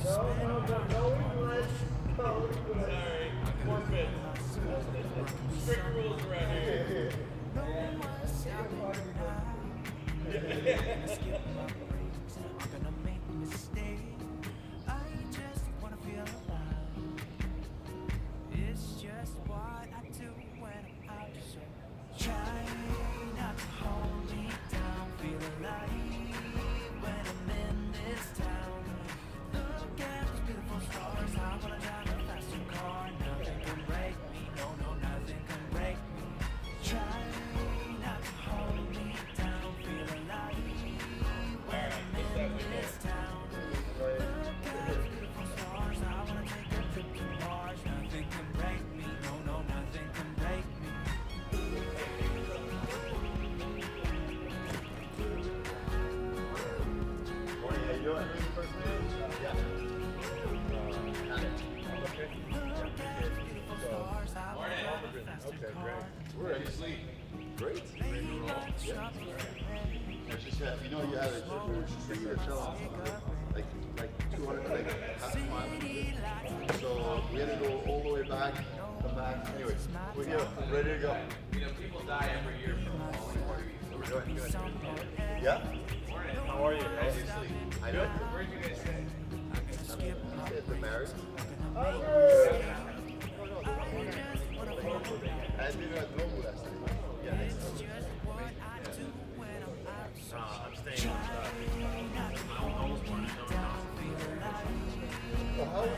Sorry, forfeit. Strict rules around here. Okay, great. We're ready to sleep. Great. Yeah. It's just that, you know, you had a three-year shell like 200, like half a mile. So we had to go all the way back, come back. Anyway, we're here, ready to go. You know, people die every year from falling water. So we're doing good. Yeah? How are you? I know. Where did you guys stay? At the marriage. I did not know last night. Yeah. I'm staying. I almost wanted to know. Well, how was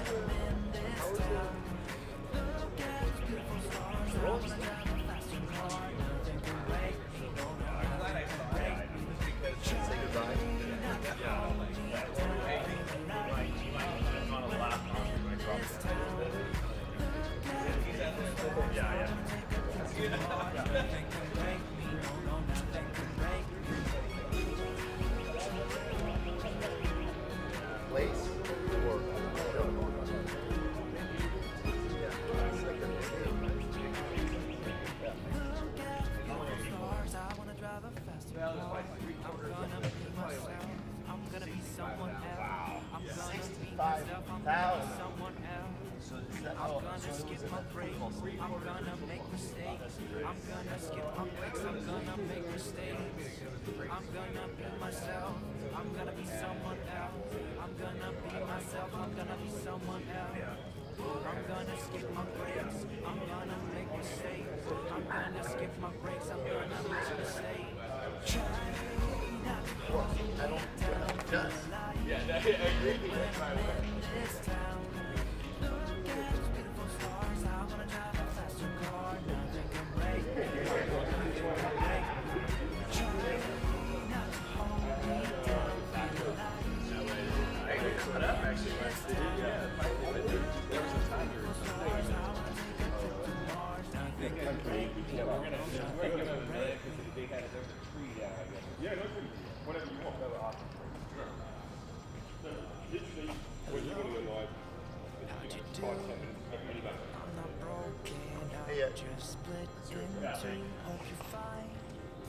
I'm glad I saw it. Just because say goodbye? yeah, like hey, you might want to laugh on my yeah. Place or I'm gonna be someone else. I'm gonna be myself. I'm gonna be someone else. I'm gonna skip my breaks. I'm gonna make mistakes. I'm gonna skip my breaks. I'm gonna make mistakes. I'm gonna be myself. I'm gonna be someone else. I'm gonna be myself. I'm gonna be someone else. I'm gonna skip my breaks. I'm gonna make mistakes. I'm gonna skip my breaks. I'm gonna make mistakes. I don't just. Yeah, I agree. That's my way. Yeah, no, whatever you want. Literally, when you want to go live, it's 5 seconds. Hey, Just split into, hope you find.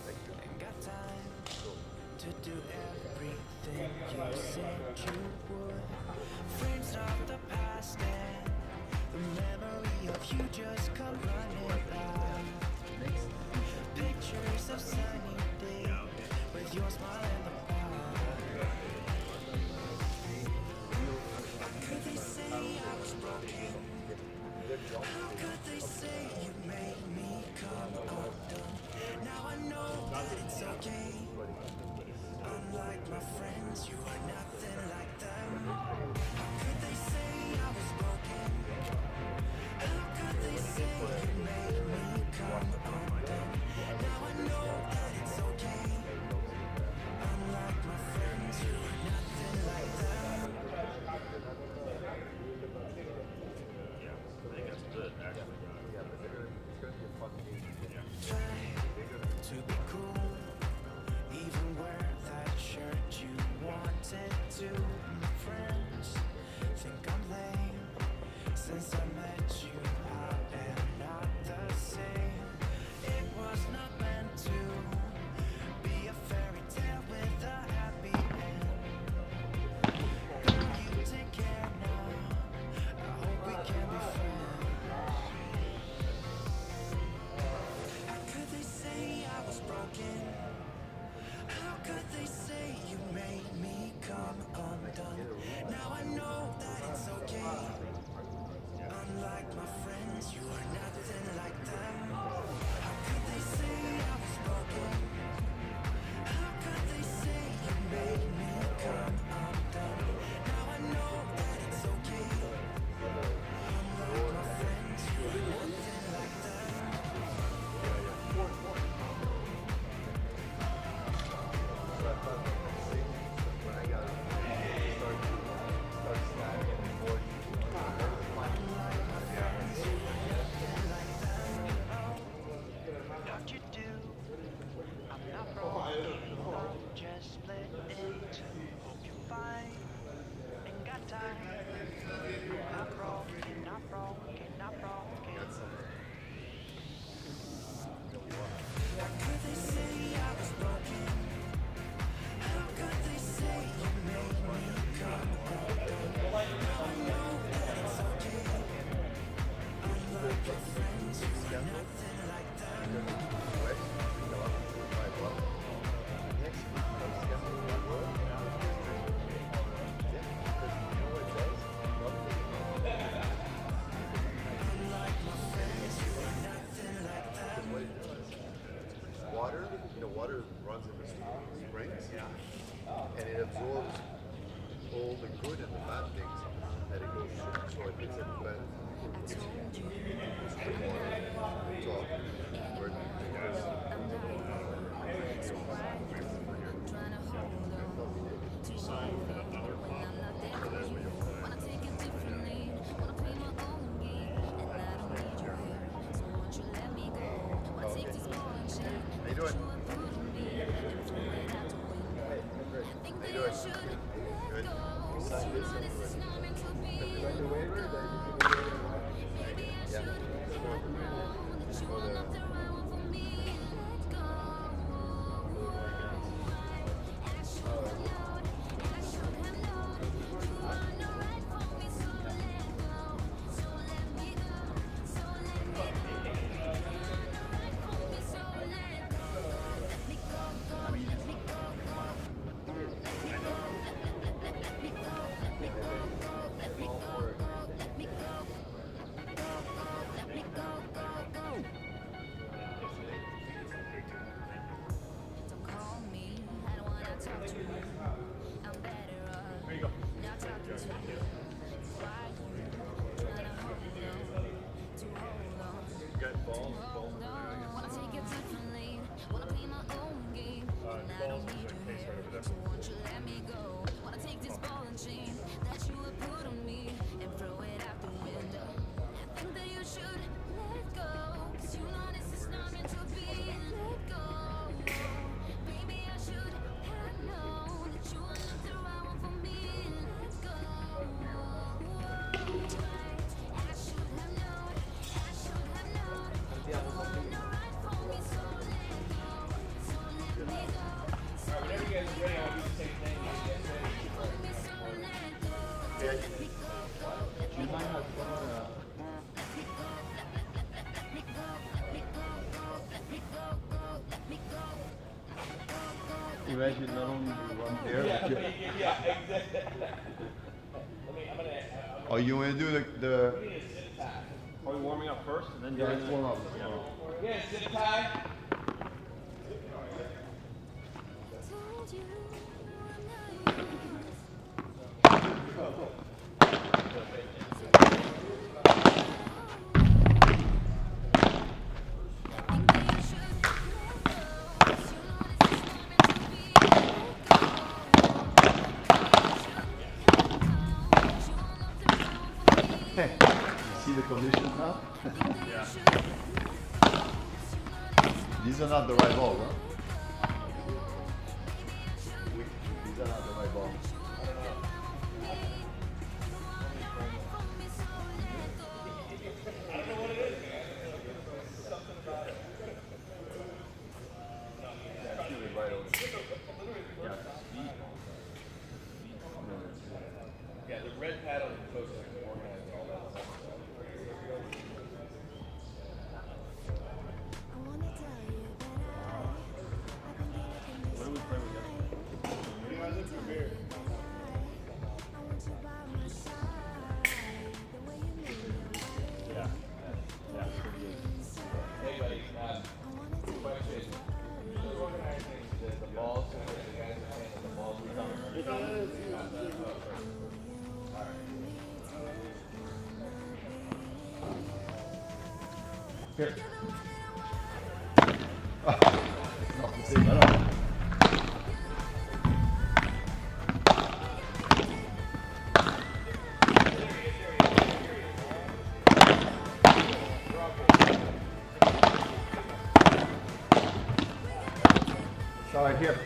Ain't got time to do everything you said you would. Frames of the past and the memory of you just come running back. Pictures of sunny days with your smile in the park. How could they say I was broken? How could they say you made me come undone? Now I know that it's okay. Unlike my friends, you are nothing like them. How could they say I was broken? How could they say you made me come undone? Now I know that it's okay. Unlike my friends, you are nothing like them. To be cool, even wear that shirt you wanted to. Friends think I'm lame since I met you. I am not the same. and it absorbs all the good and the bad things that it goes through. So if it's a bad, it's more top where how you doing? How you doing? Good. Sign this and the waiver that you can yeah. For the imagine not only one there, but you... Yeah, exactly. Oh, you want to do the Are we warming up first and then yeah, warm up. Yeah, zip tie. Hey, you see the conditions now? Yeah. These are not the right balls, huh? These are not the right balls. Yeah, the red paddle is supposed to organize all that stuff. What do we play with yesterday? Yeah. Yeah. Hey, buddy, question. Who's organizing the balls? The guys are saying the balls are coming. Here. Oh, no, see, I don't. All right, here.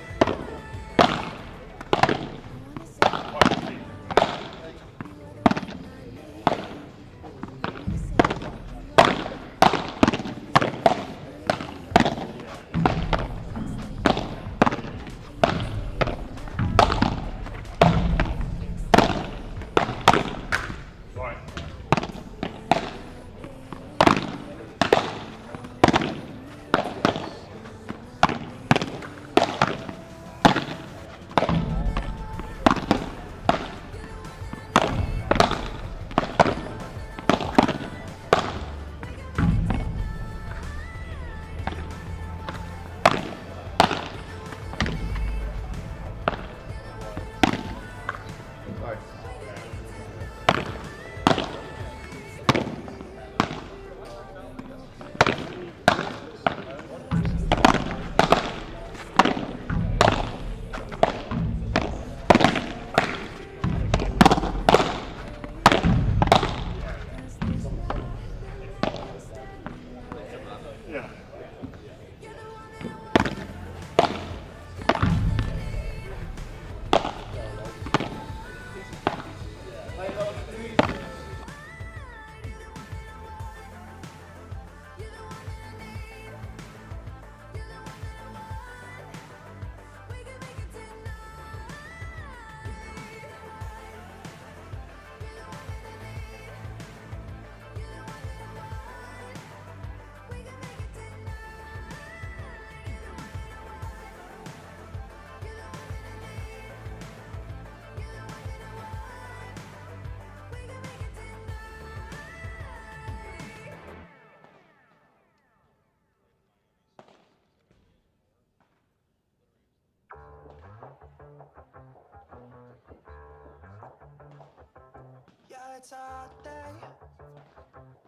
it's a hot day,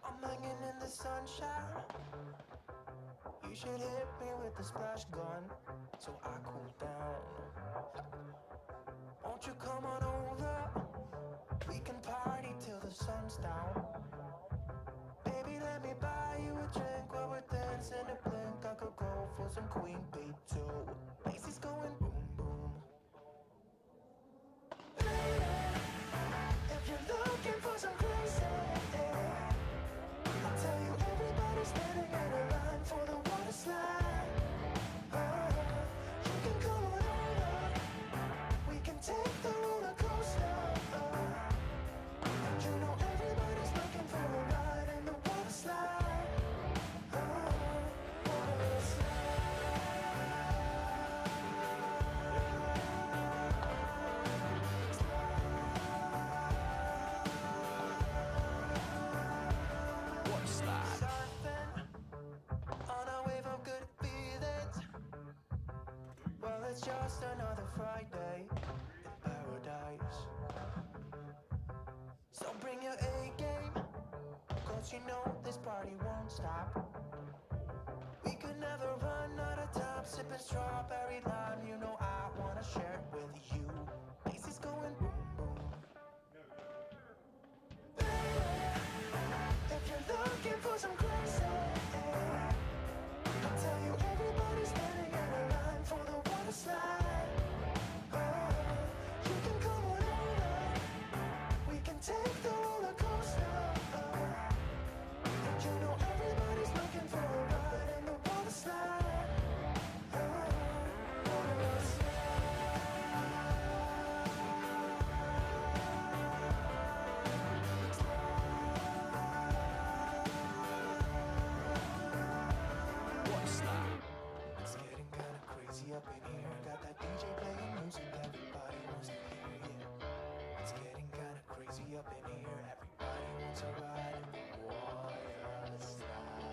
I'm hanging in the sunshine. You should hit me with the splash gun so I cool down. Won't you come on over? We can party till the sun's down. Baby, let me buy you a drink while we're dancing a blink. I could go for some Queen Bee too. Bass is going boom boom. If you're looking for some crazy, I'll tell you everybody's standing in a line for the water slide. You can come on over. We can take the roller coaster. And you know everybody's looking for a ride in the water slide. Water slide. Surfing on a wave of good feelings. Well, it's just another Friday in paradise. So bring your A game, cause you know this party won't stop. We could never run out of time, sipping strawberry lime. You know I wanna share it with you. Bass is going boom boom. If you're looking for some crazy, I'll tell you everybody's standing in a line for the water slide. You can come on over. We can take the roller coaster. And you know everybody's looking for a ride in the water slide. Water slide. It's getting kinda crazy up in here. Got that DJ playing music everybody wants to hear. Yeah. It's getting kinda crazy up in here. Everybody wants a ride in the water slide.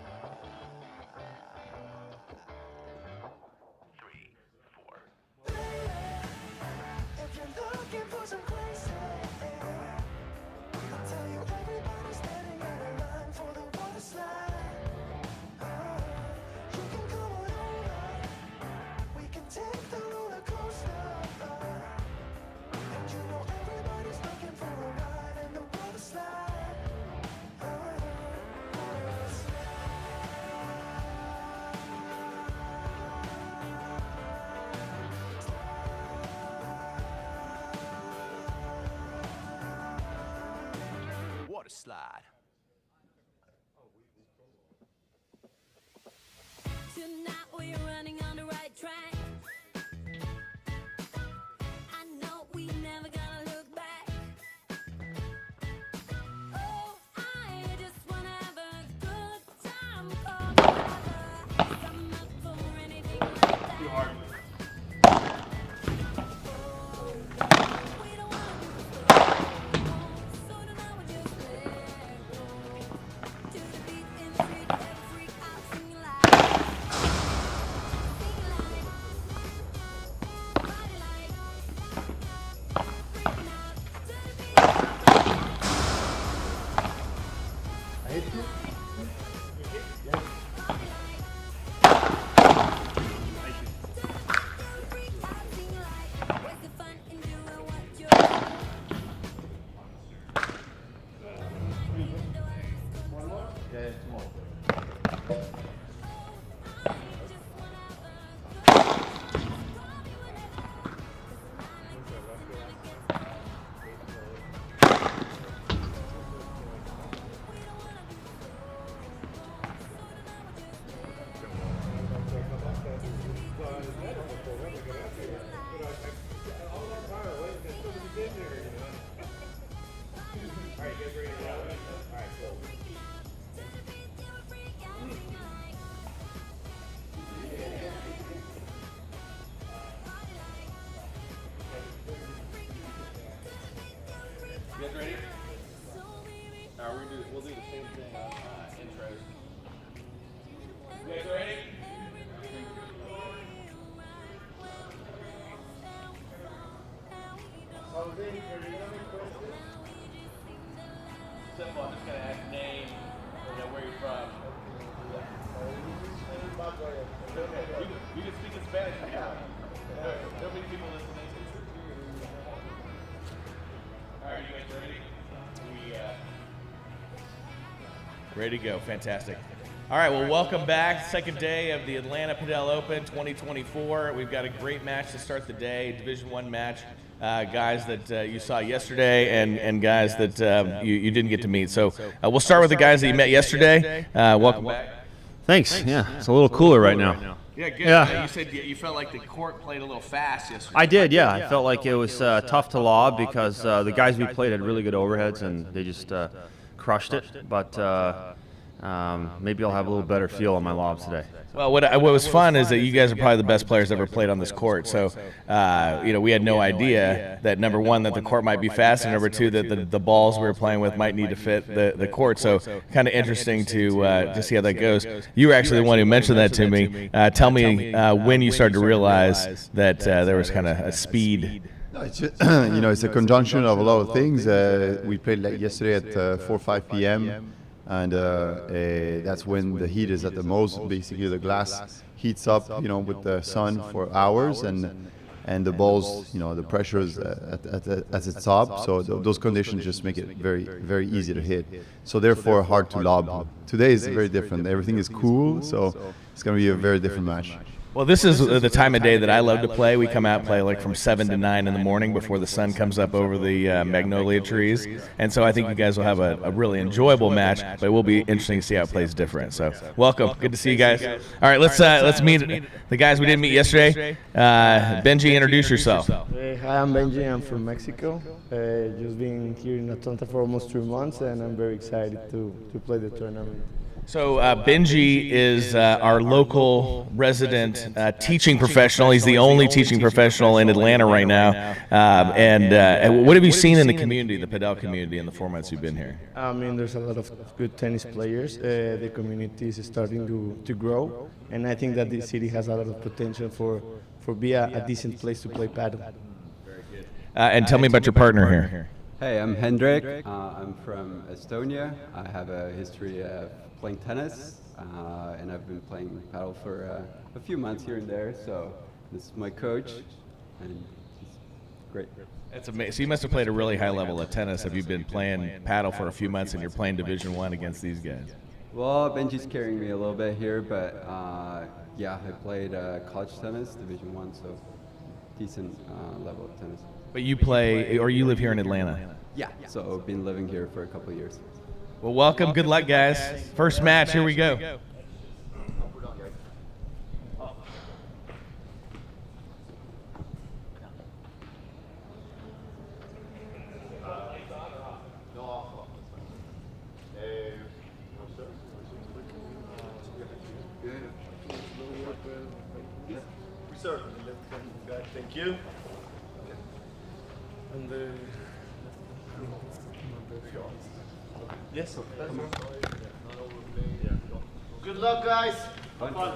3, 4. If you're looking for some crazy, I'll tell you everybody's standing in a line for the water slide. You can come on over. We can take the roller coaster. And you know everybody's looking for a ride in the water slide. Water slide. Water slide. Tonight we're running on the right track. I know we never gonna look back. Oh, I just wanna have a good time. Come together. I'm up for anything like that. Too hard. We don't wanna be alone. So tonight we just let go. To the beat in the street, every out singing loud. I hit you. Yeah, come on. Alright, get ready to roll. Alright, cool. You guys ready? We'll do the same thing on intros. You guys ready? Jose, are you gonna make questions? I'm just gonna ask name, where you're from. You can speak in Spanish if you want. There'll be people listening. All right, you guys ready? Ready to go. Fantastic. All right, well, welcome back. Second day of the Atlanta Padel Open 2024. We've got a great match to start the day, Division I match. Guys that you saw yesterday and guys that you didn't get to meet. So we'll start with the guys that you met yesterday. Welcome back. Thanks. Yeah, it's a little cooler right now. Yeah, good. Yeah. You said you felt like the court played a little fast yesterday. I did, yeah. I felt like it was tough to lob because the guys we played had really good overheads and they just crushed it. But maybe I'll have a little better feel on my lobs today. Well, what was fun is that you guys are probably the best players ever played on this court. So, we had no idea that, number one, that the court might be fast, and number two, that the balls we were playing with might need to fit the court. So, kind of interesting to see how that goes. You were actually the one who mentioned that to me. Tell me when you started to realize that there was kind of a speed. No, it's just, it's a conjunction of a lot of things. We played like yesterday at 4 or 5 p.m. And that's when the heat is at the most. Basically, the glass heats up, with the sun for hours, and the balls, the pressure is at its top. So those conditions just make it very, very easy to hit. So therefore, hard to lob. Today is very different. Everything is cool, so it's going to be a very different match. Well, this is the time of day that I love to play. We come out and play like from 7 to 9 in the morning before the sun comes up over the magnolia trees. And so I think you guys will have a really enjoyable match, but it will be interesting to see how it plays different. So welcome. Good to see you guys. All right, let's meet the guys we didn't meet yesterday. Benji, introduce yourself. Hi, I'm Benji. I'm from Mexico. Just been here in Atlanta for almost 3 months, and I'm very excited to play the tournament. So Benji is our local resident teaching professional. He's the only teaching professional in Atlanta right now. And what have you seen in the community, the Padel community, in the 4 months you've been here? I mean, there's a lot of good tennis players. The community is starting to grow, and I think that this city has a lot of potential for be a decent place to play Padel. And tell me about your partner here. Hey, I'm Hendrik. I'm from Estonia. I have a history of playing tennis, and I've been playing paddle for a few months here and there. So this is my coach, and he's great. That's amazing. So you must have played a really high level of tennis. Have you been playing paddle for a few months, and you're playing Division I against these guys? Well, Benji's carrying me a little bit here, but yeah, I played college tennis, Division I, so decent level of tennis. But you play, or you live here in Atlanta? Yeah, so I've been living here for a couple of years. Well, welcome. Good luck, guys. First match. Here we go. Thank you. And yes. Good luck, guys. Have fun.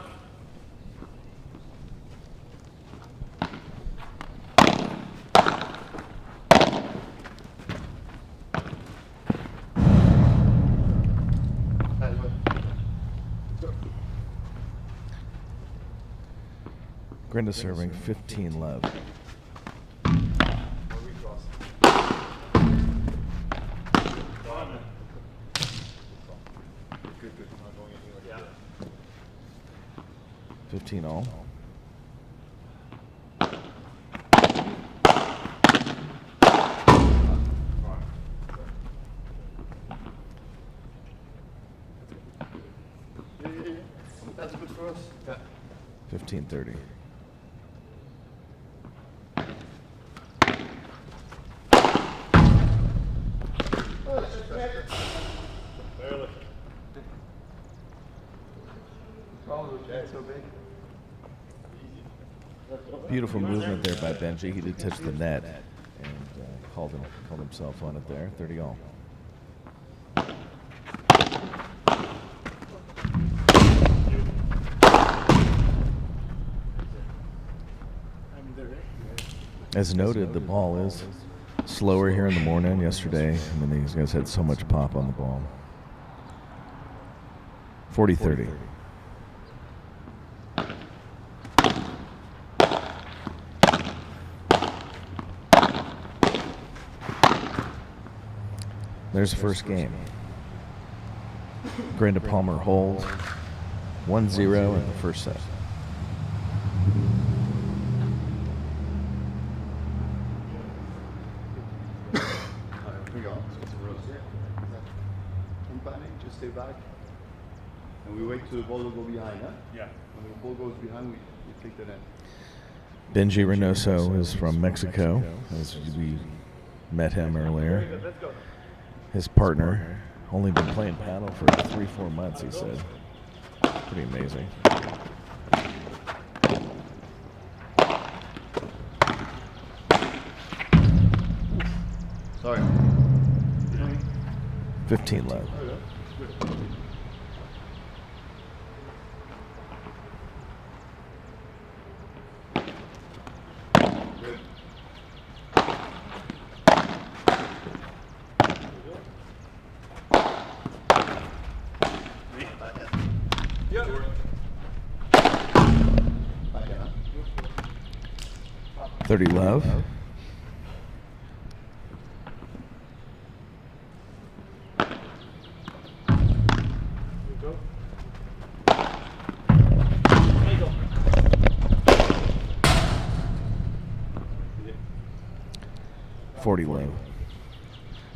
Brenda serving 15 love. Good. 15 all. That's good for us. 15-30. Beautiful movement there by Benji. He did touch the net and called himself on it there. 30 all. As noted, the ball is slower here in the morning yesterday. I mean, these guys had so much pop on the ball. 40-30. There's the first game. Granda Palmer hold 1-0 in the first set. Here we go. Don't panic, just stay back. And we wait till the ball will go behind, huh? Yeah. When the ball goes behind, we take that in. Benji Reynoso is from Mexico, as we met him earlier. His partner, only been playing paddle for 3-4 months, he said. Pretty amazing. Sorry. 15 left. Back in, huh? 30 love. Low.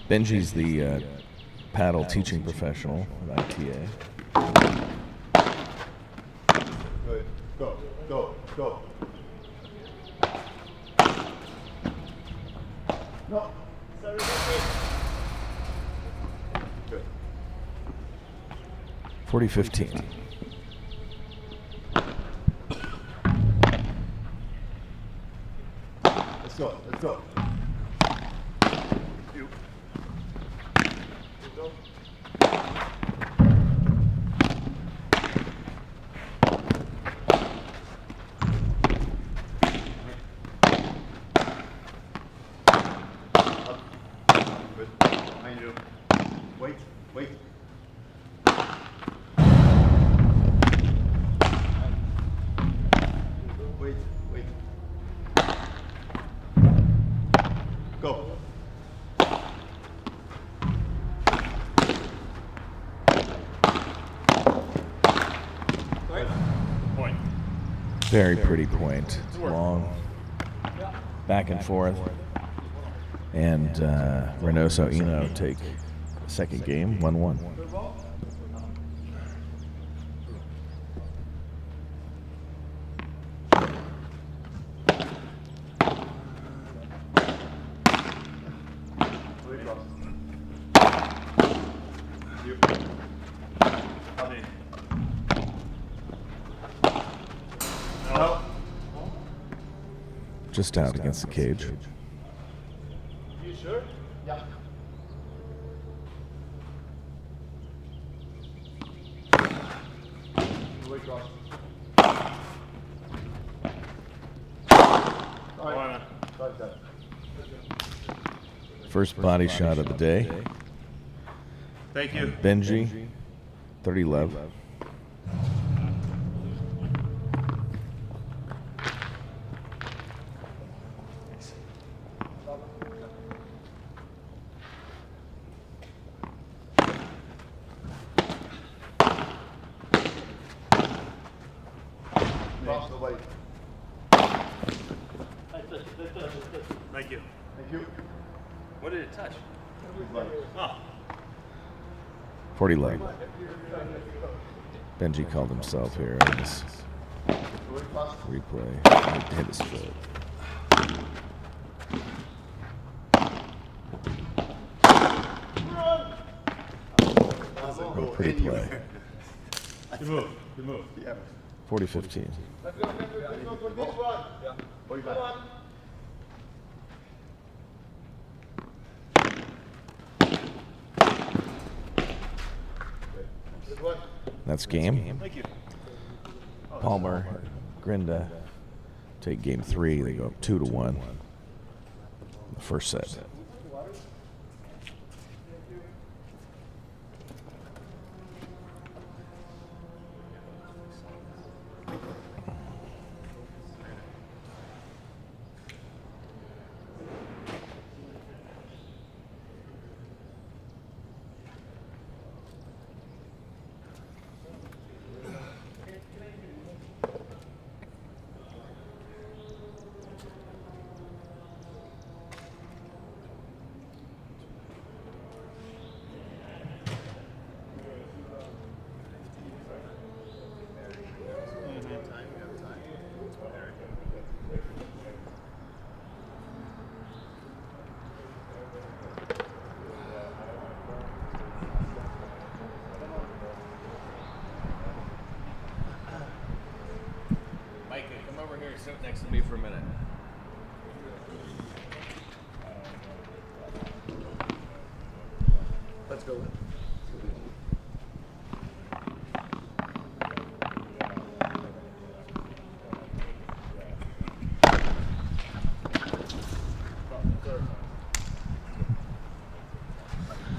Benji's the paddle teaching professional at ITA. Good. Go, go, go. No. Good. 40-15. Let's go, let's go. Wait, wait. Wait, wait. Go. Point. Very pretty point. Long. Back and forth. And Reynoso Eno take the second game, 1-1. Just out against the cage. You sure? Yeah. Wait, cross. All right. First body shot of the day. Thank you. Benji, 30 love. Cross the way. Thank you. Thank you. What did it touch? Oh. 40 love. Benji called himself here on this replay. He hit his foot. Oh, pretty play. Good move. Good move. Yeah. 40-15. Let's go for this one. Yeah. 45. That's game. Thank you. Palmer, Grinda take game 3. They go up 2-1. The first set. sit next to me for a minute. Let's go.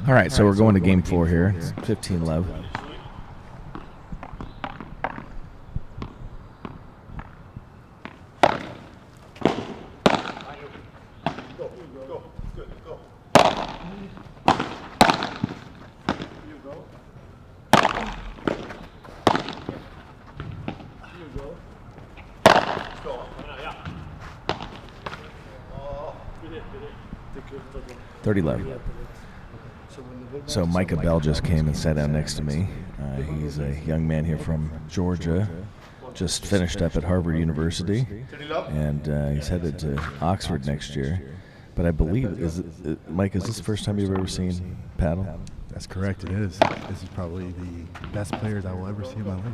All right, so we're going to game 4 here. It's 15 love. $30 left. So Micah Bell just came and sat down next to me. He's a young man here from Georgia, just finished up at Harvard University, and he's headed to Oxford next year. But I believe, Mike, is this the first time you've ever seen paddle? That's correct, it is. This is probably the best players I will ever see in my life.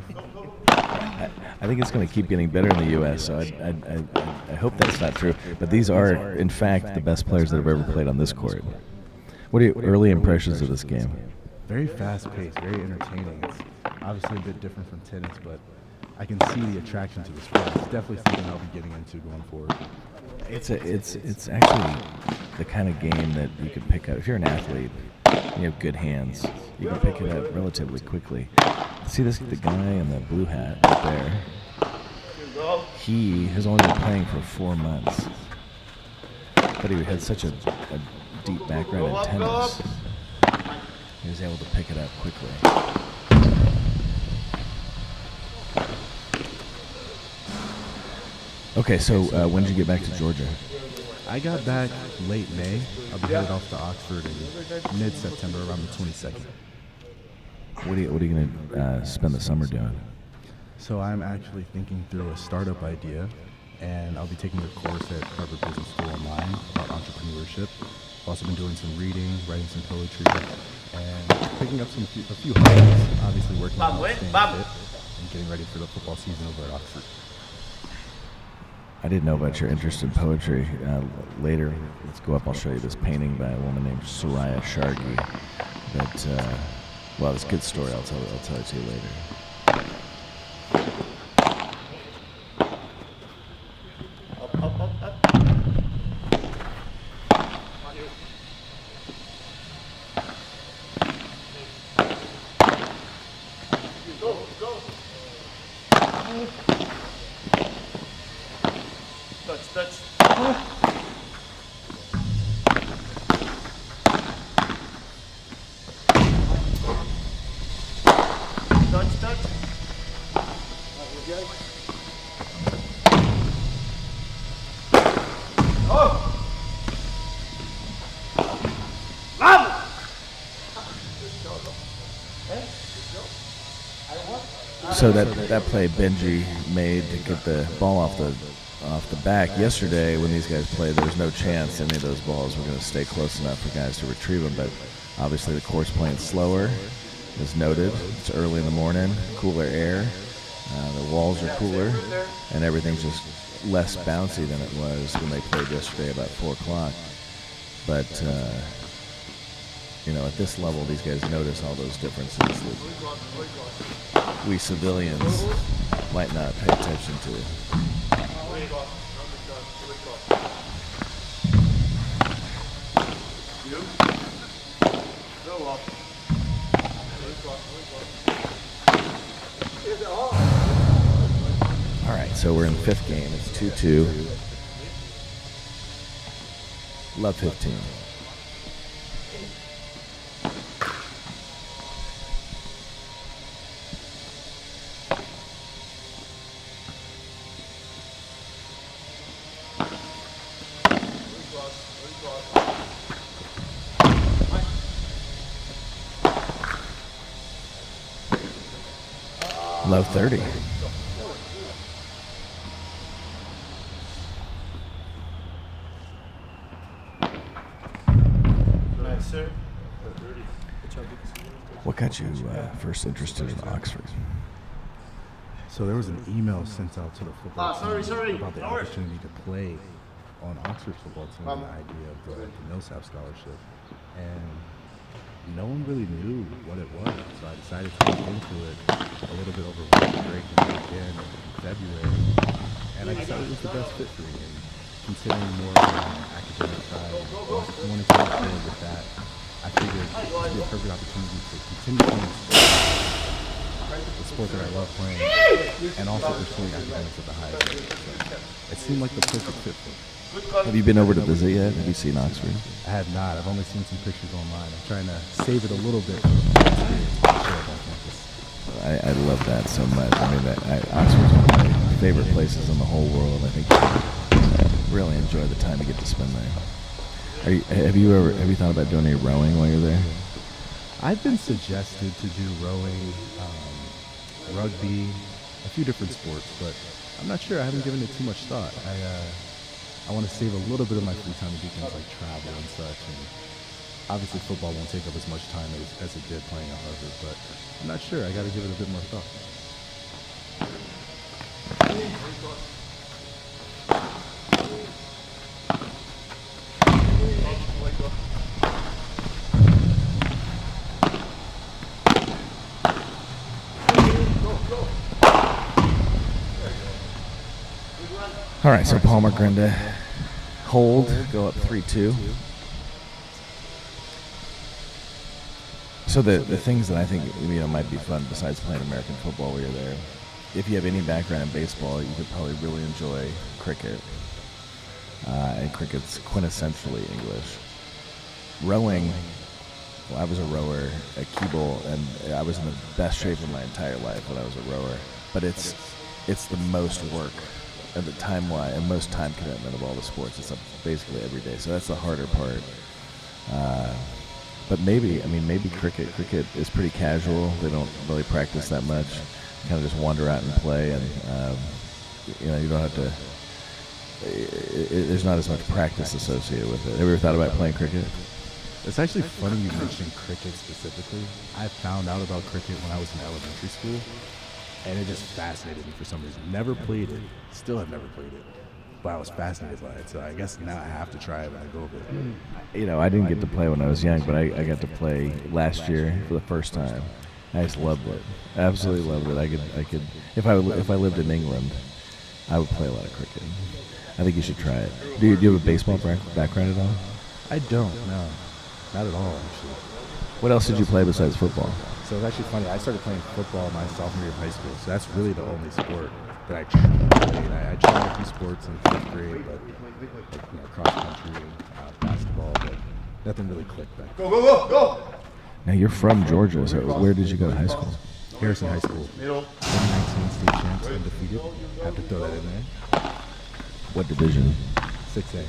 I think it's going to keep getting better in the U.S., so I hope that's not true. But these are, in fact, the best players that have ever played on this court. What are your early impressions of this game? Very fast-paced, very entertaining. It's obviously a bit different from tennis, but I can see the attraction to the sport. It's definitely something I'll be getting into going forward. It's actually the kind of game that you can pick up. If you're an athlete, you have good hands, you can pick it up relatively quickly. See the guy in the blue hat right there? He has only been playing for 4 months, but he had such a deep background in tennis. He was able to pick it up quickly. Okay, so when did you get back to Georgia? I got back late May. I'll be headed off to Oxford in mid-September, around the 22nd. What are you going to spend the summer doing? So I'm actually thinking through a startup idea, and I'll be taking a course at Harvard Business School online about entrepreneurship. I've also been doing some reading, writing some poetry, and picking up a few hobbies. Obviously working on staying fit and getting ready for the football season over at Oxford. I didn't know about your interest in poetry. Later, let's go up. I'll show you this painting by a woman named Soraya Shargi. That, well, it's a good story. I'll tell it to you later. So that play Benji made to get the ball off the back yesterday when these guys played, there was no chance any of those balls were going to stay close enough for guys to retrieve them. But obviously the course playing slower, as noted. It's early in the morning, cooler air. The walls are cooler, and everything's just less bouncy than it was when they played yesterday about 4 o'clock. But at this level, these guys notice all those differences that we civilians might not pay attention to. All right, so we're in the 5th game. It's 2-2. Love 15. Love 30. Nice, sir. What got you first interested in Oxford? So there was an email sent out to the football team sorry. about the opportunity to play on Oxford's football team and the idea of the Millsap scholarship. And no one really knew what it was, so I decided to look into it a little bit over winter break and then again in February. And I decided it was the best fit for me. And considering more of the academic side, wanting to move forward with that, I figured it would be a perfect opportunity to continue playing the sport that I love playing, and also pursuing academics at the highest level. So it seemed like the perfect fit for me. Have you been over to visit yet? Have you seen Oxford? I have not. I've only seen some pictures online. I'm trying to save it a little bit for the experience to share it on campus. I love that so much. I mean, Oxford's one of my favorite places in the whole world. I think you really enjoy the time you get to spend there. Have you thought about doing any rowing while you're there? I've been suggested to do rowing, rugby, a few different sports, but I'm not sure. I haven't given it too much thought. I want to save a little bit of my free time to do things like travel and such. And obviously, football won't take up as much time as it did playing at Harvard, but I'm not sure. I got to give it a bit more thought. All right, so Palmer Grinda, hold, go up 3-2. So the things that I think might be fun besides playing American football while you're there, if you have any background in baseball, you could probably really enjoy cricket. And cricket's quintessentially English. Rowing, well, I was a rower at Keeble, and I was in the best shape of my entire life when I was a rower. But it's the most work at the time-wise and most time commitment of all the sports. It's basically every day, so that's the harder part. But maybe cricket. Cricket is pretty casual. They don't really practice that much. Kind of just wander out and play, and you don't have to. There's not as much practice associated with it. Have you ever thought about playing cricket? It's actually funny you mentioned cricket specifically. I found out about cricket when I was in elementary school, and it just fascinated me for some reason. Never played it. Still have never played it. But I was fascinated by it, so I guess now I have to try it when I go over. I didn't get to play when I was young, but I got to play last year for the first time. I just loved it. Absolutely loved it. I could if I lived in England, I would play a lot of cricket. I think you should try it. Do you have a baseball background at all? I don't, no. Not at all, actually. What else did you play besides football? So it's actually funny. I started playing football my sophomore year of high school, so that's really the only sport that I played. I tried a few sports in 5th grade, but cross country, basketball, but nothing really clicked back. Go! Now you're from Georgia, so where did you go to high school? Harrison High School. 2019 state champs, undefeated. Have to throw that in there. What division? 6A.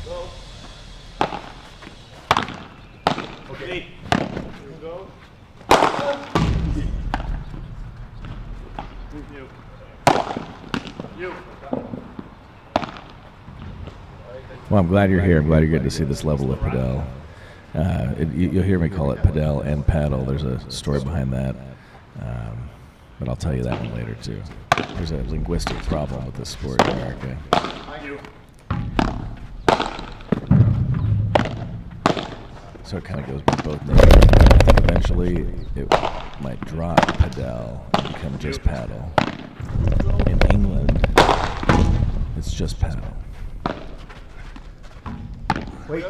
Okay. Go. You. Well, I'm glad you're here. I'm glad you're getting to see this level of Padel. You'll hear me call it Padel and Paddle. There's a story behind that, but I'll tell you that one later too. There's a linguistic problem with this sport in America. So it kind of goes by both names. I think eventually it might drop Padel and become just Paddle. In England, it's just Paddle. Wait.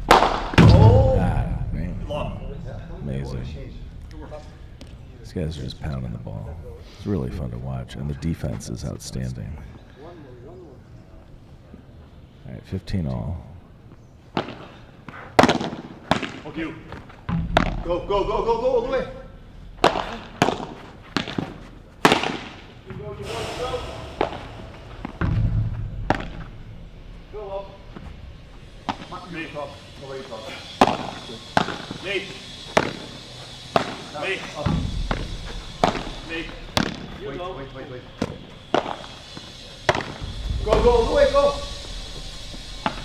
Ah, man. Amazing. These guys are just pounding the ball. It's really fun to watch, and the defense is outstanding. All right, 15 all. Okay. Go all the way. Go up. Nate. Wait. Go all the way, go.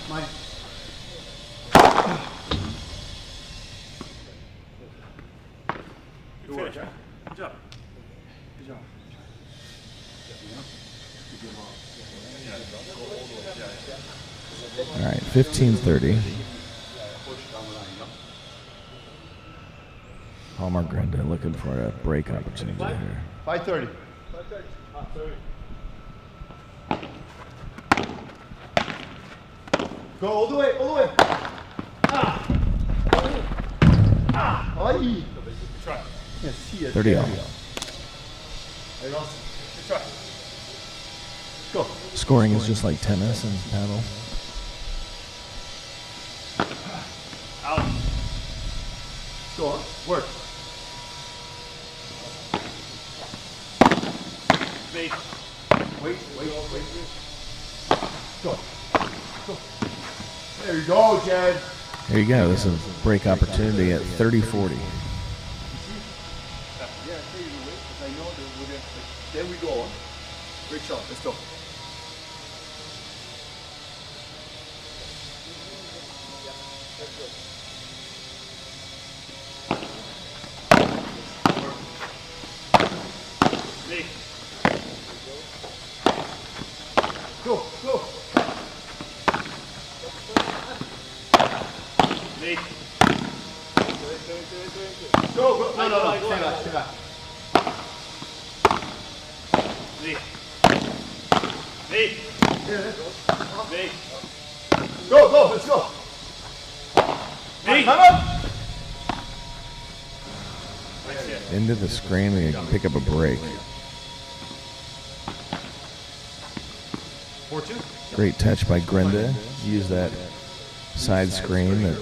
Mine. Finish. Good job. Good job. All right, 15-30. Palmer Grenda looking for a break opportunity here. 5:30. Go all the way, all the way. Ay. Try. Can't see it. 30 all. I lost it. Good try. Go. Scoring is just like tennis and paddle. Out. Go on. Work. Wait. Wait. Go. Go. There you go, Jed. There you go. This is a break opportunity at 30-40. Yeah, I tell you the way, because I know that we're gonna. There we go. Great shot. Let's go. Wait. Go. Wait. Go. No. Stay back. Wait. Wait. Wait. Go. Let's go. Wait. Come on. Into the screen and you can pick up a break. 4-2. Great touch by Grenda. Use that side screen that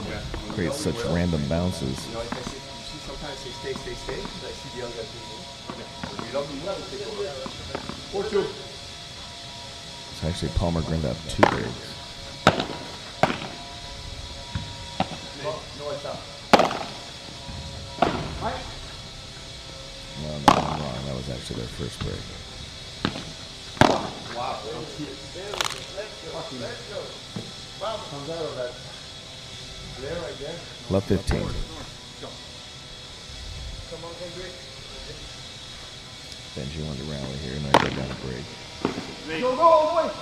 creates such random bounces. You know, if I say, you see sometimes they stay, because I see the other guy doing it. Okay. When you love me well, take over. 4-2. It's actually Palmer Grenda up 2 breaks. No, it's up. Mike? No, I'm wrong. That was actually their first break. Wow. Comes out of that. There, right there. Love 15. Come on, Hendrik. Benji wanted to rally here and I go down a break. Go, all the way.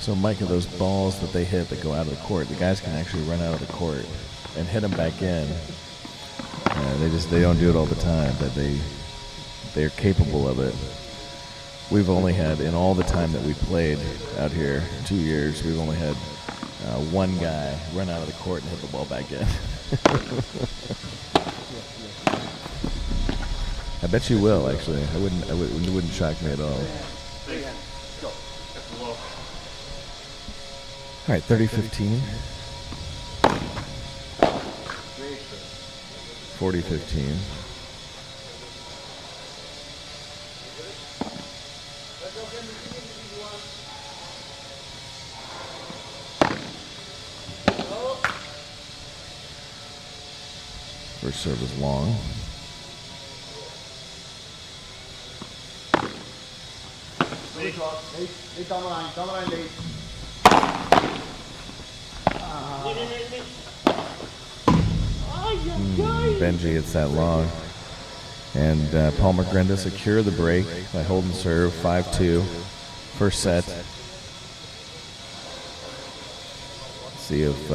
So, Micah, those balls that they hit that go out of the court, the guys can actually run out of the court and hit them back in. They don't do it all the time, but they're capable of it. We've only had, in all the time that we played out here, 2 years, we've only had one guy run out of the court and hit the ball back in. I bet you will, actually. It wouldn't shock me at all. All right, 30-15. 40-15. First serve is long. Late down the line, late. Benji, it's that long. And Palmer Grenda secure the break by holding serve 5-2. First set. See if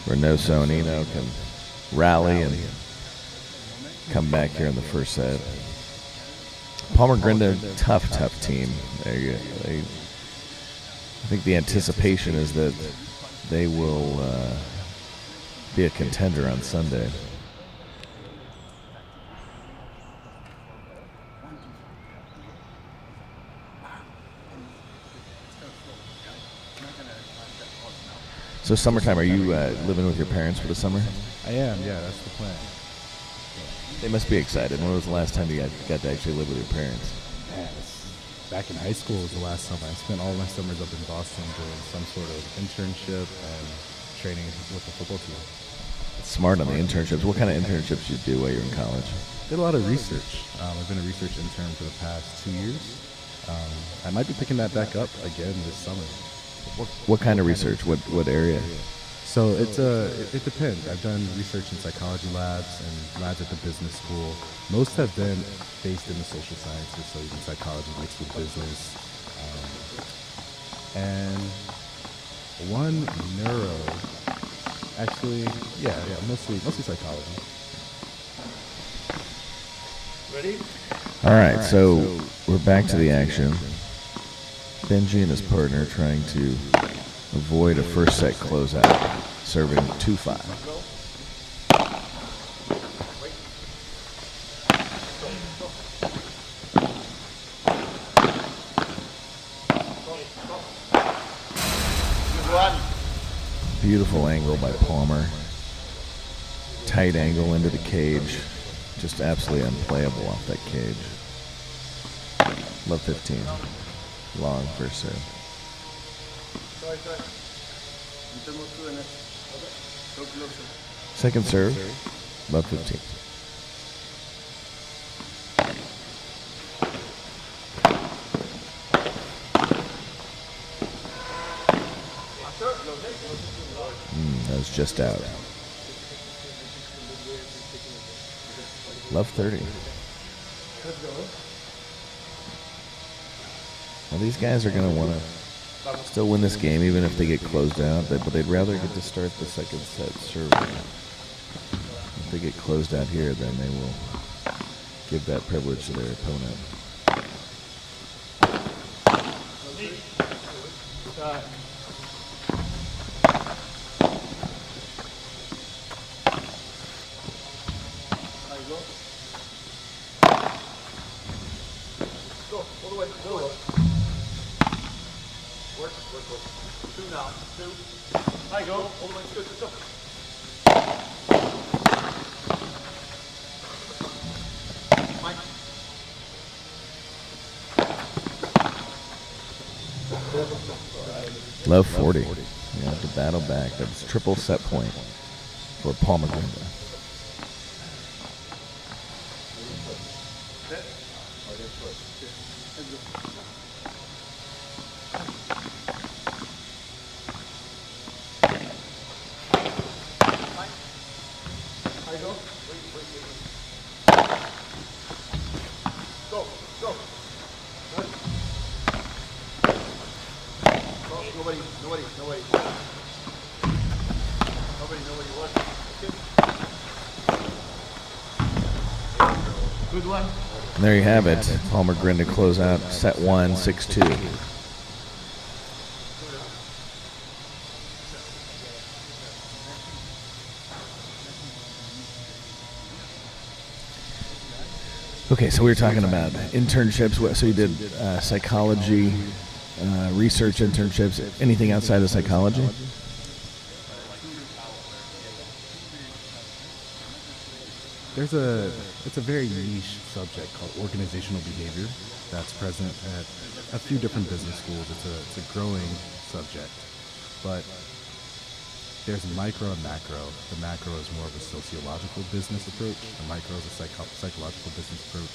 Reynoso and Eno can rally and come back here in the first set. Palmer Grenda, tough team. I think the anticipation is that they will be a contender on Sunday. So summertime, are you living with your parents for the summer? I am, yeah, that's the plan. They must be excited. When was the last time you got to actually live with your parents? Man, back in high school was the last summer. I spent all my summers up in Boston doing some sort of internship and training with the football team. Smart on the internships. What kind of internships did you do while you were in college? Did a lot of research. I've been a research intern for the past 2 years. I might be picking that back up again this summer. What kind of research? What area? So it depends. I've done research in psychology labs and labs at the business school. Most have been based in the social sciences, so even psychology mixed with business. And one neuro, actually, yeah, mostly psychology. Ready? All right, so we're back to the action. Benji and his partner trying to avoid a first set closeout, serving 2-5. Beautiful angle by Palmer. Tight angle into the cage. Just absolutely unplayable off that cage. Love 15. Long first serve. Second serve. Love 15. That was just out. Love 30. Well, these guys are going to want to still win this game, even if they get closed out. But they'd rather get to start the second set serving. If they get closed out here, then they will give that privilege to their opponent. Love 40. You have to battle back. That's triple set point for Palmer Grinda. And there you have it. Palmer Grinda close out set 1, 6-2. Okay, so we were talking about internships. So you did psychology, research internships. Anything outside of psychology? It's a very niche subject called organizational behavior that's present at a few different business schools. It's a growing subject, but there's micro and macro. The macro is more of a sociological business approach. The micro is a psychological business approach.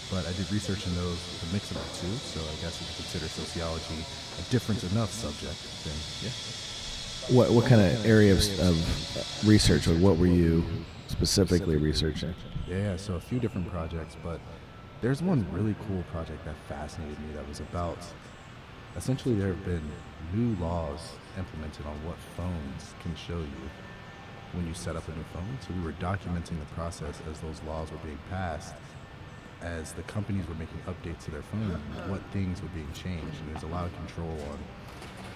But I did research in those, with a mix of the two, so I guess you could consider sociology a different enough subject. Then, yeah. What kind of area of research, or what were you specifically researching? Yeah, so a few different projects, but there's one really cool project that fascinated me that was about, essentially there have been new laws implemented on what phones can show you when you set up a new phone. So we were documenting the process as those laws were being passed, as the companies were making updates to their phone, what things were being changed. And there's a lot of control on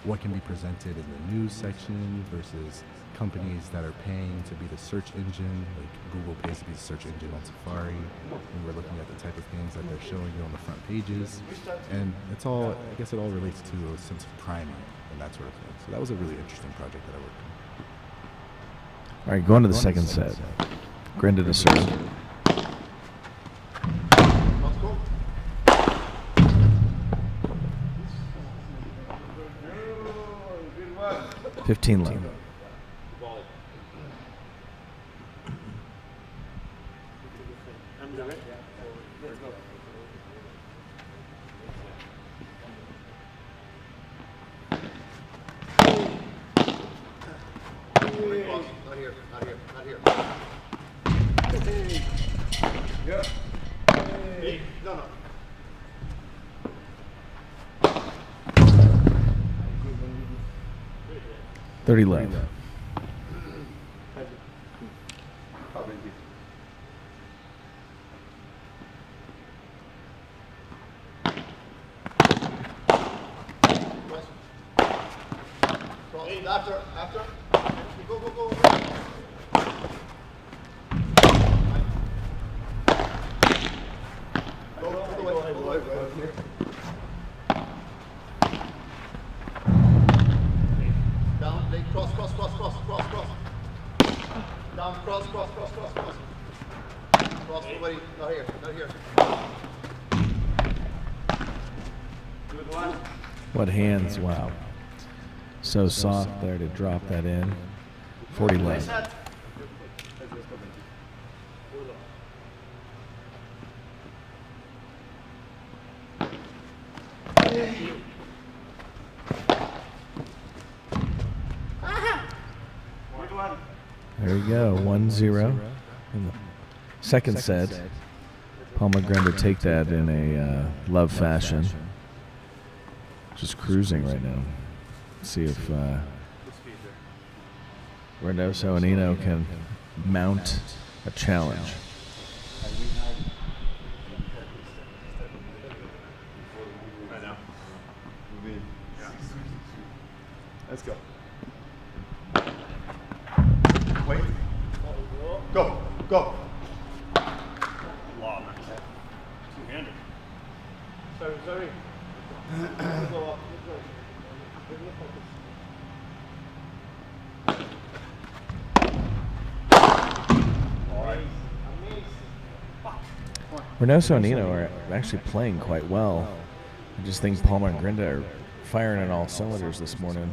what can be presented in the news section versus companies that are paying to be the search engine, like Google pays to be the search engine on Safari, and we're looking at the type of things that they're showing you on the front pages. And it's all, I guess it all relates to a sense of priming and that sort of thing. So that was a really interesting project that I worked on. All right, going to the second set. Grinda to serve. Good 15 love. Cross. Not here, not here, not here. No, no. 30 left. Cross. After. Go, go, go. Go the way. Down, leg, cross. Down, cross. Cross, nobody, not here. Good one. What hands, wow. So soft there to drop that in. 40 left. There you go, 1-0 in the second set. Palmagren take that in a love fashion. Just cruising right now. See if Reynoso and Eno can mount a challenge. Let's go. Wait. Go. Two-hander. Sorry. Reynoso and Eno are actually playing quite well. I just think Palmer and Grinda are firing on all cylinders this morning.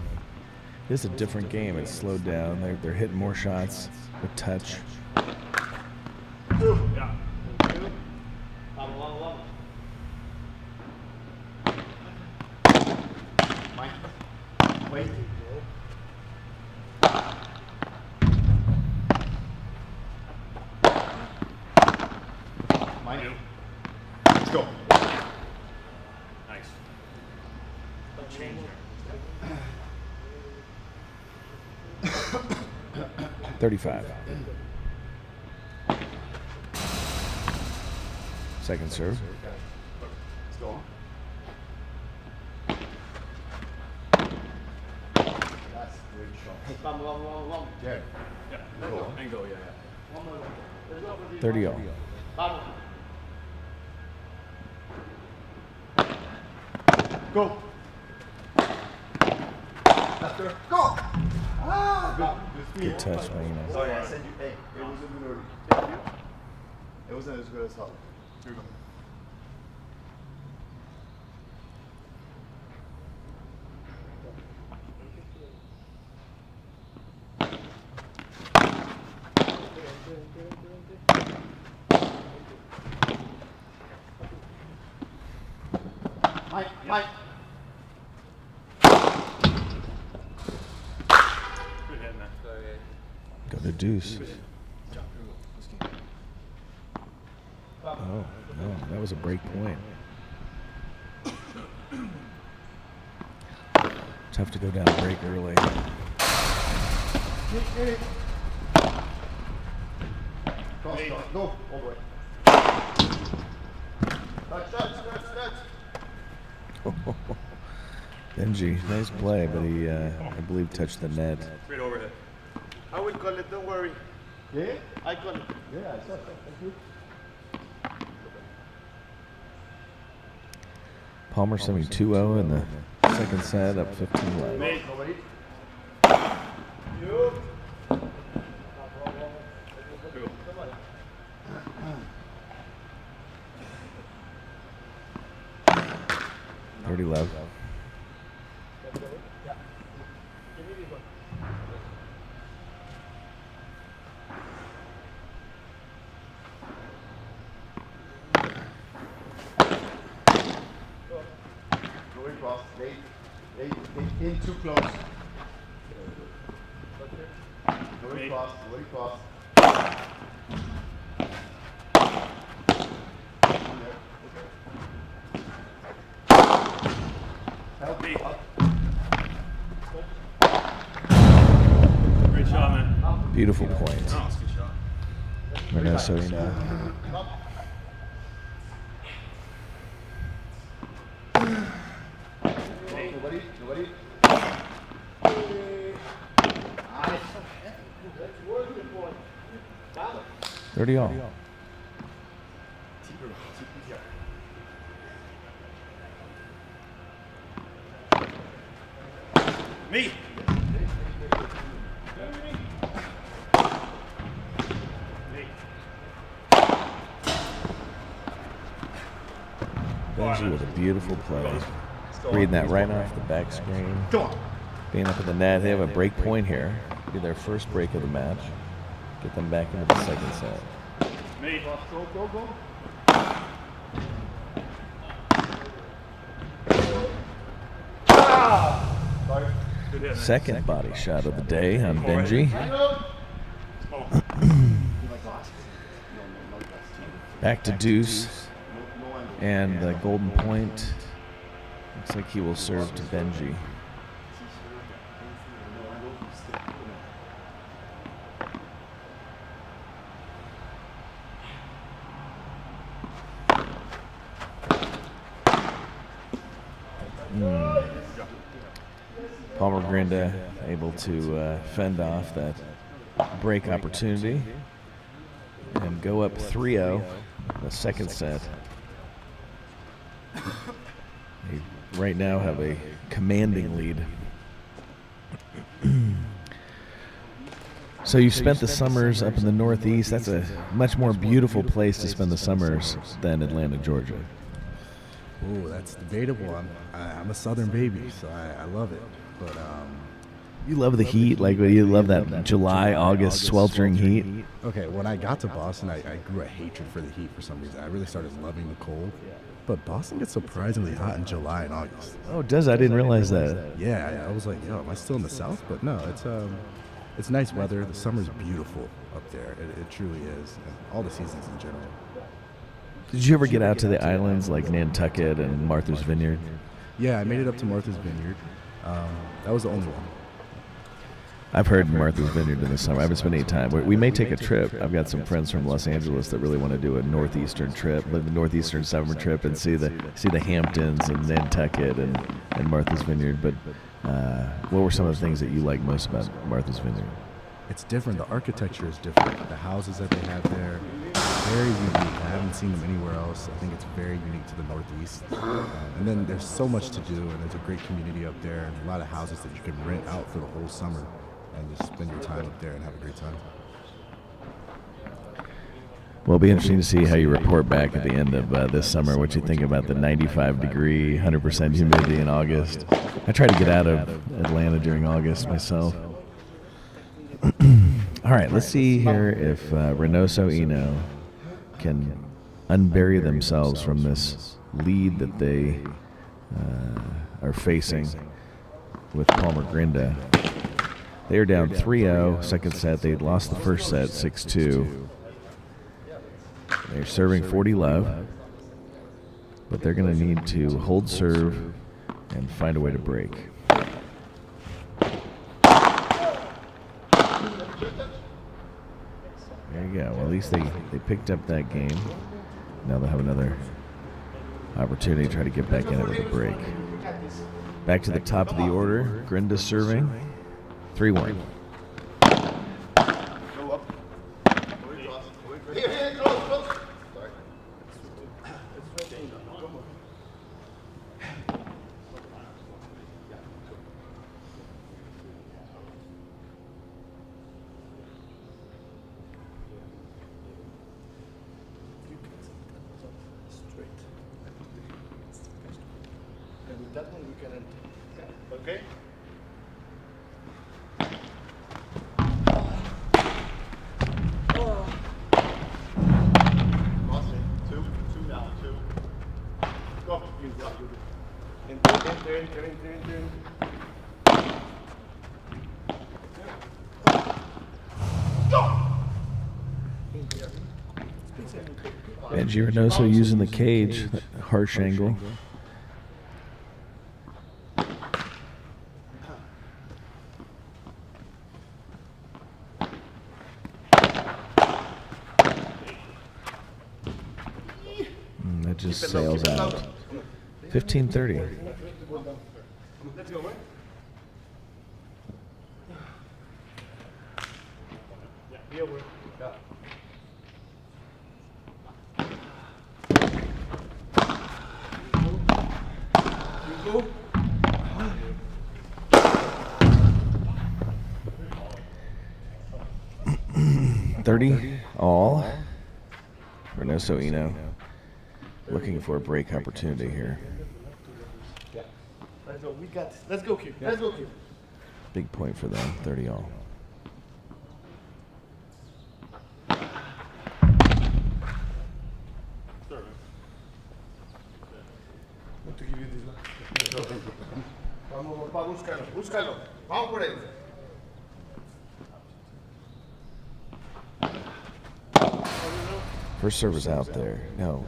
This is a different game. It's slowed down. They're hitting more shots with touch. Yeah. Wait. Mine. Let's go. Nice. 35. Second serve. Let's go. That's a great shot. Yeah. Yeah. Go. And go, yeah. 30 all. Go. After. Go. Good touch, man. Sorry, I said you. Hey, it wasn't good early. It wasn't as good as hot. Here we go. Mike. Good hit, man. Go to deuce. Oh, no, that was a break point. Tough to go down a break early. Cross. Go. All the way. Touch. Benji, nice play, but he, I believe, touched the net. Great overhead. I will call it, don't worry. Yeah? I call it. Yeah, I saw it. Thank you. Palmer sending 2-0 in the second set, up 15 left. Nobody. Cool. 30 left. Going cross. They in too close. Woody cross, Woody cross. Help me. Great shot, man. Beautiful point. Oh, it's a good shot. Reynoso, Nobody, nobody. 30 all. Me. Benji with a beautiful play. Reading that right off the back screen. Being up in the net. They have a break point here. Be their first break of the match. Get them back into the second set. Me. Go, go, go. Good hit. Second body shot of the day on Benji. Back to deuce. And the golden point. Looks like he will serve to Benji. Palmer Grinda able to fend off that break opportunity and go up 3-0 in the second set. They right now have a commanding lead. So you spent the summers up in the Northeast. That's a much more beautiful place to spend the summers than Atlanta, Georgia. Oh, that's debatable. I'm a Southern baby, so I love it. But You love the heat, like you love that July, August sweltering heat. okay, when I got to Boston, I grew a hatred for the heat for some reason. I really started loving the cold. But Boston gets surprisingly hot in July and August. Oh, it does? I didn't realize that. Yeah, I was like, yo, am I still in the South? But no, it's nice weather. The summer's beautiful up there. It truly is. And all the seasons in general. Did you ever get out to the islands like Nantucket and Martha's Vineyard? Yeah, I made it up to Martha's Vineyard. That was the only one. I've heard Martha's Vineyard in the summer. I haven't spent any time. We may take a trip. I've got some friends from Los Angeles that really want to do a northeastern trip, live the northeastern summer trip, and see the Hamptons and Nantucket and Martha's Vineyard. But what were some of the things that you like most about Martha's Vineyard? It's different. The architecture is different. The houses that they have there, very unique. I haven't seen them anywhere else. I think it's very unique to the Northeast. And then there's so much to do, and there's a great community up there, and a lot of houses that you can rent out for the whole summer and just spend your time up there and have a great time. Well, it'll be interesting to see how you report back at the end of this summer, what you think about the 95-degree, 100% humidity in August. I try to get out of Atlanta during August myself. All right, let's see here if Reynoso Eno can unbury themselves from this lead that they are facing with Palmer Grinda. They are down 3-0, second set. They lost the first set 6-2. They're serving 40 love, but they're going to need to hold serve and find a way to break. There you go. Well, at least they picked up that game. Now they'll have another opportunity to try to get back in it with a break. Back to the top of the order. Grinda serving. 3-1. Go up. Here, close. Sorry. And with that one, we can enter. Okay. Crossing. Two now. Two. Go. Enter. Benji Reynoso using the cage, harsh angle. That just sails out. 15-30. Let's go, right? Yeah, we're. Go. 30 all. Reynoso Eno looking for a break opportunity here. Let's go. We got this. Let's go, Q. Let's go, Q. Big point for them, 30 all. To give you this one. Vamos, papá, búscalo, búscalo. Vamos por él. First serve is out there. No.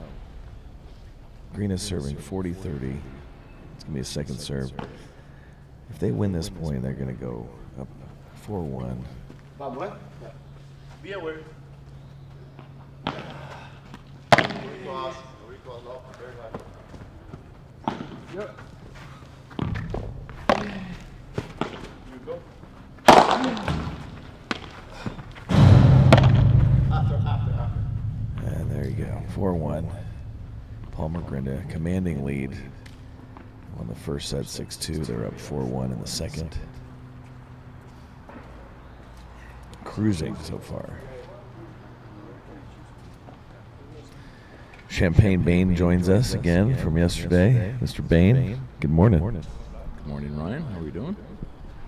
Green is serving 40-30. It's going to be a second serve. If they win this point, they're going to go up 4-1. Vamos, eh? Be aware. Recross, recross, no, very high. Yep. You go. After. And there you go. 4-1. Palmer Grinda, commanding lead. Won the first set 6-2. They're up 4-1 in the second. Cruising so far. Champagne Bain joins us again from yesterday. Mr. Bain, good morning. Good morning, Ryan. How are we doing?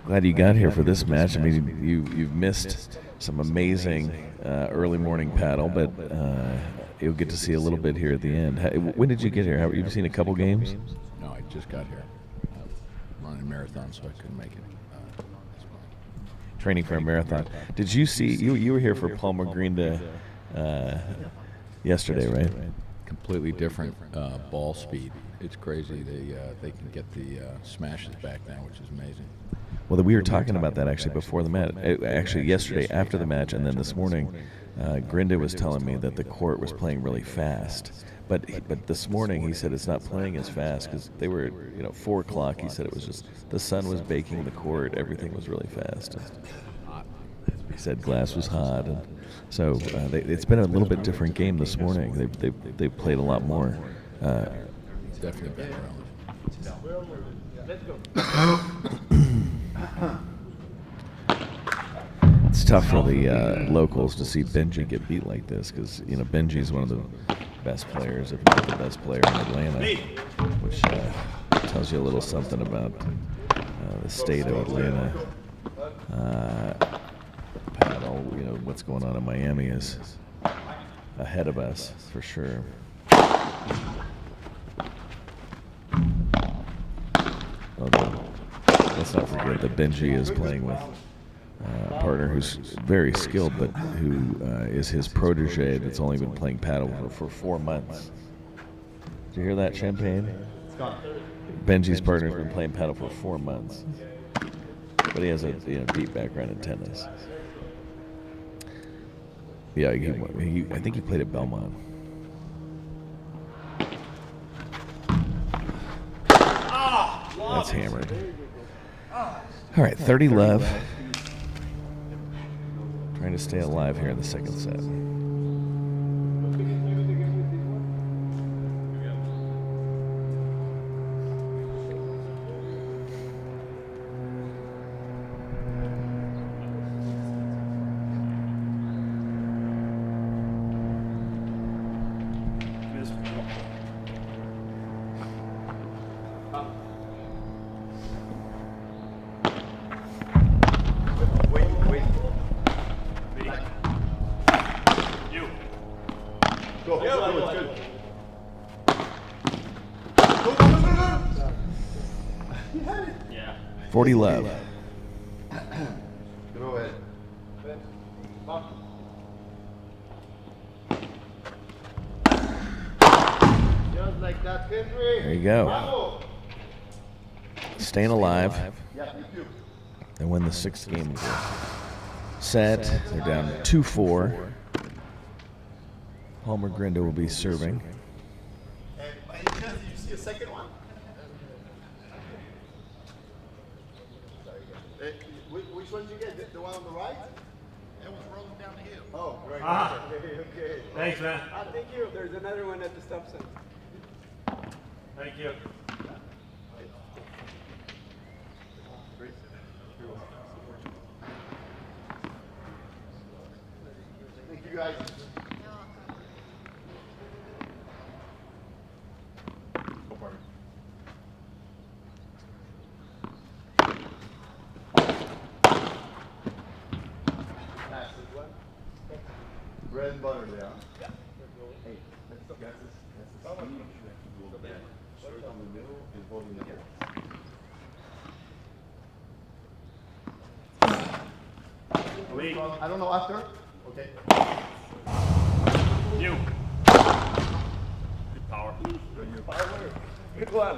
Glad you got here for this match. I mean, you've missed some amazing early morning paddle, but you'll get to see a little bit here at the end. When did you get here? Have you seen a couple games? No, I just got here. Running a marathon, so I couldn't make it. Training for a marathon. Did you see? You were here for Palmer Grinda yesterday, right? Completely different ball speed. It's crazy. They can get the smashes back now, which is amazing. Well, we were talking about that actually before the match. Actually, yesterday after the match, and then this morning, Grinda was telling me that the court was playing really fast. But this morning he said it's not playing as fast because they were, 4 o'clock. He said it was just the sun was baking the court. Everything was really fast. He said glass was hot, and so it's been a little bit different game this morning. They played a lot more. Definitely better. Let's go. It's tough for the locals to see Benji get beat like this because Benji's one of the best players, if not the best player in Atlanta, which tells you a little something about the state of Atlanta. Paddle, what's going on in Miami is ahead of us for sure. Although, let's not forget that Benji is playing with a partner who's very skilled, but who is his protege that's only been playing paddle for 4 months. Did you hear that, Champagne? Benji's partner's been playing paddle for 4 months, but he has a deep background in tennis. Yeah, I think he played at Belmont. That's hammered. All right, 30 love. Trying to stay alive here in the second set. Go, it's good. Yeah. 40 love. Go ahead. Take that, Henry. There you go. Bravo. Staying alive. Yeah, thank you. They win the 6th game of the set. They're down 2-4. Palmer Grindo will be serving. And by any chance, did you see a second one? Which one did you get? The one on the right? It was rolling down the hill. Oh, right. Okay. Thanks, man. Thank you. There's another one at the stop sign. Thank you. Thank you, guys. Bread and butter there. Yeah. Hey, let's get this. That's the speed. Start on the middle and holding the hips. I don't know after. Okay. You. Good power. Good one.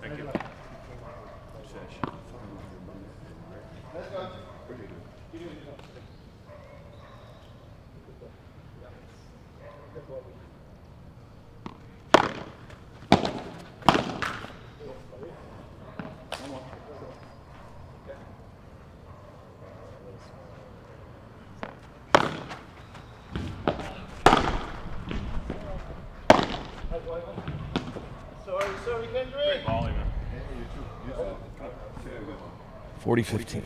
Thank you. Let's go. Sorry, Kendrick. Great volley, man. 40-15.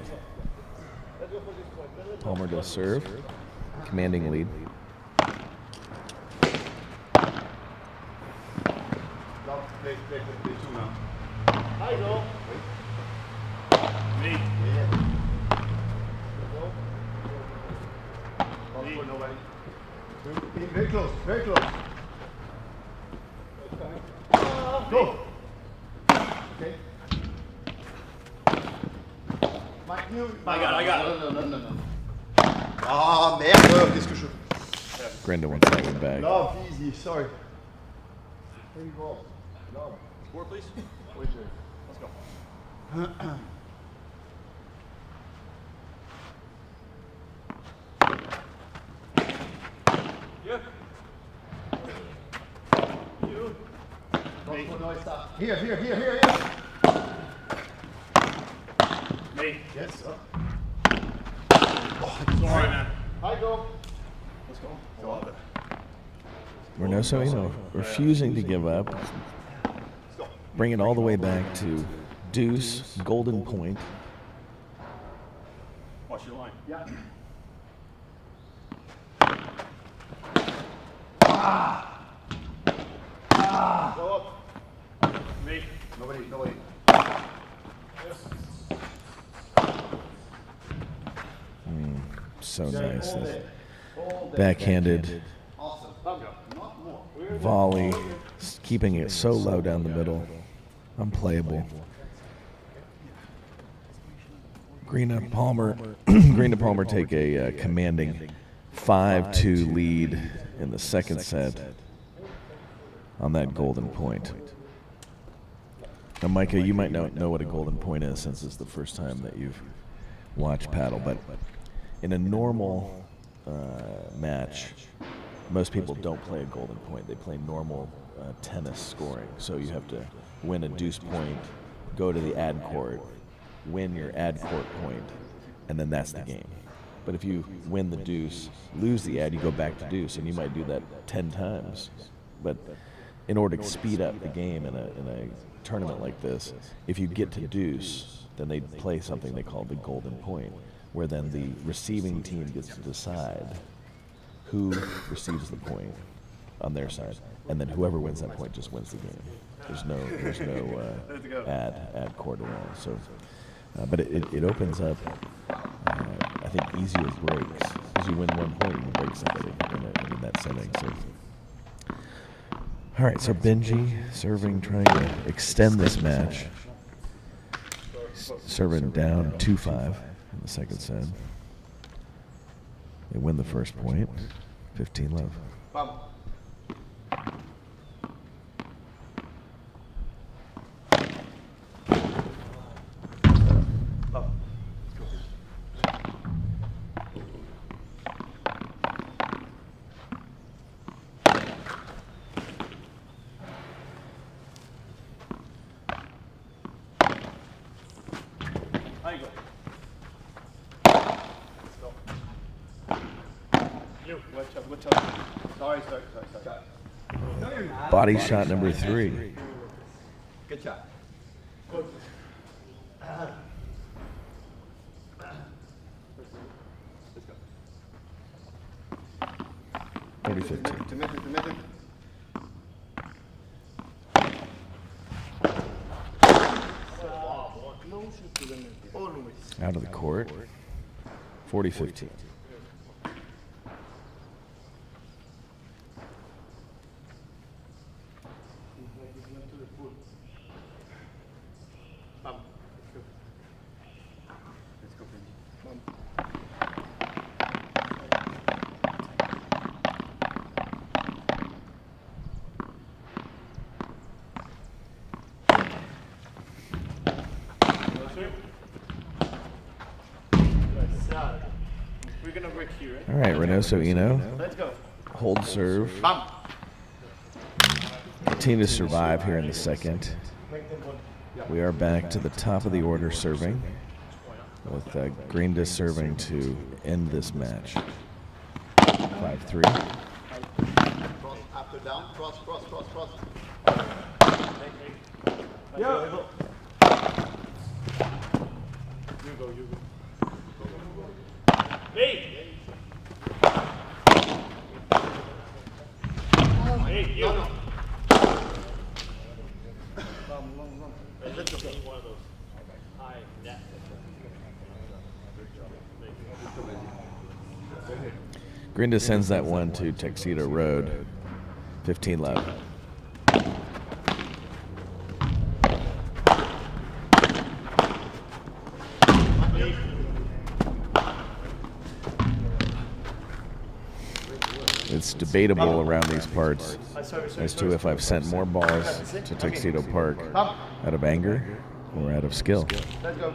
Palmer does serve. Commanding lead. Play two now. Hi, go. Me. For nobody. Very close, very close. Go. Okay. Mike, you. I got it. Non. Ah, merde, qu'est-ce que je. Grindo wants that one back. Love, easy, sorry. Here you go. Love. Score, please. Wait, sir. Let's go. Yeah. You. No, stop. Here. Me. Yes. Sorry, man. Hi, go. Let's go. Reynoso, refusing to give up. Bring it all the way back to deuce, golden point. Watch your line. Yeah. Go up. Me. Nobody. So nice. That backhanded Awesome. Not more. volley, keeping it so low down the middle. Unplayable. Green to Palmer take a commanding 5-2 lead in the second set on that golden point. Now, Micah, you might not know what a golden point is since it's the first time that you've watched paddle, but in a normal match, most people don't play a golden point. They play normal tennis scoring. So you have to win a deuce point, go to the ad court, win your ad court point, and then that's the game. But if you win the deuce, lose the ad, you go back to deuce, and you might do that 10 times. But in order to speed up the game in a tournament like this, if you get to deuce, then they play something they call the golden point, where then the receiving team gets to decide who receives the point on their side, and then whoever wins that point just wins the game. There's no ad court at all. So, but it opens up, I think, easier breaks because you win one point, you can break somebody in that setting. So, all right. So Benji serving, trying to extend this match, serving down 2-5 in the second set. They win the first point, 15-love. Bum. There you go. You, watch out. Sorry. Body shot number 3. Good shot. Let's go. 40-15. To mid. Out of the court. 40-15. Let's go, Benji. We're gonna break here, right? All right, Reynoso Eno. Let's go. Hold serve. Continue to survive here in the second. We are back to the top of the order serving, with Grinda serving to end this match. 5-3. Cross after down. Cross. You go. Hey! Hey, you! No. Let's go. One of those. High net. Grinda sends that one to Tuxedo Road. 15 left. It's debatable around these parts as to if I've sent more balls to Tuxedo Park out of anger or out of skill. Let's go.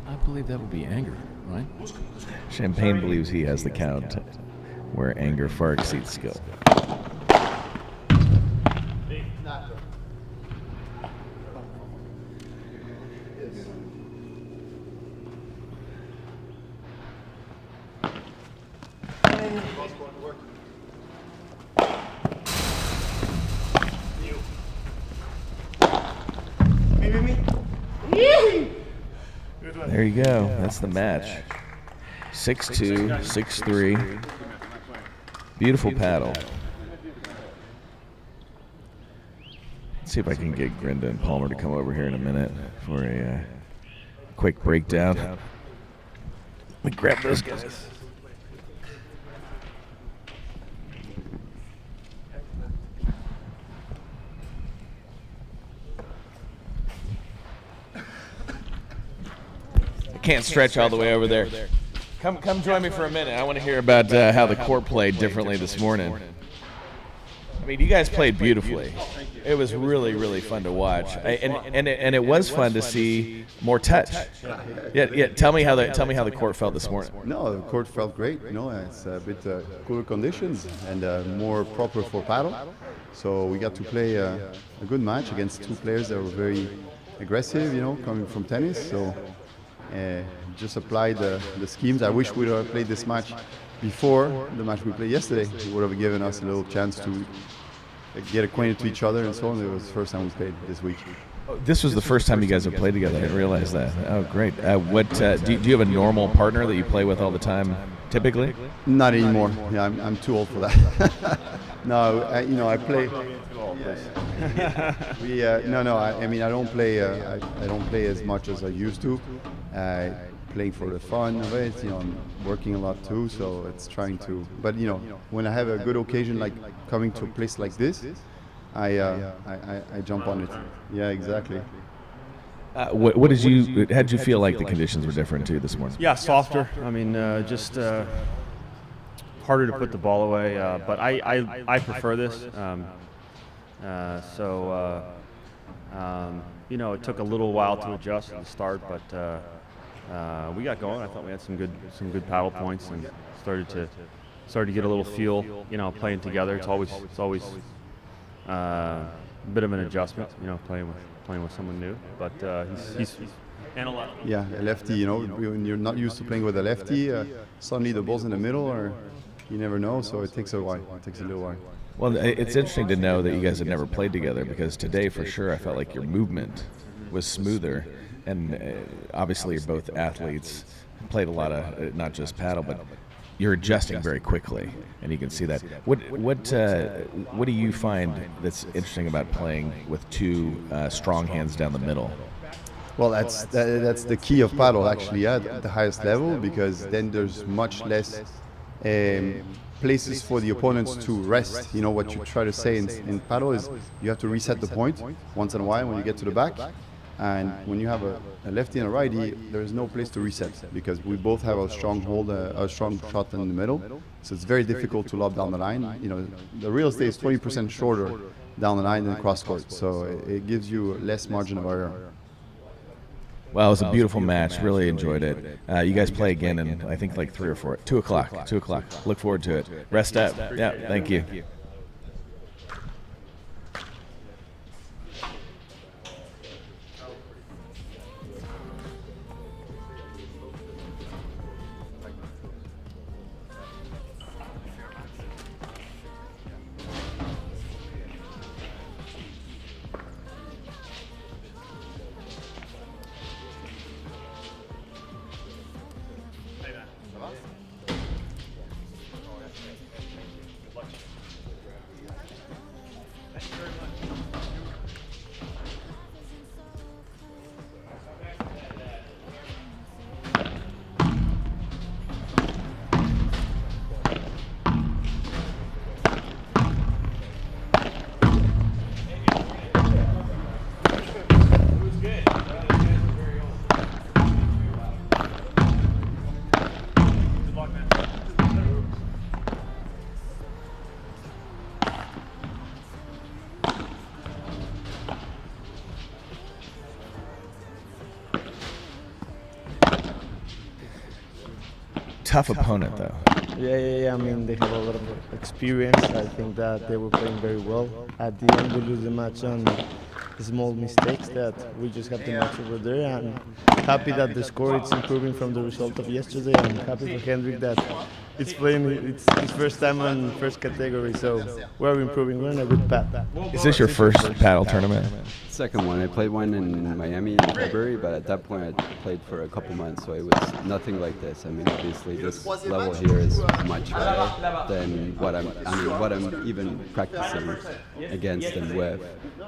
I believe that would be anger, right? Champagne believes he has the count, where anger far exceeds skill. Not good. Cross-court work. There you go. That's the match. 6-2, 6-3. Beautiful paddle. Let's see if I can get Grinda and Palmer to come over here in a minute for a quick breakdown. Let me grab those guys. Can't stretch all the way over there. Come join me for a minute. I want to hear about how the court played differently this morning. I mean, you guys played beautifully. It was really, really fun to watch, and it was fun to see more touch. Yeah. Tell me how the court felt this morning. No, the court felt great. You know, it's a bit cooler conditions and more proper for paddle. So we got to play a good match against two players that were very aggressive. You know, coming from tennis. So. Just applied the schemes. I wish we would have played this match before the match we played yesterday. It would have given us a little chance to get acquainted to each other and so on. It was the first time we played this week. Oh, this was the first time you guys have played together. I didn't realize that. Oh, great. Do you have a normal partner that you play with all the time, typically? Not anymore. Yeah, I'm too old for that. No, I play. I mean, I don't play. I don't play as much as I used to. Playing for the fun of it. I'm working a lot too, so it's trying to. But when I have a good occasion, like coming to a place like this, I jump on it. Yeah, exactly. What did you? How did you feel like the conditions were different too this morning? Yeah, softer. I mean, just harder to put the ball away. But I prefer this. You know, it took a little while to adjust at the start, but we got going. I thought we had some good paddle points and started to get a little feel. You know, playing together. It's always a bit of an adjustment. You know, playing with someone new. But he's and a lot. Yeah, a lefty. You know, when you're not used to playing with a lefty, suddenly the ball's in the middle, or you never know. So it takes a while. It takes a little while. Well, it's interesting to know that you guys had never played together, because today, for sure, I felt like your movement was smoother. And obviously, you're both athletes, played a lot of, not just paddle, but you're adjusting very quickly, and you can see that. What do you find that's interesting about playing with two strong hands down the middle? Well, that's the key of paddle, actually, at the highest level, because then there's much less places for the opponents to rest. You know, what you try to say in paddle is you have to reset the point once in a while when you get to the back. And when you have a lefty and a righty, there is no place to reset, because we both have a strong hold, a strong shot in the middle. So it's very difficult to lob down the line. You know, the real estate is 20% shorter down the line than cross court, so it gives you less margin of error. Well, it was a beautiful match. Really enjoyed it. You guys play again in, I think, like 3 or 4, 2 o'clock. 2 o'clock. Look forward to it. Rest up. Yeah, thank you. Tough opponent, though. Yeah. I mean, they have a lot of experience. I think that they were playing very well. At the end, we lose the match on small mistakes that we just have the match over there. And happy that the score is improving from the result of yesterday. And happy for Hendrik that it's playing. It's his first time on first category, so we're improving. We're in a good path. Is this your first paddle tournament? Second one. I played one in Miami in February, but at that point I played for a couple months, so it was nothing like this. I mean, obviously this level here is much higher than what I'm even practicing against and with.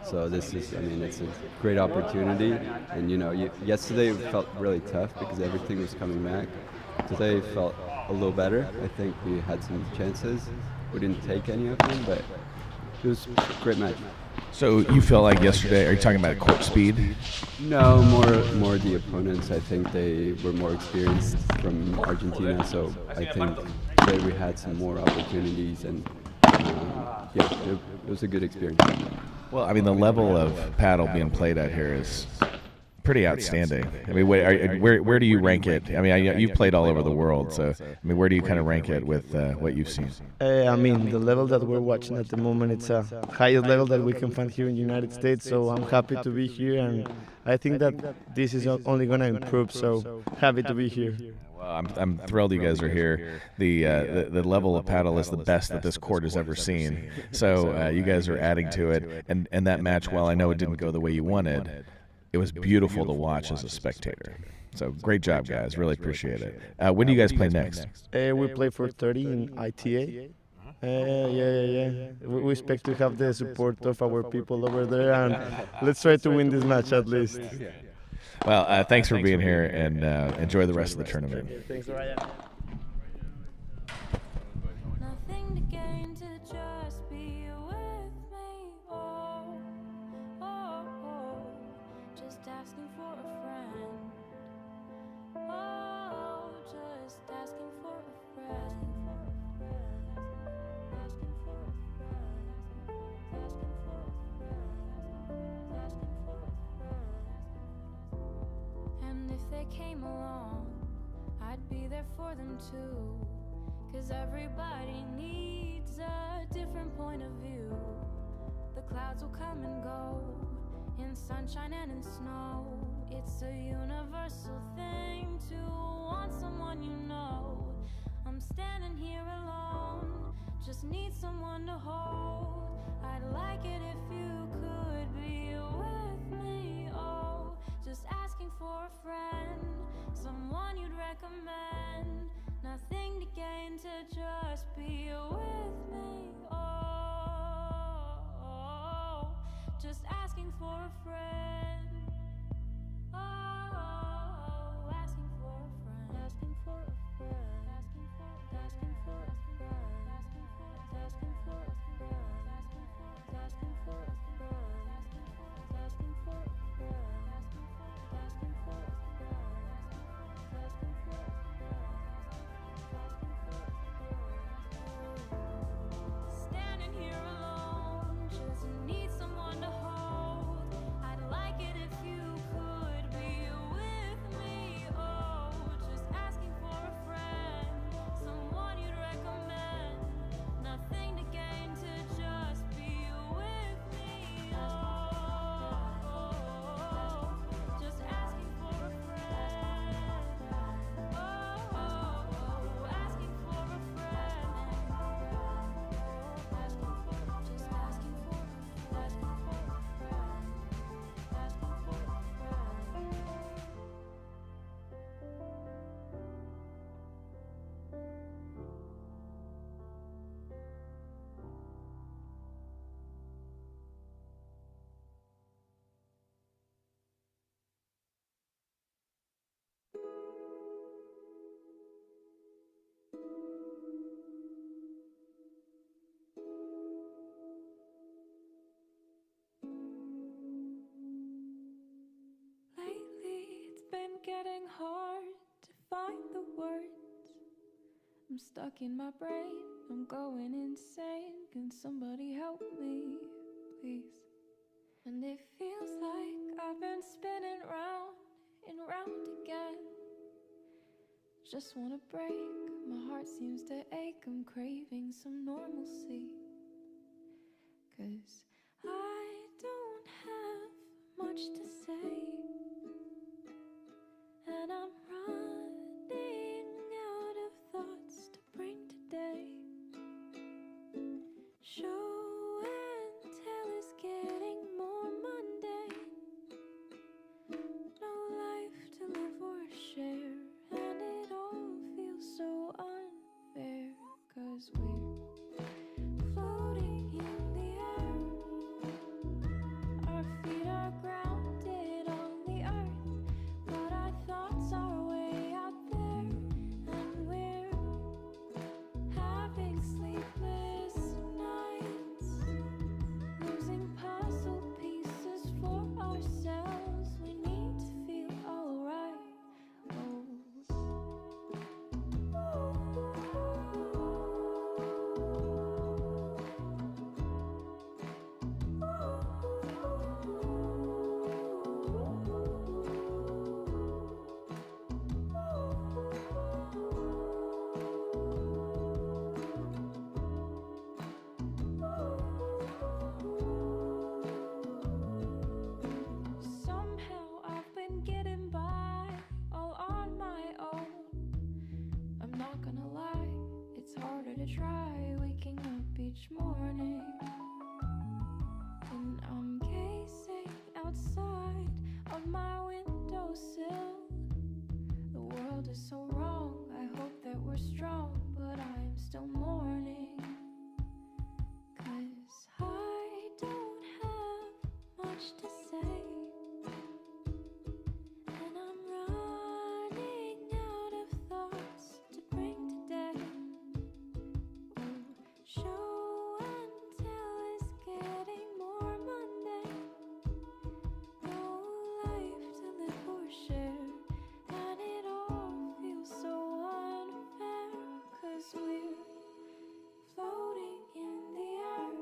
So this is, I mean, it's a great opportunity. And you know, yesterday it felt really tough because everything was coming back. Today it felt a little better. I think we had some chances. We didn't take any of them, but it was a great match. So you feel like yesterday, are you talking about court speed? No, more the opponents. I think they were more experienced from Argentina, so I think today we had some more opportunities, and yeah, it was a good experience. Well, I mean, the level of paddle being played out here is pretty outstanding. I mean, where do you rank it? I mean, you've played all over the world, so I mean, where do you kind of rank it with what you've seen? I mean, the level that we're watching at the moment, it's a highest level that we can find here in the United States, so I'm happy to be here, and I think that this is only going to improve, so happy to be here. Well, I'm thrilled you guys are here. The level of paddle is the best that this court has ever seen, so you guys are adding to it, and that match, while I know it didn't go the way you wanted, it was beautiful to watch as a spectator. So great job, guys. Really appreciate it. When do you guys play next? We play for 30 in ITA. Yeah. We expect to have the support of our people over there, and let's try to win this match at least. Well, thanks for being here, and enjoy the rest of the tournament. Thanks, Ryan. Nothing to gain to just be with me. Oh, just asking for a friend. Oh, just asking for a friend. they came along, I'd be there for them too. 'Cause everybody needs a different point of view. The clouds will come and go, in sunshine and in snow. It's a universal thing to want someone you know. I'm standing here alone, just need someone to hold. I'd like it if you could be with me, oh. Just asking for a friend, someone you'd recommend. Nothing to gain to just be with me, oh. Just asking for a friend, oh. Asking for a friend, asking for a friend, asking for a friend, asking for a friend, asking for a friend, asking for a friend, asking for a friend, asking for a friend, asking for a friend, asking for a friend, asking for a friend, asking for a friend, asking for a friend. Standing here alone, just need someone to hold. I'd like it if you could be with me, oh. Just asking for a friend, someone you'd recommend. Nothing to gain to just be with me, oh. Just asking for a friend, oh. Asking for a friend, just asking for a friend, asking for a friend. Lately, it's been getting hard to find the words. I'm stuck in my brain, I'm going insane. Can somebody help me, please? And it feels like I've been spinning round and round again. Just wanna break, my heart seems to ache. I'm craving some normalcy. 'Cause I don't have much to say, and I'm running out of thoughts to bring today. Show and tell is getting more mundane. No life to live or share, and it all feels so unfair. 'Cause we're floating in the air, our feet are grounded on the earth, but our thoughts are way out there, and we're having sleepless nights, losing puzzle pieces for ourselves. We need to feel alright, oh. Somehow I've been getting by all on my own. I'm not gonna lie, it's harder to try waking up each morning. And I'm gazing outside on my windowsill. The world is so wrong, I hope that we're strong, but I'm still mourning. 'Cause I don't have much to say, and I'm running out of thoughts to bring today. Oh, show and tell is getting more mundane. No life to live or share, and it all feels so unfair. 'Cause we're floating in the air,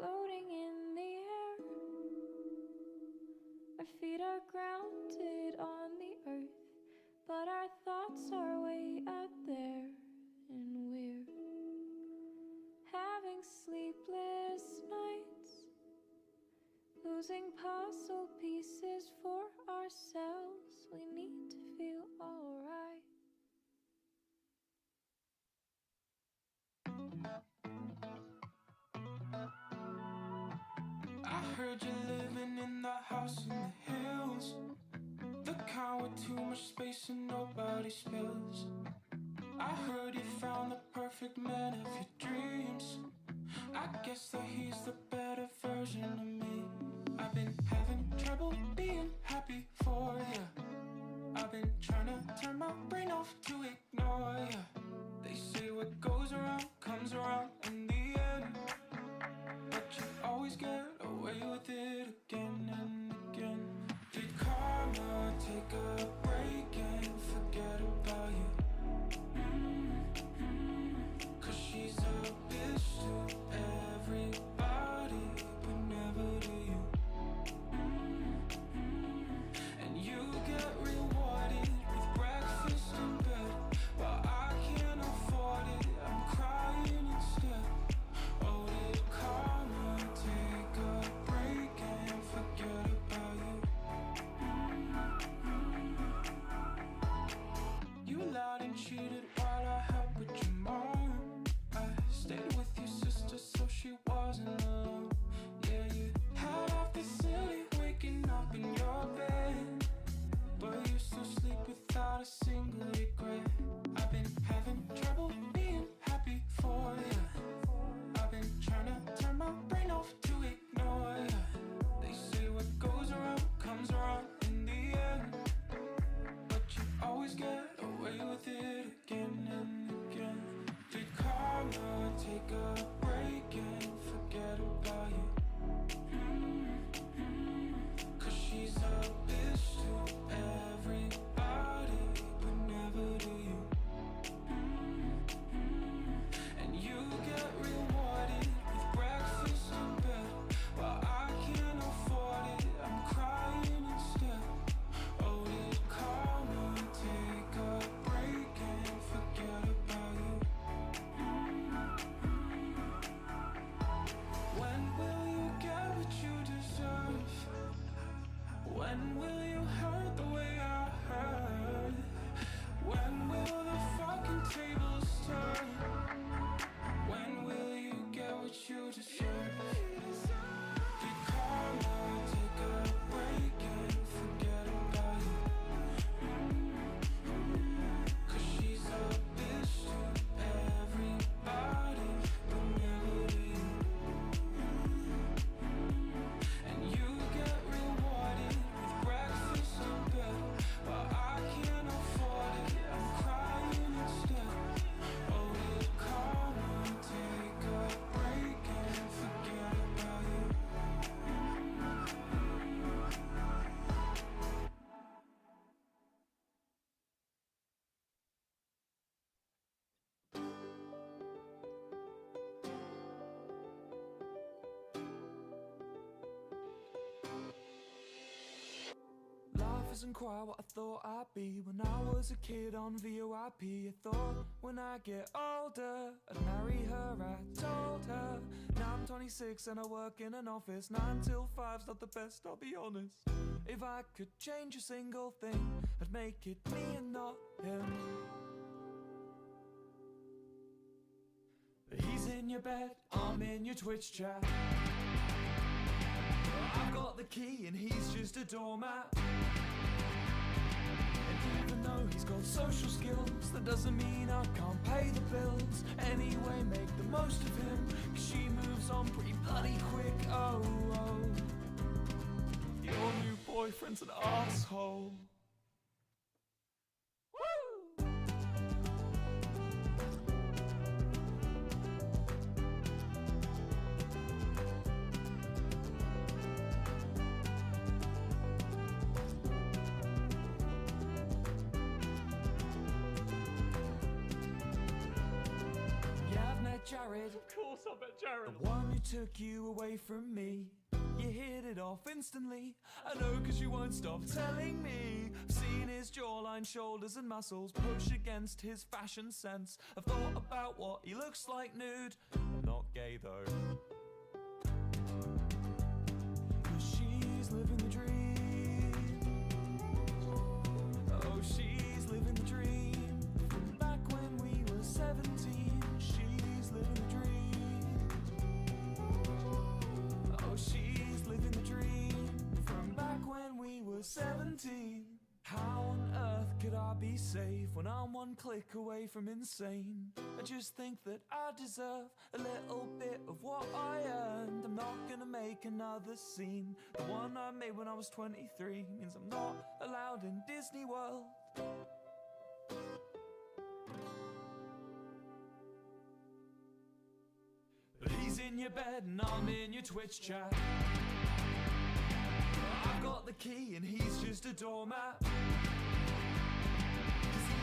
floating in the air. Our feet are grounded on the earth, but our thoughts are way out there, and we're having sleepless nights, losing puzzle pieces for ourselves. We need to feel alright. I heard you're living in the house in the hills, the kind with too much space and nobody spills. I heard you found the perfect man of your dreams. I guess that he's the better version of me. I've been having trouble being happy for you. I've been trying to turn my brain off to ignore you. They say what goes around comes around in the end, but you always get away with it again and again. Did karma take a break and forget about you? Cause she's a bitch to everybody, but never to you. And you get rewarded with breakfast in bed, but I can't afford it, I'm crying instead. Oh, did karma take a break and forget about you? You lied and cheated while I helped with your mom. I stayed with your sister so she wasn't alone. Yeah, you had off the silly waking up in your bed, but you still sleep without a single regret. I've been having trouble being happy for you. I've been trying to turn my brain off to ignore you. They say what goes around comes around in the end, but you always get away with it again and again. Did karma take a break and forget about you? Cause she's a bitch to everybody, but never to you. And you get rewarded with breakfast in bed, but I can't afford it, I'm crying instead. Oh, did karma take a break and forget about you? When will you get what you deserve? When will you hurt the way I hurt? When will the fucking tables turn? When will you get what you deserve? Did karma take a break and forget about you? Cause she's a bitch to everybody, but never to you. And you get rewarded with breakfast in bed, but I can't afford it, I'm crying instead. Oh, did karma take a break and forget about you? Life isn't quite what I thought I'd be. When I was a kid on VOIP, I thought when I get older I'd marry her. I told her. Now I'm 26 and I work in an office. 9 till 5's not the best, I'll be honest. If I could change a single thing, I'd make it me and not him. He's in your bed, I'm in your Twitch chat. I've got the key and he's just a doormat. And even though he's got social skills, that doesn't mean I can't pay the bills. Anyway, make the most of him, cause she moves on pretty bloody quick. Oh, oh, your new boyfriend's an asshole. Jared. Of course I bet Jared. The one who took you away from me. You hit it off instantly. I know cause you won't stop telling me. I've seen his jawline, shoulders and muscles push against his fashion sense. I've thought about what he looks like nude. I'm not gay though. Cause she's living the dream. Oh, she's living the dream. From back when we were 17. She's living the dream. Oh, she's living the dream. From back when we were 17. How on earth could I be safe when I'm one click away from insane? I just think that I deserve a little bit of what I earned. I'm not gonna make another scene. The one I made when I was 23 means I'm not allowed in Disney World. But he's in your bed and I'm in your Twitch chat. I've got the key and he's just a doormat. 'Cause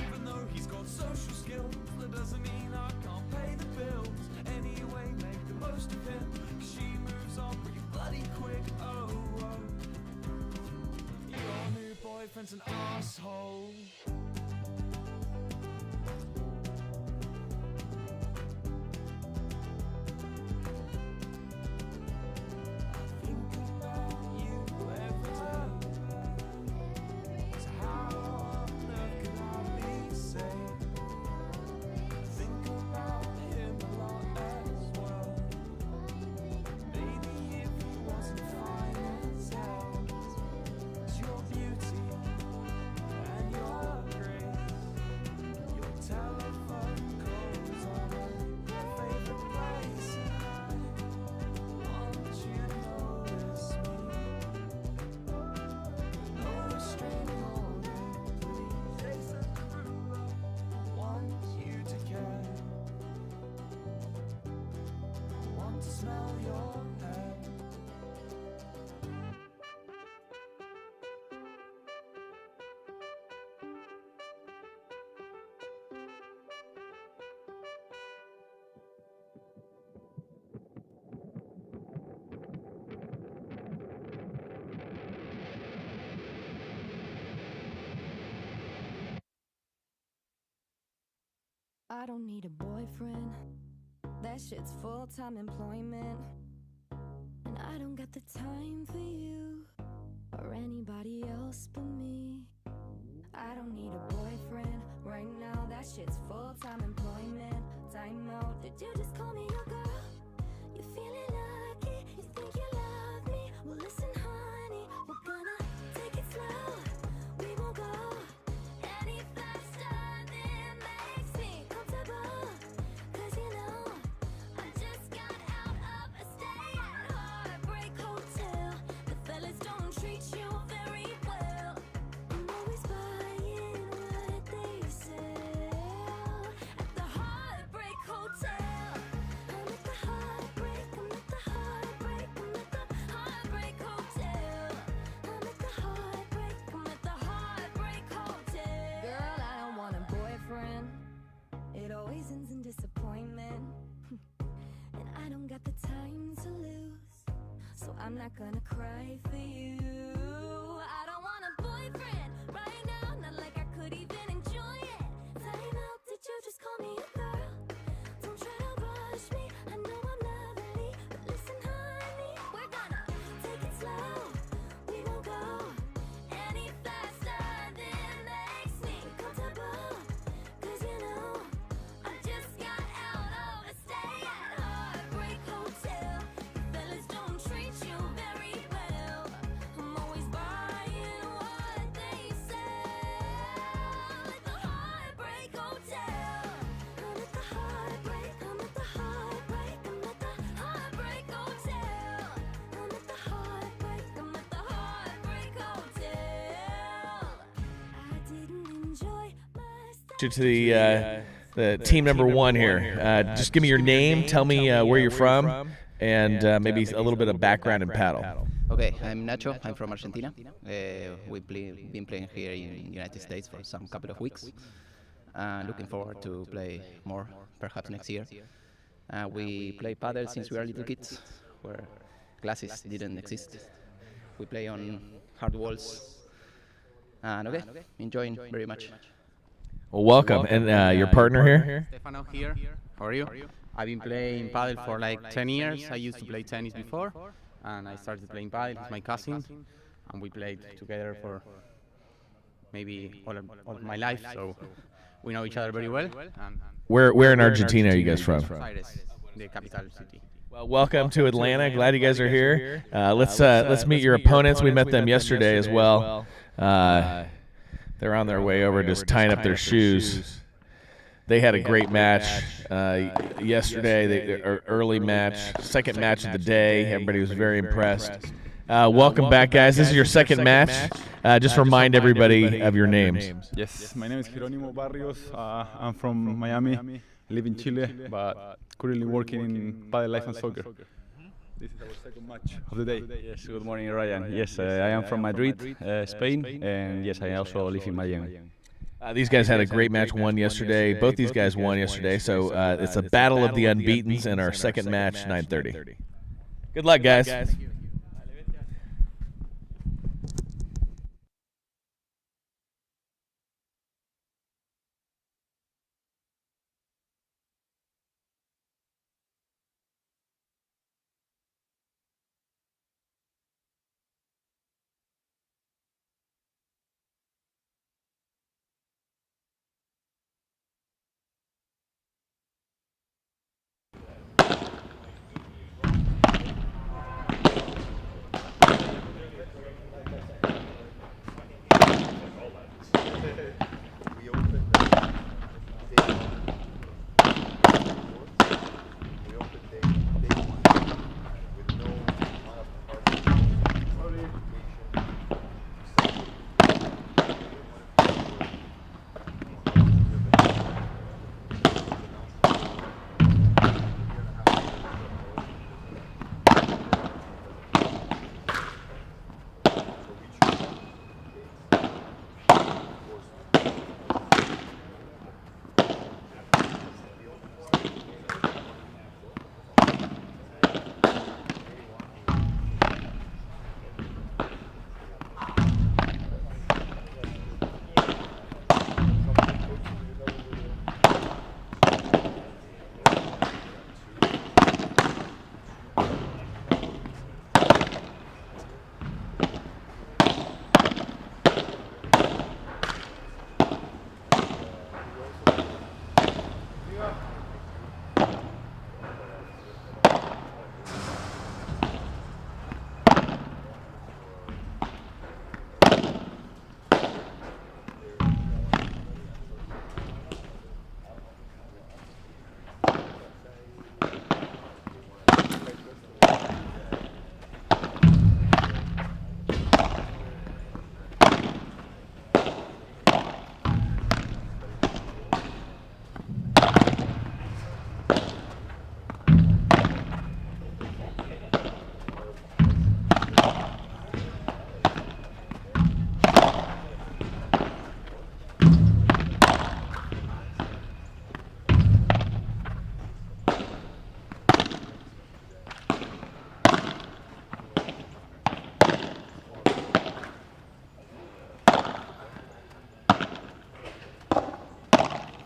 even though he's got social skills, that doesn't mean I can't pay the bills. Anyway, make the most of him, 'cause she moves on pretty bloody quick. Oh, oh. Your new boyfriend's an asshole. I don't need a boyfriend. That shit's full-time employment. And I don't got the time for you or anybody else but me. I don't need a boyfriend right now. That shit's full-time employment. Time out. Did you just call me your girl? You feeling lucky? You think you love me? Well, listen, honey, we're gonna take it slow. We won't go any faster than makes me comfortable. 'Cause you know, I just got out of a stay at Heartbreak Hotel. The fellas don't treat you very well. I'm always buying what they sell at the Heartbreak Hotel. I'm at the Heartbreak, I'm at the Heartbreak, I'm at the Heartbreak Hotel. I'm at the Heartbreak, I'm at the Heartbreak Hotel. Girl, I don't want a boyfriend. It always ends in disappointment. And I don't got the time to lose, so I'm not gonna cry for you. I don't want a boyfriend right now, not like I could even enjoy it. Time out, did you just call me a girl? Don't try to rush me, I know I'm lovely, but listen, honey, we're gonna take it slow. We won't go any faster than makes me comfortable. 'Cause you know, I just got out of a stay at Heartbreak Hotel. The fellas don't treat you very well. I'm always buying what they sell at the Heartbreak Hotel. I'm at the Heartbreak, I'm at the Heartbreak, I'm at the Heartbreak Hotel. I'm at the Heartbreak, I'm at the Heartbreak Hotel. I didn't enjoy my stay. To the team number one here. Just give me your name, tell me where you're from, and maybe a little bit of background in paddle. Okay, I'm Nacho. I'm from Argentina. We've been playing here in the United States for some couple of weeks. Looking forward to play more, perhaps next year. We play Padel since we are little kids, where classes didn't exist. We play on hard walls. And okay, enjoying very much. Well, welcome. And your partner here? Stefano here. How are you? I've been playing paddle for like 10 years. I used to play tennis before, and I started playing paddle with my cousin, and we played together for maybe all of my life, so we know each other very well. And Where in Argentina are you guys from? Buenos Aires, the capital city. Well, welcome to Atlanta. Glad you guys are here. Let's meet your opponents. We met them yesterday as well. They're on their way over, just tying up their shoes. They had a great match yesterday, early match, second match of the day. Everybody was very impressed. Welcome back, guys. This is your second match. Just remind everybody of your names. Yes, my name is Jerónimo Barrios. I'm from Miami. I live in Chile, but currently working in Padel Life and Soccer. This is our second match of the day. Yes, good morning, Ryan. Yes, I am from Madrid, Spain, and yes, I also live in Miami. These guys had a great match, won yesterday. Both these guys won yesterday, so it's a battle of the unbeatens in our second match, 9:30. Good luck, guys.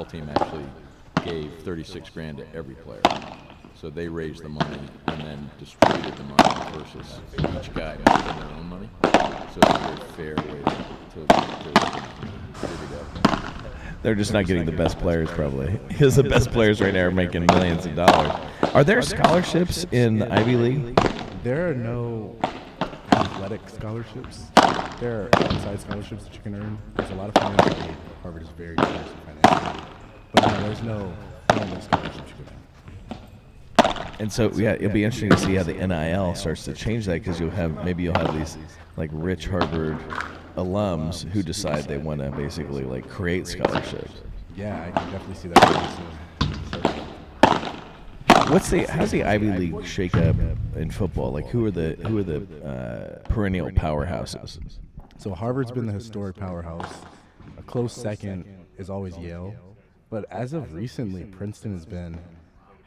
Team actually gave 36 grand to every player. So they raised the money and then distributed the money versus each guy making their own money. So it's a very fair way to divvy it up. They're just not getting the best players, probably, because the best players right now are making millions of dollars. Are there scholarships in the Ivy League? There are no athletic scholarships. There are outside scholarships that you can earn. There's a lot of financial aid. Harvard is very generous with financial aid. But no, there's no scholarships you can earn. And so, yeah, it'll be interesting to see how the NIL starts to change that, because you'll have these like rich Harvard alums who decide they want to basically like create scholarships. Yeah, I can definitely see that soon. How's the Ivy League shake up in football? Like, who are the perennial powerhouses? So Harvard's been the historic powerhouse. A close second is always Yale, but as of recently, Princeton has been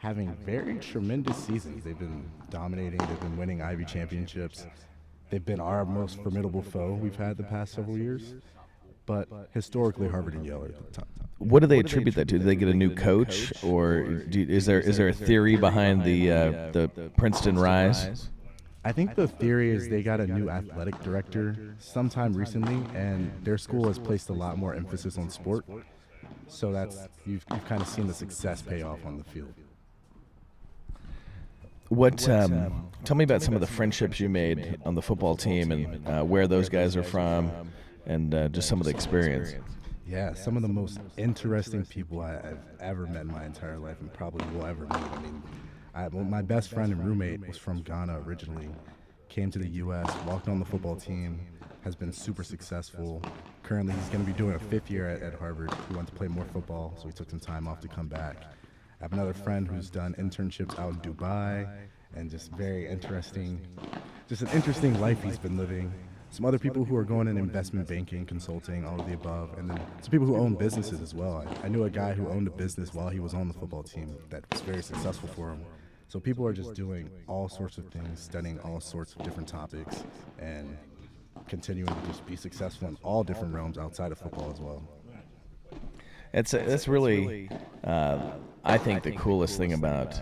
having very tremendous seasons. They've been dominating. They've been winning Ivy championships. They've been our most formidable foe we've had the past several years. But historically, Harvard and Yale are at the top. What do they attribute that to? Do they get a new coach, or is there a theory behind the Princeton rise? I think the theory is they got a new athletic director sometime recently, and their school has placed a lot more emphasis on sport. So you've kind of seen the success pay off on the field. Tell me about some of the friendships you made on the football team, and where those guys are from, and just some of the experience. Yeah, some of the most interesting people I've ever met in my entire life, and probably will ever meet. I mean, my best friend and roommate was from Ghana originally, came to the U.S., walked on the football team, has been super successful. Currently, he's going to be doing a 5th year at Harvard. He wanted to play more football, so he took some time off to come back. I have another friend who's done internships out in Dubai, and just very interesting, just an interesting life he's been living. Some other people who are going in investment banking, consulting, all of the above, and then some people who own businesses as well. I knew a guy who owned a business while he was on the football team that was very successful for him. So people are just doing all sorts of things, studying all sorts of different topics, and continuing to just be successful in all different realms outside of football as well. That's really, I think, the coolest thing about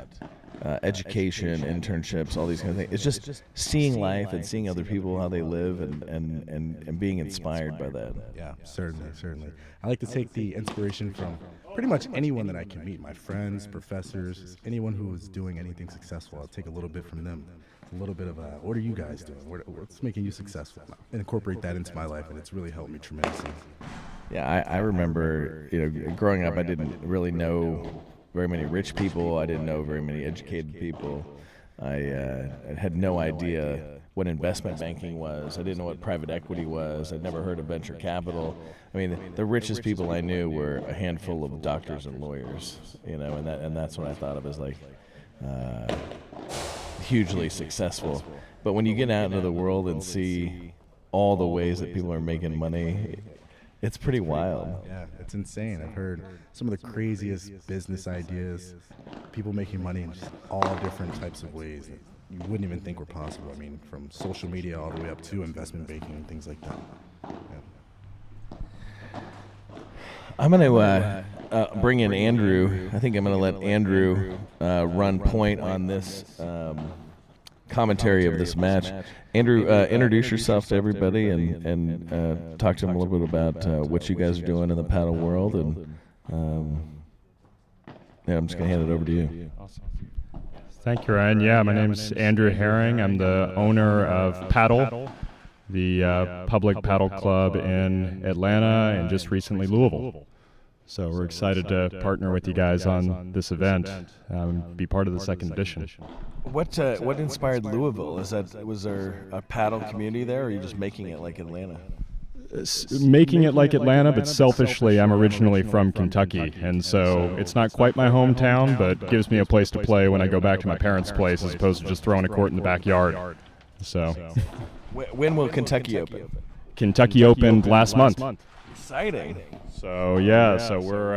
education, internships, all these kind of things. It's just seeing life and seeing other people, how they live, and being inspired by that. Yeah, certainly. I like to take the inspiration from pretty much anyone that I can meet, my friends, professors, anyone who is doing anything successful. I'll take a little bit from them. A little bit of what are you guys doing? What's making you successful? And incorporate that into my life, and it's really helped me tremendously. Yeah, I remember, growing up, I didn't really know very many rich people. I didn't know very many educated people. I had no idea what investment banking was. I didn't know what private equity was. I'd never heard of venture capital. I mean, the richest people I knew were a handful of doctors and lawyers, and that's what I thought of as like hugely successful. But when you get out into the world and see all the ways that people are making money, it's pretty wild. Yeah, it's insane. I've heard some of the craziest business ideas, people making money in just all different types of ways that you wouldn't even think were possible. I mean, from social media all the way up to investment banking and things like that. Yeah. I'm going to bring in Andrew. I think I'm going to let Andrew run point on this commentary of this match. Andrew, introduce yourself to everybody and talk to them a little bit about what you guys are doing in the paddle world. And I'm just going to hand it over to you. Awesome. Thank you, Ryan. Yeah, my name is Andrew Herring. I'm the owner of Padel, the public paddle club in Atlanta and just recently Louisville. So we're excited to partner with you guys on this event, be part of the second edition. What inspired Louisville? Was there a paddle community there, or are you just making it like Atlanta? Making it like Atlanta, but selfishly, I'm originally from Kentucky, and so it's not quite my hometown, but gives me a place to play when I go back to my parents' place, as opposed to just throwing a court in the backyard. So, when will Kentucky open? Kentucky opened last month. Exciting. So yeah, so we're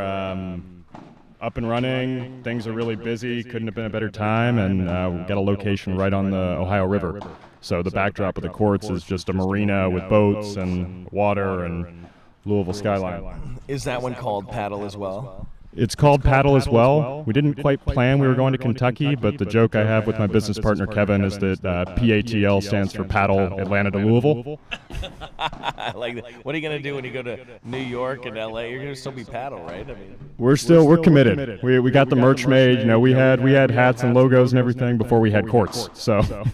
up and running. Things are really busy. Couldn't have been a better time, and we've got a location right on the Ohio River. So the backdrop of the courts is just a marina with boats and water and Louisville skyline. Is that one called Padel as well? It's called Padel as well. We didn't quite plan we were going to Kentucky, but the joke I have with my business partner Kevin is that PATL stands for Padel Atlanta to Louisville. Like, what are you going to do when you go to New York and LA? You're going to still be paddle, right? I mean, we're committed. We got the merch made. We had hats and logos and everything before we had courts. So.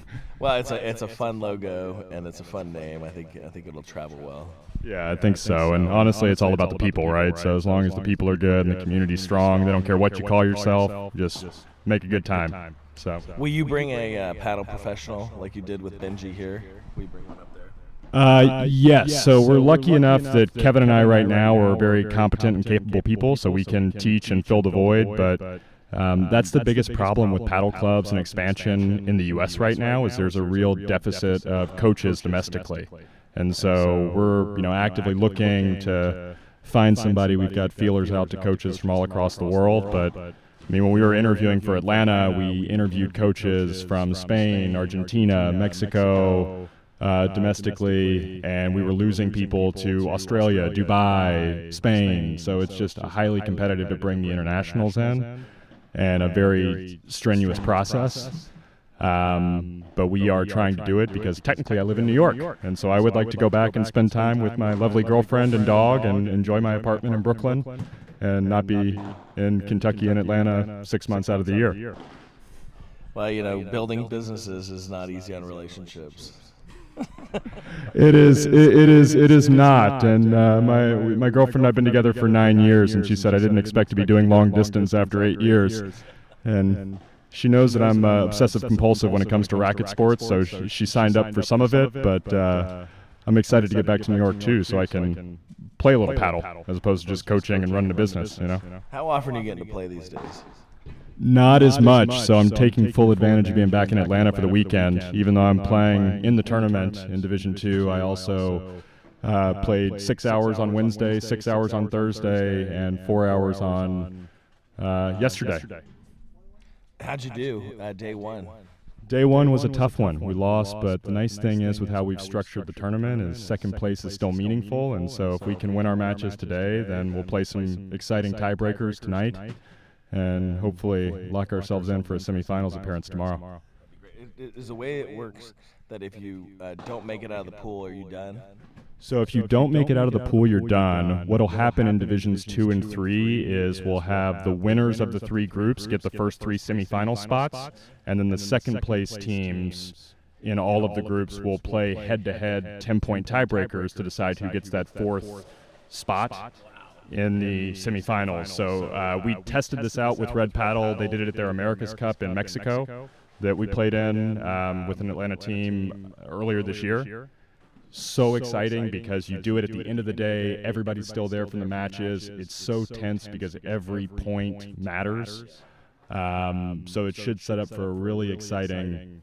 Well, it's a fun logo and it's a fun name. I think it'll travel well. Yeah, I think so. And honestly, it's all about the people, right? So as long as the people are good and the community's strong, they don't care what you call yourself. Just make a good time. So. Will you bring a paddle professional like you did with Benji here? Will you bring one up there? Yes. So we're lucky enough that Kevin and I right now are very competent and capable people, so we can teach and fill the void. But that's the biggest problem with paddle clubs and expansion in the U.S. right now is there's a real deficit of coaches domestically. And so we're actively looking to find somebody. We've got feelers out to coaches from all across the world, but I mean, when we were interviewing for Atlanta, we interviewed coaches from Spain, Argentina, Mexico, domestically, and we were losing people to Australia, Dubai, Spain. So it's just highly competitive to bring the internationals in, and a very strenuous process. But we are trying to do it because technically I live in New York, and so I would like to go back and spend time with my lovely girlfriend and dog and enjoy my apartment in Brooklyn and not be in Kentucky and Atlanta 6 months out of the year. Well, you know, building businesses is not easy on relationships. It is not. And my girlfriend and I've been together for 9 years, and she said I didn't expect to be doing long distance after 8 years. And she knows that I'm obsessive compulsive when it comes to racket sports, so she signed up for some of it, but I'm excited to get back to New York too, so I can play a little paddle as opposed to just coaching and running a business, you know. How often are you getting to play these days? Not as much, so I'm taking full advantage of being back in Atlanta for the weekend. Even though I'm playing in the tournament in Division II, I also played 6 hours on Wednesday, 6 hours on Thursday, and 4 hours on yesterday. How'd you do day one? Day one was a tough one. We lost, but the nice thing is with how we've structured the tournament is second place is still meaningful, and so if we can win our matches today, then we'll play some exciting tiebreakers tonight and hopefully lock ourselves in for a semifinals appearance tomorrow. Is the way it works that if you don't make it out of the pool, are you done? So if you don't make it out of the pool, you're done. What'll happen in Divisions 2 and 3 is we'll have the winners of the 3 groups get the first 3 semifinal spots, and then the second place teams in all of the groups will play head-to-head 10-point tiebreakers to decide who gets that 4th spot in the semifinals. So we tested this out with Red Paddle. They did it at their America's Cup in Mexico that we played in with an Atlanta team earlier this year. So exciting because you do it at the end of the day. Everybody's still there from the matches. It's so tense because every point matters. So it should set up for a really exciting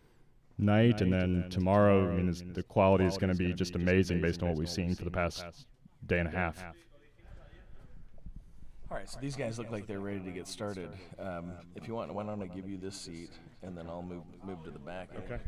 night. And then tomorrow, I mean, the quality is going to be just amazing based on what we've seen for the past day and a half. All right, so these guys look like they're ready to get started. If you want, why don't I give you this seat, and then I'll move to the back. Okay.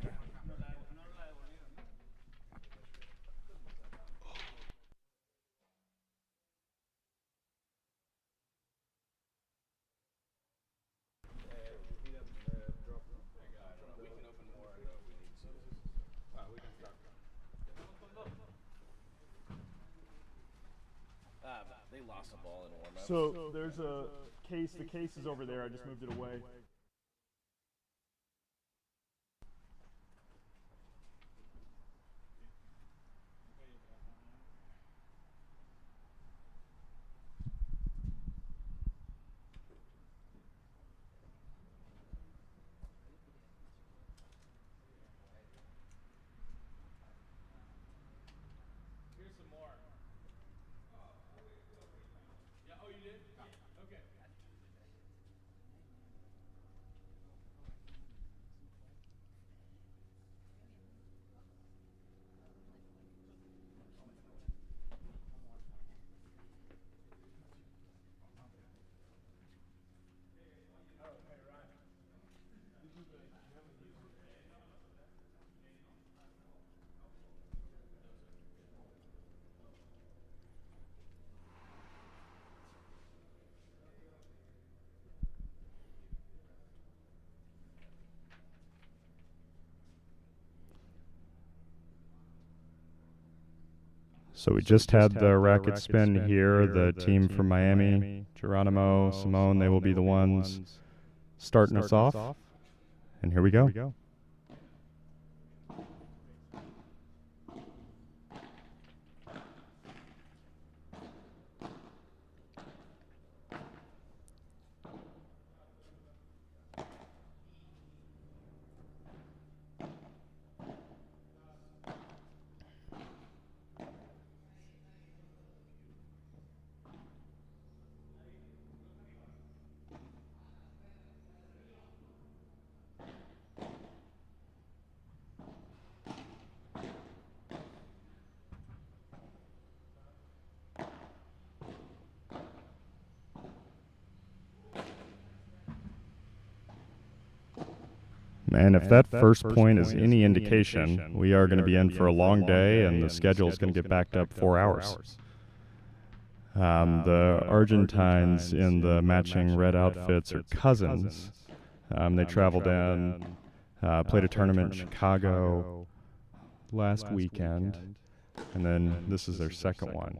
They lost the ball in warm-up. So there's a case. The case is over there. I just moved it away. So we just had the racket spin here. The team from Miami, Geronimo, Simone, they will be the ones starting us off. And here we go. And if that first point is any indication, we are going to be in for a long day, and the schedule is going to get backed up 4 hours. The Argentines in the matching red outfits are cousins. They traveled in, played a tournament in Chicago last weekend, and then this is their second one.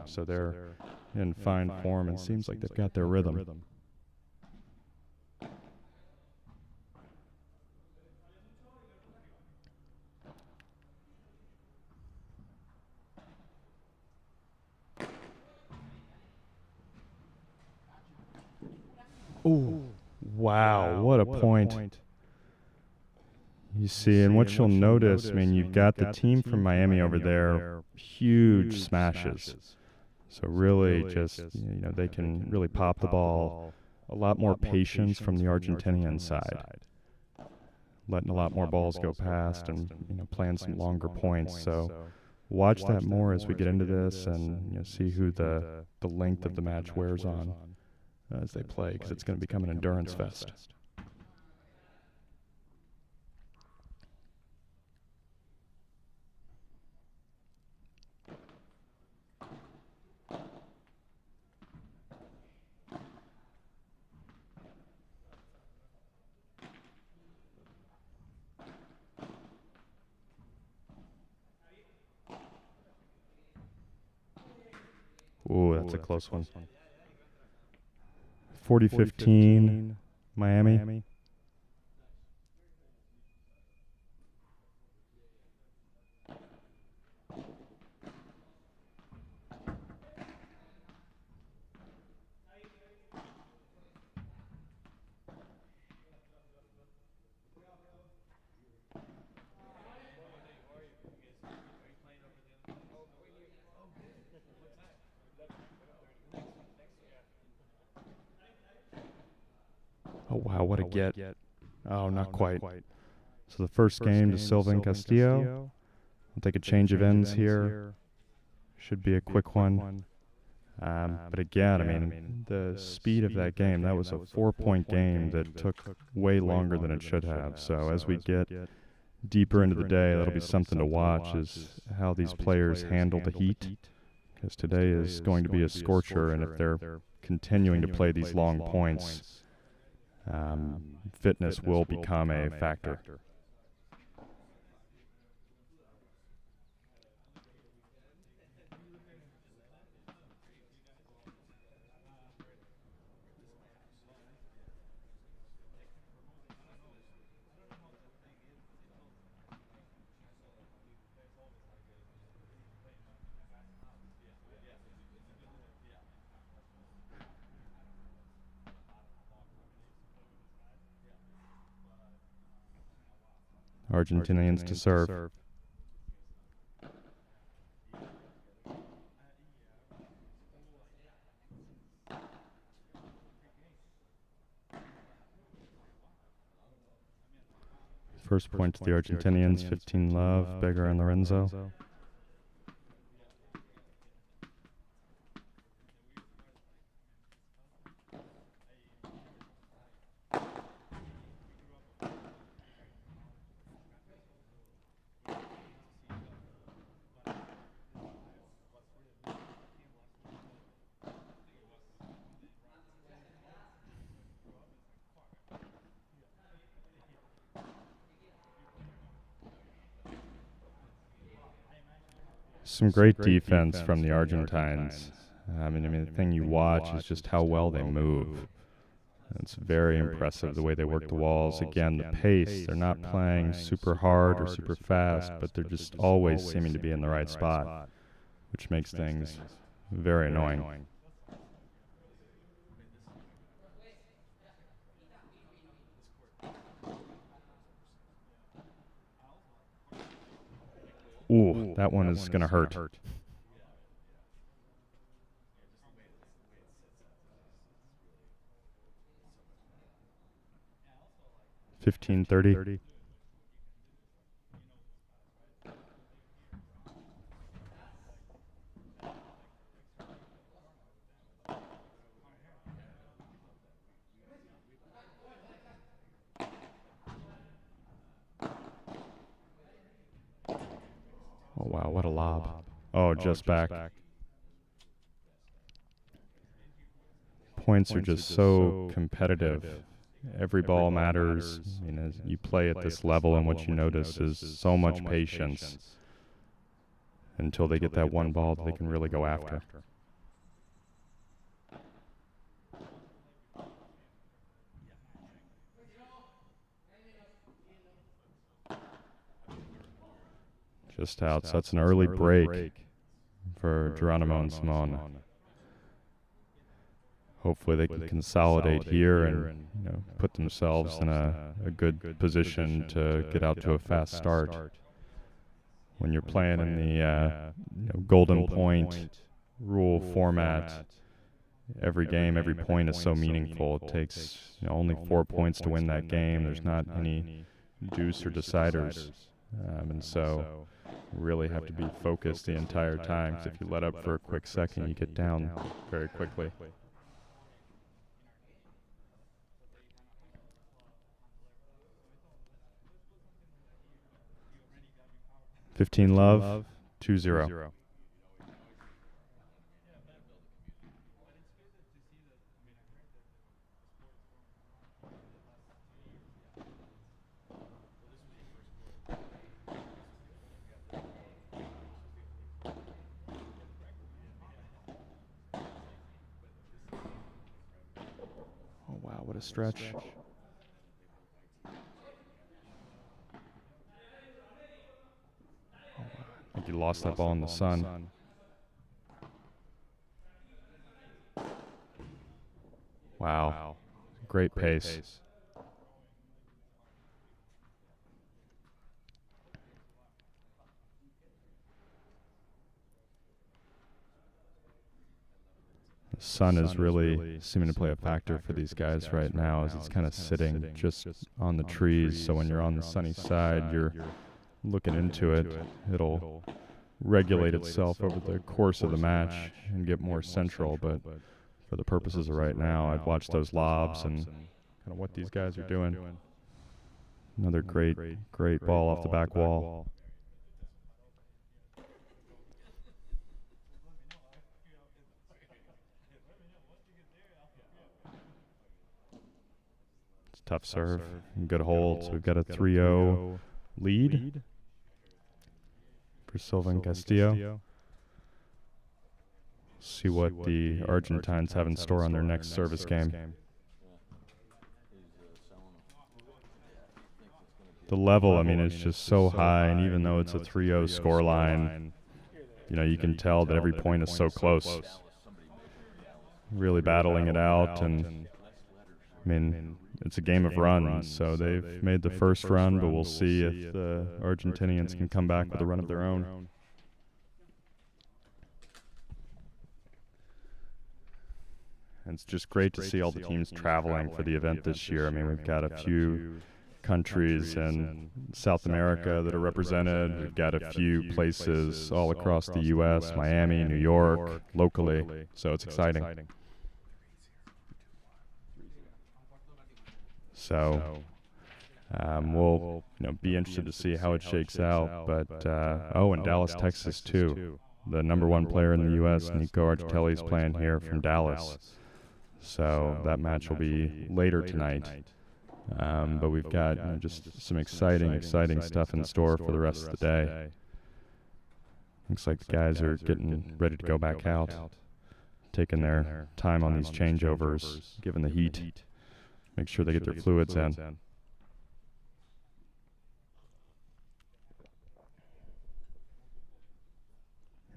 So they're in fine form, and seems like they've got their rhythm. Ooh, wow, what a point. You see, and what you'll notice, I mean, you've got the team from Miami over there, huge smashes. So really just, they can really pop the ball. A lot more patience from the Argentinian side. Letting a lot more balls go past and, playing some longer points. So watch that more as we get into this and see who the length of the match wears on as they play, because it's going to become an endurance fest. Ooh, that's a close one. 40-15, Miami. Oh, wow, what a get. Oh, not quite. So the first game to Silva and Castillo. I'll take a change of ends here. Should be a quick one. But again, I mean, the speed of that game, that was a 4-point game that took way longer than it should have. So as we get deeper into the day, that'll be something to watch, is how these players handle the heat. Because today is going to be a scorcher, and if they're continuing to play these long points, fitness will become a factor. Argentinians to serve. First point to the Argentinians, 15-love, Beggar and Lorenzo. Some great defense from the Argentines. I mean, the thing you watch is just how well they move. It's very impressive the way they work the walls. Again, the pace, they're not playing super hard or super fast, but they're just always seeming to be in the right spot, which makes things very annoying. Ooh, that one is going to hurt. 15-30. Oh, wow, what a lob. Oh, just back. Points are just so competitive. Every ball matters. I mean, as you play at this level, and what you notice is so much patience until they get that one ball that they can really go after. Just out. So that's an early break for Geronimo and Simone. Hopefully they can consolidate here and put themselves in a good position to get out to a fast start. When you're playing in the golden point rule format, every game, every point is so meaningful. It takes only 4 points to win that game. There's not any deuce or deciders. And so really have to be focused the entire time, because if you let up for a quick second, you get down very quickly. "15 love, 2-0. Oh, wow, what a stretch. I think you lost that ball in the sun. Wow. Great pace. The sun is really seeming to play a factor for these guys right now, as it's kind of sitting just on the trees. So when you're on the sunny side, you're looking into it. It'll regulate itself over the course of the match and get more central. But for the purposes of right now, I'd watch those lobs and kind of what these guys are doing. Another great ball off the back wall. It's a tough serve, good hold. So we've got a 3-0 lead for Silva and Castillo. See what the Argentines have in store on their next service game. The level, I mean, is just so high, and even though it's a 3-0 scoreline, you can tell that every point is so close. Really battling it out, and I mean, it's a game of runs, so they've made the first run, but we'll see if the Argentinians can come back with a run of their own. And it's just great to see all the teams traveling for the event this year. I mean, we've got a few countries in South America that are represented. We've got a few places all across the U.S., Miami, New York, locally, so it's exciting. So we'll be interested to see how it shakes out. But in Dallas, Texas too. The #1 player in the U.S., Nico Argitelli, is playing here from Dallas. So that match will be later tonight. But we've got just some exciting stuff in store for the rest of the day. Looks like the guys are getting ready to go back out, taking their time on these changeovers, given the heat. Make sure they get their fluids in. And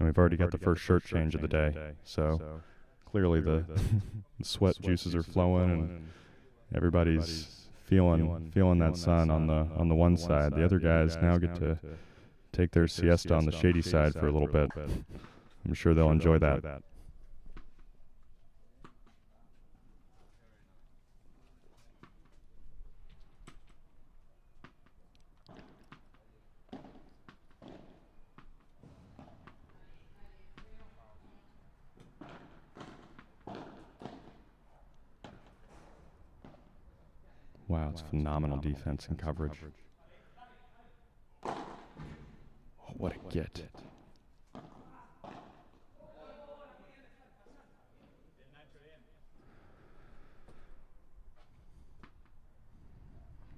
we've already got the first shirt change of the day, so clearly the sweat juices are flowing, and everybody's feeling that sun on the one side. The other guys now get to take their siesta on the shady side for a little bit. I'm sure they'll enjoy that. Wow, it's phenomenal defense and coverage. Oh, What a get.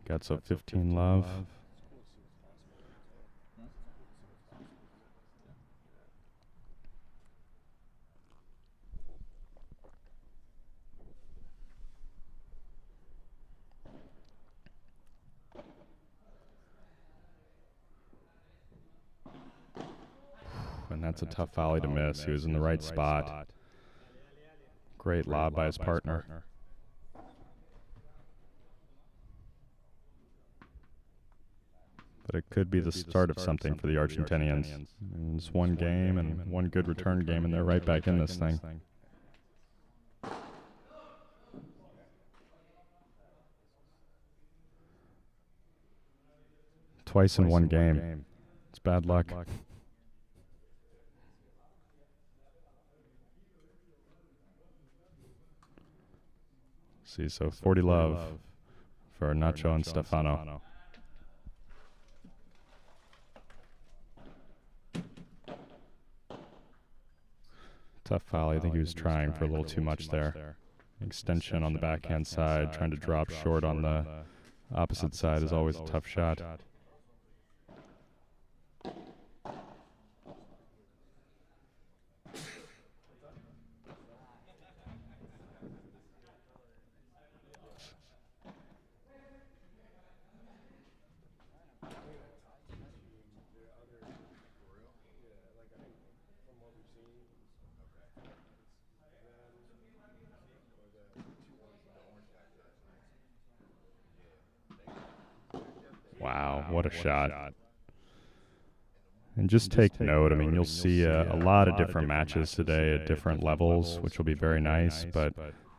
Got so 15 love. And that's a tough volley to miss. He was in the right spot. Great lob by his partner. But it could be the start of something for the Argentinians. And it's one game and one good return game, and they're right back in this thing. Twice in one game. It's bad luck. See, so 40 love for Nacho and Stefano. Tough foul. I think he was trying for a little too much there. Extension on the backhand side, trying to drop short on the opposite side is always a tough shot. Wow, what a shot. And just take note, I mean, you'll see a lot of different matches today at different levels, which will be very nice, but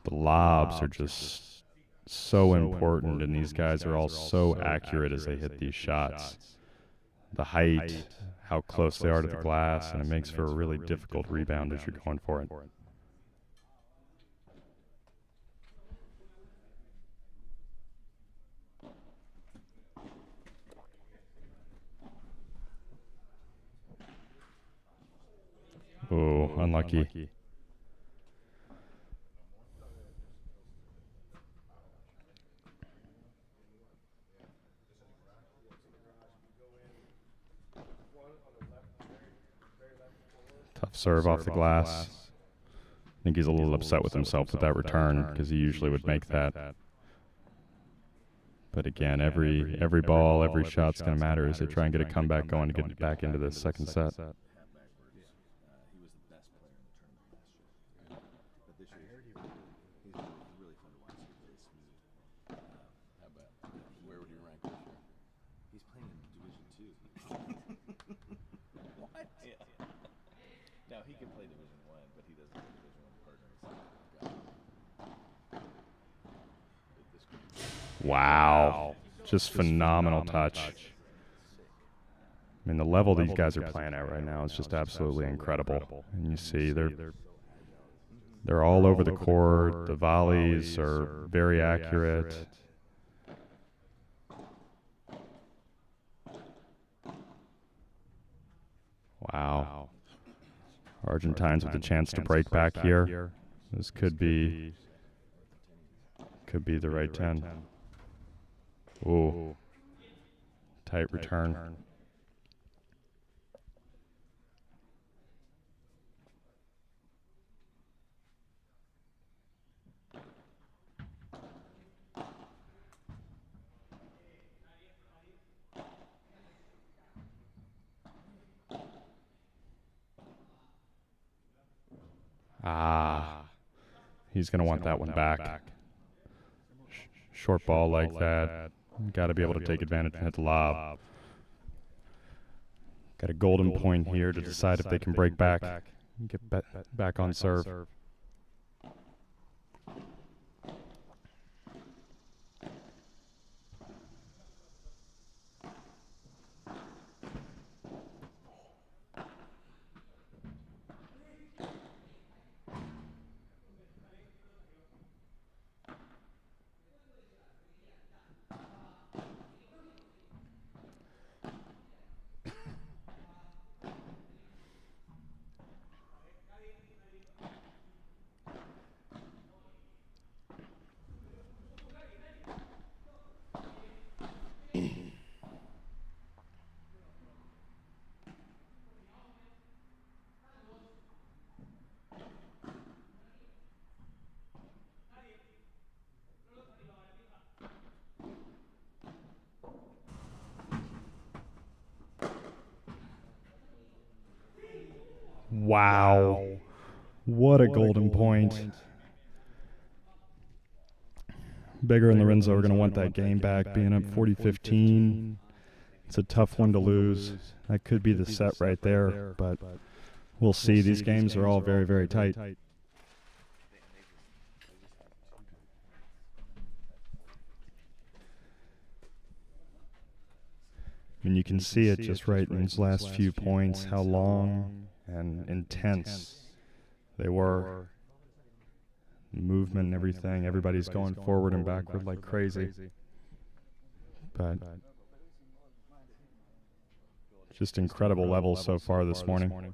the lobs are just so important, and these guys are all so accurate as they hit these shots. The height, how close they are to the glass, and it makes for a really difficult rebound as you're going for it. Oh, unlucky. Tough serve off the glass. I think he's a little upset with himself with that return because he usually would make that. But again, every ball, every shot's going to matter as they try and get a comeback going to get back into this second set. He can play Division 1, but he doesn't have Division 1 partner. Wow. Just phenomenal touch. I mean, the level these guys are playing at right now is just absolutely incredible. And you see they're all over the court. The volleys are very accurate. Wow. Argentines with a chance to break back here. This could be the right 10. Ooh. Tight return. Ah, he's going to want that one back. Short ball like that. Got to be able to take advantage and hit the lob. Got a golden point here to decide if they can break back. Get back on serve. Wow. What a golden point. Bigger and Lorenzo are going to want that game back, being up 40-15. It's a tough one to lose. That could be the set right there, but we'll see. These games are all very, very tight. And you can see it just right in these last few points, how long and intense they were. Movement and everything. Everybody's going forward and backward like crazy. But just incredible levels so far this morning.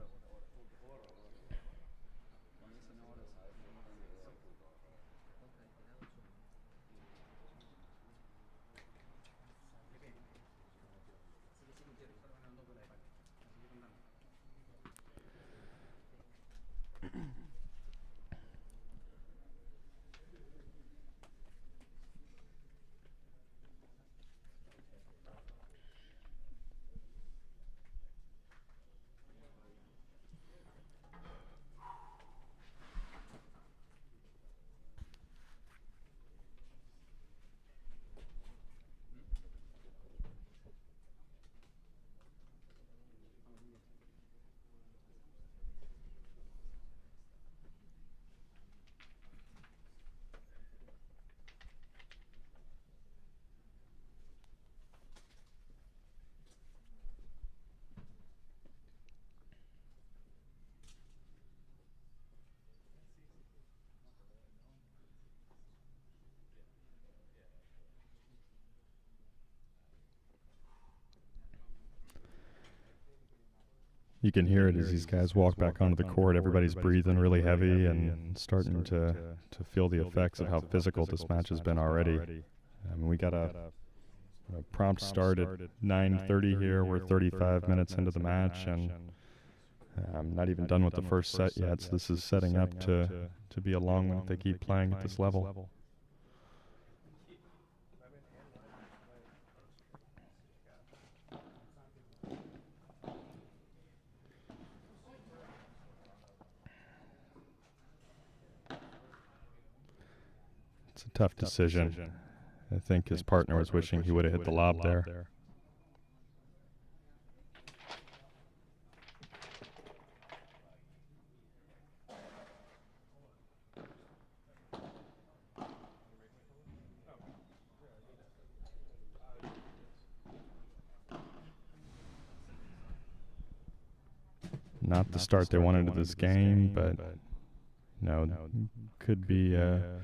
You can hear it as these guys walk back onto the court. Everybody's breathing really heavy and starting to feel the effects of how physical this match has been already. We got a prompt start at 9:30 here. We're 35 minutes into the match, and I'm not even done with the first set yet, so this is setting up to be a long one if they keep playing at this level. It's a tough decision. I think his partner was wishing he would have hit the lob there. Not the start they wanted to this game, but could be a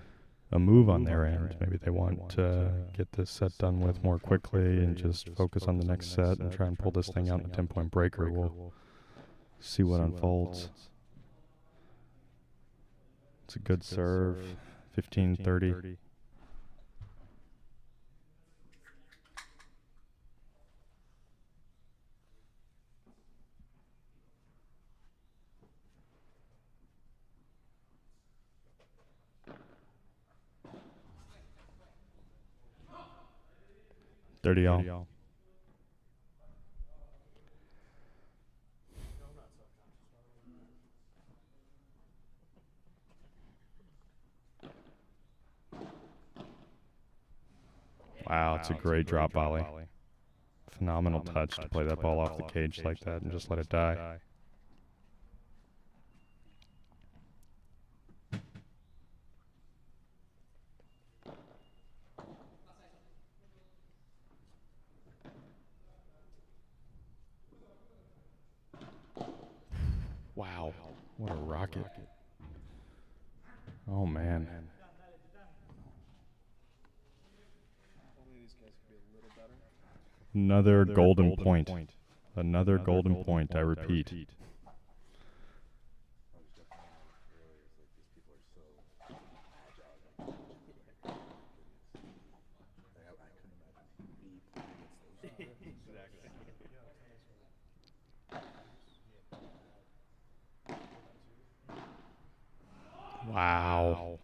move on their end. Maybe they want to get this set done with more quickly and just focus on the next set and try and pull this thing out in a 10-point breaker. We'll see what unfolds. It's a good serve, 15-30. Dirty all. Wow, it's a great drop volley. Phenomenal touch to play that ball off the cage like that and just let it die. Wow, what a rocket. Oh, man. Another golden point. Another golden point, I repeat. Wow.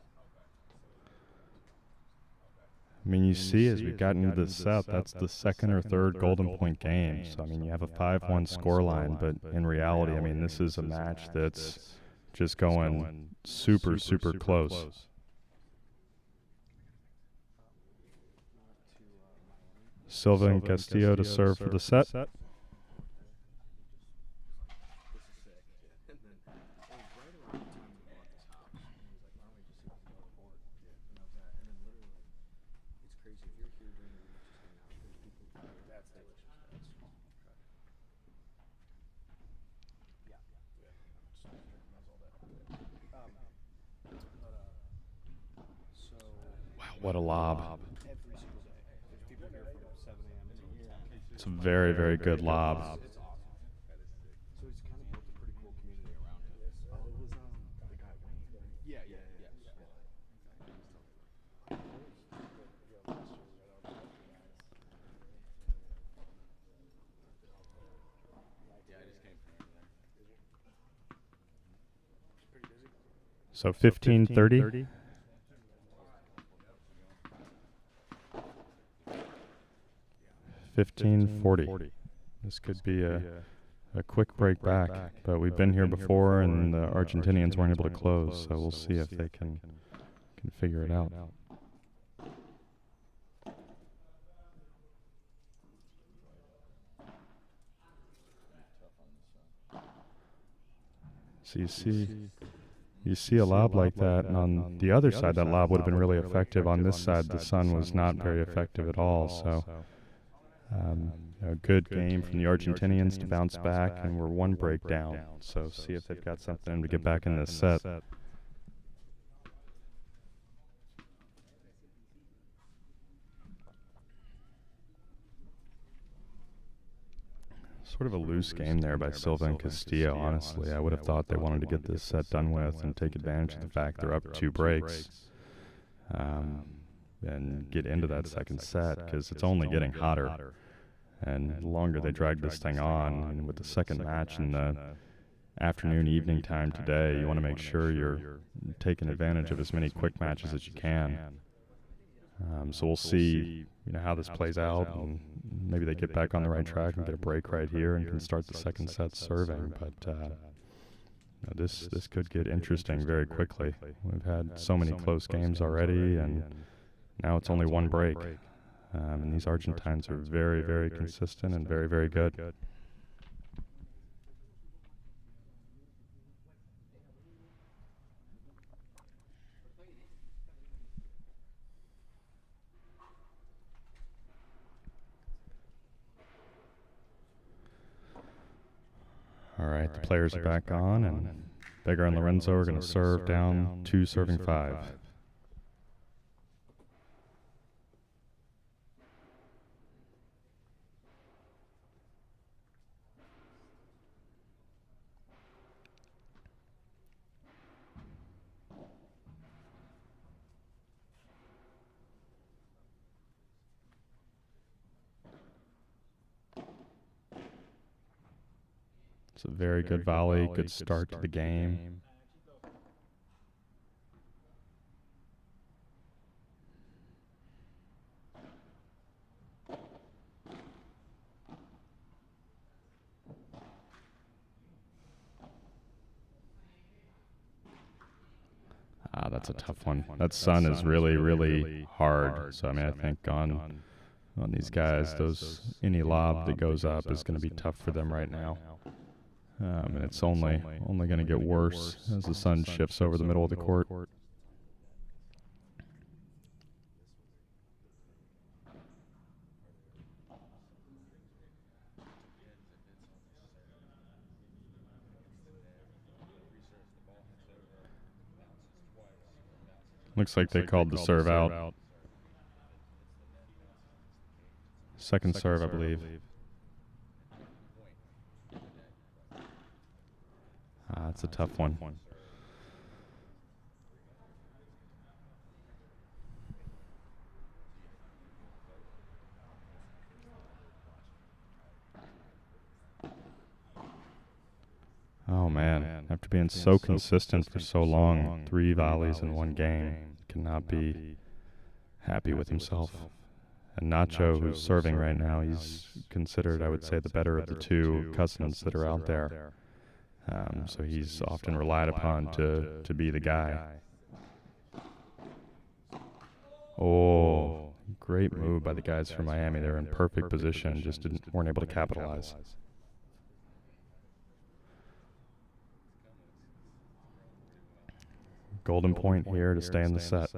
mean, you see as we've gotten into this set, that's the second or third golden point game. So, I mean, you have a 5-1 scoreline, but in reality, I mean, this is a match that's just going super, super close. Silva and Castillo to serve for the set. What a lob. It's a very, very good lob. So 15-30. 15-40. This could be a quick break back, but we've been here before, and the Argentinians weren't able to close, so we'll see if they can figure it out. So you see a lob like that, and on the other side, that lob would have been really effective. On this side, the sun was not very effective at all, so a good game from the Argentinians to bounce back, and we're one break down. So see if they've got something to get back in this set. Sort of a loose game there by Silva and Castillo, honestly. I would have thought they wanted to get this set done with and take advantage of the fact they're up 2 breaks and get into that second set, because it's only getting hotter. And the longer they drag this thing on, and with the second match in the afternoon, evening time today, you want to make sure you're taking advantage of as many quick matches as you can. So we'll see, how this plays out, and maybe they get back on the right track and get a break right here and can start the second set serving. But this could get interesting very quickly. We've had so many close games already, and now it's only one break. And these Argentines are very, very consistent and very, very good. All right, the players are back on, and Vega and Lorenzo are going to serve down 2 serving 5. It's a very good volley, good start to the game. That's a tough one. That sun is really, really hard. So, I think on these guys, any lob that goes up is going to be tough for them right now. And it's only going to get worse as the sun shifts over the middle of the court. Looks like they called the serve out. Second serve, I believe. It's a tough one. Oh man, after being so consistent for so long, 3 volleys in one game cannot be happy with himself. And Nacho, who's serving right now, he's considered, I would say, the better of the two cousins that are out there. So he's often relied upon to be the guy. Oh, great move by the guys from Miami. They're in perfect position, just weren't able to capitalize. Golden point here to stay in the set.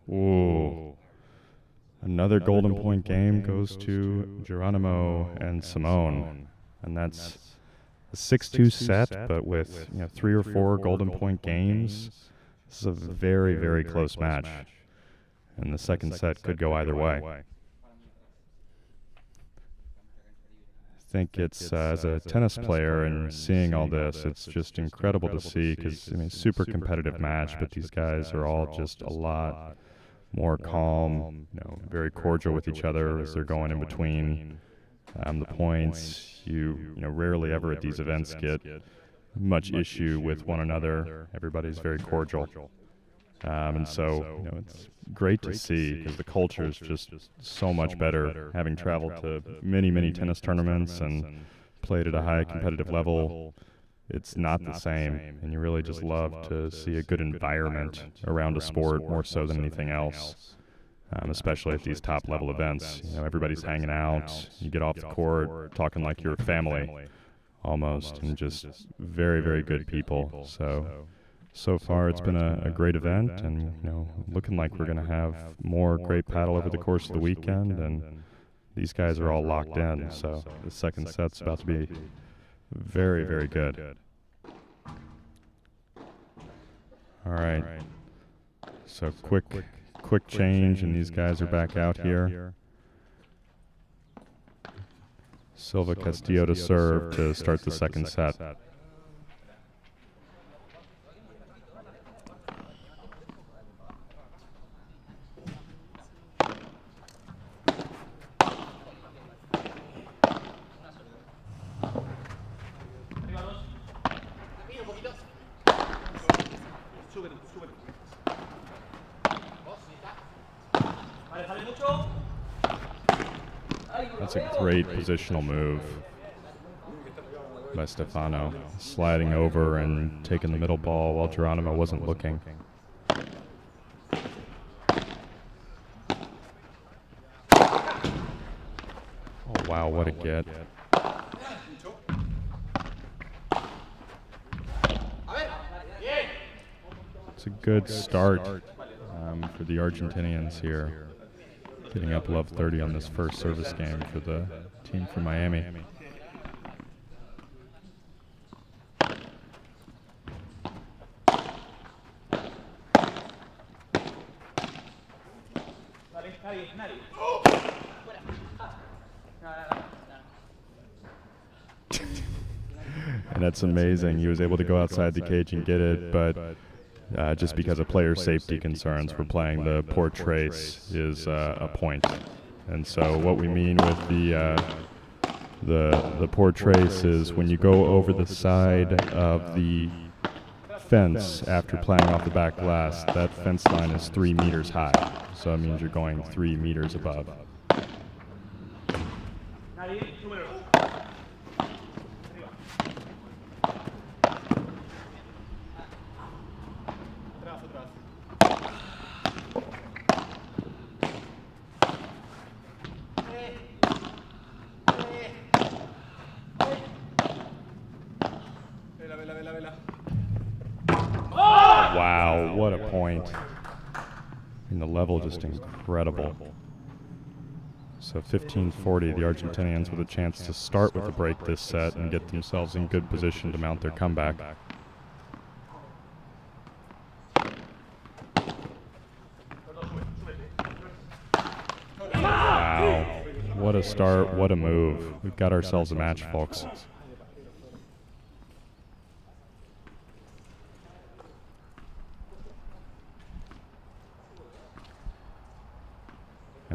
Ooh. Another golden point game goes to Geronimo and Simone. And that's a 6-2 set, but with 3 or 4 golden point games. This is a very, very close match. And the second set could go either way. I think it's, as a tennis player and seeing all this, it's just incredible to see because, super competitive match, but these guys are all just a lot more calm, very cordial with each other as they're going in between the points. You rarely ever at these events get much issue with one another. Everybody's very cordial. And so, it's great to see because the culture is just so much better. Having traveled to many, many tennis tournaments and played at a high competitive level, it's not the same. And you really just love to see a good environment around a sport more so than anything else, especially at these top level events. Everybody's hanging out. You get off the court talking like you're a family almost, and just very, very good people. So far, it's been a great event, and looking like we're going to have more great paddle over the course of the weekend. And these guys are all locked in, so the second set's about to be very, very good. All right. So quick change, and these guys are back out here. Silva Castillo to serve to start the second set. That's a great positional move by Stefano, sliding over and taking the middle ball while Geronimo wasn't looking. Oh wow, what a get. It's a good start for the Argentinians here. Getting up above 30 on this first service game for the team from Miami. And that's amazing. He was able to go outside the cage and get it, but just because of player safety concerns, we're playing the poor trace is a point. And so what we mean with the poor trace is when you go over the side of the fence after playing off the back glass, that fence line is 3 meters high. So it means you're going 3 meters above. Wow, what a point. And the level just incredible. So 15-40, the Argentinians with a chance to start with a break this set and get themselves in good position to mount their comeback. Wow, what a start, what a move. We've got ourselves a match, folks.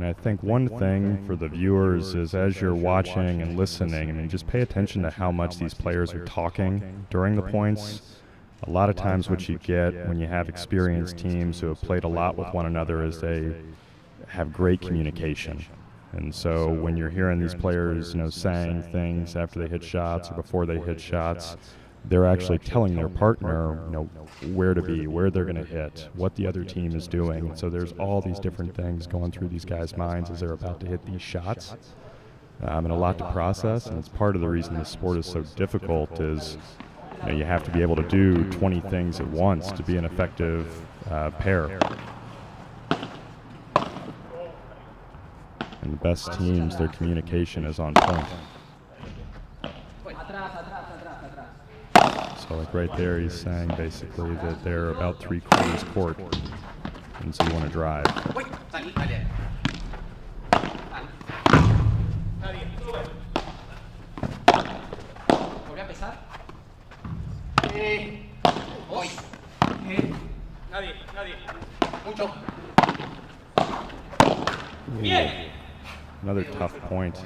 And I think one thing for the viewers is as you're watching and listening, I mean, just pay attention to how much these players are talking during the points. A lot of times what you get when you have experienced teams who have played a lot with one another is they have great communication. And so when you're hearing these players, saying things after they hit shots or before they hit shots, they're actually telling their partner, where to be, where they're going to hit, what the other team is doing. And so there's all these different things going through these guys' minds as they're about to hit these shots. And a lot to process, and it's part of the reason this sport is so difficult is you have to be able to do 20 things at once to be an effective pair. And the best teams, their communication is on point. So like right there, he's saying basically that they're about 3/4 court, and so you want to drive. Another tough point.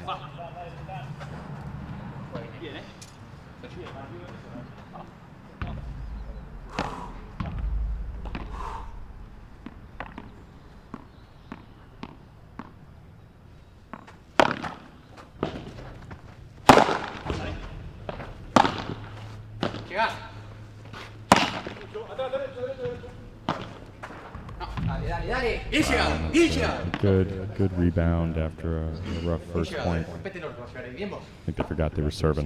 Good rebound after a rough first point. I think they forgot they were serving.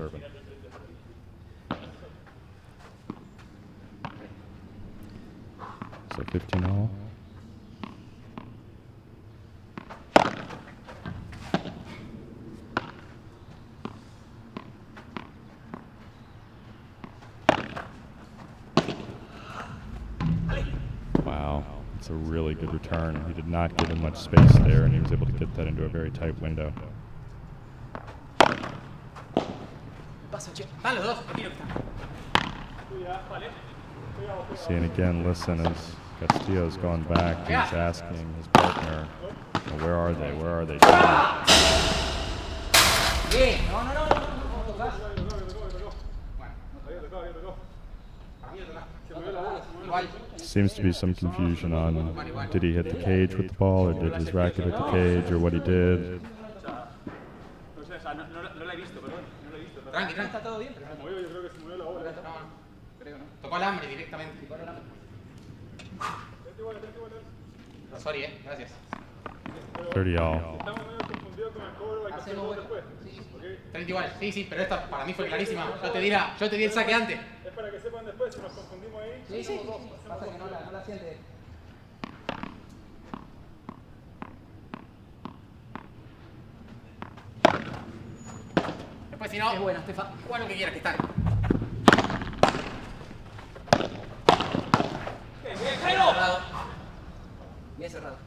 So 15-all. Wow. It's a really good return. He did not give him much space there, and he was able to get that into a very tight window. See, and again, listen, as Castillo's gone back, he's asking his partner, where are they? Where are they? Seems to be some confusion on did he hit the cage with the ball, or did his racket hit the cage, or what he did. Sorry, gracias. 30-all. 30 iguales, sí, pero esta para mí fue clarísima. Yo te di el saque antes. Es para que sepan después si nos confundimos ahí. Sí. Pasa que no la siente. Después si no, es bueno, Estefa. Juega lo que quieras que está. Bien cerrado.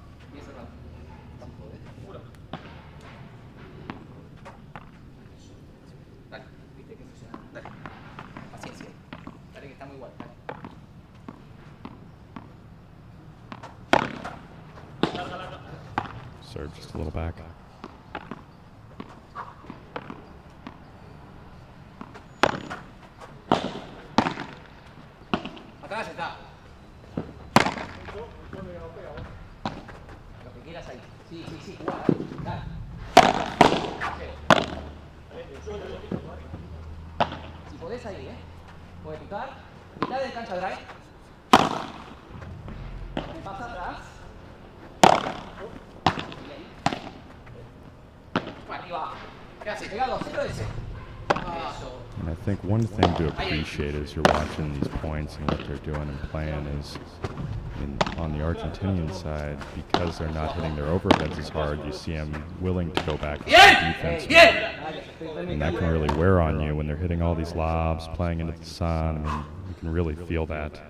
Dale, viste que funciona. Dale. Paciencia. Dale que está muy igual. Serve just a little back. Atrás está. Lo que quieras ahí. Sí, jugá. Dale. Si podés ahí, podés picar. Mitad de cancha drive. Me pasa atrás. Y ahí. Arriba. ¿Qué haces? Pegado, cero ese. And I think one thing to appreciate as you're watching these points and what they're doing and playing is on the Argentinian side, because they're not hitting their overheads as hard, you see them willing to go back to defense. And that can really wear on you when they're hitting all these lobs, playing into the sun. I mean, you can really feel that.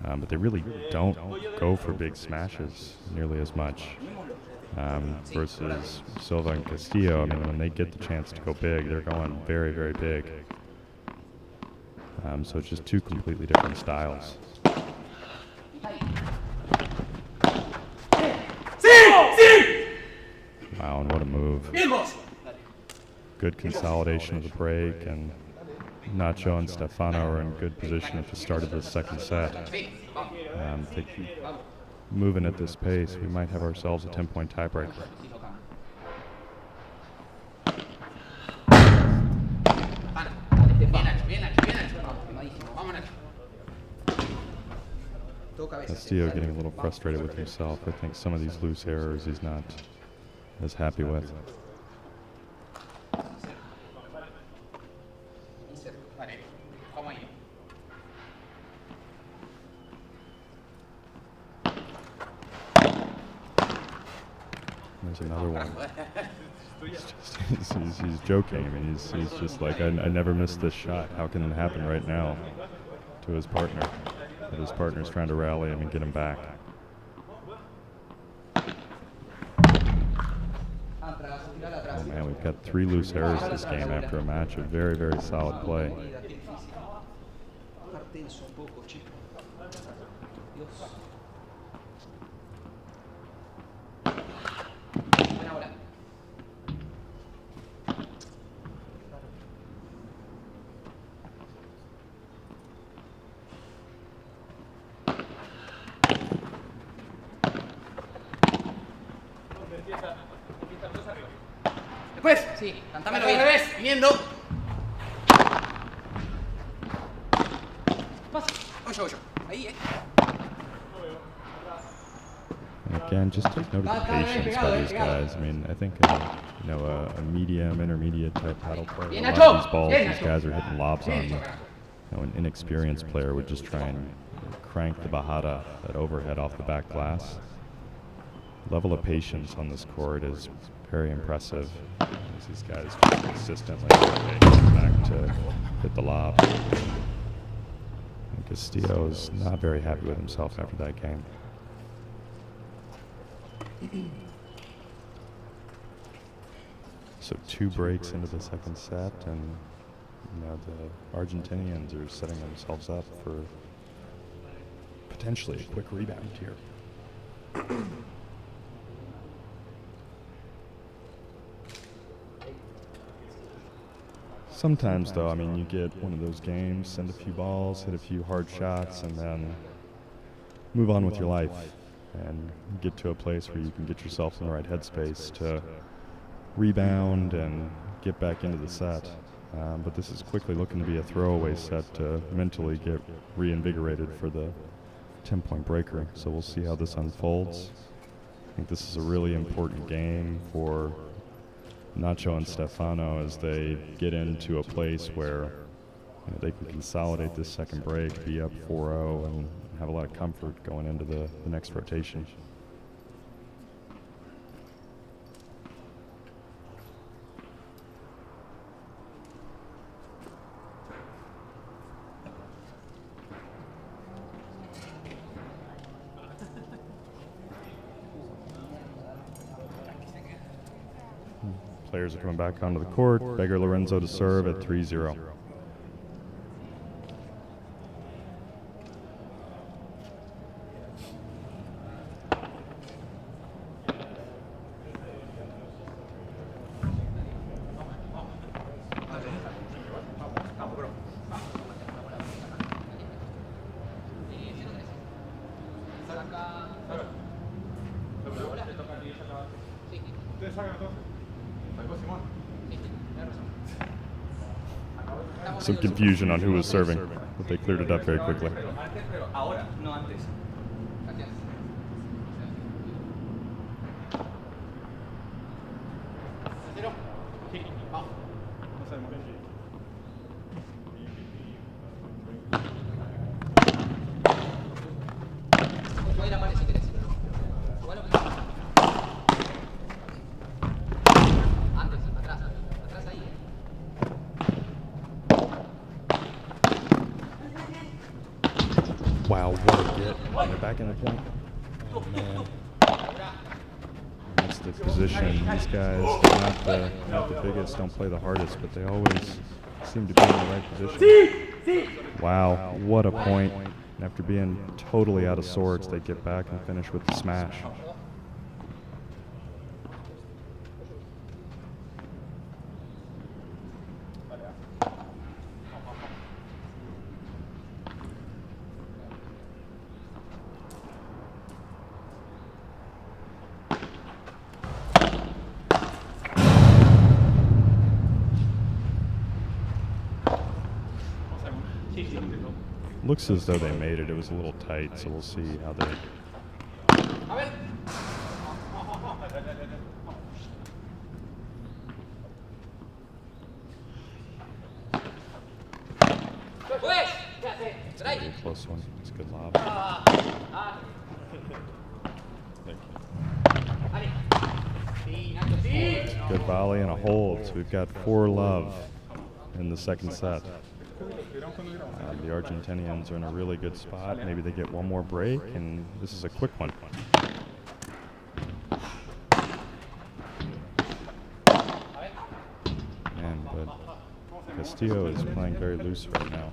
But they really don't go for big smashes nearly as much. Versus Silva and Castillo, I mean, when they get the chance to go big, they're going very, very big. So it's just two completely different styles. Wow, and what a move. Good consolidation of the break, and Nacho and Stefano are in good position at the start of the second set. If they keep moving at this pace, we might have ourselves a 10-point tiebreaker. Castillo getting a little frustrated with himself. I think some of these loose errors he's not as happy with. There's another one. He's joking. I mean, he's just like, I never missed this shot. How can it happen right now to his partner? But his partner's trying to rally him and get him back. Oh man, we've got 3 loose errors this game after a match of very, very solid play. Después, sí, cantámelo bien. Viniendo. Pasa. 8-8. Ahí, And again, just take note of the patience by these guys. I mean, I think a medium, intermediate type paddle player, a lot of these balls, these guys are hitting lobs on. An inexperienced player would just try and crank the bajada, that overhead, off the back glass. Level of patience on this court is very impressive. As these guys just consistently get back to hit the lob. And Castillo's not very happy with himself after that game. So 2 breaks into the second set, and the Argentinians are setting themselves up for potentially a quick rebound here. Sometimes, though, I mean, you get one of those games, send a few balls, hit a few hard shots, and then move on with your life and get to a place where you can get yourself in the right headspace to rebound and get back into the set. But this is quickly looking to be a throwaway set to mentally get reinvigorated for the 10-point breaker. So we'll see how this unfolds. I think this is a really important game for Nacho and Stefano as they get into a place where they can consolidate this second break, be up 4-0, and have a lot of comfort going into the next rotation. Players are coming back onto the court. Beggar Lorenzo to serve at 3-0. Some confusion on who was serving, but they cleared it up very quickly. Wow, what a get. And they're back in the point. Oh, man. That's the position. These guys, not the biggest, don't play the hardest, but they always seem to be in the right position. Wow, what a point. And after being totally out of sorts, they get back and finish with the smash. Looks as though they made it. It was a little tight, so we'll see how they. It's gonna be a close one. It's a good lob. Thank you. Good volley and a hold. So we've got 4-love in the second set. The Argentinians are in a really good spot. Maybe they get one more break, and this is a quick one. But Castillo is playing very loose right now.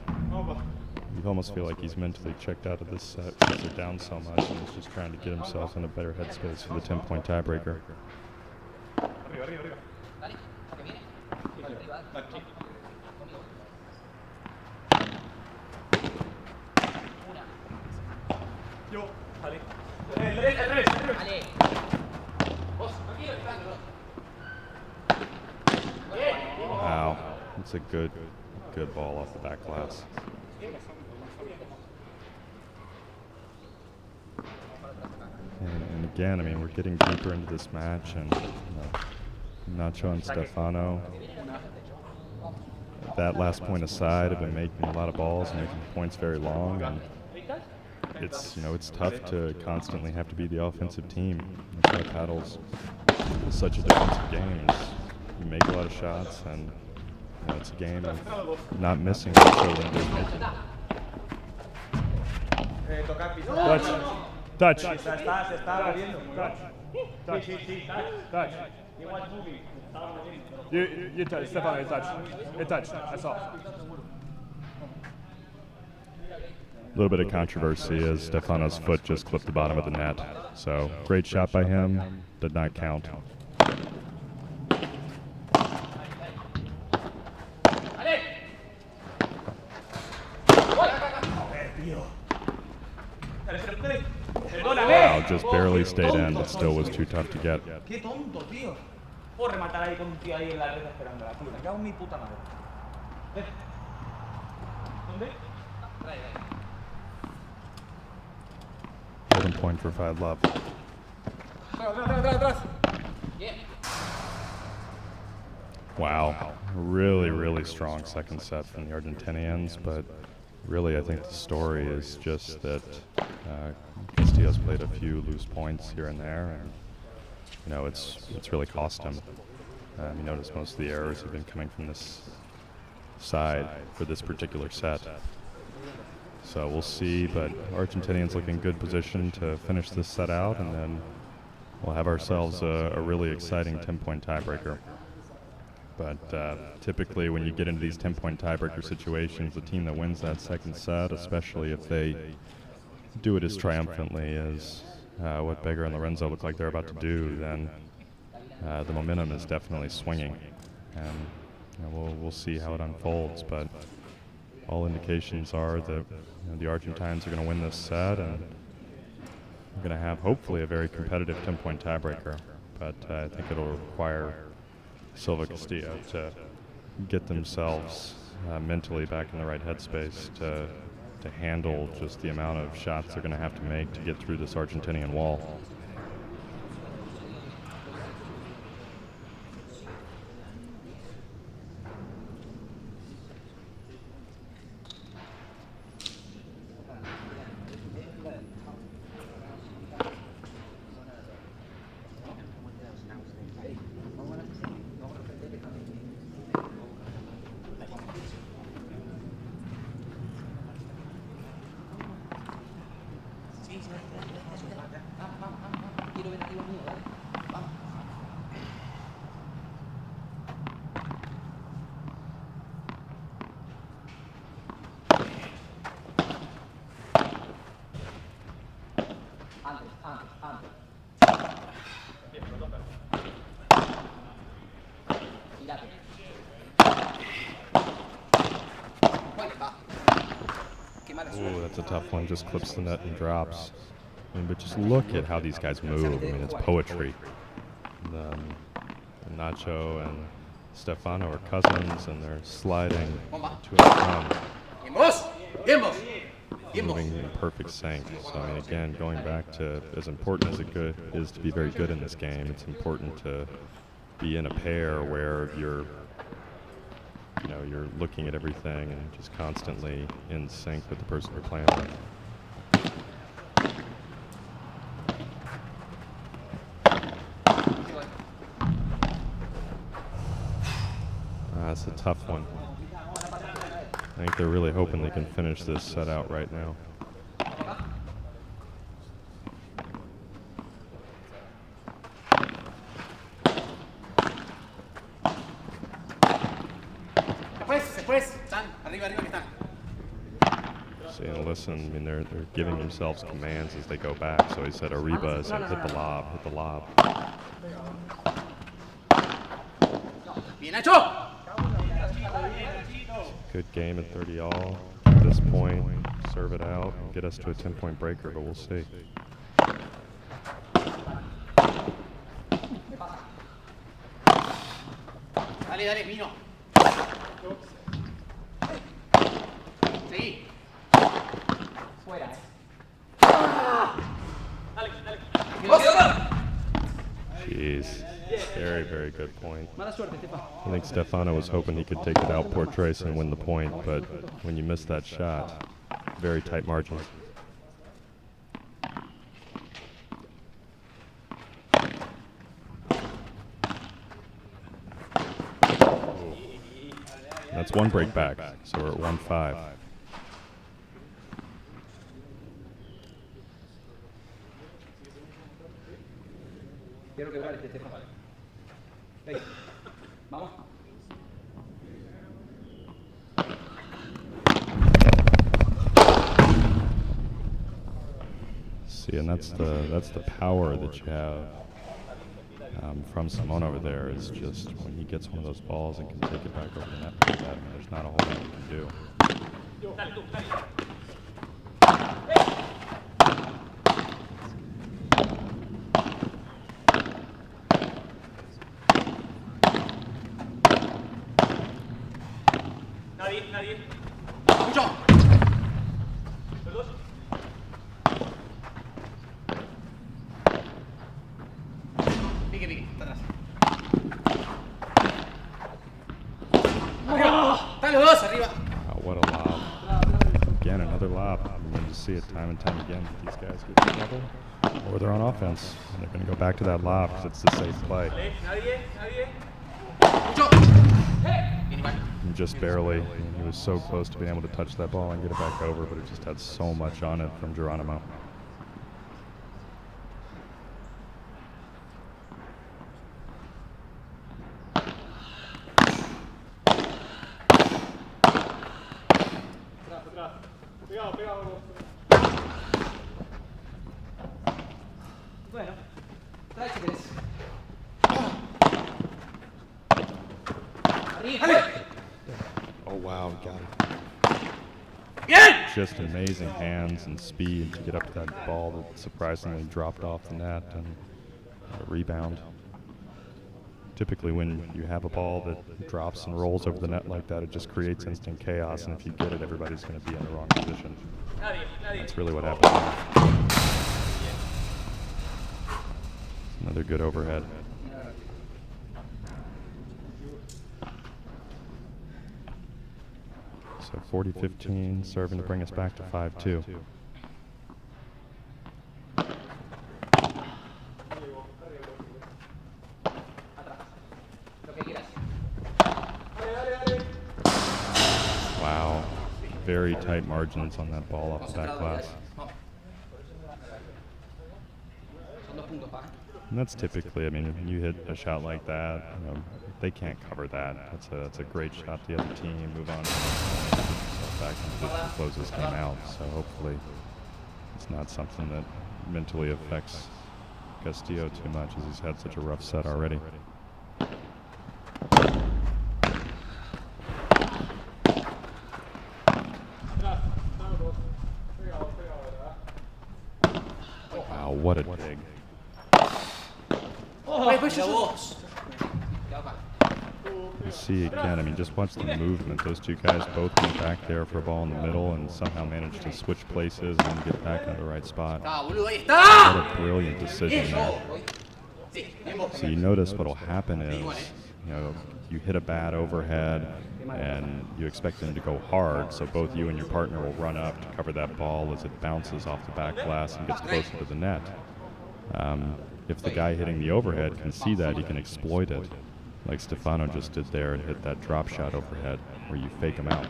You almost feel like he's mentally checked out of this set because they're down so much, and he's just trying to get himself in a better headspace for the 10-point tiebreaker. Wow, it's a good ball off the back glass. And again, I mean, we're getting deeper into this match, and Nacho and Stefano, that last point aside, have been making a lot of balls and making points very long, and it's it's tough to constantly have to be the offensive team. That's why Padel's such a defensive game. You make a lot of shots, and it's a game of not missing also when they're making. Touch. You touch, Stefano, you touch. You touch, I saw. A little bit of controversy as Stefano's foot just clipped the bottom of the net. So, great shot by him, did not count. Wow, just barely stayed in, but still was too tough to get. Golden point for 5-love. Wow, really strong second set from the Argentinians, but really I think the story is just that Castillo's played a few loose points here and there, and it's really cost him. You notice most of the errors have been coming from this side for this particular set. So we'll see, but Argentinians look in good position to finish this set out, and then we'll have ourselves a really exciting 10-point tiebreaker. But typically when you get into these 10-point tiebreaker situations, the team that wins that second set, especially if they do it as triumphantly as what Beggar and Lorenzo look like they're about to do, then the momentum is definitely swinging. And we'll see how it unfolds, but all indications are that the Argentines are going to win this set, and we're going to have hopefully a very competitive 10-point tiebreaker. But I think it'll require Silva Castillo to get themselves mentally back in the right headspace to handle just the amount of shots they're going to have to make to get through this Argentinian wall. Ooh, that's a tough one. Just clips the net and drops. I mean, but just look at how these guys move. I mean, it's poetry. Nacho and Stefano are cousins, and they're sliding to and from. moving in perfect sync. So I mean, again, going back to as important as it is to be very good in this game, it's important to be in a pair where you're looking at everything and just constantly in sync with the person you're playing with. That's a tough one. I think they're really hoping they can finish this set out right now. See, and listen, I mean, they're giving themselves commands as they go back. So he said, Arriba said, hit the lob, hit the lob. Good game at 30 all. At this point, serve it out and get us to a 10-point breaker, but we'll see. Dale, Mino. Sí. Fuera, Jeez. Very, very good point. I think Stefano was hoping he could take it out Portrace and win the point, but when you miss that shot, very tight margins. That's one break back, so we're at 1-5. Quiero quebrar este Estefan. Hey, vamos. See, and that's the power that you have from Simone over there. Is just when he gets one of those balls and can take it back over the net like that, I mean, there's not a whole lot he can do. Nadie. Mucho. Los dos. Pique, está atrás. Arriba. Están los dos arriba. Wow, what a lob. Again, another lob. I'm going to see it time and time again. These guys get together, or they're on offense. And they're going to go back to that lob because it's the safe play. Nadie. Mucho. And just barely. He was so close to being able to touch that ball and get it back over, but it just had so much on it from Geronimo. Bueno, trae si querés. Oh wow, got it. Bien! Just amazing hands and speed to get up to that ball that surprisingly dropped off the net and a rebound. Typically when you have a ball that drops and rolls over the net like that, it just creates instant chaos, and if you get it, everybody's going to be in the wrong position. That's really what happened here. Another good overhead. So 40-15, serving to bring us back to 5-2. Wow, very tight margins on that ball off the back glass. And that's typically, I mean, if you hit a shot like that, you know, they can't cover that. That's a great shot to the other team. Move on back in position to close this game out. So hopefully it's not something that mentally affects Castillo too much, as he's had such a rough set already. Wow, what a dig. You see again, I mean, just watch the movement. Those two guys both went back there for a ball in the middle and somehow managed to switch places and get back into the right spot. What a brilliant decision there. So you notice what'll happen is, you know, you hit a bad overhead and you expect them to go hard, so both you and your partner will run up to cover that ball as it bounces off the back glass and gets closer to the net. If the guy hitting the overhead can see that, he can exploit it, like Stefano just did there and hit that drop shot overhead where you fake him out.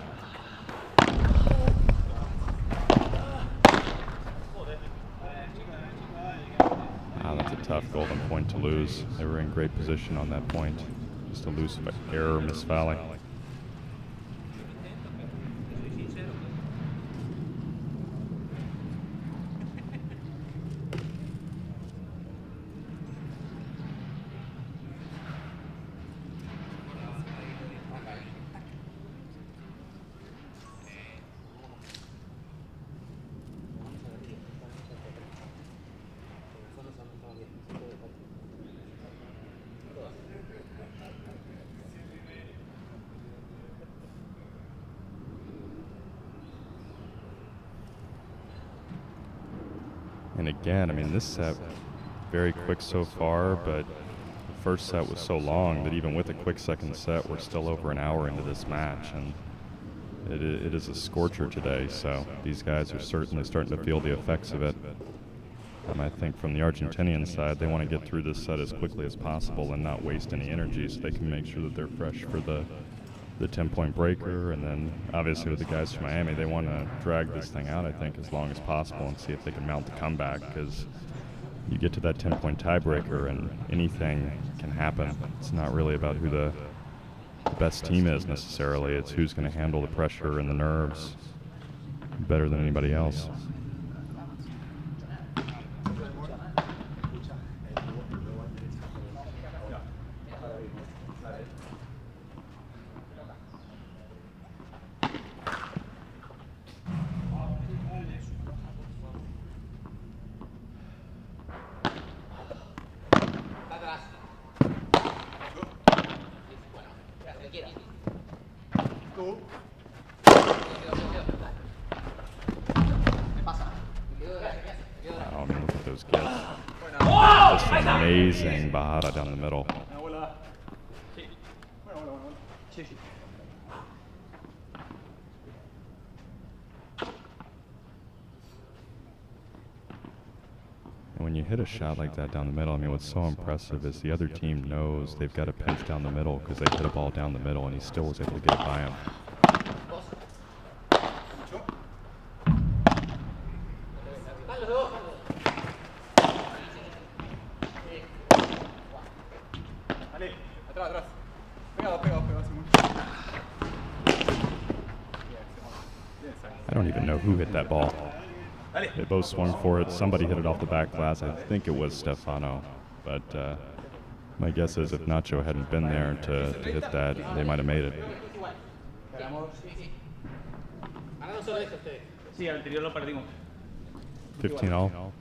That's a tough golden point to lose. They were in great position on that point. Just a loose error, misfouling. And again, I mean, this set, very quick so far, but the first set was so long that even with a quick second set, we're still over an hour into this match. And it is a scorcher today, so these guys are certainly starting to feel the effects of it. I think from the Argentinian side, they want to get through this set as quickly as possible and not waste any energy so they can make sure that they're fresh for the 10-point breaker. And then obviously with the guys from Miami, they want to drag this thing out, I think, as long as possible and see if they can mount the comeback, because you get to that 10-point tiebreaker and anything can happen. It's not really about who the best team is necessarily, it's who's going to handle the pressure and the nerves better than anybody else. Oh, man, look at those kids. Just amazing bajada down the middle. And when you hit a shot like that down the middle, I mean, what's so impressive is the other team knows they've got to pinch down the middle because they hit a ball down the middle and he still was able to get it by him. I don't even know who hit that ball. They both swung for it. Somebody hit it off the back glass. I think it was Stefano. But my guess is if Nacho hadn't been there to hit that, they might have made it. 15 all.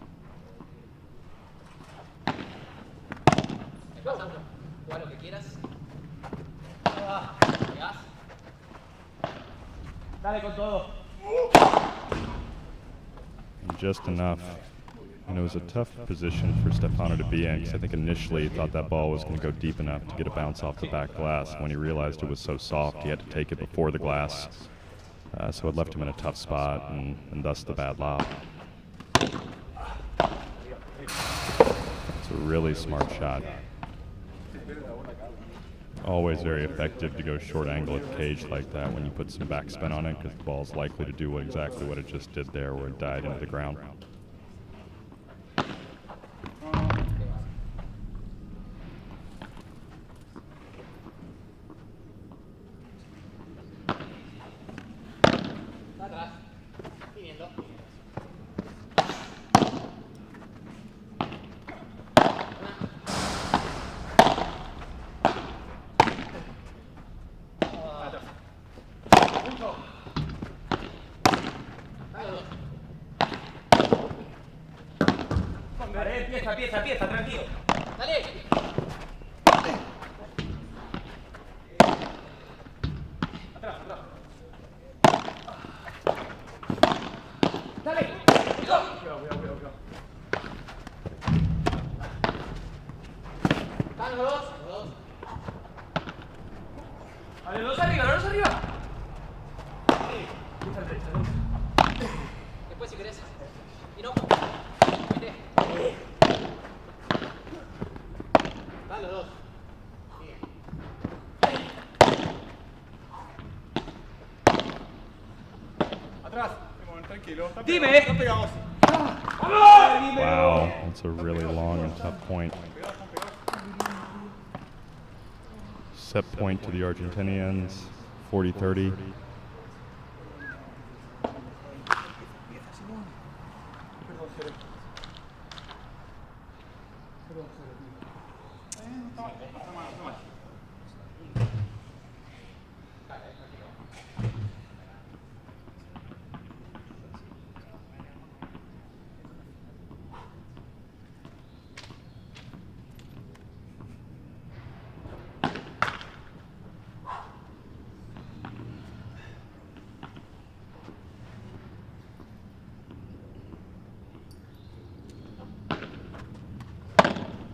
And just enough. And it was a tough position for Stefano to be in, because I think initially he thought that ball was going to go deep enough to get a bounce off the back glass. When he realized it was so soft, he had to take it before the glass. So it left him in a tough spot, and thus the bad lob. It's a really smart shot. Always very effective to go short angle at the cage like that when you put some backspin on it, because the ball's likely to do exactly what it just did there, where it died into the ground. Empieza, tranquilo. Dale. Dale, dos arriba, dos arriba. Después si querés. Y no. Vete. Dale, dos. Atrás. Tranquilo. Dime. Están pegados. Wow, that's a really long and tough point. Set point to the Argentinians, 40-30.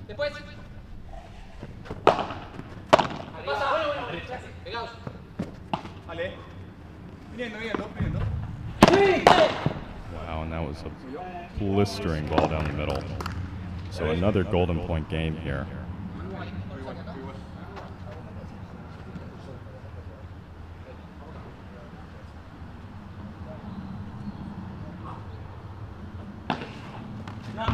Después. Pasa. Pegados. Vale. Viniendo. Wow, and that was a blistering ball down the middle. So another golden point game here. No.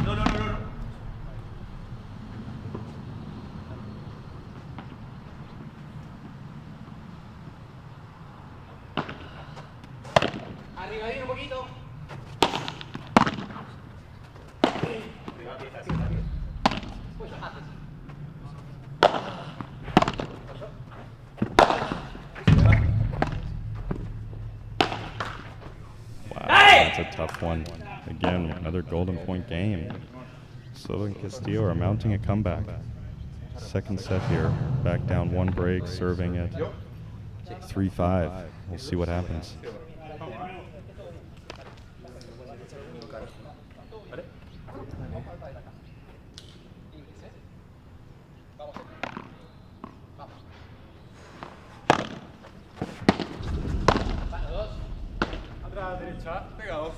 Arriba, un poquito. Pues antes. Wow, that's a tough one. Again, another golden point game. Silva and Castillo are mounting a comeback. Second set here, back down one break, serving at 3-5. We'll see what happens. Atrás, derecha. Pegados.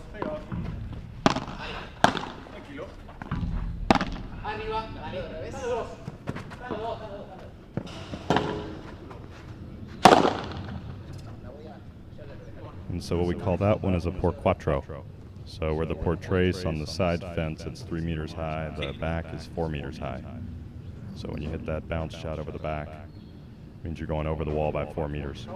Tranquilo. Arriba, dale, dale dos. And so what we call that one is a por cuatro. So where the por tres on the side fence, it's 3 meters high, the back is 4 meters high. So when you hit that bounce shot over the back, it means you're going over the wall by 4 meters.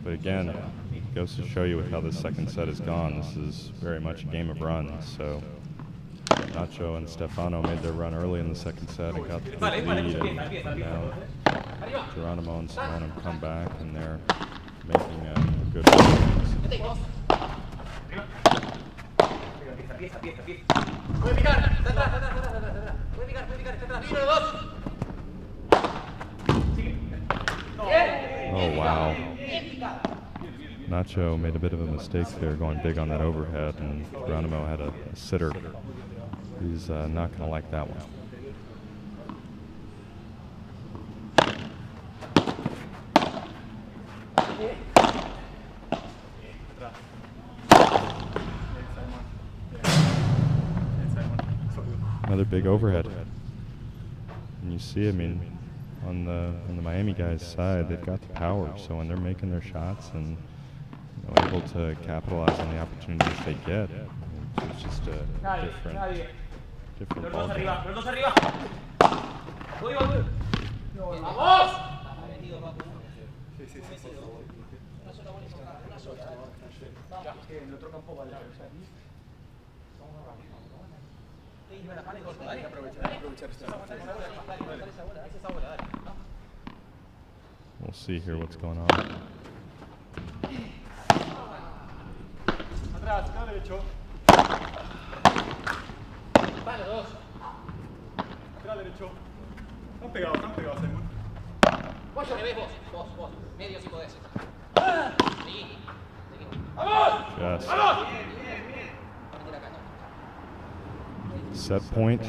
But again, it goes to show you with how this second set has gone, this is very much a game of runs. So Nacho and Stefano made their run early in the second set and got the lead, and now Geronimo and Simone have come back and they're making a good run. Puede picar, está atrás. Puede picar, está atrás. Libro dos. Oh, wow. Nacho made a bit of a mistake there going big on that overhead, and Geronimo had a sitter. He's not going to like that one. Another big overhead. And you see, I mean, on the Miami guys' side, they've got the power. So when they're making their shots and able to capitalize on the opportunities they get, it's just a different ball game. We'll see here what's going on. Atrás, derecho. Vale, dos. Atrás, derecho. Están pegados, Simón. Pollo, revés vos. Medio si podés. Seguí. Just set point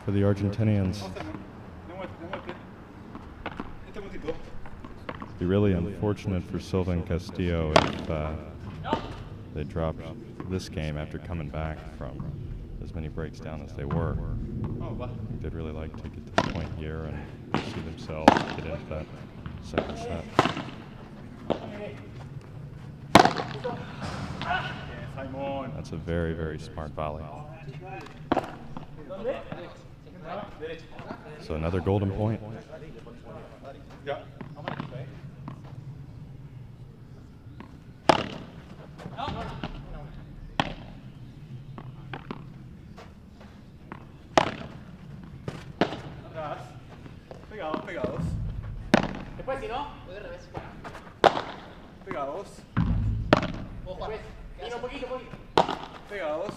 for the Argentinians. It'd be really unfortunate for Silva and Castillo if they dropped this game after coming back from as many breaks down as they were. I think they'd really like to get to the point here and see themselves get into that second set. That's a very, very smart volley. So another golden point. Pegados. Después, si no, voy de revés. Pegados. Ojo, Vino un poquito. Pegados.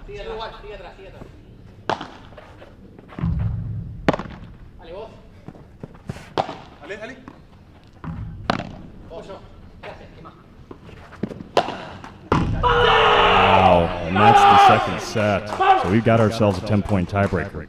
Sigue igual, sigue atrás. Dale, vos. Dale. Vos, yo. ¿Qué haces? ¿Qué más? Wow, and that's the second set. So we've got ourselves a 10-point tiebreaker.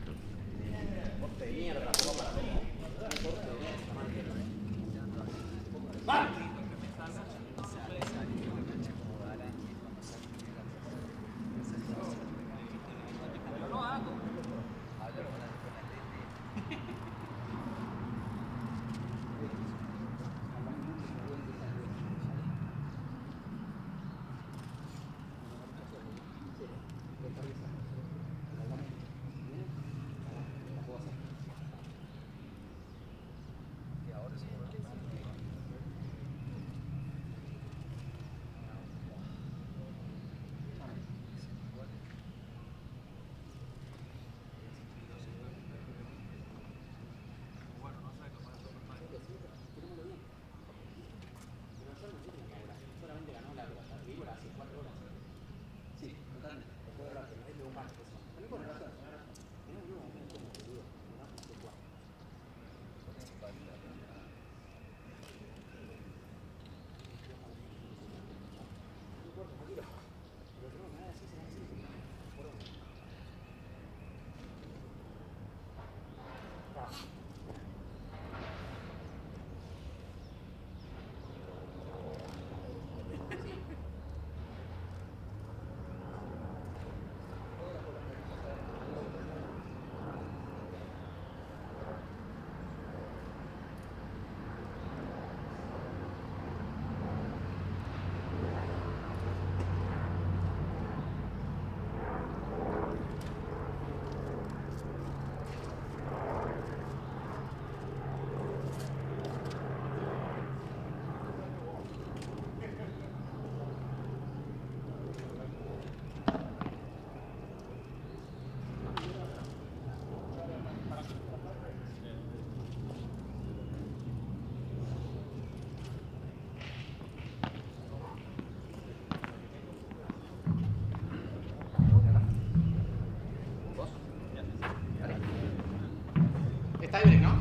Está libre, ¿no?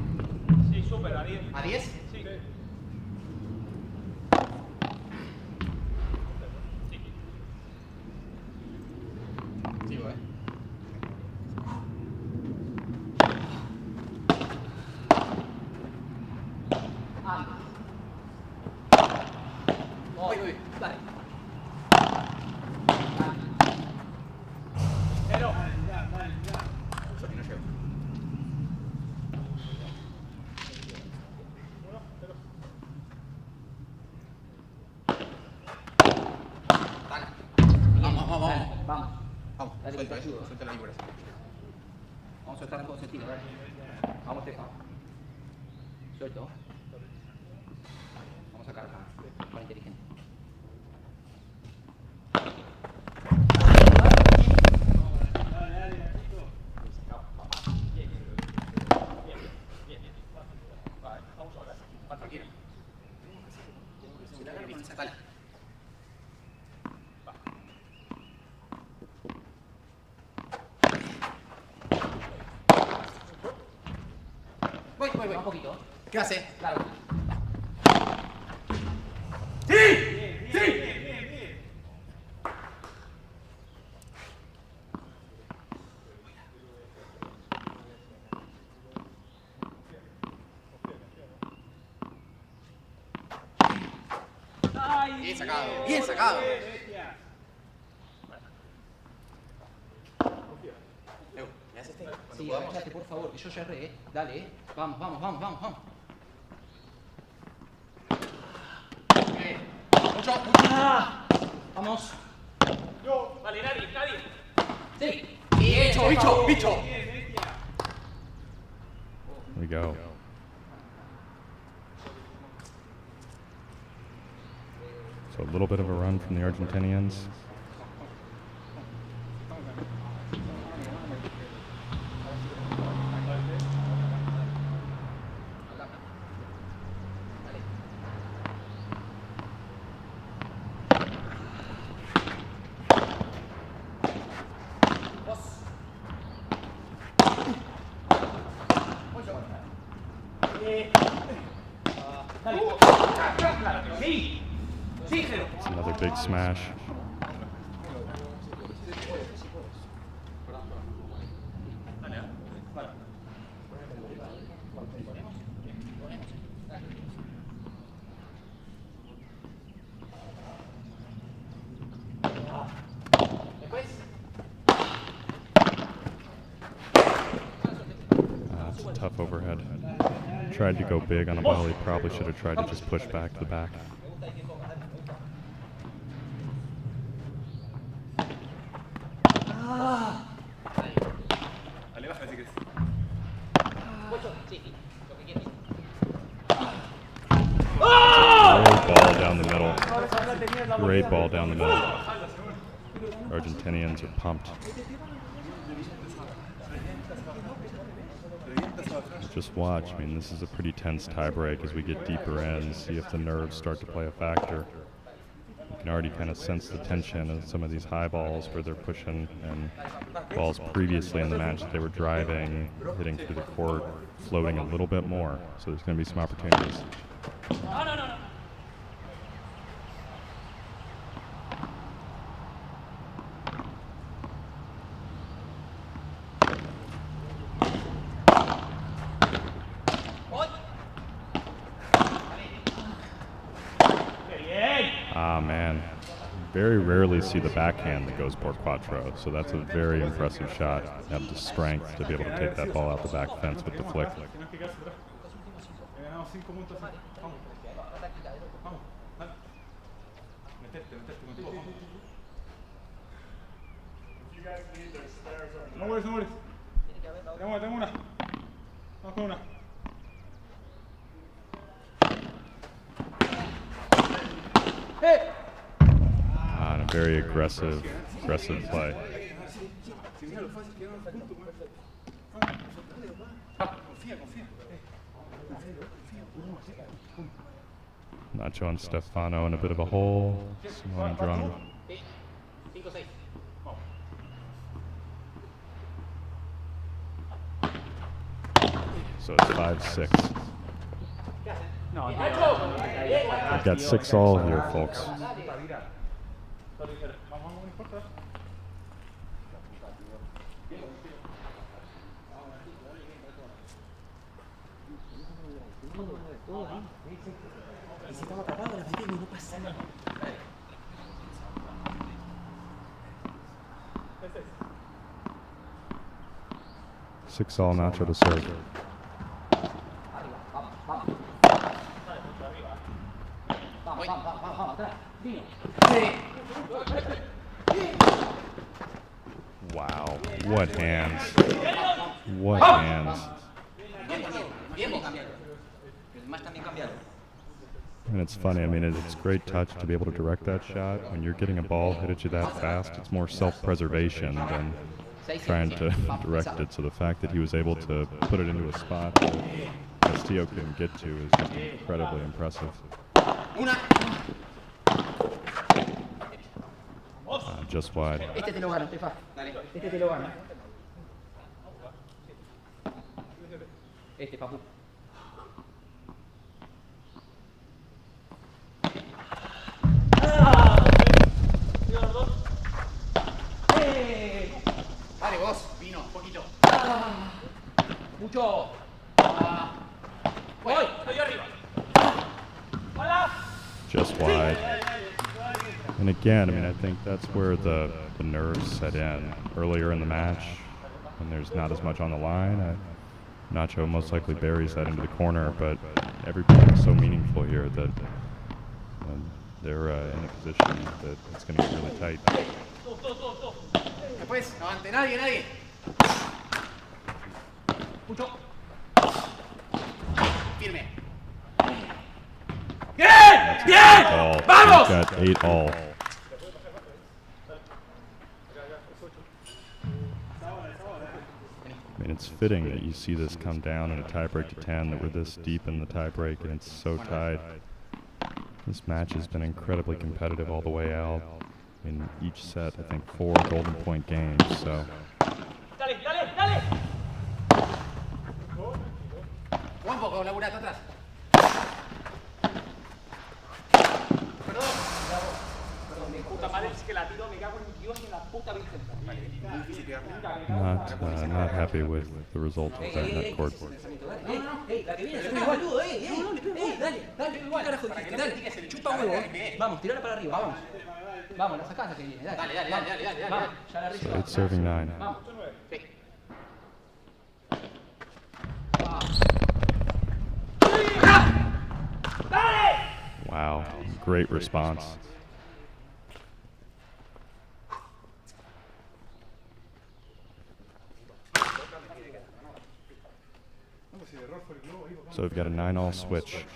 Sí, súper, a 10. ¿A 10? Sí. Sigo, Voy. Dale. Pero. Eso que no llego. Vamos. Dale, suéltalo ahí por eso. Vamos a soltar en todo sentido, dale. Vamos, Teja. Suelto. Vamos a sacar para inteligente. Tranquilo. Dale. Voy, un poquito. ¿Qué hace? Claro. ¡Sí! ¡Sí! Bien sacado, bien sacado. ¿Me haces este? Sí, agáchate, por favor, que yo ya erré, Dale, Vamos, vamos, vamos, vamos, vamos. Mucho, mucho. Vamos. No, vale, nadie. Sí. Bicho, bicho, bicho. There we go. So a little bit of a run from the Argentinians. It's another big smash. It's a tough overhead. Tried to go big on a volley, probably should have tried to just push back to the back. Great ball down the middle. Great ball down the middle. Argentinians are pumped. Just watch. I mean, this is a pretty tense tiebreak as we get deeper in. See if the nerves start to play a factor. You can already kind of sense the tension of some of these high balls where they're pushing, and balls previously in the match that they were driving, hitting through the court, floating a little bit more. So there's going to be some opportunities. No. Ah, man. Very rarely see the backhand that goes por cuatro, so that's a very impressive shot. Have the strength to be able to take that ball out the back fence with the flick. No worries, no worries. Tengo una. Vamos con una. And a very aggressive play. Nacho and Stefano in a bit of a hole. Simone and Geronimo. So it's 5-6. We've got 6 all here, folks. Six all, Nacho to serve. Wow, what hands. What hands. And it's funny, I mean, it's great touch to be able to direct that shot. When you're getting a ball hit at you that fast, it's more self-preservation than trying to direct it. So the fact that he was able to put it into a spot that Castillo couldn't get to is just incredibly impressive. Just wide. Este te lo gana, Tefa. Este te lo gana. Este, papu. Pucho. Voy, estoy arriba. Hola. Just wide. And again, I mean, I think that's where the nerves set in earlier in the match when there's not as much on the line. Nacho most likely buries that into the corner, but every point is so meaningful here that they're in a position that it's going to get really tight. Después, no ante nadie. Pucho. Firme. Bien. Vamos. He's got 8 all. I mean, it's fitting that you see this come down in a tiebreak to 10, that we're this deep in the tiebreak and it's so tied. This match has been incredibly competitive all the way out. In each set, I think 4 golden point games, so. Dale. Un poco, laburato atrás. Perdón, mi puta madre, es que la tiro, me cago en Dios y en la puta virgen. Not happy with the result of that court. La que viene, dale, igual, carajo, dale, chupa huevo. Vamos, tirala para arriba, vamos, la sacás la que viene, dale. Vamos, ya la So it's serving 9. Vamos. Wow, great response. So we've got a 9-all switch.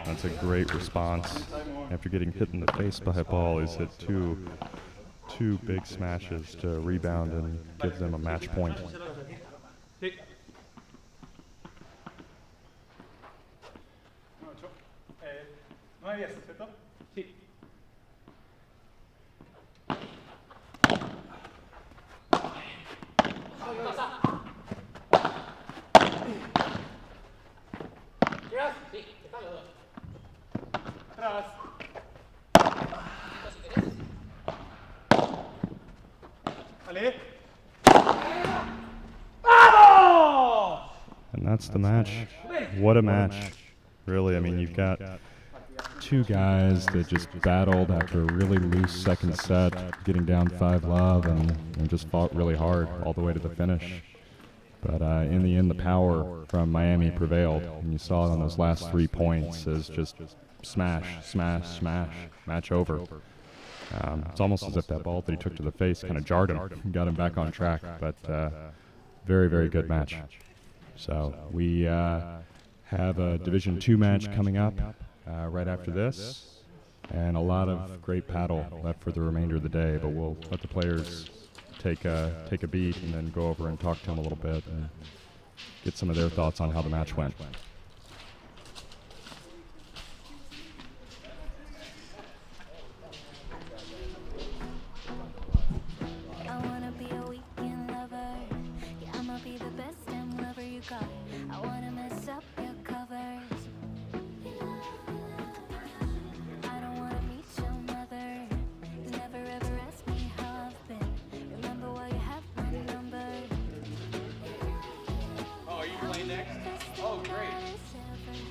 That's a great response. After getting hit in the face by a ball, he's hit two big smashes to rebound and give them a match point. And that's the match. What a match. Really, I mean, you've got 2 guys that just battled after a really loose second set, getting down 5-love, and just fought really hard all the way to the finish. But in the end, the power from Miami prevailed, and you saw it on those last 3 points as just smash, match over. It's almost as if that ball that he took to the face kind of jarred him and got him back on track, but very, very good match. So we have a Division II match coming up right after this, and a lot of great paddle left for the remainder of the day, but we'll let the players take a beat and then go over and talk to them a little bit and get some of their thoughts on how the match went. I wanna be a weekend lover. Yeah, I'ma be the best damn lover you got. I wanna mess up your covers. I don't wanna meet your mother. You never ever asked me how I've been. Remember why you have my number. Oh, are you playing next? Oh, great.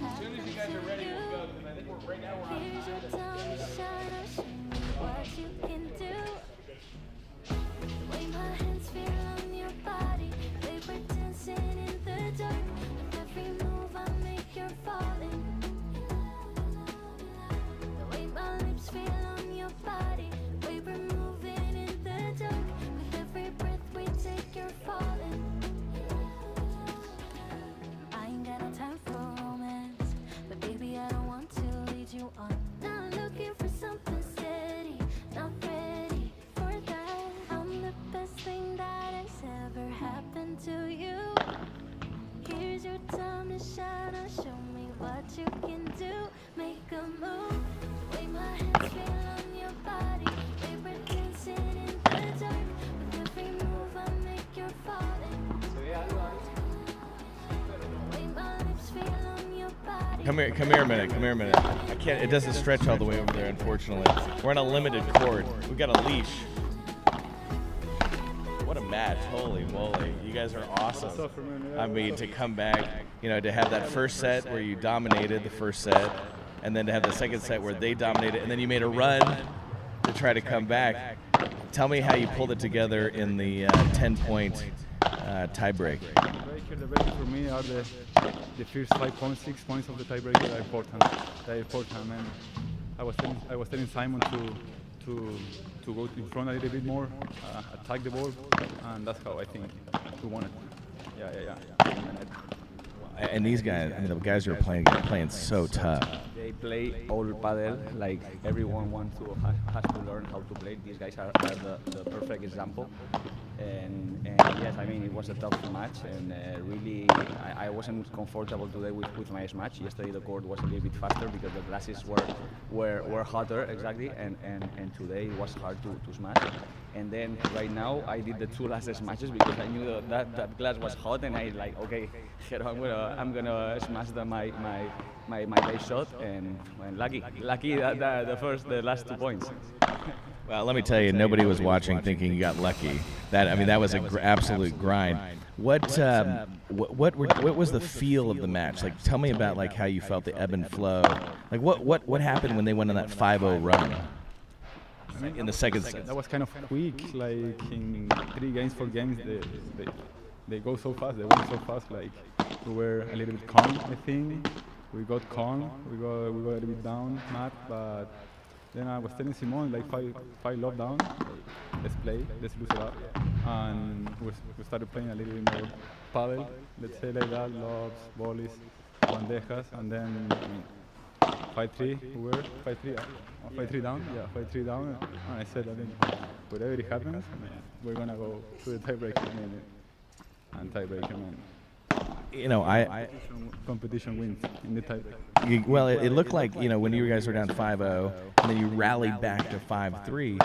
As soon as you guys are ready, we'll go. Because I think right now we're on Here's your time to shine. I'll show you what you can do. The way my hands feel on your body, they were dancing in the dark. With every move I make, you're falling. The way my lips feel on your body, we were moving in the dark. With every breath we take, you're falling. I ain't got no time for romance, but baby I don't want to lead you on. No, Come here a minute. Come here a minute. I can't. It doesn't stretch all the way over there, unfortunately. We're on a limited cord. We got a leash. What a match! Holy moly! You guys are awesome. I mean, to come back, you know, to have that first set where you dominated the first set, and then to have the second set where they dominated, and then you made a run to try to come back. Tell me how you pulled it together in the 10-point tiebreak. The break for me are the first 5 points, 6 points of the tiebreaker are important. They're important, and I was telling Simon to go in front a little bit more, attack the ball, and that's how I think we won it. Yeah. And these guys, I mean, the guys who are playing so tough. They play all padel, like everyone wants to has to learn how to play. These guys are the perfect example. And yes, I mean, it was a tough match, and really I wasn't comfortable today with my smash. Yesterday the court was a little bit faster because the glasses were hotter, exactly, and today it was hard to smash. And then right now I did the 2 last smashes because I knew that glass was hot, and I like, okay, I'm gonna smash my base shot, and lucky that the last 2 points. Well, let me tell you, nobody was watching thinking you got lucky. That was an absolute grind. What was the feel of the match? Like, tell me about like how you felt the ebb and flow. Like, what happened when they went on that 5-0 run in the second set? That was kind of quick. Like in 3 games, 4 games, they go so fast. They went so fast. Like we were a little bit calm, I think. We got calm. We got a little bit down, mad, but. Then I was telling Simon, like, five love down, let's play, let's lose it up. And we started playing a little bit more padel, let's say like that, loves, volleys, bandejas, and then 5-3, we were 5-3 down, yeah, 5-3 down. And I said, I mean, whatever it happens, we're going to go to the tiebreaker, and tiebreaker, man. You know, competition wins in the tiebreak. Well, it looked like, you know, when you guys were down 5-0 and then you rallied back to 5-3.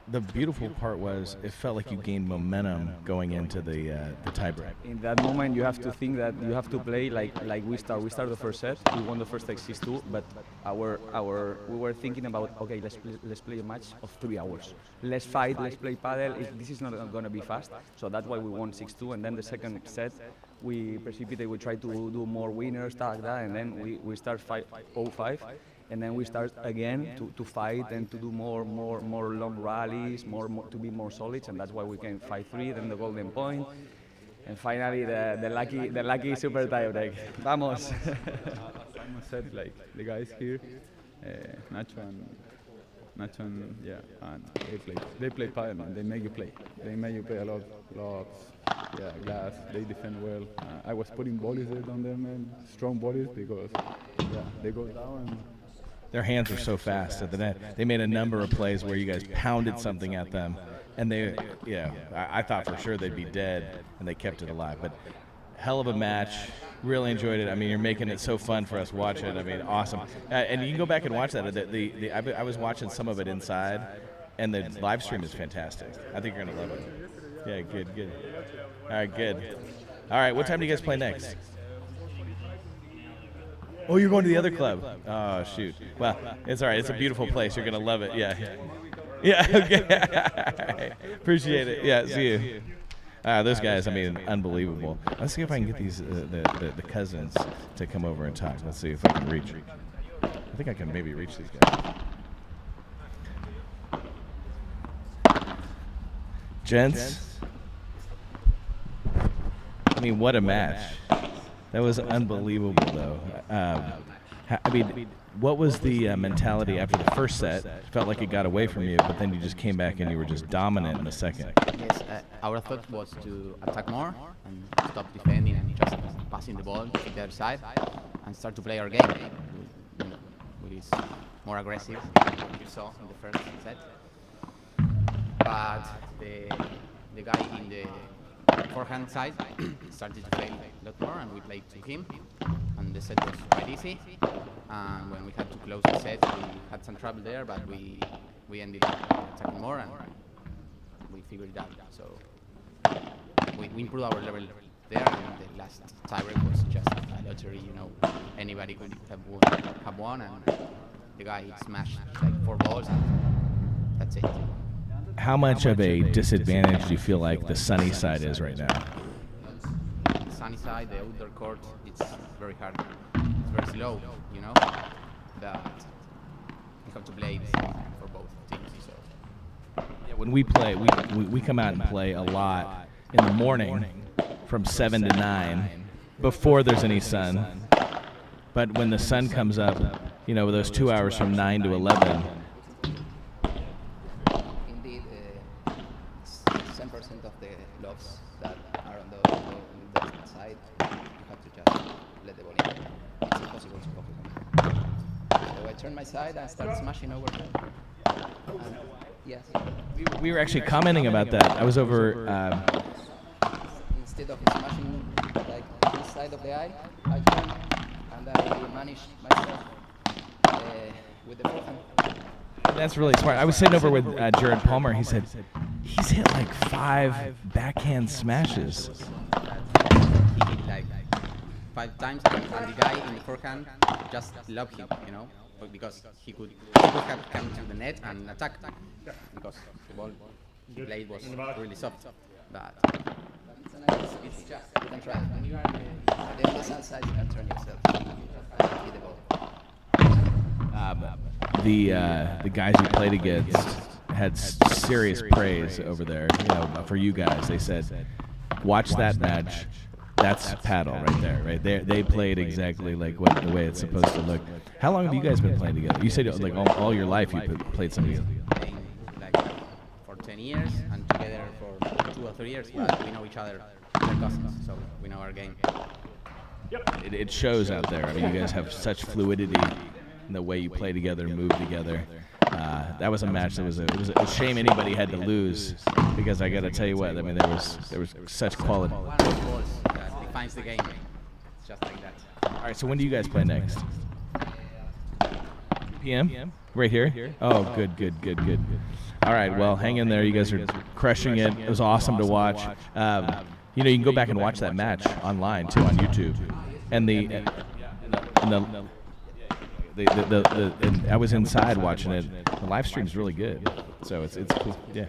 The beautiful part was it felt like you gained momentum going into the tiebreak. In that moment, you have to think that you have to play like we start. We started the first set. We won the first set 6-2, but we were thinking about, okay, let's play a match of 3 hours. Let's fight. Let's play padel. This is not going to be fast. So that's why we won 6-2. And then the second set, we precipitate. We try to do more winners, like that, and then we start 5-0-5. And then we start again to fight and to do more long rallies, more to be more solid, and that's why we came 5-3. Then the golden point, and finally the lucky super tiebreak. Vamos! Simon said, like, the guys here, Nacho and yeah, and they play padel, man. They make you play. They make you play a lot, yeah, glass. They defend well. I was putting volleys down there, man. Strong volleys because yeah, they go down. And their hands were so fast at the net. They made a number of plays where you guys pounded something at them, and I thought for sure they'd be dead, and they kept it alive. But hell of a match. Really enjoyed it. I mean, you're making it so fun for us to watch it. I mean, awesome. And you can go back and watch that. I was watching some of it inside, and the live stream is fantastic. I think you're going to love it. Yeah, good. All right, good. All right, what time do you guys play next? Oh, you're going to the other club. Oh, shoot. Well, it's all right. It's a beautiful place. You're going to love it. Yeah. Yeah, okay. Appreciate it. Yeah, see you. Those guys, I mean, unbelievable. Let's see if I can get these the cousins to come over and talk. Let's see if I can reach. I think I can maybe reach these guys. Gents, I mean, what a match. That was unbelievable, though. I mean, what was the mentality after the first set? It felt like it got away from you, but then you just came back and you were just dominant in the second. Yes, our thought was to attack more and stop defending and just passing the ball to the other side and start to play our game, which is more aggressive, like you saw in the first set. But the guy in the forehand side started to play a lot more, and we played to him, and the set was quite easy. And when we had to close the set, we had some trouble there, but we ended up attacking more, and we figured it out. So we improved our level there, and the last tiebreak was just a lottery. You know, anybody could have won, and the guy smashed like 4 balls, and that's it. How much of a disadvantage do you feel like the sunny side is right now? The sunny side, the outdoor court, it's very hard. It's very slow, you know. But you have to play for both teams. So. Yeah, when we play, we come out and play a lot in the morning from 7 to 9 before there's any sun. But when the sun comes up, you know, those 2 hours from 9 to 11. Indeed, 10% of the lobs that are on the left side, you have to just let the ball in. It's impossible to focus on it. So I turn my side and start smashing over them. And yes. We were actually commenting about that. I was over. Instead of smashing like this side of the eye, I turn and I manage myself with the forehand. That's really smart. I was sitting over with Jared Palmer. He said he's hit like 5 backhand smashes. He hit like 5 times, and the guy in the forehand just loved him, you know, because he could have come to the net and attack, because the ball he played was really soft. But it's just, you can try. When you are on the other side, you can turn yourself and hit the ball. The guys you played against had serious praise over there, you know, for you guys. They said, watch that match. That's paddle right there, right there. They played exactly like the way it's supposed to look. How long have you guys been playing together? You said like all your life you played somebody together. Playing like for 10 years and together for 2 or 3 years, but we know each other. We're cousins, so we know our game. It shows out there. I mean, you guys have such fluidity in the way you play together, move together. That was a match that was a shame anybody had to lose, because I got to tell you what, I mean, there was such quality. One of the balls that defines the game. It's just like that. All right, so when do you guys play next? PM? Right here? Oh, good. All right, well, hang in there. You guys are crushing it. It was awesome to watch. You know, you can go back and watch that match online too on YouTube. And I was inside watching it. The live stream is really good, so it's cool. Yeah,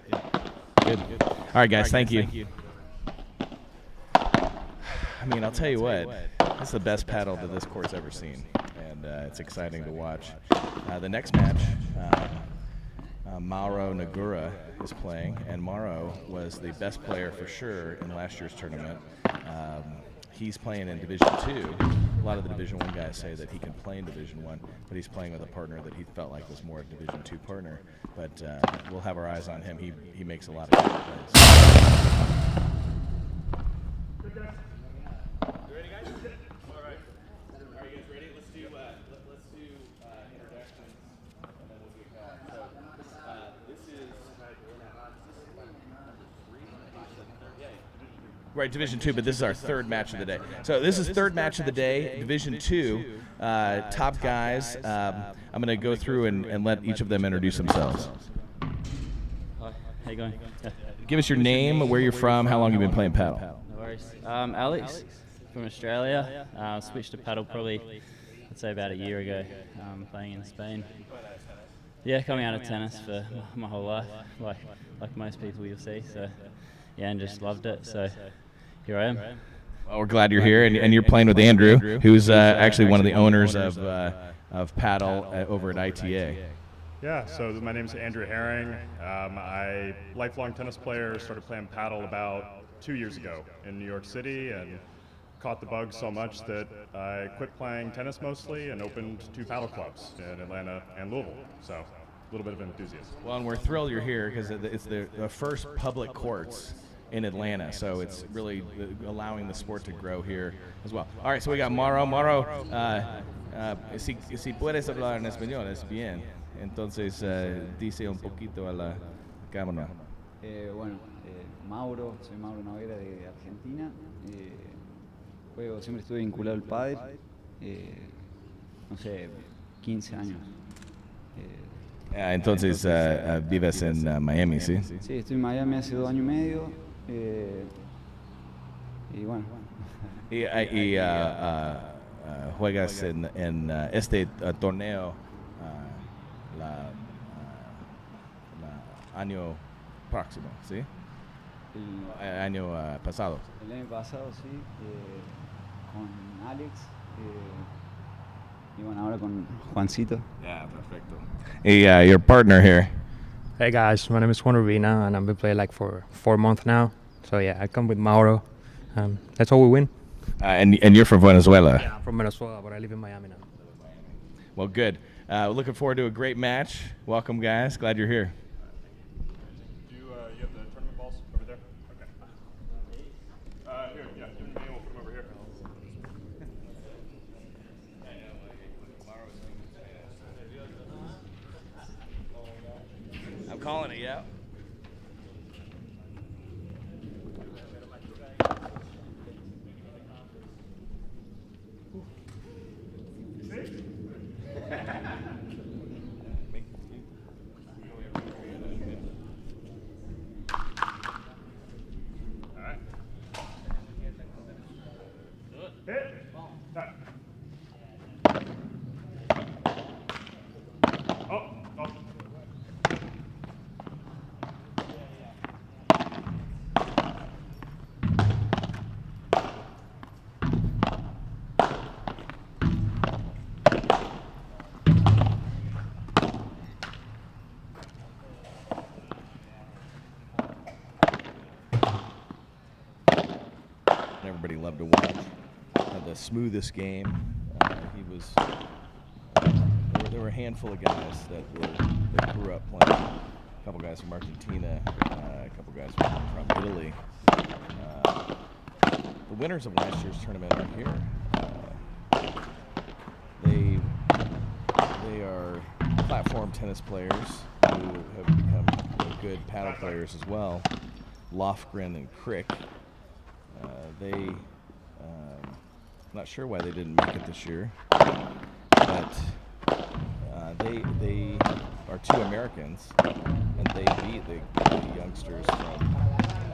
good. All right, guys, thank you. I mean, I'll tell you what, it's the best paddle that this court's ever seen, and it's exciting to watch. The next match, Mauro Nagura is playing, and Mauro was the best player for sure in last year's tournament. He's playing in Division 2. A lot of the Division 1 guys say that he can play in Division 1, but he's playing with a partner that he felt like was more a Division 2 partner. But we'll have our eyes on him. He makes a lot of good plays. You ready, guys? All right. Are you guys ready? Let's do introductions, and then we'll get going. So this is Right, Division 2, but this is our third match of the day. So this is third match of the day, Division 2, top guys. I'm going to go through and let each of them introduce themselves. Hi, how you going? Give us your name, where you're from, how long you've been playing paddle. No worries. Alex from Australia. Switched to paddle probably, I'd say about a year ago, playing in Spain. Yeah, coming out of tennis for my whole life, like most people you'll see. So yeah, and just loved it. So here I am. Well, we're glad you're here, and you're playing with Andrew, who's actually one of the owners of Padel over at ITA. Yeah, so my name's Andrew Herring. I lifelong tennis player, started playing paddle about 2 years ago in New York City, and caught the bug so much that I quit playing tennis mostly and opened 2 paddle clubs in Atlanta and Louisville. So a little bit of enthusiasm. Well, and we're thrilled you're here because it's the first public courts in Atlanta, so it's really allowing the sport to grow here as well. All right, so we got Mauro. Mauro, si puedes hablar en español, es bien. Entonces, dice un poquito a la cámara. Mauro, soy Mauro Noguera de Argentina. Siempre estuve vinculado al pádel, no sé, 15 años. Entonces, vives en Miami, ¿sí? Sí, estoy en Miami hace 2 años y medio. Y bueno, Juegas en este torneo año próximo, ¿sí? Año pasado. El año pasado, sí, con Alex y bueno, ahora con Juancito. Yeah, perfecto. Your partner here. Hey guys, my name is Juan Urbina and I've been playing like for 4 months now. So yeah, I come with Mauro. That's how we win. And you're from Venezuela. Yeah, I'm from Venezuela, but I live in Miami now. Well, good. Looking forward to a great match. Welcome, guys. Glad you're here. You have the tournament balls over there? Okay. Here, yeah, give me, we'll put them over here. I'm calling it, yeah. Everybody loved to watch. Had the smoothest game. There were a handful of guys that grew up playing. A couple guys from Argentina, a couple guys from Italy. The winners of last year's tournament are here. They are platform tennis players who have become good paddle players as well. Lofgren and Crick. Not sure why they didn't make it this year, but they are two Americans, and they beat the youngsters from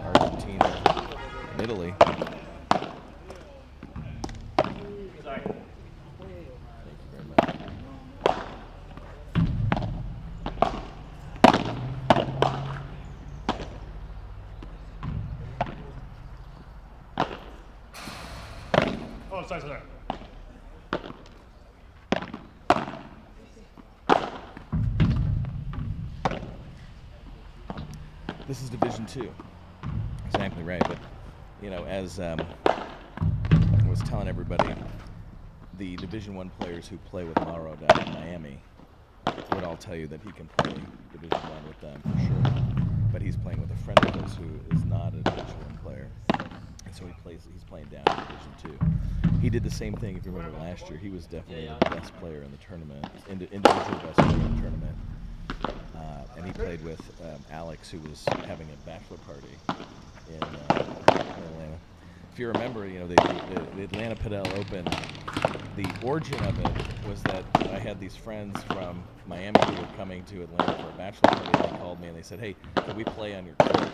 Argentina and Italy. Sorry. Thank you very much. Oh, sorry. This is Division 2. Exactly right. But, as I was telling everybody, the Division 1 players who play with Mauro down in Miami would all tell you that he can play Division 1 with them for sure. But he's playing with a friend of his who is not a Division 1 player. And so he's playing down in Division 2. He did the same thing, if you remember last year. He was definitely the best player in the tournament, individual best player in the tournament. And he played with Alex, who was having a bachelor party in Atlanta. If you remember, the Atlanta Padel Open, the origin of it was that I had these friends from Miami who were coming to Atlanta for a bachelor party. They called me and they said, "Hey, can we play on your court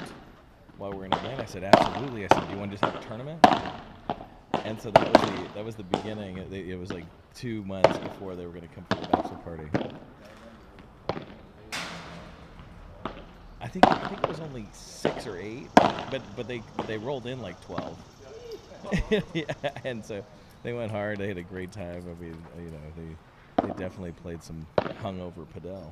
while we're in Atlanta?" I said, "Absolutely." I said, "Do you want to just have a tournament?" And so that was the beginning. It was like 2 months before they were going to come for the bachelor party. I think it was only 6 or 8, but they rolled in like 12. Yeah, and so they went hard. They had a great time. I mean, they definitely played some hungover Padel.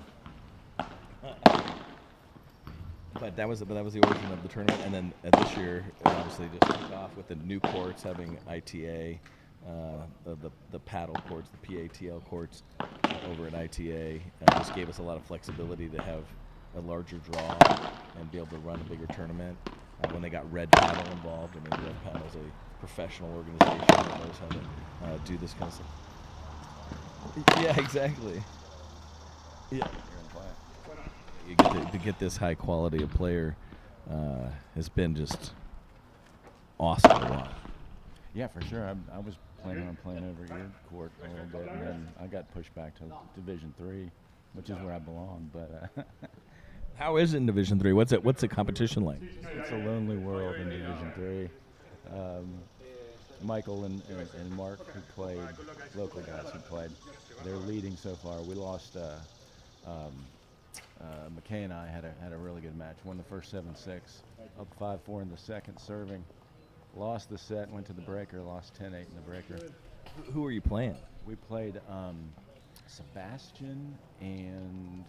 But that was the origin of the tournament, and then this year it obviously just took off with the new courts having ITA, the paddle courts, the PATL courts over at ITA. Just gave us a lot of flexibility to have a larger draw and be able to run a bigger tournament. When they got Red Paddle involved, I mean, Red Paddle is a professional organization that knows how to do this kind of stuff. Yeah, exactly. Yeah. You get to get this high quality of player has been just awesome to watch. Yeah, for sure. I was planning on playing over your court a little bit, and then I got pushed back to Division 3, which is where I belong. But how is it in Division 3? What's the competition like? It's a lonely world in Division 3. Michael and Mark, who played, local guys who played, they're leading so far. We lost. McKay and I had a really good match. Won the first 7-6, up 5-4 in the second, serving. Lost the set, went to the breaker, lost 10-8 in the breaker. Who are you playing? We played Sebastian and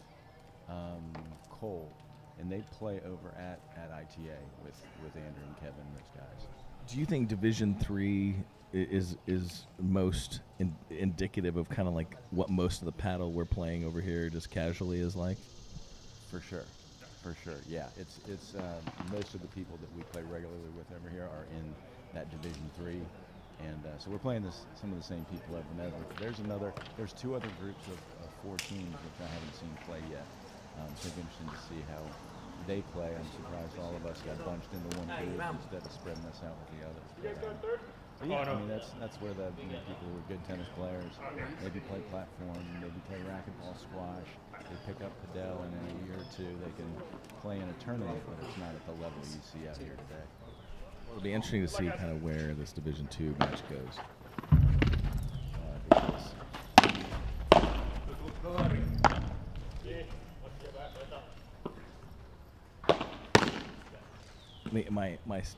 Cole, and they play over at ITA with Andrew and Kevin and those guys. Do you think Division III is most indicative of kind of like what most of the paddle we're playing over here just casually is like? For sure. Yeah, it's most of the people that we play regularly with over here are in that Division III, and so we're playing some of the same people over and over. There's two other groups of 4 teams which I haven't seen play yet, so it'll be interesting to see how they play. I'm surprised all of us got bunched into one group instead of spreading us out with the others. But yeah, I mean that's where the people who are good tennis players maybe play platform, maybe play racquetball, squash. They pick up Padel, and in a year or two they can play in a tournament, but it's not at the level you see out here today. It'll be interesting to see kind of where this Division II match goes.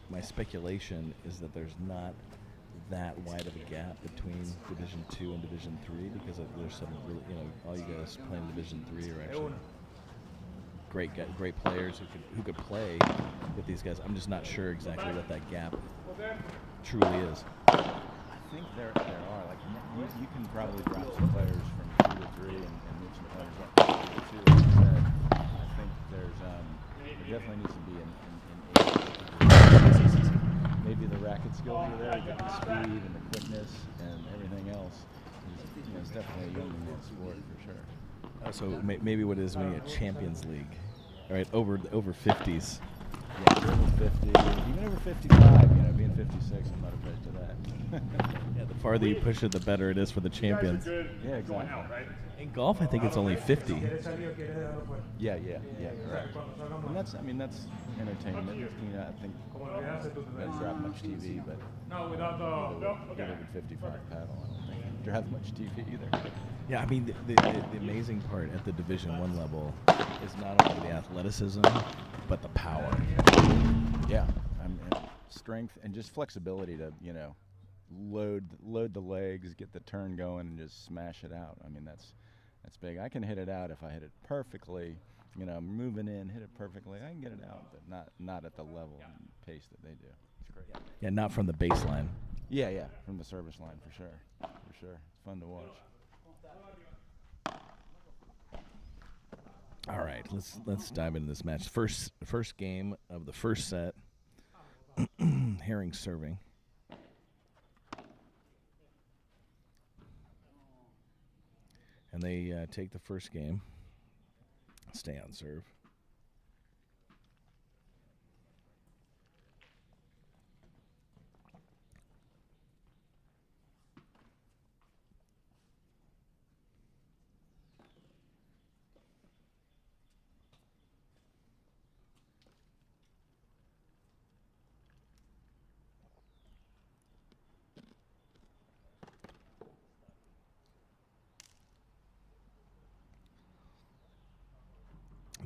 My speculation is that there's not that wide of a gap between Division II and Division III because there's some really, all you guys playing Division III are actually great players who could play with these guys. I'm just not sure exactly what that gap truly is. I think there are, like, you can probably drop some players from 2 to 3 and move some players up to 2, like you said. I think there definitely needs to be an maybe the racket skills are there, but the speed and the quickness and everything else is definitely a young man's sport for sure. So maybe what it is when you get Champions League, right? Over 50s. Yeah, over 50, even over 55. Being 56, I'm not opposed to that. Yeah, the farther you push it, the better it is for the champions. Yeah, exactly. In golf, I think it's only 50. Yeah, correct. And that's entertainment. I think it doesn't drive much TV, but get over 55 paddle, I don't think it drives much TV either. Yeah, I mean, the amazing part at the Division I level is not only the athleticism, but the power. Yeah, strength and just flexibility to, load the legs, get the turn going, and just smash it out. I mean, that's big. I can hit it out if I hit it perfectly. Moving in, hit it perfectly. I can get it out, but not at the level and pace that they do. It's great. Yeah, not from the baseline. Yeah, from the service line for sure. It's fun to watch. All right, let's dive into this match. First game of the first set. Herring serving. And they take the first game. Stay on serve.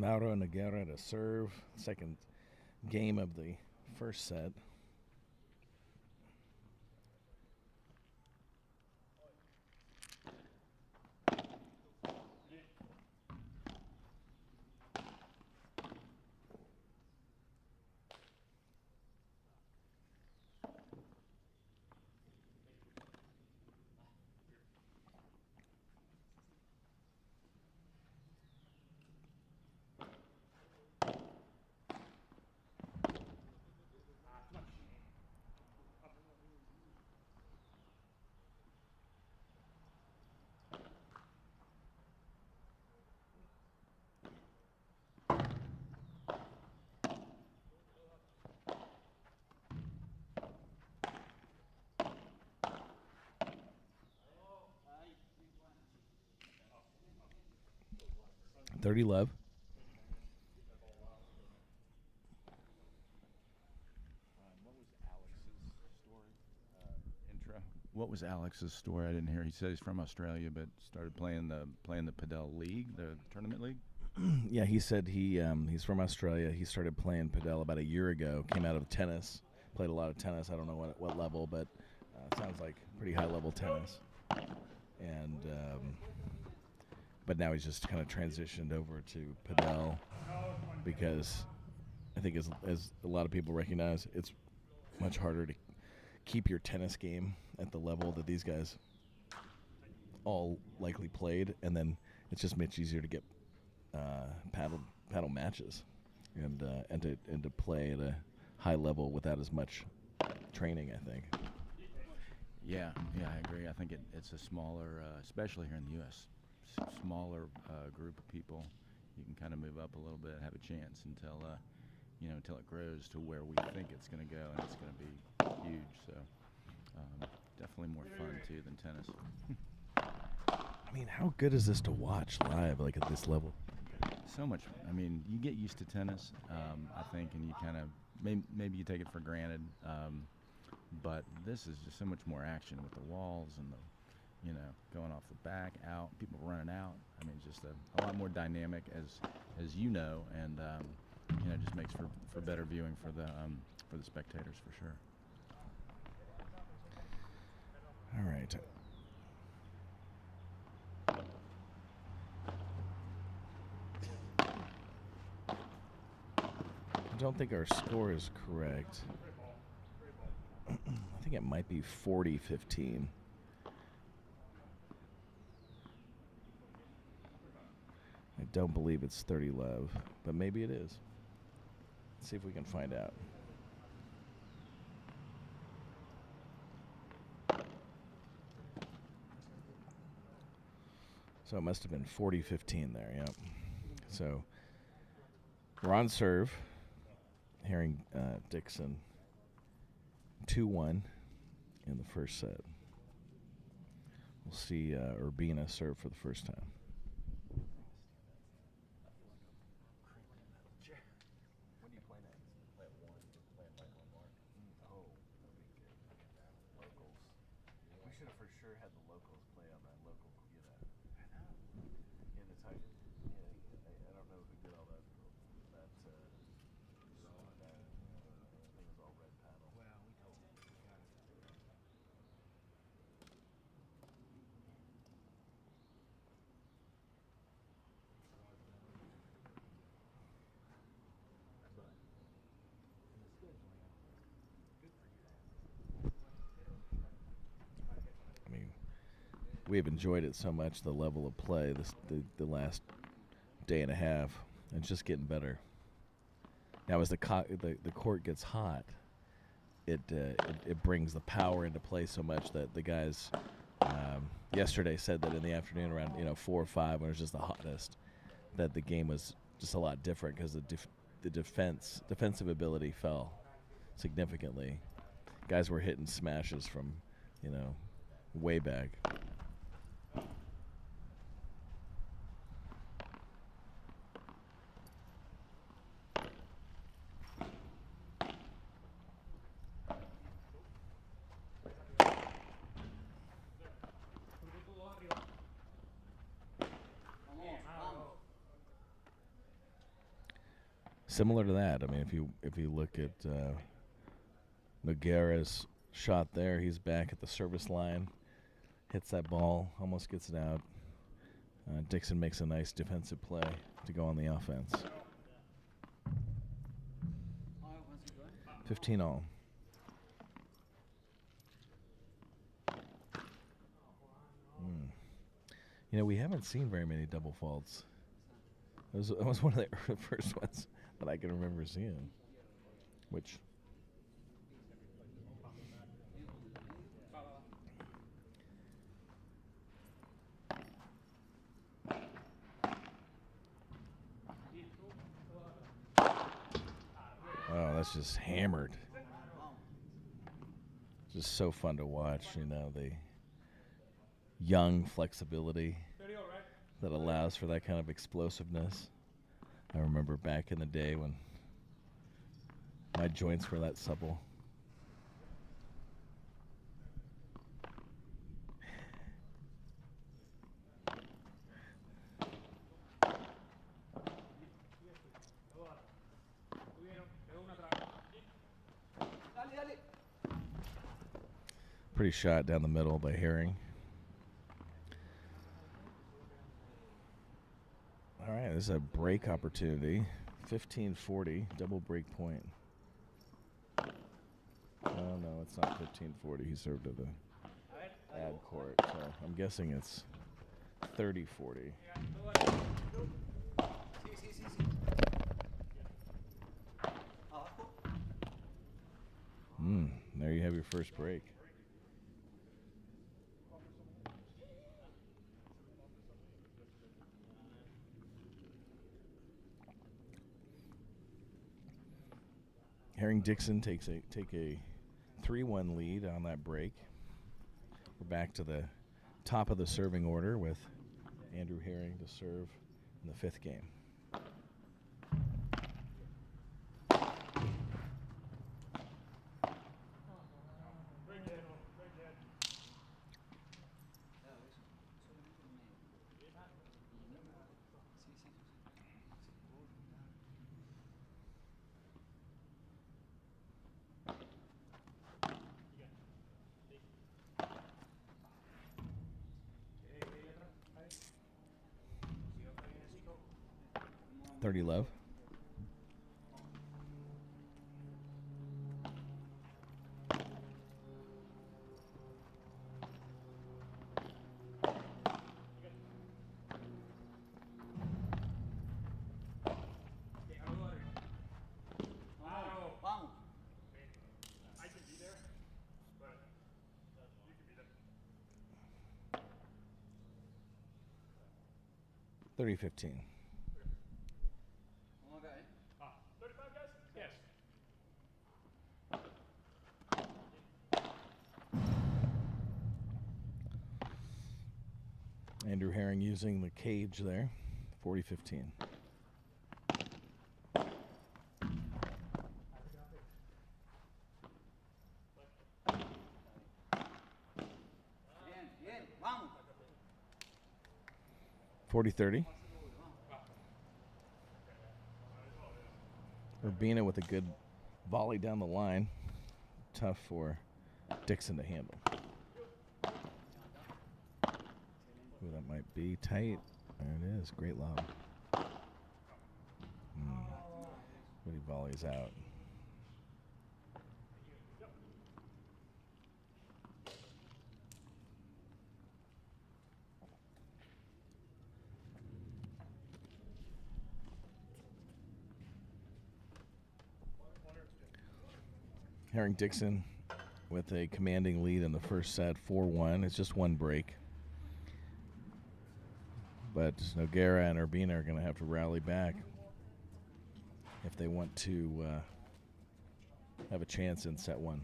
Mauro Nogueira to serve. Second game of the first set. Dirty love. What was Alex's story? What was Alex's story? I didn't hear. He said he's from Australia, but started playing the Padel League, the tournament league. Yeah, he said he's from Australia. He started playing Padel about a year ago. Came out of tennis, played a lot of tennis. I don't know what level, but sounds like pretty high level tennis. And but now he's just kind of transitioned over to Padel because I think as a lot of people recognize, it's much harder to keep your tennis game at the level that these guys all likely played, and then it's just much easier to get paddle matches and to play at a high level without as much training, I think. Yeah, I agree. I think it's a smaller, especially here in the U.S., smaller group of people. You can kind of move up a little bit, have a chance until it grows to where we think it's going to go, and it's going to be huge. So definitely more fun too than tennis. I mean, how good is this to watch live, like at this level? So much. I mean, you get used to tennis, I think, and you kind of maybe you take it for granted. But this is just so much more action with the walls and the, going off the back, out, people running out. I mean, just a lot more dynamic, as you know, and just makes for better viewing for the spectators for sure. All right. I don't think our score is correct. I think it might be 40-15. I don't believe it's 30 love, but maybe it is. Let's see if we can find out. So it must have been 40-15 there, yep. So we're on serve. Herring Dixon 2-1 in the first set. We'll see Urbina serve for the first time. When do you play next? Play at 1. Play at Michael and Mark. Oh, that'd be good. Locals. We should have for sure had the locals play on that local. I know. Yeah, that's how. I don't know who did all that. I think it was all red paddle. Well, we told them. I mean, we have enjoyed it so much, the level of play, the last day and a half, and it's just getting better. Now, as the court gets hot, it brings the power into play so much that the guys yesterday said that in the afternoon around 4 or 5 when it was just the hottest, that the game was just a lot different because the defensive ability fell significantly. Guys were hitting smashes from way back. Similar to that, I mean, if you look at Nogueira's shot there, he's back at the service line, hits that ball, almost gets it out. Dixon makes a nice defensive play to go on the offense. 15-all. We haven't seen very many double faults. That was one of the first ones that I can remember seeing, which that's just hammered. Just so fun to watch, the young flexibility that allows for that kind of explosiveness. I remember back in the day when my joints were that supple. Pretty shot down the middle by Herring. All right, this is a break opportunity. 15-40, double break point. Oh, no, it's not 15-40. He served at the ad court, so I'm guessing it's 30-40. There you have your first break. Herring Dixon take a 3-1 lead on that break. We're back to the top of the serving order with Andrew Herring to serve in the 5th game. Love. Vamos. I can be there, but you can be there. 30-15. 35 guys? Yes. Andrew Herring using the cage there. 40-15. Bien, vamos. 40-30. Urbina with a good volley down the line. Tough for Dixon to handle. Ooh, that might be tight. There it is. Great lob. But he volleys out. Herring Dixon with a commanding lead in the first set, 4-1. It's just one break. But Noguera and Urbina are going to have to rally back if they want to have a chance in set 1.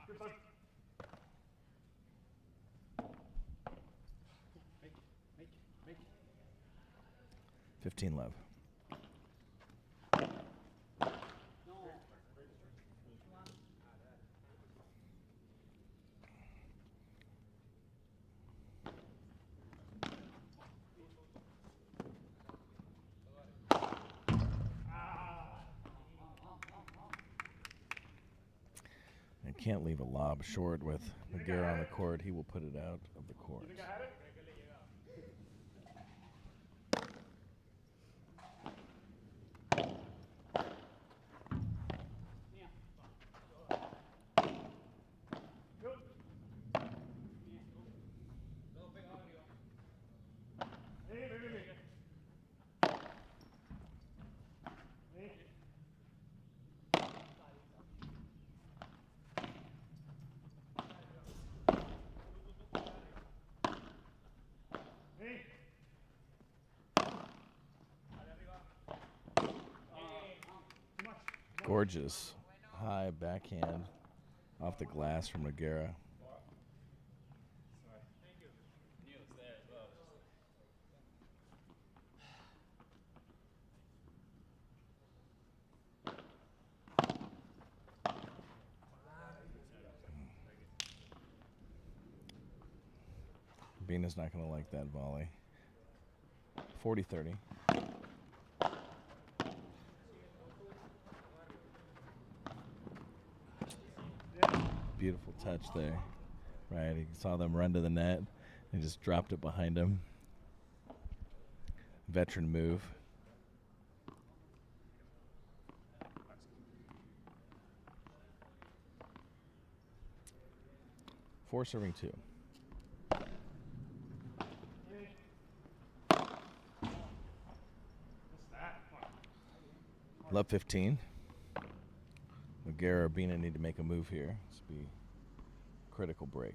Good bug. Make. 15 love. And can't leave a lob short with Noguera on the court. He will put it out of the court. You think I had it? Gorgeous high backhand off the glass from Noguera. Bina's not going to like that volley. 40-30. Beautiful touch there. Right, he saw them run to the net and just dropped it behind him. Veteran move. Four serving two. Love 15. Noguera or Bina need to make a move here. This will be a critical break.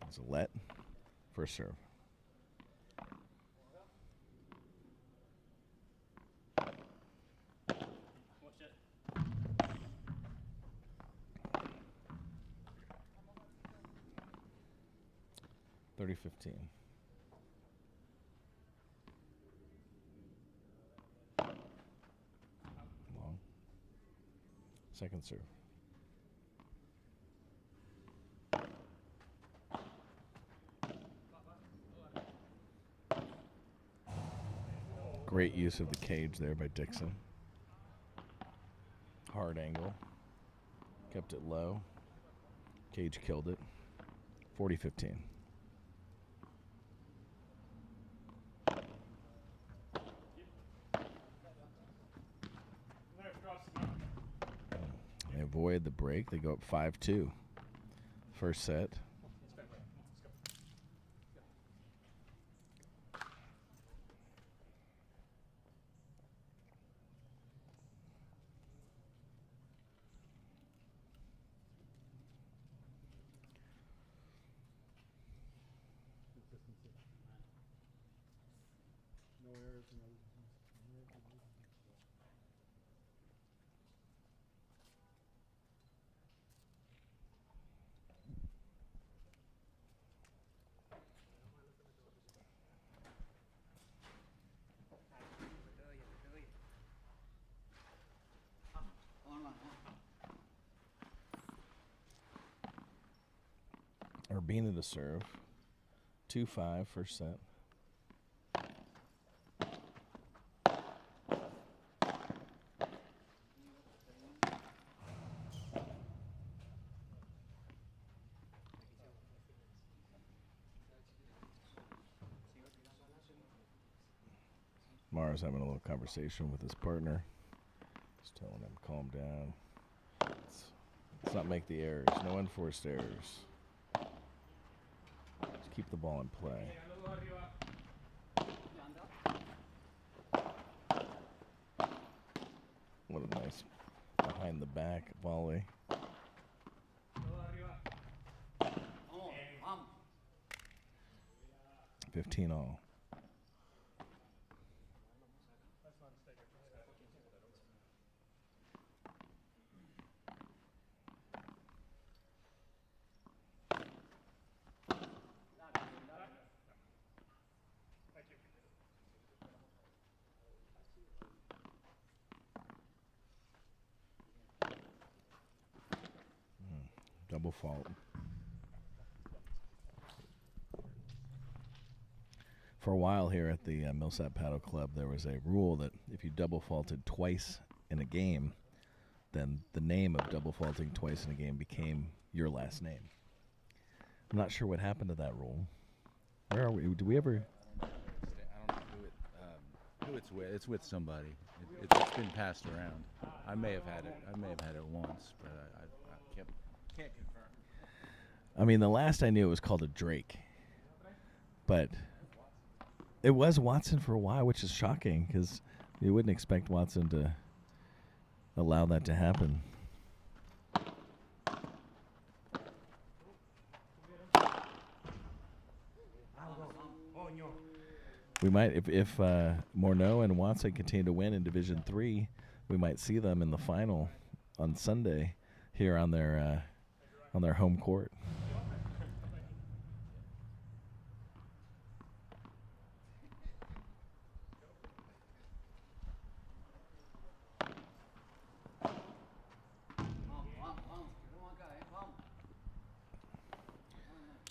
It's a let. First serve. $30-15. Long. Second serve. Great use of the cage there by Dixon. Hard angle. Kept it low. Cage killed it. 40-15. They avoid the break. They go up 5-2. First set. Urbina to serve. 2-5 first set. Mara's having a little conversation with his partner. Just telling him, calm down. Let's not make the errors. No unforced errors. Just keep the ball in play. What a nice behind the back volley. 15 all. Double fault. For a while here at the Millsap Paddle Club, there was a rule that if you double faulted twice in a game, then the name of double faulting twice in a game became your last name. I'm not sure what happened to that rule. Where are we? Do we ever? I don't know who it's with. It's with somebody. It's been passed around. I may have had it once, but I can't confirm. I mean, the last I knew it was called a Drake, but it was Watson for a while, which is shocking because you wouldn't expect Watson to allow that to happen. we might, if Morneau and Watson continue to win in Division 3, we might see them in the final on Sunday here on their home court.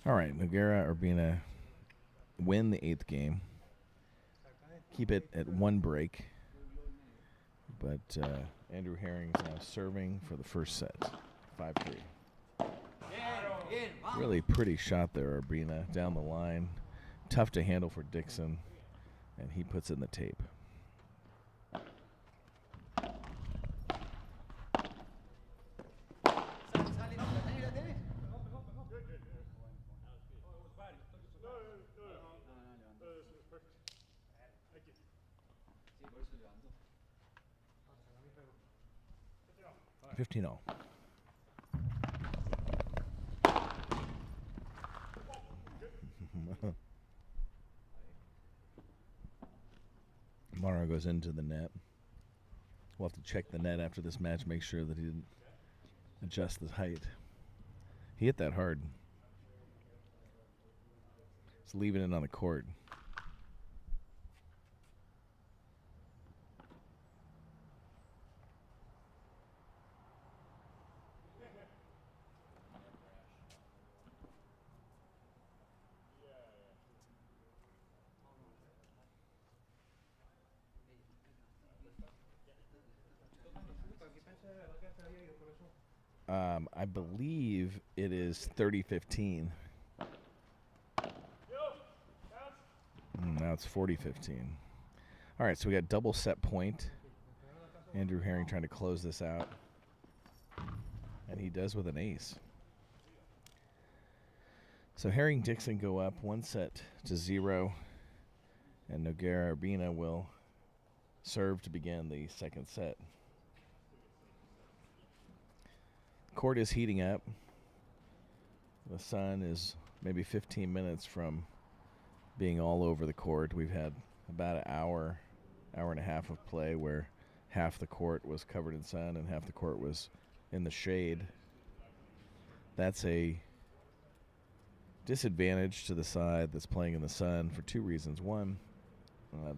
All right, Noguera Urbina win the 8th game. Keep it at 1 break. But Andrew Herring is now serving for the first set, 5-3. Really pretty shot there, Urbina, down the line. Tough to handle for Dixon, and he puts in the tape. $15 all. Morrow goes into the net. We'll have to check the net after this match, make sure that he didn't adjust the height. He hit that hard. Just leaving it on the court. I believe it is 30-15. Now it's 40-15. All right, so we got double set point. Andrew Herring trying to close this out. And he does with an ace. So Herring Dixon go up 1-0, and Noguera Urbina will serve to begin the second set. Court is heating up. The sun is maybe 15 minutes from being all over the court. We've had about an hour and a half of play where half the court was covered in sun and half the court was in the shade. That's a disadvantage to the side that's playing in the sun for 2 reasons. One,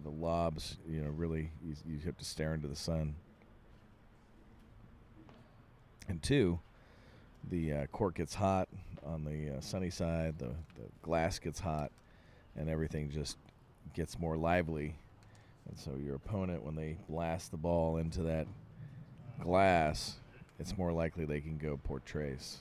the lobs, really you have to stare into the sun. And 2, the court gets hot on the sunny side, the glass gets hot, and everything just gets more lively. And so your opponent, when they blast the ball into that glass, it's more likely they can go portrace.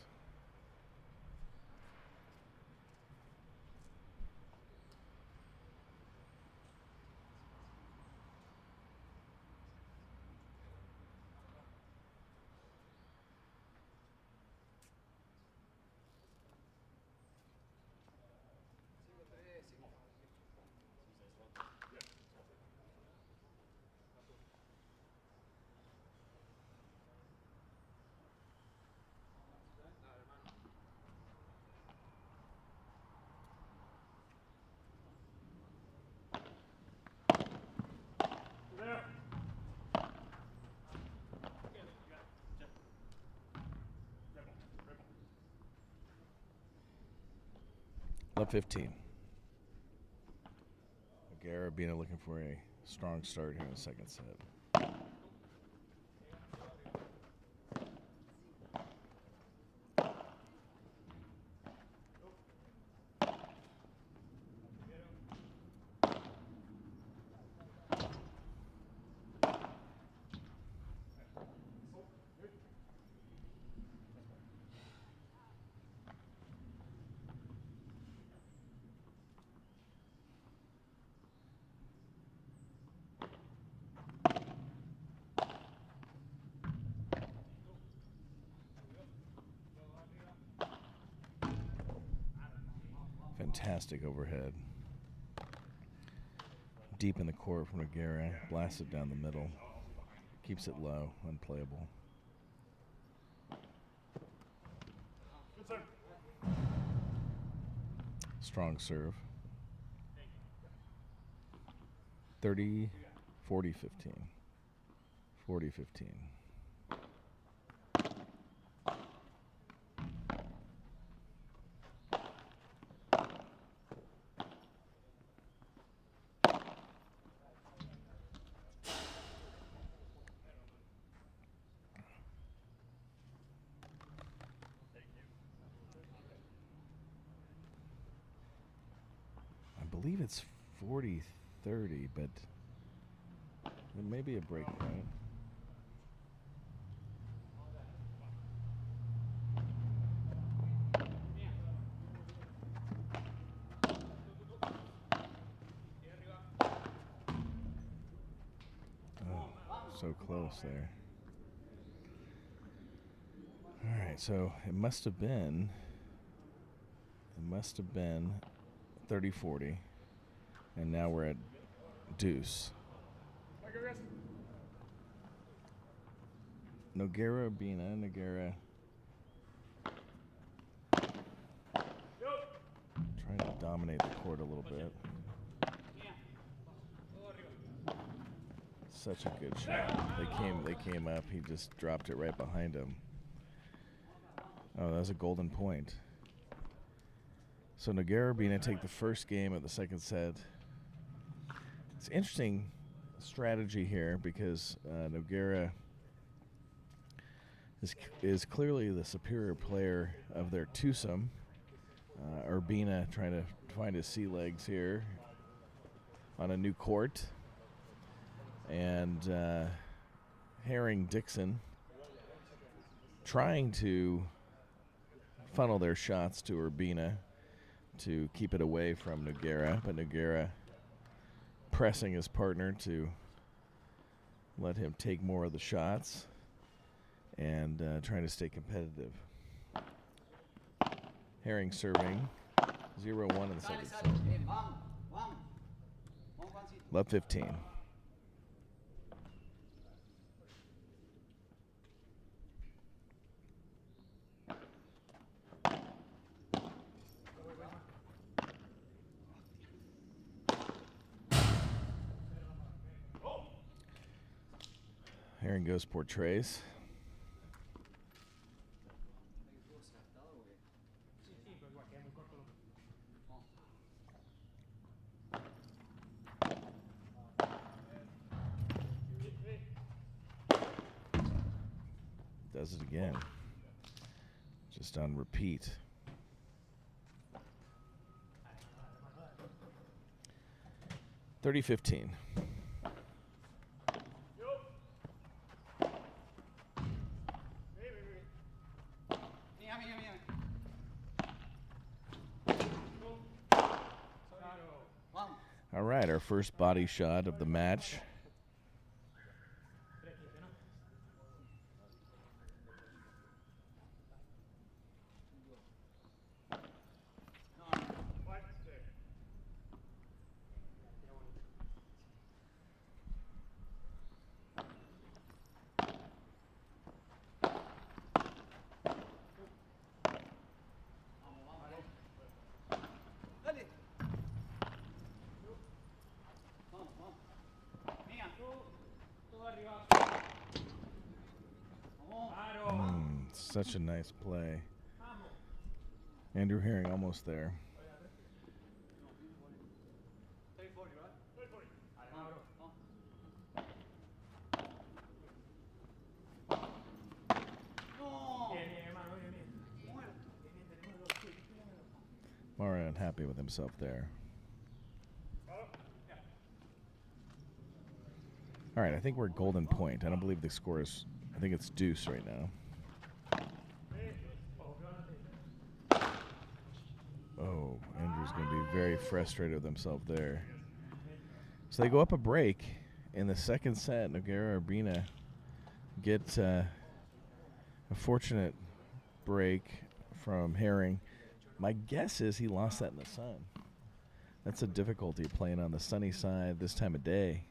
Love 15. Noguera Urbina looking for a strong start here in the second set. Fantastic overhead. Deep in the court from Noguera. Blasted down the middle. Keeps it low, unplayable. Strong serve. 30, 40, 15. 40, 15. I believe it's 40-30, but it may be a break point. Oh, so close there. All right, so it must have been 30-40, and now we're at deuce. Noguera, Bina, Noguera. Trying to dominate the court a little bit. Such a good shot. They came up. He just dropped it right behind him. Oh, that was a golden point. So Noguera Bina take the first game of the second set. It's interesting strategy here because Noguera is clearly the superior player of their twosome. Urbina trying to find his sea legs here on a new court. And Herring Dixon trying to funnel their shots to Urbina to keep it away from Noguera, but Noguera pressing his partner to let him take more of the shots and trying to stay competitive. Herring serving 0-1 in the second set. Love 15. Herring goes Portrays. Does it again. Just on repeat. $30-15. All right, our first body shot of the match. Such a nice play. Andrew Herring almost there. Mara unhappy with himself there. All right, I think we're golden point. I don't believe the score is, I think it's deuce right now. Oh, Andrew's going to be very frustrated with himself there. So they go up a break in the second set. Noguera Urbina get a fortunate break from Herring. My guess is he lost that in the sun. That's a difficulty playing on the sunny side this time of day.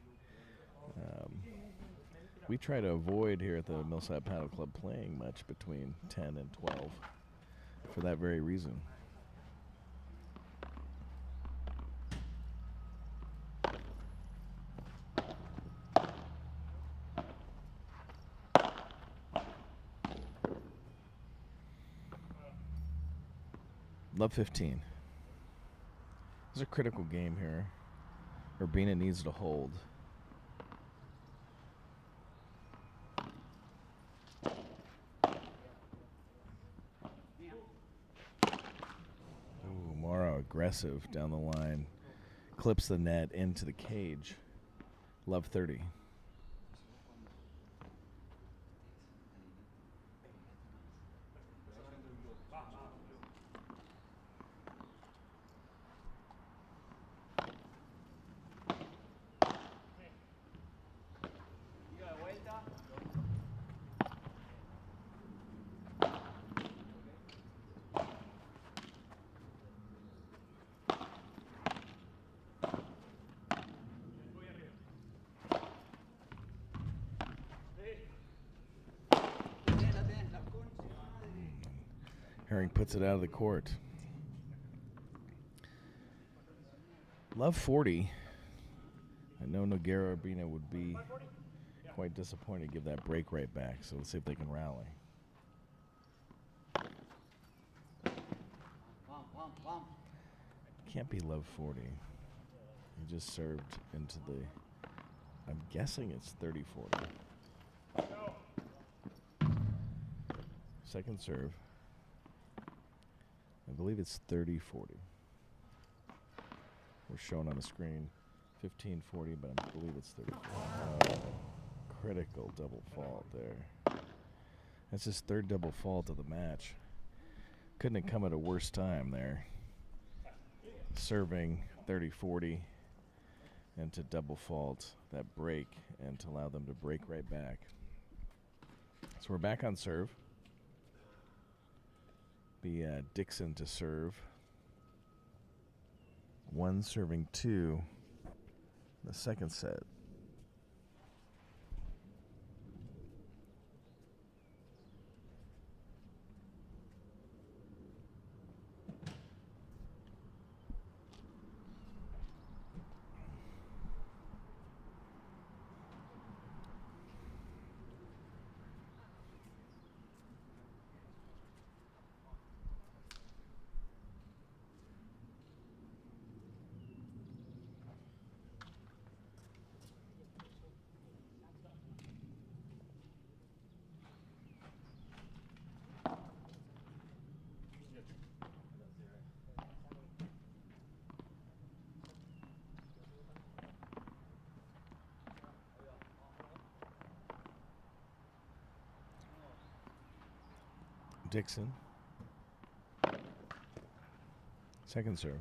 We try to avoid here at the Millside Paddle Club playing much between 10 and 12 for that very reason. Love 15. This is a critical game here. Urbina needs to hold. Ooh, Morrow aggressive down the line. Clips the net into the cage. Love 30. Herring puts it out of the court. Love 40. I know Noguera Urbina would be quite disappointed to give that break right back, so let's see if they can rally. Can't be Love 40. He just served into the, I'm guessing it's 30-40. Second serve. I believe it's 30-40. We're shown on the screen 15-40, but I believe it's 30-40. Oh, critical double fault there. That's his third double fault of the match. Couldn't have come at a worse time there. Serving 30-40 and to double fault that break and to allow them to break right back. So we're back on serve. Be Dixon to serve. 1 serving 2 the second set. Dixon. Second serve.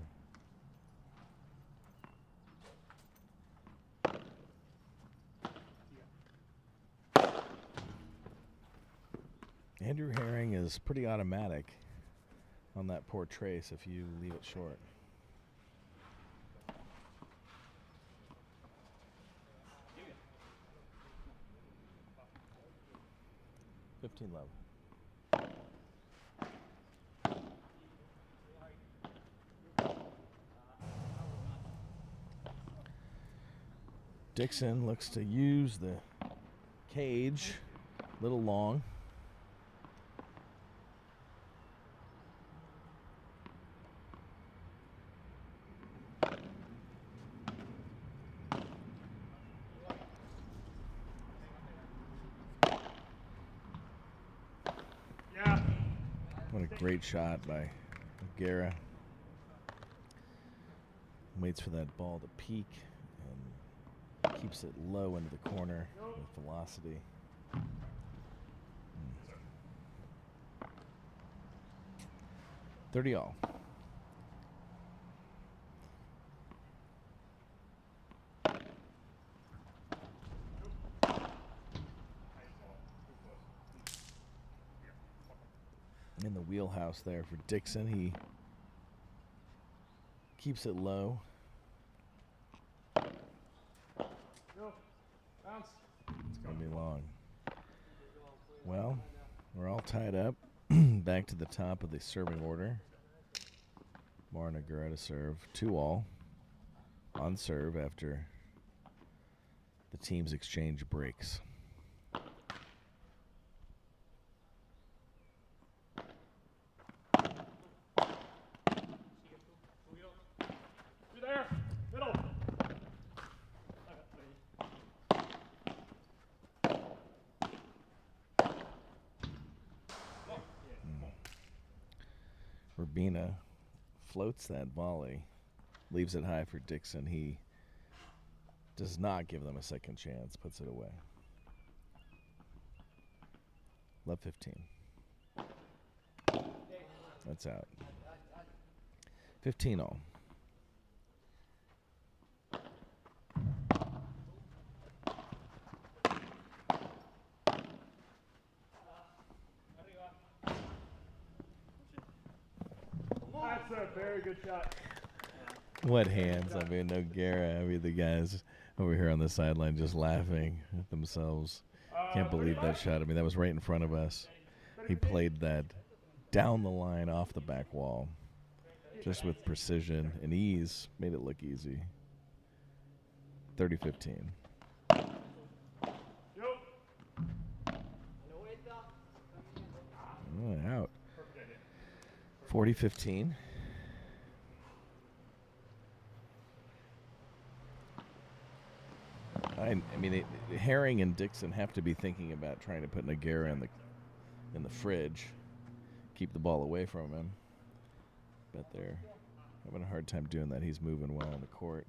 Andrew Herring is pretty automatic on that poor trace if you leave it short. Love. Dixon looks to use the cage a little long. What a great shot by Guerra. Waits for that ball to peak and keeps it low into the corner with velocity. 30 all. In the wheelhouse there for Dixon. He keeps it low. It's going to be long. Well, we're all tied up. Back to the top of the serving order. Mara Noguera to serve. 2 all on serve after the teams exchange breaks. Urbina floats that volley, leaves it high for Dixon. He does not give them a second chance, puts it away. Love 15. That's out. 15 all. That's a very good shot. What hands? I mean, Noguera. I mean, the guys over here on the sideline just laughing at themselves. Can't believe that shot. I mean, that was right in front of us. He played that down the line off the back wall, just with precision and ease. Made it look easy. 30-15. Oh, out. 40-15. I mean, Herring and Dixon have to be thinking about trying to put Noguera in the fridge, keep the ball away from him. Bet they're having a hard time doing that. He's moving well on the court.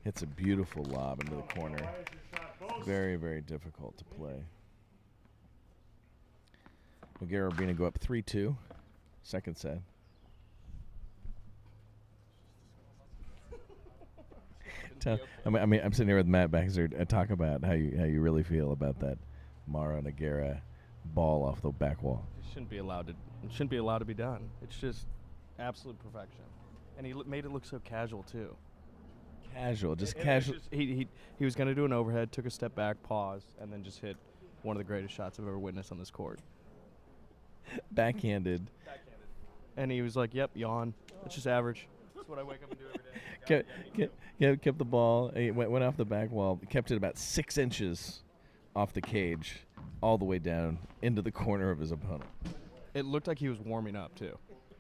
Hits a beautiful lob into the corner. Very, very difficult to play. Noguera Urbina go up 3-2. Second set. I mean, I'm sitting here with Matt Baxter. Talk about how you really feel about that Mara Noguera ball off the back wall. It shouldn't be allowed to be done. It's just absolute perfection, and he made it look so casual too. Casual, just casual. He was going to do an overhead, took a step back, paused, and then just hit one of the greatest shots I've ever witnessed on this court. Backhanded. And he was like, "Yep, yawn. It's just average. That's what I wake up and do every day." Kept the ball. It went off the back wall. Kept it about 6 inches off the cage, all the way down into the corner of his opponent. It looked like he was warming up too,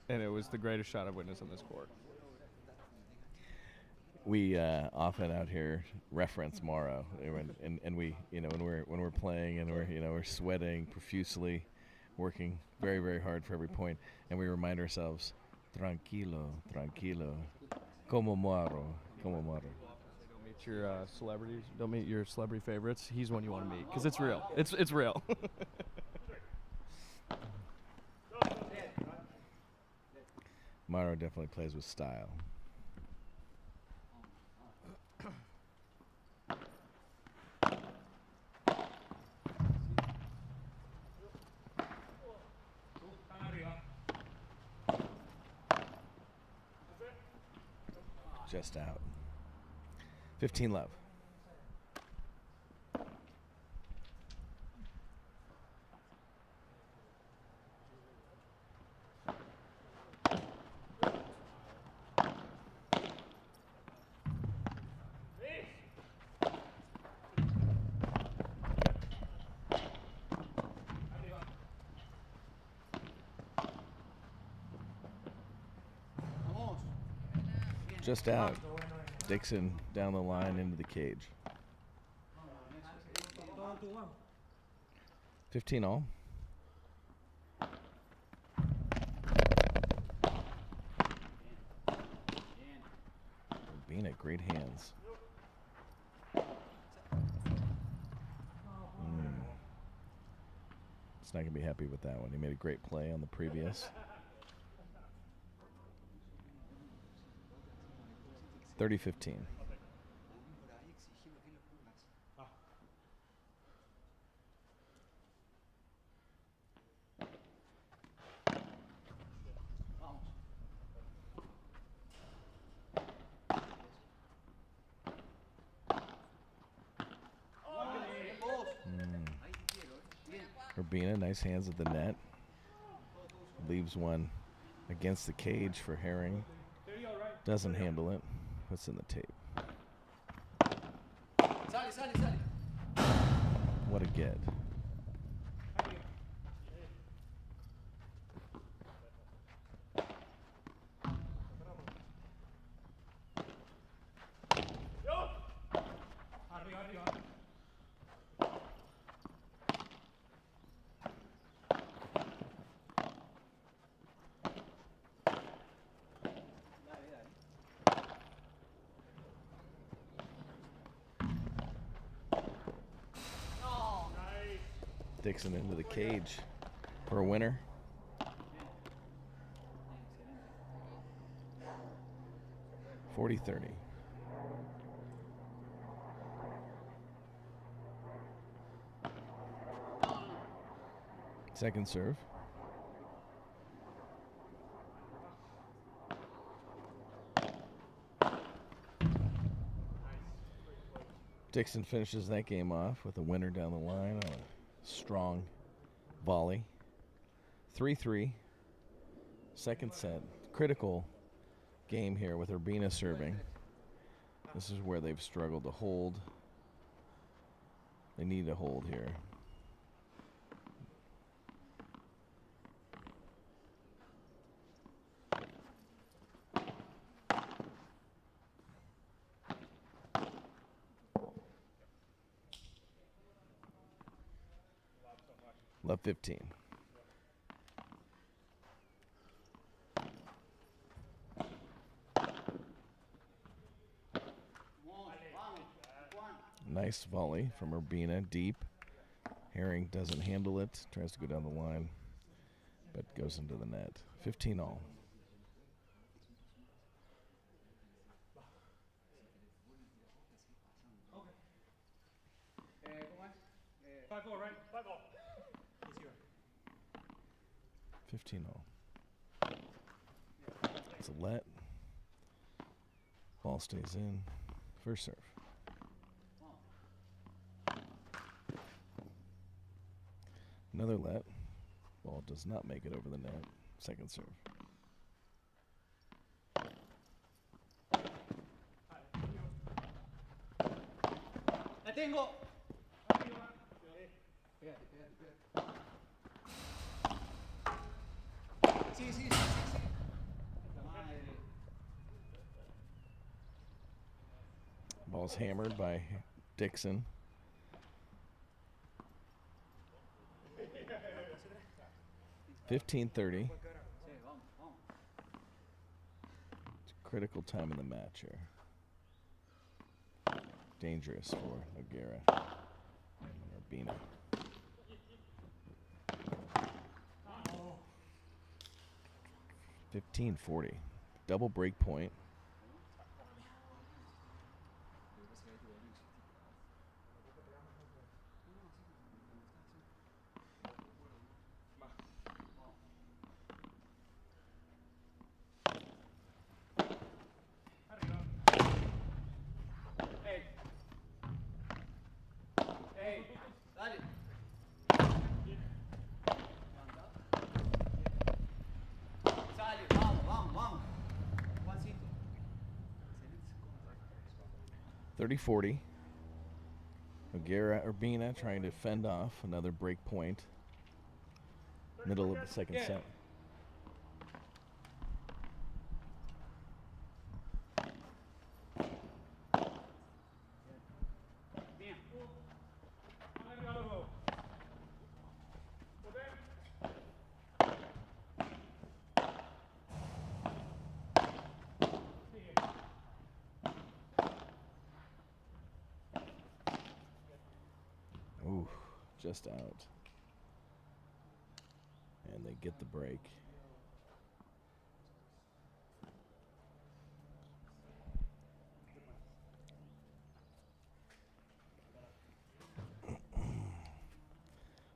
and it was the greatest shot I've witnessed on this court. We often out here reference Morrow, and we, when we're playing and we're sweating profusely, working very, very hard for every point, and we remind ourselves, tranquilo, tranquilo, como Morrow, como Morrow. Don't meet your celebrities. Don't meet your celebrity favorites. He's one you want to meet because it's real. It's real. Morrow definitely plays with style. Just out. 15 love. Just out. Dixon down the line into the cage. 15 all. Being at great hands. It's not going to be happy with that one. He made a great play on the previous. 30-15. Urbina, nice hands at the net. Leaves one against the cage for Herring. Doesn't handle it. Puts in the tape. What a get. Dixon into the cage for a winner. (40-30). Second serve. Dixon finishes that game off with a winner down the line on a strong volley. 3-3. Second set. Critical game here with Urbina serving. This is where they've struggled to hold. They need to hold here. Love 15. Nice volley from Urbina, deep. Herring doesn't handle it, tries to go down the line, but goes into the net. 15 all. Five all, right? 5 all. 15 all. It's a let. Ball stays in. First serve. Another let. Ball does not make it over the net. Second serve. La tengo. Sí, sí, sí, sí, sí. La madre. Ball's hammered by Dixon. (15-30). It's a critical time in the match here. Dangerous for Noguera and Urbina. (15-40). Double break point. Dale. 30-40. Noguera Urbina trying to fend off another break point. Middle of the second set. Ooh, just out. And they get the break.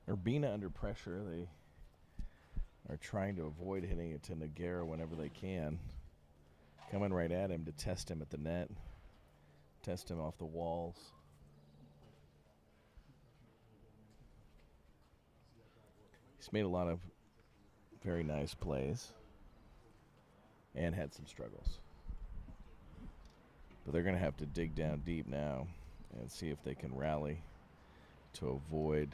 Urbina under pressure. They are trying to avoid hitting it to Noguera whenever they can. Coming right at him to test him at the net. Test him off the walls. He's made a lot of very nice plays and had some struggles. But they're going to have to dig down deep now and see if they can rally to avoid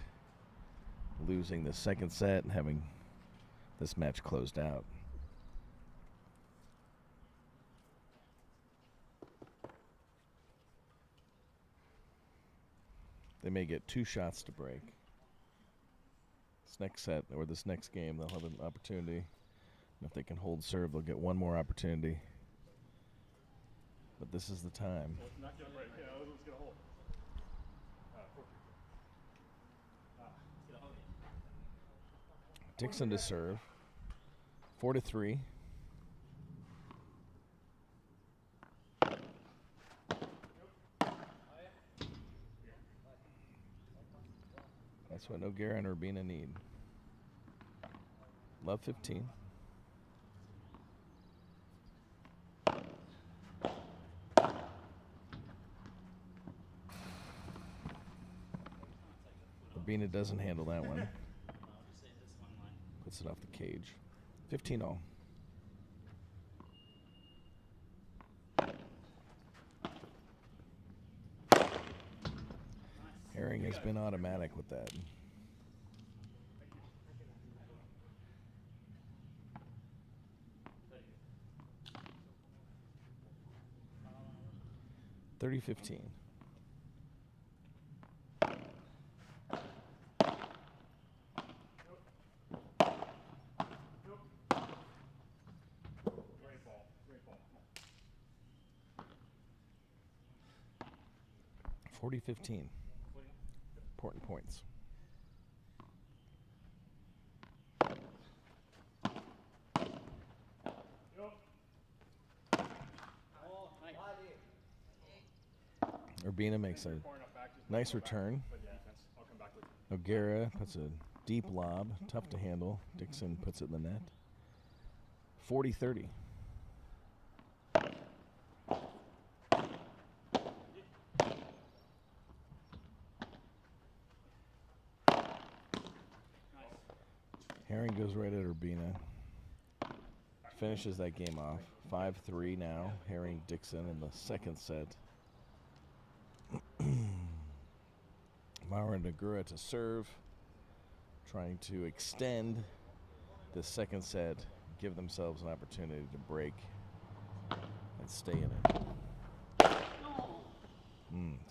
losing the second set and having this match closed out. They may get 2 shots to break. This next set, or this next game, they'll have an opportunity. And if they can hold serve, they'll get 1 more opportunity. But this is the time. Not gonna break. Yeah, let's get a hold. Dixon to serve. 4-3. That's what Noguera and Urbina need. Love 15. Urbina doesn't handle that one. Puts it off the cage. 15-all. Herring has been automatic with that. $30-15. $40-15. Important points. Urbina makes a nice return. Noguera puts a deep lob, tough to handle. Dixon puts it in the net. 40-30. Herring goes right at Urbina. Finishes that game off. 5-3 now. Herring Dixon in the second set. Mauro and Noguera to serve. Trying to extend the second set. Give themselves an opportunity to break and stay in it.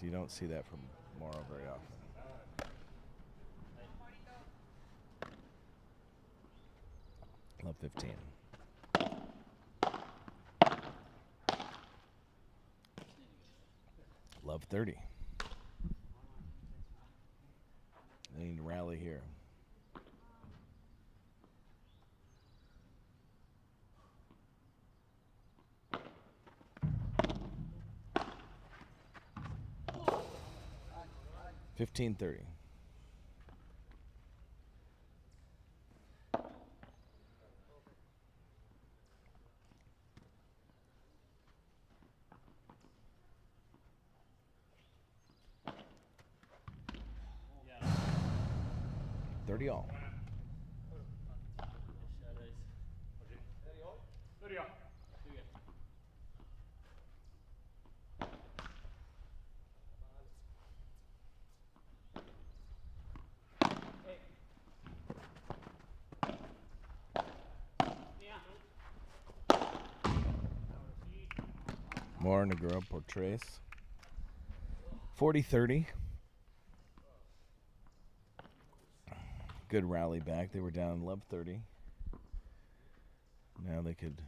You don't see that from Mauro very often. Love 15. Love 30. They need to rally here. $15-30. $30-all. More Noguera portrays. 40-30. Good rally back. They were down love 30. Now they could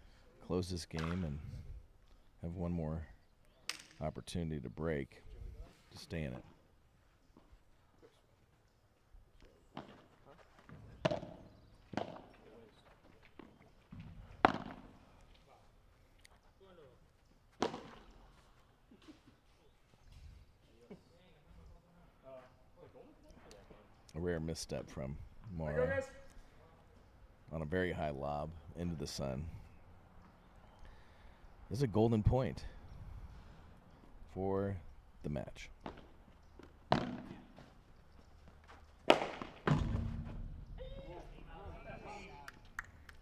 close this game and have one more opportunity to break to stay in it. A rare misstep from Mauro on a very high lob into the sun. This is a golden point for the match.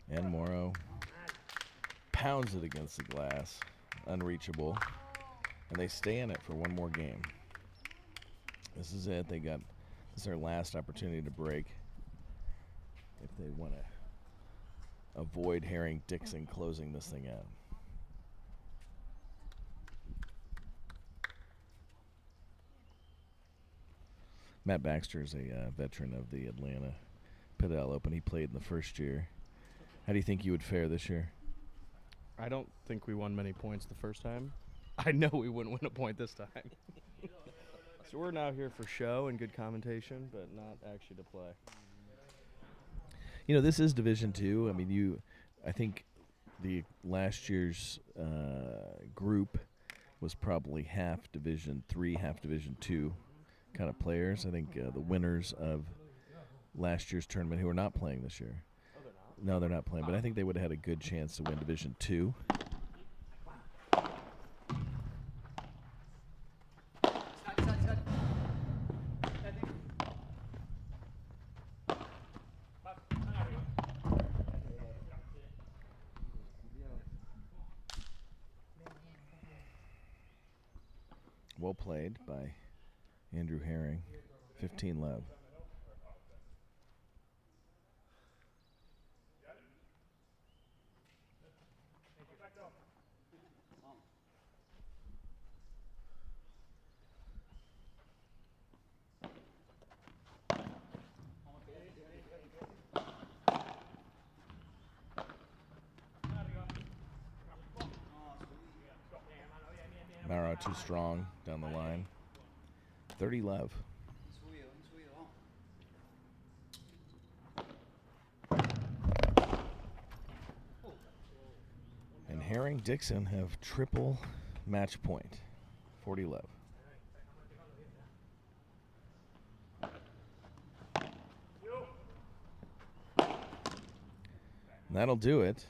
And Mauro pounds it against the glass, unreachable, and they stay in it for one more game. This is it. This is their last opportunity to break if they want to avoid Herring Dixon closing this thing out. Matt Baxter is a veteran of the Atlanta Padel Open. He played in the first year. How do you think you would fare this year? I don't think we won many points the first time. I know we wouldn't win a point this time. So we're now here for show and good commentation, but not actually to play. You know, this is Division II. I mean, I think the last year's group was probably half Division III, half Division II kind of players. I think the winners of last year's tournament who are not playing this year. No, they're not playing, but I think they would have had a good chance to win Division II. Well played by Andrew Herring. 15 love. Maro too strong down the line. 30 love. And Herring Dixon have triple match point. 40 love. And that'll do it.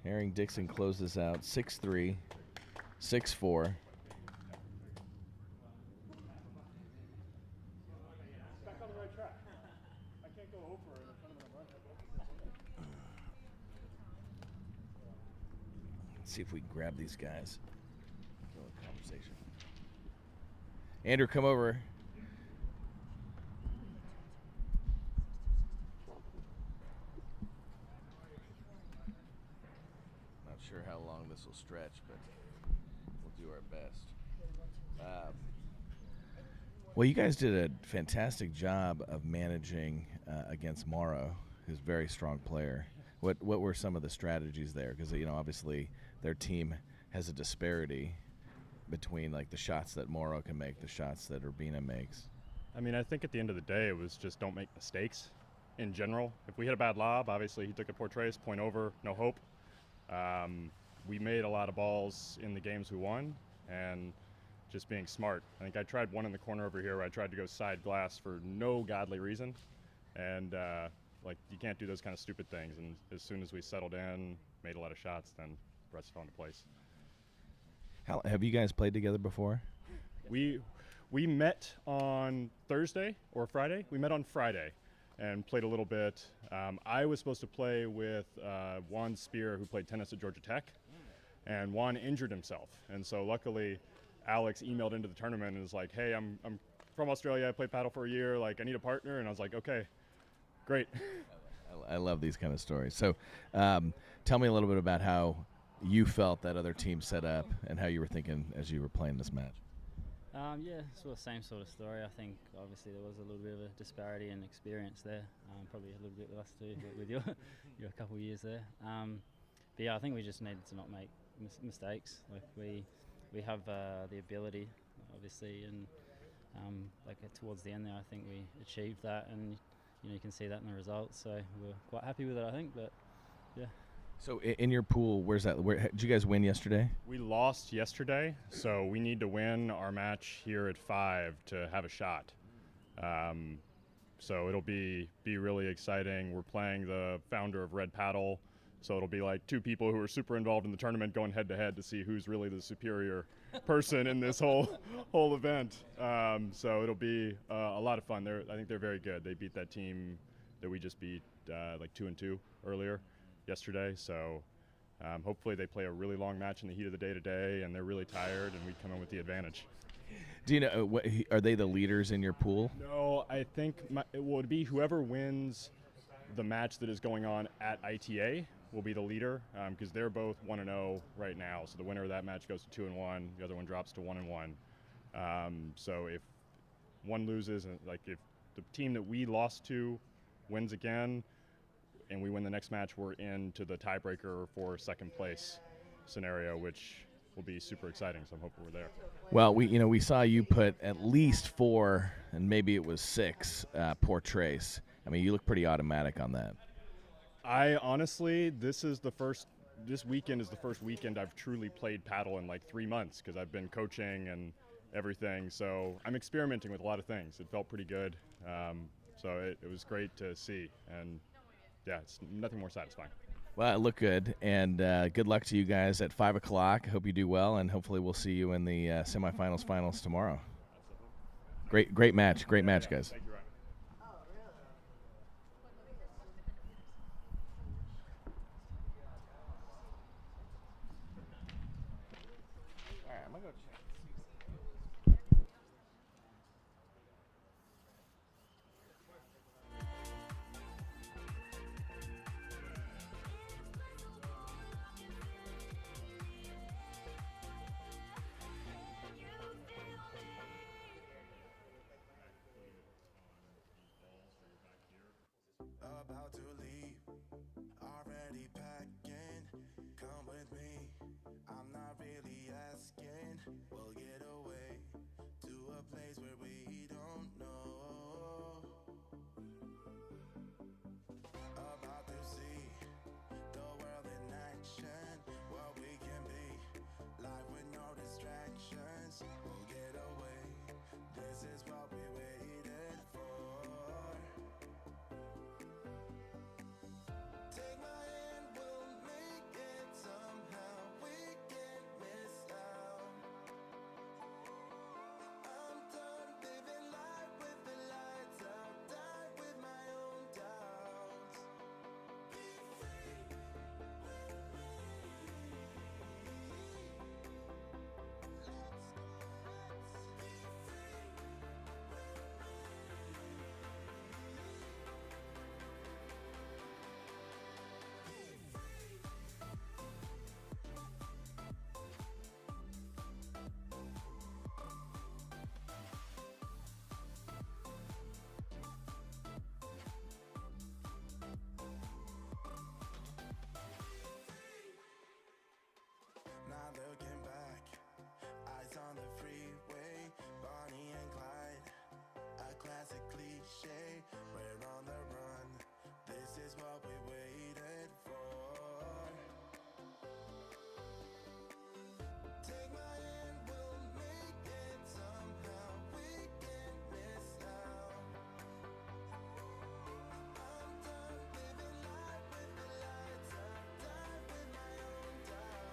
Herring Dixon closes out 6-3, 6-4. Back on the right track. I can't go over in front of the Let's see if we can grab these guys. Go in conversation. Andrew, come over. Not sure how long this will stretch, but we'll do our best. Well, you guys did a fantastic job of managing against Morrow, who's a very strong player. What were some of the strategies there? Because, you know, obviously their team has a disparity between like the shots that Morrow can make, the shots that Urbina makes. I mean, I think at the end of the day, it was just don't make mistakes in general. If we hit a bad lob, obviously he took a poor trace, point over, no hope. We made a lot of balls in the games we won, and just being smart. I think I tried one in the corner over here where I tried to go side glass for no godly reason, and like you can't do those kind of stupid things. And as soon as we settled in, made a lot of shots, then the rest fell into place. How have you guys played together before? We met on Thursday or Friday. We met on Friday and played a little bit. I was supposed to play with Juan Spear, who played tennis at Georgia Tech, and Juan injured himself. And so luckily, Alex emailed into the tournament and was like, hey, I'm from Australia, I played paddle for a year, like I need a partner. And I was like, okay, great. I love these kind of stories. So tell me a little bit about how you felt that other team set up and how you were thinking as you were playing this match. Yeah, sort of same sort of story. I think obviously there was a little bit of a disparity in experience there. Probably a little bit less too with your couple of years there. But yeah, I think we just needed to not make mistakes. Like we have the ability, obviously, and like towards the end there, I think we achieved that, and you know you can see that in the results. So we're quite happy with it, I think. But yeah. So in your pool, where's that? Where did you guys win yesterday? We lost yesterday, so we need to win our match here at 5 to have a shot. So it'll be really exciting. We're playing the founder of Red Paddle, so it'll be like two people who are super involved in the tournament going head to head to see who's really the superior person in this whole event. So it'll be a lot of fun. I think they're very good. They beat that team that we just beat like 2-2 earlier yesterday. So hopefully they play a really long match in the heat of the day today, and they're really tired, and we come in with the advantage. Do you know, are they the leaders in your pool? No, I think it would be whoever wins the match that is going on at ITA will be the leader, because they're both 1-0 right now. So the winner of that match goes to 2-1. The other one drops to 1-1. So if one loses, like if the team that we lost to wins again, and we win the next match, we're into the tiebreaker for second place scenario, which will be super exciting. So I'm hoping we're there. Well, we saw you put at least 4, and maybe it was 6 poor trace. I mean, you look pretty automatic on that. I honestly, this weekend is the first weekend I've truly played paddle in like 3 months because I've been coaching and everything. So I'm experimenting with a lot of things. It felt pretty good. So it was great to see. And yeah, it's nothing more satisfying. Well, it looked good, and good luck to you guys at 5 o'clock. Hope you do well, and hopefully we'll see you in the semifinals, finals tomorrow. Great match, guys. Thank you, Ryan. All right, I'm gonna go check. About to leave, already packing. Come with me, I'm not really asking. We'll get away to a place where we don't know. About to see the world in action, what we can be, life with no distractions. We'll get away, this is what we waited for. Take my hand, we'll make it somehow. We can't miss out. I'm done living life with the lights out. Die with my own doubts. Be free with me. Let's be free with me. Not looking back, eyes on the freeway, Bonnie and Clyde, a classic cliche. We're on the run, this is what we waited for. Take my hand, we'll make it somehow. We can't miss out. I'm done living life with the lights out. Die with my own doubts.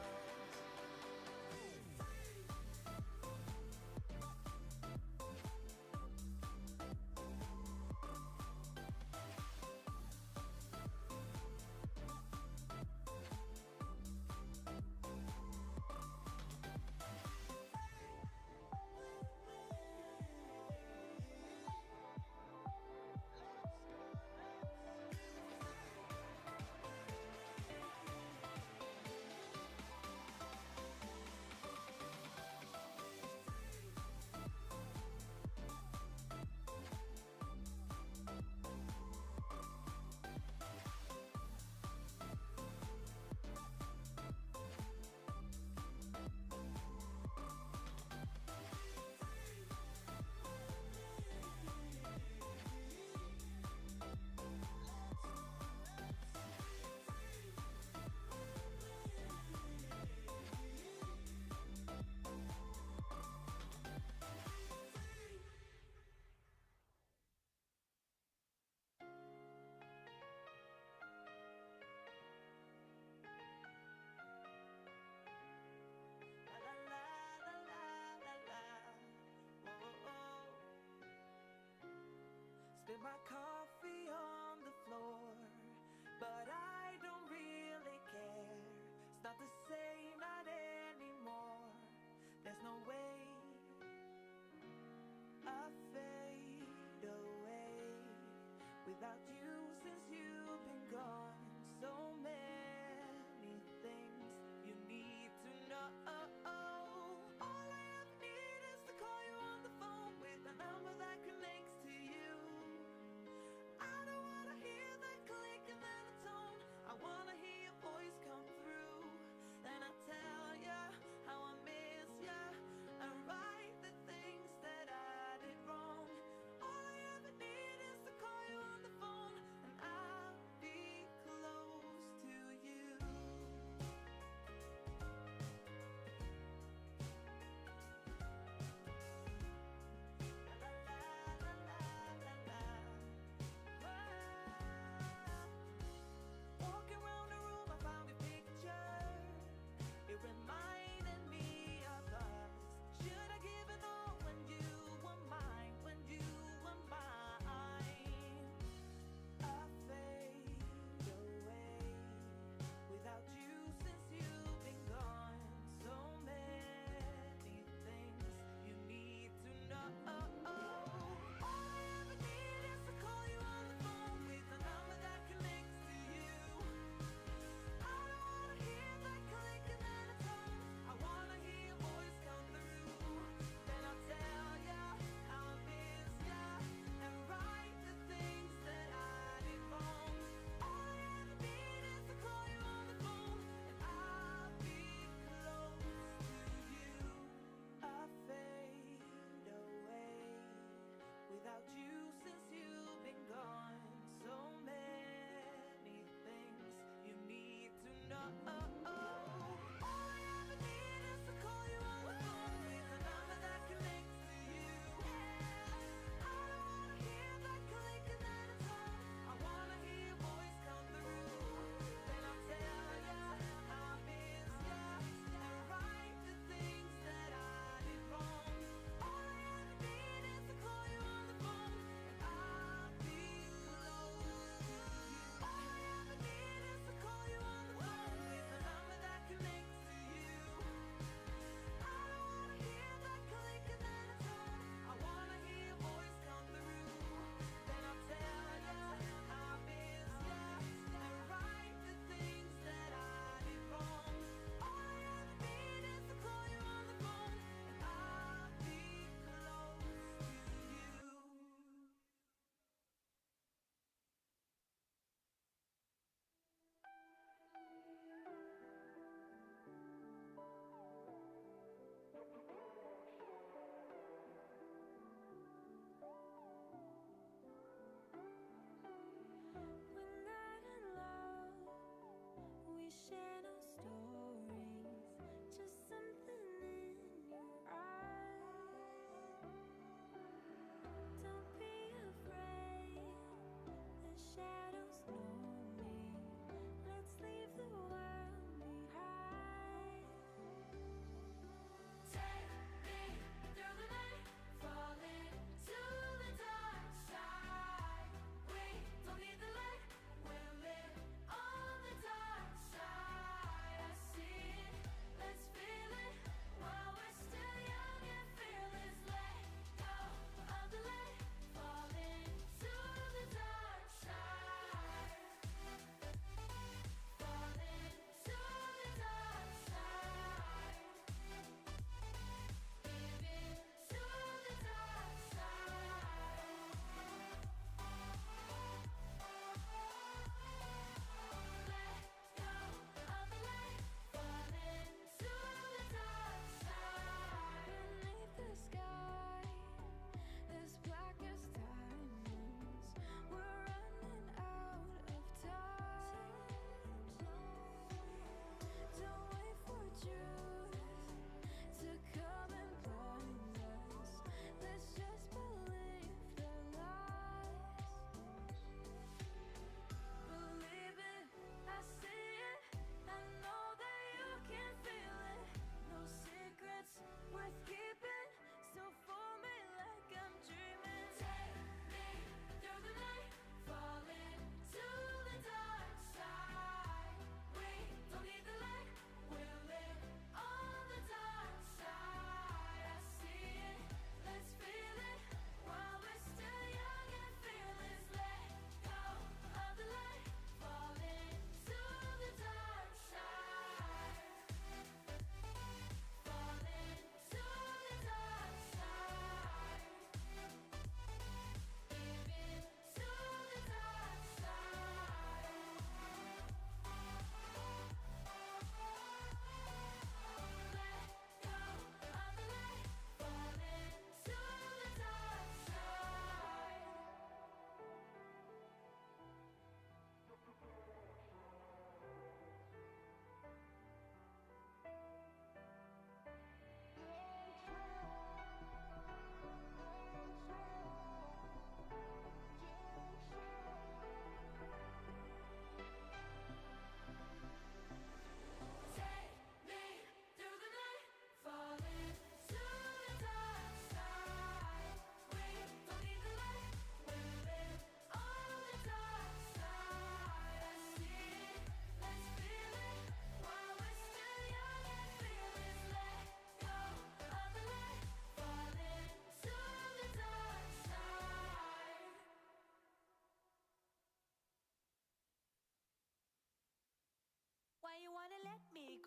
Spill my coffee on the floor, but I don't really care. It's not the same, not anymore. There's no way I fade away without you since you've been gone. So many things you need to know. All I ever need is to call you on the phone with a number that connects to you. I don't wanna hear that click and then a tone. I wanna hear your voice come through. And I tell ya how I miss ya and right the things that I did wrong. All I ever need is to call you on the phone and I'll be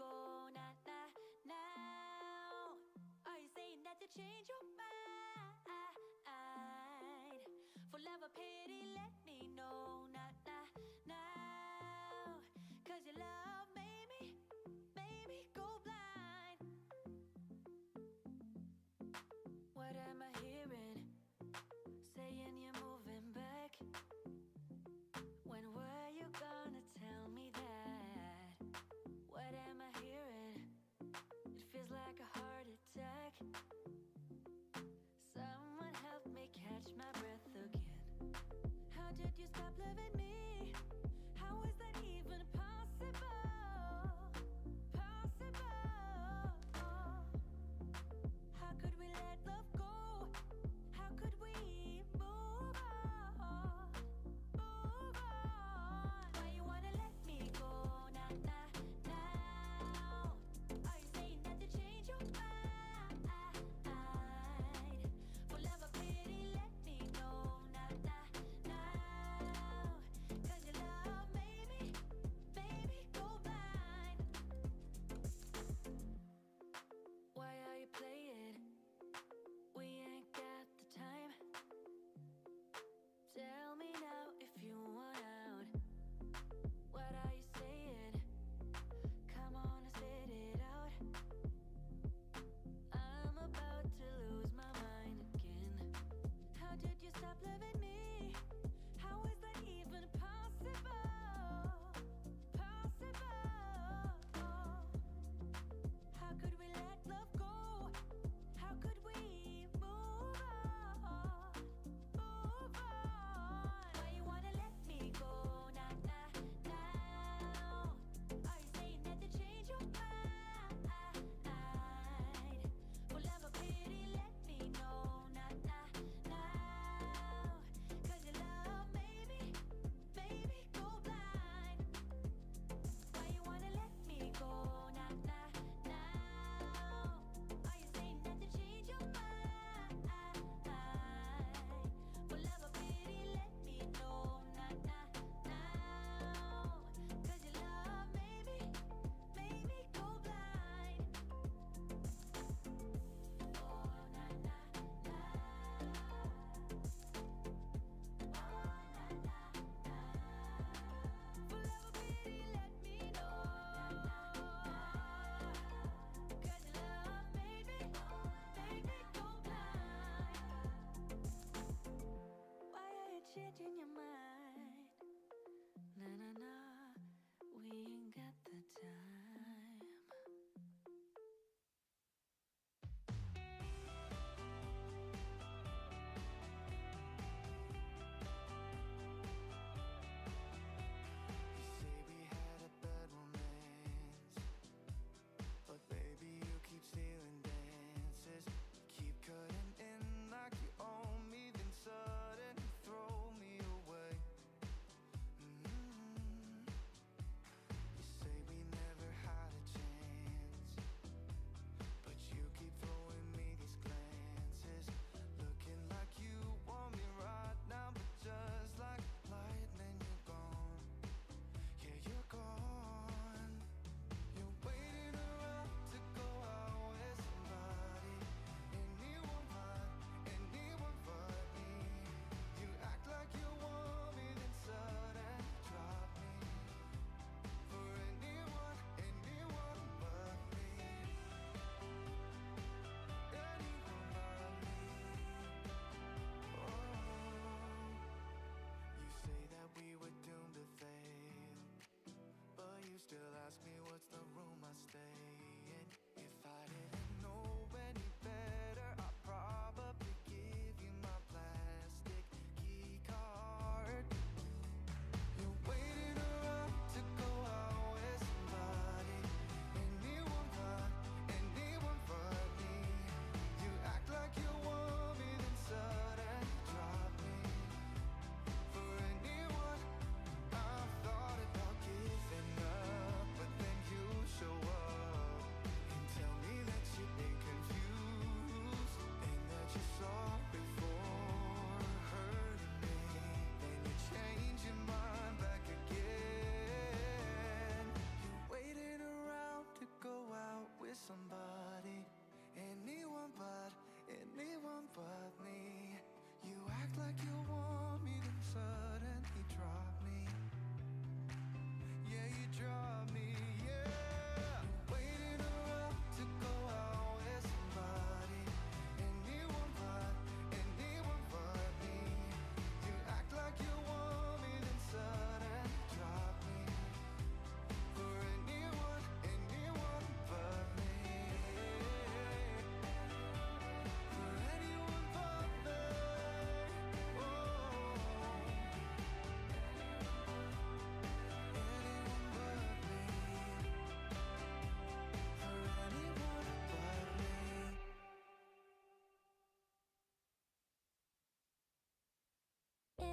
go now? Are you saying that to change your mind? For love or pity, let me know now. 'Cause your love made me go blind. What am I hearing? Saying you're moving back. When were you gonna tell me that? What am I hearing? It feels like a heart attack. Someone help me catch my breath again. How did you stop loving me? How is that even possible? Possible. How could we let love go? How could we move on? Move on. Why you wanna let me go now? Are you saying that to change your mind? For love or pity, let me know now.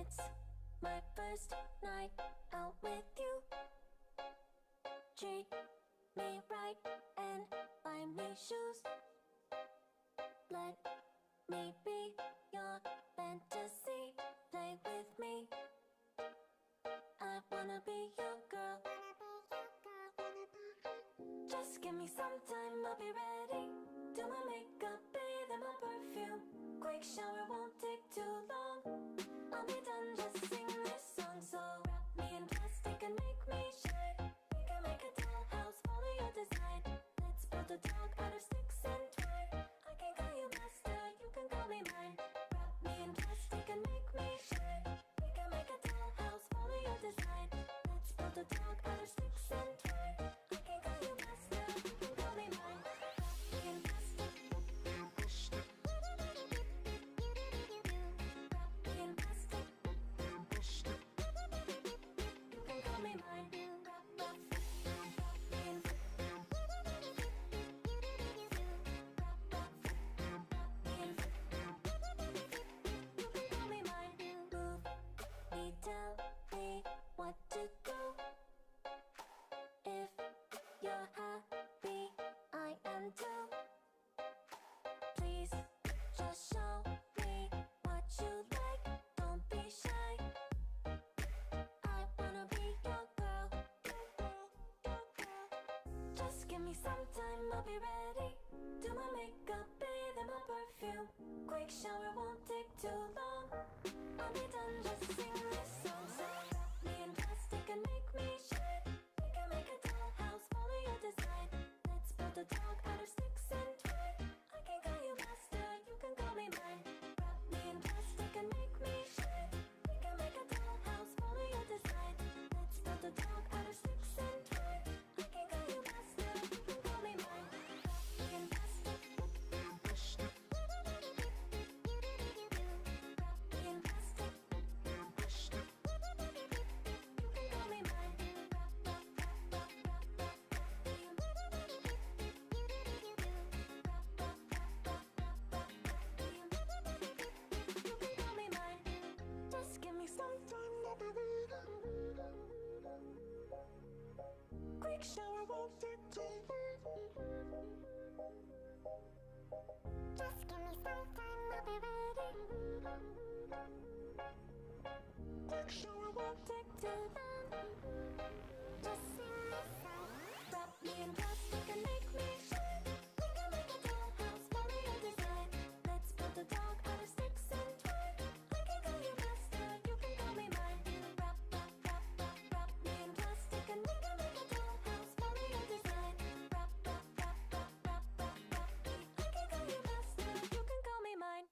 It's my first night out with you. Treat me right and buy me shoes. Let me be your fantasy. Play with me. I wanna be your girl. Just give me some time, I'll be ready. Do my makeup, bathe in my perfume. Quick shower won't take too long. I'll be done, just sing this song. So wrap me in plastic and make me shine. We can make a dollhouse, follow your design. Let's build a dog out of sticks and twine. I can call you master, you can call me mine. Wrap me in plastic and make me shine. We can make a dollhouse, follow your design. Let's build a dog out of sticks and twine. I can call you master, you can call me mine. Wrap me in plastic. Wrap me in plastic. You can call me mine. Wrap me in tell me what to do. If you're happy, I am too. Please just show me what you like. Don't be shy. I wanna be your girl. Just give me some time, I'll be ready. Do my makeup, bathe in my perfume. Quick shower won't take too long. I'll be done, just sing this song. So wrap me in plastic and make me shine. We can make a dollhouse, follow your design. Let's build a dog out of sticks and twine. I can call you master, you can call me mine. Wrap me in plastic and make me shine. We can make a dollhouse, follow your design. Let's build a dog out of sticks and twine. I can call you master, you can call me mine. Wrap me in plastic. Wrap me in plastic. You can call me mine. Wrap me in. You can call me mine. Just give me some time. Quick shower won't take too long. Just give me some time, I'll be ready. Quick shower won't take too long. Just sing this song. Wrap me in plastic and make me shine. We can make a dollhouse, follow your design. Let's build a dog out of sticks and twine. I can call you master, you can call me mine. Wrap me in plastic and we can make a dollhouse, follow your design. Wrap me. I can call you master, you can call me mine.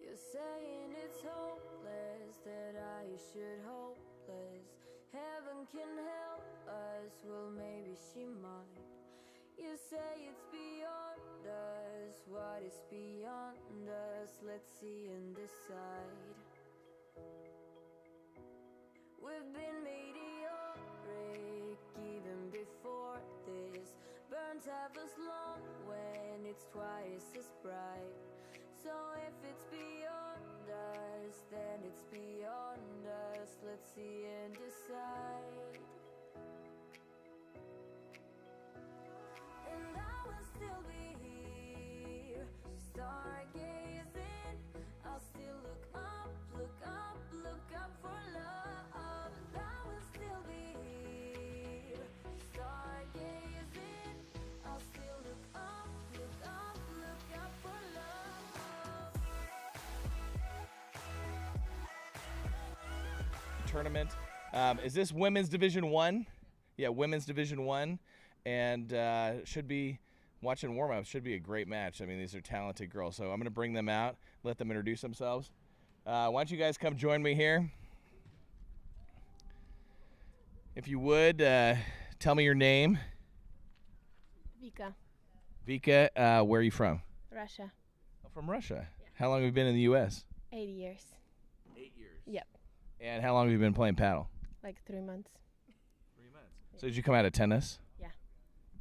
You're saying it's hopeless, that I should hopeless. Heaven can help us, well maybe she might. You say it's beyond us, what is beyond us? Let's see and decide. We've been meteoric even before this. Burns half as long when it's twice as bright. So if it's beyond us, then it's beyond us. Let's see and decide. And I will still be here, stargazing. I'll still look up, look up, look up for love. And I will still be here, stargazing. I'll still look up, look up, look up for love. Tournament. Is this Women's Division 1? Yeah, Women's Division 1. And should be, watching warm-ups, should be a great match. I mean, these are talented girls. So I'm going to bring them out, let them introduce themselves. Why don't you guys come join me here? If you would, tell me your name. Vika, Vika, where are you from? Russia. Oh, from Russia. Yeah. How long have you been in the U.S.? 8 years. 8 years. Yep. And how long have you been playing paddle? Like 3 months. 3 months. So did you come out of tennis? Yeah.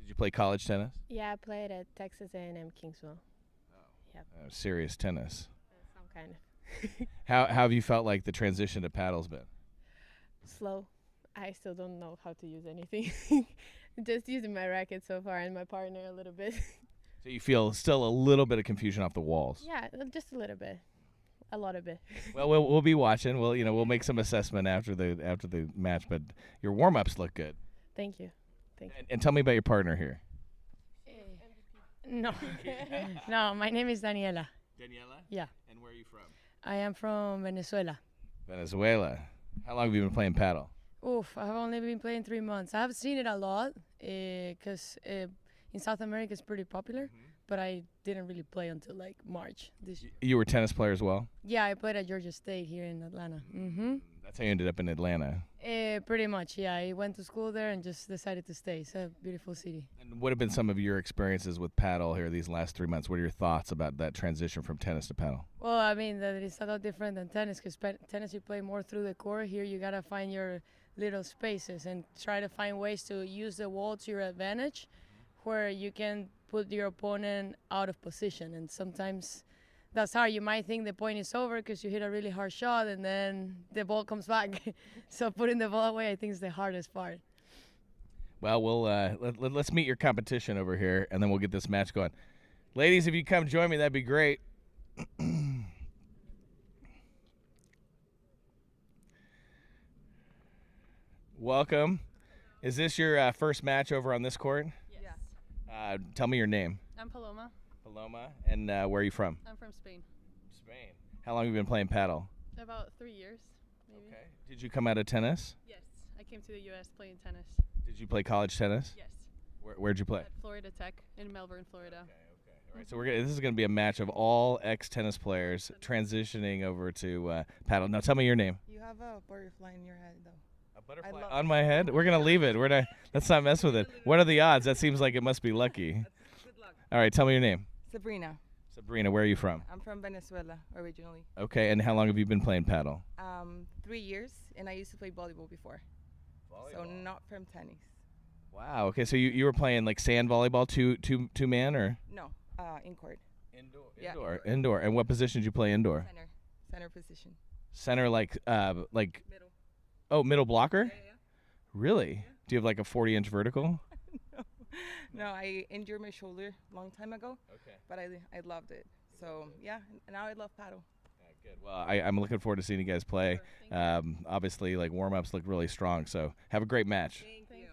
Did you play college tennis? Yeah, I played at Texas A&M Kingsville. Oh. Yeah. Yep. Serious tennis. Some kind of. How have you felt like the transition to paddle's been? Slow. I still don't know how to use anything. Just using my racket so far and my partner a little bit. So you feel still a little bit of confusion off the walls. Yeah, just a little bit. A lot of it. Well, we'll be watching. We'll make some assessment after the match. But your warm ups look good. Thank you. Thank you. And tell me about your partner here. No. No, my name is Daniela. Daniela? Yeah. And where are you from? I am from Venezuela. Venezuela. How long have you been playing paddle? Oof, I've only been playing 3 months. I've seen it a lot because in South America it's pretty popular, but I didn't really play until like March this year. You were a tennis player as well? Yeah, I played at Georgia State here in Atlanta. That's how you ended up in Atlanta. Pretty much, yeah. I went to school there and just decided to stay. It's a beautiful city. And what have been some of your experiences with paddle here these last 3 months? What are your thoughts about that transition from tennis to paddle? Well, I mean, that it's a lot different than tennis because tennis you play more through the court. Here you got to find your little spaces and try to find ways to use the wall to your advantage where you can put your opponent out of position. And sometimes that's hard. You might think the point is over because you hit a really hard shot and then the ball comes back. So putting the ball away, I think, is the hardest part. Well, let's meet your competition over here, and then we'll get this match going. Ladies, if you come join me, that'd be great. Welcome. Is this your first match over on this court? Yes. Tell me your name. I'm Paloma. Paloma. And where are you from? I'm from Spain. Spain. How long have you been playing paddle? About 3 years, maybe. Okay. Did you come out of tennis? Yes. I came to the U.S. playing tennis. Did you play college tennis? Yes. Where'd you play? At Florida Tech in Melbourne, Florida. All right, so this is going to be a match of all ex-tennis players transitioning over to paddle. Now, tell me your name. You have a butterfly in your head, though. A butterfly on my head? We're going to leave it. Let's not mess with it. What are the odds? That seems like it must be lucky. Good luck. All right, tell me your name. Sabrina. Sabrina, where are you from? I'm from Venezuela originally. Okay, and how long have you been playing paddle? 3 years, and I used to play volleyball before. So not from tennis. Wow. Okay, so you were playing like sand volleyball, two man, or? No, in court. Indoor. And what position did you play indoor? Center position. Center, like Middle. Oh, middle blocker? Yeah. Really? Yeah. Do you have like a 40-inch vertical? No, I injured my shoulder a long time ago. Okay. But I loved it. So yeah, now I love paddle. Good. Well, I'm looking forward to seeing you guys play. Obviously, like warm-ups look really strong. So have a great match. Thank you.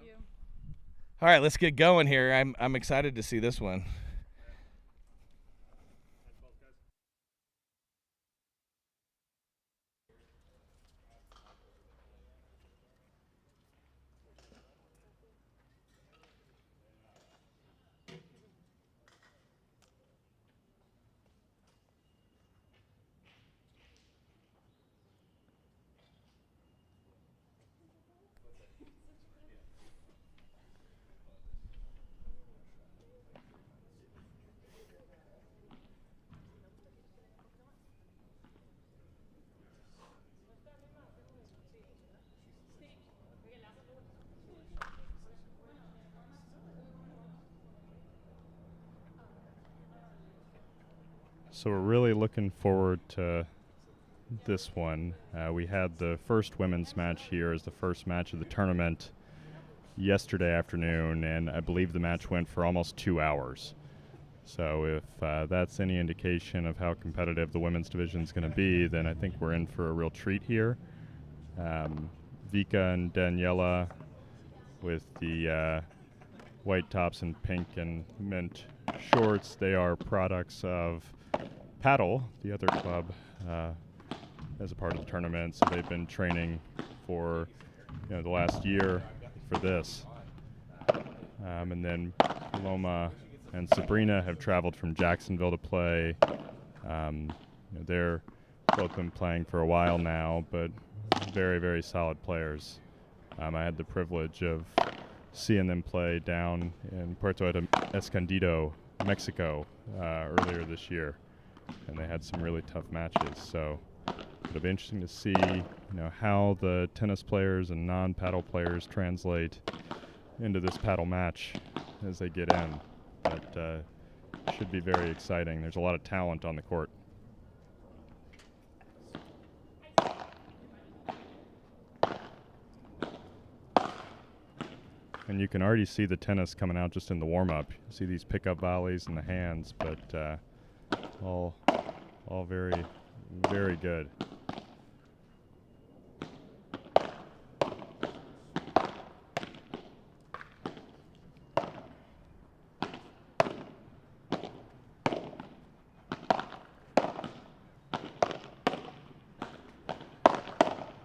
All right, let's get going here. I'm excited to see this one. So we're really looking forward to this one. We had the first women's match here as the first match of the tournament yesterday afternoon, and I believe the match went for almost 2 hours. So if that's any indication of how competitive the women's division is going to be, then I think we're in for a real treat here. Vika and Daniela with the white tops and pink and mint shorts. They are products of Padel, the other club, as a part of the tournament. So they've been training for the last year for this. And then Paloma and Sabrina have traveled from Jacksonville to play. They're both been playing for a while now, but very, very solid players. I had the privilege of seeing them play down in Puerto Escondido, Mexico, earlier this year, and they had some really tough matches. So it'll be interesting to see, how the tennis players and non-paddle players translate into this paddle match as they get in. But should be very exciting. There's a lot of talent on the court. And you can already see the tennis coming out just in the warm-up. You see these pickup volleys in the hands, but all very, very good.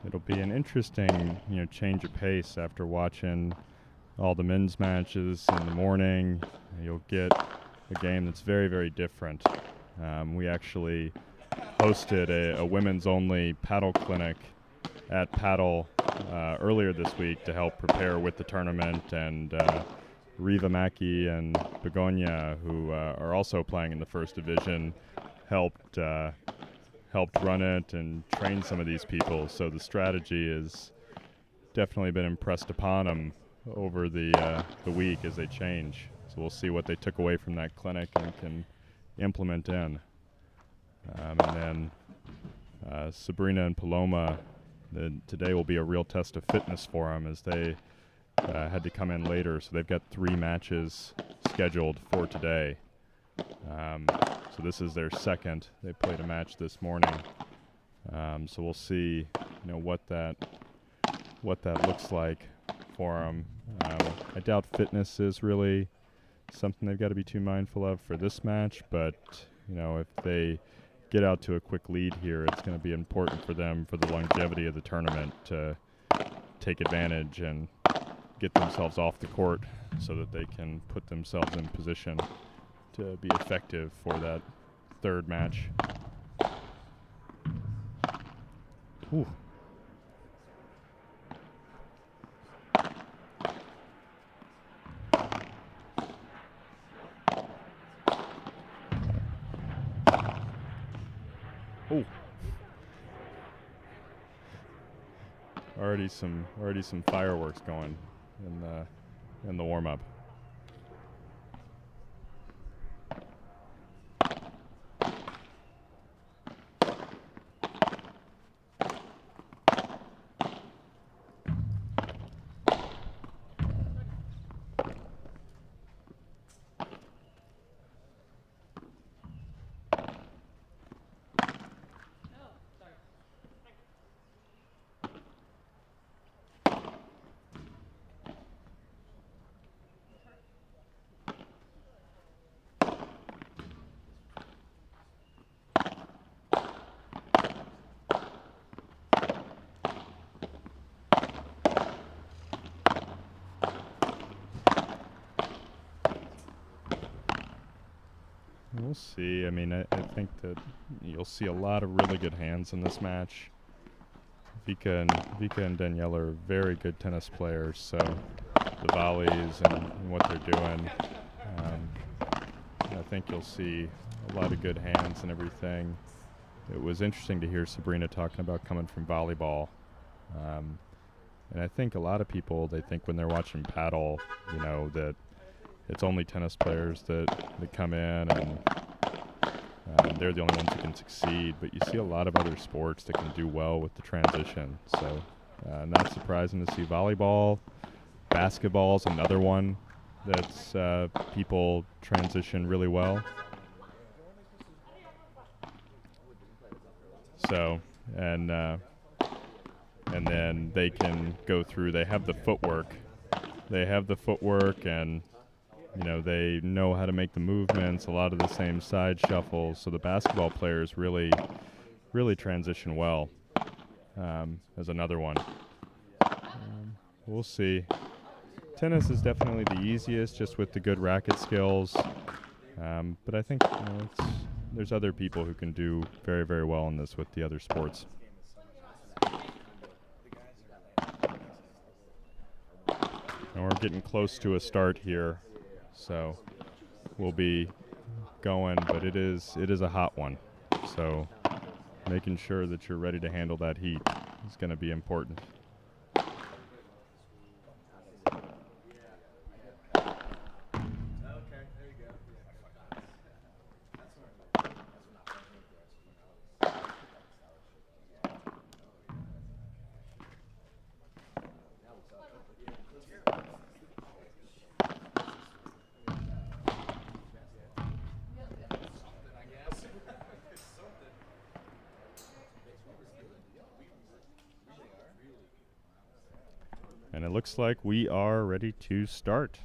It'll be an interesting, change of pace after watching all the men's matches in the morning. You'll get a game that's very, very different. We actually hosted a women's-only paddle clinic at Padel earlier this week to help prepare with the tournament, and Riva Mackie and Begonia, who are also playing in the first division, helped run it and train some of these people. So the strategy has definitely been impressed upon them over the week as they change. So we'll see what they took away from that clinic and can implement in. And then Sabrina and Paloma, today will be a real test of fitness for them, as they had to come in later. So they've got 3 matches scheduled for today. So this is their second. They played a match this morning. So we'll see, what that looks like for them. I doubt fitness is really something they've got to be too mindful of for this match, but if they get out to a quick lead here, it's going to be important for them for the longevity of the tournament to take advantage and get themselves off the court so that they can put themselves in position to be effective for that third match. Ooh. Oh. Already some fireworks going in the warm-up. We'll see. I mean, I think that you'll see a lot of really good hands in this match. Vika and Danielle are very good tennis players, so the volleys and what they're doing, I think you'll see a lot of good hands and everything. It was interesting to hear Sabrina talking about coming from volleyball. And I think a lot of people, they think when they're watching paddle, that it's only tennis players that come in and they're the only ones who can succeed. But you see a lot of other sports that can do well with the transition. So not surprising to see volleyball. Basketball's another one that's people transition really well. So, and then they can go through, they have the footwork. And they know how to make the movements, a lot of the same side shuffles. So the basketball players really transition well, as another one. We'll see. Tennis is definitely the easiest, just with the good racket skills. But I think there's other people who can do very, very well in this with the other sports. And we're getting close to a start here. So we'll be going, but it is a hot one. So making sure that you're ready to handle that heat is going to be important. looks like we are ready to start.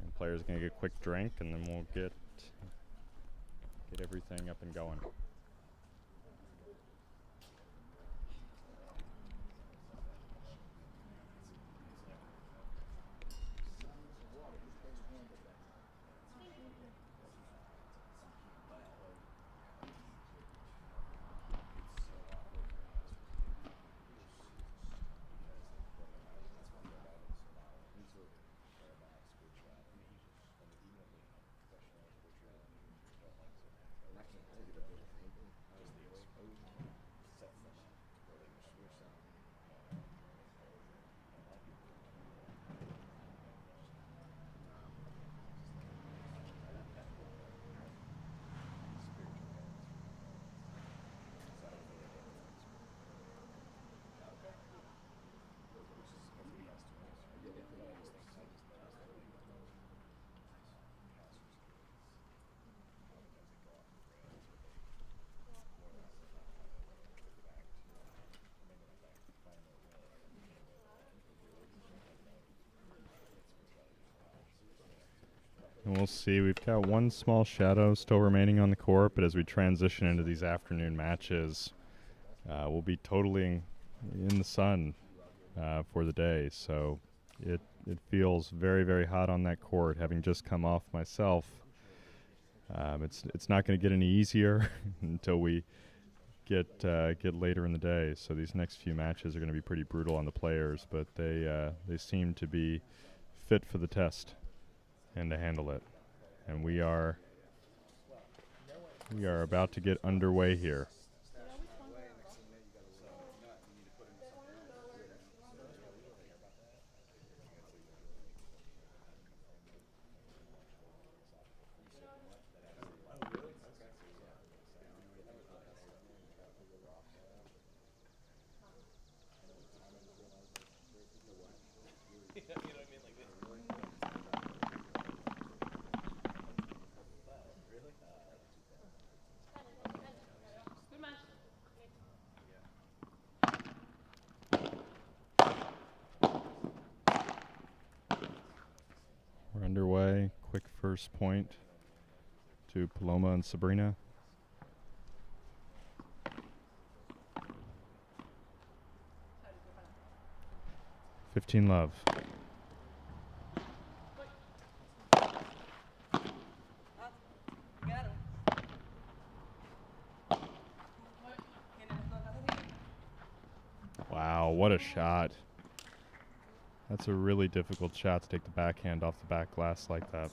And players are going to get a quick drink, and then we'll get everything up and going. And we'll see. We've got one small shadow still remaining on the court, but as we transition into these afternoon matches, we'll be totally in the sun for the day. So it feels very, very hot on that court, having just come off myself. It's not going to get any easier until we get later in the day. So these next few matches are going to be pretty brutal on the players, but they seem to be fit for the test and to handle it. And we are about to get underway here. We're underway. Quick first point to Paloma and Sabrina. "15 love." Wow, what a shot. That's a really difficult shot to take the backhand off the back glass like that.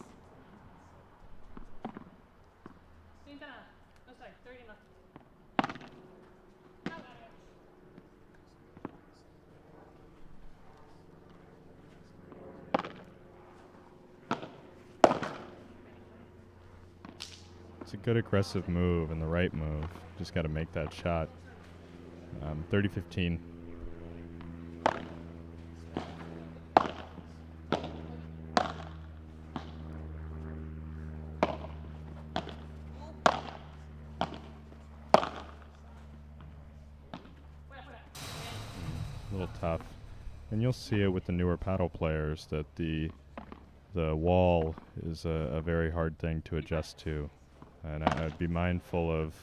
It's a good aggressive move and the right move. Just got to make that shot. 30-15. A little tough. And you'll see it with the newer paddle players that the wall is a very hard thing to adjust to. And I'd be mindful of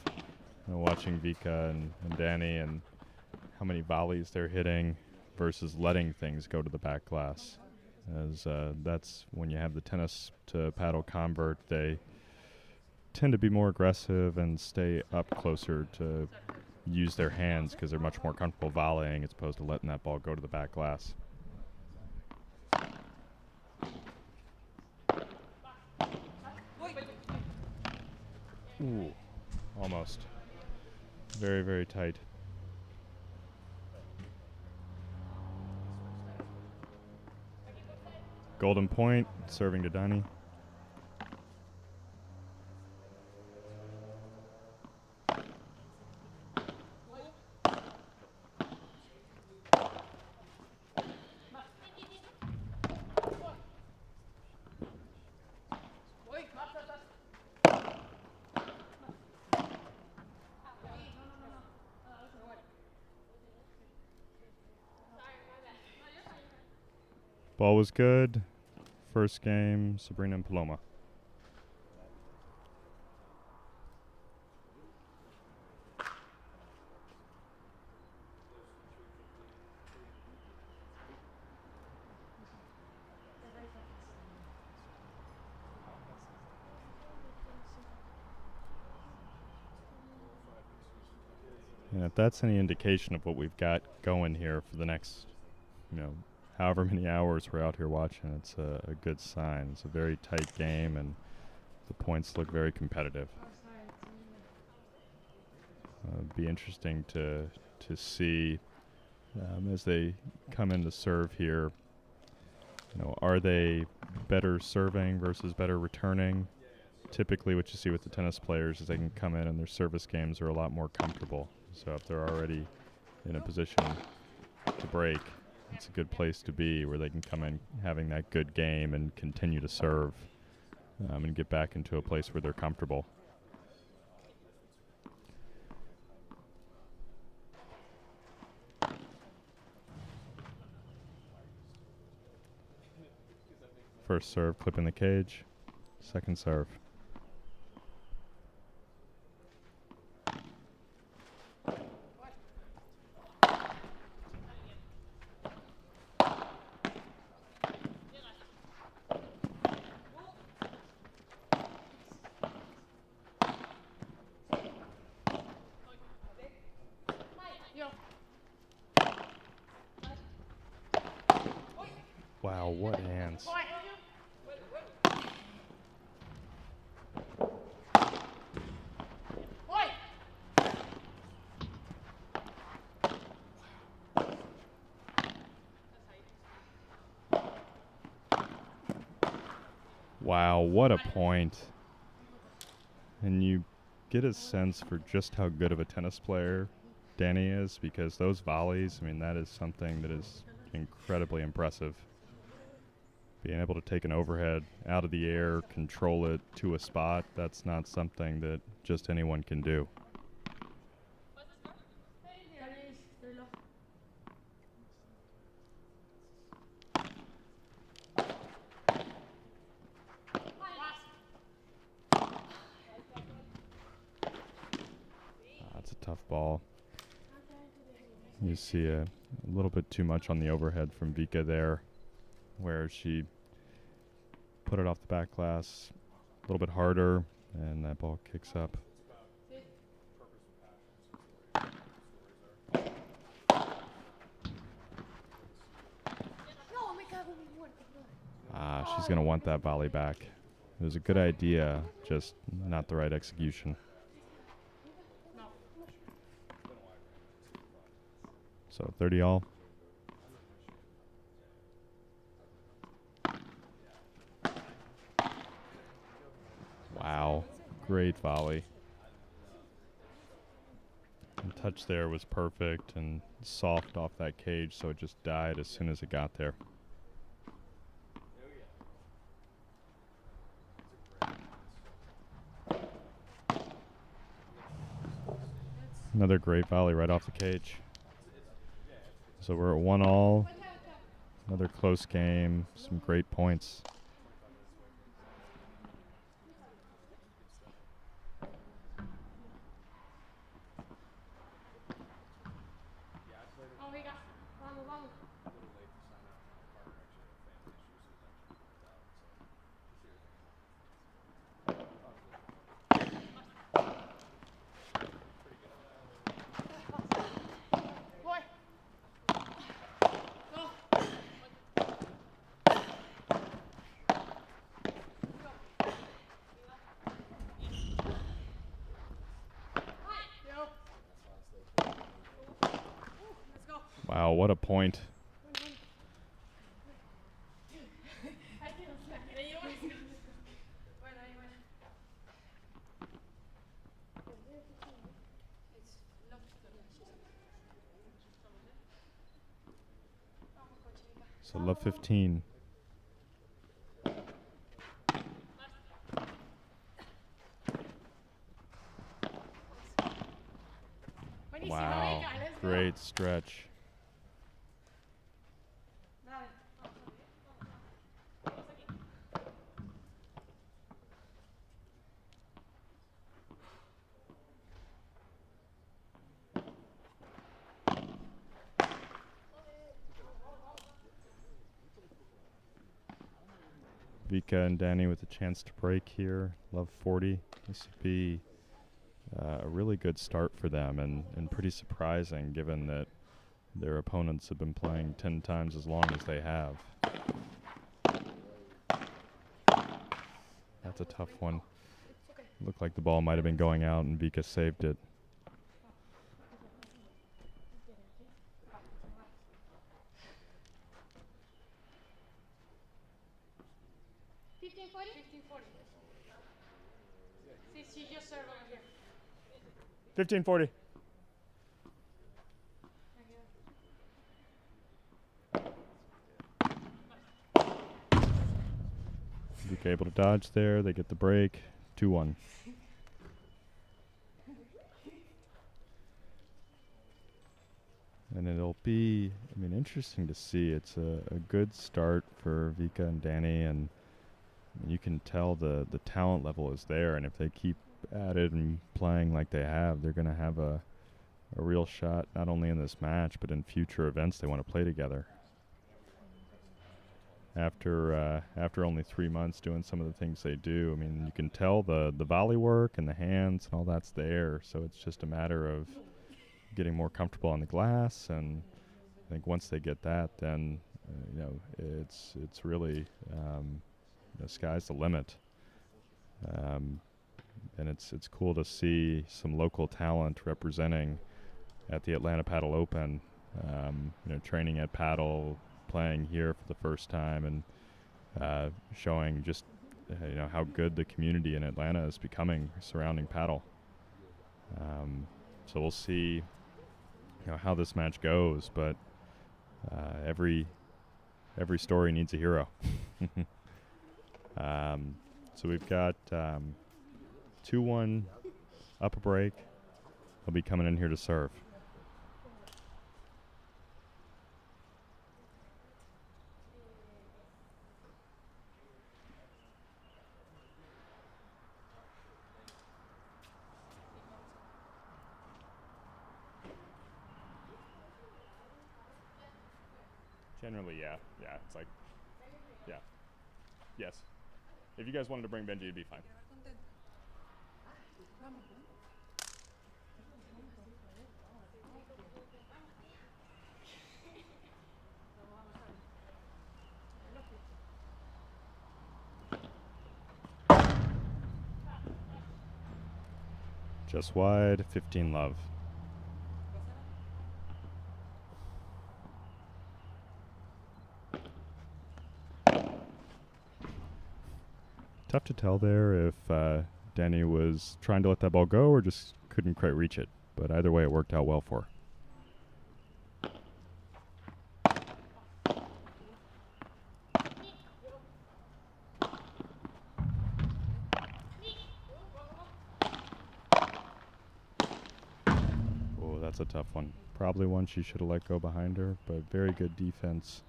watching Vika and Danny and how many volleys they're hitting versus letting things go to the back glass. As that's when you have the tennis to paddle convert, they tend to be more aggressive and stay up closer to use their hands because they're much more comfortable volleying as opposed to letting that ball go to the back glass. Ooh, almost. Very, very tight. Golden point, serving to Donnie. Ball was good. First game, Sabrina and Paloma. And if that's any indication of what we've got going here for the next, however many hours we're out here watching, it's a good sign. It's a very tight game, and the points look very competitive. It'd be interesting to see as they come in to serve here. Are they better serving versus better returning? Typically, what you see with the tennis players is they can come in and their service games are a lot more comfortable. So if they're already in a position to break, it's a good place to be, where they can come in having that good game and continue to serve and get back into a place where they're comfortable. First serve, clipping the cage. Second serve. Wow, what hands. Wow, what a point. And you get a sense for just how good of a tennis player Danny is, because those volleys, that is something that is incredibly impressive. Being able to take an overhead out of the air, control it to a spot, that's not something that just anyone can do. That's a tough ball. You see a little bit too much on the overhead from Vika there, where she put it off the back glass a little bit harder, and that ball kicks up. She's going to want that volley back. It was a good idea, just not the right execution. So 30 all. Wow, great volley. And touch there was perfect and soft off that cage, so it just died as soon as it got there. Another great volley right off the cage. So we're at 1-all. Another close game, some great points. Wow, what a point. So love 15. Wow, great stretch. Vika and Danny with a chance to break here. Love 40. This would be a really good start for them, and pretty surprising given that their opponents have been playing 10 times as long as they have. That's a tough one. Looked like the ball might have been going out and Vika saved it. She just served over here. 1540. Vika able to dodge there. They get the break. 2-1. And it'll be, I mean, interesting to see. It's a good start for Vika and Danny, and you can tell the talent level is there, and if they keep at it and playing like they have, they're going to have a real shot, not only in this match, but in future events they want to play together. After only 3 months doing some of the things they do, I mean, you can tell the volley work and the hands and all that's there, so it's just a matter of getting more comfortable on the glass, and I think once they get that, then it's really the sky's the limit. And it's cool to see some local talent representing at the Atlanta Padel Open, training at Padel, playing here for the first time, and showing just how good the community in Atlanta is becoming surrounding Padel. So we'll see how this match goes, but every story needs a hero. So we've got 2-1 up a break. He'll be coming in here to serve. Generally, yeah. It's like, yeah. Yes. If you guys wanted to bring Benji, it'd be fine. Just wide, 15 love. Tough to tell there if Danny was trying to let that ball go or just couldn't quite reach it. But either way, it worked out well for her. Oh, that's a tough one. Probably one she should have let go behind her, but very good defense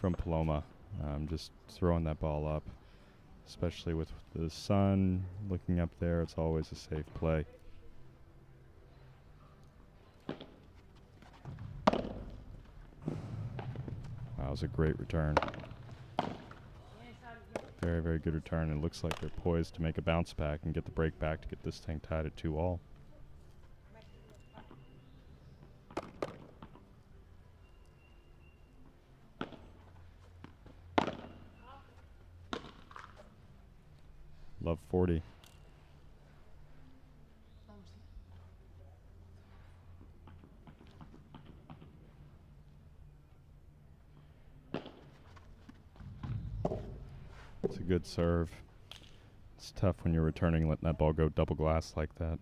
from Paloma. Just throwing that ball up. Especially with the sun looking up there, it's always a safe play. That was a great return. Very, very good return. It looks like they're poised to make a bounce back and get the break back to get this thing tied at 2-all. Love 40. It's a good serve. It's tough when you're returning, letting that ball go double glass like that.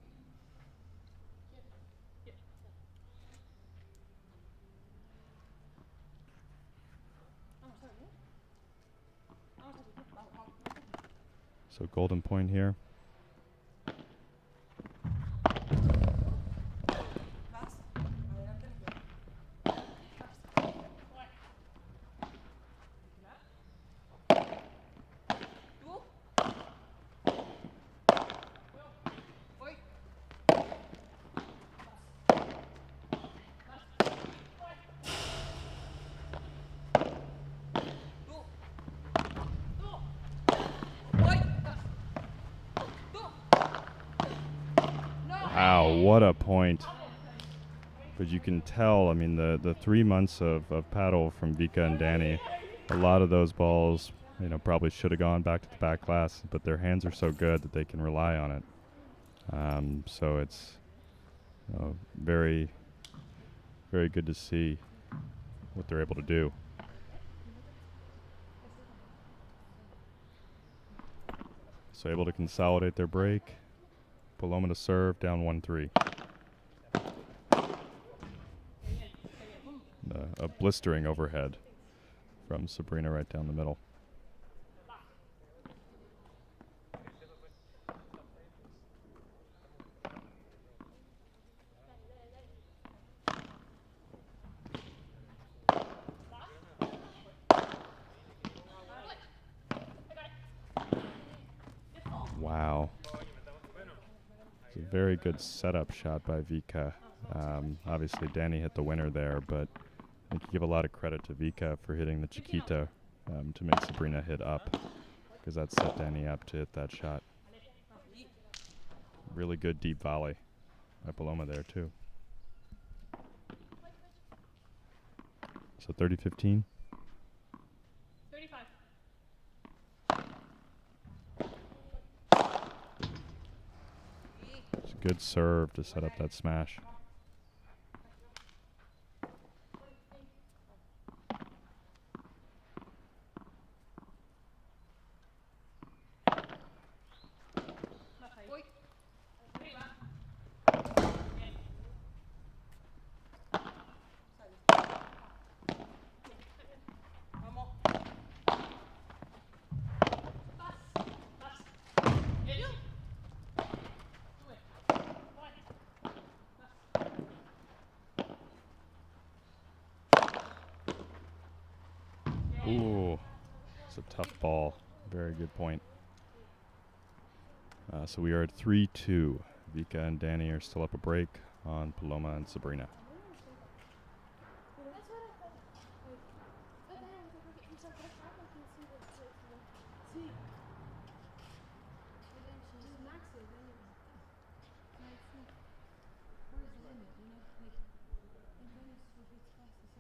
So golden point here. Wow, what a point. But you can tell, I mean, the 3 months of paddle from Vika and Danny, a lot of those balls, you know, probably should have gone back to the back glass, but their hands are so good that they can rely on it. So it's very, very good to see what they're able to do. So able to consolidate their break. Paloma to serve, down 1-3. A blistering overhead from Sabrina right down the middle. Wow. It's a very good setup shot by Vika. Obviously, Danny hit the winner there, but I think you give a lot of credit to Vika for hitting the Chiquita to make Sabrina hit up, because that set Danny up to hit that shot. Really good deep volley by Paloma there, too. So 30-15. 35. It's a good serve to set up that smash. Ooh, it's a tough ball. Very good point. So we are at 3-2. Vika and Danny are still up a break on Paloma and Sabrina.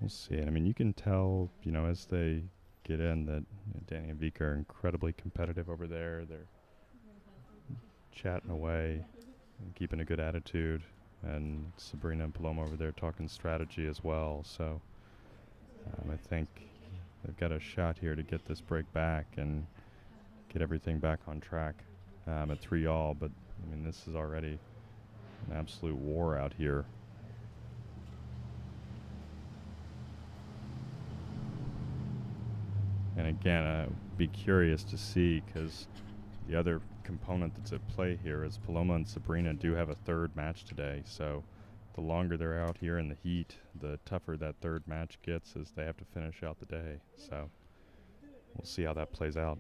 We'll see. I mean, you can tell, you know, as they get in that Danny and Vika are incredibly competitive over there. They're chatting away and keeping a good attitude. And Sabrina and Paloma over there talking strategy as well. So I think they've got a shot here to get this break back and get everything back on track at 3-all. But, I mean, this is already an absolute war out here. And again, I'd be curious to see, because the other component that's at play here is Paloma and Sabrina do have a third match today. So the longer they're out here in the heat, the tougher that third match gets as they have to finish out the day. So we'll see how that plays out.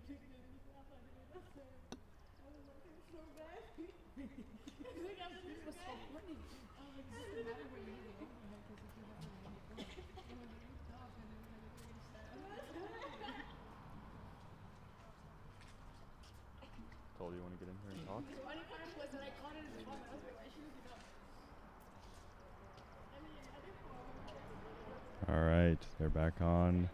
Told you want to get in here and talk? All right, they're back on.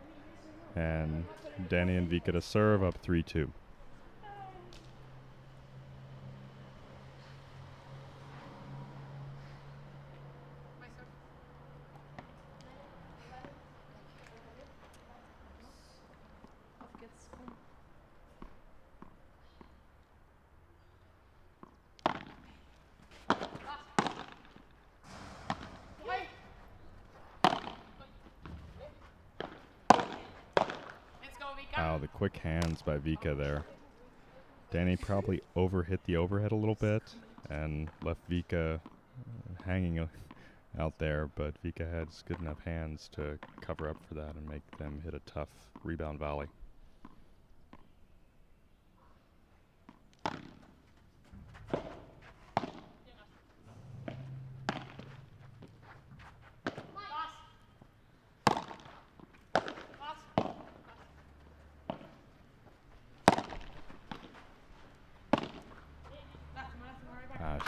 And Danny and Vika to serve, up 3-2. Wow, the quick hands by Vika there. Danny probably overhit the overhead a little bit and left Vika hanging out there, but Vika has good enough hands to cover up for that and make them hit a tough rebound volley.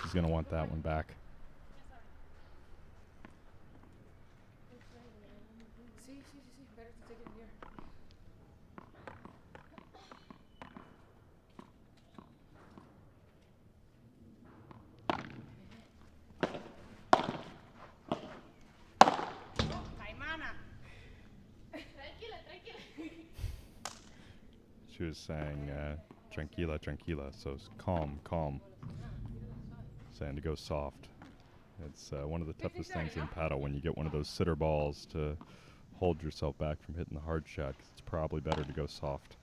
She's going to want that one back. she was saying tranquila, tranquila, so it's calm, calm, saying to go soft. It's one of the toughest things in paddle when you get one of those sitter balls to hold yourself back from hitting the hard shot, 'cause it's probably better to go soft.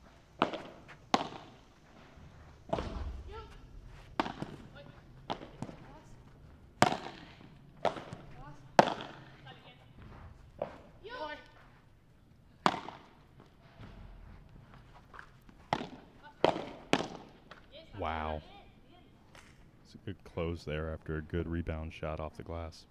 Wow. It's a good close there after a good rebound shot off the glass.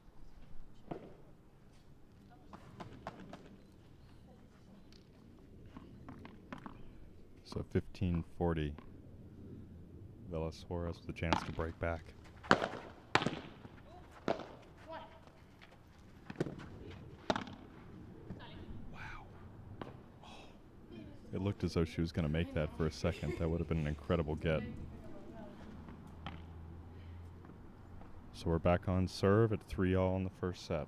So 15-40. Velas Juarez with a chance to break back. Wow. It looked as though she was going to make that for a second. That would have been an incredible get. So we're back on serve at 3-all in the first set.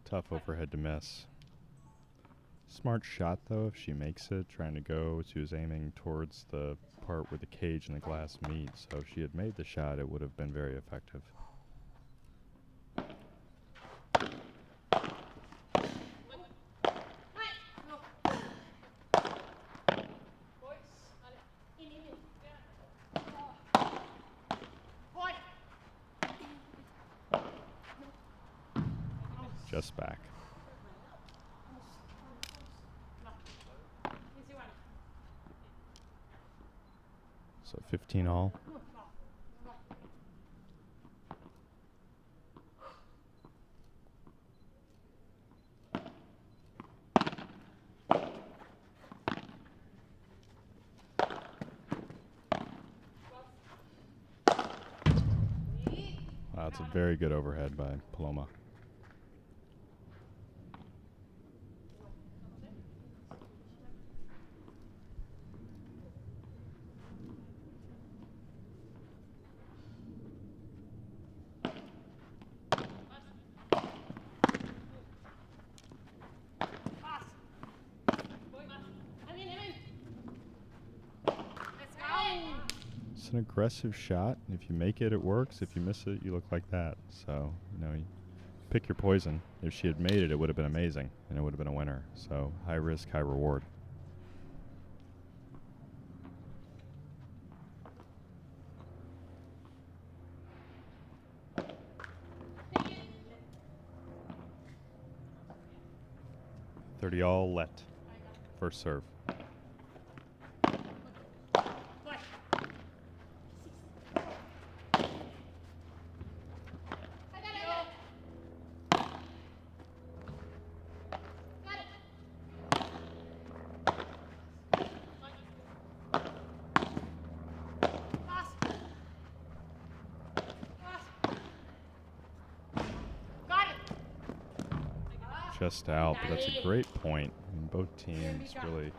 Tough overhead to miss. Smart shot though if she makes it, trying to go. She was aiming towards the part where the cage and the glass meet, so if she had made the shot it would have been very effective. Just back. So 15-all. Wow, it's a very good overhead by Paloma. It's an aggressive shot. If you make it, it works. If you miss it, you look like that. So, you know, you pick your poison. If she had made it, it would have been amazing, and it would have been a winner. So, high risk, high reward. All let. First serve. Just out, but that's a great point. I mean, both teams really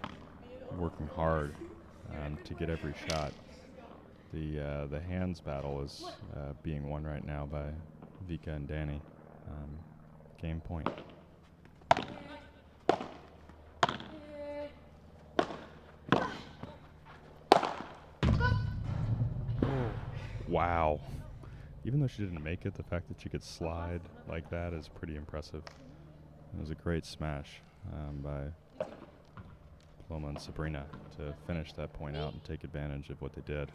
working hard to get every shot. The hands battle is being won right now by Vika and Danny. Game point. Wow. Even though she didn't make it, the fact that she could slide like that is pretty impressive. It was a great smash by Paloma and Sabrina to finish that point out and take advantage of what they did.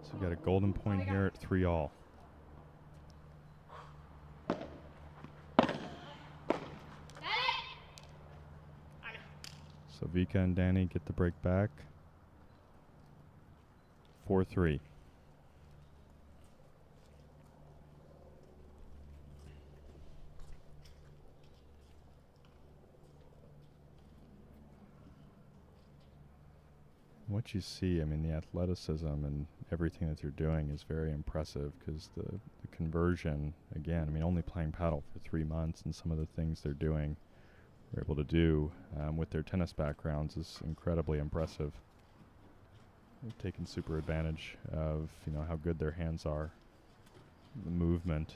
So we got a golden point here at 3-all. So Vika and Danny get the break back. 4-3. what you see, I mean, the athleticism and everything that they're doing is very impressive because the conversion, again, I mean, only playing paddle for 3 months and some of the things they're doing, they're able to do with their tennis backgrounds is incredibly impressive. They've taken super advantage of, how good their hands are, the movement.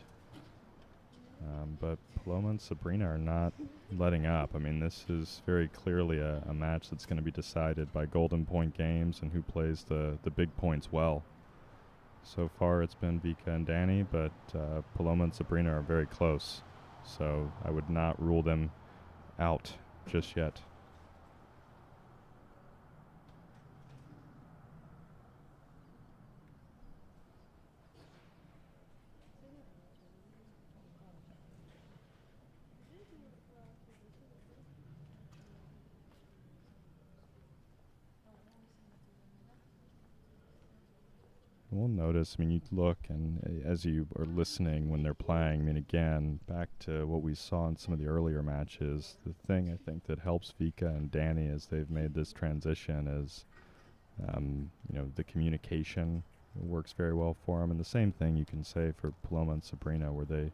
But Paloma and Sabrina are not letting up. I mean, this is very clearly a match that's going to be decided by golden point games and who plays the big points well. So far it's been Vika and Danny, but Paloma and Sabrina are very close. So I would not rule them out just yet. We'll notice, I mean, you look, and as you are listening when they're playing, I mean, again, back to what we saw in some of the earlier matches, the thing I think that helps Vika and Danny as they've made this transition is, the communication works very well for them. And the same thing you can say for Paloma and Sabrina, where they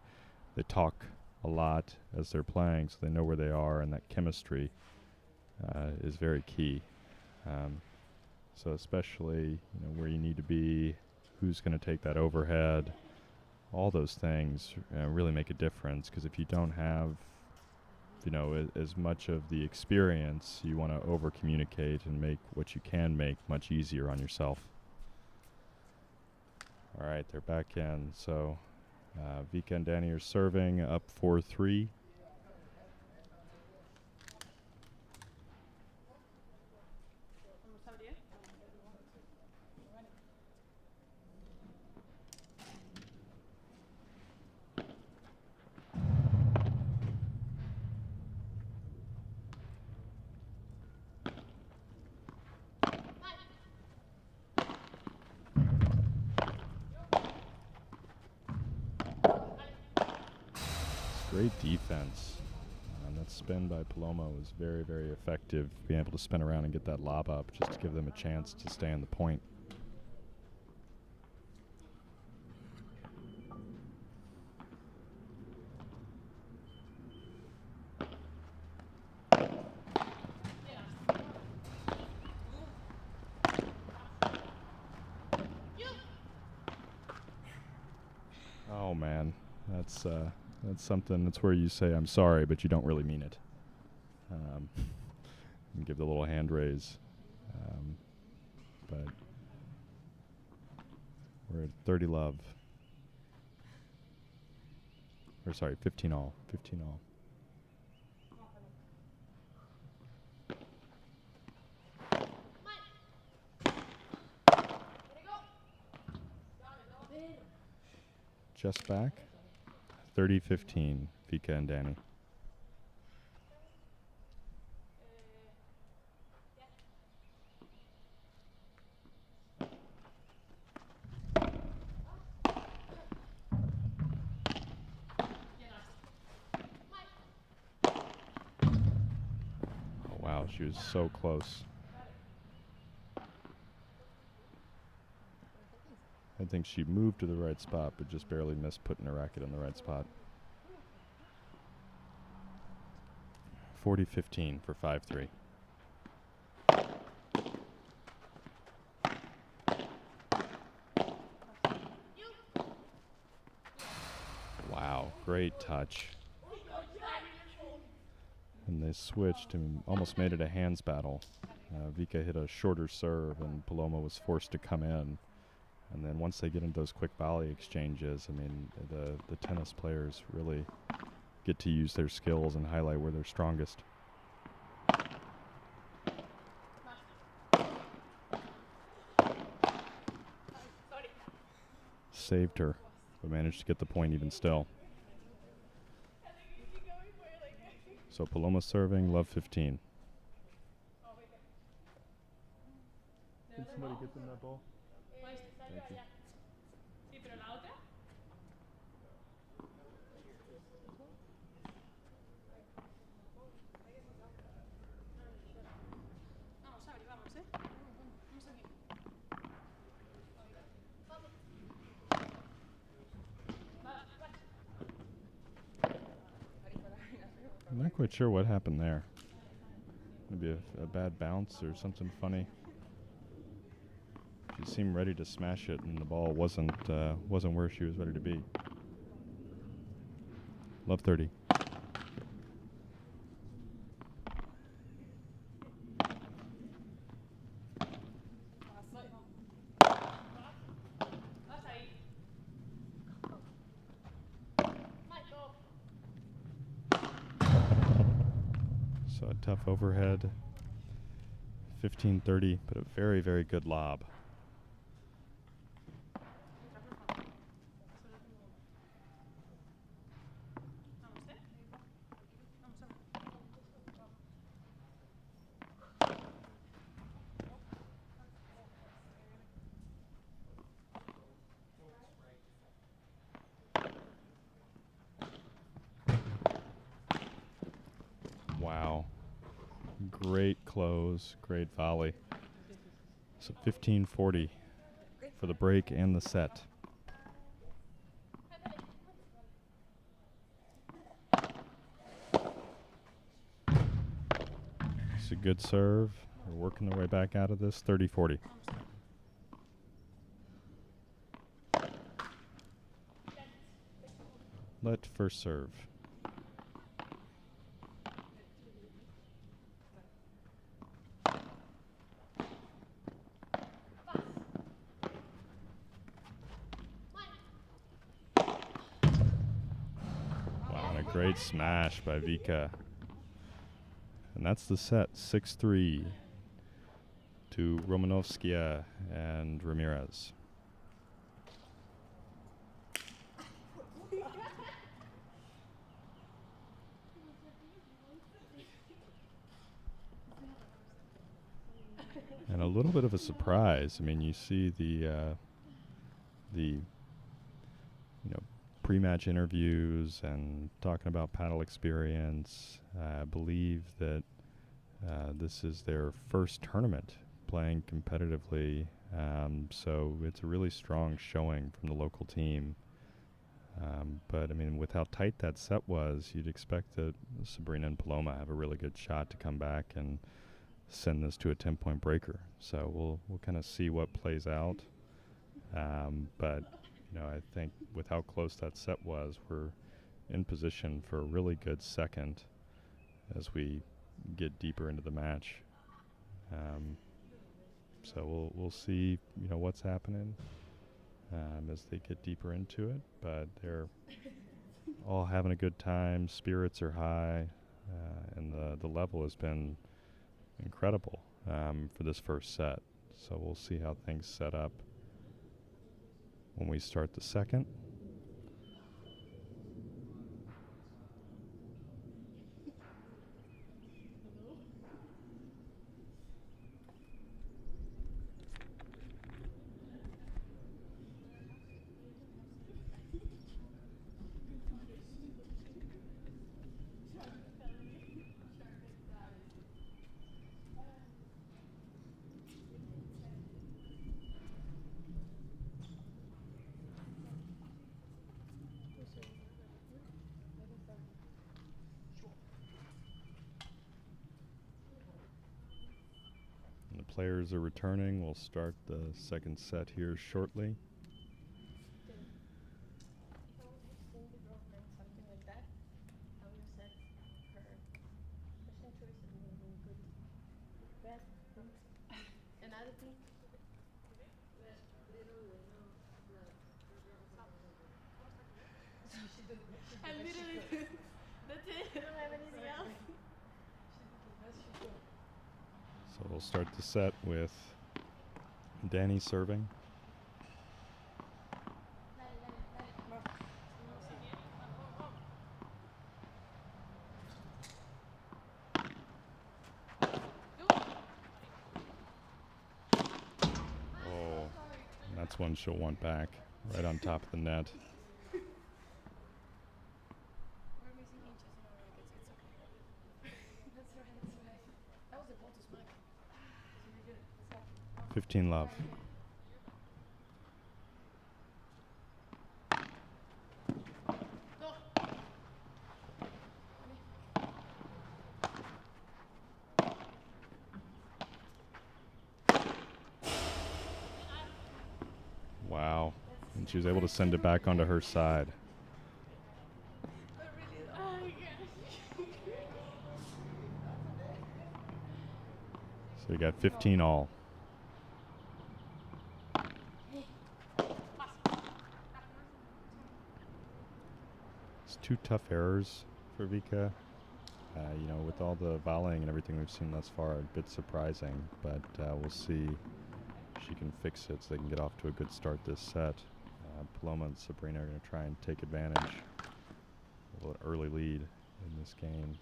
talk a lot as they're playing, so they know where they are, and that chemistry is very key. So especially, where you need to be, who's going to take that overhead, all those things really make a difference. Because if you don't have, as much of the experience, you want to over-communicate and make what you can make much easier on yourself. All right, they're back in. So Vika and Danny are serving up 4-3. Great defense. That spin by Paloma was very, very effective, being able to spin around and get that lob up just to give them a chance to stay on the point. Oh man, that's something. That's where you say I'm sorry, but you don't really mean it. And give the little hand raise, but we're at 30 love. Or sorry, 15 all. 15 all. Just back. 30-15, Vika and Danny. Oh, wow, she was so close. I think she moved to the right spot, but just barely missed putting her racket in the right spot. 40-15 for 5-3. Wow, great touch. And they switched and almost made it a hands battle. Vika hit a shorter serve, and Paloma was forced to come in. And then once they get into those quick volley exchanges, I mean, the tennis players really get to use their skills and highlight where they're strongest. Saved her, but managed to get the point even still. So Paloma serving, love 15. Can somebody get them that ball? Thank you. I'm not quite sure what happened there. Maybe a bad bounce or something funny. She seemed ready to smash it, and the ball wasn't where she was ready to be. Love 30. So a tough overhead. 15-30, but a very, very good lob. Wow. Great close, great volley. So 15-40 for the break and the set. It's a good serve. We're working their way back out of this, 30-40. Let first serve. Wow, and a great smash by Vika. And that's the set, 6-3 to Romanovskaya and Ramirez. And a little bit of a surprise. I mean, you see the pre-match interviews and talking about paddle experience. I believe that this is their first tournament playing competitively, so it's a really strong showing from the local team. But I mean, with how tight that set was, you'd expect that Sabrina and Paloma have a really good shot to come back and send this to a 10-point breaker. So we'll kind of see what plays out. But I think with how close that set was, we're in position for a really good second as we get deeper into the match. So we'll see what's happening as they get deeper into it. But they're all having a good time. Spirits are high, and the level has been incredible for this first set. So we'll see how things set up when we start the second. Players are returning. We'll start the second set here shortly. I literally, that's it. I don't have anything else. So we'll start the set with Danny serving. Oh, that's one she'll want back, right on top of the net. We're missing inches in our rackets. It's okay. That's right. That was the ball to smack. It's really good. Let's go. 15 love. she was able to send it back onto her side. So you got 15 all. It's 2 tough errors for Vika. You know, with all the volleying and everything we've seen thus far, a bit surprising, but we'll see if she can fix it so they can get off to a good start this set. Paloma and Sabrina are going to try and take advantage of an early lead in this game.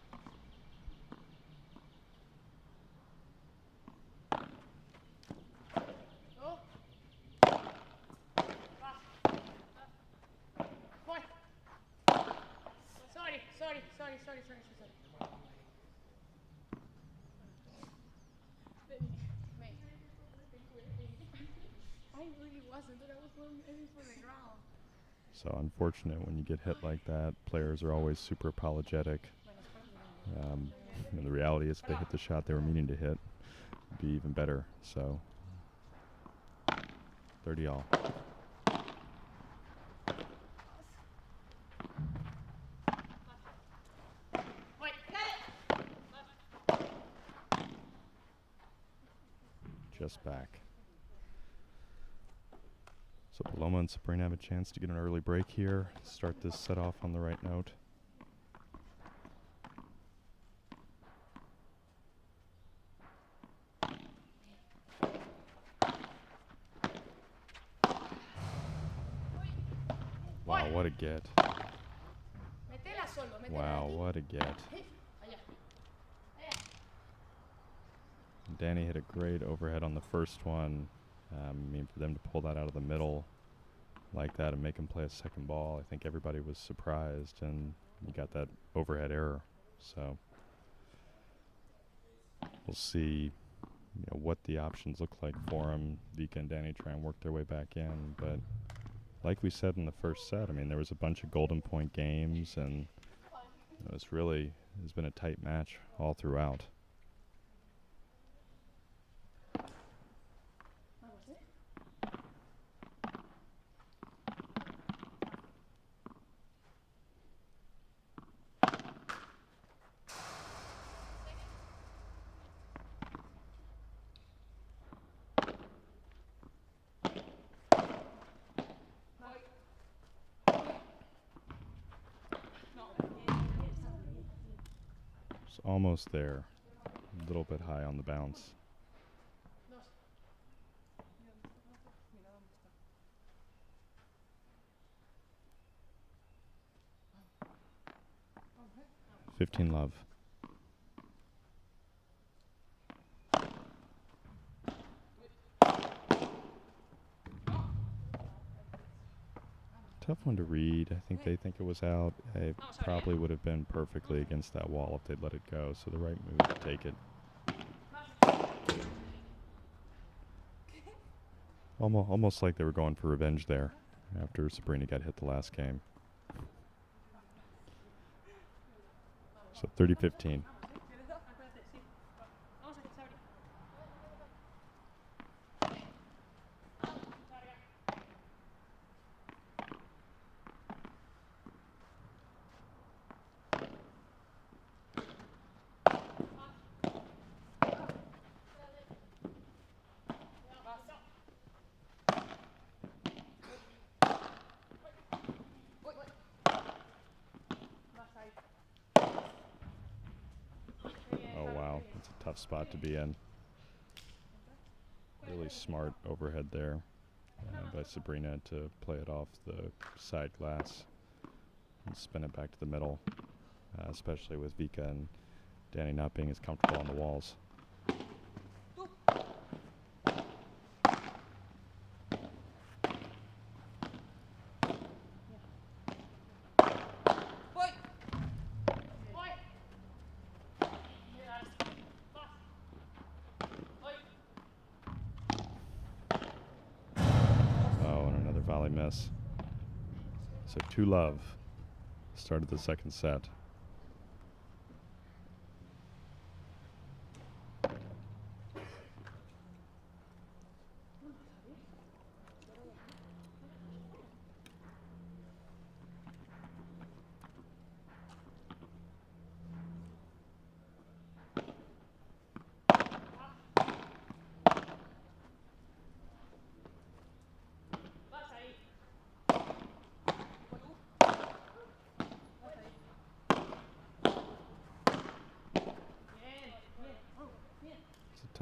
Sorry. I really wasn't, but I was aiming for the ground. So unfortunate when you get hit like that. Players are always super apologetic. You know, the reality is if they hit the shot they were meaning to hit, it'd be even better. So 30 all. Just back. So Paloma and Sabrina have a chance to get an early break here, start this set off on the right note. Wow, what a get. Wow, what a get. Danny hit a great overhead on the first one. I mean, for them to pull that out of the middle like that and make him play a second ball, I think everybody was surprised, and you got that overhead error. So we'll see, you know, what the options look like for him. Vika and Danny try and work their way back in, but like we said in the first set, I mean, there was a bunch of golden point games, and you know, it's really has been a tight match all throughout. Almost there, a little bit high on the bounce. $15 love. Tough one to read. I think they think it was out. It probably would have been perfectly against that wall if they'd let it go, so the right move to take it. Almost like they were going for revenge there after Sabrina got hit the last game. So 30-15. Tough spot to be in. Really smart overhead there by Sabrina to play it off the side glass and spin it back to the middle, especially with Vika and Danny not being as comfortable on the walls. Miss. So 2 love. Started the second set.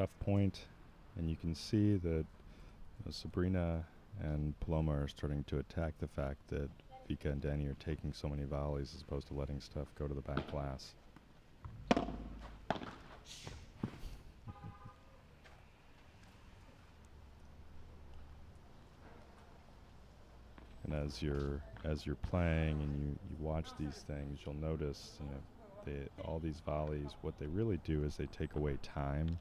tough point, and you can see that Sabrina and Paloma are starting to attack the fact that Vika and Danny are taking so many volleys as opposed to letting stuff go to the back glass. And as you're playing and you watch these things, you'll notice, all these volleys, what they really do is they take away time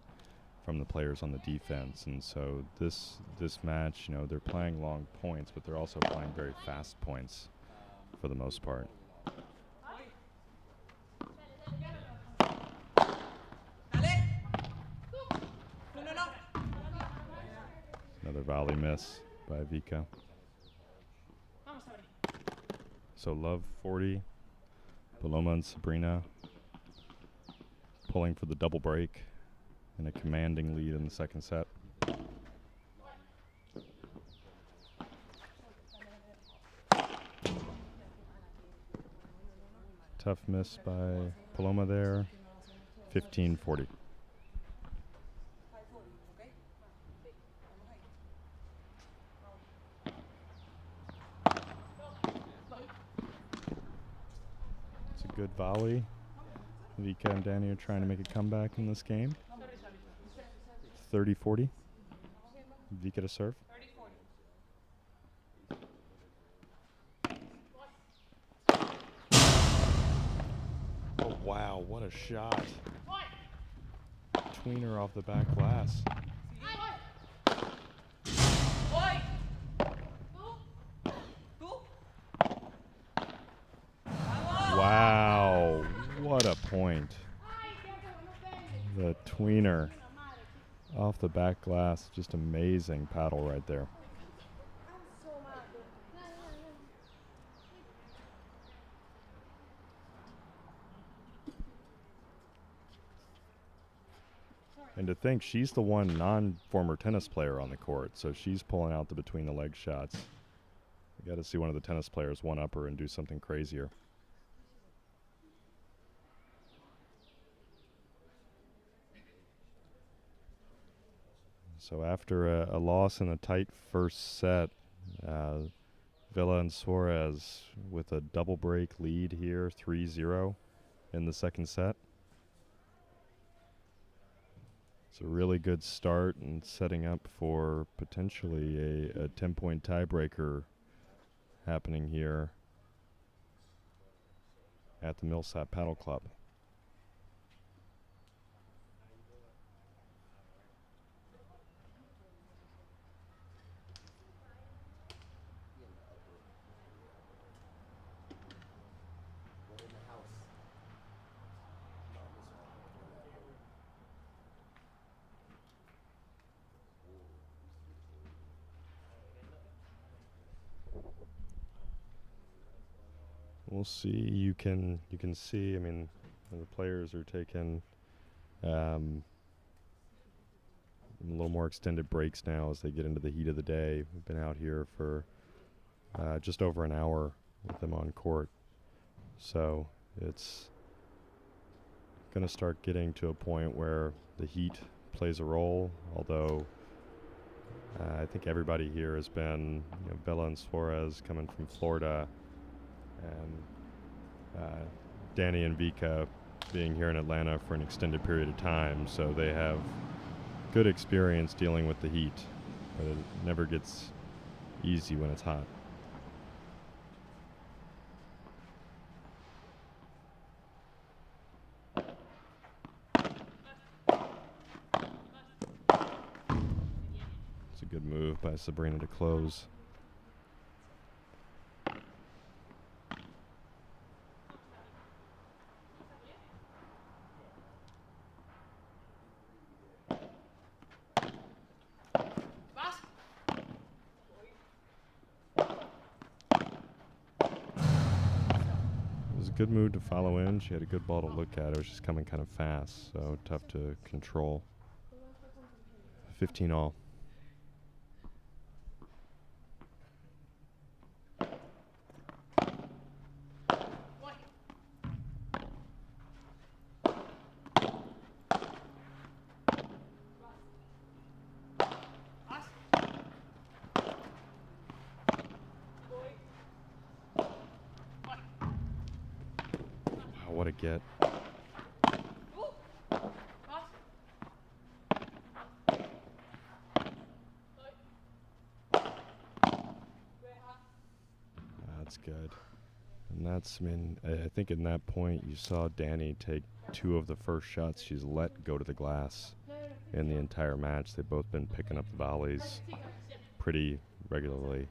from the players on the defense. And so this match, they're playing long points, but they're also playing very fast points for the most part. Another volley miss by Vika. So love 40, Paloma and Sabrina pulling for the double break and a commanding lead in the second set. Tough miss by Paloma there, 15-40. Good volley. Vika and Danny are trying to make a comeback in this game. 30-40. Vika to serve. Oh wow, what a shot. Tweener off the back glass. Wow, what a point. The tweener off the back glass, just amazing paddle right there. And to think she's the one non-former tennis player on the court, so she's pulling out the between the leg shots. You got to see one of the tennis players one-up her and do something crazier. So after a loss in a tight first set, Villa and Suarez with a double break lead here, 3-0 in the second set. It's a really good start and setting up for potentially a 10-point tiebreaker happening here at the Millsap Paddle Club. We'll see. You can see. I mean, the players are taking a little more extended breaks now as they get into the heat of the day. We've been out here for just over an hour with them on court, so it's going to start getting to a point where the heat plays a role. Although I think everybody here has been, Bella and Suarez coming from Florida, and Danny and Vika being here in Atlanta for an extended period of time, so they have good experience dealing with the heat, but it never gets easy when it's hot. It's a good move by Sabrina to close. Good move to follow in. She had a good ball to look at. It was just coming kind of fast, so tough to control. 15 all. get. That's good. And that's, I mean, I think in that point you saw Danny take 2 of the first shots she's let go to the glass in the entire match. They've both been picking up the volleys pretty regularly.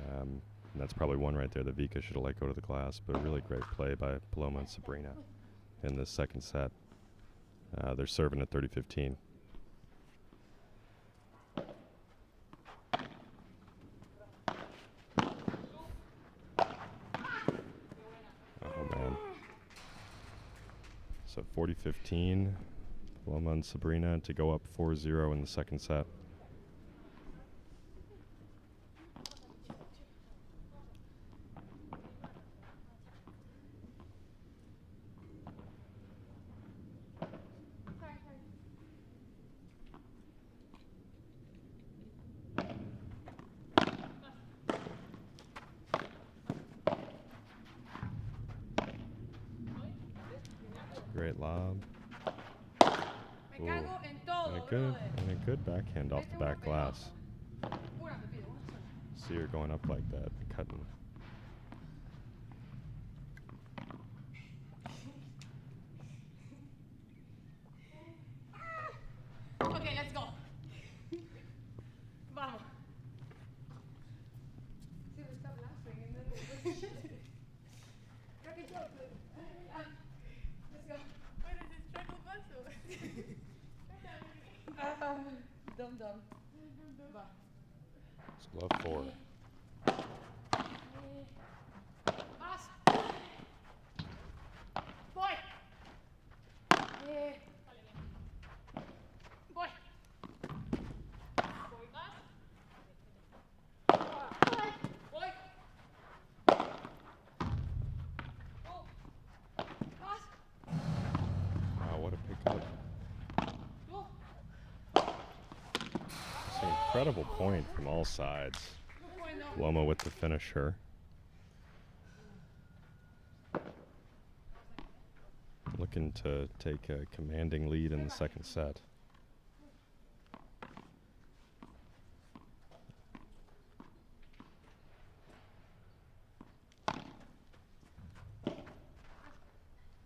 And that's probably one right there that Vika should have let go to the glass, but a really great play by Paloma and Sabrina in the second set. They're serving at 30-15. Oh, man. So 40-15, Paloma and Sabrina to go up 4-0 in the second set. Great lob. Ooh. And a good backhand off the back glass. See her going up like that, cutting. Okay, let's go. Vamos. See, we stopped laughing and then we Let's go. What is it, struggle bus or? Dum dum. It's glove 4. Pass. Boy. Boy. Boy. Wow, what a pickup. It's an incredible point from all sides. Paloma with the finisher. Looking to take a commanding lead in the second set.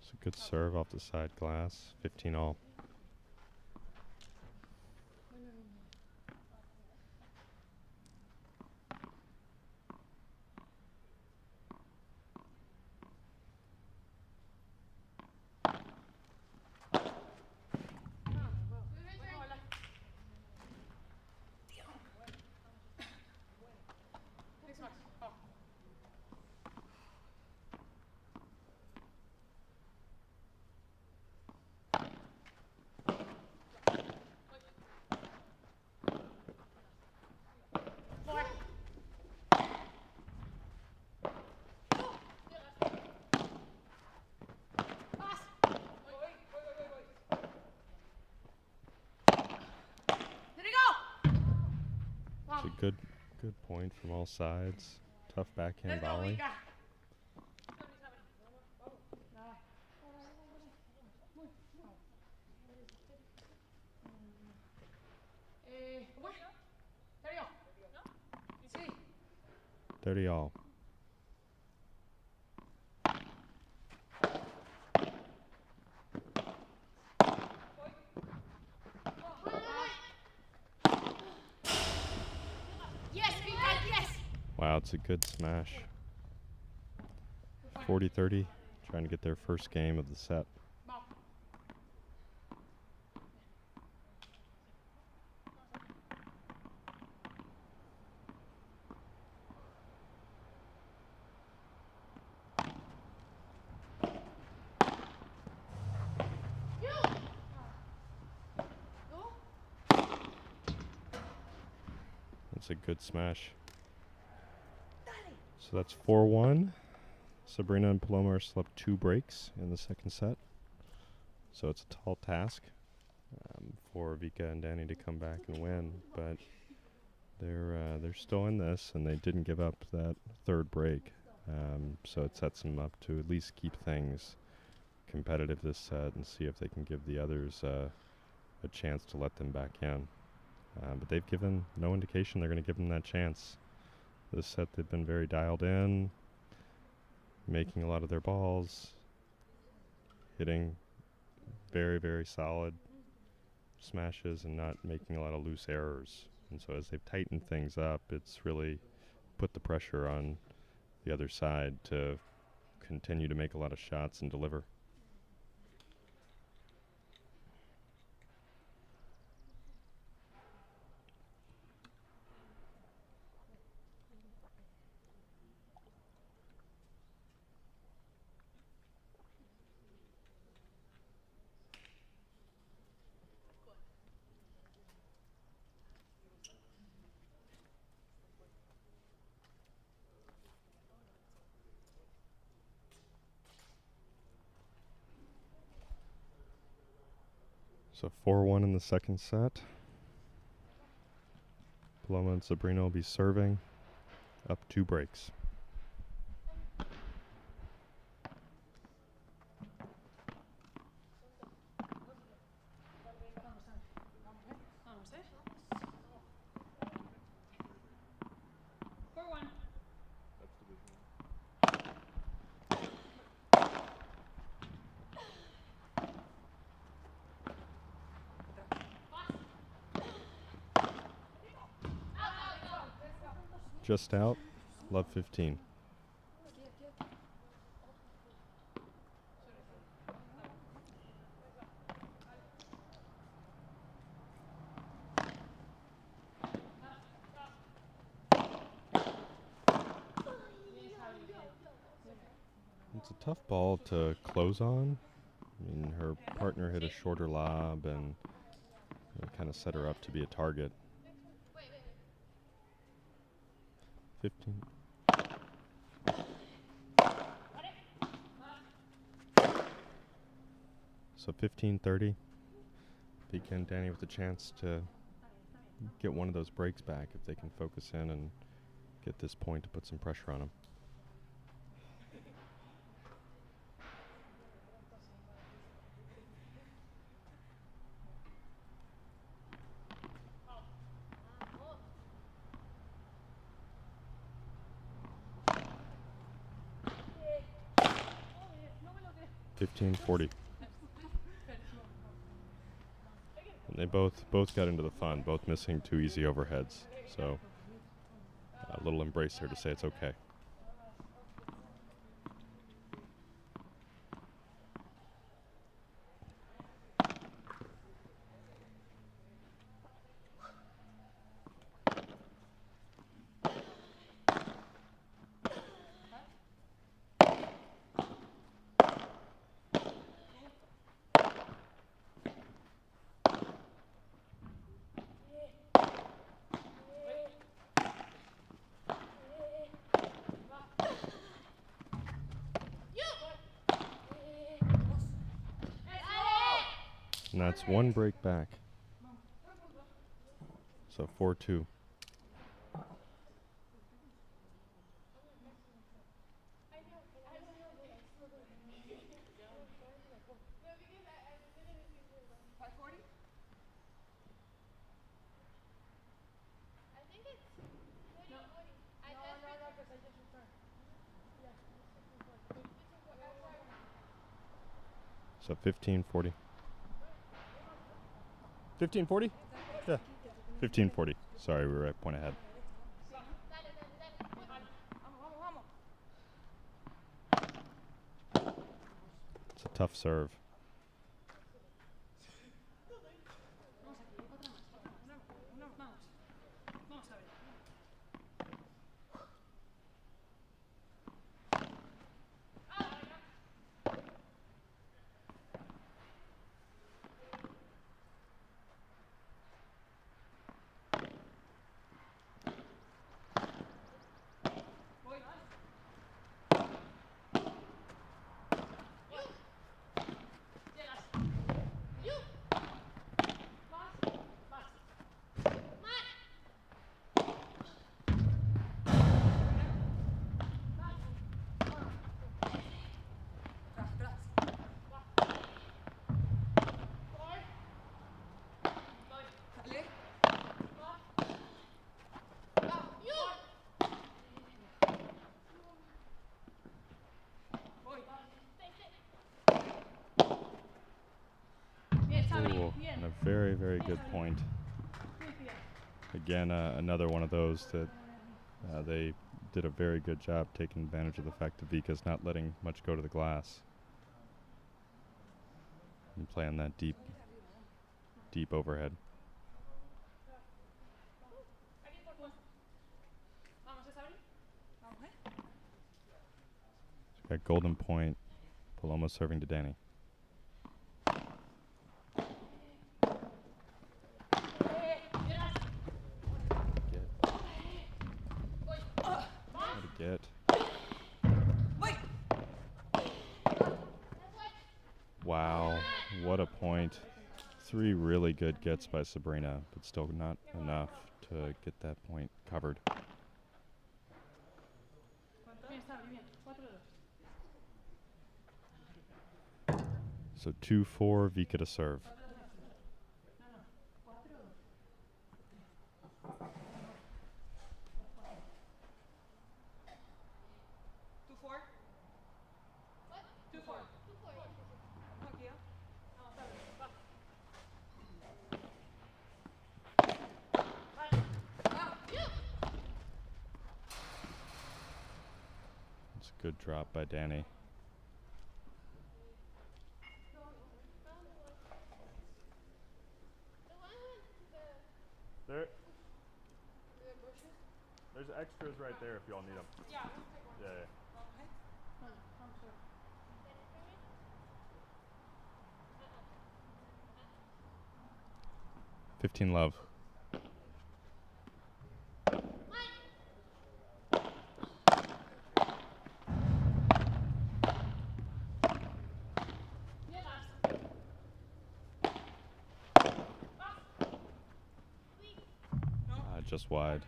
It's a good serve off the side glass, 15-all. It's a good point from all sides. Tough backhand volley. Dirty all. Yes, Vika, yes. Wow, it's a good smash. 40-30, trying to get their first game of the set. That's a good smash. So that's 4-1. Sabrina and Paloma are slept 2 breaks in the second set. So it's a tall task for Vika and Danny to come back and win, but they're still in this, and they didn't give up that third break. So it sets them up to at least keep things competitive this set and see if they can give the others a chance to let them back in. But they've given no indication they're going to give them that chance. This set they've been very dialed in, making a lot of their balls, hitting very, very solid smashes and not making a lot of loose errors. And so as they've tightened things up, it's really put the pressure on the other side to continue to make a lot of shots and deliver. So 4-1 in the second set. Paloma and Sabrina will be serving up 2 breaks. Just out, love 15. It's a tough ball to close on. I mean, her partner hit a shorter lob and kind of set her up to be a target. 15. So 15-30. Pika and Danny with a chance to get one of those breaks back if they can focus in and get this point to put some pressure on them. $15-40. And they both got into the fun, both missing 2 easy overheads. So a little embrace here to say it's okay. And that's 1 break back. So 4-2. So 15-40. 15-40? Yeah. 15-40. Sorry, we were at point ahead. It's a tough serve. Pato, and a very, very good point. Again, another one of those that they did a very good job taking advantage of the fact that Vika's not letting much go to the glass. And playing that deep overhead. Got golden point. Paloma serving to Danny. Get. Wow, what a point. 3 really good gets by Sabrina, but still not enough to get that point covered. So 2-4, Vika to serve. It's a good drop by Danny. There's extras right there if y'all need them. Yeah. Yeah. 15 love. Just wide.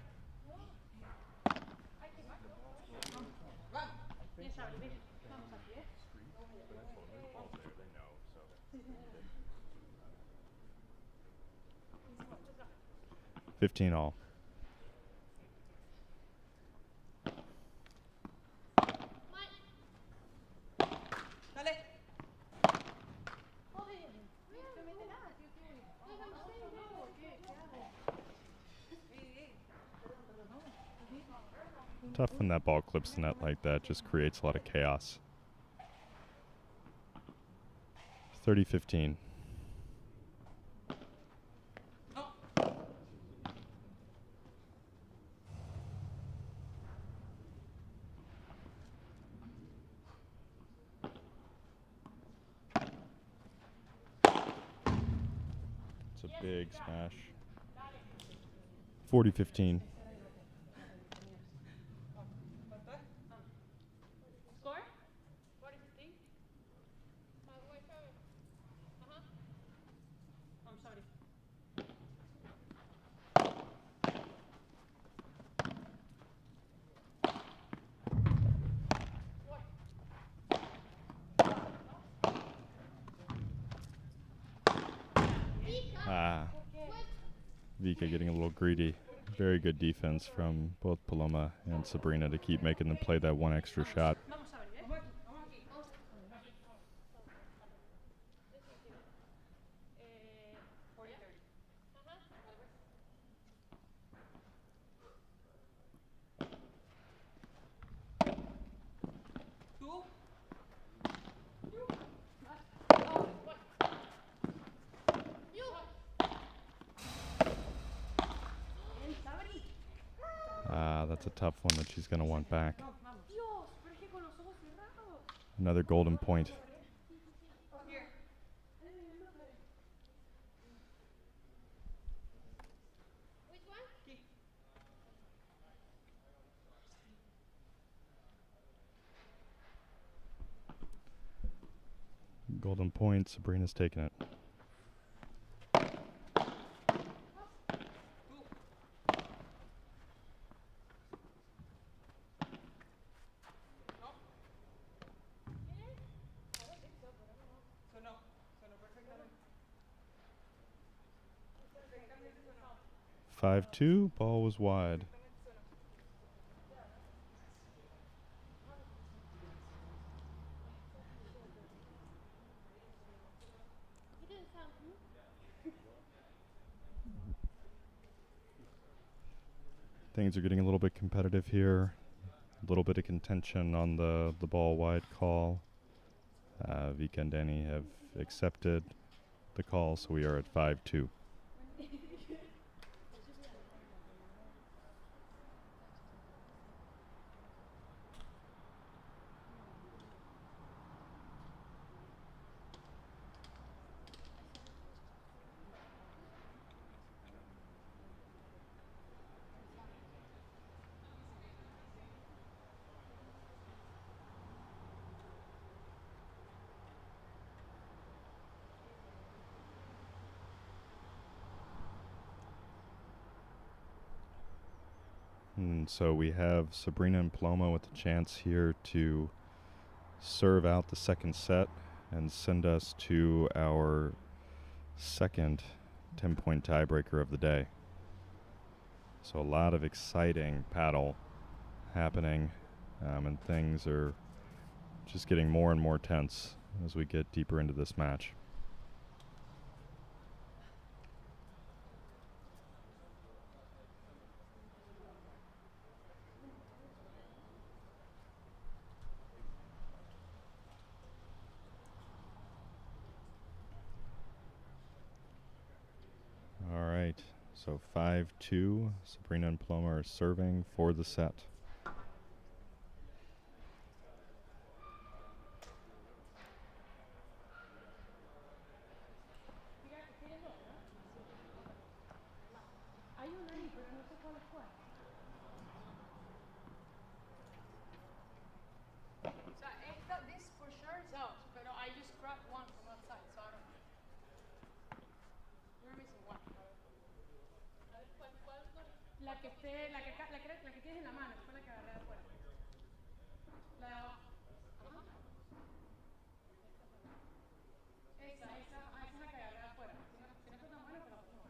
$15 all. Tough when that ball clips the net like that, just creates a lot of chaos. 30-15. It's a big smash. 40-15. Vika getting a little greedy. Very good defense from both Paloma and Sabrina to keep making them play that one extra shot. That's a tough one that she's going to want back. Another golden point. Golden point, Sabrina's taking it. Five-two, ball was wide. Things are getting a little bit competitive here. A little bit of contention on the ball wide call. Vika and Danny have accepted the call, so we are at 5-2. And so we have Sabrina and Paloma with the chance here to serve out the second set and send us to our second 10-point tiebreaker of the day. So a lot of exciting paddle happening, and things are just getting more and more tense as we get deeper into this match. All right, so 5-2. Sabrina and Paloma are serving for the set. This for sure is out, but I just grabbed one from outside, so I don't know. We're missing one. La que esté, la que tienes en la mano, fue la que agarré de afuera. La de abajo. Ajá. Esa es la que agarré de afuera. Si no está tan buena, pero la pongo.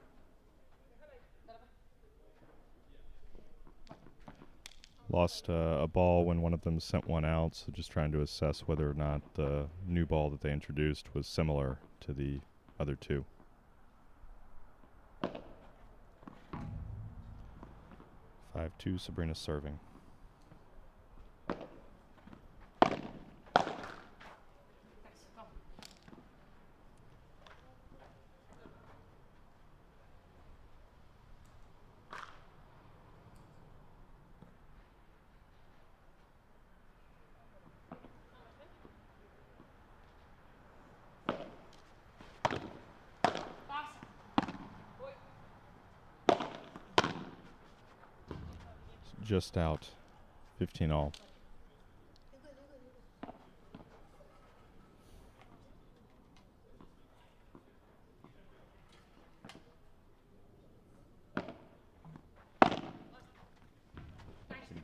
Lost a ball when one of them sent one out, so just trying to assess whether or not the new ball that they introduced was similar to the other two. Five two, Sabrina serving. Just out, 15 all.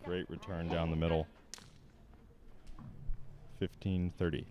Great return down the middle. 15-30.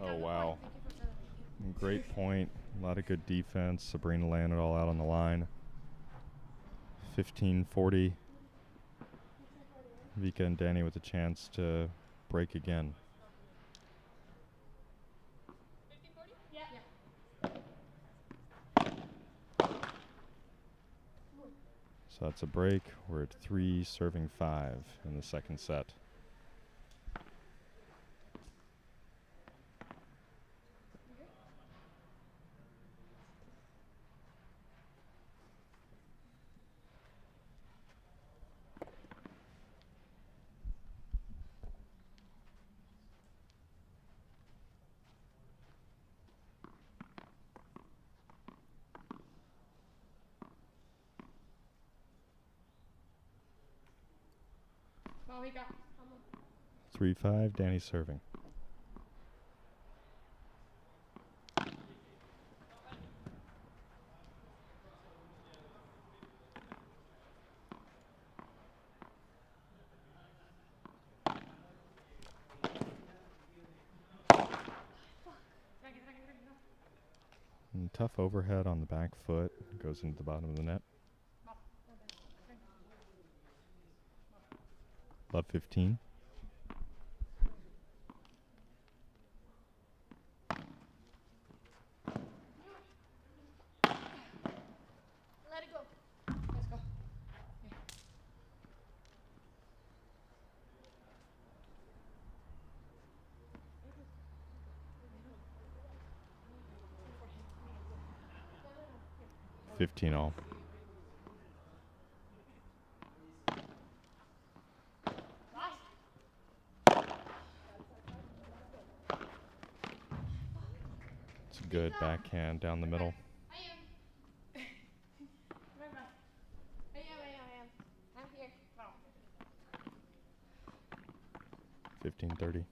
Oh, wow. Great point. A lot of good defense. Sabrina landed all out on the line. 15-40. Vika and Danny with a chance to break again. So that's a break. We're at 3, serving 5 in the second set. Vamos, Vika. 3-5, Danny serving. And tough overhead on the back foot. Goes into the bottom of the net. Love 15. Let it go. Let's go. 15 all. It's a good backhand down the middle. I am. I'm here. 15-30.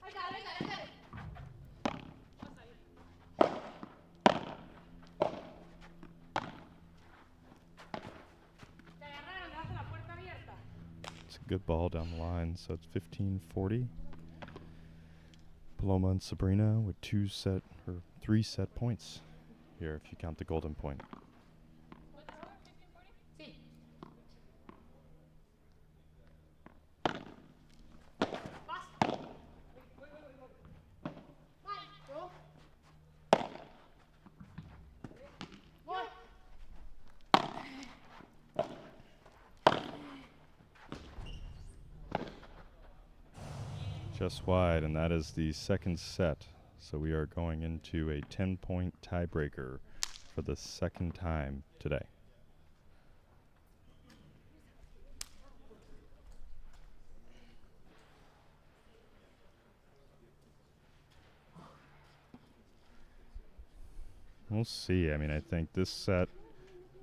I got it. It's a good ball down the line, so it's 15-40. Paloma and Sabrina with 3 set points here if you count the golden point. Just wide, and that is the second set. So we are going into a 10-point tiebreaker for the second time today. We'll see. I mean, I think this set,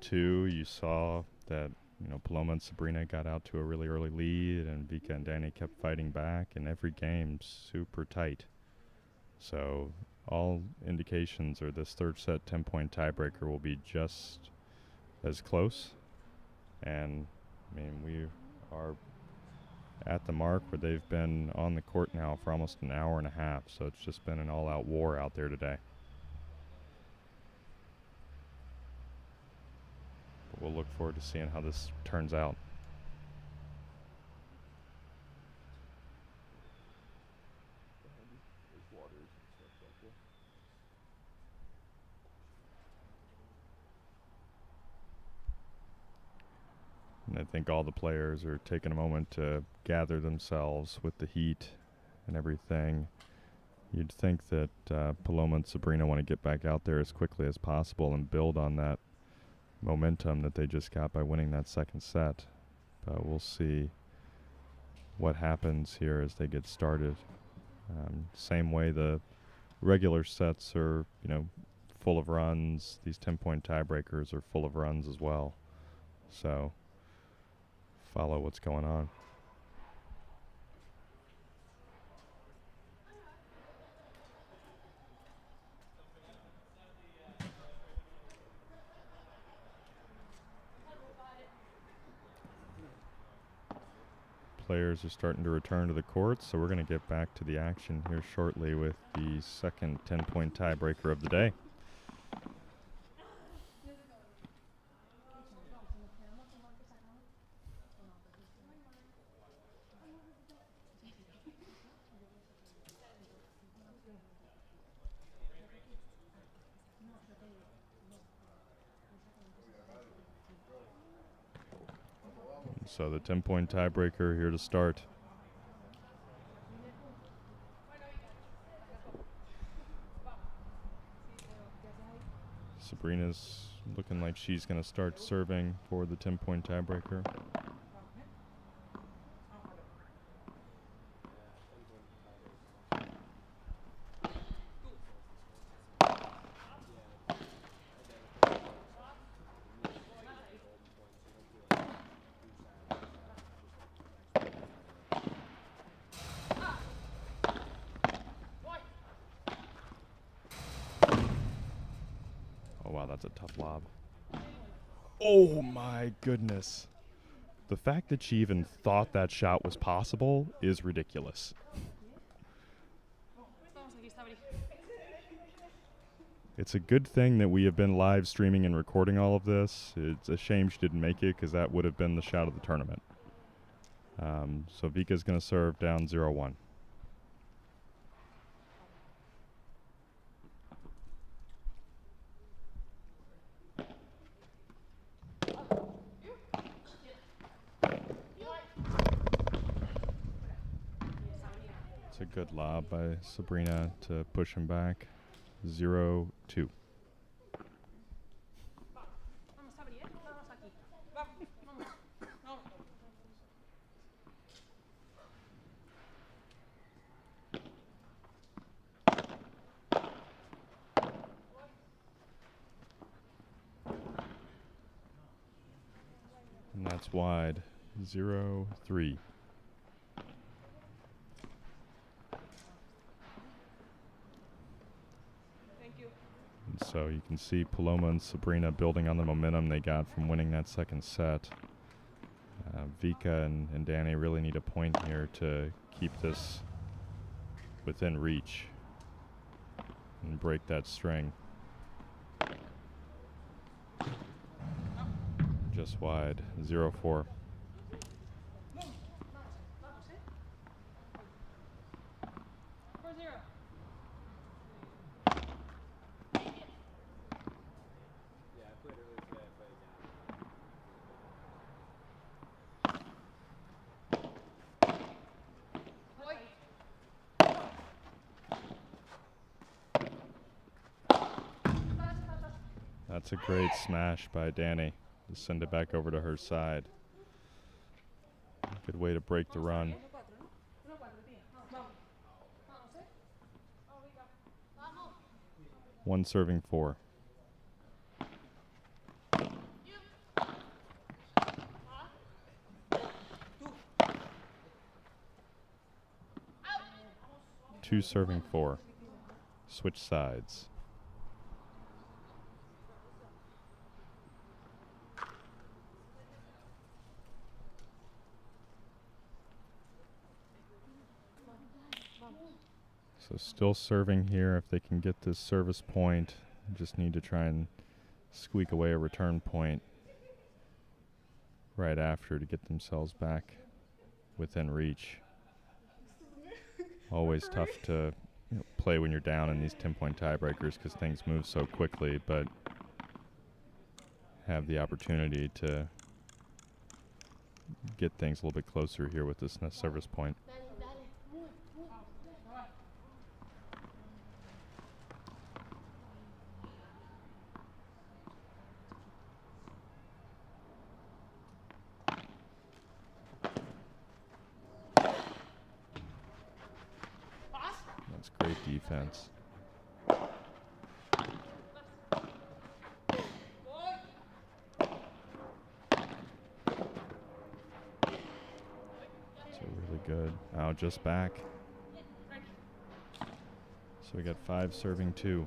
too, you saw that, you know, Paloma and Sabrina got out to a really early lead, and Vika and Danny kept fighting back, and every game super tight. So all indications are this third set 10-point tiebreaker will be just as close. And, I mean, we are at the mark where they've been on the court now for almost an hour and a half, so it's just been an all-out war out there today. We'll look forward to seeing how this turns out. And I think all the players are taking a moment to gather themselves with the heat and everything. You'd think that Paloma and Sabrina want to get back out there as quickly as possible and build on that momentum that they just got by winning that second set, but we'll see what happens here as they get started. Same way the regular sets are, you know, full of runs, these 10-point tiebreakers are full of runs as well. So follow what's going on. Players are starting to return to the court, so we're going to get back to the action here shortly with the second 10-point tiebreaker of the day. So the 10-point tiebreaker here to start. Sabrina's looking like she's going to start serving for the 10-point tiebreaker. Oh, wow, that's a tough lob. Oh, my goodness. The fact that she even thought that shot was possible is ridiculous. It's a good thing that we have been live streaming and recording all of this. It's a shame she didn't make it because that would have been the shot of the tournament. So Vika's going to serve down 0-1. It's a good lob by Sabrina to push him back. 0-2. And that's wide. 0-3. And so you can see Paloma and Sabrina building on the momentum they got from winning that second set. Vika and Danny really need a point here to keep this within reach and break that string. Just wide, 0-4. That's a great smash by Danny to send it back over to her side. Good way to break the run. One serving 4. Two serving 4. Switch sides. So still serving here. If they can get this service point, just need to try and squeak away a return point right after to get themselves back within reach. Always tough to play when you're down in these 10-point tiebreakers because things move so quickly, but have the opportunity to get things a little bit closer here with this service point. That's great defense. So really good. Now just back. So we got 5 serving 2.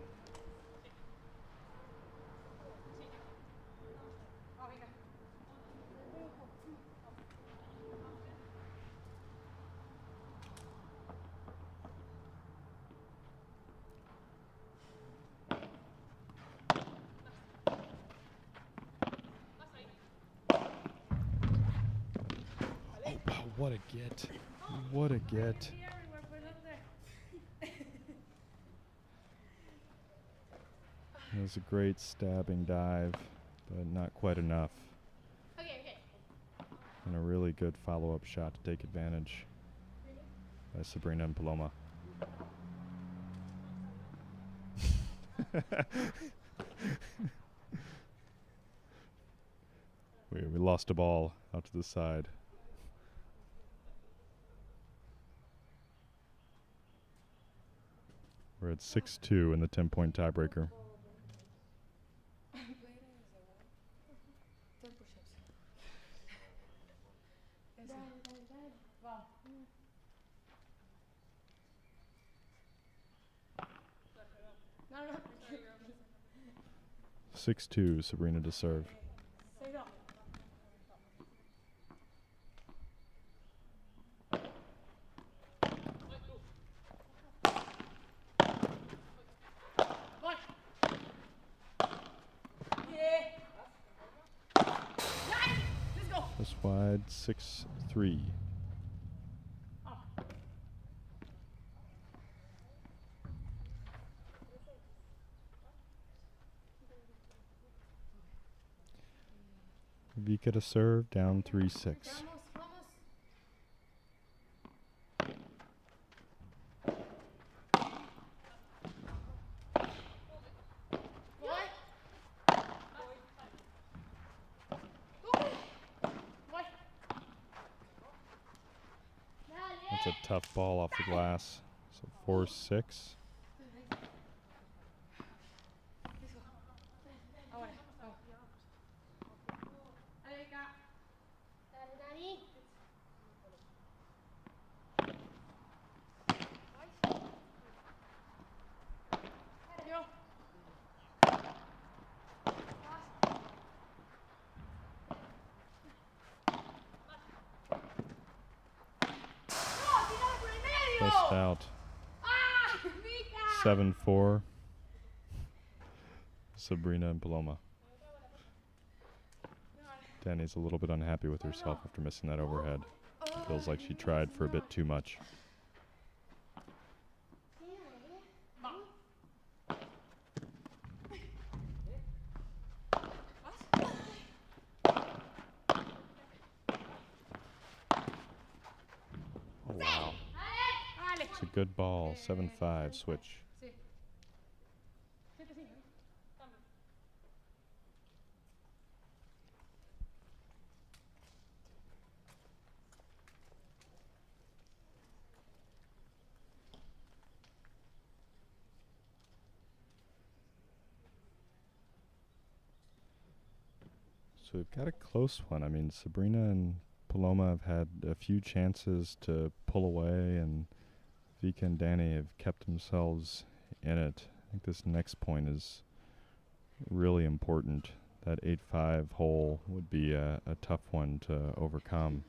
What a get. What a get. It was a great stabbing dive, but not quite enough. And a really good follow-up shot to take advantage by Sabrina and Paloma. We lost a ball out to the side. We're at 6-2 in the 10-point tiebreaker. 6-2, Sabrina to serve. Just wide, 6-3. Vika to serve, down 3-6. That's a tough ball off the glass. So 4-6. Just out. 7-4. Sabrina and Paloma. Danny's a little bit unhappy with herself after missing that overhead. Feels like she tried for a bit too much. Oh, wow. It's a good ball. 7-5, switch. So we've got a close one. I mean, Sabrina and Paloma have had a few chances to pull away, and Vika and Danny have kept themselves in it. I think this next point is really important. That 8-5 hole would be a tough one to overcome.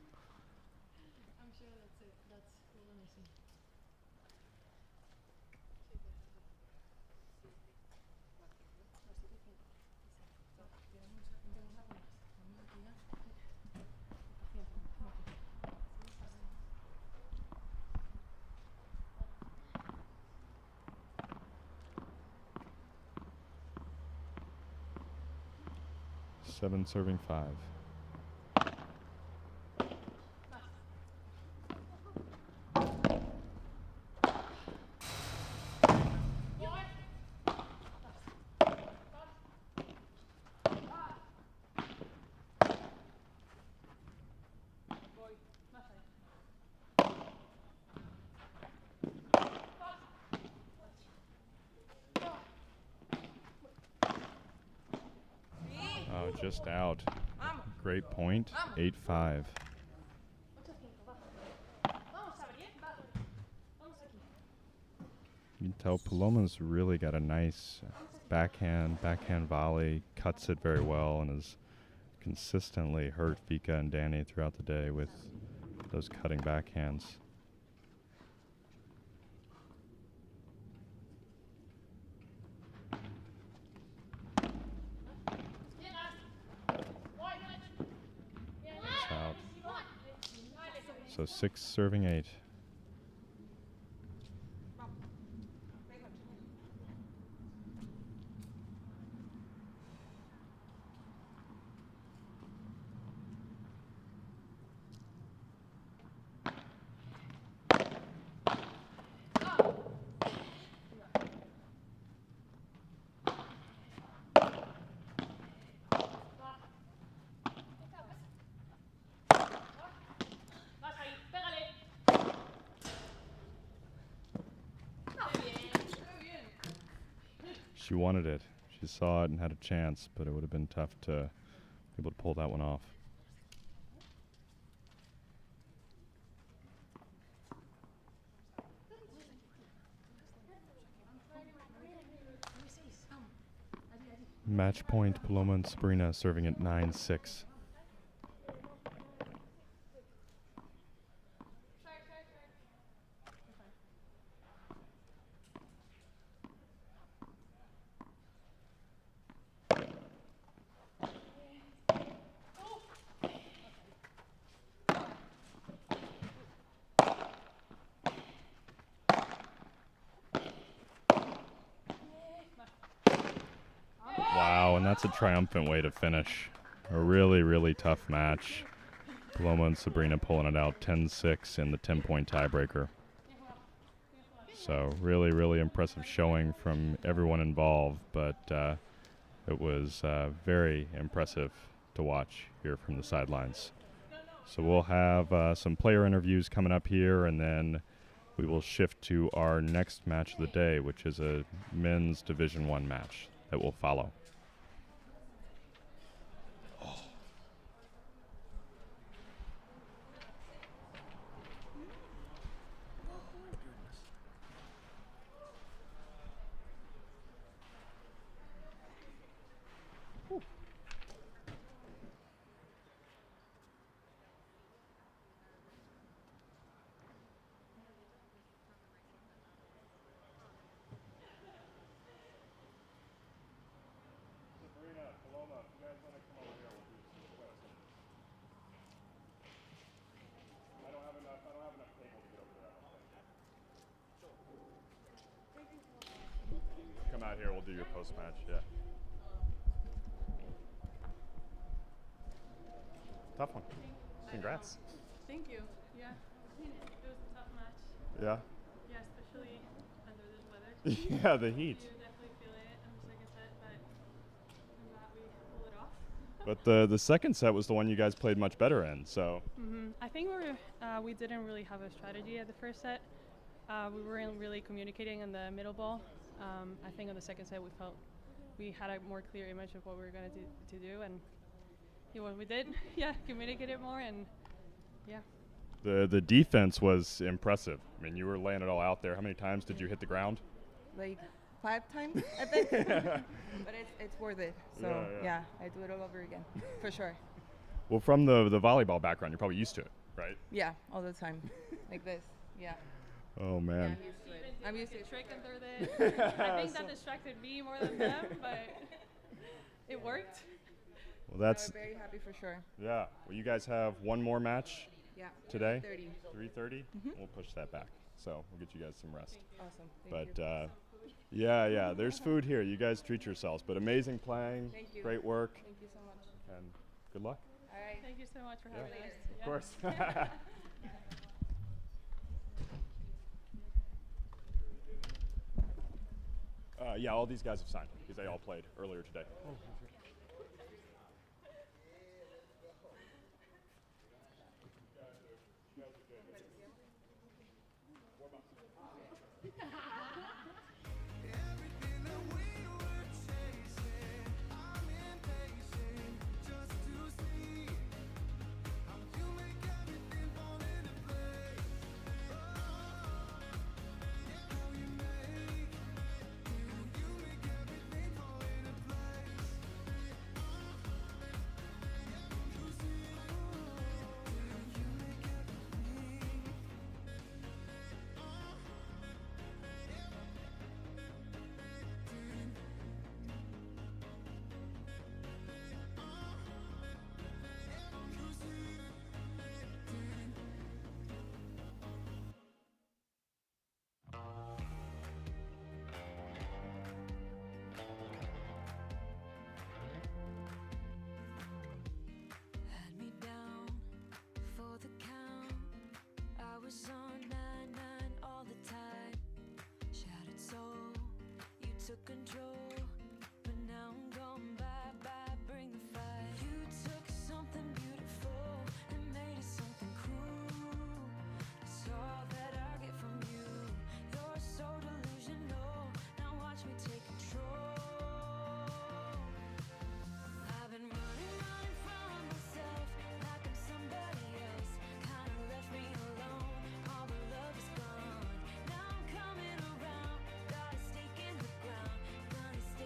Seven serving 5. Oh, just out. Great point. 8-5. You can tell Paloma's really got a nice backhand volley, cuts it very well, and has consistently hurt Vika and Danny throughout the day with those cutting backhands. It's out. So 6 serving 8. She wanted it. She saw it and had a chance, but it would have been tough to be able to pull that one off. Match point, Paloma and Sabrina serving at 9-6. Wow, and that's a triumphant way to finish. A really, really tough match. Paloma and Sabrina pulling it out 10-6 in the 10-point tiebreaker. So really, really impressive showing from everyone involved, but it was very impressive to watch here from the sidelines. So we'll have some player interviews coming up here, and then we will shift to our next match of the day, which is a men's Division I match that will follow. Come out here, we'll do your post-match, yeah. Tough one. Congrats. Thank you. Yeah, it was a tough match. Yeah? Yeah, especially under this weather. Yeah, the heat. You definitely feel it in the second set, but I'm glad we pulled it off. But the second set was the one you guys played much better in, so. I think we didn't really have a strategy at the first set. We weren't really communicating in the middle ball. I think on the second set we felt we had a more clear image of what we were going to do, and what we did, yeah, communicated more, and yeah. The defense was impressive. I mean, you were laying it all out there. How many times did you hit the ground? Like 5 times, I think. But it's worth it. So yeah, I do it all over again, for sure. Well, from the volleyball background, you're probably used to it, right? Yeah, all the time, like this. Yeah. Oh man. Yeah, I'm used to it. Trick and third it. I think that distracted me more than them, but it worked. Well, that's. I'm very happy for sure. Yeah. Well, you guys have one more match. Yeah. Today. 3:30. 3:30. We'll push that back, so we'll get you guys some rest. Awesome. Thank But yeah, there's food here. You guys treat yourselves. But amazing playing. Thank you. Great work. Thank you so much. And good luck. All right. Thank you so much for having us. Of course. Yeah, all these guys have signed because they all played earlier today. Had me down for the count. I was on 9-9 all the time. Shattered soul, you took control, but now I'm gone. Bye bye, bring the fire. You took something beautiful and made it something cruel. That's all that I get from you. You're so delusional. Now watch me take control. I've been running from myself like I'm somebody else. Kinda left me alone, all the love is gone. Now I'm coming around, got a stake in the ground. Gonna stay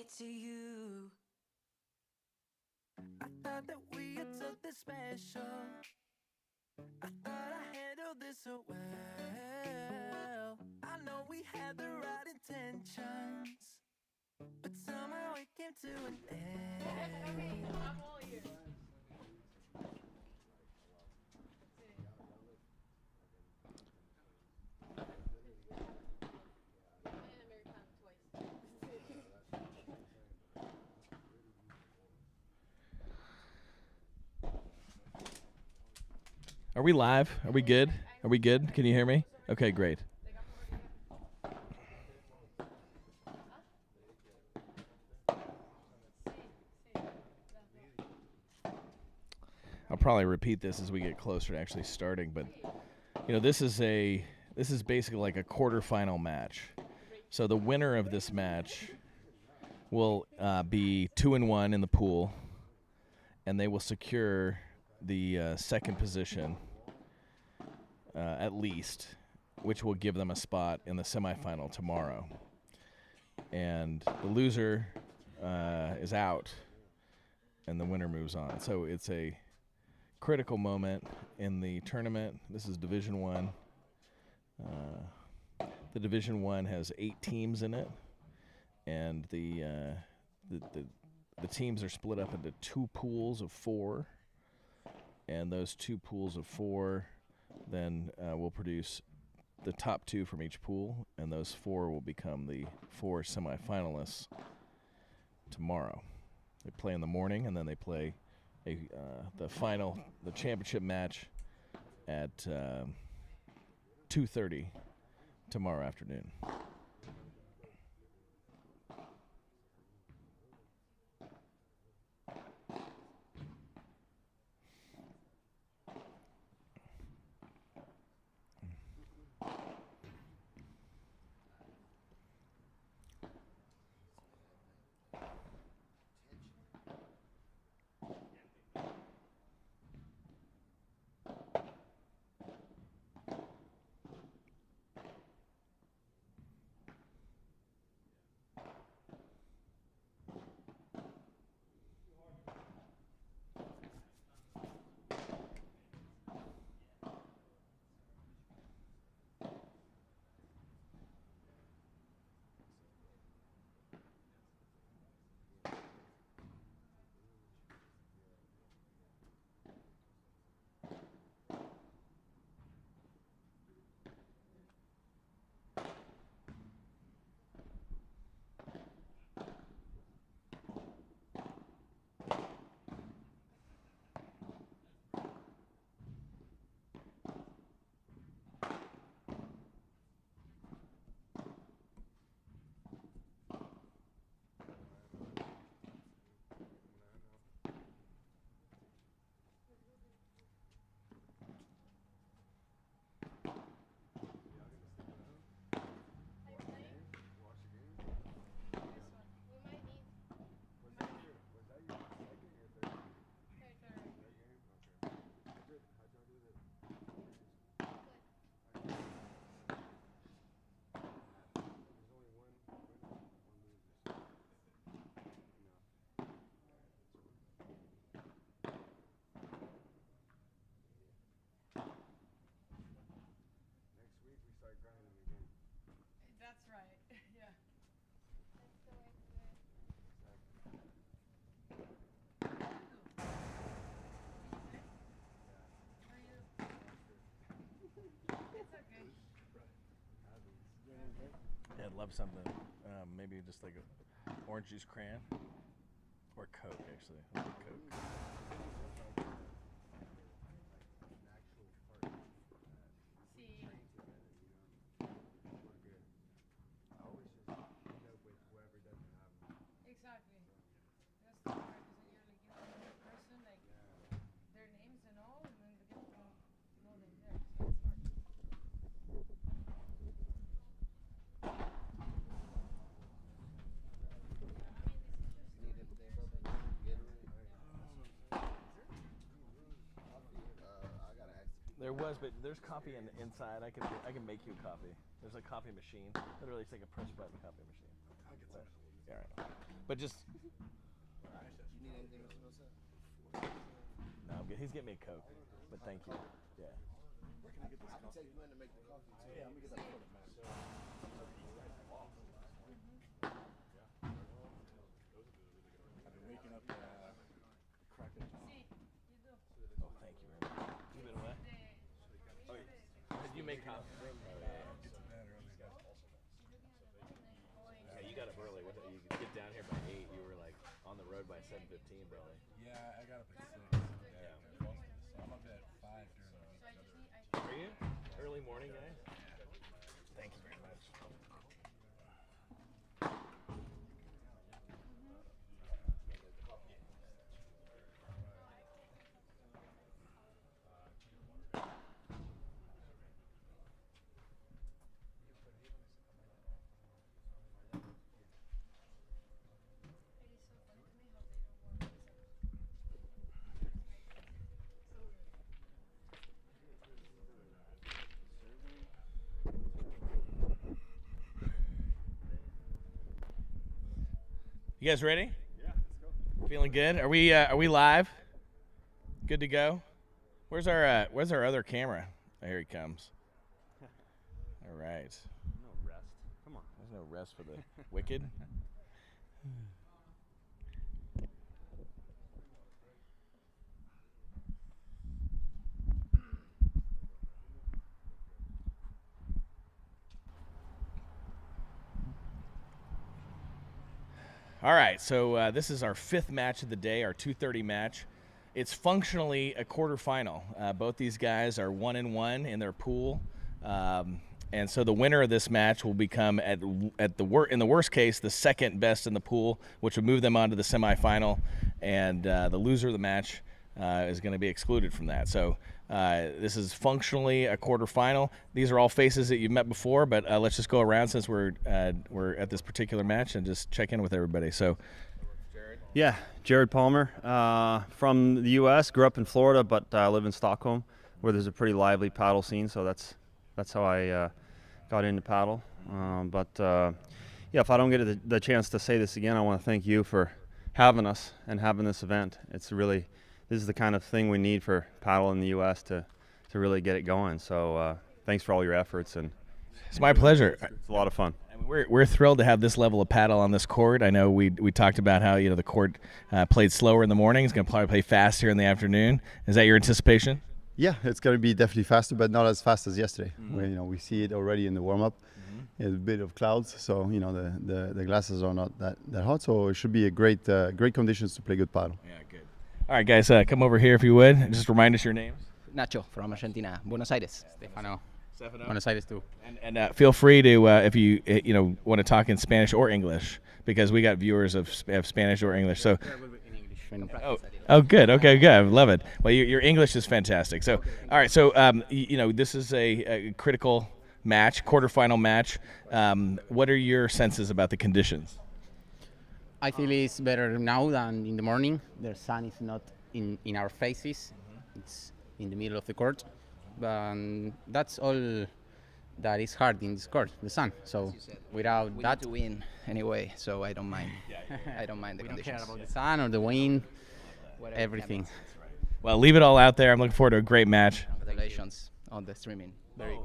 it to you. I thought that we had something special. I thought I handled this so well. I know we had the right intentions, but somehow it came to an end. I'm all ears. Are we live? Are we good? Are we good? Can you hear me? Okay, great. I'll probably repeat this as we get closer to actually starting, but you know, this is basically like a quarterfinal match. So the winner of this match will be 2-1 in the pool, and they will secure the second position at least, which will give them a spot in the semifinal tomorrow. And the loser is out, and the winner moves on. So it's a critical moment in the tournament. This is Division One. The Division One has 8 teams in it, and the teams are split up into 2 pools of 4, and those 2 pools of 4 then will produce the top 2 from each pool, and those 4 will become the 4 semifinalists tomorrow. They play in the morning, and then they play the championship match at 2:30 tomorrow afternoon. That's right. Yeah. Yeah, I'd love something. Maybe just like a orange juice cran or Coke, actually. I'll do Coke. Exactly. That's the part, because then you're like giving another person like their names and all, and then they get to know them there. So it's hard. There was, but there's coffee inside. I can make you coffee. There's a coffee machine. Literally, it's like a push button coffee machine. All right. But just. No, I'm good. He's getting me a Coke, but thank you. Yeah. Where can I get this coffee? I can take you in to make the coffee too. Yeah, let me get that for man. I've been waking up crack of dawn. Oh, thank you very much. You been what? Oh, did you make coffee? Oh, yeah. Get to bed early, guys. Yeah, you got up early. What, you get down here by 8. You were like on the road by 7:15, probably. Yeah, I got up at 6. Yeah. So I'm up at 5 during the week. Are you? Early morning guy? Thank you very much. You guys ready? Yeah, let's go. Feeling good? Are we live? Good to go? Where's our other camera? Oh, here he comes. All right. No rest. Come on. There's no rest for the wicked. All right, so this is our 5th match of the day, our 2:30 match. It's functionally a quarterfinal. Both these guys are 1-1 in their pool, and so the winner of this match will become, in the worst case, the 2nd best in the pool, which will move them on to the semifinal, and the loser of the match is going to be excluded from that. So this is functionally a quarterfinal. These are all faces that you've met before, but let's just go around since we're at this particular match and just check in with everybody. So, yeah, Jared Palmer, from the U.S., grew up in Florida, but live in Stockholm, where there's a pretty lively paddle scene. So that's how I got into paddle. Yeah, if I don't get the chance to say this again, I want to thank you for having us and having this event. This is the kind of thing we need for paddle in the U.S. to really get it going. So thanks for all your efforts. And it's my pleasure. It's a lot of fun. We're thrilled to have this level of paddle on this court. I know we talked about how the court played slower in the morning. It's going to probably play fast here in the afternoon. Is that your anticipation? Yeah, it's going to be definitely faster, but not as fast as yesterday. We see it already in the warm-up. A bit of clouds, so the glasses are not that hot. So it should be a great conditions to play good paddle. Yeah, good. All right, guys, come over here if you would. Just remind us your names. Nacho from Argentina, Buenos Aires. Stefano. Buenos Aires too. And feel free to, if you want to talk in Spanish or English, because we got viewers of Spanish or English. So. Oh, good. Okay, good. I love it. Well, your English is fantastic. So, all right. So, this is a critical match, quarterfinal match. What are your senses about the conditions? I feel it's better now than in the morning. The sun is not in our faces. It's in the middle of the court. But that's all that is hard in this court, the sun. So without we that, need to win anyway. So I don't mind. I don't mind the conditions. We don't care about the sun or the wind, everything. Well, leave it all out there. I'm looking forward to a great match. Congratulations on the streaming. Very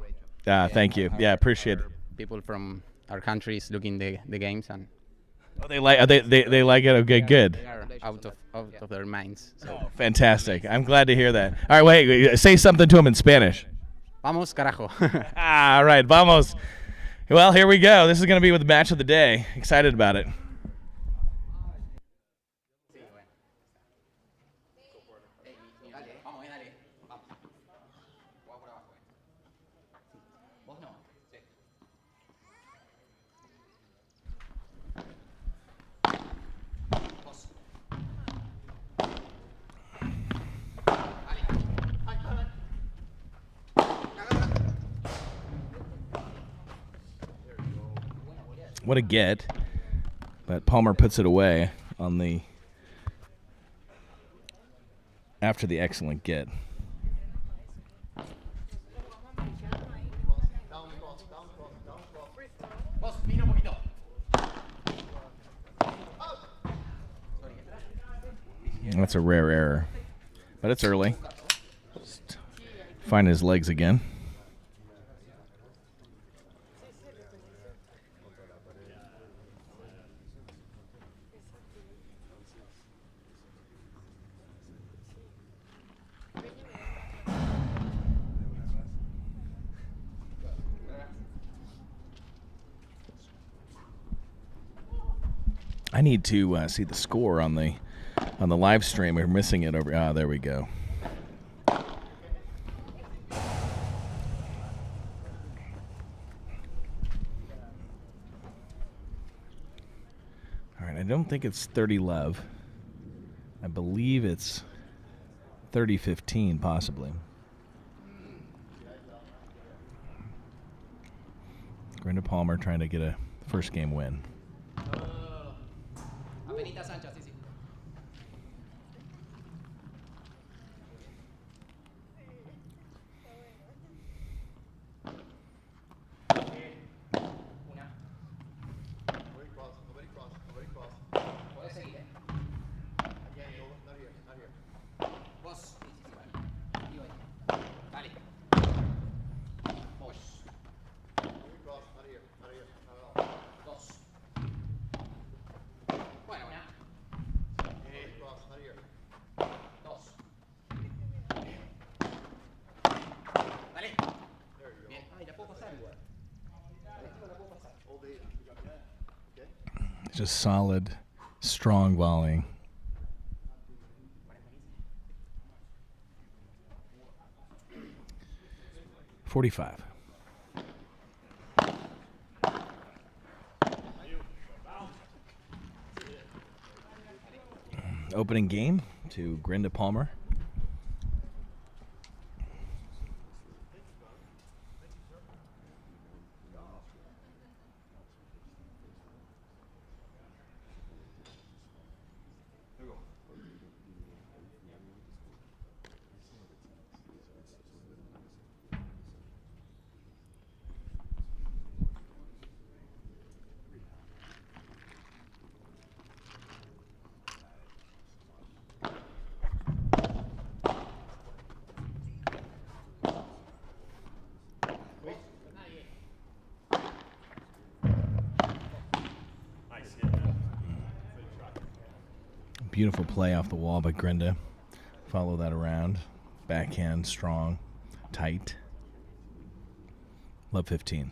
great. Thank you. Yeah, appreciate it. People from our country is looking the games and. Oh, they like it. Okay, good. They are out of their minds. So. Oh, fantastic. I'm glad to hear that. All right, wait. Say something to them in Spanish. Vamos, carajo. All right, vamos. Well, here we go. This is going to be with the match of the day. Excited about it. What a get, but Palmer puts it away on the after the excellent get. That's a rare error, but it's early. Just find his legs again. I need to see the score on the live stream. We're missing it over. Ah, there we go. All right, I don't think it's 30-love. I believe it's 30-15, possibly. Brenda Palmer trying to get a first game win. Just solid, strong volley. .45. Opening game to Brenda Palmer. Beautiful play off the wall by Grenda. Follow that around. Backhand, strong, tight. Love 15.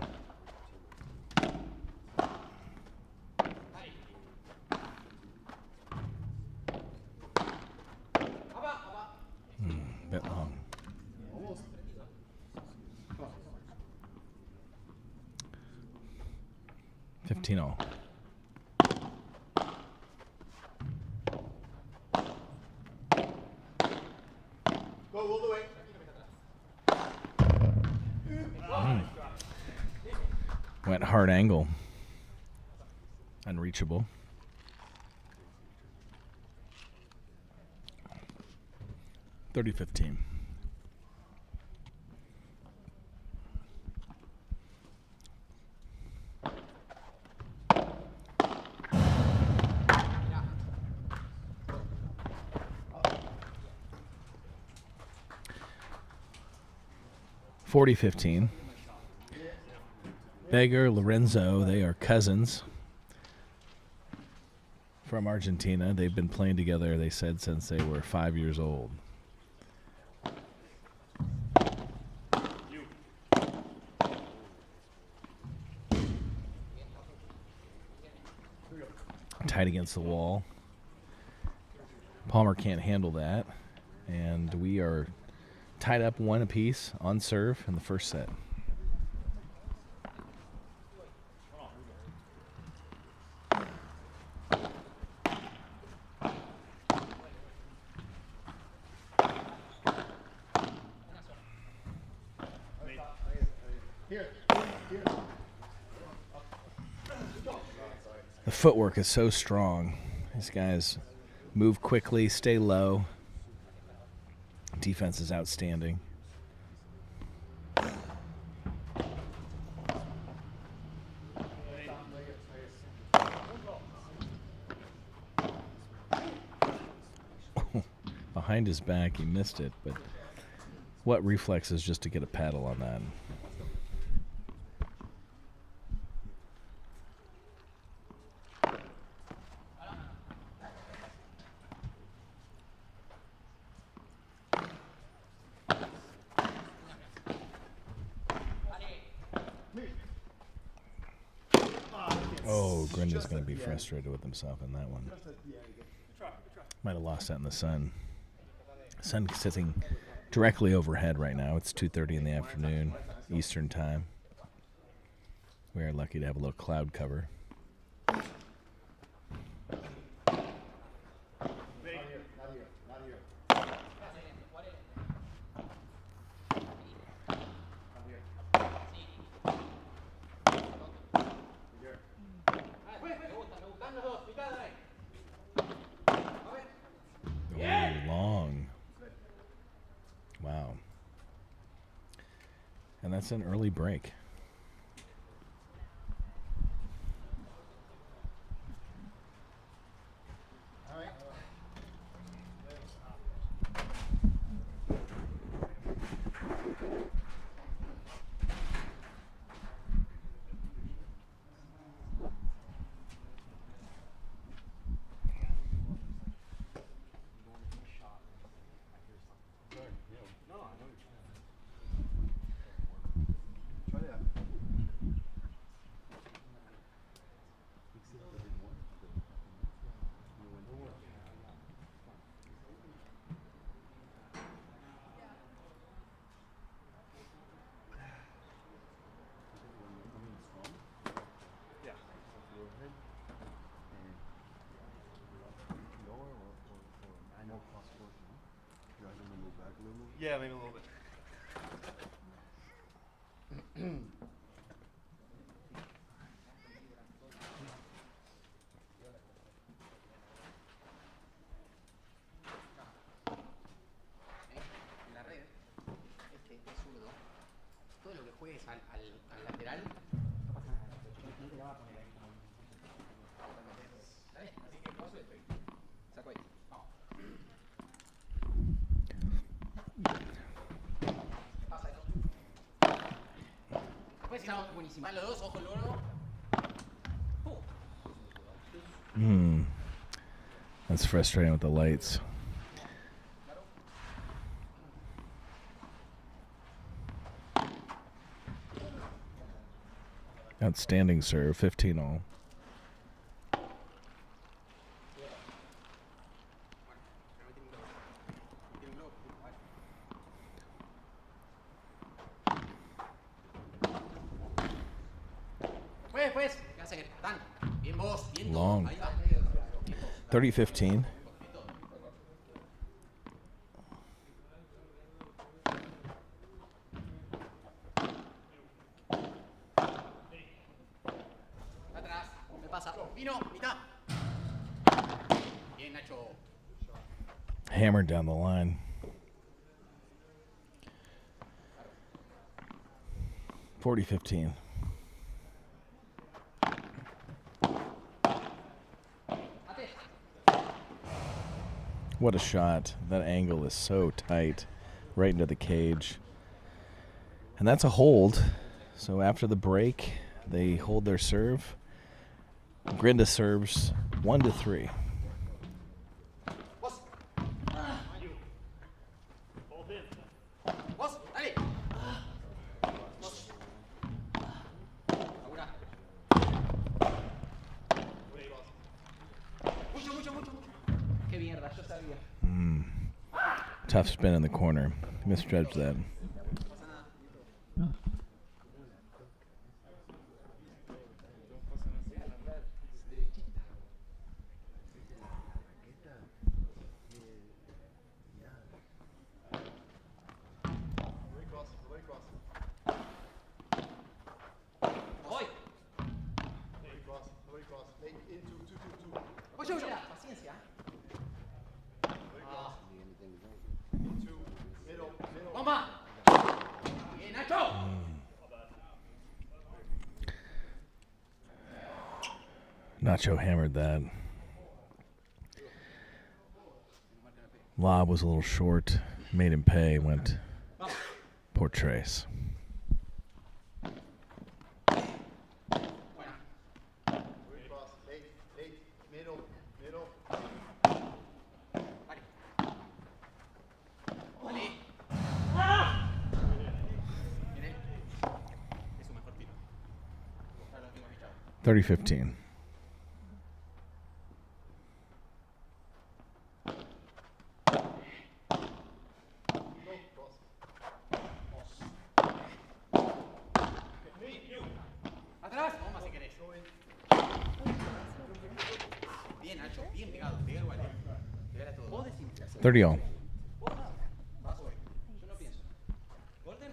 Bit long. 15-all. Went hard angle. Unreachable. .30-15. .40-15. Beggar, Lorenzo, they are cousins from Argentina. They've been playing together, they said, since they were 5 years old. Tight against the wall. Palmer can't handle that. And we are tied up 1 apiece on serve in the first set. The footwork is so strong. These guys move quickly, stay low. Defense is outstanding. behind his back. He missed it, but what reflexes just to get a paddle on that? Oh, Grinda's going to be frustrated with himself in that one. Might have lost that in the sun. Sun sitting directly overhead right now. It's 2:30 in the afternoon, Eastern time. We are lucky to have a little cloud cover. Long. Wow. And that's an early break. Yeah, maybe a little bit. En la red, este es zurdo. Todo lo que juegues al lateral, no pasa nada. No te la va a poner ahí. ¿Sabes? Así que paso estoy. Saco ahí. Vamos. Pasa eso. Después está buenísima. Los dos, ojo el gordo. That's frustrating with the lights. Outstanding serve, 15-all. Pues, ¿qué hacen? Están. Bien vos, bien todo. Long. Ahí va. 30-15. Atrás, me pasa. Vino, mitad. Bien, Nacho. Hammered down the line. 40-15. What a shot. That angle is so tight. Right into the cage. And that's a hold. So after the break, they hold their serve. Grinda serves 1-3. Vos, dale. Vos. Ahora. Mucho. Qué mierda, yo sabía. Tough spin in the corner. Misjudged that. Paciencia. Toma. Bien, Nacho. Nacho hammered that. Lob was a little short. Made him pay. Went Portrays. Thirty 15. Atrás. Toma si querés. Bien, Nacho. Bien pegado. Pega igual. Pegale a todo. 30 all. Yo no pienso. Golden.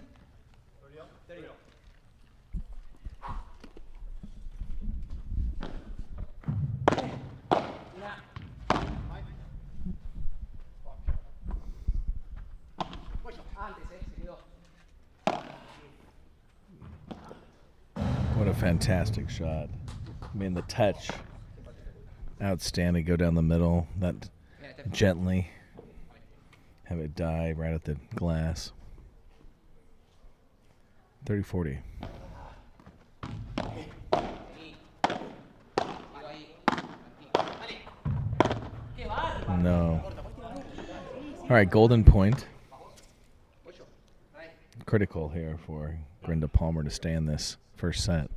30 all. What a fantastic shot. I mean, the touch, outstanding. Go down the middle, that gently, have it die right at the glass. 30-40. No. All right, golden point. Critical here for Brenda Palmer to stay in this first set.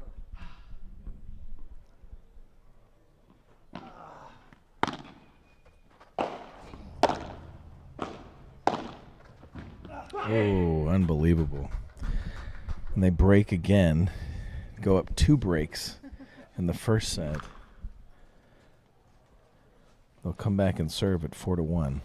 Oh, unbelievable. And they break again, go up 2 breaks in the first set. They'll come back and serve at 4-1.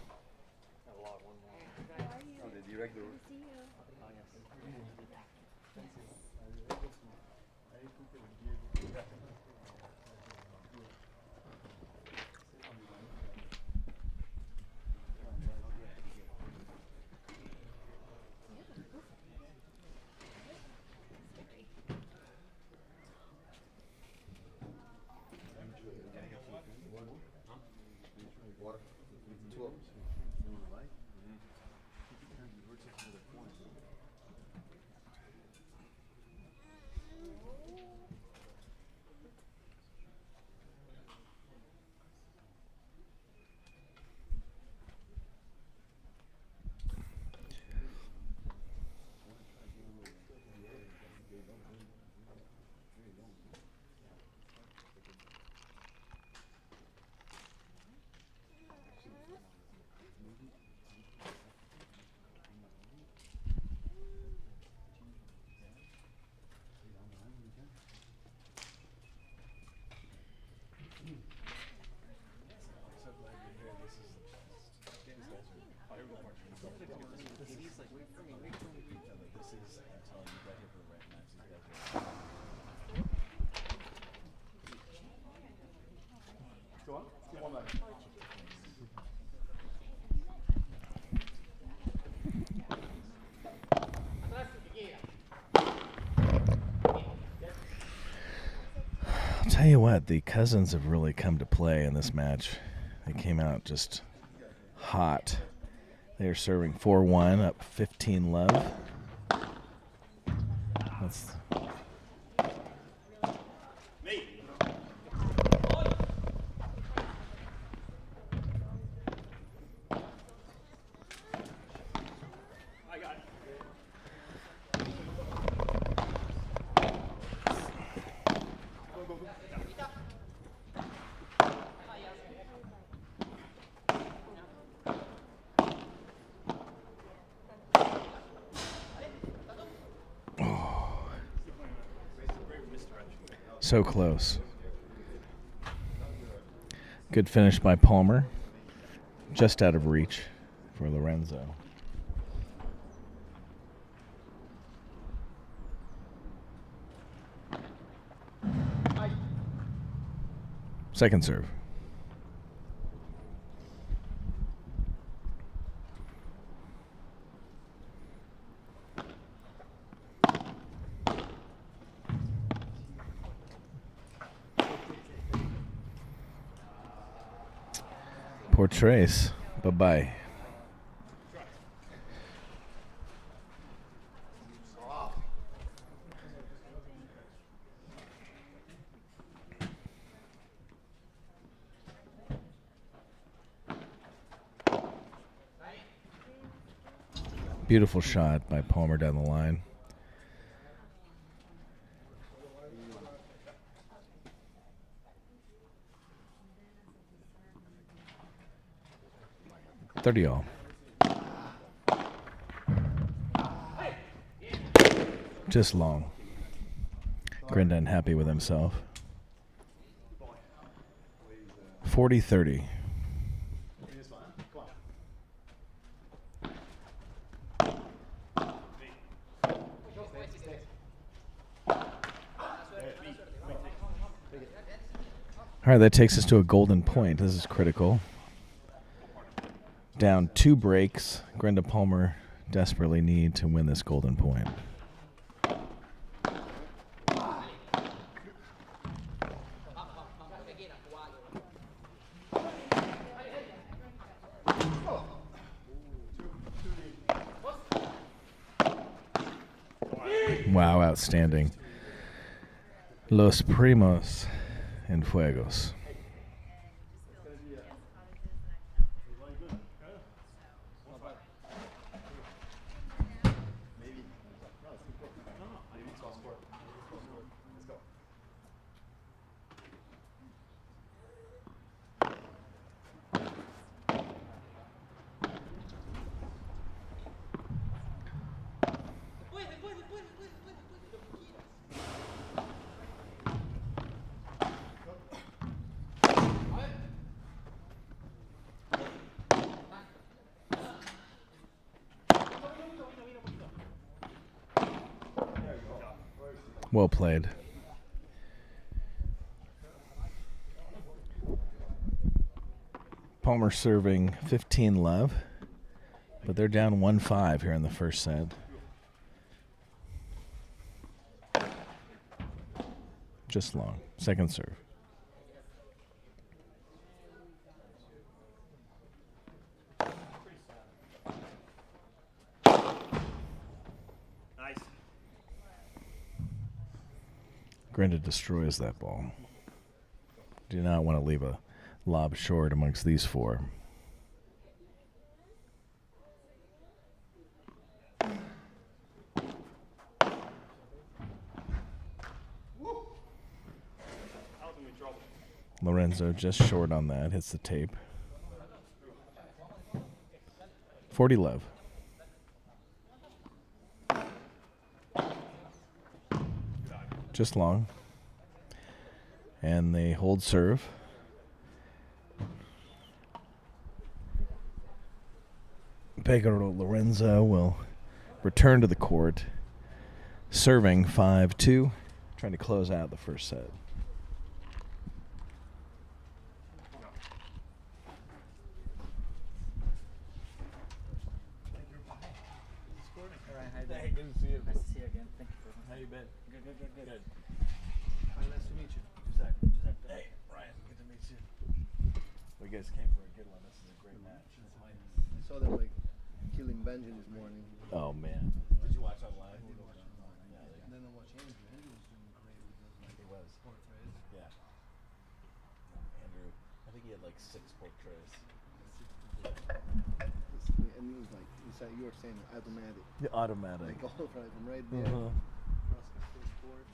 Tell you what, the Cousins have really come to play in this match. They came out just hot. They are serving 4-1, up 15 love. That's so close. Good finish by Palmer. Just out of reach for Lorenzo. Second serve. Poor Trace. Bye-bye. Beautiful shot by Palmer down the line. $30 all. Just long. Grenda unhappy with himself. 40-30. All right, that takes us to a golden point. This is critical. Down 2 breaks. Grenda Palmer desperately need to win this golden point. Wow, outstanding. Los primos en fuegos. Well played. Palmer serving 15 love, but they're down 1-5 here in the first set. Just long. Second serve. Grenda destroys that ball. Do not want to leave a lob short amongst these 4. Lorenzo just short on that. Hits the tape. 40 love. Just long. And they hold serve. Pedro Lorenzo will return to the court, serving 5-2, trying to close out the first set. Hey, good to see you. Nice to see you again. Thank you for how you been? Good. Hi, nice to meet you. Giuseppe. Hey, Ryan. Good to meet you. Well, you guys came for a good one. This is a great match. I saw them like killing Benji this morning. Oh man. Did you watch online? And then I watched Andrew. Andrew was doing great with those. Like, He was. portraits. Yeah. Andrew, I think he had like 6 portraits. And he was like, you were saying automatic. Yeah, automatic. Like all from right there. Uh-huh. Across the first court.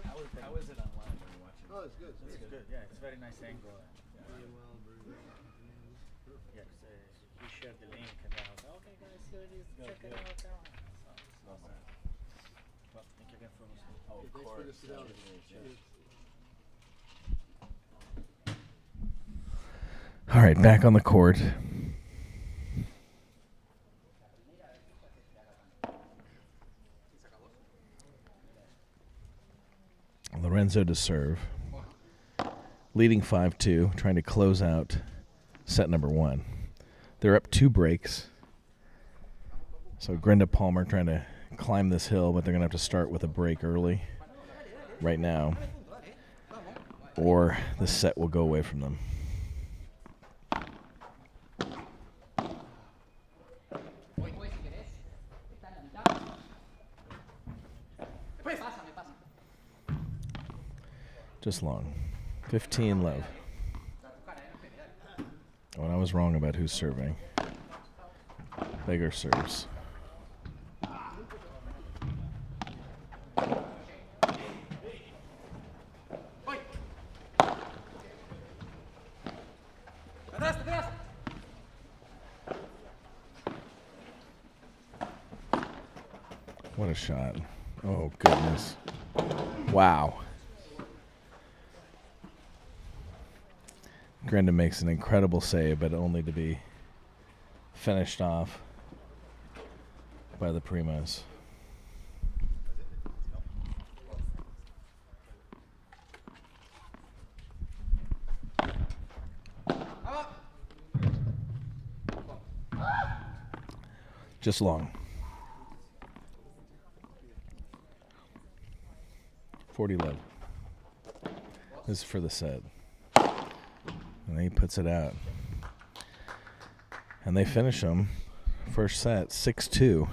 How is it online when you're watching? Oh, it's good. It's good. Yeah, it's a very nice angle. Very well, very well. Perfect. Yeah, he shared the link and I was like, okay guys, here it is. Check it out. Well, thank you again for listening. Oh, of course. Thanks for the All right, back on the court. Lorenzo to serve. Leading 5-2, trying to close out set number 1. They're up 2 breaks. So Grenda Palmer trying to climb this hill, but they're going to have to start with a break early right now, or the set will go away from them. Just long. 15 love. Oh, and I was wrong about who's serving. Beggar serves. What a shot. Oh, goodness. Wow. Grenda makes an incredible save, but only to be finished off by the Primos. Just long. 40 love. This is for the set. And then he puts it out. And they finish them. First set, 6-2.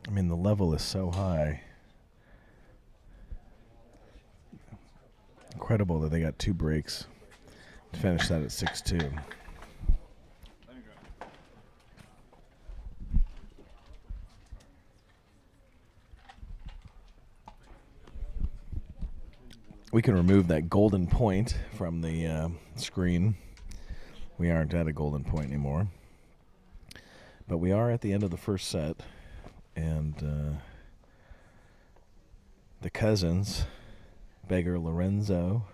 I mean, the level is so high. Incredible that they got 2 breaks to finish that at 6-2. We can remove that golden point from the screen. We aren't at a golden point anymore. But we are at the end of the first set. And the cousins, Beggar Lorenzo,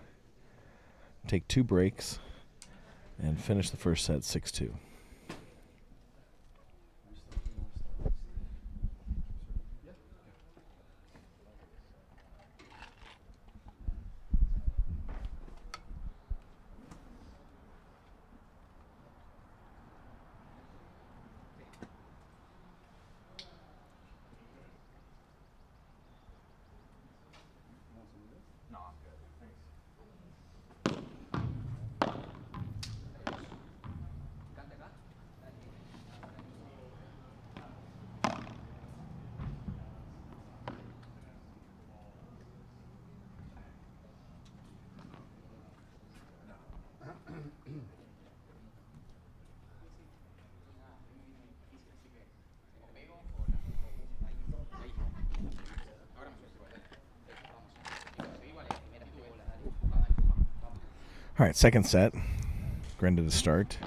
take 2 breaks and finish the first set 6-2. All right, second set. Grenda to start.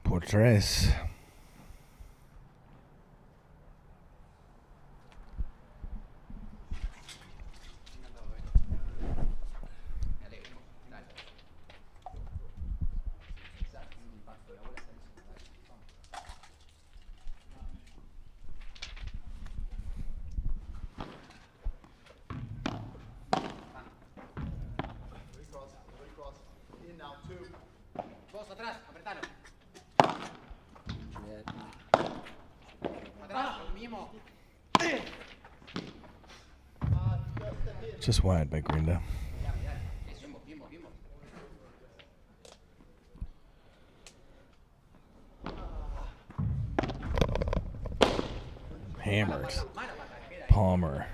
Por tres. Just wide by Grenda. Hammered. Palmer.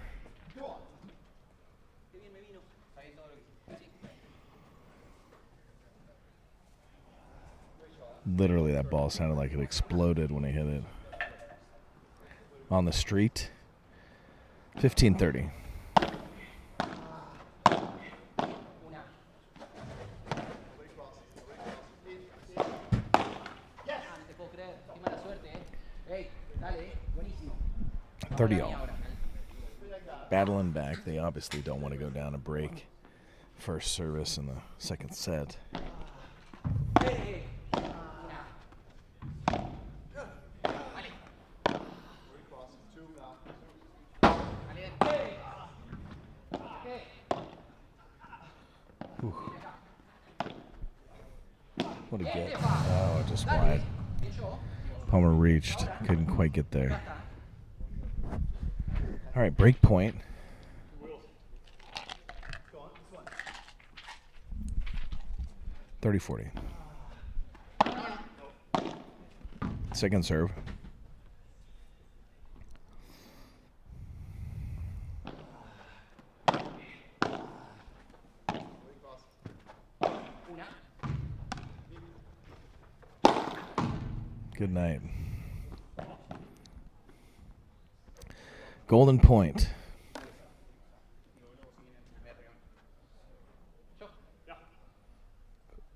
Literally, that ball sounded like it exploded when he hit it. On the street. 15-30. Battling back. They obviously don't want to go down a break. First service in the second set. What a get. Oh, just wide. Palmer reached. Couldn't quite get there. All right, break point. 30-40. Second serve. Good night. Golden point.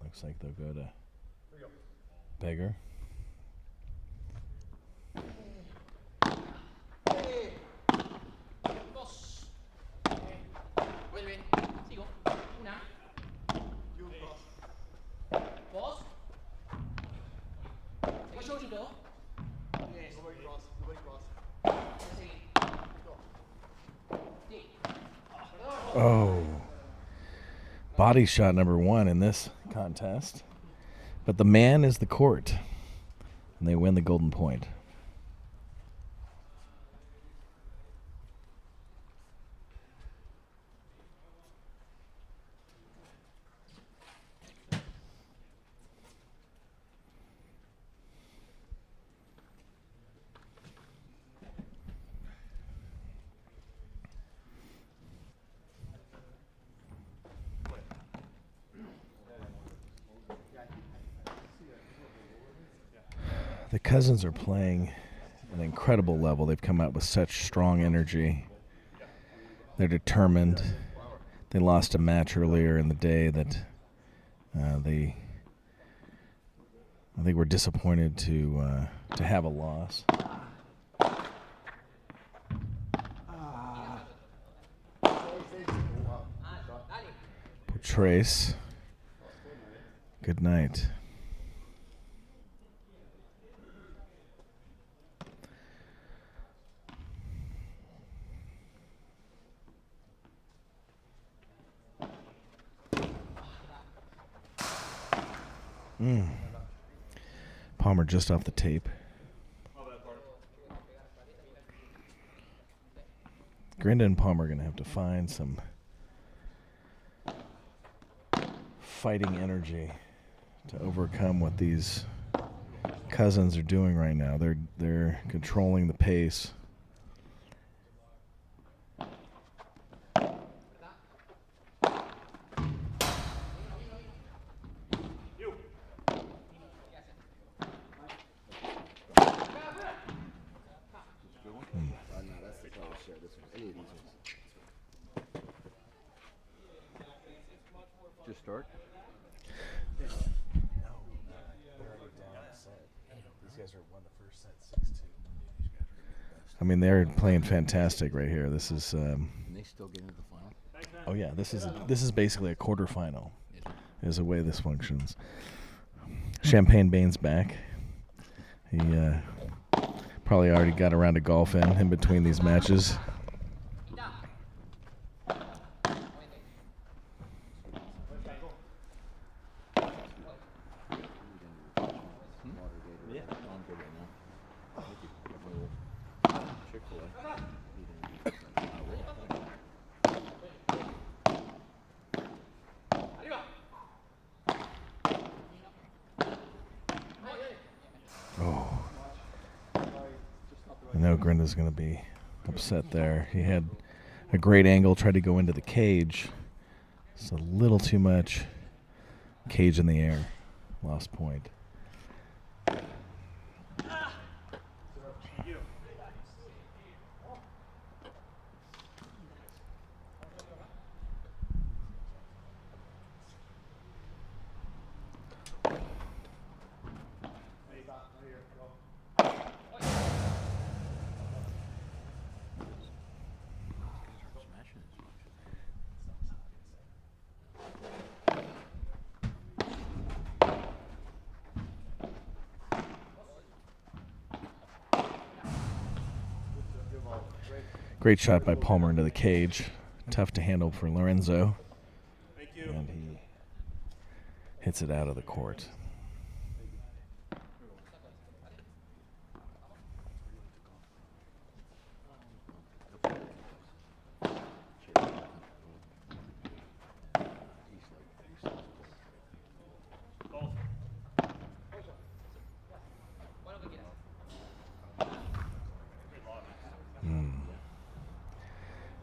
Looks like they'll go to Beggar. Oh. Body shot number 1 in this contest. But the man is the court. And they win the golden point. The Cousins are playing an incredible level. They've come out with such strong energy. They're determined. They lost a match earlier in the day that I think we're disappointed to have a loss. Trace. Good night. Palmer just off the tape. Grinda and Palmer are going to have to find some fighting energy to overcome what these Cousins are doing right now. They're controlling the pace. Just start? I mean, they're playing fantastic right here. This is. Can they still get into the final? Oh yeah, this is basically a quarterfinal, is the way this functions. Champagne Bane's back. He probably already got around to golf in between these matches. I know Grinda's going to be upset there. He had a great angle, tried to go into the cage. It's a little too much. Cage in the air. Lost point. Great shot by Palmer into the cage. Tough to handle for Lorenzo. And he hits it out of the court.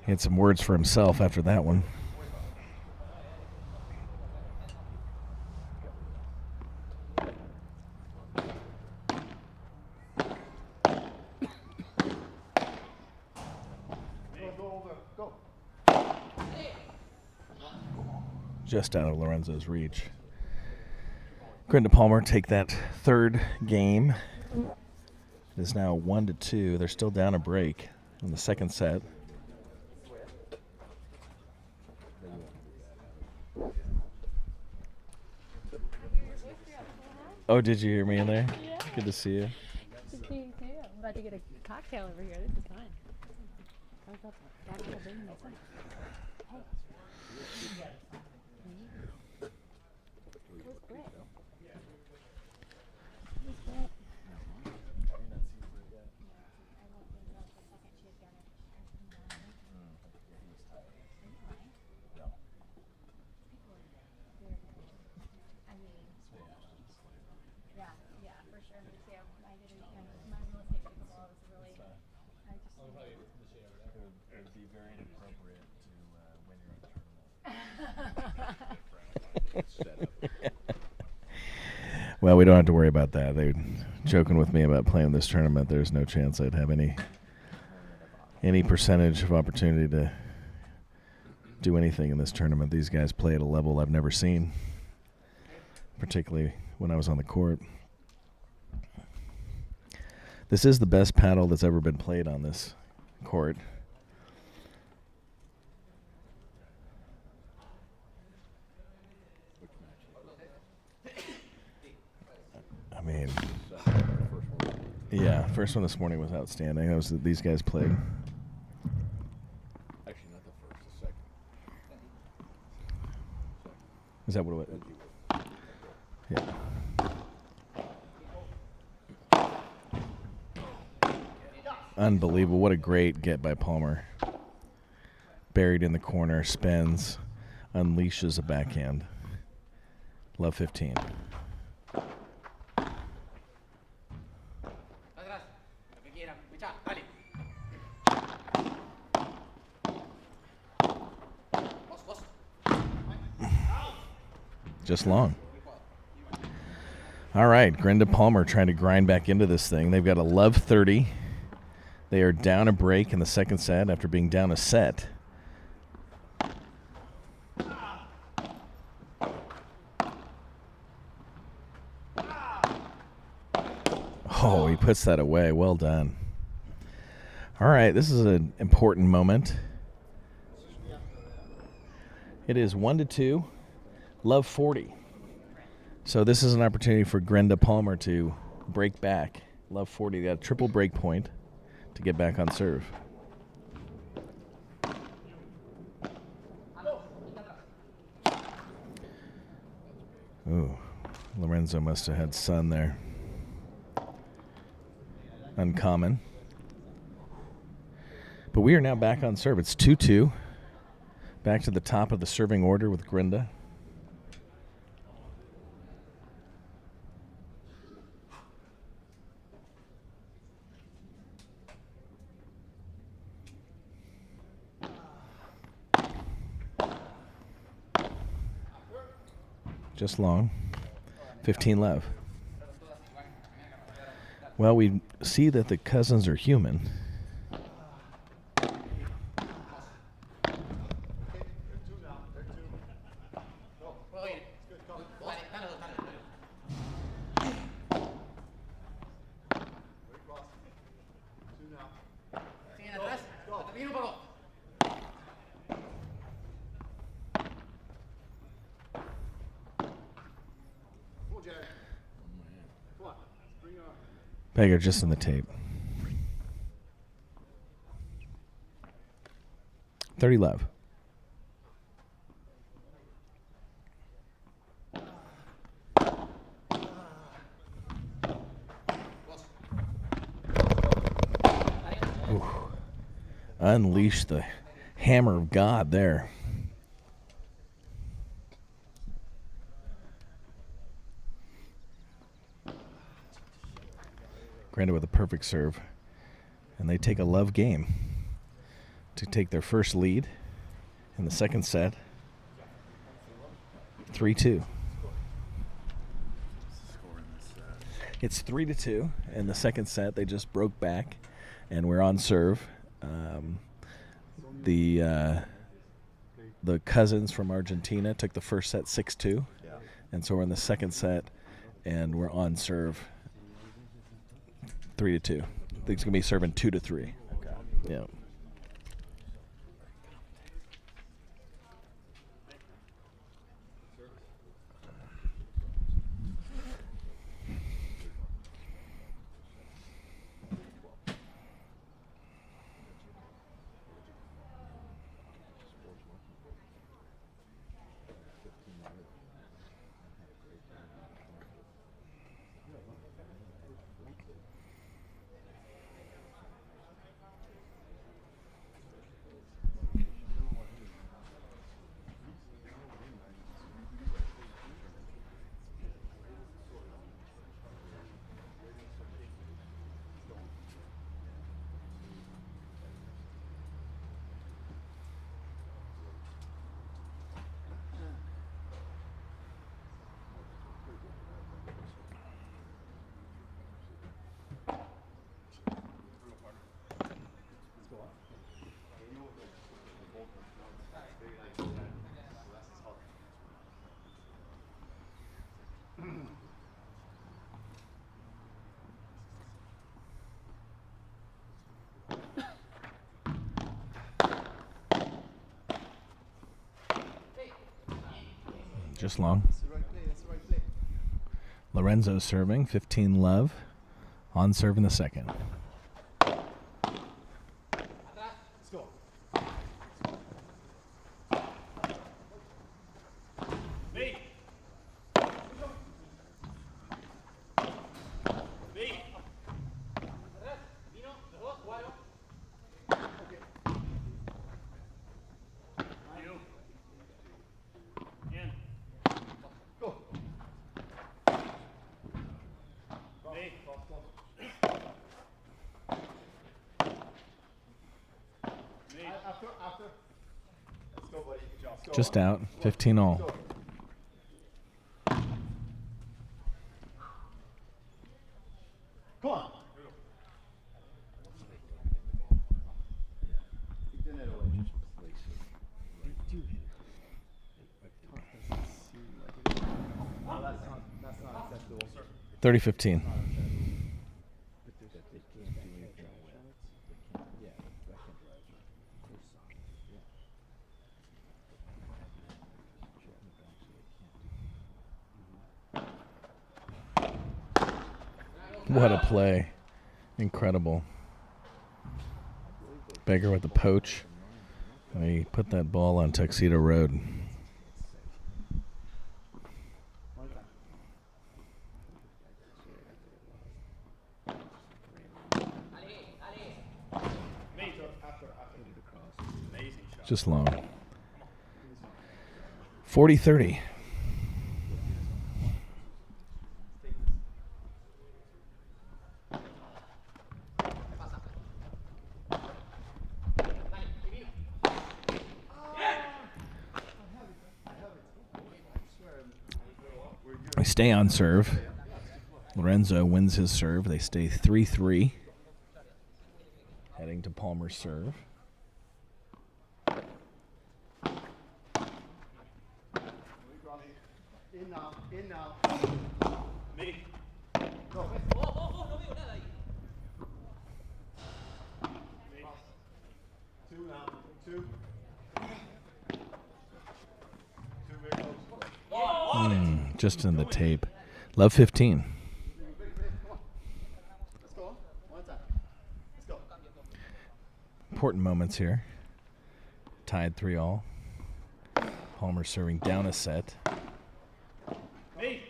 He had some words for himself after that one. Just out of Lorenzo's reach. Grinda Palmer take that third game. It is now 1-2. They're still down a break in the second set. Oh, did you hear me in there? Yeah. Good to see you. Good to see you too. I'm about to get a cocktail over here. This is fun. Where's Brett? Where's Brett? Yeah, for sure. Me too. I didn't. My real estate pickleball was really. I just. It would be very inappropriate to win your own tournament. Well, we don't have to worry about that. They're joking with me about playing this tournament. There's no chance I'd have any percentage of opportunity to do anything in this tournament. These guys play at a level I've never seen, particularly when I was on the court. This is the best paddle that's ever been played on this court. I mean, yeah, first one this morning was outstanding. That was these guys played. Actually, not the first, the second. Is that what it was? Yeah. Unbelievable. What a great get by Palmer. Buried in the corner, spins, unleashes a backhand. Love 15. Just long. All right, Grinda Palmer trying to grind back into this thing. They've got a love 30. They are down a break in the second set after being down a set. Oh, he puts that away. Well done. All right, this is an important moment. It is 1-2, love 40. So this is an opportunity for Grinda Palmer to break back. Love 40, they got a triple break point to get back on serve. Ooh, Lorenzo must have had sun there. Uncommon. But we are now back on serve. It's 2-2. Back to the top of the serving order with Grinda. Just long. 15 love. Well, we see that the cousins are human. Beggar just in the tape. 30 love. Ooh. Unleash the hammer of God there. Grinda with a perfect serve. And they take a love game. to take their first lead in the second set. 3-2. It's 3-2 in the second set. They just broke back, and we're on serve. The cousins from Argentina took the first set 6-2, and so we're in the second set, and we're on serve 3-2. I think it's gonna be serving 2-3. Okay. Yeah. Just long. Lorenzo serving, 15 love. On serve in the second. Just out, 15 all. Come on. That's not acceptable. 30-15. What a play. Incredible. Beggar with the poach. He put that ball on Tuxedo Road. Just long. 40-30. They stay on serve. Lorenzo wins his serve. They stay 3-3. Heading to Palmer's serve. In now, in now. Me. Go. No veo nada ahí. Two now. Two. Just in the tape. Love 15. Let's go. One time. Let's go. Important moments here. Tied 3-all. Palmer serving down a set. Me.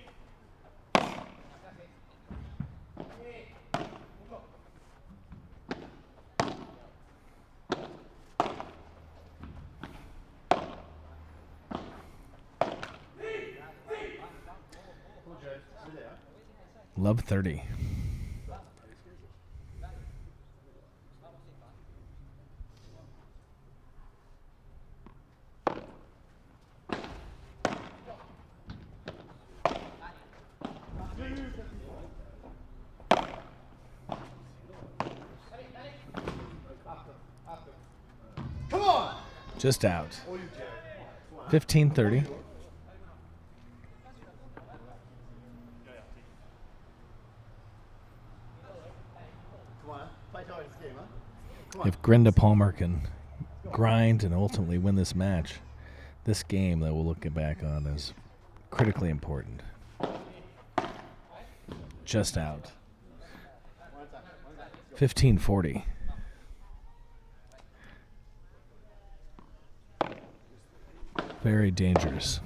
Love 30. Just out. 15-30. If Grenda Palmer can grind and ultimately win this match, this game that we'll look back on is critically important. Just out. 15-40. Very dangerous.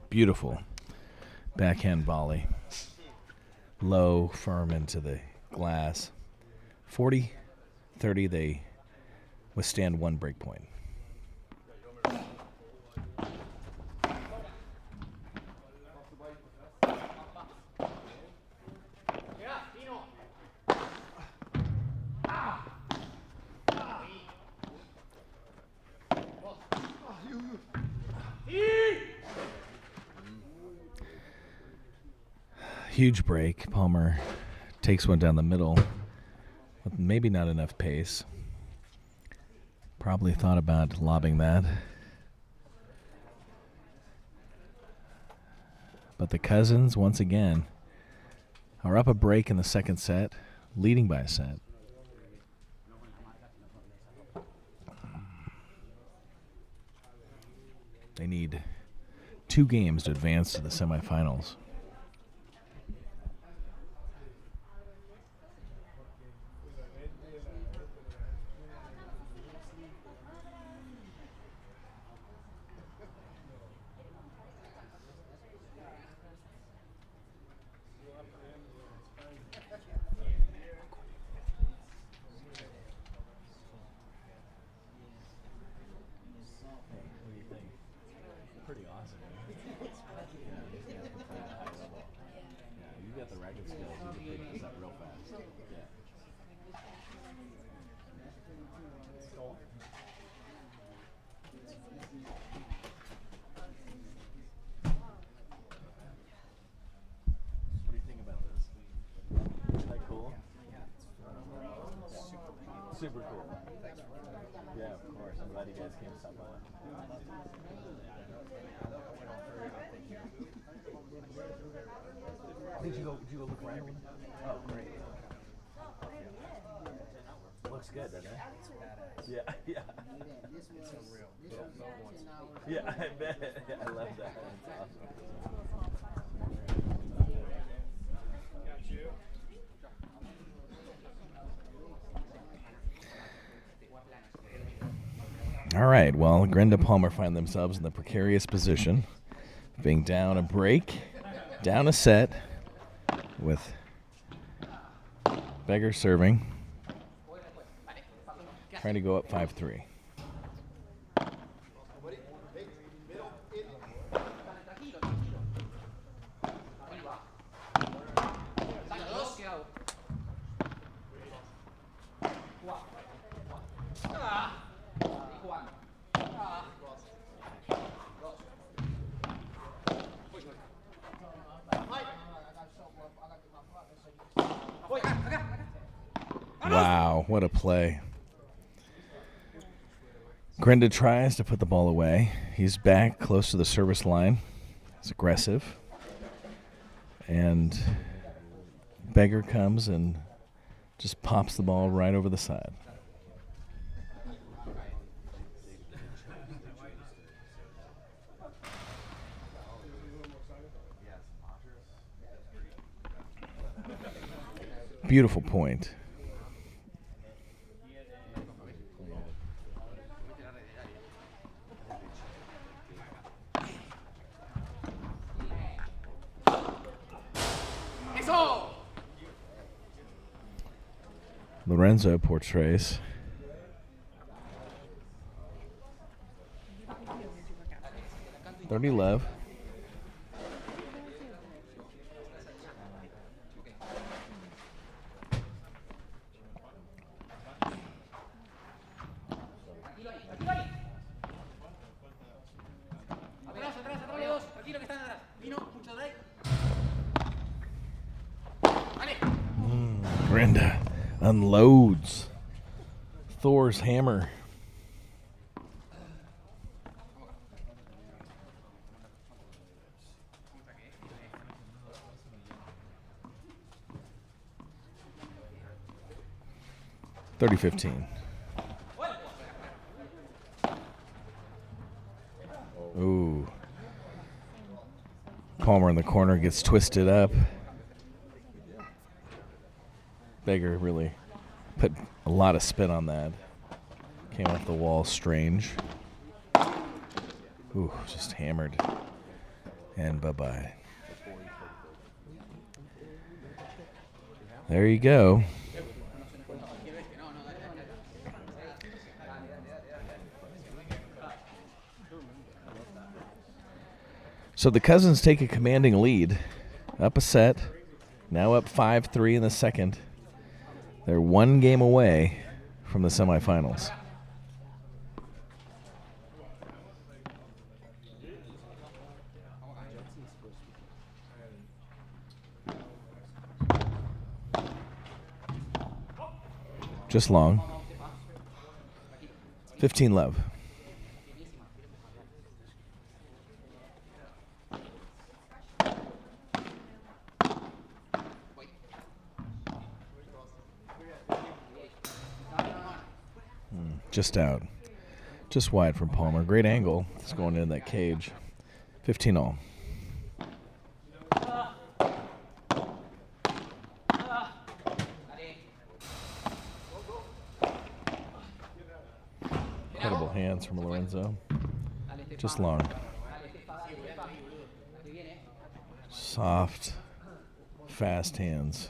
Beautiful backhand volley. Low, firm into the glass. 40-30, they withstand one break point. Huge break. Palmer takes one down the middle with maybe not enough pace. Probably thought about lobbing that. But the Cousins, once again, are up a break in the second set, leading by a set. They need 2 games to advance to the semifinals. Pretty awesome. You got the racket skills. You can pick this up real fast. Yeah. What do you think about this? Isn't that cool? Super cool. Yeah, of course. I'm glad you guys came to stop by. Did you go look around? Oh, great. Looks good, doesn't it? Yeah, yeah. It's so real. Yeah, I bet. Yeah, I love that. That's awesome. All right, well, Grenda Palmer find themselves in the precarious position of being down a break, down a set, with Beggar serving, trying to go up 5-3. Wow, what a play. Grenda tries to put the ball away. He's back close to the service line. He's aggressive. And Beggar comes and just pops the ball right over the side. Beautiful point. Lorenzo portrays. Dirty love. unloads Thor's hammer. $30-15. Ooh. Palmer in the corner gets twisted up. Beggar really put a lot of spin on that. Came off the wall strange. Ooh, just hammered. And bye-bye. There you go. So the Cousins take a commanding lead. Up a set. Now up 5-3 in the second. They're one game away from the semifinals. Just long. 15 love. Just out. Just wide from Palmer. Great angle. It's going in that cage. 15 all. Incredible hands from Lorenzo. Just long. Soft, fast hands.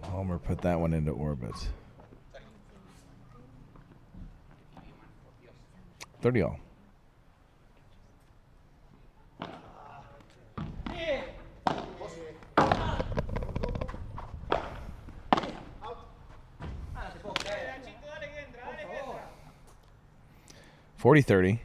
Palmer put that one into orbit. 30 all. $40-30.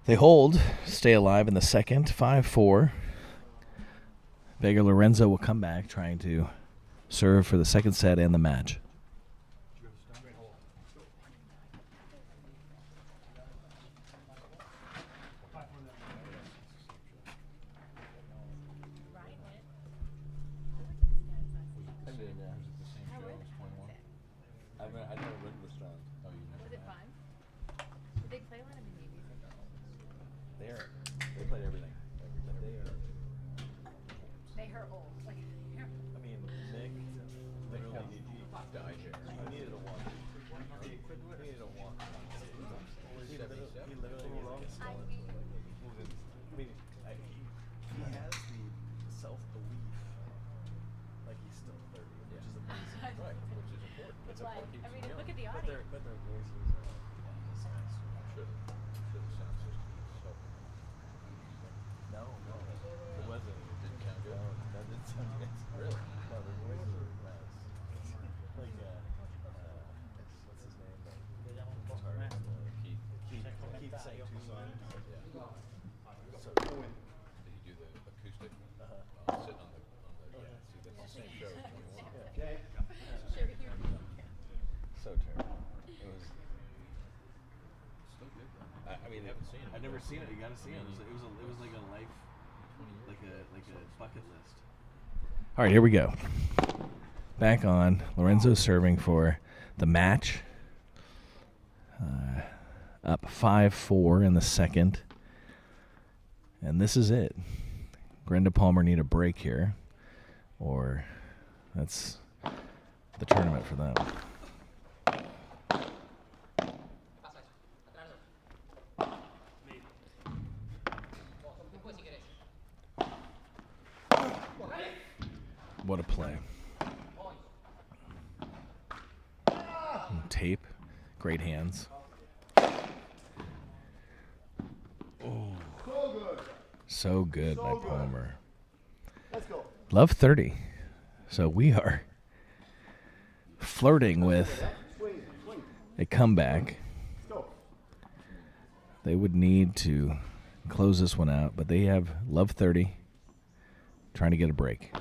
They hold, stay alive in the second, 5-4. Beggar Lorenzo will come back trying to serve for the second set and the match. I've never seen it. You got to see it. It was like a life, like a bucket list. All right, here we go. Back on. Lorenzo serving for the match. Up 5-4 in the second. And this is it. Grenda Palmer need a break here, or that's the tournament for them. What a play. Tape. Great hands. Oh. So good by Palmer. Love 30. So we are flirting with a comeback. They would need to close this one out, but they have love 30, trying to get a break.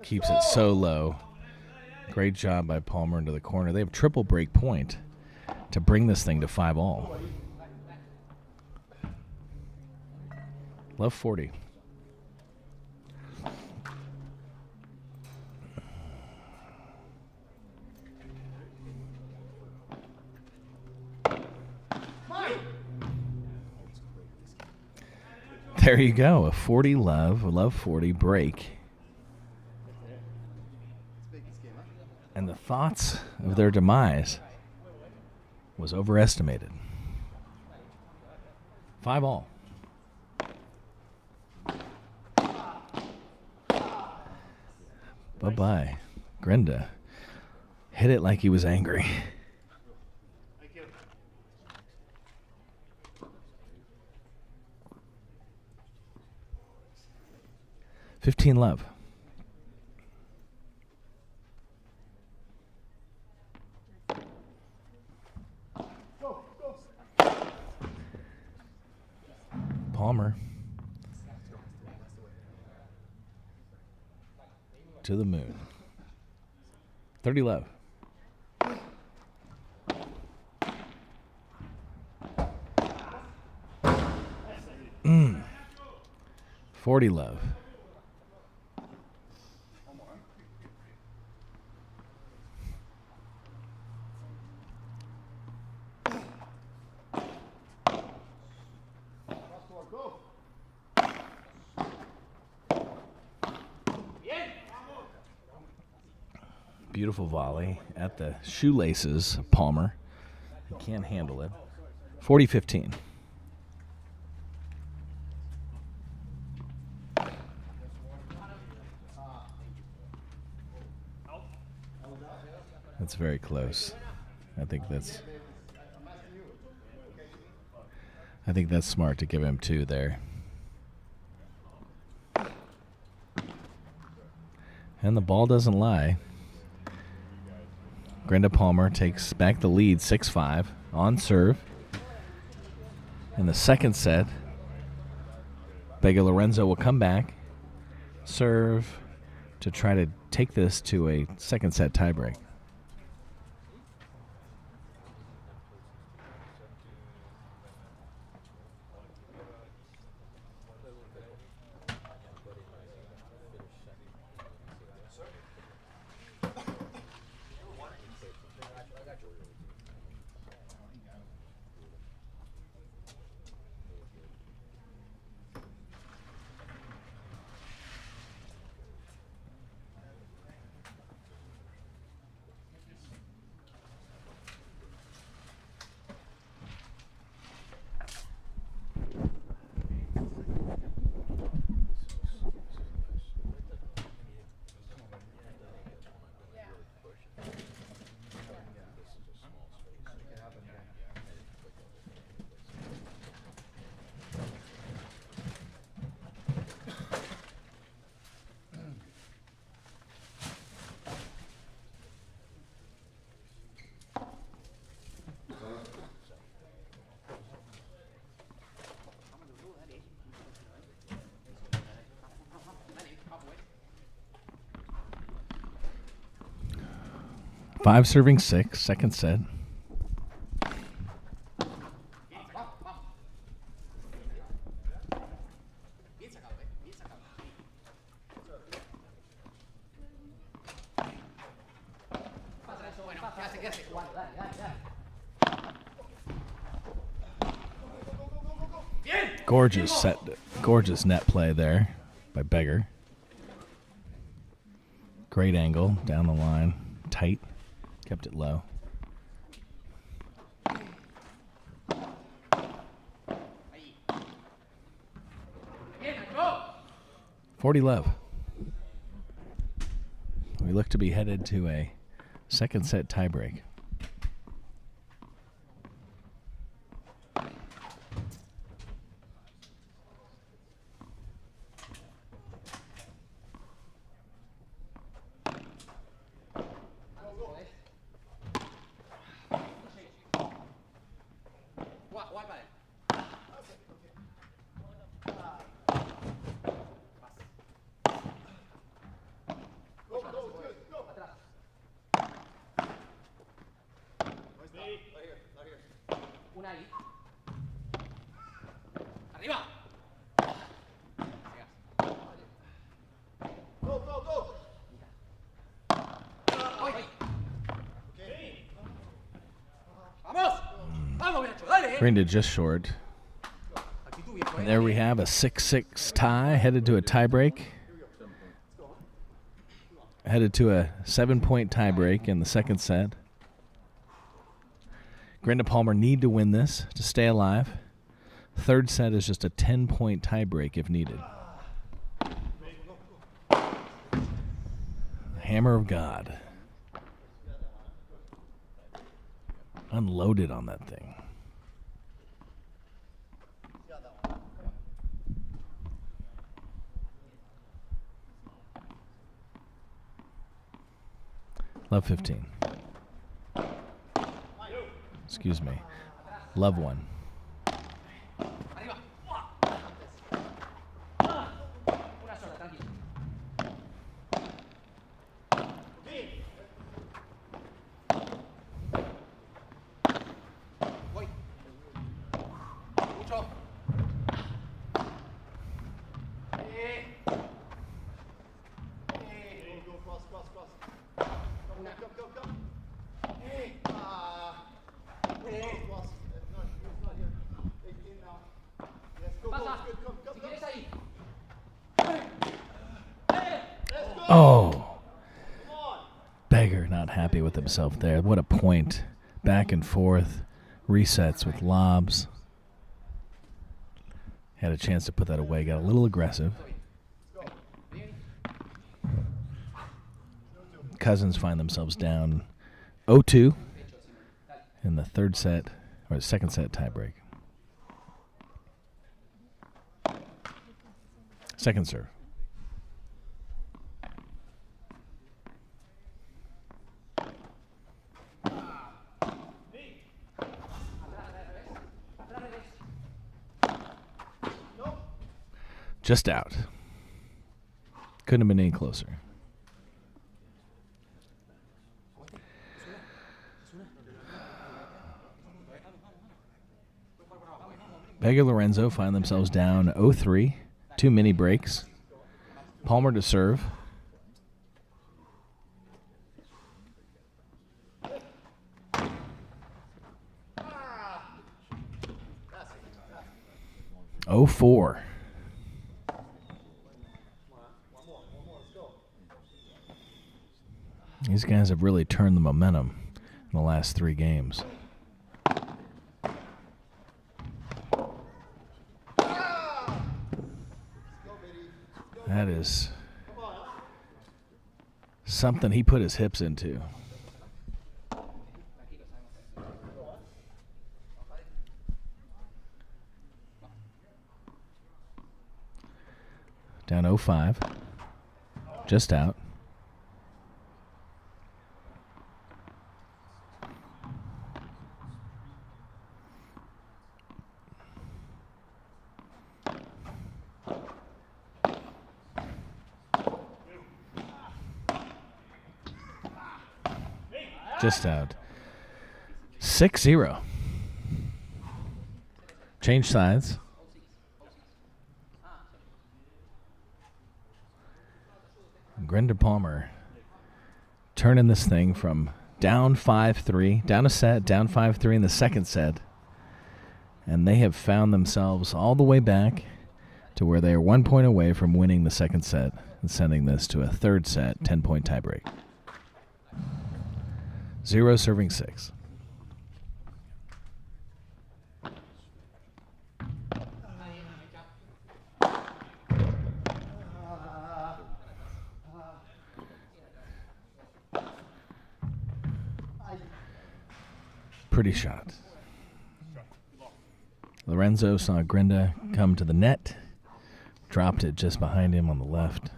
Keeps it so low. Great job by Palmer into the corner. They have triple break point to bring this thing to 5-all. Love 40. There you go. A 40 love, a love 40 break. And the thoughts of their demise was overestimated. 5-all. Bye-bye. Grenda hit it like he was angry. Thank you. 15 love. Palmer to the moon. 30 love. Mm. 40 love. Beautiful volley at the shoelaces of Palmer. He can't handle it. 40-15. That's very close. I think that's smart to give him 2 there. And the ball doesn't lie. Grenda Palmer takes back the lead 6-5 on serve. In the second set, Vega Lorenzo will come back, serve to try to take this to a second set tiebreak. Five serving 6, second set. Gorgeous net play there by Beggar. Great angle down the line, tight, kept it low. 40 love. We look to be headed to a second set tiebreak. Green to just short. And there we have a 6-6 tie, headed to a tiebreak. Headed to a 7-point tiebreak in the second set. Grenda Palmer need to win this to stay alive. Third set is just a 10-point tiebreak if needed. Hammer of God. Unloaded on that thing. Love 15. Excuse me. Love 1. Oh, Beggar not happy with himself there. What a point. Back and forth. Resets with lobs. Had a chance to put that away. Got a little aggressive. Cousins find themselves down 0-2 in the third set, or second set tiebreak. Second serve. Just out. Couldn't have been any closer. Vega Lorenzo find themselves down 0-3. 2 mini breaks. Palmer to serve. Oh, 4. These guys have really turned the momentum in the last 3 games. That is something he put his hips into. Down 0-5. Just out. Just out. 6-0. Change sides. Grenda Palmer turning this thing from down 5-3, down a set, down 5-3 in the second set. And they have found themselves all the way back to where they are 1 point away from winning the second set and sending this to a third set 10-point tiebreak. 0 serving 6. Pretty shot. Lorenzo saw Grinda come to the net, dropped it just behind him on the left.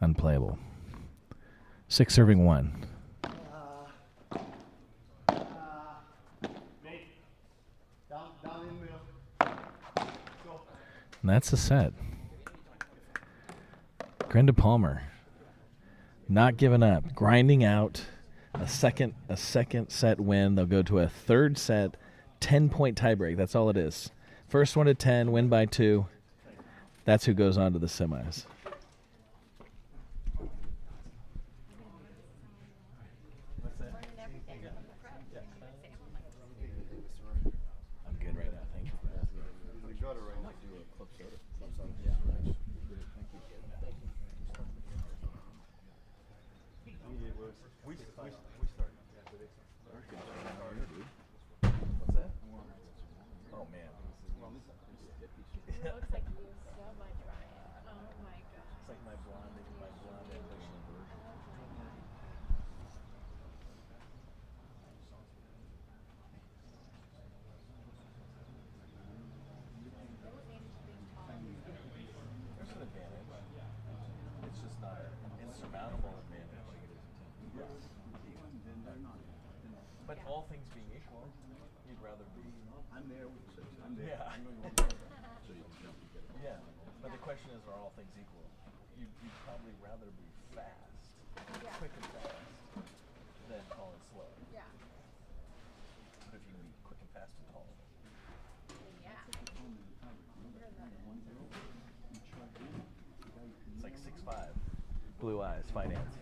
Unplayable. 6 serving 1. And that's the set. Grinda Palmer not giving up, grinding out a second set win. They'll go to a third set, 10-point tiebreak. That's all it is. First one to 10, win by 2. That's who goes on to the semis. I'm good right now. Thank you. What's that? Oh man. It looks like you so much, Ryan. Oh my god. It's like my blonde ambition. There's an advantage. It's just not an insurmountable advantage like it is in tennis. But all things being equal, you'd rather be. I'm there with 6. I'm there. Yeah. So you can jump and get it. Yeah. But the question is, are all things equal? You'd probably rather be fast, quick and fast, than tall and slow. Yeah. But if you can be quick and fast and tall. Yeah. It's like 6'5". Blue eyes, finance.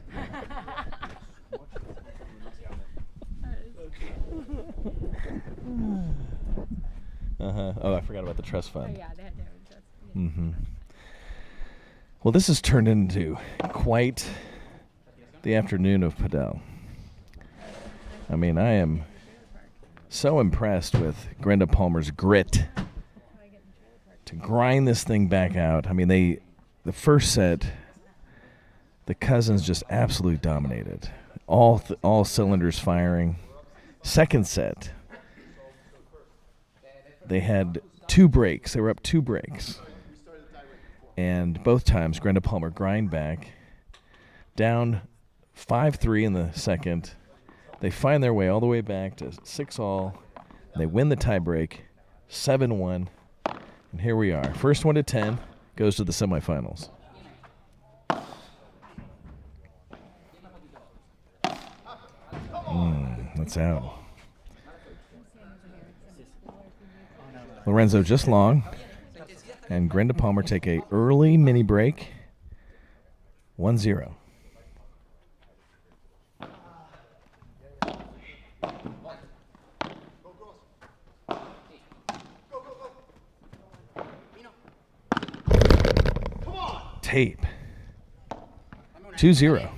Oh, I forgot about the trust fund. Oh, yeah, they had their own trust. Mm-hmm. Well, this has turned into quite the afternoon of Padel. I mean, I am so impressed with Grinda Palmer's grit to grind this thing back out. I mean, the first set, the Cousins just absolutely dominated. All cylinders firing. Second set, they had 2 breaks. They were up 2 breaks. And both times, Grinda Palmer grind back. Down 5-3 in the second. They find their way all the way back to 6-all. They win the tiebreak, 7-1. And here we are. First one to 10 goes to the semifinals. That's out. Lorenzo just long. And Grinda Palmer take a early mini break. 1-0. Tape. 2-0.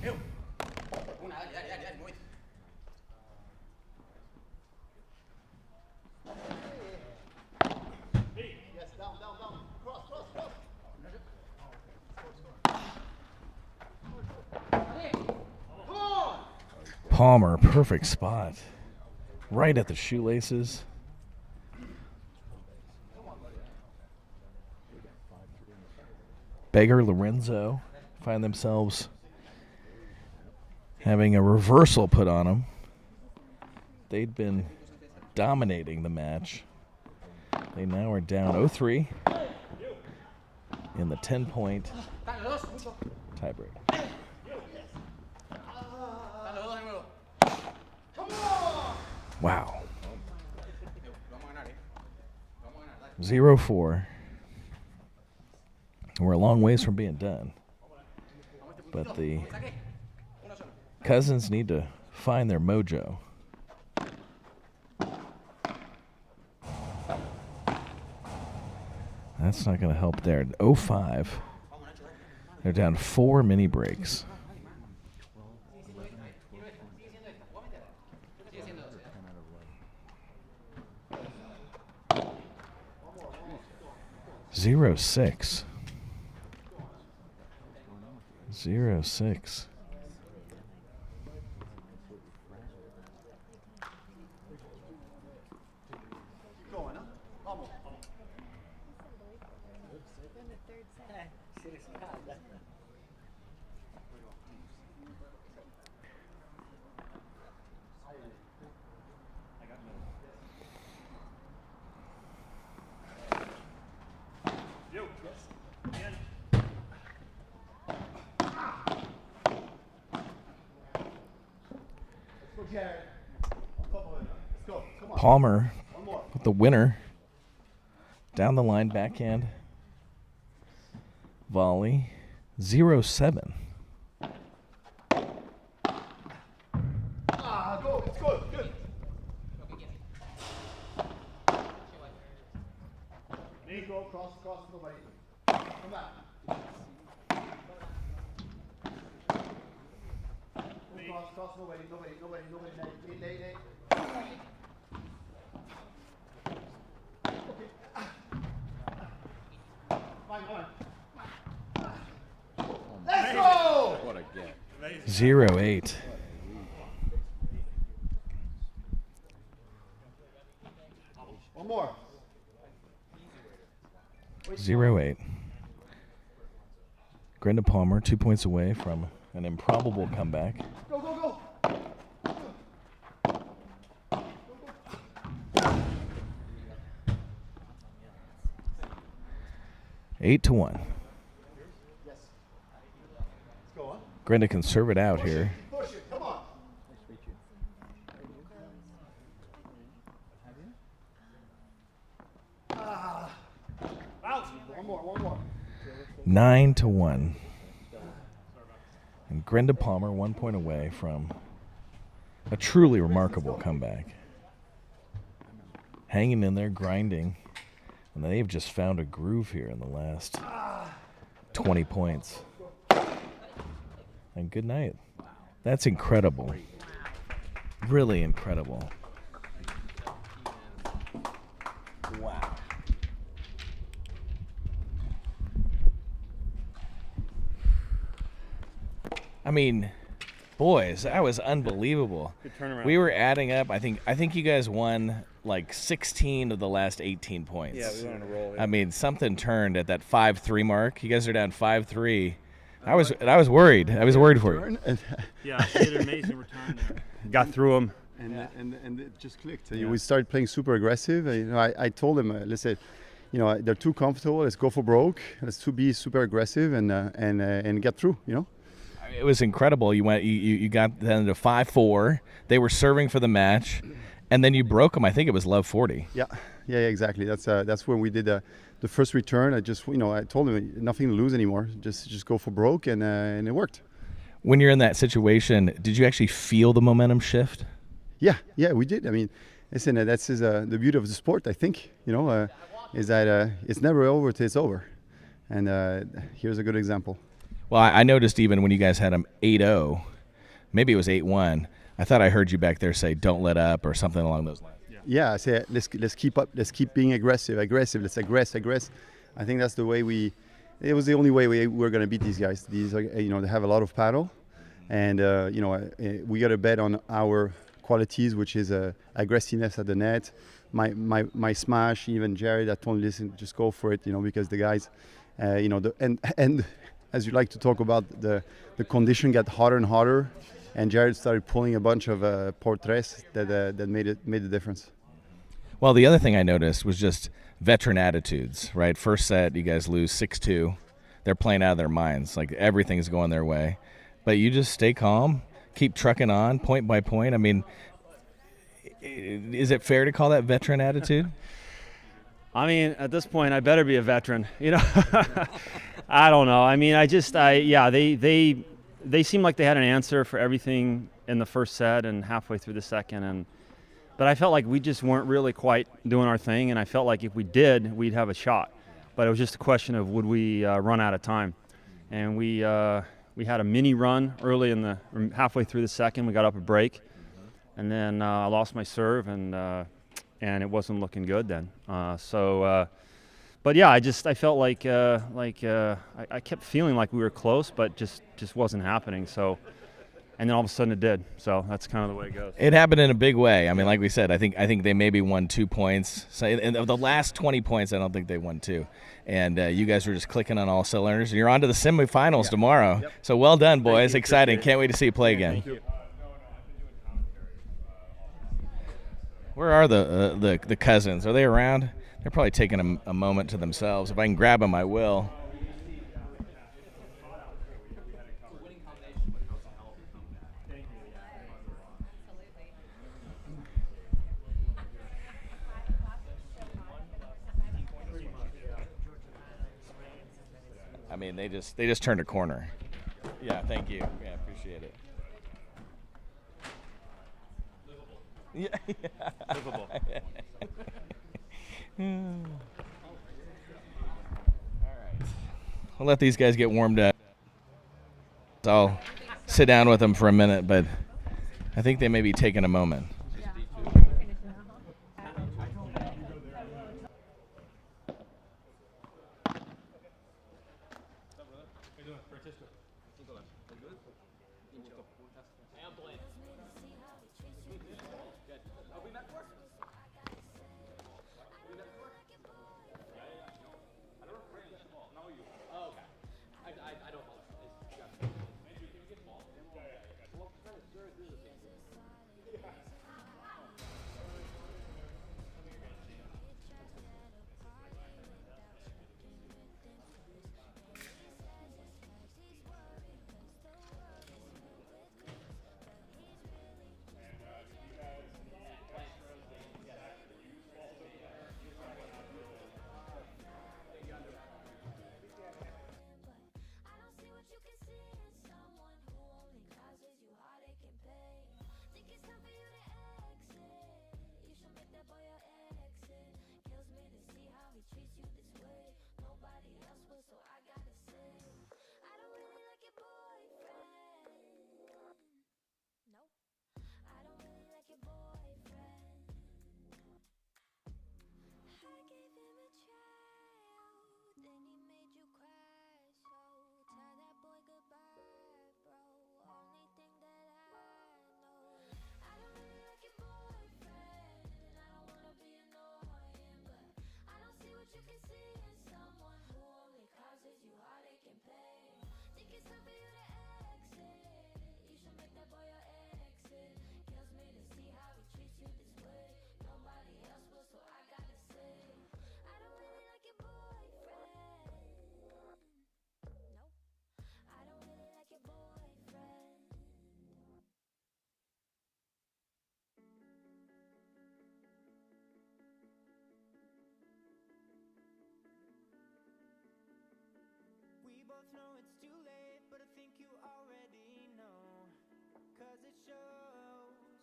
Palmer, perfect spot. Right at the shoelaces. Beggar, Lorenzo find themselves having a reversal put on them. They'd been dominating the match. They now are down 0-3 in the 10-point tiebreak. Wow. 0-4. We're a long ways from being done. But the Cousins need to find their mojo. That's not going to help there. 0-5. They're down 4 mini breaks. Zero six. 0-6. third set. Palmer with the winner. Down the line, backhand. Volley. 0-7. Go, it's good, good. Nico, cross, nobody. Come back. Cross, nobody. Lay. Let's go! What a get. 0-8. One more. 0-8. Grenda Palmer 2 points away from an improbable comeback. Go. 8-1. Yes. Let's go on. Grenda can serve it out here. Push it, come on. One more. 9-1. And Grenda Palmer 1 point away from a truly remarkable comeback. Hanging in there, grinding. And they've just found a groove here in the last 20 points. And good night. That's incredible. Really incredible. Wow. I mean, boys, that was unbelievable. Good turnaround. We were adding up. I think you guys won like 16 of the last 18 points. Yeah, we went on a roll. Yeah. I mean, something turned at that 5-3 mark. You guys are down 5-3. I was worried. I was worried for you. Yeah, they did an amazing return there. Got through them. And it just clicked. We started playing super aggressive. I told them, listen, they're too comfortable. Let's go for broke. Let's be super aggressive and get through. It was incredible. You got them to 5-4. They were serving for the match, and then you broke them. I think it was love 40. Yeah, exactly. That's when we did the first return. I told them nothing to lose anymore. Just go for broke, and it worked. When you're in that situation, did you actually feel the momentum shift? Yeah, we did. I mean, listen, that's the beauty of the sport. I think is that it's never over till it's over, and here's a good example. Well, I noticed even when you guys had them 8-0, maybe it was 8-1. I thought I heard you back there say, "Don't let up" or something along those lines. Yeah, I say let's keep up. Let's keep being aggressive. Let's aggress. I think that's the way it was the only way we were going to beat these guys. These are, they have a lot of paddle, and we got to bet on our qualities, which is aggressiveness at the net. My smash, even Jared, I told him, listen, just go for it, because the guys, and as you like to talk about, the condition got hotter and hotter, and Jared started pulling a bunch of portraits that made the difference. Well, the other thing I noticed was just veteran attitudes, right? First set, you guys lose 6-2. They're playing out of their minds. Like, everything's going their way. But you just stay calm, keep trucking on, point by point. I mean, is it fair to call that veteran attitude? I mean, at this point, I better be a veteran. I don't know. I mean, they seemed like they had an answer for everything in the first set and halfway through the second. But I felt like we just weren't really quite doing our thing, and I felt like if we did, we'd have a shot. But it was just a question of would we run out of time. And we had a mini run early halfway through the second. We got up a break, and then I lost my serve, and it wasn't looking good then. But yeah, I felt like I kept feeling like we were close, but just wasn't happening. So and then all of a sudden it did. So that's kind of the way it goes. It happened in a big way. I mean, like we said, I think they maybe won 2 points. So, and of the last 20 points, I don't think they won 2. And you guys were just clicking on all cylinders. You're on to the semifinals tomorrow. Yep. So well done, boys. Exciting. Can't wait to see you play again. Thank you. Where are the cousins? Are they around? They're probably taking a moment to themselves. If I can grab them, I will. I mean, they just turned a corner. Yeah, thank you. Yeah, appreciate it. Yeah. Livable. All right. I'll let these guys get warmed up. I'll sit down with them for a minute, but I think they may be taking a moment. We both know it's too late, but I think you already know. 'Cause it shows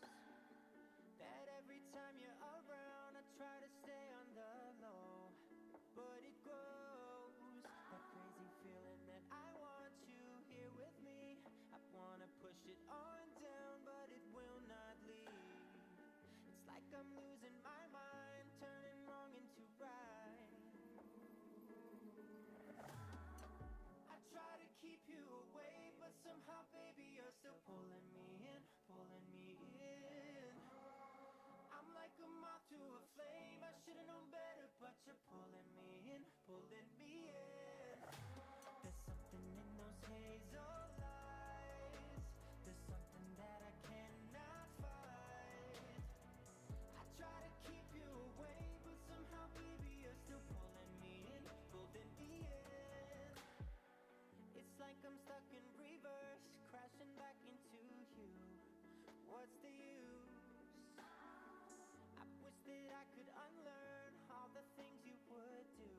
that every time you're around, I try to stay on the low, but it grows. That crazy feeling that I want you here with me. I wanna push it on down, but it will not leave. It's like I'm losing my mind, turning wrong into right. I try to keep you away, but somehow, baby, you're still pulling me in, pulling me in. I'm like a moth to a flame, I should've known better, but you're pulling me in, pulling me in. There's something in those hazel eyes, there's something that I cannot fight. I try to keep you away, but somehow, baby, you're still pulling me in, pulling me in. It's like I'm stuck in reverse, crashing back into you. What's the use? I wish that I could unlearn all the things you would do.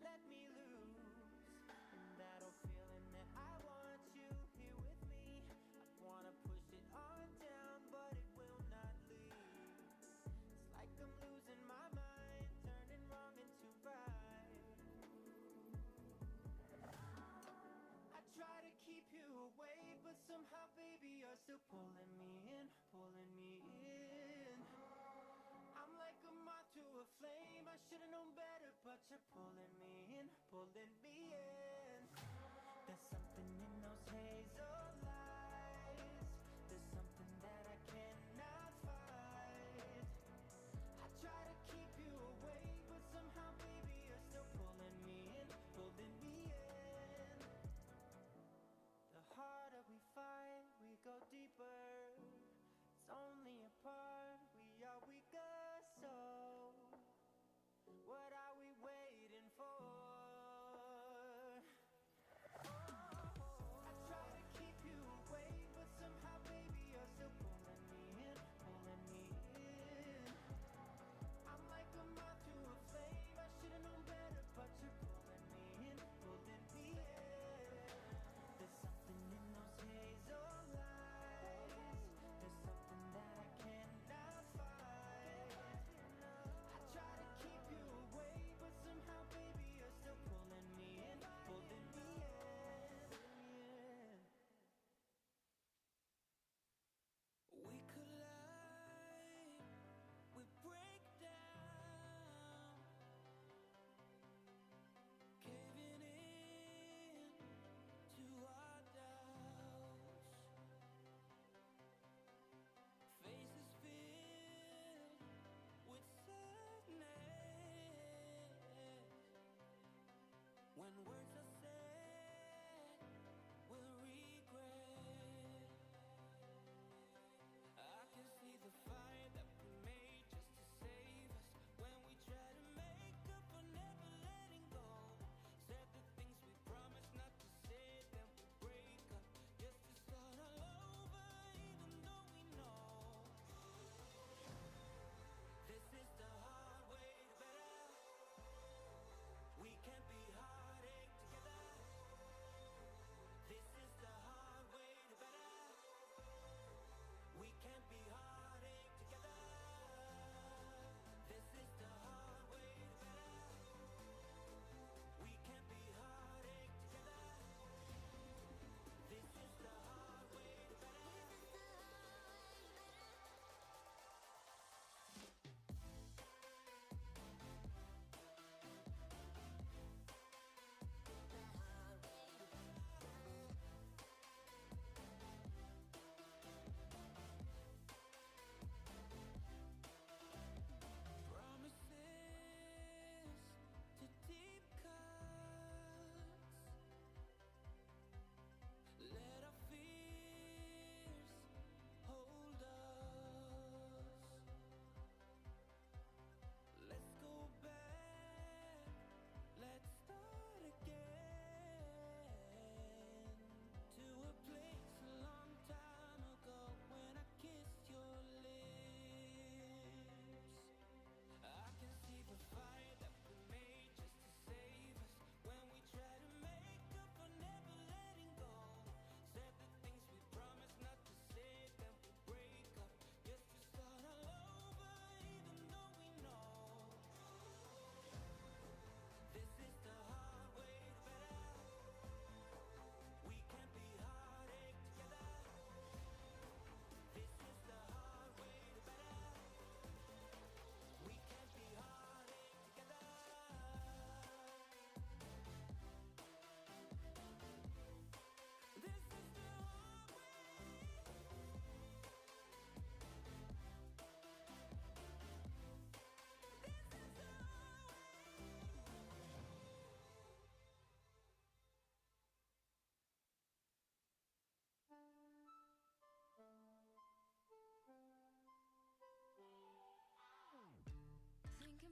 Let me loose, and that old feeling that I want you here with me. I wanna push it on down, but it will not leave. It's like I'm losing my mind, turning wrong into right. I try to keep you away, but somehow, baby, you're still pulling me in, pulling me in. I'm like a moth to a flame, I should've known better, but you're pulling me in, pulling me in. There's something in those hazel eyes,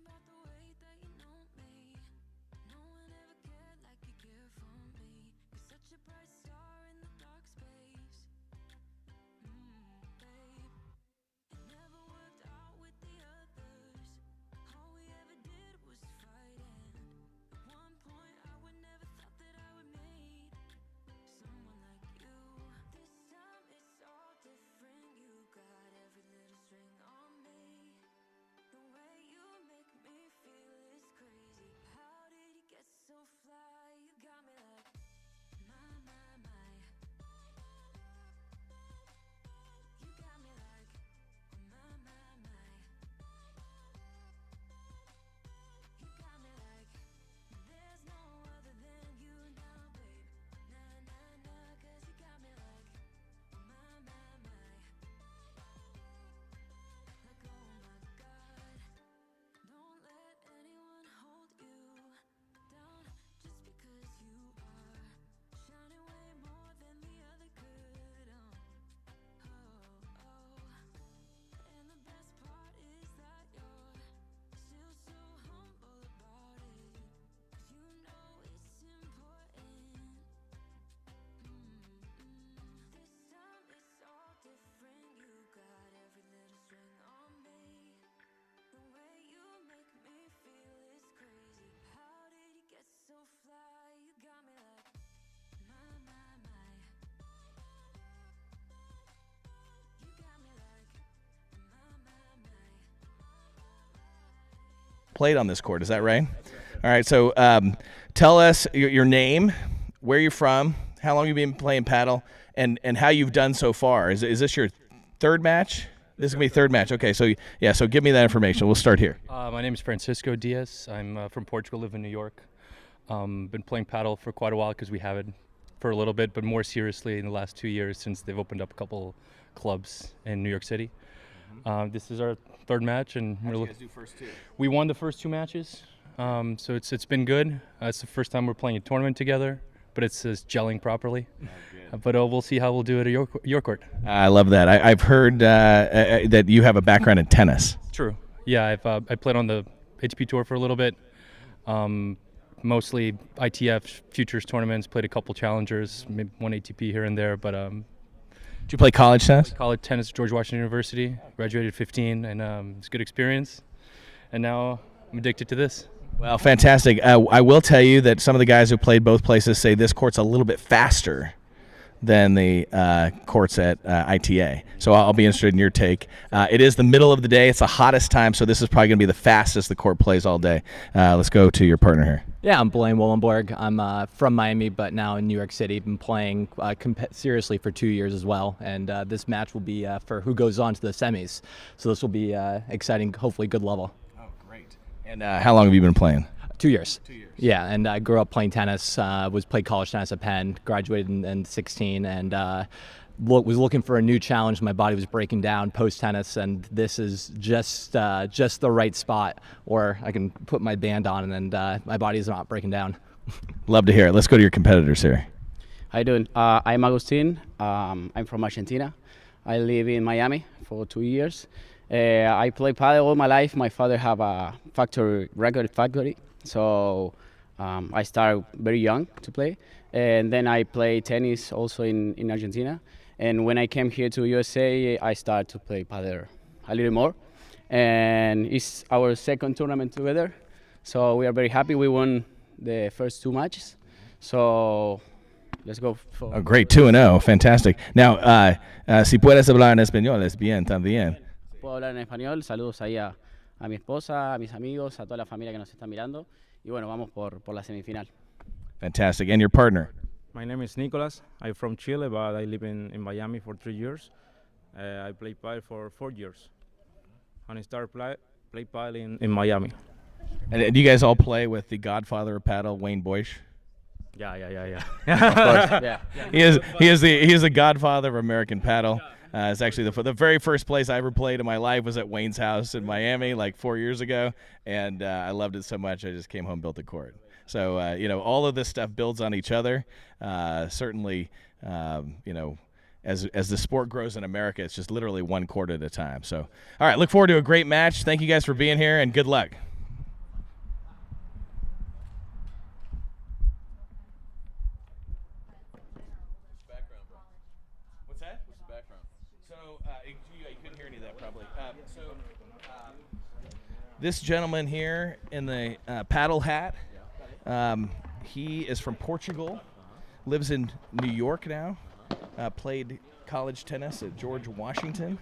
about the way that you know me. No one ever cared like you care for me. You're such a bright star in the dark space. Babe, it never worked out with the others. All we ever did was fight, and at one point I would never thought that I would meet someone like you. This time it's all different. You got every little string on me. The way you make me feel is crazy. How did you get so fly? You got me like my. You got me like my. You got me like there's no other than you now, babe. Nah, 'cause you got me like my. Like, oh my God, don't let anyone hold you down just because you are shining way more than the other could. And the best part is that you're still so humble about it. 'Cause you know it's important. This time it's all different. You got every little string on me. The way you make me feel is crazy. How did you get so fly? You got me like my. You got me like Played on this court, is that right? All right, so tell us your name, where you're from, how long you've been playing paddle, and how you've done so far. Is this your third match? This is going to be third match. Okay, so yeah, so give me that information. We'll start here. My name is Francisco Diaz. I'm from Portugal, live in New York. Been playing paddle for quite a while because we have it for a little bit, but more seriously in the last 2 years since they've opened up a couple clubs in New York City. This is our third match, and How'd you guys do first two? we won the first two matches. So it's been good. It's the first time we're playing a tournament together, but it's gelling properly. But we'll see how we'll do it at your court. I love that. I've heard that you have a background in tennis. True. Yeah, I played on the HP tour for a little bit. Mostly ITF futures tournaments. Played a couple challengers, maybe one ATP here and there. But did you play college tennis? College tennis at George Washington University. Graduated at 15, and it's a good experience. And now I'm addicted to this. Well, fantastic. I will tell you that some of the guys who played both places say this court's a little bit faster than the courts at ITA. So I'll be interested in your take. It is the middle of the day. It's the hottest time, so this is probably going to be the fastest the court plays all day. Let's go to your partner here. Yeah, I'm Blaine Wollenborg. I'm from Miami, but now in New York City. Been playing seriously for 2 years as well, and this match will be for who goes on to the semis. So this will be exciting, hopefully good level. Oh, great. And how long have you been playing? 2 years. 2 years. Yeah, and I grew up playing tennis, played college tennis at Penn, graduated in 16, and was looking for a new challenge. My body was breaking down post-tennis, and this is just the right spot where I can put my band on and my body is not breaking down. Love to hear it. Let's go to your competitors here. How you doing? I'm Agustin. I'm from Argentina. I live in Miami for 2 years. I play paddle all my life. My father have a record factory, so I started very young to play. And then I play tennis also in Argentina. And when I came here to USA, I started to play paddle a little more. And it's our second tournament together, so we are very happy. We won the first two matches, so let's go. Oh, great, 2-0, fantastic. Now, si puedes hablar en español, es bien también. Puedo hablar en español. Saludos ahí a mi esposa, a mis amigos, a toda la familia que nos está mirando. Y bueno, vamos por la semifinal. Fantastic. And your partner? My name is Nicolas. I'm from Chile, but I live in Miami for 3 years. I played paddle for 4 years. And I started play paddle in Miami. And do you guys all play with the godfather of paddle, Wayne Boyce? Yeah. Of course. Yeah. He is the godfather of American paddle. It's actually the very first place I ever played in my life was at Wayne's house in Miami like 4 years ago, and I loved it so much I just came home and built a court. So all of this stuff builds on each other. Certainly, as the sport grows in America, it's just literally one court at a time. So, all right, look forward to a great match. Thank you guys for being here, and good luck. This gentleman here in the paddle hat, he is from Portugal, lives in New York now, played college tennis at George Washington.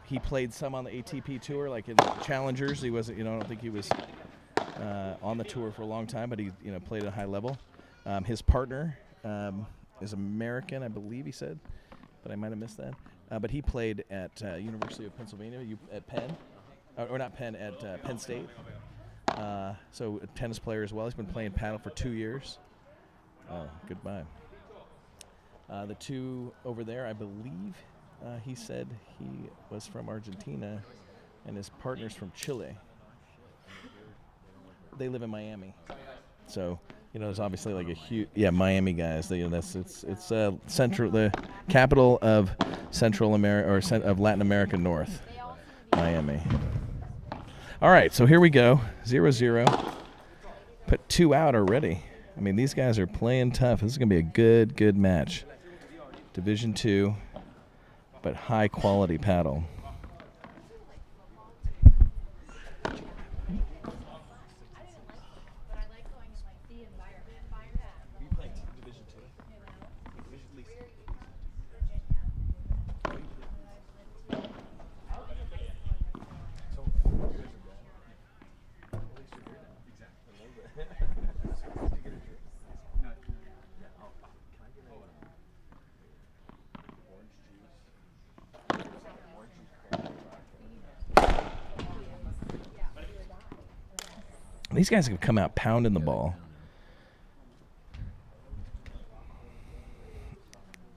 He played some on the ATP tour, like in Challengers. He wasn't, I don't think he was on the tour for a long time, but he, played at a high level. His partner is American, I believe he said, but I might have missed that. But he played at University of Pennsylvania, at Penn, or not Penn, at Penn State. So a tennis player as well. He's been playing paddle for 2 years. Oh, goodbye. The two over there, I believe he said he was from Argentina, and his partner's from Chile. They live in Miami. So, there's obviously like a huge, Miami guys. It's central, the capital of Central America, or of Latin America North, Miami. All right, so here we go, 0-0. Put 2 out already. I mean, these guys are playing tough. This is gonna be a good match. Division 2, but high quality paddle. These guys have come out pounding the ball.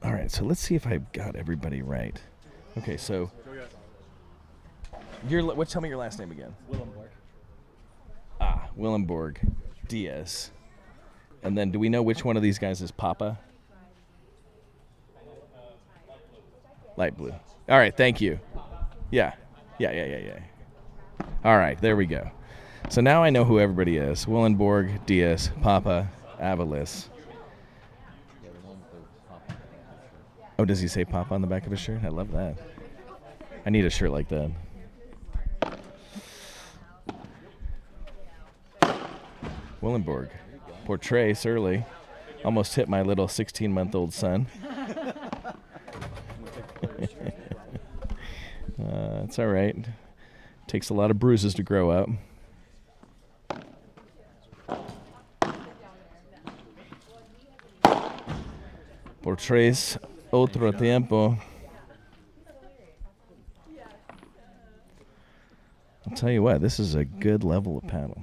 All right, so let's see if I got everybody right. Okay, so tell me your last name again. Willenborg Diaz. And then do we know which one of these guys is Papa? Light blue. All right, thank you. Yeah. All right, there we go. So now I know who everybody is. Willenborg, Diaz, Papa, Avalis. Oh, does he say Papa on the back of his shirt? I love that. I need a shirt like that. Willenborg. Portrays early. Almost hit my little 16-month-old son. It's all right. Takes a lot of bruises to grow up. Por tres otro tiempo. I'll tell you what, this is a good level of paddle.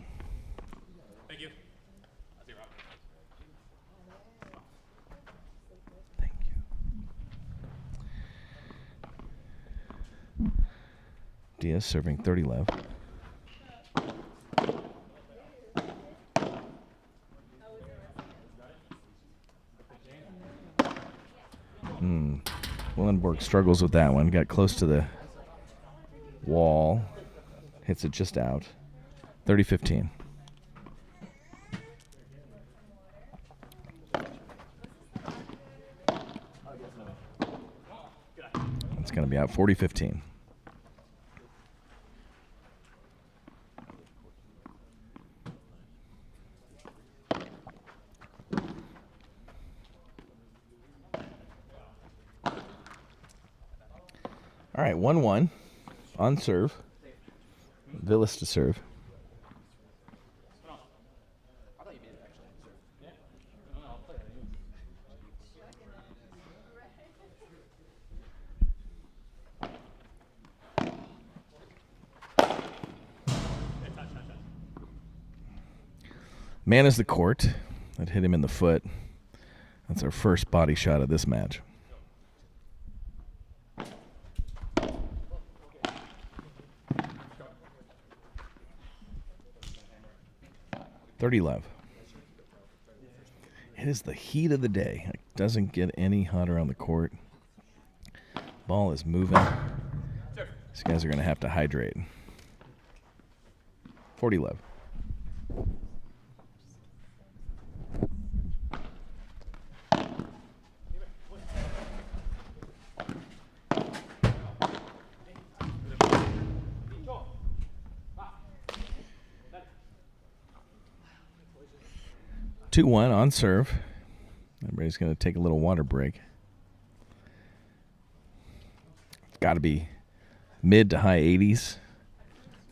Thank you. Thank you. Diaz serving 30 love. Willenborg struggles with that one. Got close to the wall. Hits it just out. 30-15. It's going to be out 40-15. All right, 1-1 on serve. Villas to serve. Man is the court. That hit him in the foot. That's our first body shot of this match. 30 love. It is the heat of the day. It doesn't get any hotter on the court. Ball is moving. These guys are going to have to hydrate. 40 love. 2-1 on serve. Everybody's going to take a little water break. It's got to be mid to high 80s.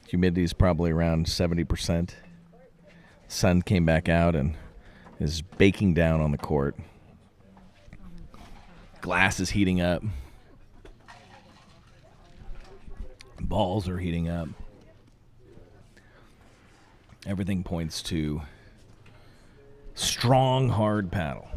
Humidity is probably around 70%. Sun came back out and is baking down on the court. Glass is heating up. Balls are heating up. Everything points to strong, hard paddle.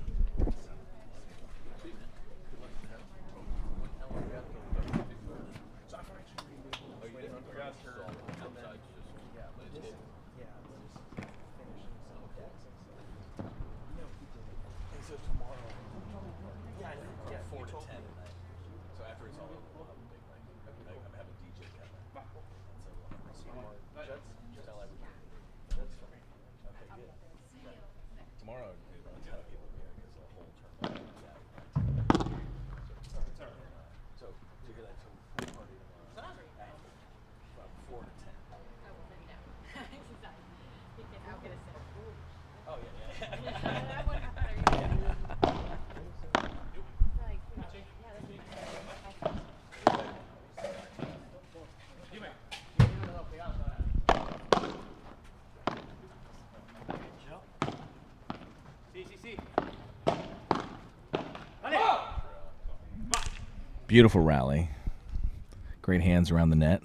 Beautiful rally. Great hands around the net.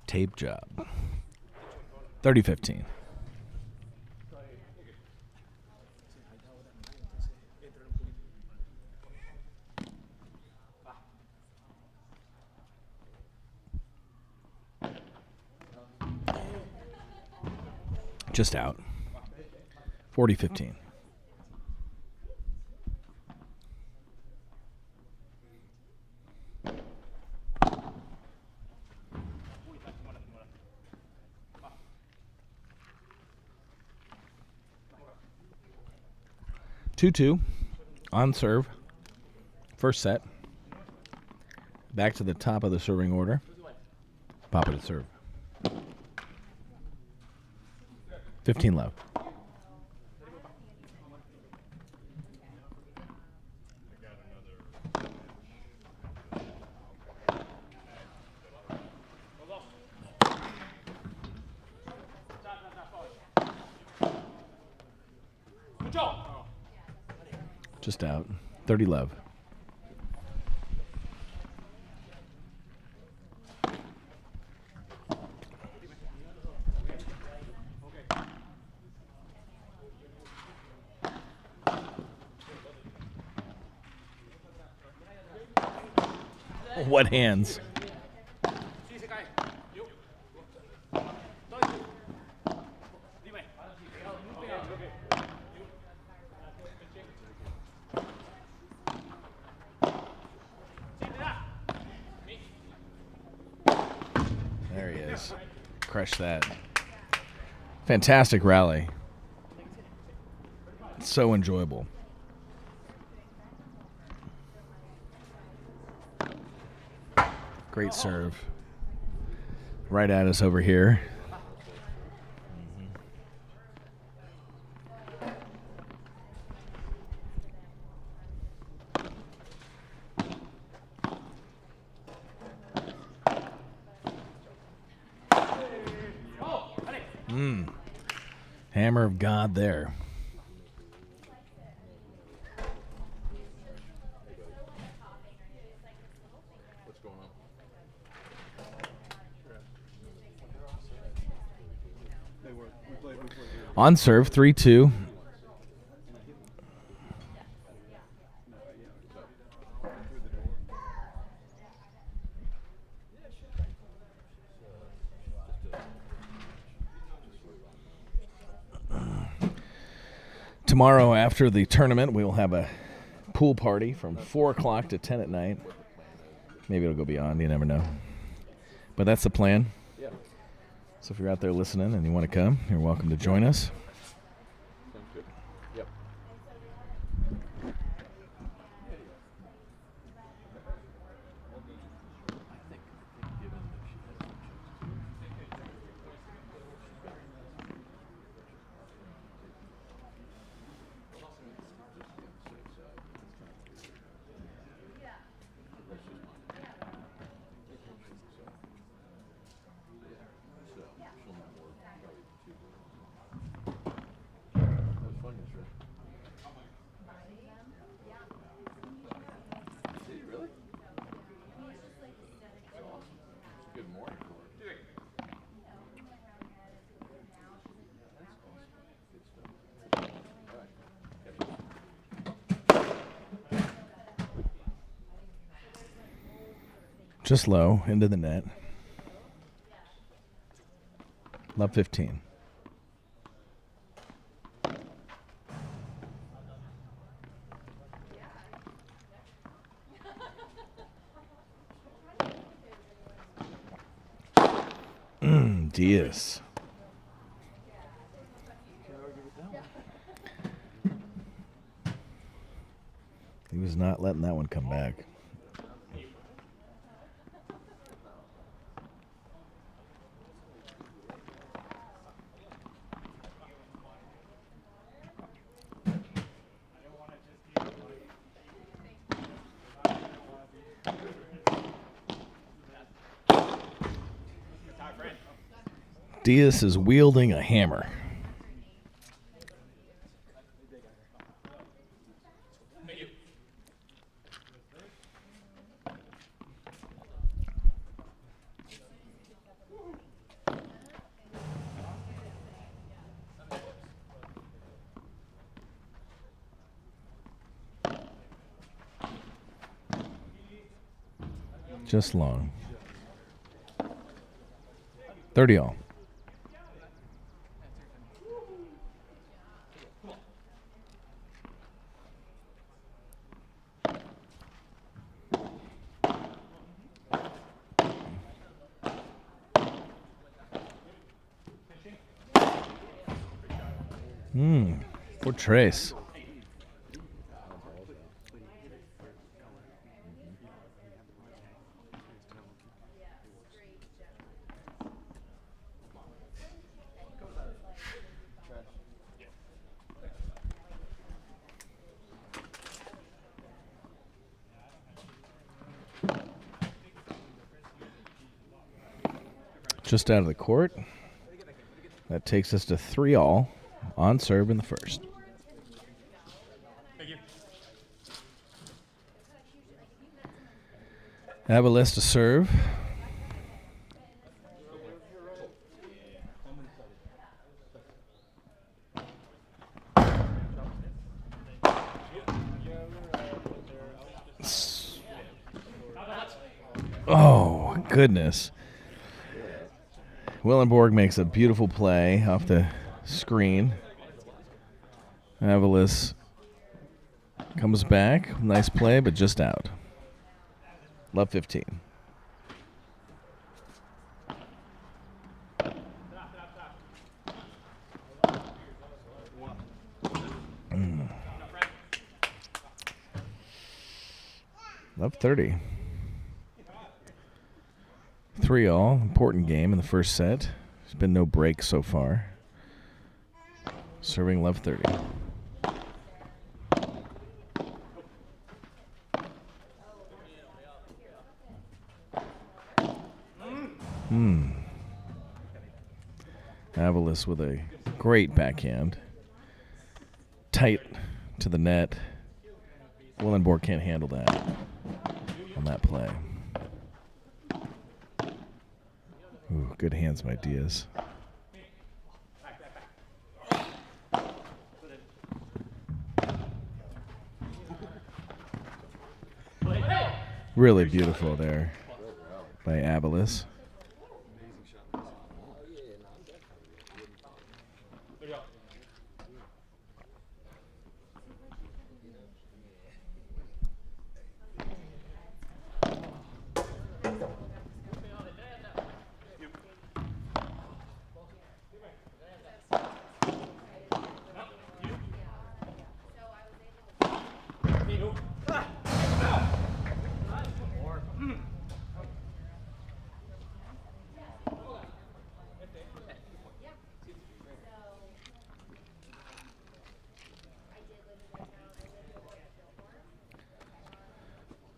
Tape job. 30-15. Just out. 40-15. Two-two on serve. First set. Back to the top of the serving order. Papa to serve. 15 love. Just out. 30 love. What hands? There he is. Crush that. Fantastic rally. So enjoyable. Great serve. Right at us over here. Hammer of God there. On serve, 3-2. Tomorrow after the tournament, we will have a pool party from 4 o'clock to 10 at night. Maybe it'll go beyond, you never know. But that's the plan. So if you're out there listening and you want to come, you're welcome to join us. Sounds good. Yep. Just low, into the net. Love 15. Diaz. He was not letting that one come back. Diaz is wielding a hammer. Just long. 30 all. For Trace. Just out of the court. That takes us to 3 all on serve in the first. Abeles to serve. Oh, goodness. Willenborg makes a beautiful play off the screen. Abeles comes back. Nice play, but just out. Love 15. Love 30. 3 all. Important game in the first set. There's been no break so far. Serving love 30. Abeles with a great backhand. Tight to the net. Willenborg can't handle that on that play. Ooh, good hands by Diaz. Really beautiful there by Abeles.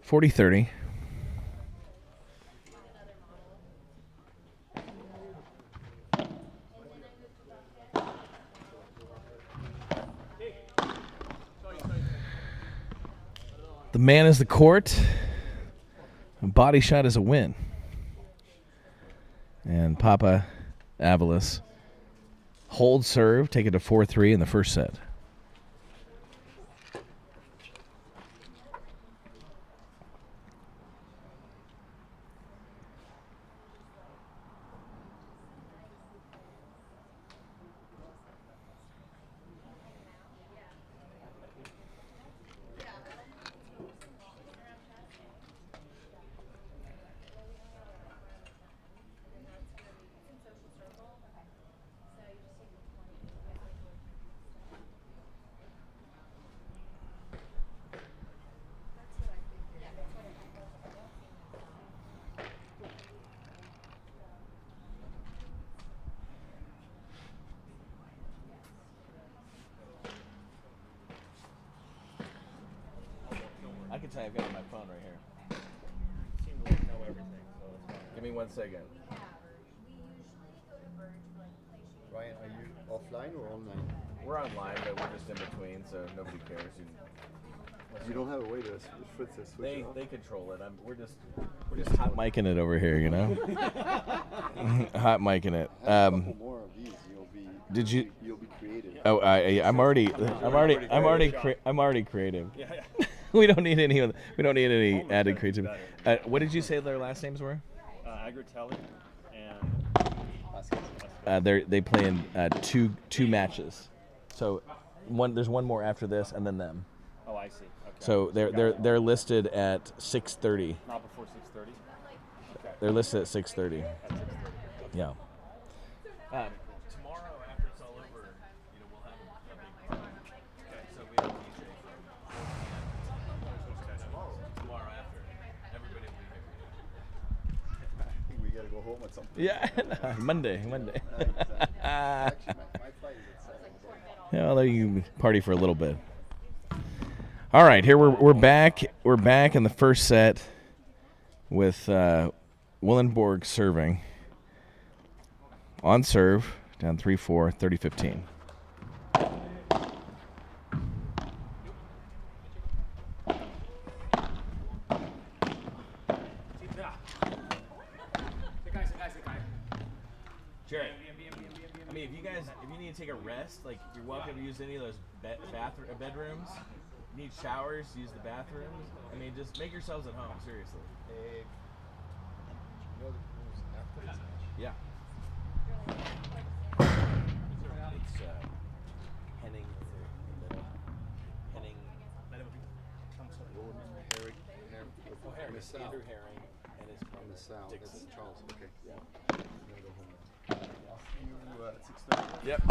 $40-30. The man is the court. A body shot is a win. And Papa Abeles hold serve, take it to 4-3 in the first set. tell you, I've got it on my phone right here. Seem to like know everything, so that's fine. Give me 1 second. Ryan, are you offline or online? We're online, but we're just in between, so nobody cares. You don't have a way to switch it off? They control it. We're just hot micing it over here, you know. Hot micing it. Have a couple more of these, you'll be creative. Oh, I'm already creative. We don't need any added creativity. What did you say their last names were? Agritelli and They play in two matches. So there's one more after this, and then them. Oh, I see. Okay. So they're listed at 6:30. Not before 6:30. Okay. They're listed at 6:30. Yeah. Tomorrow, after it's all over, we'll have a big party. Okay. So we have a DJ tomorrow after. Everybody will be here. I think we gotta go home at some point. Yeah. Monday. Actually, my flight is at 7. Yeah, I'll let you party for a little bit. All right, here we're back. We're back in the first set with Willenborg serving. On serve, down 3-4, 30-15. Jared, I mean, if you need to take a rest, like, you're welcome to use any of those bedrooms. You need showers, use the bathrooms. I mean, just make yourselves at home, seriously. Yeah. It's Henning in the middle. Henning. Andrew Herring, and his On the south, Dixon. that's Charles. Okay. Yeah. I'm gonna go home. I'll see you at 6:30. Yep.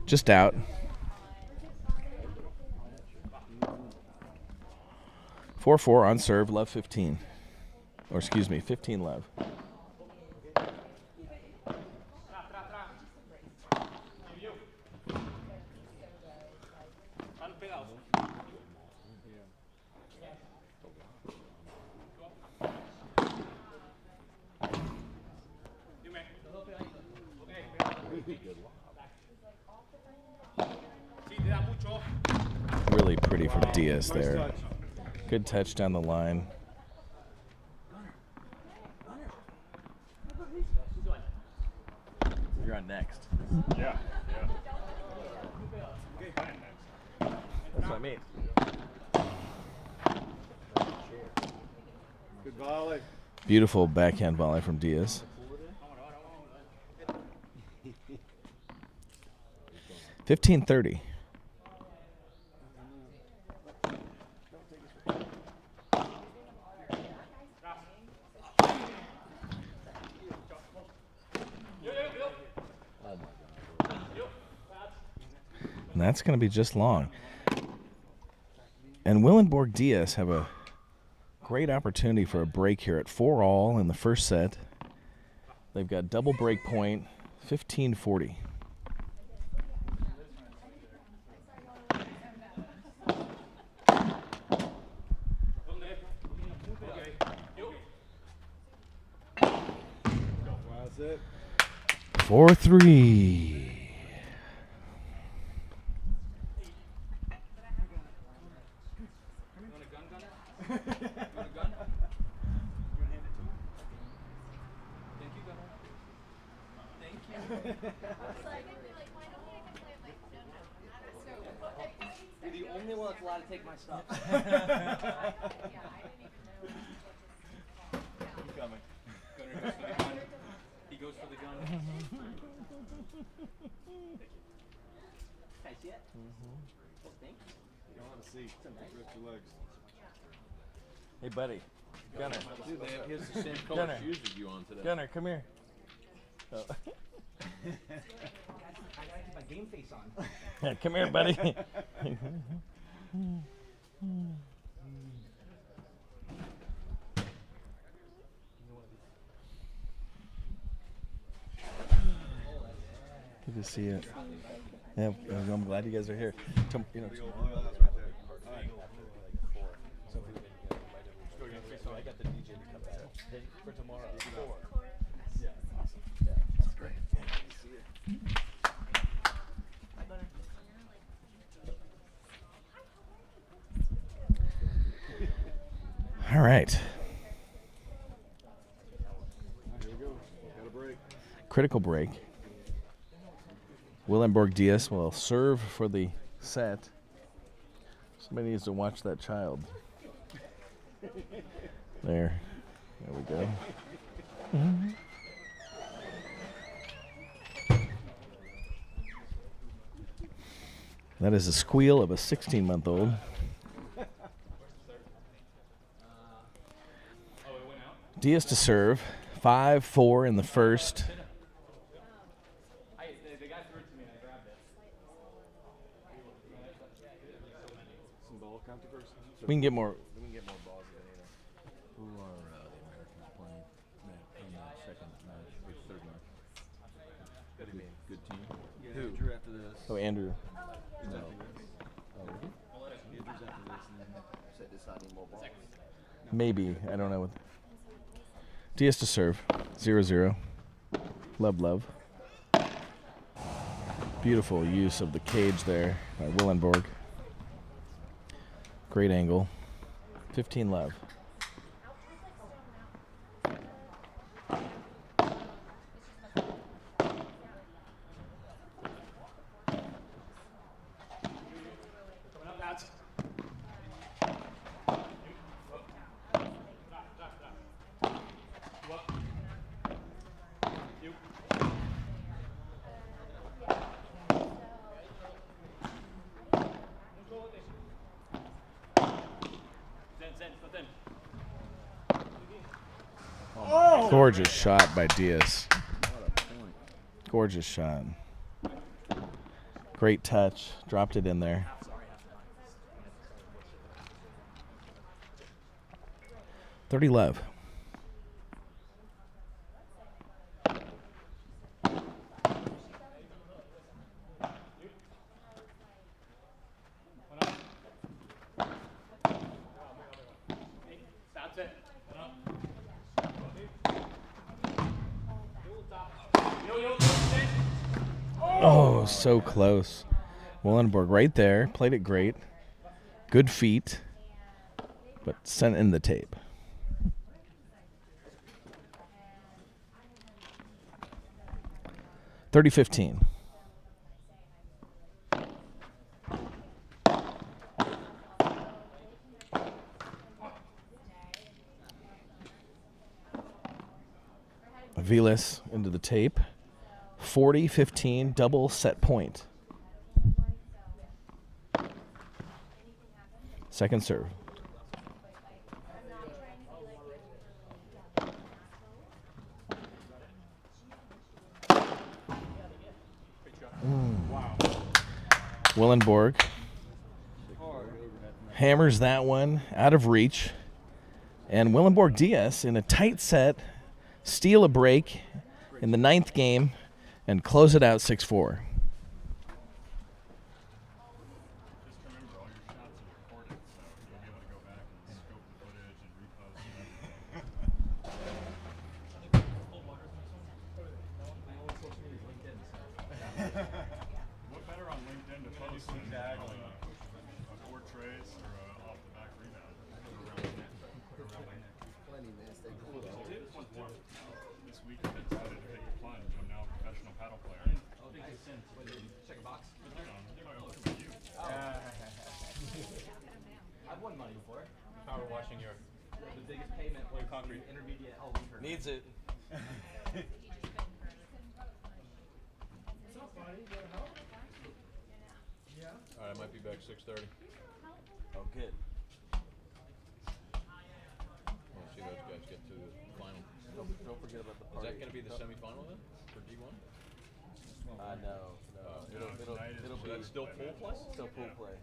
Just out. 4-4 on serve, love 15. Or excuse me, 15 love. Really pretty from Diaz there. Good touch down the line. You're on next. Yeah. That's what I mean. Good volley. Beautiful backhand volley from Diaz. 15-30. And that's going to be just long. And Willenborg Diaz have a great opportunity for a break here at 4-all in the first set. They've got double break point, 15-40. That's it. 4-3. You're the only one that's allowed to take my stuff. Keep coming. Gunner goes for the gun. He goes for the gun. Can I see it? Oh, thank you. You don't have a seat. Lift your legs. Hey, buddy. Gunner. Dude, he has the same color Gunner. shoes as you on today. Gunner, come here. Oh. I gotta keep my game face on. Yeah, come here, buddy. Good to see it. Yeah, I'm glad you guys are here. You know, I got the DJ to come back for tomorrow. Yeah, awesome. Yeah, that's great. See you. All right. Critical break. Willenborg Diaz will serve for the set. Somebody needs to watch that child. There we go. That is a squeal of a 16-month-old. Diaz to serve. 5-4 in the first. We can get more balls than Who are the Americans playing in that second match, or third match? What do you mean? Good team. Who? Andrew after this. Oh, Andrew. No. Oh, really? Andrew's after this, and then said deciding more balls. Maybe. I don't know. Diaz to serve. 0-0. Love. Beautiful use of the cage there by Willenborg. Great angle. 15 love. Gorgeous shot by Diaz. Gorgeous shot. Great touch. Dropped it in there. $30 love. Oh, so close. Willenborg right there. Played it great. Good feet, but sent in the tape. $30-15. Vilas into the tape. 40-15, double set point. Second serve. Willenborg hammers that one out of reach. And Willenborg Diaz in a tight set, steal a break in the 9th game and close it out 6-4. What better on LinkedIn to post than a board trace or a off the back rebound? This week I've decided to take the plunge. I'm now a professional paddle player. Check a box. I've won money before. Power washing your The biggest payment was concrete intermediate LV tournament. Needs it. All right, I might be back 6:30. Oh, good. We'll see those guys get to the final. Don't forget about the party. Is that going to be the semifinal then for D1? No. It'll So be. that's still pool play? Still pool play.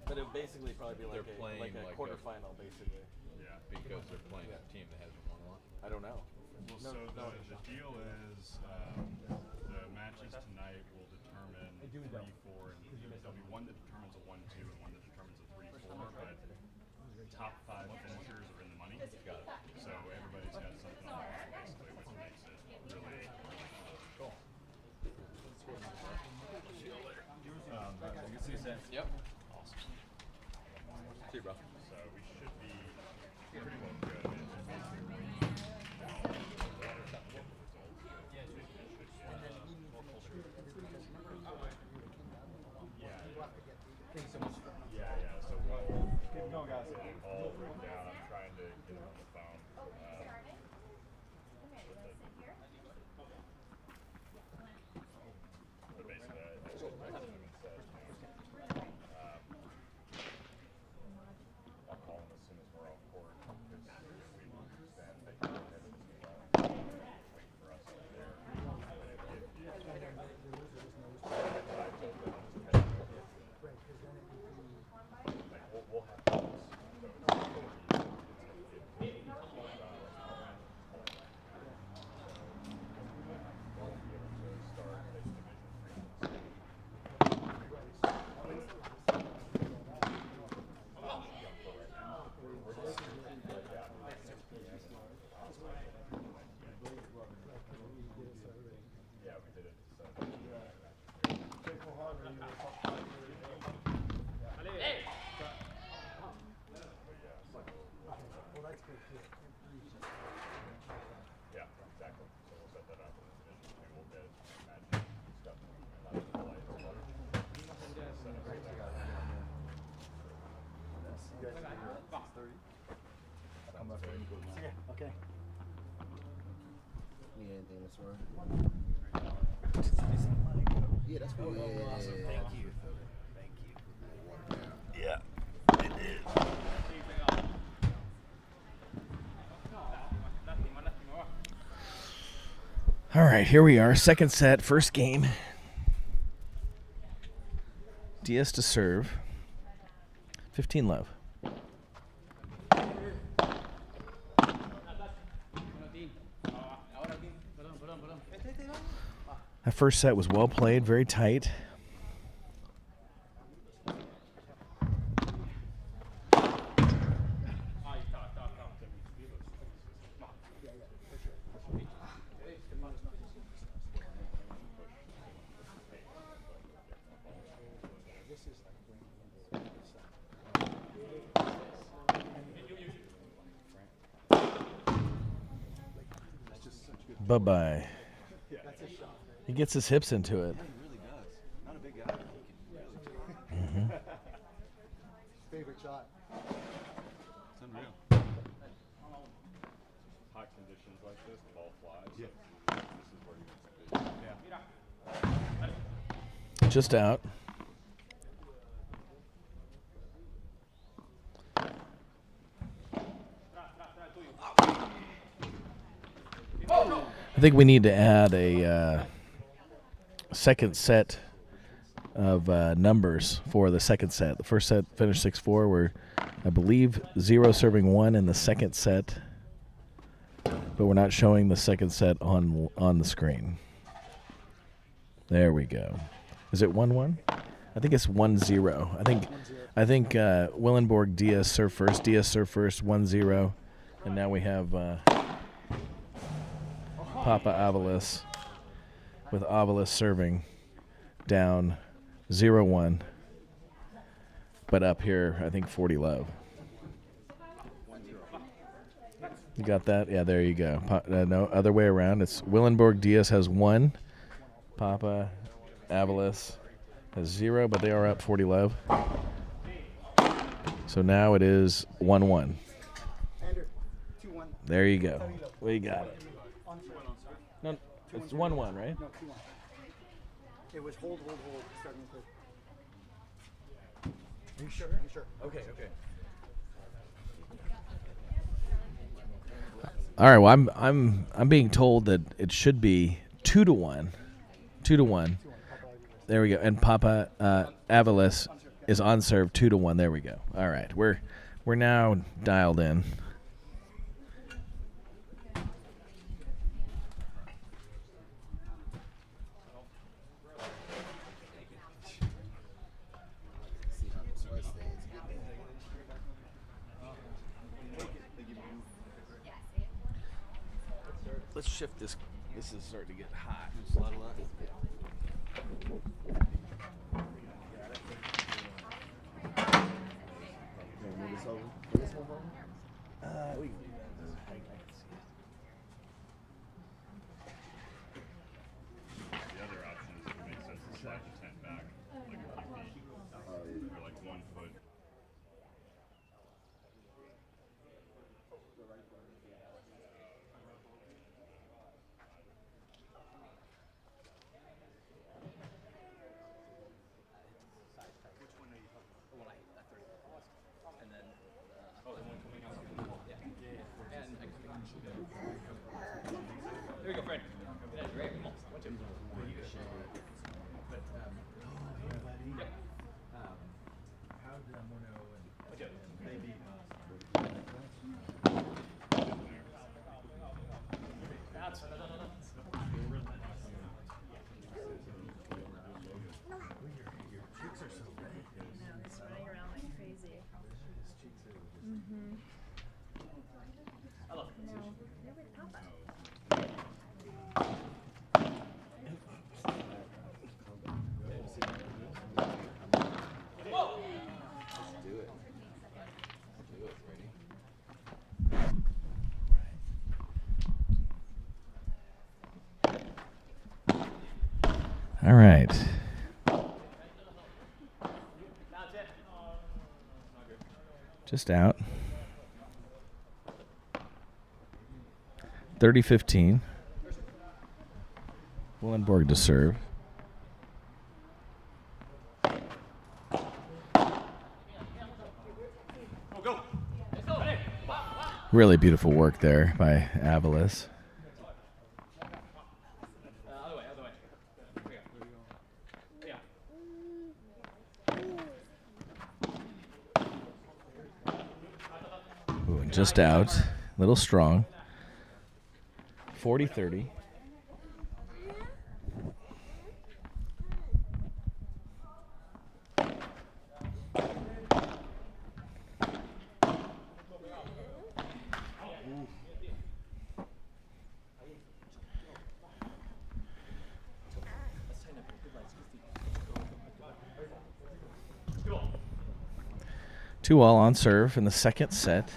But it'll basically probably be They're like playing a like a- quarterfinal, basically. Yeah, because they're playing a team that hasn't won a lot. I don't know. Well, so the deal is the matches tonight will determine 3-4, and there'll be one that determines a 1-2 and one that determines a 3-4, but top 5 finishers are in the money. So everybody's got something on the basically, which makes it really cool. See you later. See you soon. Yep. Awesome. See you, bro. So we should be pretty well good. Thank you so much. Yeah, so we'll keep going, guys. All written down. I'm trying to get it on the phone. But basically, I just texted him and said, I'll call him as soon as we're off court because we stand taking the head of the team waiting for us up there. We'll have those. Yeah, we did it. Yeah, exactly. So we'll set that up in Division 2. We'll get match stuff. Okay. Need anything this morning? Yeah, that's cool. Awesome. Thank you. Thank you. Yeah, it is. All right, here we are. Second set, first game. Diaz to serve. 15 love. That first set was well played, very tight. Bye-bye. He gets his hips into it. Yeah, he really does. Not a big guy. Mm-hmm. Favorite shot. It's unreal. Hot conditions like this, the ball flies. Yeah. This is where you want to be. Just out. I think we need to add a second set of numbers for the second set. The first set finished 6-4. We're, I believe, 0 serving 1 in the second set, but we're not showing the second set on the screen. There we go. Is it 1-1? I think it's 1-0. I think Willenborg Diaz serve first. Diaz serve first. 1-0, and now we have Papa Avalos with Avalos serving down 0-1, but up here I think 40 love. You got that? Yeah, there you go. No, other way around. It's Willenborg Diaz has 1. Papa Avalos has 0, but they are up 40 love. So now it is 1-1. There you go. We got it. No, it's 1-1, right? No, 2-1. It was hold, starting with it. Are you sure? I'm sure. Okay. All right. Well, I'm being told that it should be 2-1. 2-1. There we go. And Papa Avalos is on serve 2-1. There we go. All right. We're now dialed in. Let's shift this. This is starting to get hot. Just let it up. We can do that. I can see it. The other option is if it makes sense to slide the tent back like a few feet, or like 1 foot. There you go, Fred. That's great. All right. Just out. 30-15. Willenborg to serve. Really beautiful work there by Avalos. Ooh, and just out. A little strong. 40-30. Two all on serve in the second set.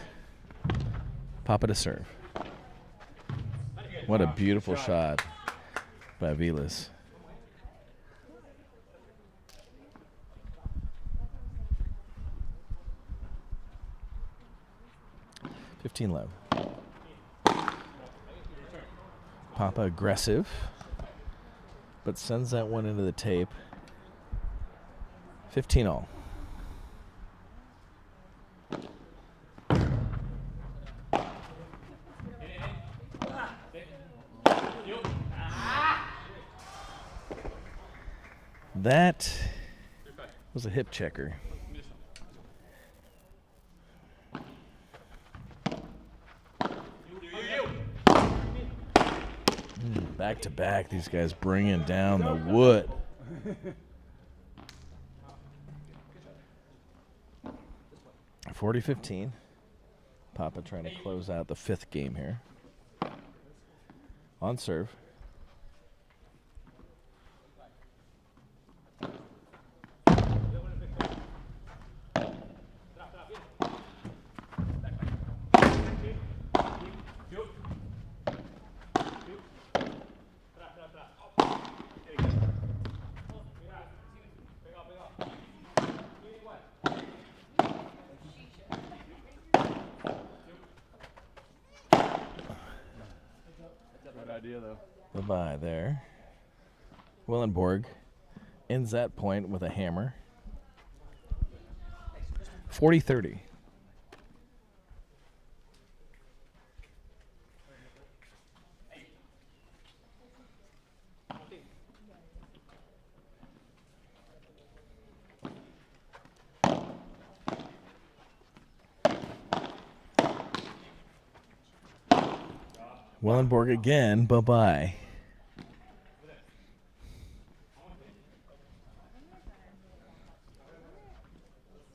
Papa to serve. What a beautiful shot by Vilas. $15 low. Papa aggressive, but sends that one into the tape. 15 all. That was a hip checker. Back to back, these guys bringing down the wood. $40-15. Papa trying to close out the fifth game here. On serve. Good idea, though. Bye-bye there. Willenborg ends that point with a hammer. 40-30. Willenborg again, bye-bye.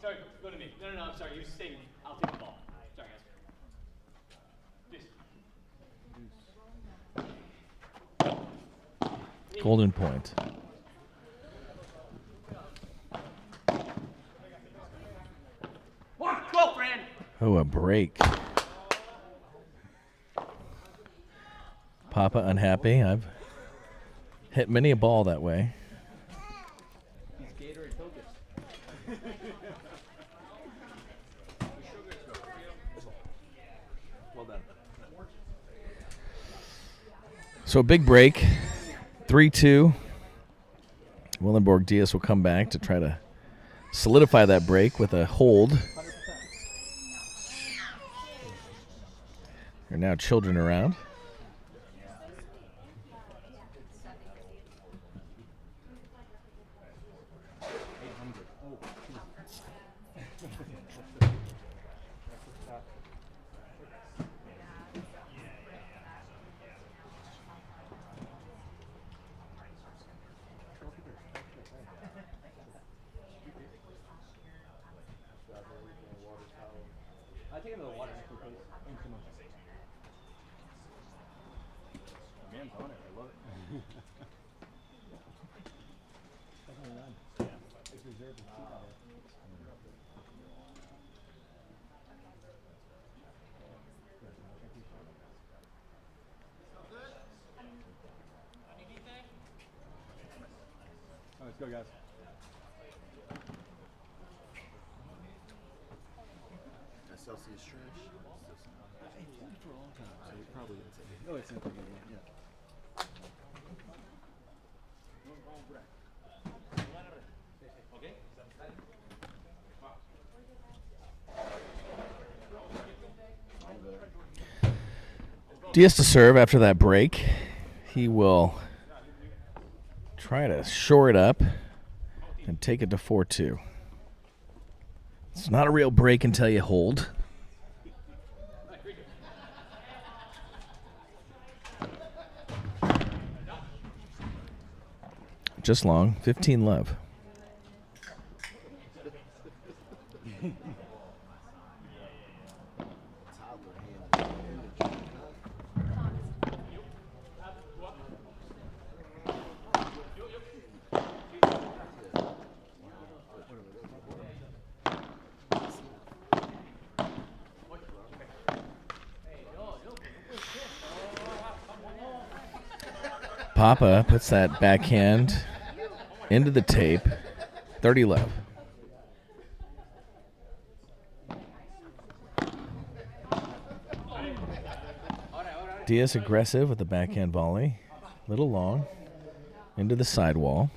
Sorry, go to me. No, I'm sorry. You stay. I'll take the ball. Sorry, guys. Please. Golden point. Oh, a break. Papa unhappy. I've hit many a ball that way. Well done. So a big break. 3-2. Willenborg Diaz will come back to try to solidify that break with a hold. There are now children around. I take him to the water. Man's on it. I love it. It's reserved. Let's go, guys. Celsius trash. For a long time, so he probably didn't take it. Oh, it's in the yeah. Diaz to serve after that break. He will try to shore it up and take it to 4-2. It's not a real break until you hold. Just long, 15 love. Papa puts that backhand into the tape. 30 love. Diaz aggressive with the backhand volley. Little long. Into the sidewall.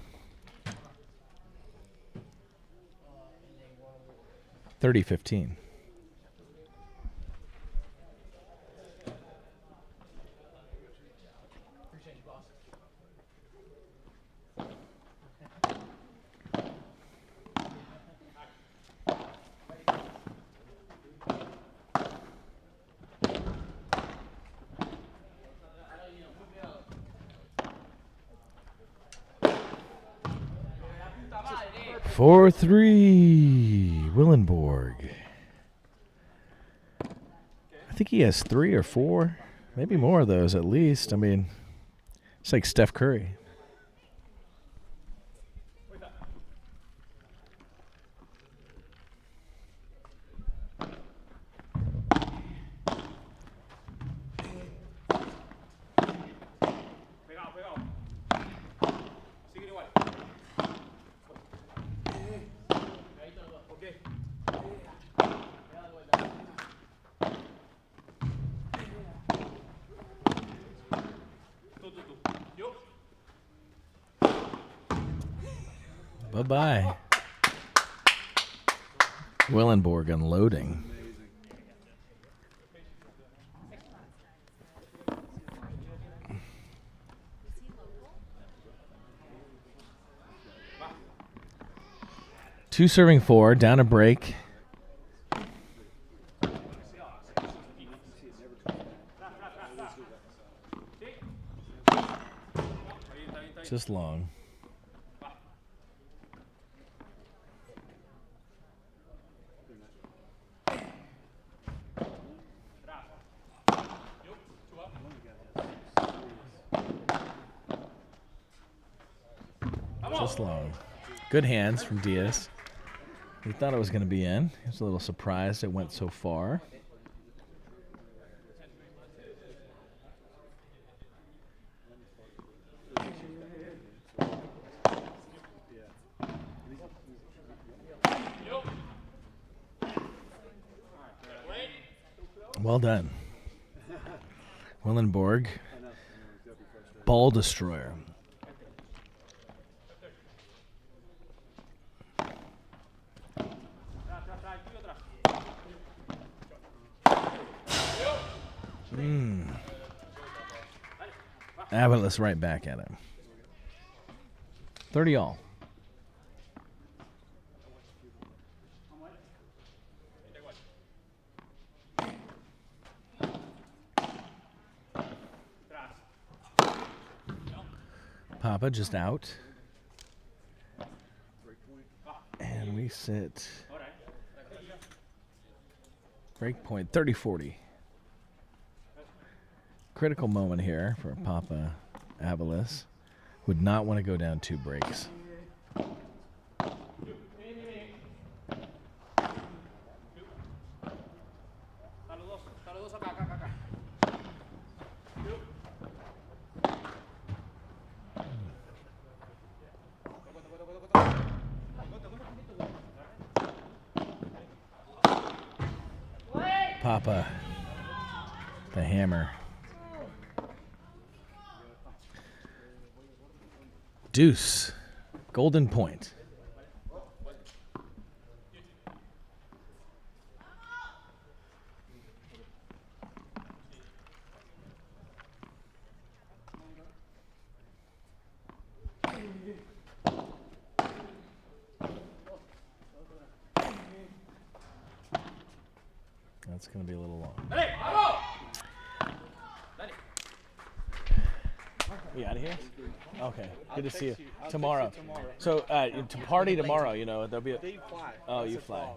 30-15. For 3, Willenborg. I think he has 3 or 4, maybe more of those at least. I mean, it's like Steph Curry. Bye-bye. Willenborg unloading. Two serving 4, down a break. Just long. Just long. Good hands from Diaz. He thought it was going to be in. He was a little surprised it went so far. Well done. Willenborg. Ball destroyer. Aviles right back at him. 30 all. Papa just out. And we sit. Break point 30-40. Critical moment here for Papa Aviles. Would not want to go down 2 breaks. Papa, the hammer. Deuce, golden point. That's going to be a little long. You out of here? Okay. Good to see you. Tomorrow. So to party tomorrow, you know, there'll be a... They fly. Oh, you fly.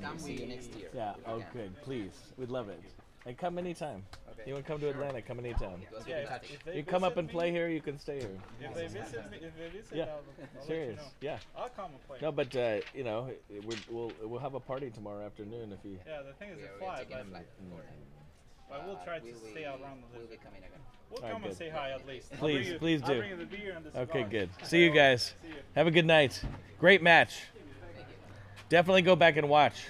Come see you next year. Yeah. Oh, good. Please. We'd love it. And come anytime. Okay. You want to come to Atlanta, come anytime. Yeah, You come up and play here, you can stay here. If they visit me, Yeah. I'll Serious. let you know. Yeah. I'll come and play. No, but you know, we'll have a party tomorrow afternoon if you. Yeah, the thing is, they fly, but we'll try to stay around a little bit. We'll All right, come and good. say hi at least. Please I'll do. bring you the beer and the Okay, cigars. good. See you guys. See you. Have a good night. Great match. Definitely go back and watch.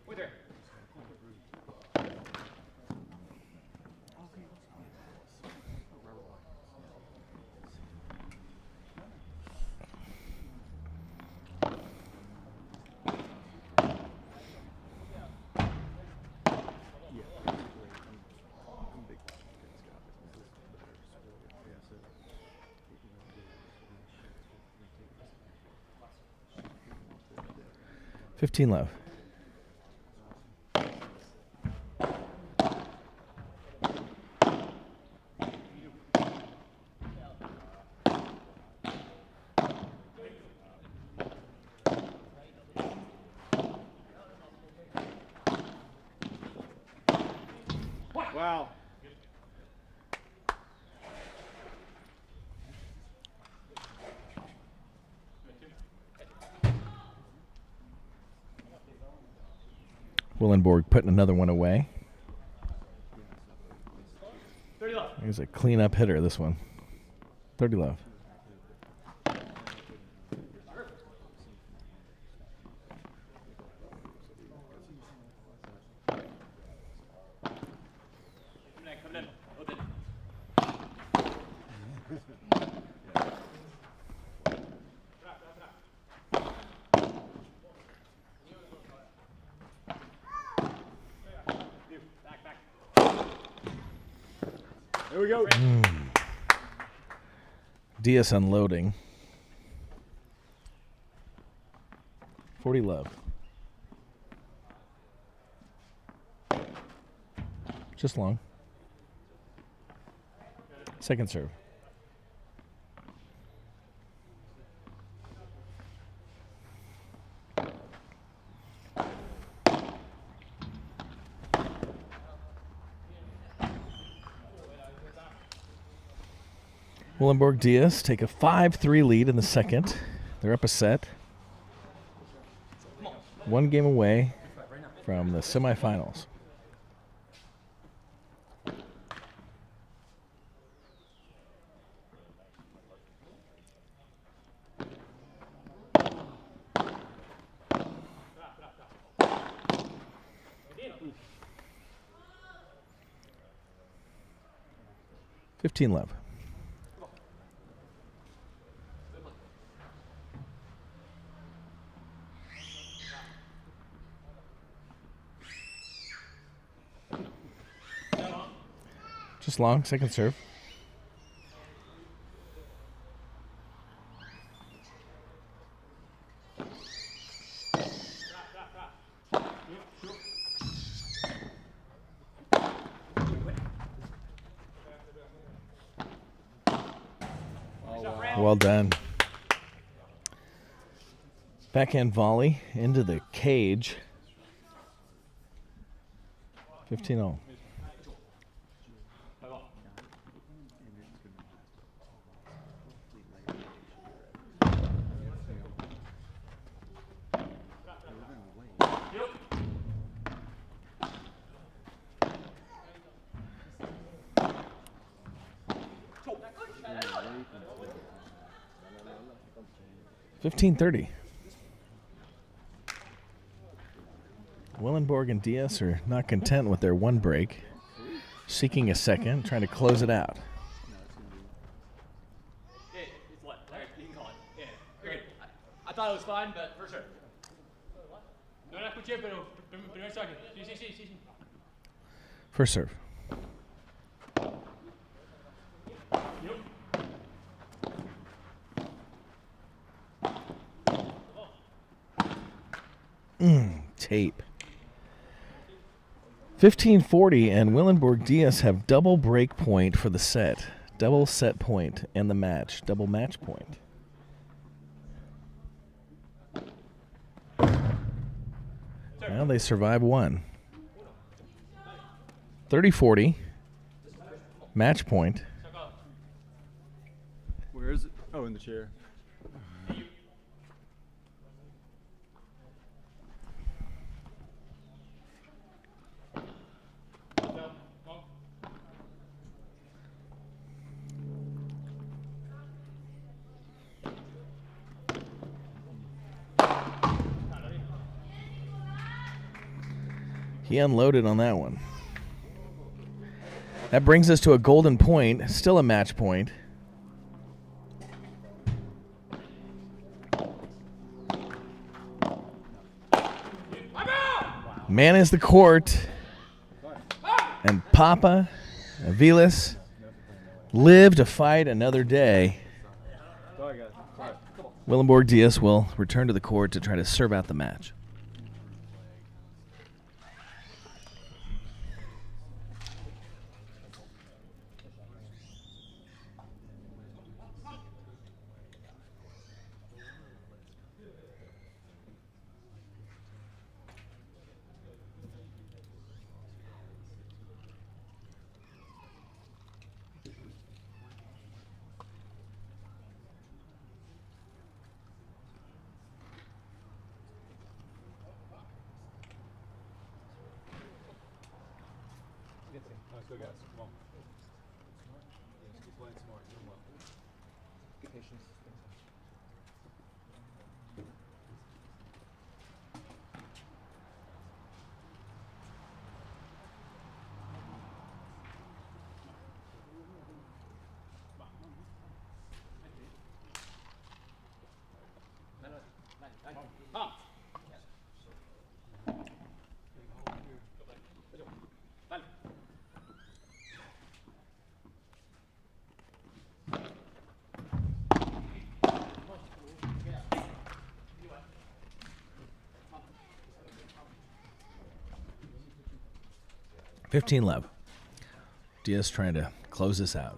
Wait there. $15 love. Wow. Willenborg putting another one away. 30 love. He's a clean-up hitter, this one. 30 love. There we go. Diaz unloading. 40 love. Just long. Second serve. Willenborg Diaz take a 5-3 lead in the second. They're up a set. One game away from the semifinals. $15 love. Just long, second serve. Well done. Backhand volley into the cage. 15-0. $15-30. Willenborg and Diaz are not content with their one break, seeking a second, trying to close it out. It's what? You can call it. Yeah, you're good. I thought it was fine, but for sure. No la escuché, pero primer saque. Sí. First serve. Tape. 15-40, and Willenborg Diaz have double break point for the set. Double set point and the match. Double match point. Well, they survive one. 30-40. Match point. Where is it? Oh, in the chair. He unloaded on that one. That brings us to a golden point, still a match point. Man is the court, and Papa Aviles live to fight another day. Willenborg Diaz will return to the court to try to serve out the match. Let's go, guys. Come on. Keep playing smart. Do well. Get patience. 15 love. Diaz trying to close this out.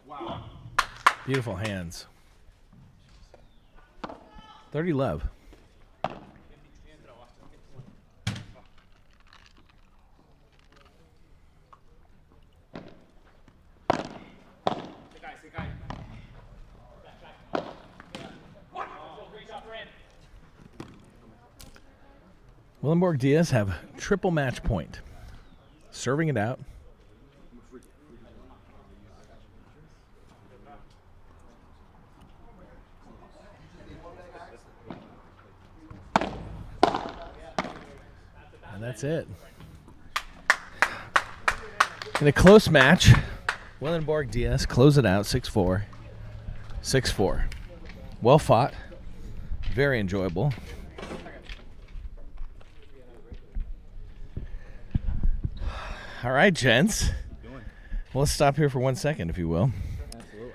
Wow. Beautiful hands. 30 love. Willenborg Diaz have triple match point. Serving it out. And that's it. In a close match, Willenborg Diaz close it out 6-4. 6-4. Well fought. Very enjoyable. All right, gents. Well, let's stop here for 1 second, if you will. Absolutely.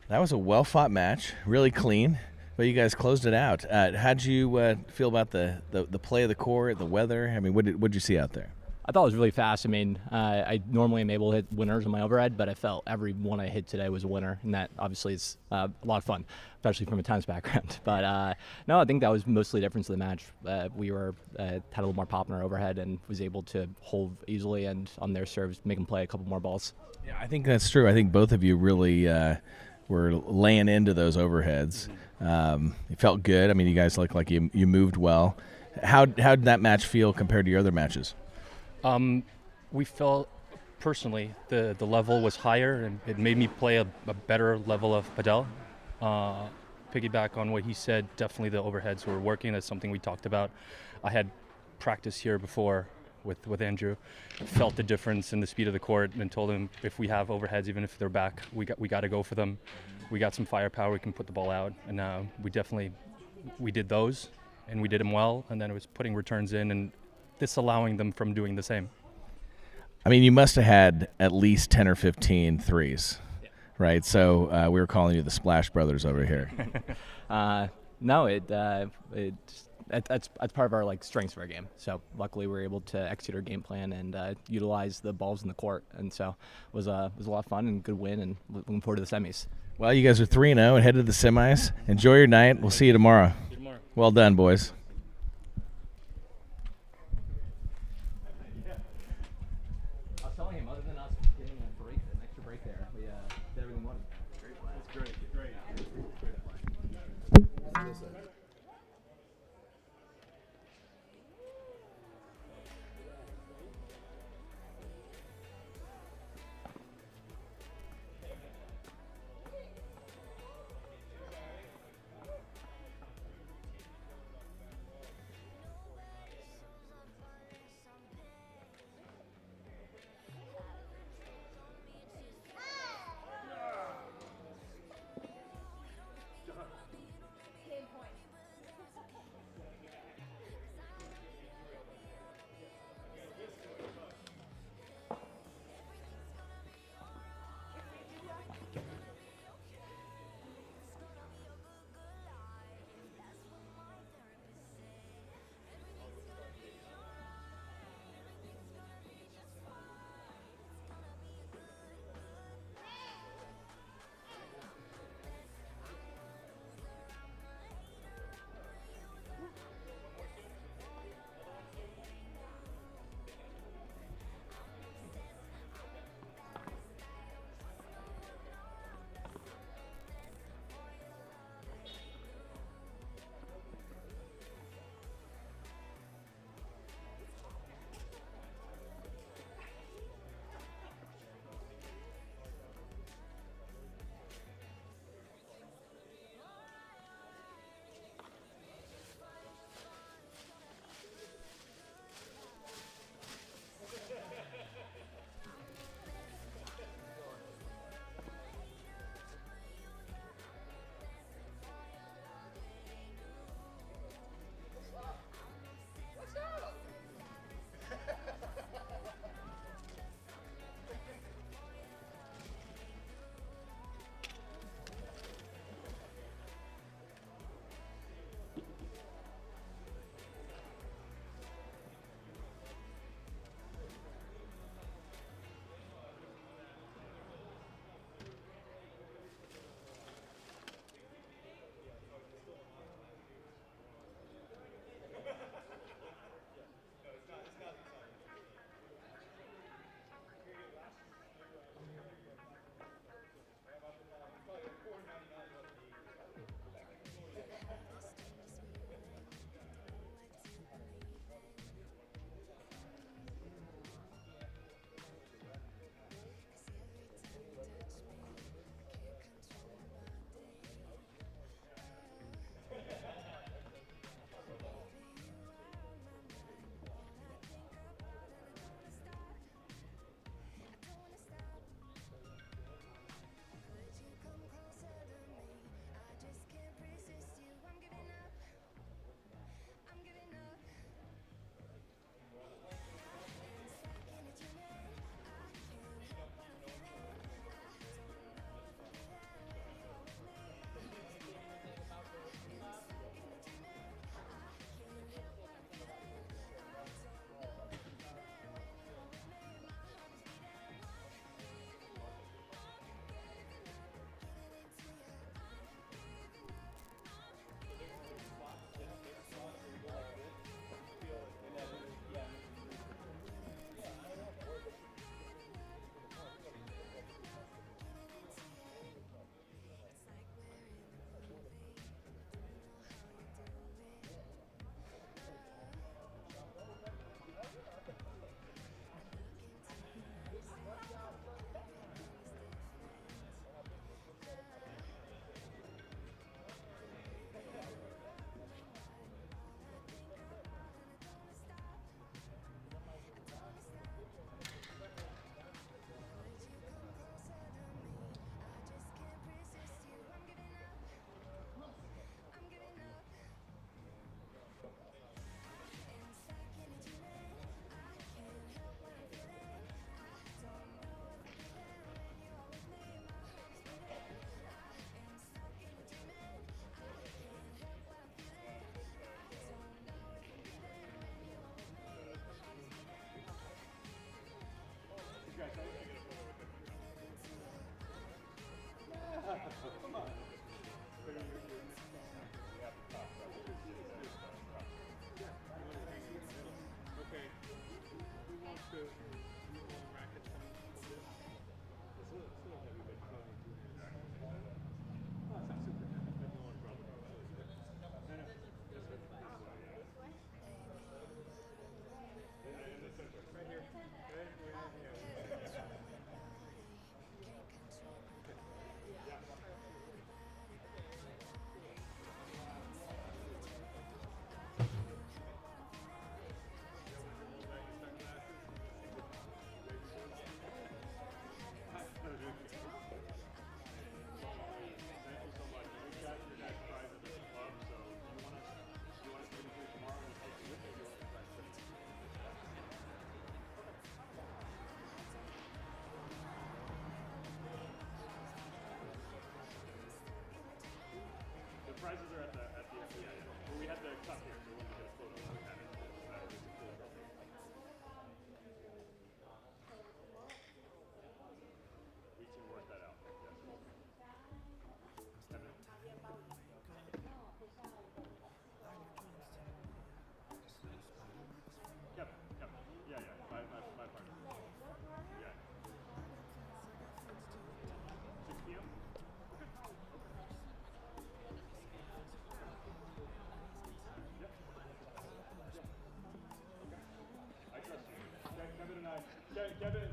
That was a well-fought match, really clean, but you guys closed it out. How'd you feel about the play of the court, the weather? I mean, what'd you see out there? I thought it was really fast. I mean, I normally am able to hit winners on my overhead, but I felt every one I hit today was a winner, and that obviously is a lot of fun, especially from a tennis background. But no, I think that was mostly the difference of the match. We had a little more pop in our overhead and was able to hold easily, and on their serves, make them play a couple more balls. Yeah, I think that's true. I think both of you really were laying into those overheads. It felt good. I mean, you guys looked like you moved well. How did that match feel compared to your other matches? We felt personally the level was higher, and it made me play a better level of Padel. Piggyback on what he said, definitely the overheads were working. That's something we talked about. I had practice here before with Andrew, felt the difference in the speed of the court, and told him if we have overheads, even if they're back, we got to go for them. We got some firepower, we can put the ball out, and we did those, and we did them well, and then it was putting returns in and disallowing them from doing the same. I mean, you must have had at least 10 or 15 threes, right? So we were calling you the Splash Brothers over here. No, that's part of our strengths of our game. So luckily we were able to execute our game plan and utilize the balls in the court, and so it was a lot of fun and good win, and looking forward to the semis. Well, you guys are 3-0 and headed to the semis. Enjoy your night. We'll see you tomorrow. Well done, boys. I was telling him, other than us getting a break, an extra break there, we did everything we wanted. Great play. That's great. Great. Game point.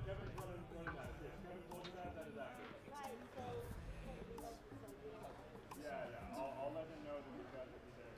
Kevin's running that. Yeah, Kevin told you that. That is accurate. Yeah. I'll let him know that you guys will be there.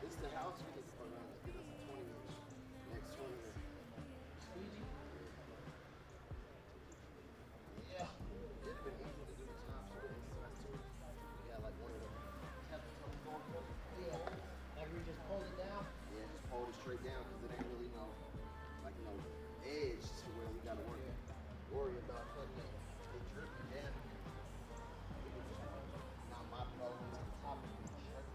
This is the house. We need to put around get us a 20-inch next 20 inch. Squeegee? Yeah. It's been easy to do the top. So we got like one of them. Yeah. Like we just pulled it down? Yeah, just pulled it straight down because it ain't really no edge to where we got to worry about putting it dripping down. Now my problem is the top of the shirt.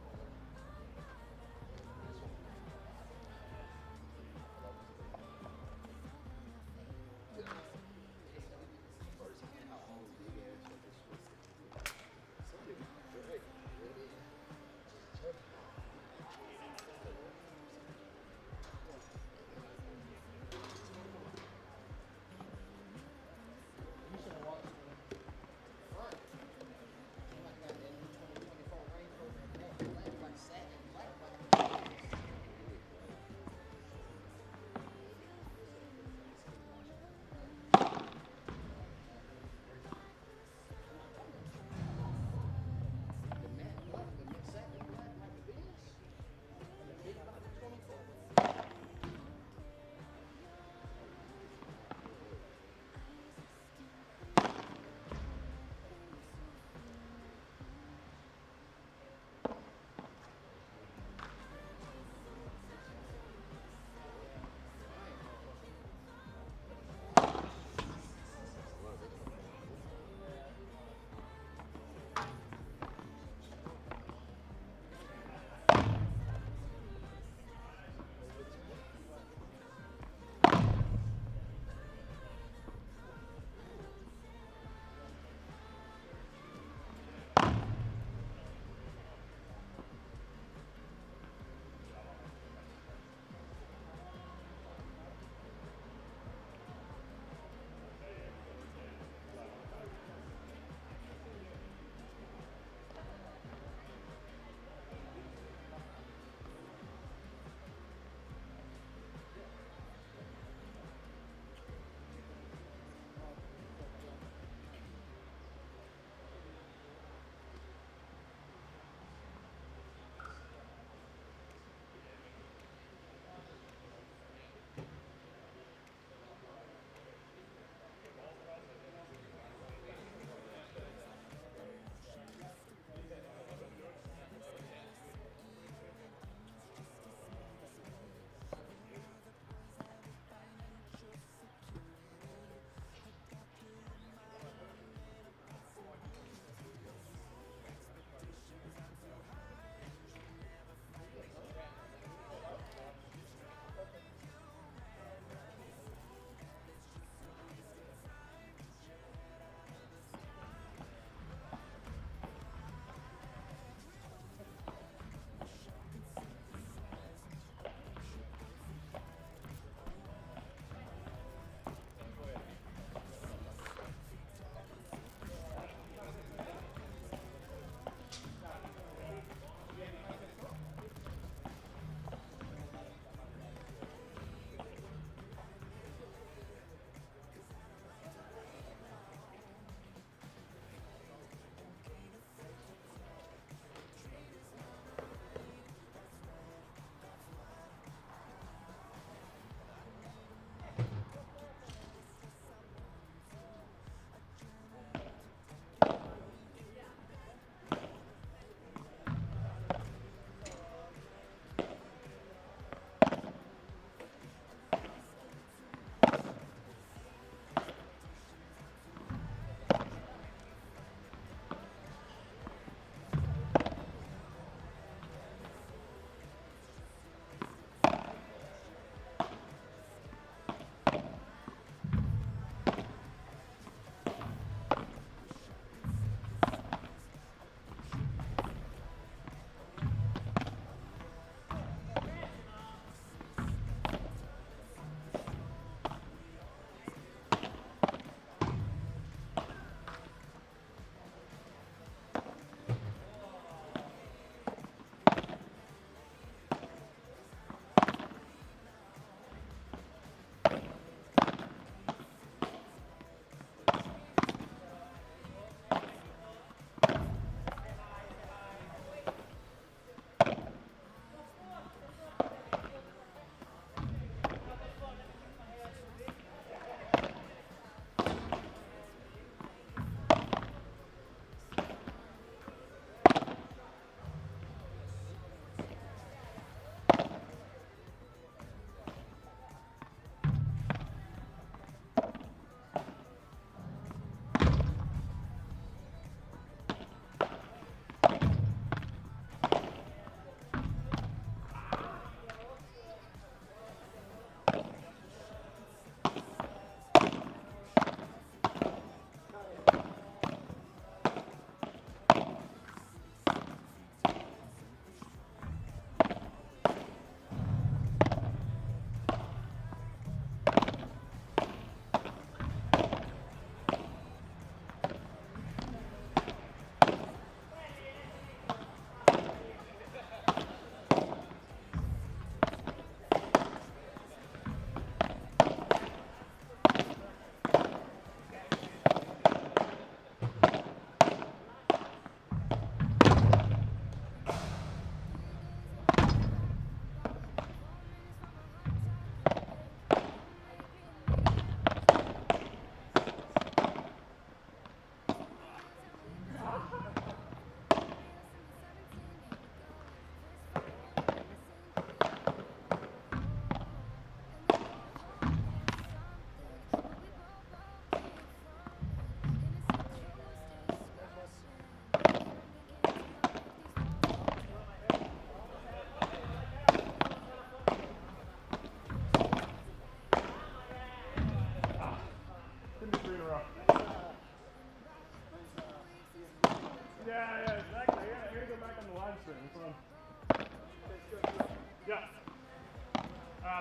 Yeah.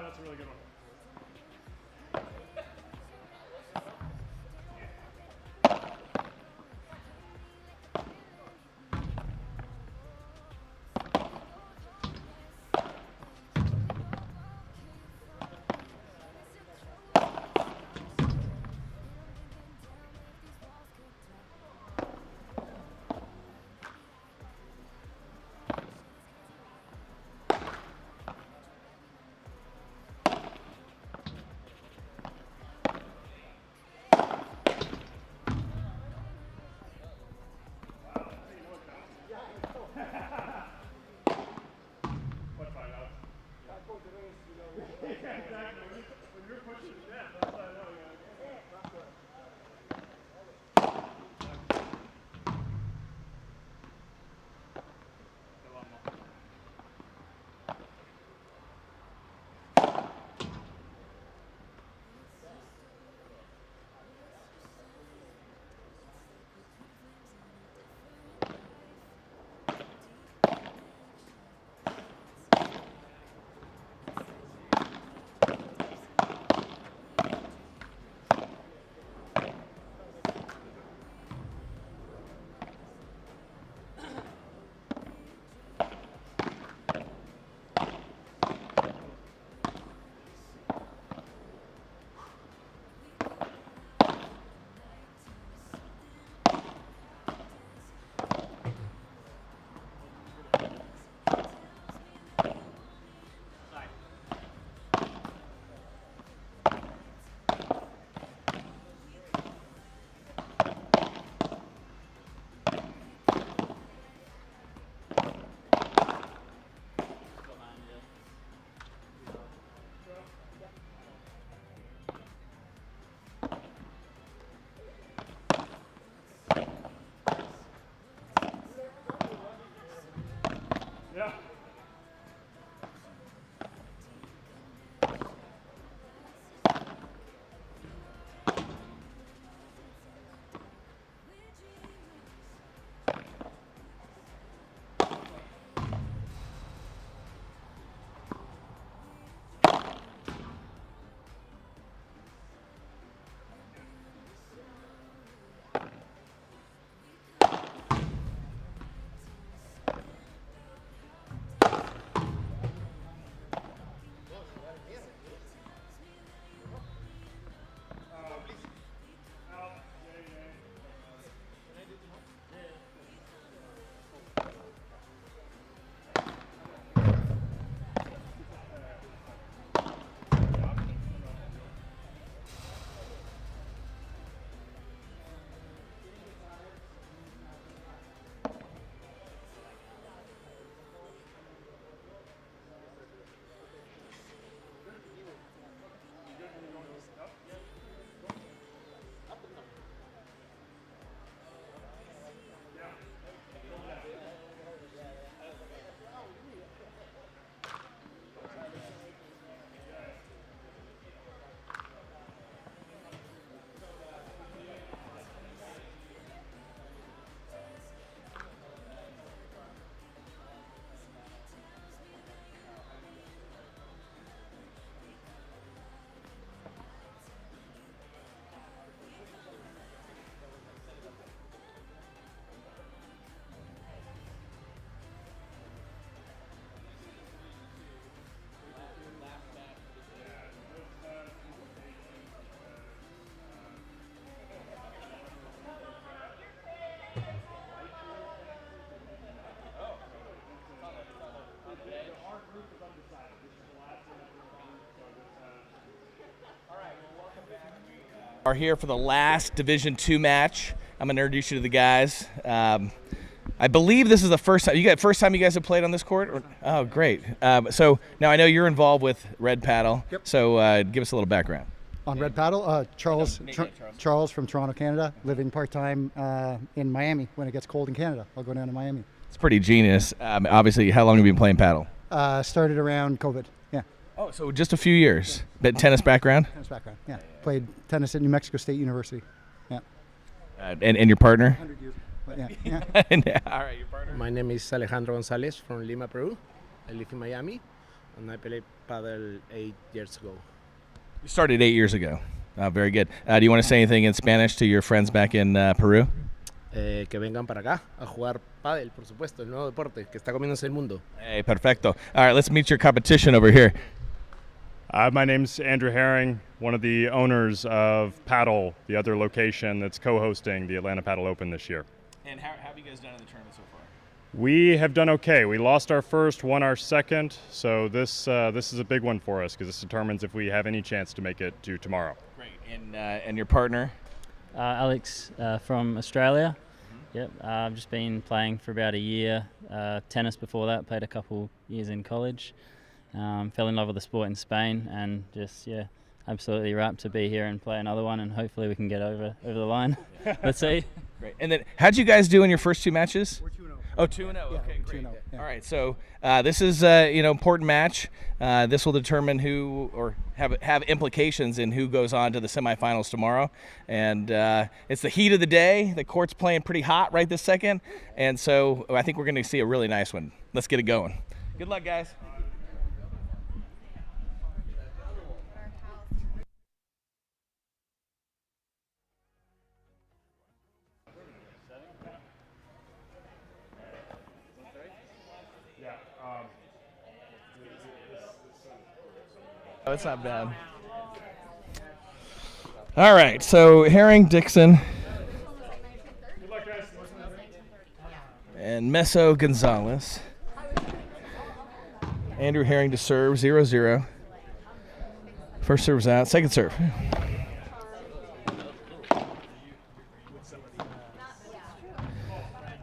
That's a really good one. What find out? Yeah, exactly. When you're pushing the net, that's what I know. Yeah. Are here for the last Division II match. I'm gonna introduce you to the guys. I believe this is the first time you guys have played on this court. Or, oh, great. So now I know you're involved with Red Padel. Yep. So give us a little background. On Red Padel, Charles from Toronto, Canada, living part-time in Miami. When it gets cold in Canada, I'll go down to Miami. It's pretty genius. Obviously, how long have you been playing paddle? Started around COVID, yeah. Oh, so just a few years. But tennis background? Tennis background, yeah. Played tennis at New Mexico State University, yeah. And your partner? 100 years, but yeah. All right, your partner? My name is Alejandro Gonzalez from Lima, Peru. I live in Miami, and I played paddle 8 years ago. You started 8 years ago. Very good. Do you want to say anything in Spanish to your friends back in Peru? Que vengan para acá a jugar pádel, por supuesto, el nuevo deporte que está comiéndose el mundo. Hey, perfecto. All right, let's meet your competition over here. My name's Andrew Herring, one of the owners of Padel, the other location that's co-hosting the Atlanta Padel Open this year. And how have you guys done in the tournament so far? We have done okay. We lost our first, won our second, so this is a big one for us because this determines if we have any chance to make it to tomorrow. Great. And your partner? Alex from Australia. Yep, I've just been playing for about a year. Tennis before that, played a couple years in college. Fell in love with the sport in Spain, and just absolutely rapt to be here and play another one, and hopefully we can get over the line. Let's see. Great. And then, how'd you guys do in your first 2 matches? We're 2-0. Oh, 2-0. Okay, great. 2-0, yeah. All right, so this is important match. This will determine who, or have implications in who goes on to the semifinals tomorrow. And it's the heat of the day. The court's playing pretty hot right this second, and so I think we're going to see a really nice one. Let's get it going. Good luck, guys. Oh, it's not bad. All right, so Herring, Dixon, and Meso Gonzalez. Andrew Herring to serve, 0-0. First serve's out, second serve.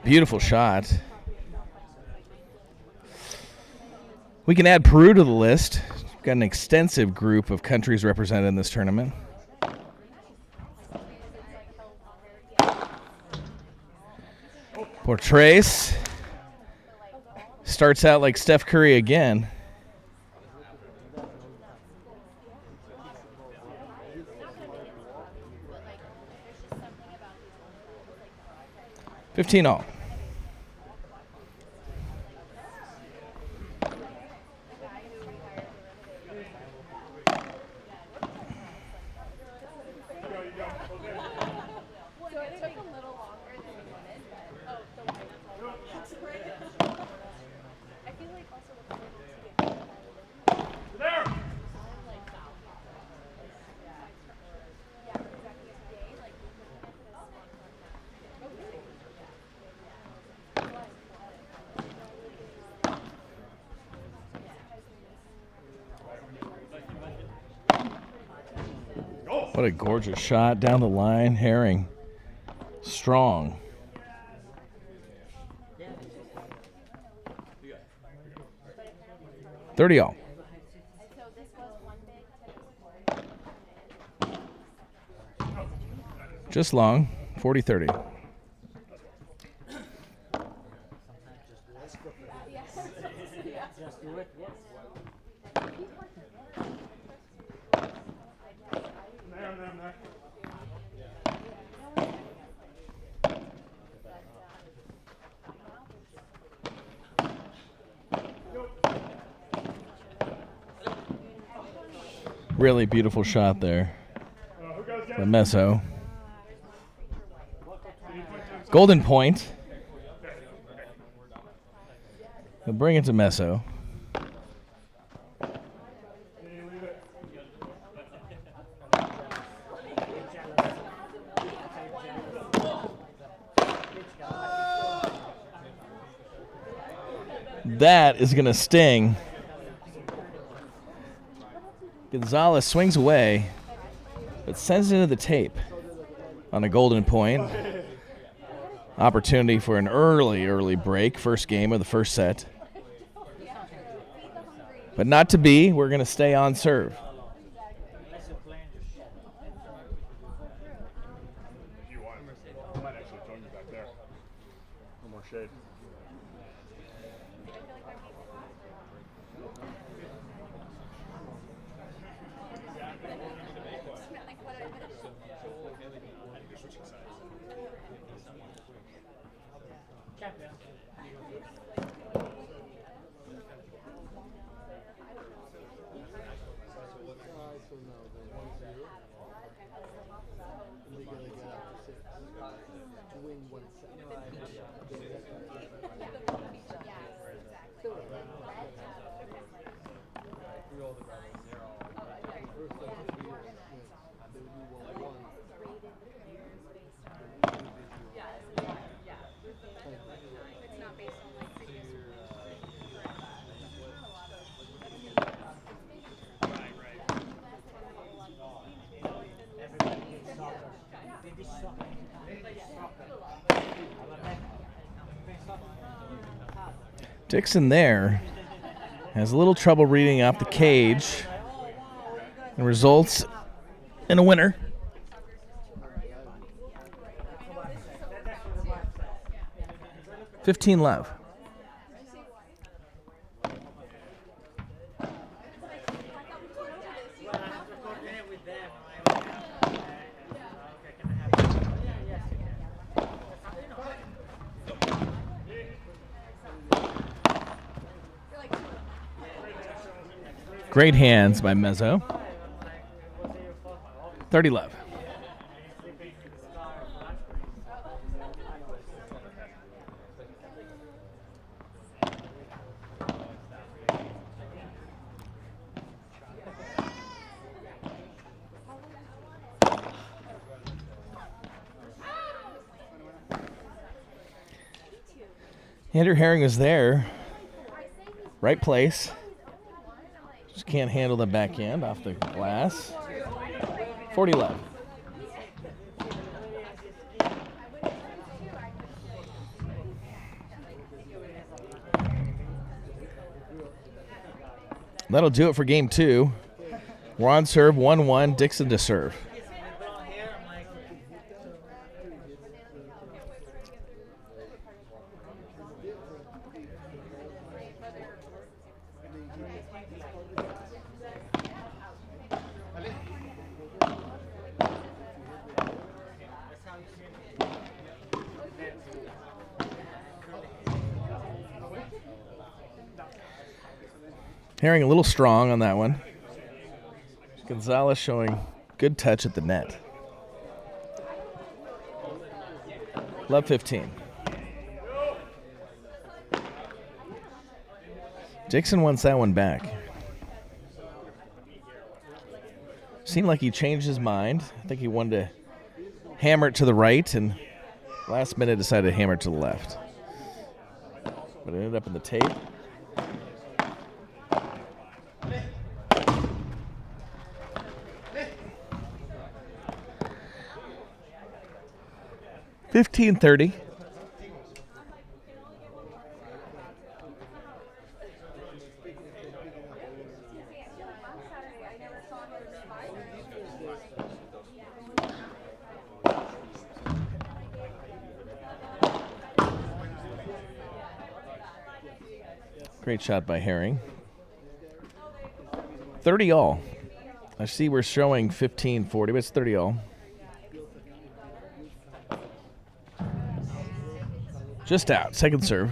Beautiful shot. We can add Peru to the list. Got an extensive group of countries represented in this tournament. Portrace starts out like Steph Curry again. $15 all. What a gorgeous shot down the line. Herring. Strong. $30 all. Just long. 40-30. Really beautiful shot there. The Meso. Golden point. He'll bring it to Meso. That is going to sting. Gonzalez swings away, but sends it into the tape on a golden point. Opportunity for an early break. First game of the first set. But not to be. We're going to stay on serve. You want? I might actually phone you back there. No more shade. Dixon there has a little trouble reading off the cage and results in a winner. $15-love. Great hands by Mezzo. 30-love. Andrew Herring is there. Right place. Just can't handle the backhand off the glass. 40-love. That'll do it for game 2. We're on serve, 1-1, Dixon to serve. Herring a little strong on that one. Gonzalez showing good touch at the net. Love 15. Dixon wants that one back. Seemed like he changed his mind. I think he wanted to hammer it to the right, and last minute decided to hammer it to the left. But it ended up in the tape. $15-30. Great shot by Herring. 30 all. I see we're showing 15-40, but it's 30 all. Just out. Second serve.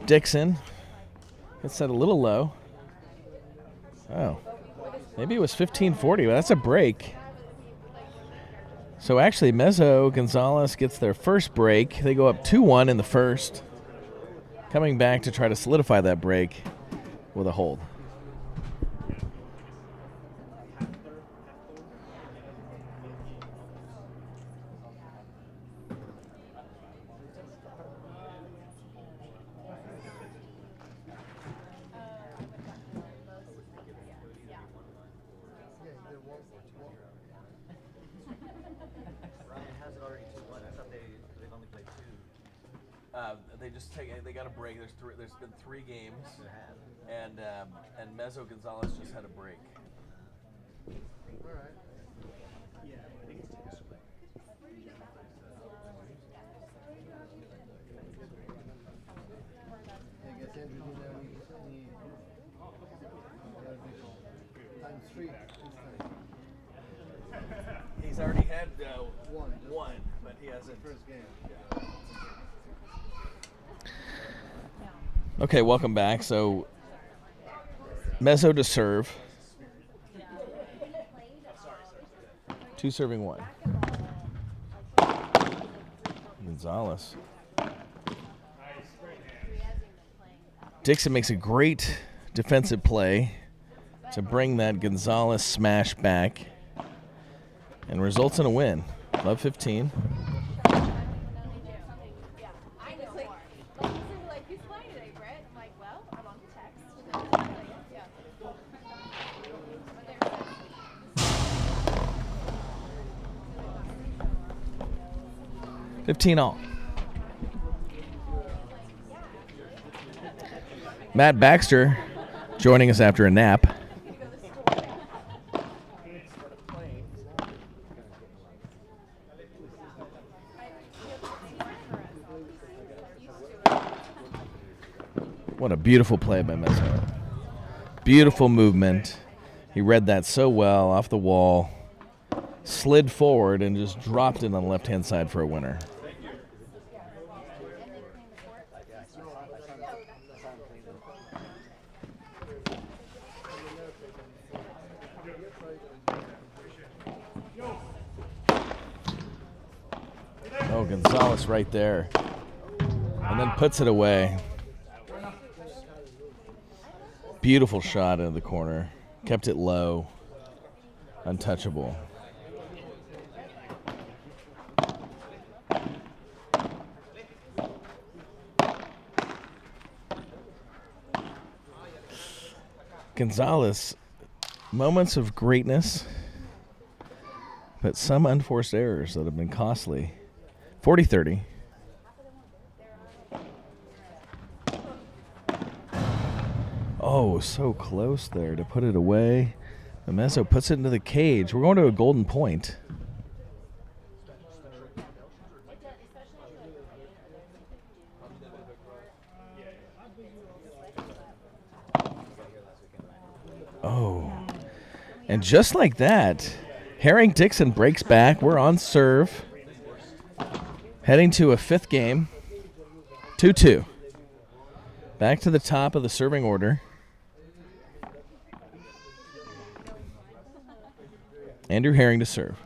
Dixon gets set a little low. Oh. Maybe it was 15-40, but that's a break. So actually, Mezzo Gonzalez gets their first break. They go up 2-1 in the first. Coming back to try to solidify that break with a hold. They got a break. There's been 3 games, and Mezzo Gonzalez just had a break. All right. I guess Andrew need times 3 this time. He's already had one, but he hasn't. First game. Okay, welcome back. So, Mezzo to serve. 2 serving 1. Gonzalez. Dixon makes a great defensive play to bring that Gonzalez smash back and results in a win. Love 15. 15 all. Matt Baxter joining us after a nap. What a beautiful play by Mezzo. Beautiful movement. He read that so well off the wall, slid forward, and just dropped it on the left-hand side for a winner. Oh, Gonzalez right there. And then puts it away. Beautiful shot into the corner. Kept it low. Untouchable. Gonzalez, moments of greatness, but some unforced errors that have been costly. 40-30. Oh, so close there to put it away. The Mezzo puts it into the cage. We're going to a golden point. Oh. And just like that, Herring-Dixon breaks back. We're on serve. Heading to a fifth game. 2-2. Back to the top of the serving order. Andrew Herring to serve.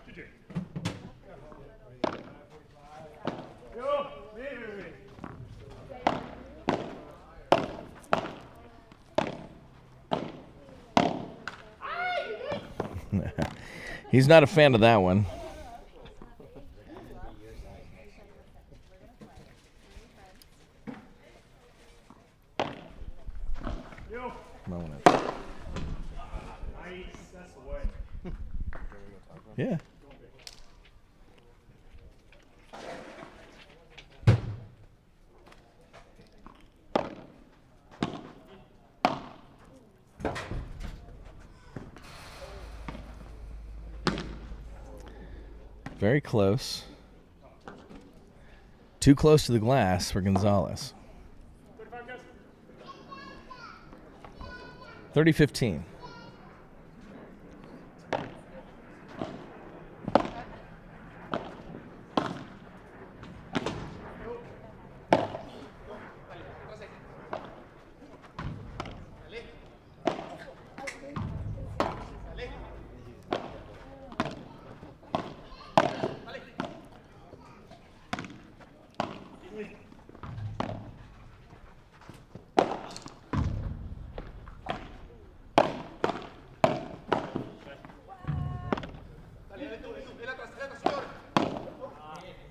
He's not a fan of that one. Yeah. Very close. Too close to the glass for Gonzalez. 30-15.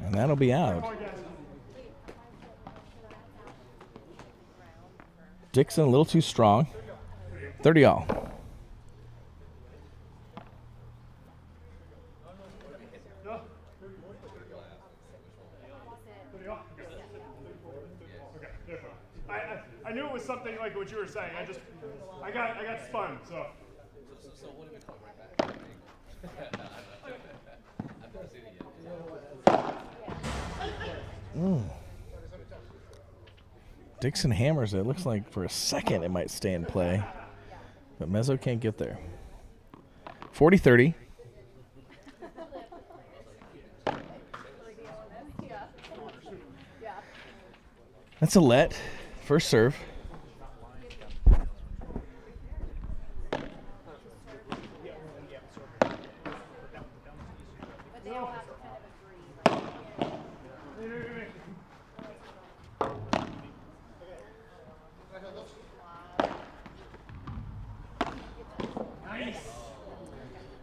And that'll be out. Dixon a little too strong. 30 all. I knew it was something like what you were saying. I got spun. So what did we call right back? Dixon hammers it. Looks like for a second it might stay in play, but Mezzo can't get there. 40-30. That's a let. First serve.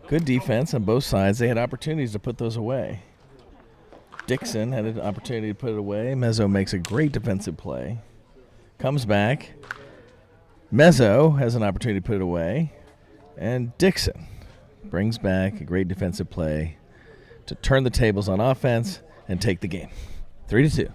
Good defense on both sides. They had opportunities to put those away. Dixon had an opportunity to put it away. Mezzo makes a great defensive play. Comes back. Mezzo has an opportunity to put it away. And Dixon brings back a great defensive play to turn the tables on offense and take the game. 3-2.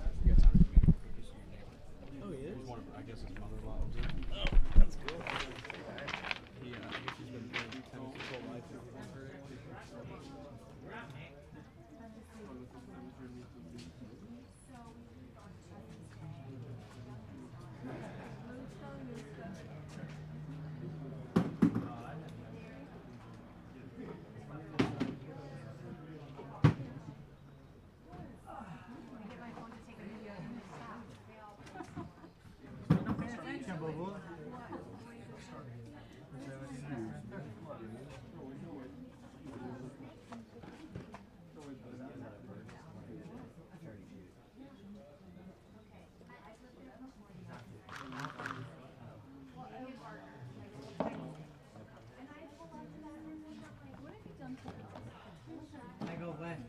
I go left.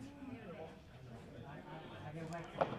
I go left.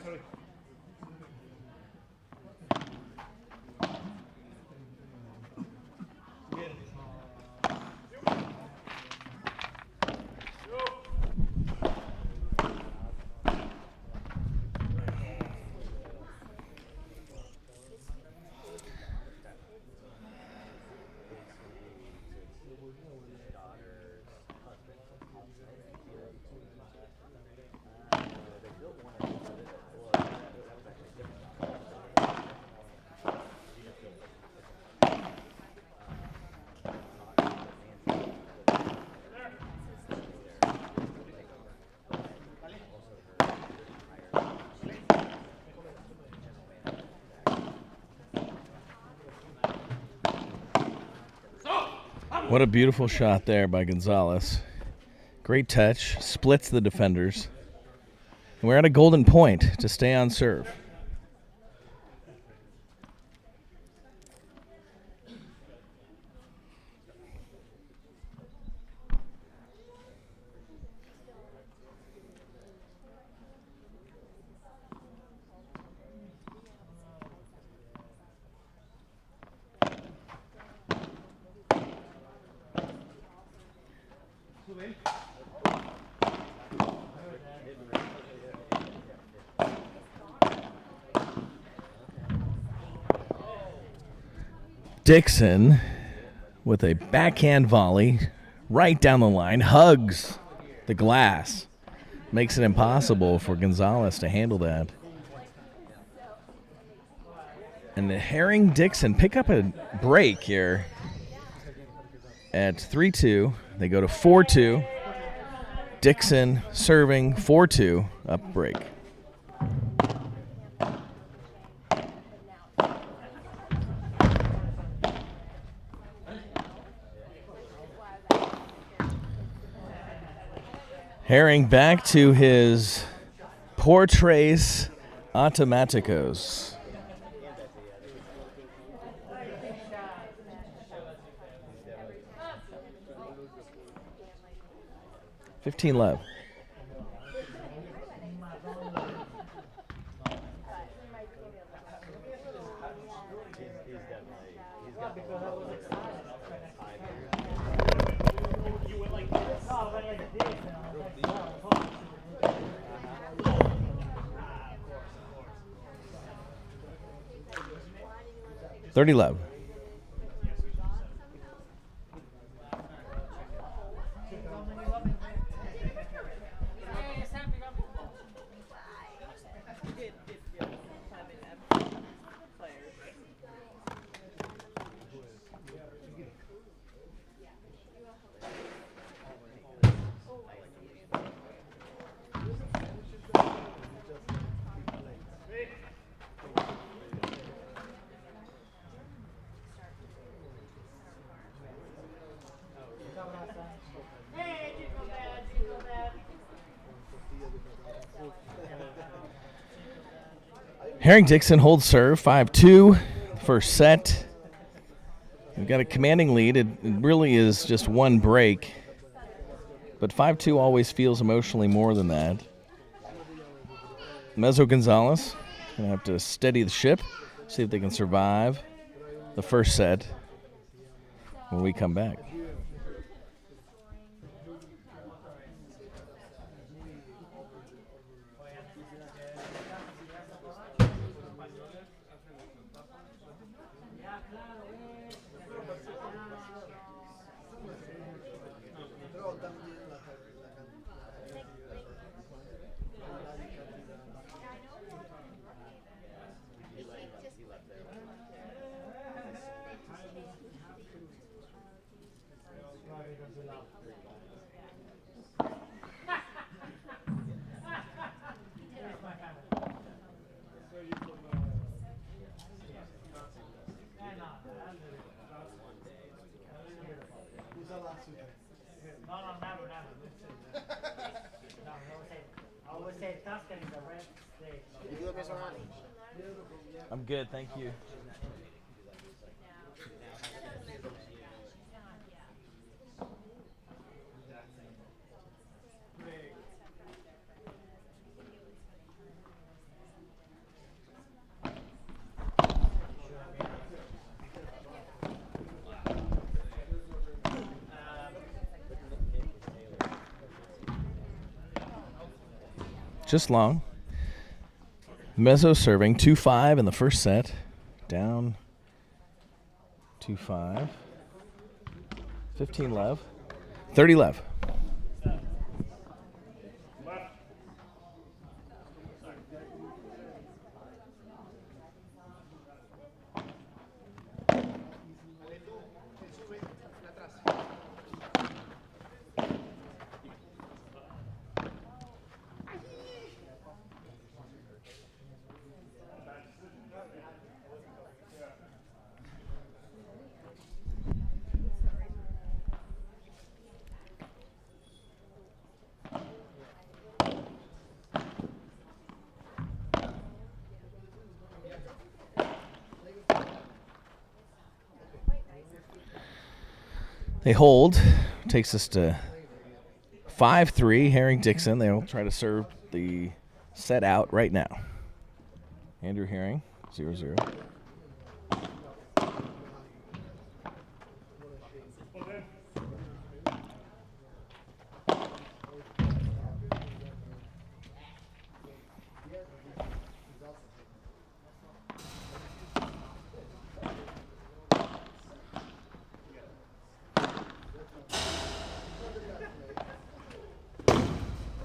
Sorry. What a beautiful shot there by Gonzalez. Great touch, splits the defenders. And we're at a golden point to stay on serve. Dixon with a backhand volley right down the line, hugs the glass, makes it impossible for Gonzalez to handle that. And the Herring-Dixon pick up a break here at 3-2. They go to 4-2. Dixon serving 4-2 up break. Herring back to his Portrays Automaticos. $15 left. 30 love. Herring-Dixon holds serve, 5-2, first set. We've got a commanding lead. It really is just one break. But 5-2 always feels emotionally more than that. Mezzo Gonzalez going to have to steady the ship, see if they can survive the first set when we come back. I'm good, thank you. Just long. Mezzo serving 2-5 in the first set. Down 2-5. 15 love. 30 love. They hold. Takes us to 5-3. Herring-Dixon. They'll try to serve the set out right now. Andrew Herring, 0-0.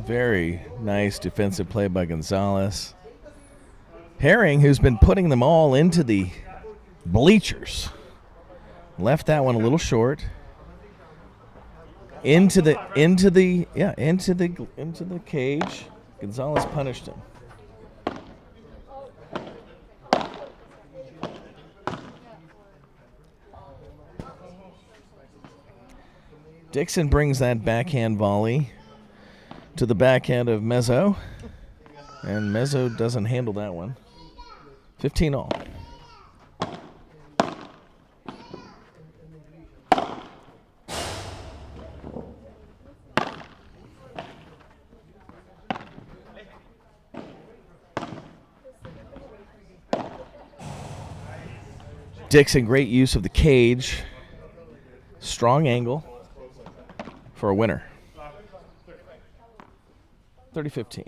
Very nice defensive play by Gonzalez. Herring, who's been putting them all into the bleachers, left that one a little short. Into the cage. Gonzalez punished him. Dixon brings that backhand volley to the backhand of Mezzo, and Mezzo doesn't handle that one. 15 all. Dixon, great use of the cage. Strong angle for a winner. 30-15.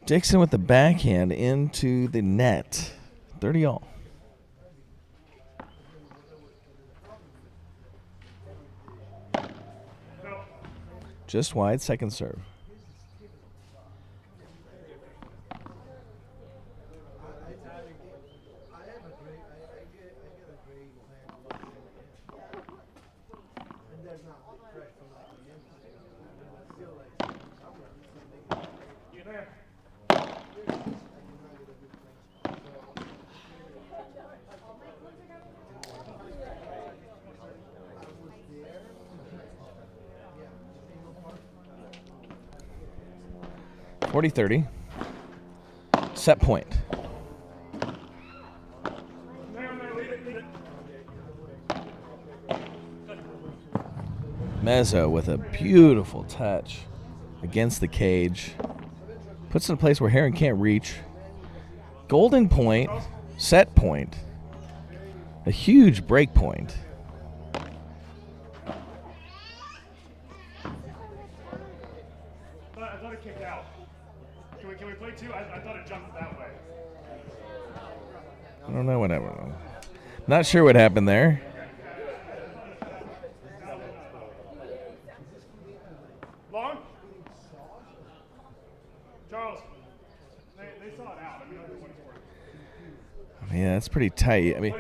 Dixon with the backhand into the net. 30-all. Just wide, second serve. .40-30. Set point. Mezzo with a beautiful touch against the cage. Puts it in a place where Heron can't reach. Golden point, set point. A huge break point. I thought it kicked out. Can we play two? I thought it jumped that way. I don't know what happened. Not sure what happened there. Long? Charles, they saw it out. I mean, I went for it. Yeah, that's pretty tight. I mean,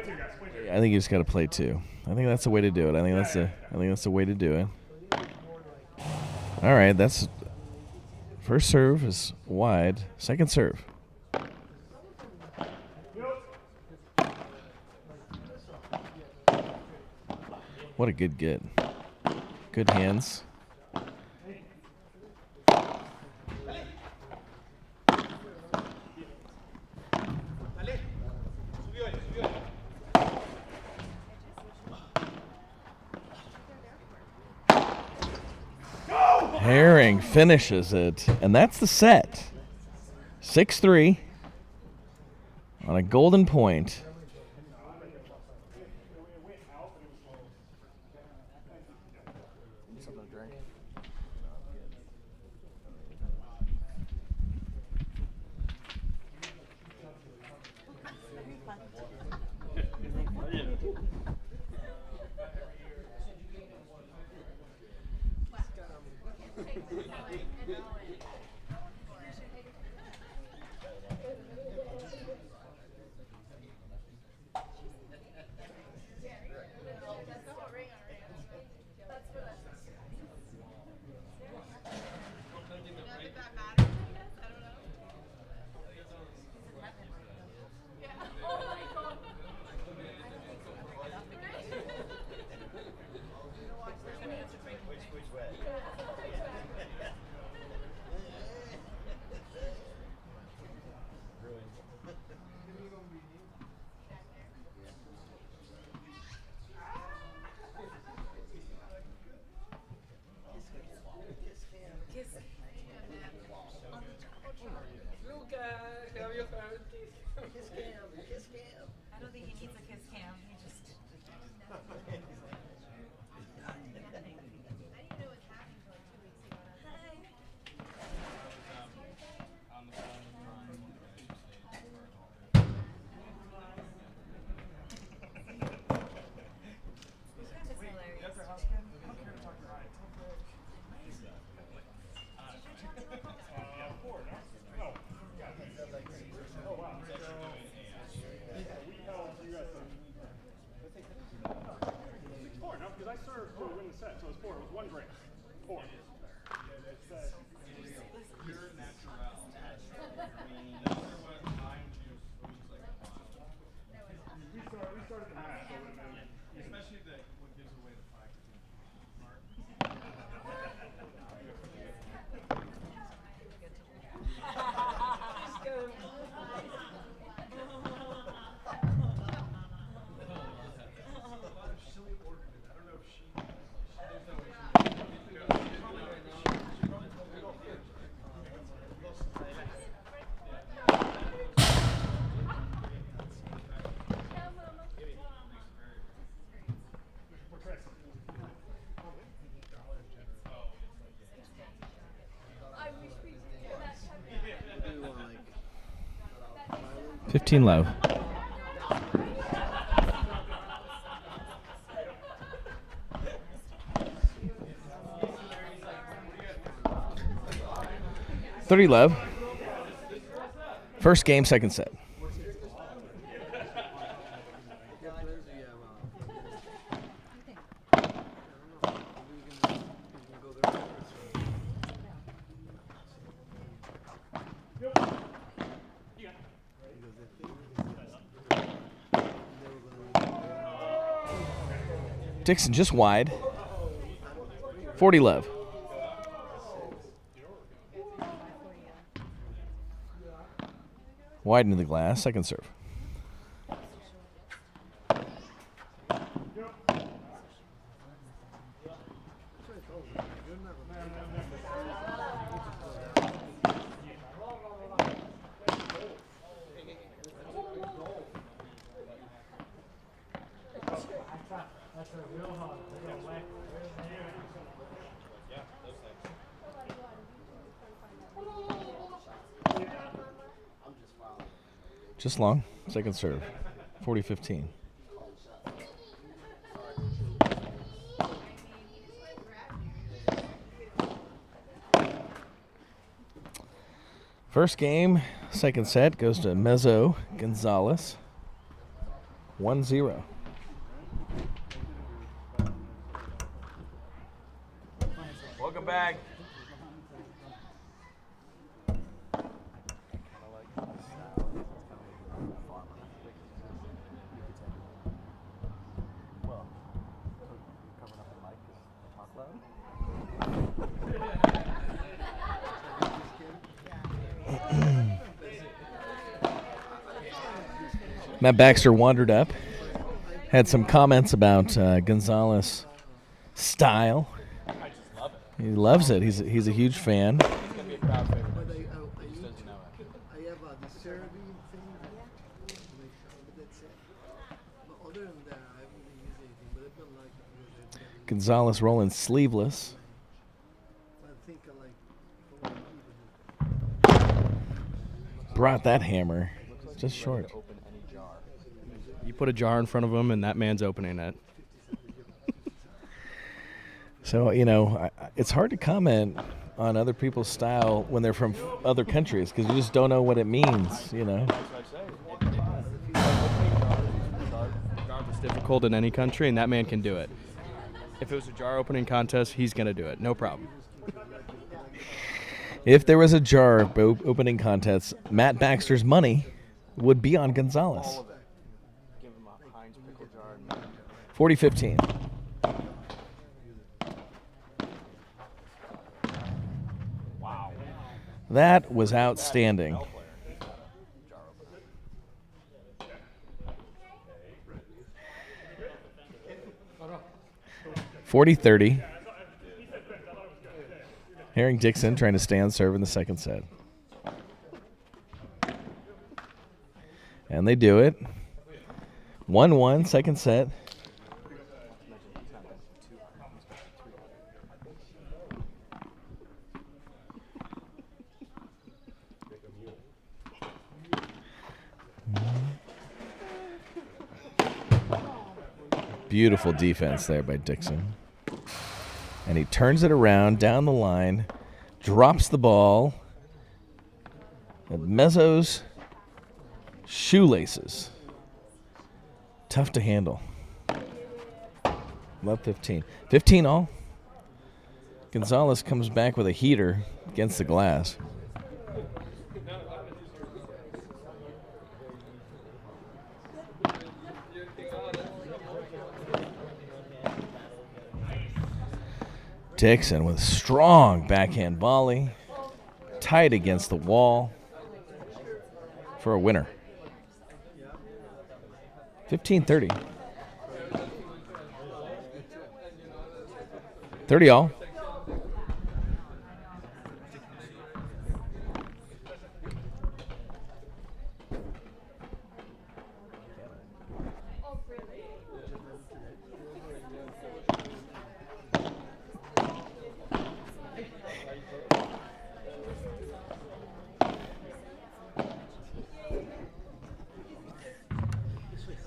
I think you just got to play two. I think that's the way to do it. I think that's the way to do it. All right, that's first serve is wide. Second serve. What a good get. Good hands. Herring finishes it, and that's the set. 6-3 on a golden point. I don't think he needs a kiss cam. He just. I didn't know what's happening. 15 love. $30 love. First game, second set. Dixon just wide. 40 love. Wide into the glass, second serve. Just long, second serve, 40-15. First game, second set goes to Mezzo Gonzalez, 1-0. Welcome back. Matt Baxter wandered up, had some comments about Gonzalez' style. He loves it. He's a huge fan. Gonzalez rolling sleeveless. Brought that hammer just short. You put a jar in front of him, and that man's opening it. So, it's hard to comment on other people's style when they're from other countries because you just don't know what it means, It's difficult in any country, and that man can do it. If it was a jar opening contest, he's going to do it. No problem. If there was a jar opening contest, Matt Baxter's money would be on Gonzalez. 40-15. Wow. That was outstanding. $40-30. Herring Dixon trying to stay on serve in the second set. And they do it. 1-1, second set. Beautiful defense there by Dixon. And he turns it around down the line, drops the ball at Mezzo's shoelaces. Tough to handle. Love 15. 15 all. Gonzalez comes back with a heater against the glass. Dixon with strong backhand volley, tight against the wall for a winner. 15-30. 30 all.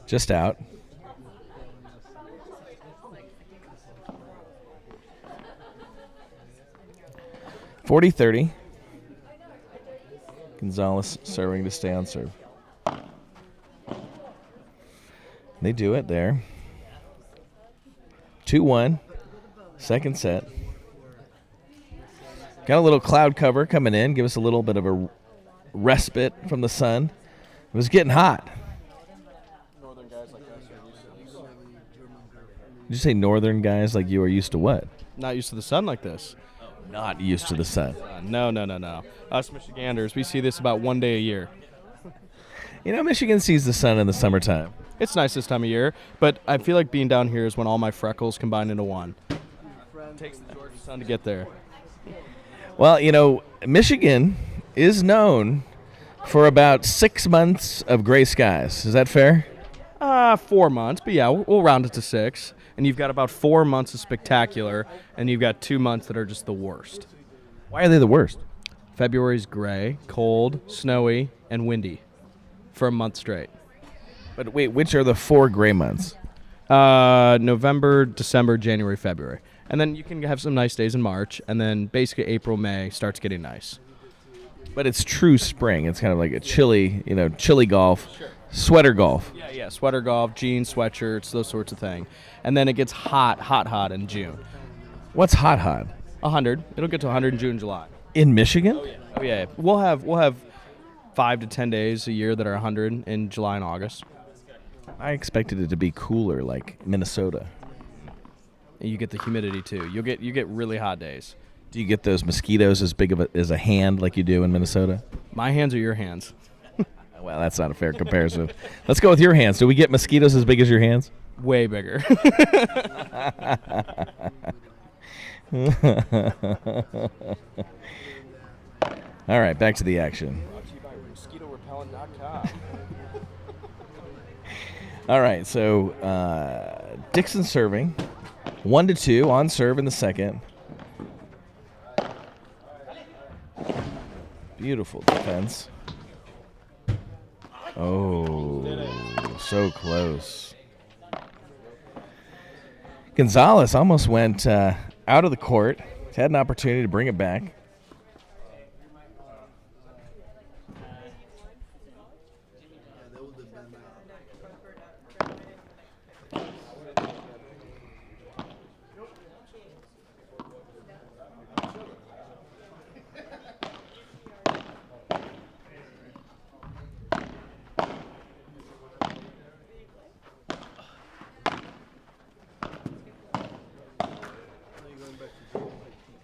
Just out. (40-30). Gonzalez serving to stay on serve. They do it there. 2-1. Second set. Got a little cloud cover coming in. Give us a little bit of a respite from the sun. It was getting hot. Did you say northern guys like you are used to what? Not used to the sun like this. Not used to the sun. No. Us Michiganders, we see this about 1 day a year. You know, Michigan sees the sun in the summertime. It's nice this time of year, but I feel like being down here is when all my freckles combine into one. It takes the Georgia sun to get there. Well, you know, Michigan is known for about 6 months of gray skies. Is that fair? 4 months, but yeah, we'll round it to 6. And you've got about 4 months of spectacular, and you've got 2 months that are just the worst. Why are they the worst? February's gray, cold, snowy, and windy for a month straight. But wait, which are the 4 gray months? November, December, January, February. And then you can have some nice days in March, and then basically April, May starts getting nice. But it's true spring. It's kind of like a chilly golf, sweater golf. Yeah, sweater golf, jeans, sweatshirts, those sorts of things. And then it gets hot in June. What's hot? 100. It'll get to 100 in June, July. In Michigan? Oh yeah. We'll have 5 to 10 days a year that are 100 in July and August. I expected it to be cooler, like Minnesota. And you get the humidity too. You get really hot days. Do you get those mosquitoes as big as a hand like you do in Minnesota? My hands are your hands. Well, that's not a fair comparison. Let's go with your hands. Do we get mosquitoes as big as your hands? Way bigger. All right, back to the action. All right, so Dixon serving. 1-2 on serve in the second. Beautiful defense. Oh, so close. Gonzalez almost went out of the court. Had an opportunity to bring it back.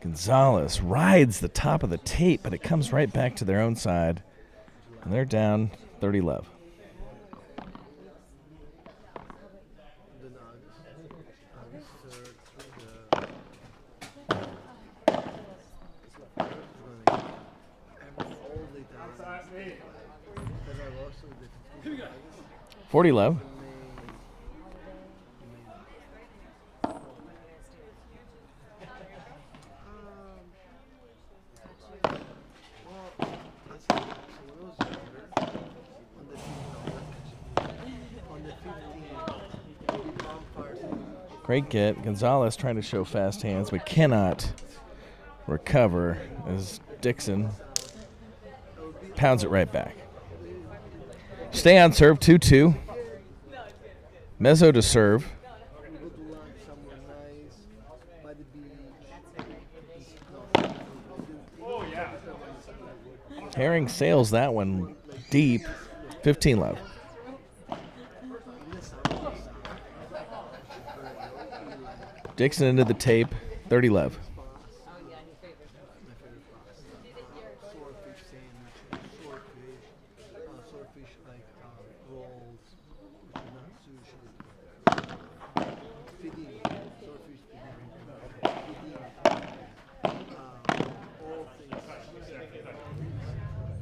Gonzalez rides the top of the tape, but it comes right back to their own side. And they're down 30-love. (40-love). Great get. Gonzalez trying to show fast hands, but cannot recover as Dixon pounds it right back. Stay on serve, 2-2. Mezzo to serve. Herring sails that one deep, 15-love. Dixon into the tape, 30-love.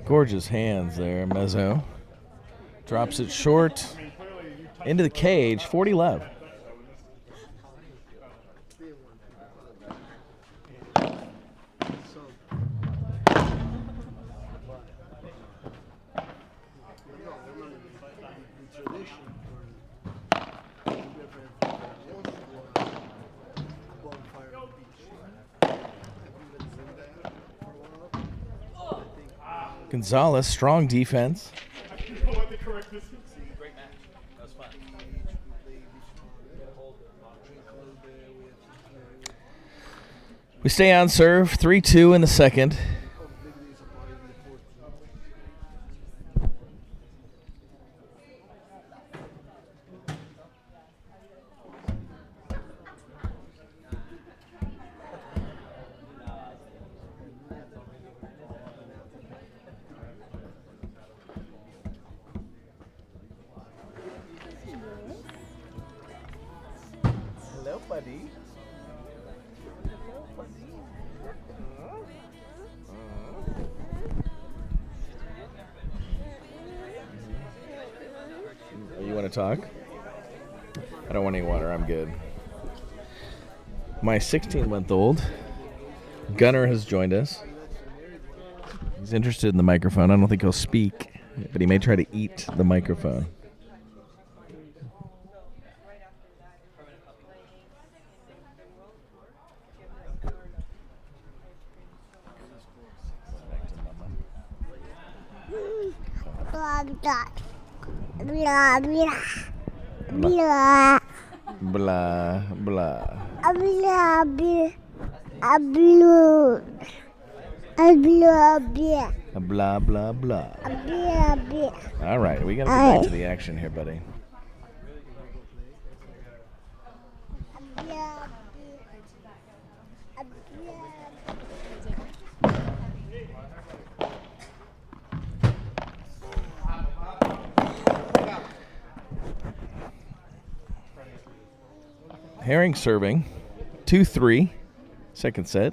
Gorgeous hands there, Mezzo. Drops it short into the cage, 40-love. Gonzalez, strong defense. Great match. That was fun. We stay on serve, 3-2 in the second. Hello, buddy. You want to talk? I don't want any water. I'm good. My 16-month-old Gunner has joined us. He's interested in the microphone. I don't think he'll speak, but he may try to eat the microphone. Blah, blah. Blah, blah. Blah. Blah, blah. Blah, blah. A blue. A blah, blah. Blah, blah, blah. Blah, blah. All right, we got to get back to the action here, buddy. Herring serving, 2-3, second set,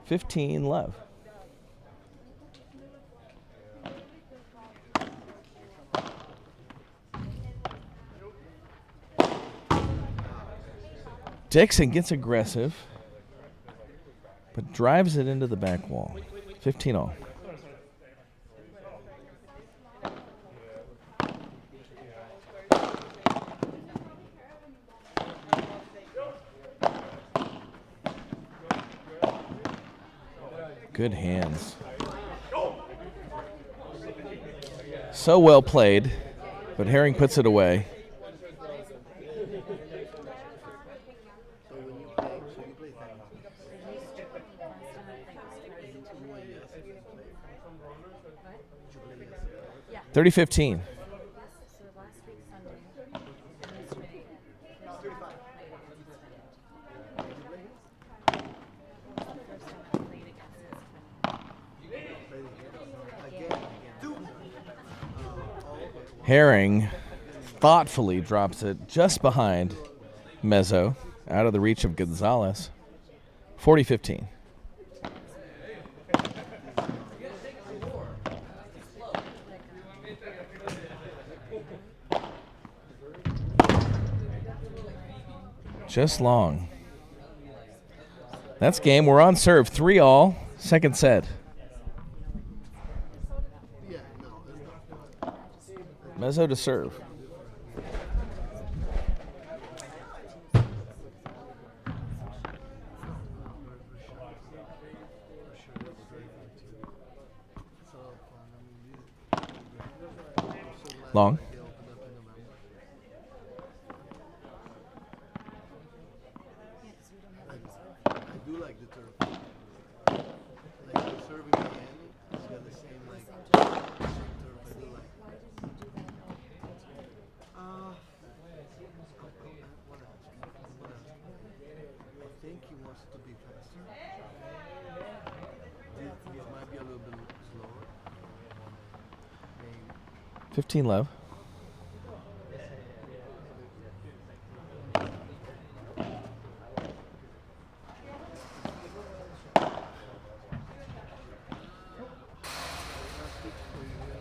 15 love. Dixon gets aggressive, but drives it into the back wall. 15 all. Good hands. So well played, but Herring puts it away. Yeah. 30-15. Herring thoughtfully drops it just behind Mezzo, out of the reach of Gonzalez. 40-15. Just long. That's game. We're on serve. 3 all. Second set. Mezzo to serve. Long. I do like the turf. Like the serve in Miami, it's got the same turf I do like. I think he wants to be faster. This might be a little bit slower. Maybe. 15 love.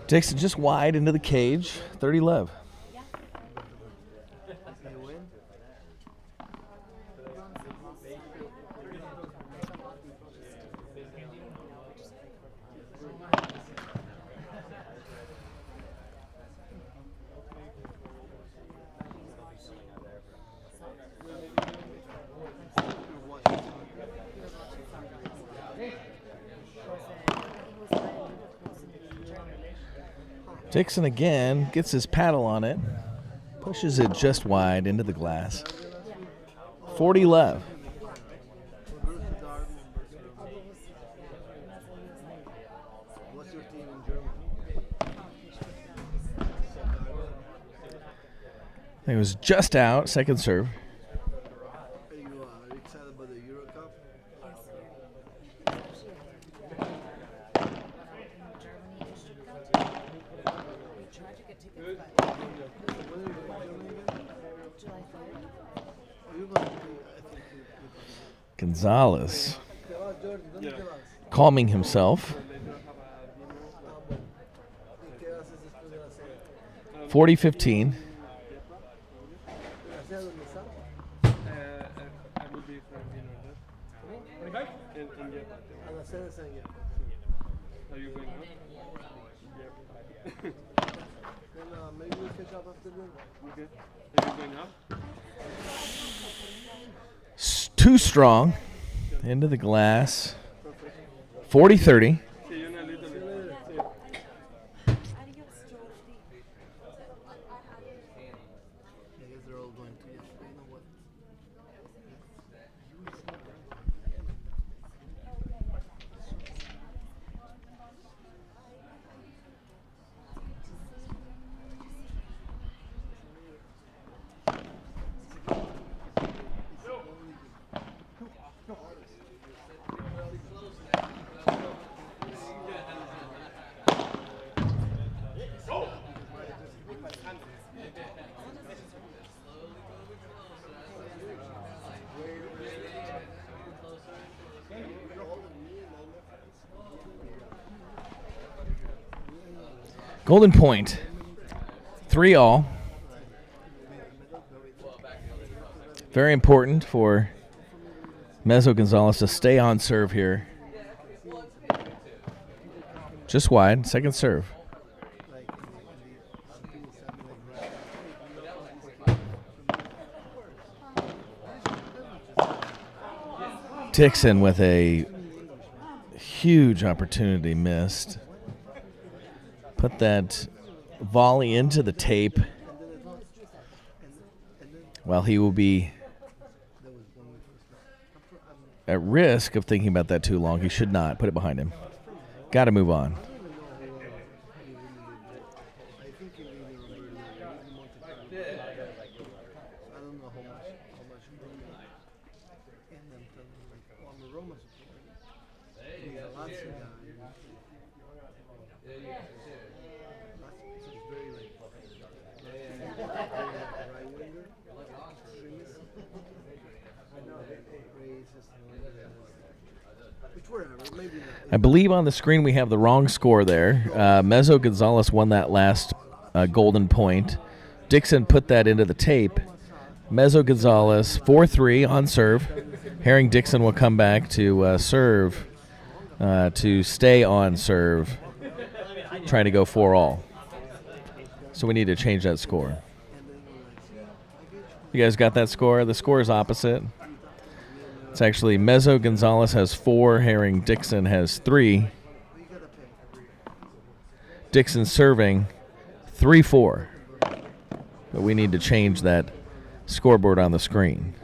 Dixon just wide into the cage. 30 love. Dixon again gets his paddle on it, pushes it just wide into the glass. 40 love. What's your team in Germany? It was just out, second serve. Are you excited about the Euro Cup? Gonzalez calming himself. 40-15. Are you going up? Then maybe we'll catch up after dinner. Okay. Are you going up? Too strong. Into the glass. 40-30. See you in a little bit. I guess they're all going to yesterday. You know what? Golden point. 3-all. Very important for Mezzo Gonzalez to stay on serve here. Just wide, second serve. Dixon with a huge opportunity missed. Put that volley into the tape. While he will be at risk of thinking about that too long, he should not. Put it behind him. Got to move on. I believe on the screen we have the wrong score there. Mezzo Gonzalez won that last golden point. Dixon put that into the tape. Mezzo Gonzalez 4-3 on serve. Herring Dixon will come back to serve, to stay on serve, trying to go 4-all. So we need to change that score. You guys got that score? The score is opposite. It's actually Mezzo Gonzalez has 4, Herring Dixon has 3. Dixon serving 3-4. But we need to change that scoreboard on the screen.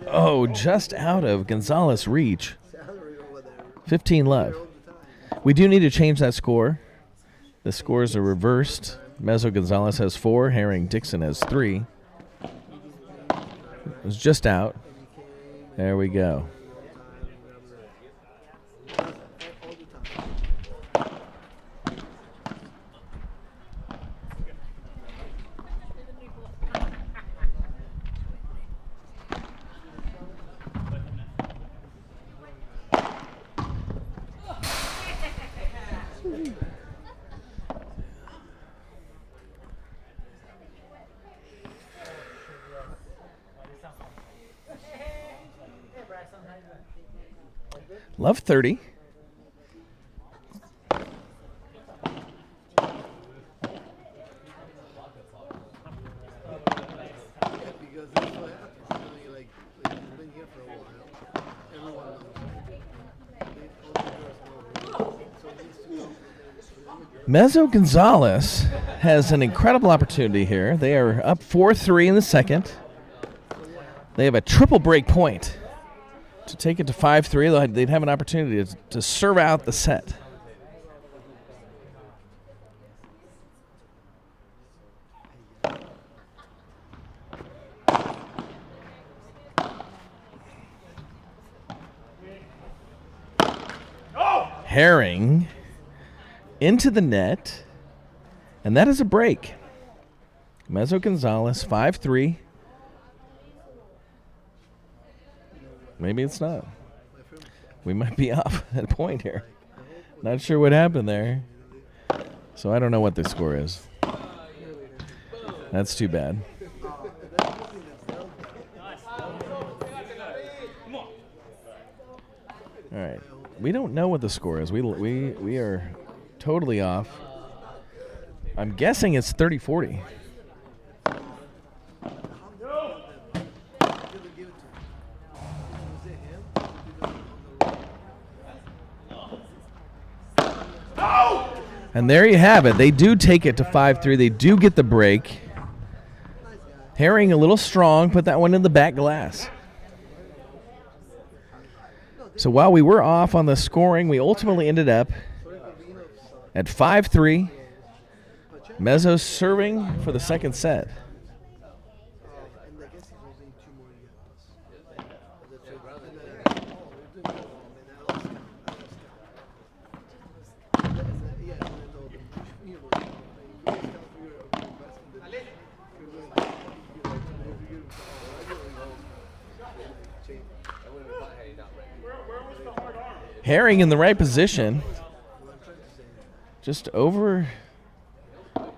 Oh, just out of Gonzalez reach. 15 love. We do need to change that score. The scores are reversed. Mezzo Gonzalez has 4. Herring Dixon has 3. It was just out. There we go. Love 30. Because that's what happens. You know, you're like you've been here for a while. Everyone knows you. All the girls know you. So it needs to go. Mezzo Gonzalez has an incredible opportunity here. They are up 4-3 in the second. They have a triple break point to take it to 5-3. They'd have an opportunity to serve out the set. Herring into the net, and that is a break. Mezzo Gonzalez, 5-3. Maybe it's not. We might be off at a point here. Not sure what happened there. So I don't know what the score is. That's too bad. All right. We don't know what the score is. We are totally off. I'm guessing it's 30-40. And there you have it. They do take it to 5-3. They do get the break. Herring a little strong. Put that one in the back glass. So while we were off on the scoring, we ultimately ended up at 5-3. Mezzo serving for the second set. Herring in the right position. Just over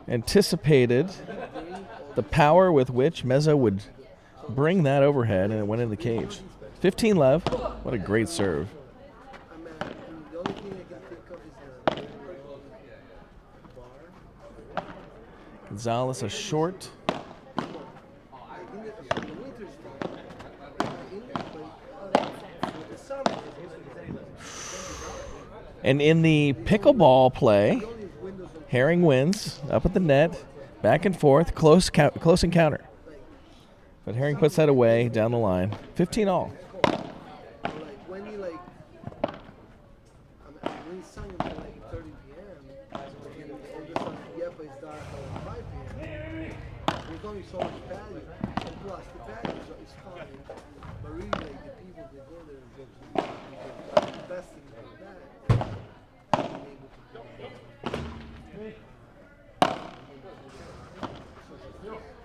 anticipated the power with which Mezzo would bring that overhead, and it went in the cage. 15 love. What a great serve. Gonzalez a short. And in the pickleball play, Herring wins up at the net, back and forth, close encounter. But Herring puts that away down the line. 15 all.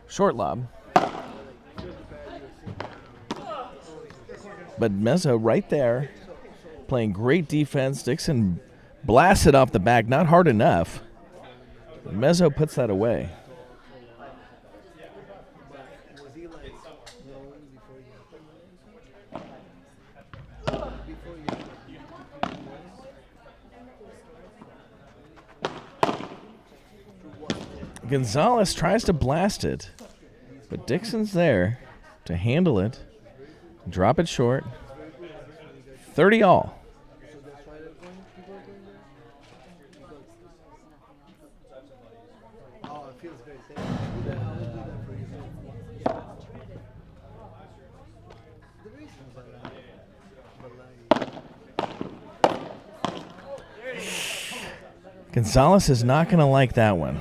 Short lob. But Mezzo right there, playing great defense. Dixon blasted off the back, not hard enough. Mezzo puts that away. Gonzalez tries to blast it, but Dixon's there to handle it, drop it short. 30 all. Gonzalez is not going to like that one.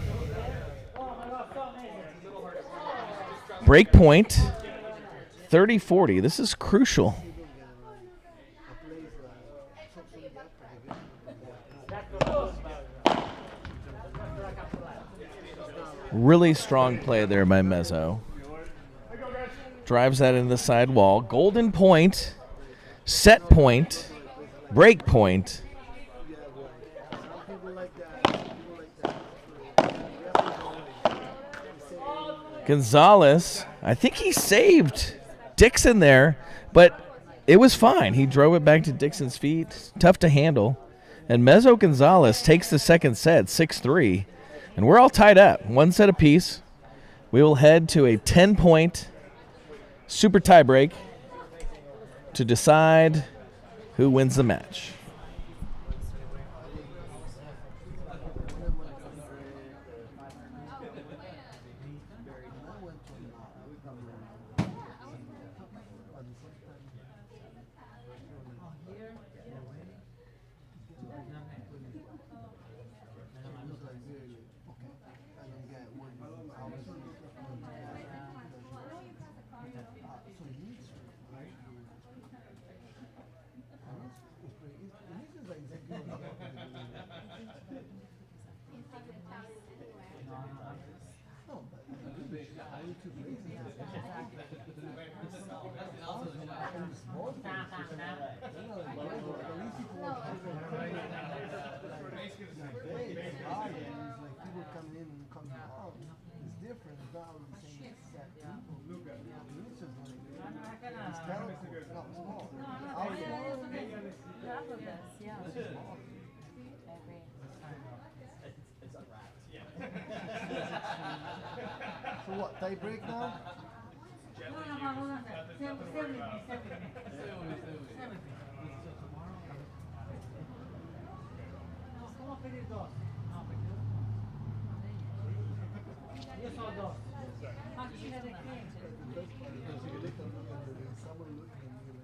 Break point, 30-40. This is crucial. Really strong play there by Mezzo. Drives that into the side wall. Golden point, set point, break point. Gonzalez, I think he saved Dixon there, but it was fine. He drove it back to Dixon's feet. Tough to handle. And Mezzo Gonzalez takes the second set, 6-3. And we're all tied up. One set apiece. We will head to a 10-point super tie break to decide who wins the match. So what, tie break now?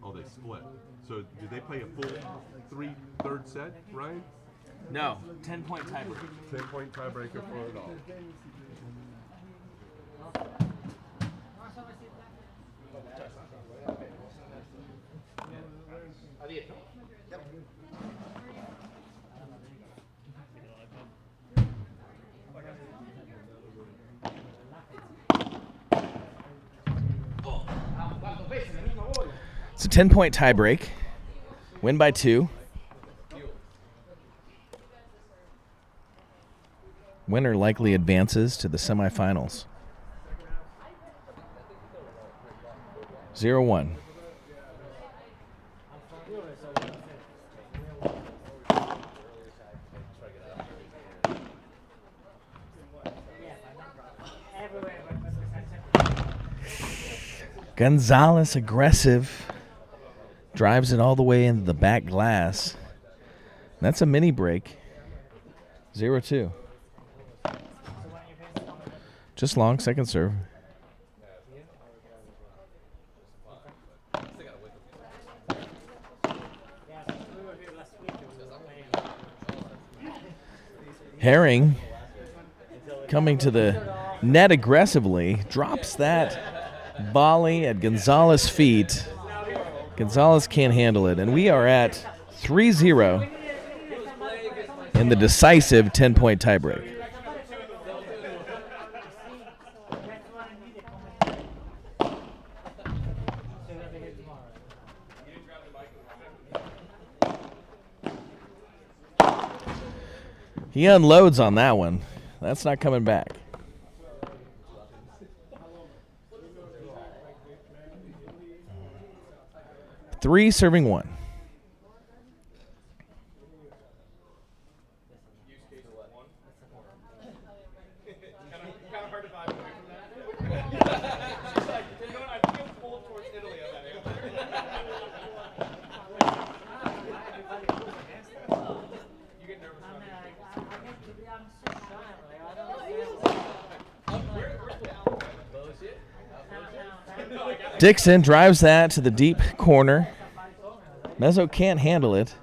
Oh, they split. So did they play a full third set, Ryan? No, 10-point tiebreaker. 10-point tiebreaker for it all. It's a 10-point tiebreak. Win by 2. Winner likely advances to the semifinals. 0-1. Gonzalez aggressive. Drives it all the way into the back glass. That's a mini break. 0-2. Just long, second serve. Herring coming to the net aggressively, drops that volley at Gonzalez's feet. Gonzalez can't handle it, and we are at 3-0 in the decisive 10-point tiebreak. He unloads on that one. That's not coming back. Three serving 1. Dixon drives that to the deep corner. Mezzo can't handle it.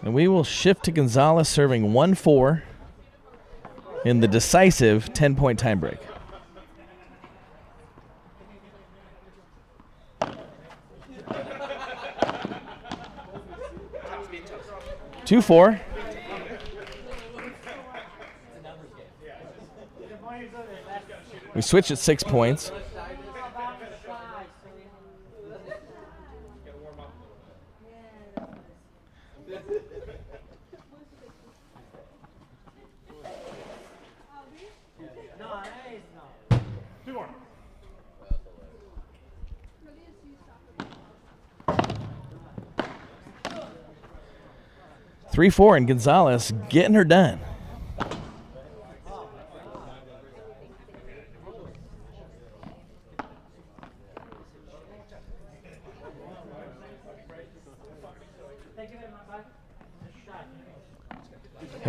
And we will shift to Gonzalez serving 1-4 in the decisive 10-point tiebreak. Two, 4. We switch at 6 points. Three, 4, and Gonzalez getting her done.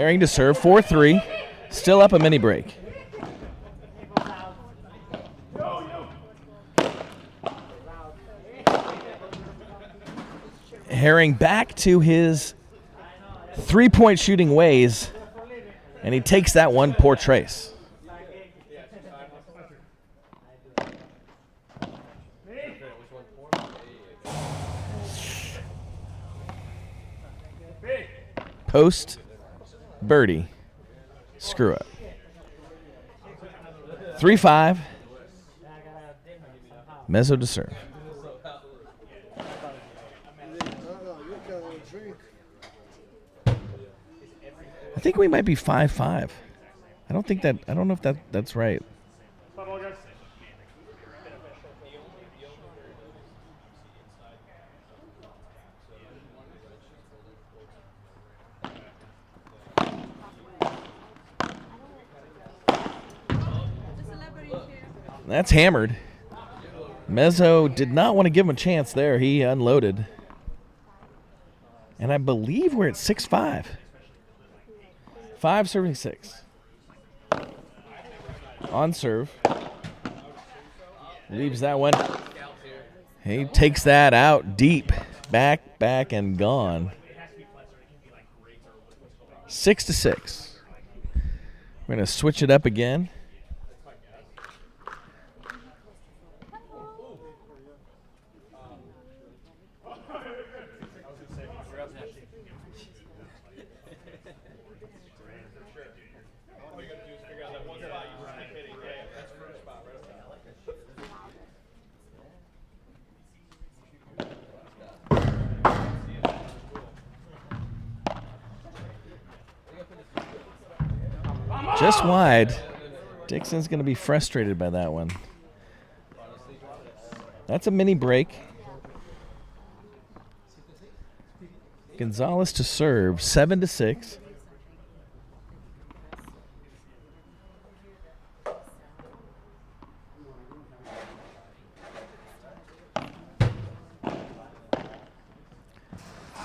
Herring to serve, 4-3. Still up a mini break. Herring back to his three-point shooting ways, and he takes that one, poor trace. Post, birdie, screw up. 3-5, Mezzo to serve. I think we might be 5-5. I don't know if that's right. That's hammered. Mezzo did not want to give him a chance there. He unloaded. And I believe we're at 6-5. 5 serving 6. On serve. Leaves that one. He takes that out deep. Back, and gone. 6-6. We're going to switch it up again. Just wide. Dixon's going to be frustrated by that one. That's a mini break. Gonzalez to serve, 7-6.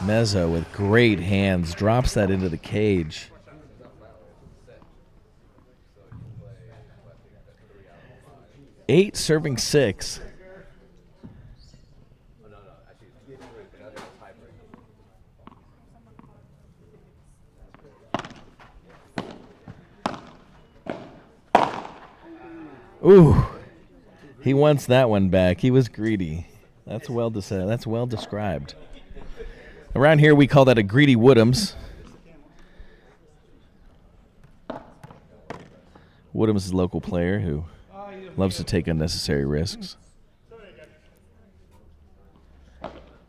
Mezzo with great hands drops that into the cage. Eight serving 6. Ooh, he wants that one back. He was greedy. That's well described. Around here, we call that a greedy Woodhams. Woodhams is a local player who loves to take unnecessary risks.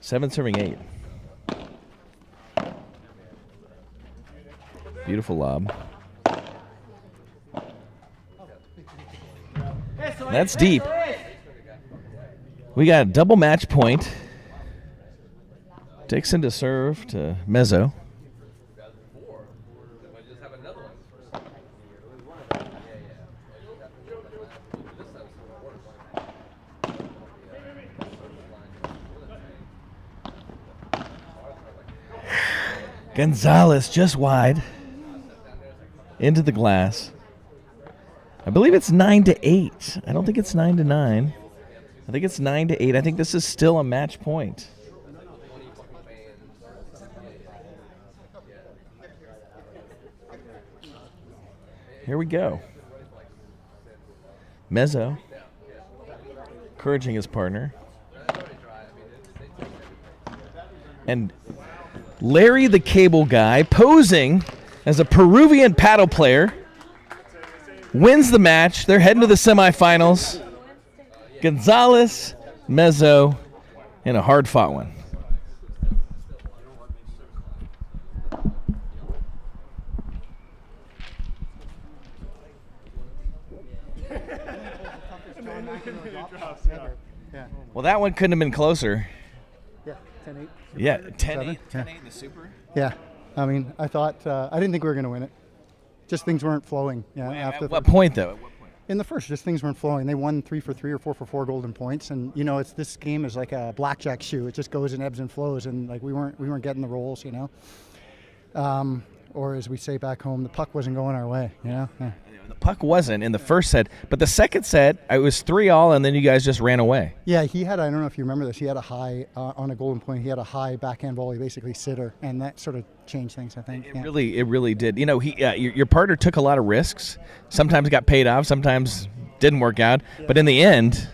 7 serving 8. Beautiful lob. That's deep. We got a double match point. Dixon to serve to Mezzo. Gonzalez just wide into the glass. I believe it's 9-8. I don't think it's 9-9. I think it's 9-8. I think this is still a match point. Here we go. Mezzo encouraging his partner. And Larry the Cable Guy, posing as a Peruvian paddle player, wins the match. They're heading to the semifinals. Gonzalez, Mezzo, in a hard-fought one. Well, that one couldn't have been closer. Yeah, 10-8. Yeah, 10-8. 10-8 in the super. Yeah, I mean, I thought I didn't think we were going to win it. Just things weren't flowing. Yeah. At what point, though? In the first, just things weren't flowing. They won 3 for 3 or 4 for 4 golden points, and you know, this game is like a blackjack shoe. It just goes in ebbs and flows, and like we weren't getting the rolls. You know, or as we say back home, the puck wasn't going our way. You know. Yeah. The puck wasn't in the first set, but the second set, it was 3-all, and then you guys just ran away. Yeah, he had, I don't know if you remember this, he had a high, on a golden point, he had a high backhand volley, basically sitter, and that sort of changed things, I think. It really did. You know, your partner took a lot of risks. Sometimes got paid off, sometimes didn't work out, but in the end...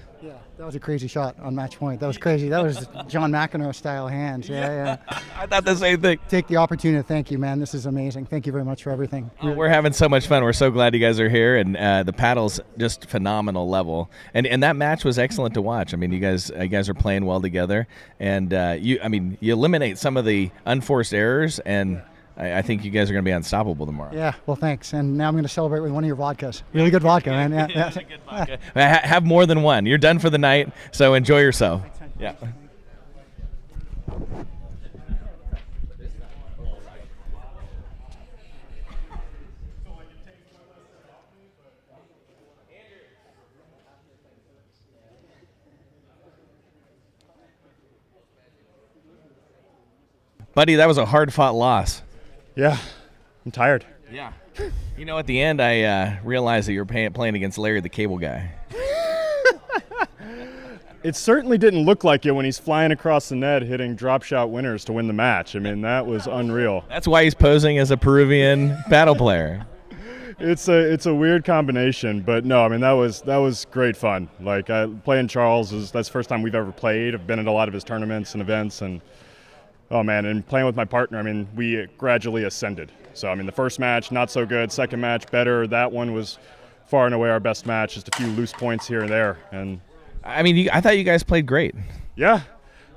That was a crazy shot on match point. That was crazy. That was John McEnroe style hands. Yeah. I thought the same thing. Take the opportunity to thank you, man. This is amazing. Thank you very much for everything. We're having so much fun. We're so glad you guys are here, and the paddle's just phenomenal level. And that match was excellent to watch. I mean, you guys are playing well together, and you eliminate some of the unforced errors, and I think you guys are going to be unstoppable tomorrow. Yeah, well, thanks. And now I'm going to celebrate with one of your vodkas. Really good vodka, man. Yeah. Really good vodka. Have more than one. You're done for the night, so enjoy yourself. Yeah. Buddy, that was a hard-fought loss. Yeah, I'm tired. Yeah. You know, at the end, I realized that you were playing against Larry the Cable Guy. It certainly didn't look like it when he's flying across the net hitting drop shot winners to win the match. I mean, that was unreal. That's why he's posing as a Peruvian paddle player. It's a weird combination, but no, I mean, that was great fun. Like, playing Charles, that's the first time we've ever played. I've been at a lot of his tournaments and events, and oh man, and playing with my partner, I mean, we gradually ascended. So, I mean, the first match, not so good. Second match, better. That one was far and away our best match, just a few loose points here and there. And I mean, I thought you guys played great. Yeah.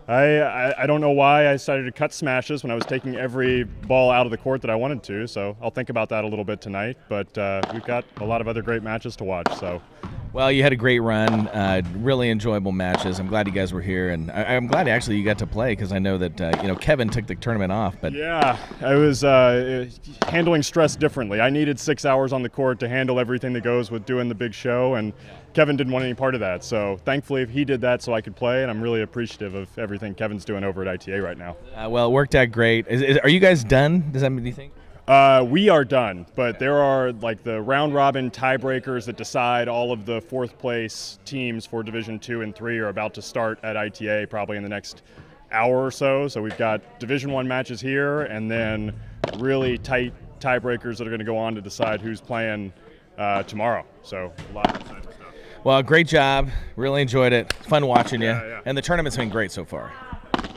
I don't know why I decided to cut smashes when I was taking every ball out of the court that I wanted to, so I'll think about that a little bit tonight. But we've got a lot of other great matches to watch. So, well, you had a great run, really enjoyable matches. I'm glad you guys were here, and I'm glad actually you got to play because I know that Kevin took the tournament off. But yeah, I was handling stress differently. I needed 6 hours on the court to handle everything that goes with doing the big show, and Kevin didn't want any part of that. So thankfully he did that so I could play, and I'm really appreciative of everything Kevin's doing over at ITA right now. Well, it worked out great. Are you guys done? Does that mean, do you think? We are done, but there are like the round robin tiebreakers that decide all of the fourth place teams for Division 2 and 3 are about to start at ITA probably in the next hour or so. So we've got Division 1 matches here, and then really tight tiebreakers that are going to go on to decide who's playing tomorrow. So a lot of exciting stuff. Well, great job. Really enjoyed it. Fun watching you. Yeah. And the tournament's been great so far.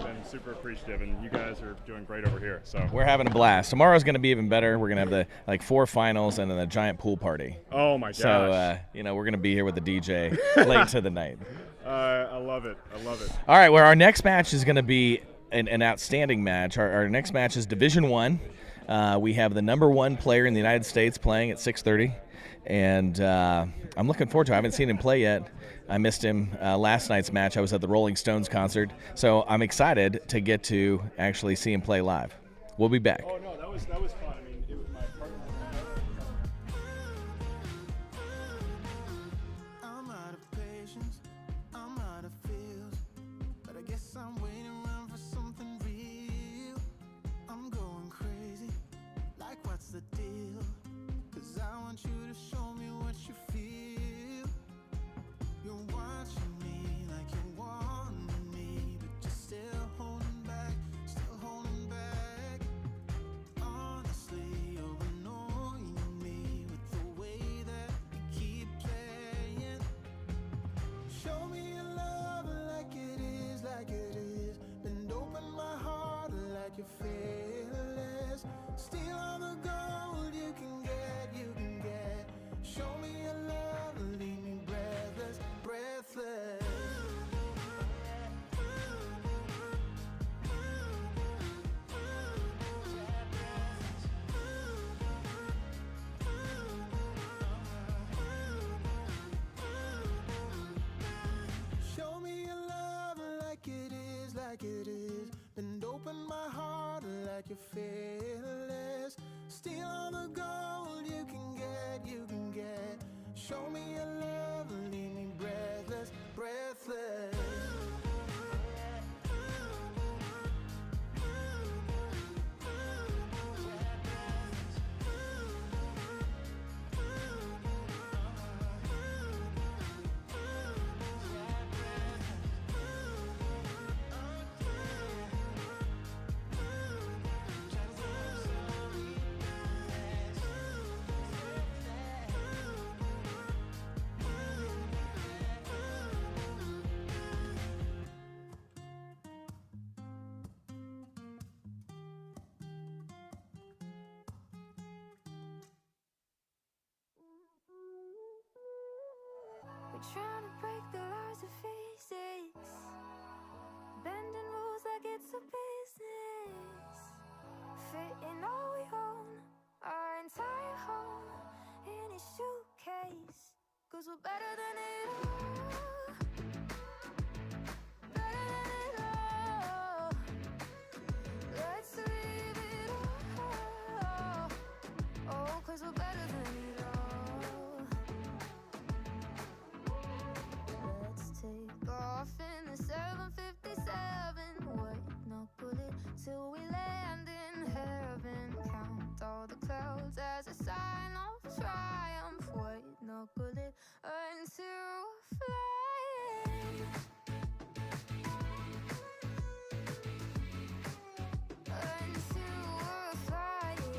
Been super appreciative, and you guys are doing great over here. So we're having a blast. Tomorrow's going to be even better. We're going to have the 4 finals and then a giant pool party. Oh my gosh! So we're going to be here with the DJ late to the night. I love it. All right. Well, our next match is going to be an outstanding match. Our next match is Division 1. We have the number 1 player in the United States playing at 6:30. And I'm looking forward to it. I haven't seen him play yet. I missed him last night's match. I was at the Rolling Stones concert. So I'm excited to get to actually see him play live. We'll be back. Oh, no, that was fun. I mean, it was my partner. I'm out of patience, I'm out of feels, but I guess I'm waiting around for something real. I'm going crazy, like what's the deal? 'Cause I want you to show me what you feel. You're watching me like you want me, but you're still holding back, Honestly, you're annoying me with the way that you keep playing. Show me your love like it is, Bend open my heart like you're fearless. Steal all the gold you can get. Show me your love, leave me breathless. Show me your love like it is. Bend open my heart like you're fearless. Steal all the gold you can get. Show me your love, leave me breathless. We're trying to break the laws of physics, bending rules like it's a business, fitting all we own, our entire home in a suitcase. 'Cause we're better than it all, better than it all. Let's leave it all, oh, 'cause we're better than it all. Let's take off in the 757, white knuckle it till we land in heaven. Count all the clouds as a sign of triumph, white knuckle it until flying. Until we're flying.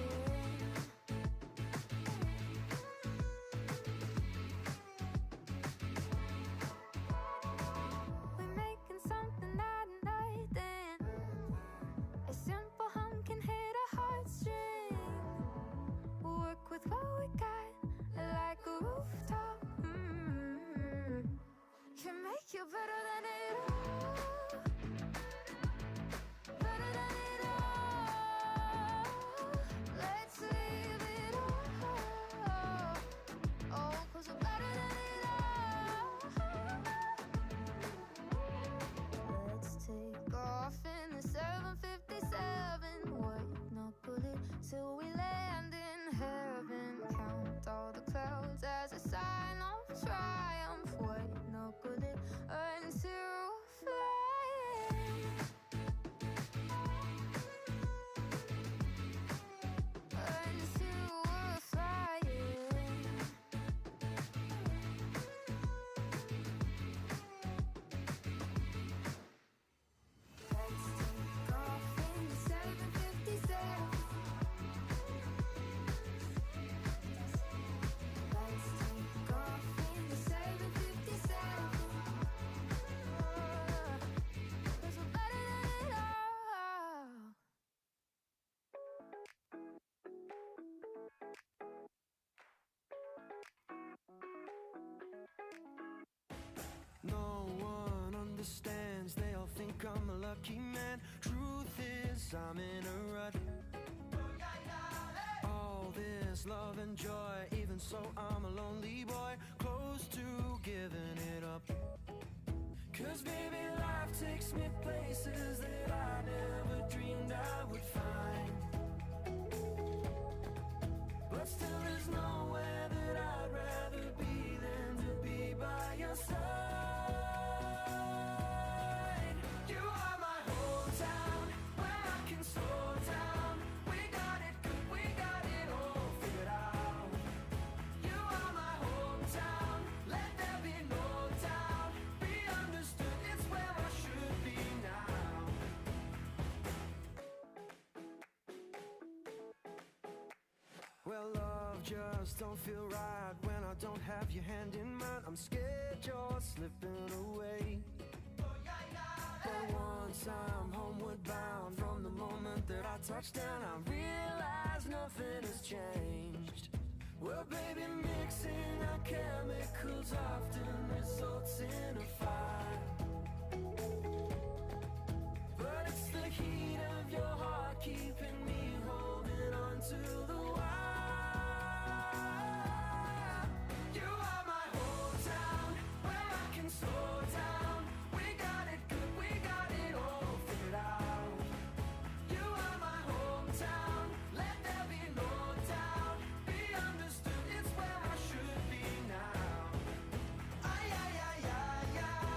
We're making something at night then. A simple hum can hit a heartstring. Work with what we got, like a rooftop. Can make you better than it all, better than it all. Let's leave it all, oh, 'cause we're better than it all. Let's take off in the 757, white knuckle it till we land in heaven. Count all the clouds as a sign of triumph, white knuckle it until flying. Until we're flying. Let's take off in the 757. Let's take off in the 757. 'Cause we're better than it all. No one understands, they all think I'm a lucky man. Truth is, I'm in a rut. All this love and joy, even so, I'm a lonely boy, close to giving it up. 'Cause baby, life takes me places that I never dreamed I would find. But still, there's nowhere that I'd rather be than to be by your side. You are my hometown, where I can slow down. We got it good, we got it all figured out. You are my hometown, let there be no doubt. Be understood, it's where I should be now. Well, love just don't feel right when I don't have your hand in mine. I'm scared you're slipping away. But once I'm homeward bound, from the moment that I touch down, I realize nothing has changed. Well, baby, mixing our chemicals often results in a fight. But it's the heat of your heart keeping me holding on to the wire. You are my hometown, where I can slow down. We got it good, we got it all figured out. You are my hometown, let there be no doubt. Be understood, it's where I should be now. Ay, ay, ay, ay, ay.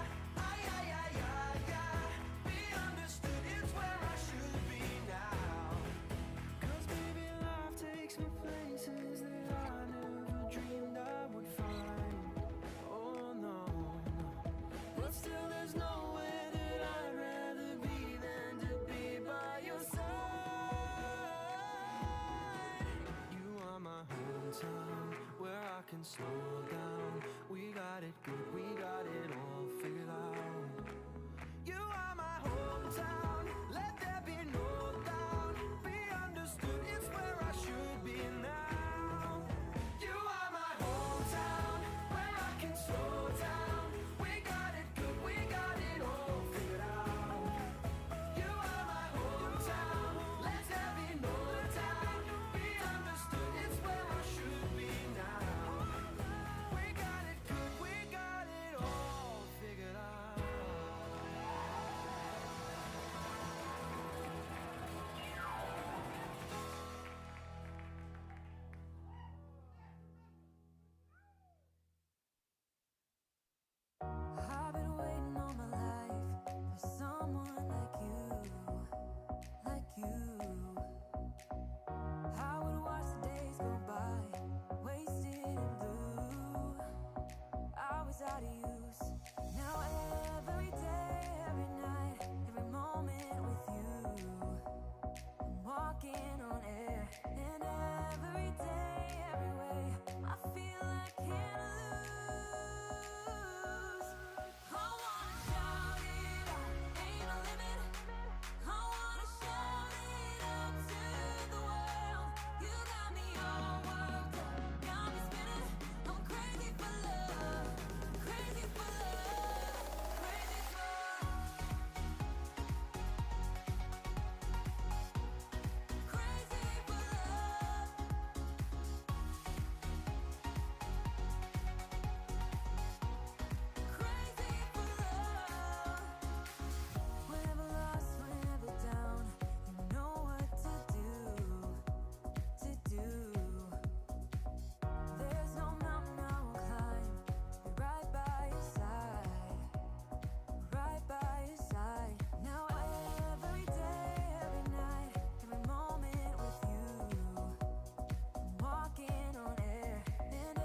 without use. Now every day, every night, every moment with you, I'm walking on air. And every day, every way, I feel I can't lose. I wanna shout it out, ain't no limit. I wanna shout it out to the world. You got me all worked up, got me spinning. I'm crazy for love, crazy for love, crazy for whenever lost, whenever down, you know what to do. There's no mountain I won't climb, be right by your side, right by your side. Now every day, every night, every moment with you, I'm walking on air. And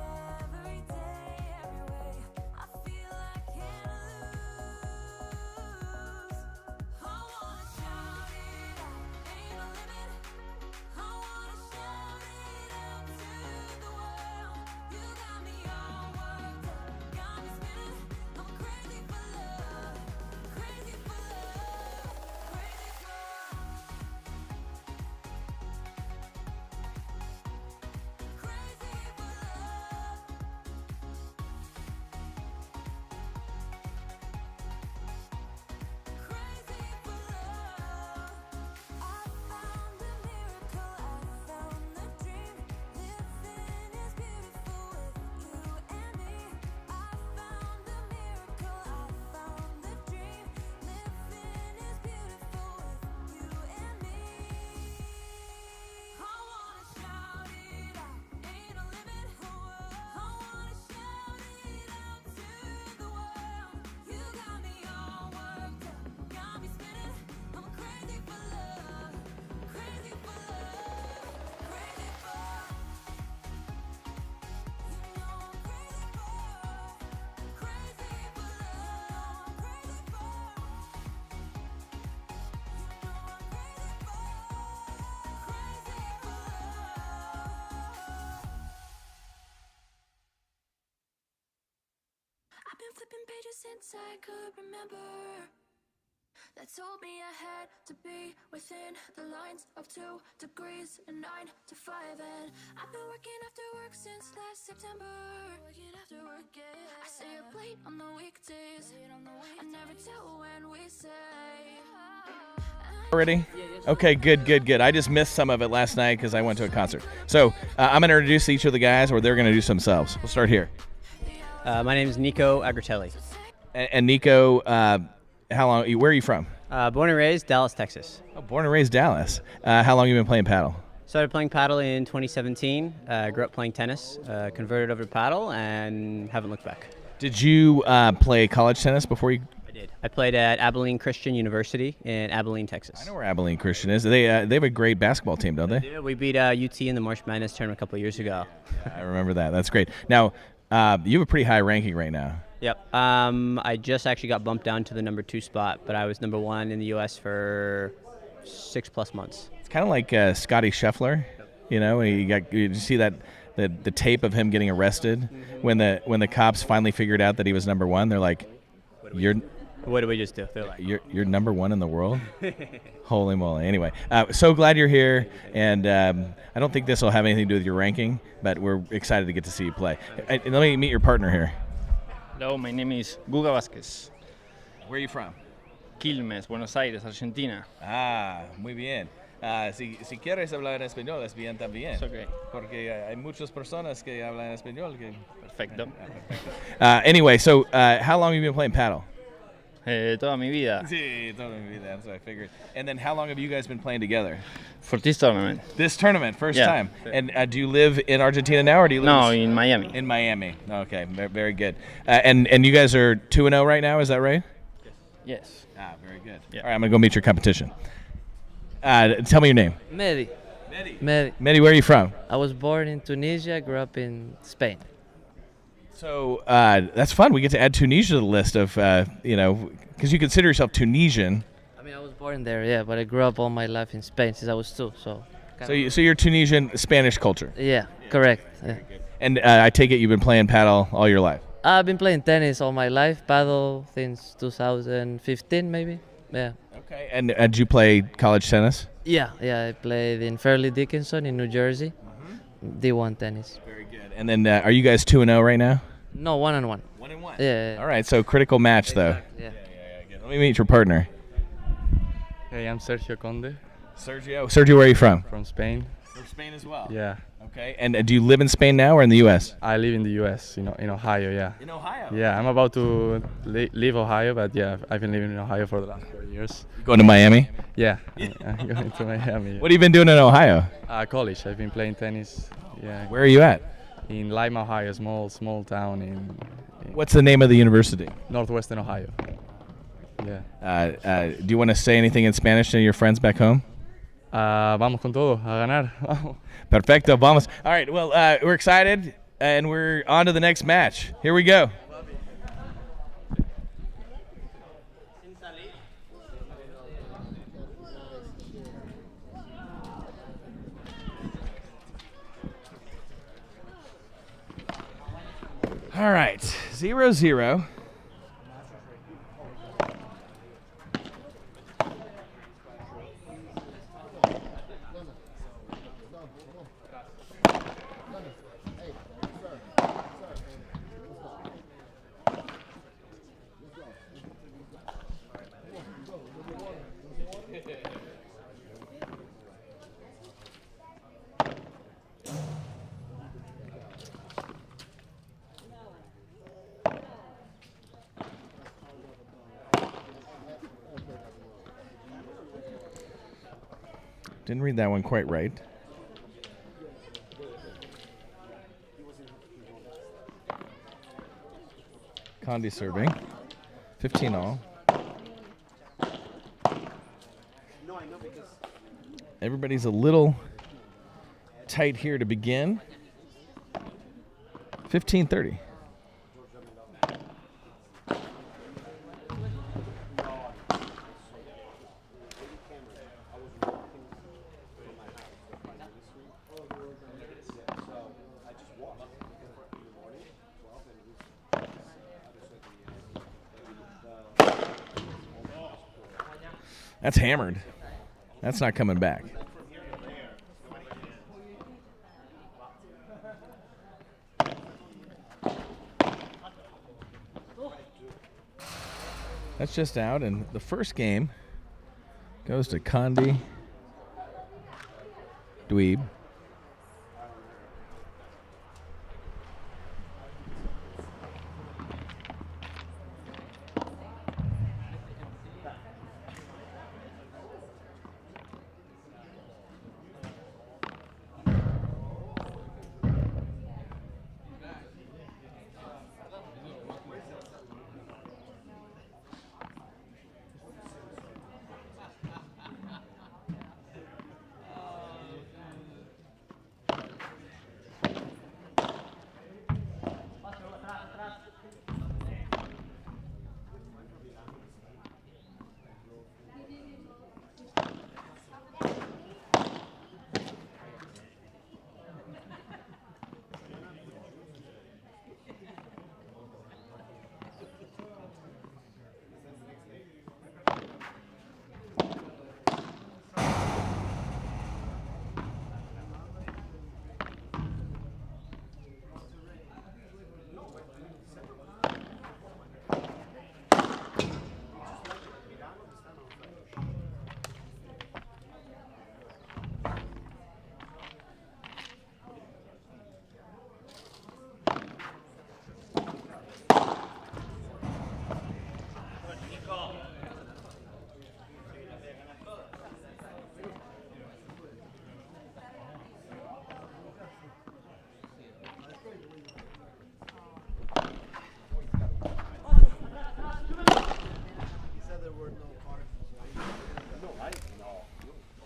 every day, every way, I feel I can't lose. I wanna shout it out, ain't no limit. I wanna shout it out to the world. You got me all worked up, got me spinning. I'm crazy for love, crazy for love, crazy for I've been flipping pages since I could remember. That told me I had to be within the lines of 2 degrees and 9 to 5. And I've been working after work since last September. Working after work, yeah. I stay up late on the weekdays. I never tell when we say. Already? Okay, good. I just missed some of it last night because I went to a concert. So I'm going to introduce each of the guys, or they're going to do themselves. We'll start here. My name is Nico Agritelli. And Nico, how long? Where are you from? Born and raised Dallas, Texas. Oh, born and raised Dallas. How long have you been playing paddle? Started playing paddle in 2017. Grew up playing tennis. Converted over to paddle and haven't looked back. Did you play college tennis before you? I did. I played at Abilene Christian University in Abilene, Texas. I know where Abilene Christian is. They have a great basketball team, don't they? Yeah, we beat UT in the March Madness tournament a couple of years ago. Yeah, I remember that. That's great. Now, you have a pretty high ranking right now. Yep. I just actually got bumped down to the number 2 spot, but I was number 1 in the U.S. for 6+ months. It's kind of like Scotty Scheffler. You know, you see that the tape of him getting arrested when the cops finally figured out that he was number 1. They're like, What did we just do? They're like, you're number 1 in the world? Holy moly. Anyway, so glad you're here, and I don't think this will have anything to do with your ranking, but we're excited to get to see you play. Let me meet your partner here. Hello, my name is Guga Vázquez. Where are you from? Quilmes, Buenos Aires, Argentina. Ah, muy bien. Si quieres hablar en español, es bien también. It's okay. Porque hay muchas personas que hablan español. Perfecto. Anyway, so how long have you been playing paddle? Toda mi vida. Sí, toda mi vida. That's what I figured. And then how long have you guys been playing together? For this tournament. This tournament, first Yeah. time. And do you live in Argentina now, or do you live No, in Miami. In Miami. Okay, very good. And you guys are 2-0 right now, is that right? Yes. Ah, very good. Yeah. All right, I'm going to go meet your competition. Tell me your name. Mehdi. Mehdi, where are you from? I was born in Tunisia, grew up in Spain. So that's fun. We get to add Tunisia to the list of, because you consider yourself Tunisian. I mean, I was born there, yeah, but I grew up all my life in Spain since I was 2. So you're Tunisian Spanish culture. Yeah, correct. Yeah. And I take it you've been playing paddle all your life. I've been playing tennis all my life, paddle since 2015 maybe. Yeah. Okay. And did you play college tennis? Yeah, I played in Fairleigh Dickinson in New Jersey. D1 tennis. Very good. And then are you guys 2-0 right now? No, 1-1. 1-1. Yeah. All right. So critical match though. Yeah. Let me meet your partner. Hey, I'm Sergio Conde. Sergio, where are you from? From Spain. From Spain as well. Yeah. Okay. And do you live in Spain now or in the U.S.? I live in the U.S. In Ohio. Yeah. In Ohio. Yeah, I'm about to leave Ohio, but yeah, I've been living in Ohio for the last 4 years. You going to Miami? Yeah, I'm going to Miami. Yeah. What have you been doing in Ohio? College. I've been playing tennis. Yeah. Where are you at? In Lima, Ohio, small town in What's the name of the university? Northwestern Ohio. Yeah. Do you want to say anything in Spanish to your friends back home? Vamos con todo, a ganar. Perfecto, vamos. All right, well, we're excited, and we're on to the next match. Here we go. All right, 0-0. Didn't read that one quite right. Condi serving. 15 all. Everybody's a little tight here to begin. 15-30. That's hammered. That's not coming back. That's just out, and the first game goes to Condi Dweeb.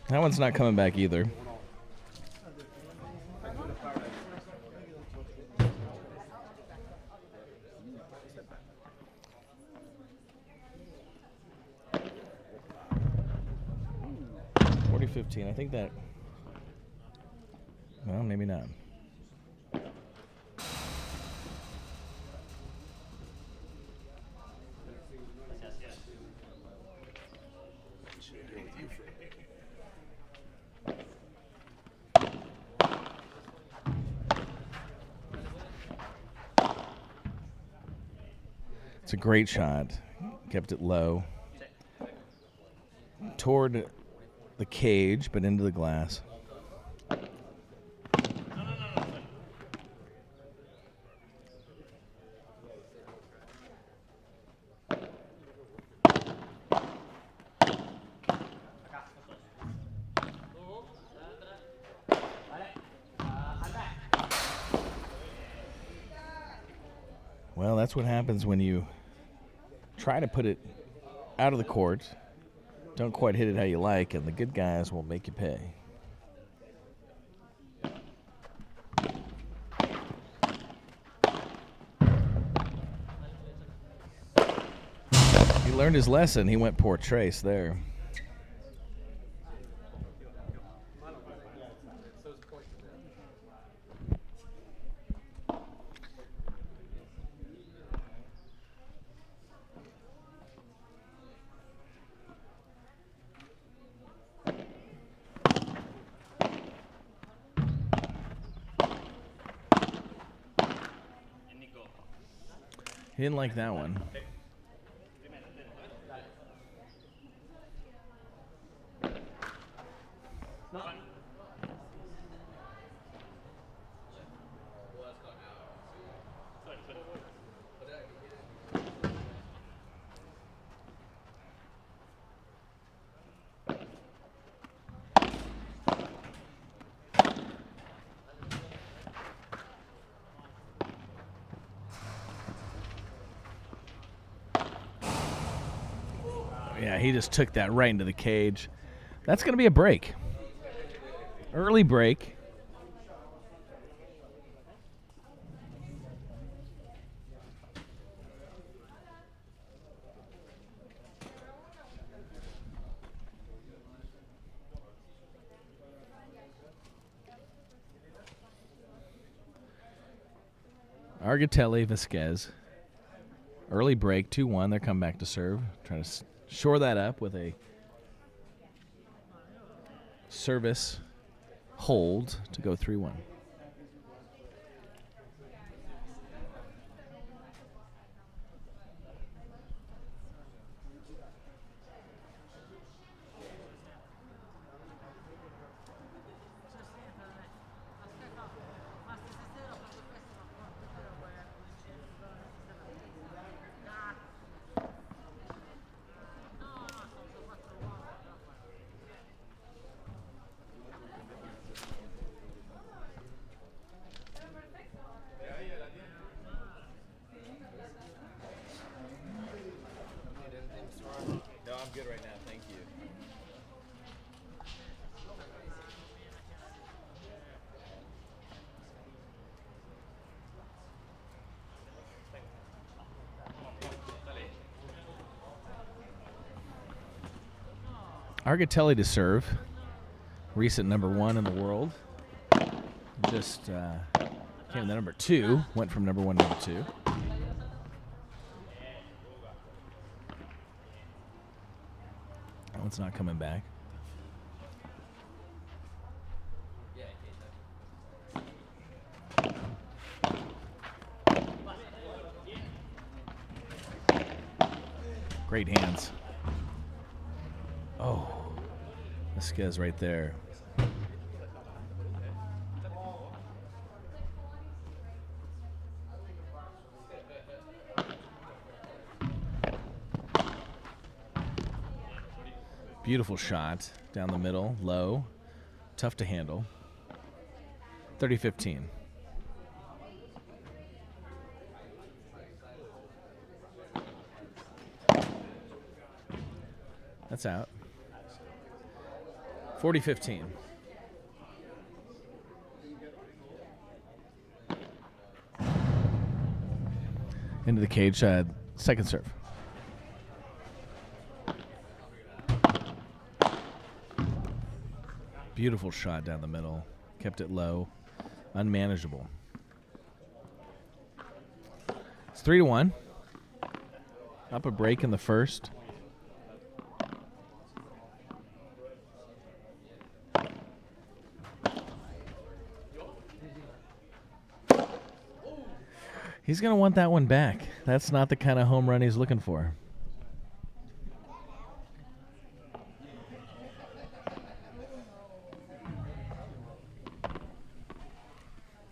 That one's not coming back either. 30-15. I think that. Well, maybe not. It's a great shot. Kept it low. Toward the cage, but into the glass. Well, that's what happens when you try to put it out of the court, don't quite hit it how you like, and the good guys will make you pay. He learned his lesson. He went poor trace there. He didn't like that one. Yeah, he just took that right into the cage. That's going to be a break. Early break. Argatelli, Vasquez. Early break, 2-1. They're coming back to serve. Trying to shore that up with a service hold to go 3-1. No, I'm good right now. Thank you. Argatelli to serve. Recent #1 in the world. Just came to #2. Went from #1 to #2. That one's not coming back. Great hands. Oh, Vasquez right there. Beautiful shot down the middle, low, tough to handle. 30-15. That's out. 40-15. Into the cage, second serve. Beautiful shot down the middle. Kept it low. Unmanageable. It's 3-1. Up a break in the first. He's going to want that one back. That's not the kind of home run he's looking for.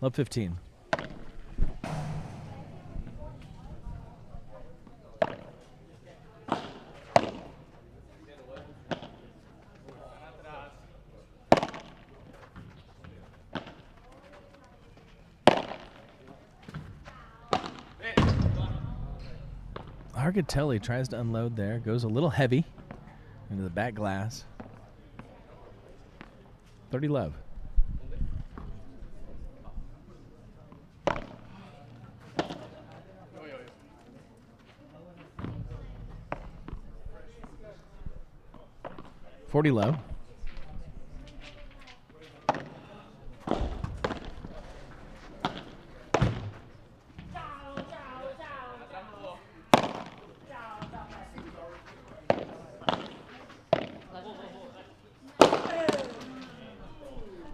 Love 15. Argatelli tries to unload there. Goes a little heavy into the back glass. 30 love. $40 low.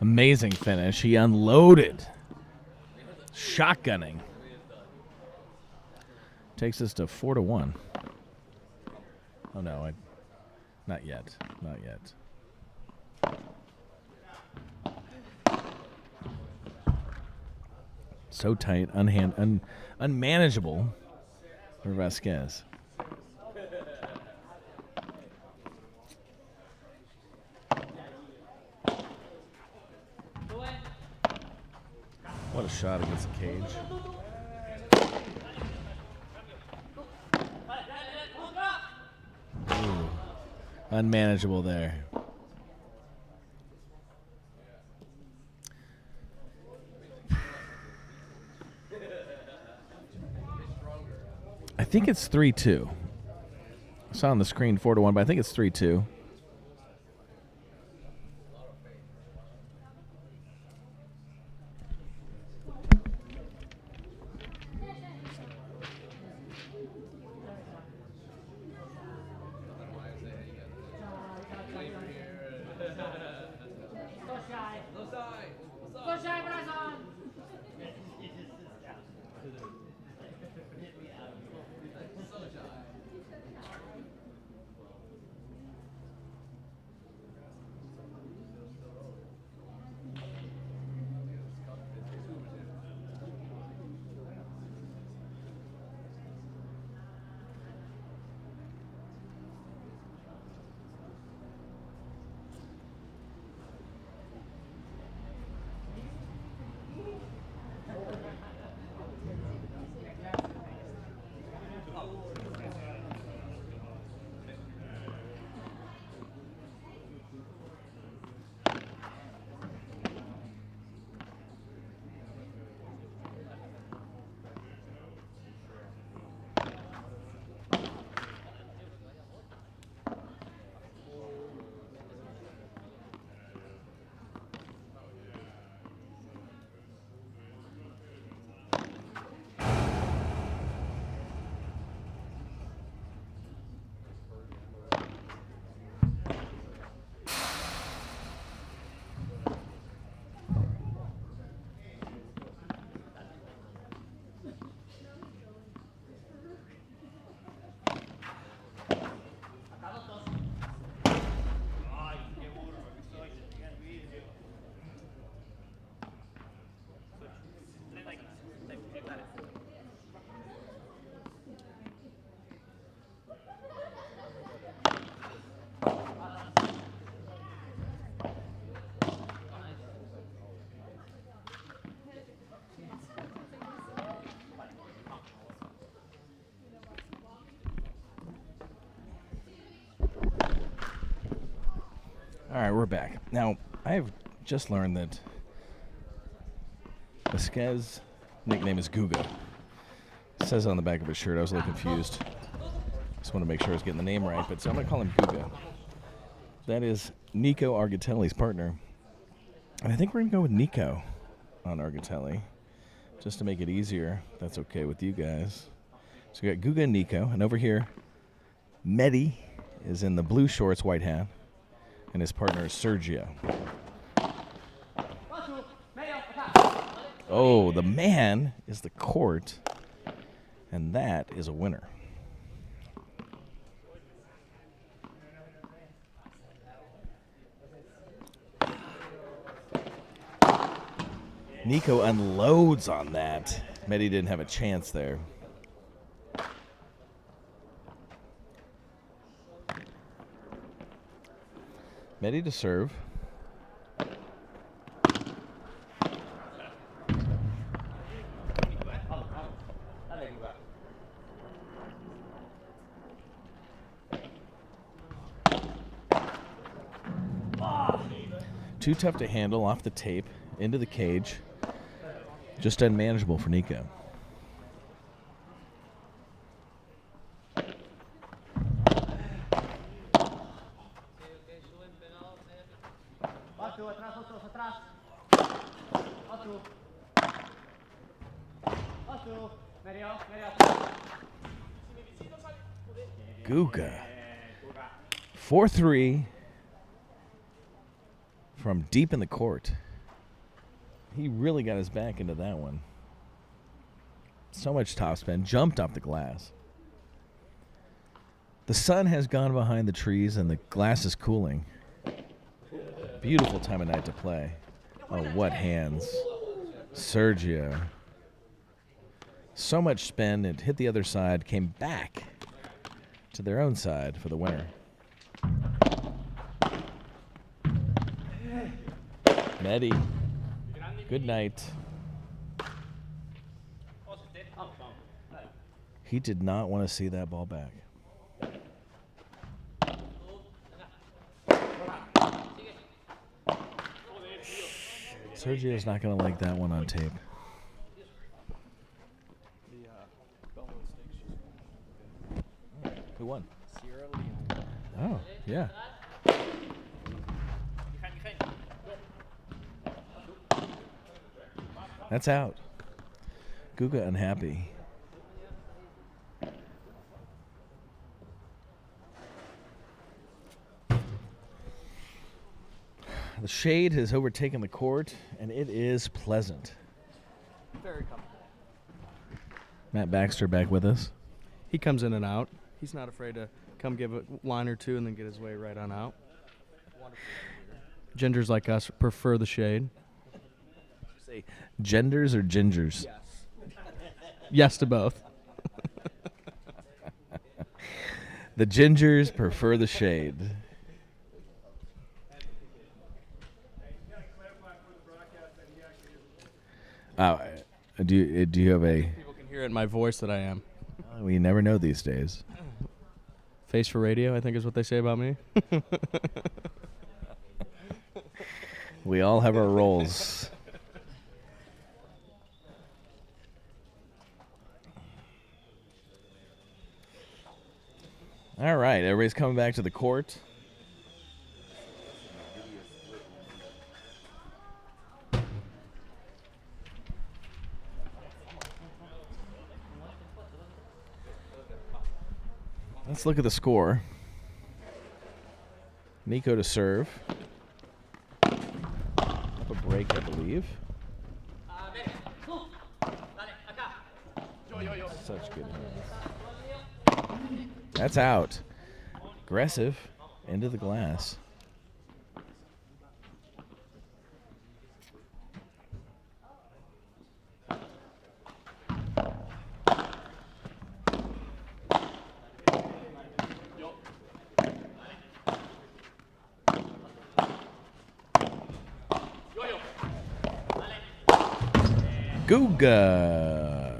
Amazing finish. He unloaded. Shotgunning. Takes us to 4-1. Oh no, not yet. Not yet. So tight, unmanageable for Vasquez. What a shot against the cage. Ooh, unmanageable there. I think it's 3-2. I saw on the screen 4-1, but I think it's 3-2. All right, we're back. Now, I have just learned that Vasquez's nickname is Guga. It says on the back of his shirt. I was a little confused. Just want to make sure I was getting the name right, but so I'm going to call him Guga. That is Nico Argatelli's partner. And I think we're going to go with Nico on Argatelli, just to make it easier. If that's okay with you guys. So we got Guga and Nico. And over here, Mehdi is in the blue shorts, white hat. And his partner is Sergio. Oh, the man is the court. And that is a winner. Nico unloads on that. Mehdi didn't have a chance there. Mehdi to serve. Too tough to handle off the tape, into the cage. Just unmanageable for Nico. Guga. 4-3 from deep in the court. He really got his back into that one. So much topspin. Jumped off the glass. The sun has gone behind the trees and the glass is cooling. Beautiful time of night to play. Oh, what hands. Sergio. So much spin. It hit the other side. Came back to their own side for the winner. Mehdi. Good night. He did not want to see that ball back. Sergio's not going to like that one on tape. Who won? Sierra Leone. Oh, yeah. That's out. Guga unhappy. The shade has overtaken the court, and it is pleasant. Very comfortable. Matt Baxter back with us. He comes in and out. He's not afraid to come give a line or two and then get his way right on out. Gingers like us prefer the shade. Say genders or gingers? Yes. Yes to both. The gingers prefer the shade. Do you have a... People can hear it in my voice that I am. We never know these days. Face for radio, I think is what they say about me. We all have our roles. All right, everybody's coming back to the court. Let's look at the score. Nico to serve. Up a break, I believe. Such good hands. That's out. Aggressive. Into the glass. Guga.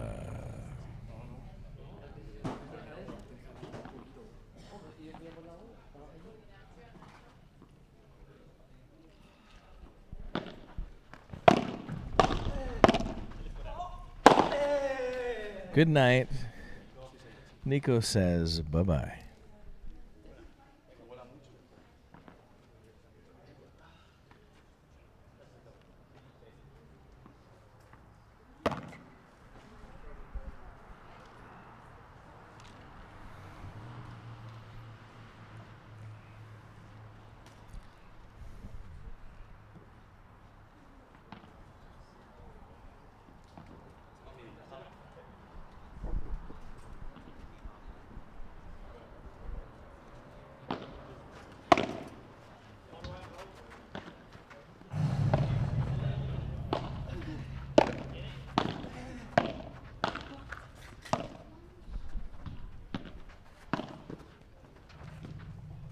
Good night. Nico says bye-bye.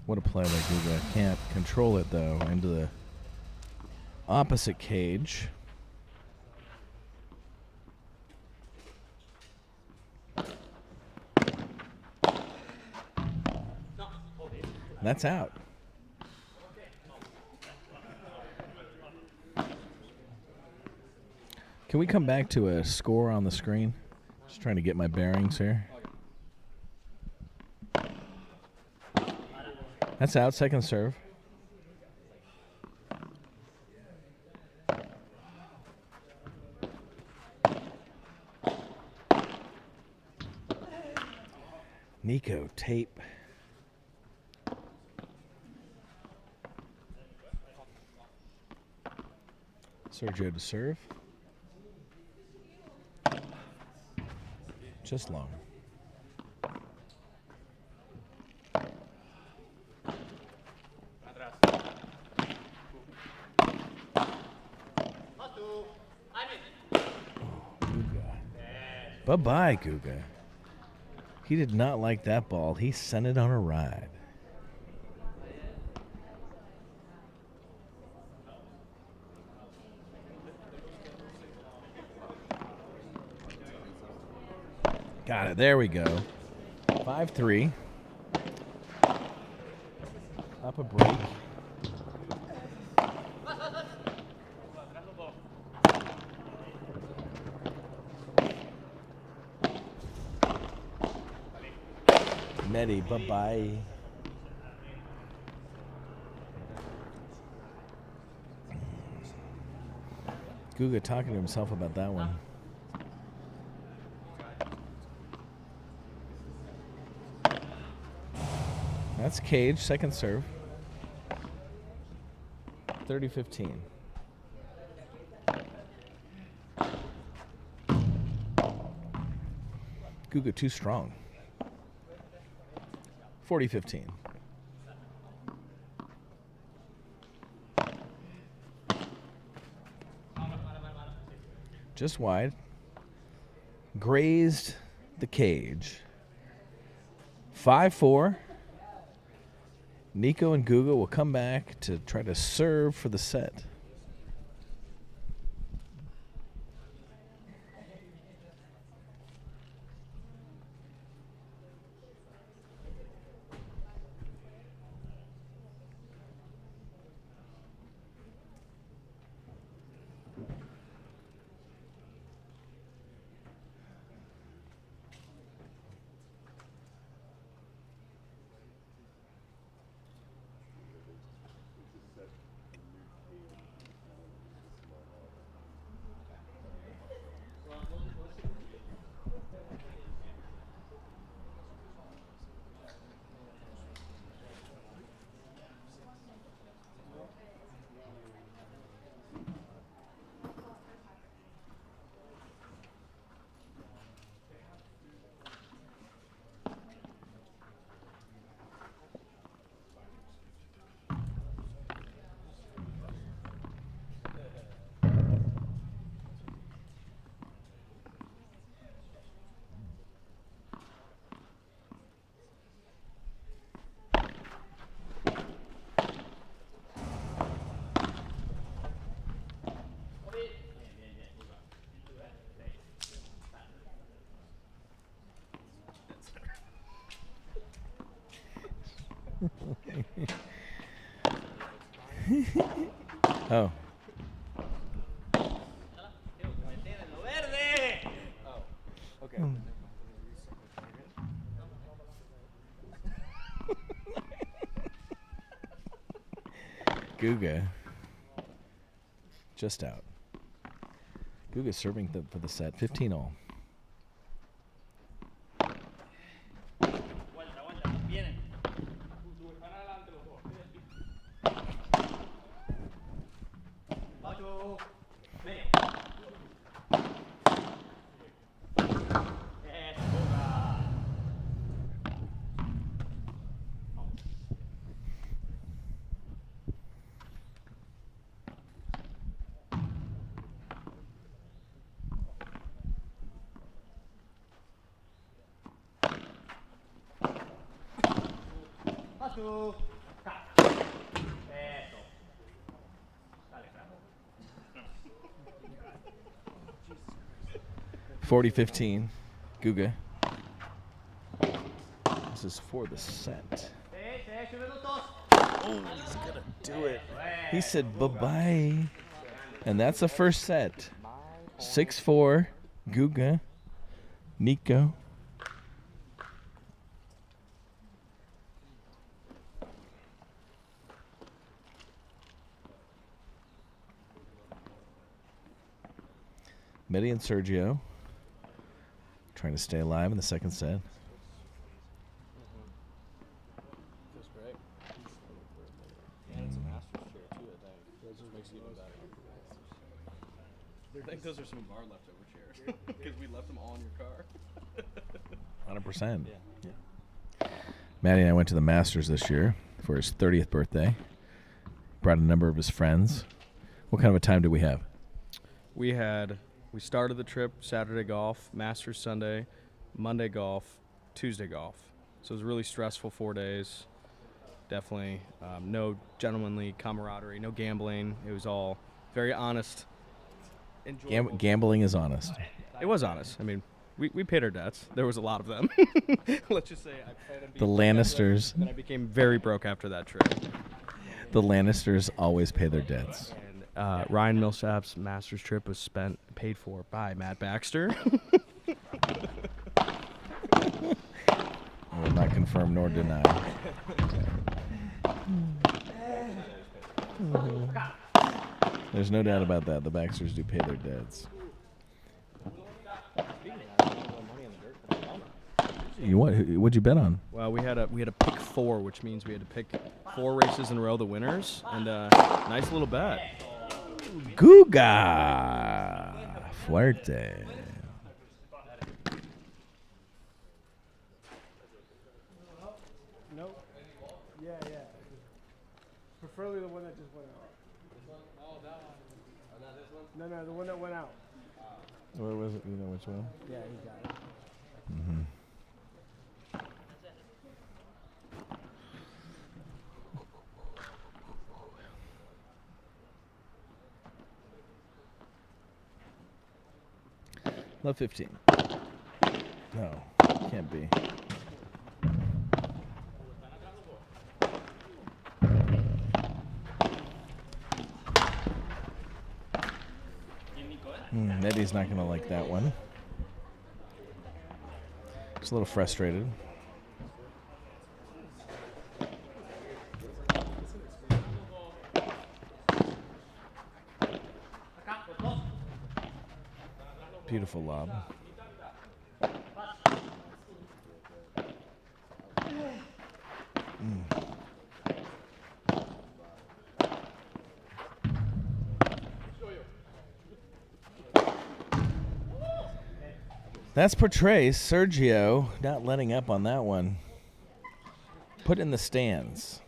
What a play by Guga. Can't control it, though, into the opposite cage. That's out. Can we come back to a score on the screen? Just trying to get my bearings here. That's out, second serve. Nico, tape. Sergio to serve. Just long. Bye-bye, Guga. He did not like that ball. He sent it on a ride. Got it. There we go. 5-3. Up a break. Medi, bye-bye. Guga talking to himself about that one. That's cage, second serve. 30-15. Guga too strong. 40-15. Just wide. Grazed the cage. 5-4. Nico and Guga will come back to try to serve for the set. Oh. Okay. Guga. Just out. Guga serving for the set. 15-all. $40-15, Guga. This is for the set. Oh, he's gonna do it. He said bye-bye. And that's the first set. 6-4, Guga, Nico. Medi and Sergio trying to stay alive in the second set. Feels great. And it's a master's chair too, I think. That just makes it even better. I think those are some of our leftover chairs because we left them all in your car. 100%. Yeah. Maddie and I went to the Masters this year for his 30th birthday. Brought a number of his friends. What kind of a time did we have? We started the trip Saturday golf, Masters Sunday, Monday golf, Tuesday golf. So it was a really stressful 4 days. Definitely no gentlemanly camaraderie, no gambling. It was all very honest. Gambling is honest. It was honest. I mean, we paid our debts. There was a lot of them. Let's just say I planned on being The broke Lannisters. and I became very broke after that trip. The Lannisters always pay their debts. And Ryan Millsap's Masters trip was paid for by Matt Baxter. I will not confirm nor deny. There's no doubt about that. The Baxters do pay their debts. What'd you bet on? Well, we had a pick 4, which means we had to pick 4 races in a row, the winners, and nice little bet. Guga Fuerte. Nope. Yeah. Preferably the one that just went out. Oh, that one. Oh, not this one? No, the one that went out. What was it? You know which one? Yeah, he got it. Mm-hmm. Love 15. No, can't be. Eddie's not going to like that one. Just a little frustrated. Beautiful lob. That's Portrays. Sergio not letting up on that one. Put in the stands.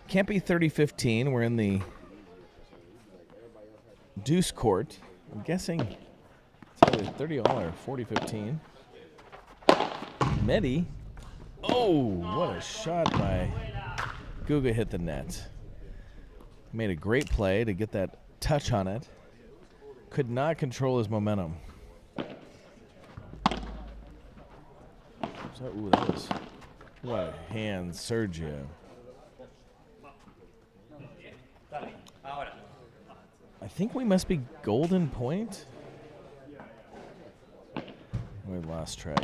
Can't be 30-15. We're in the deuce court. I'm guessing it's either 30 all or 40-15. Medi. Oh, what a shot by Guga. Hit the net. Made a great play to get that touch on it. Could not control his momentum. Ooh, that was what a hand, Sergio. I think we must be golden point. We lost track.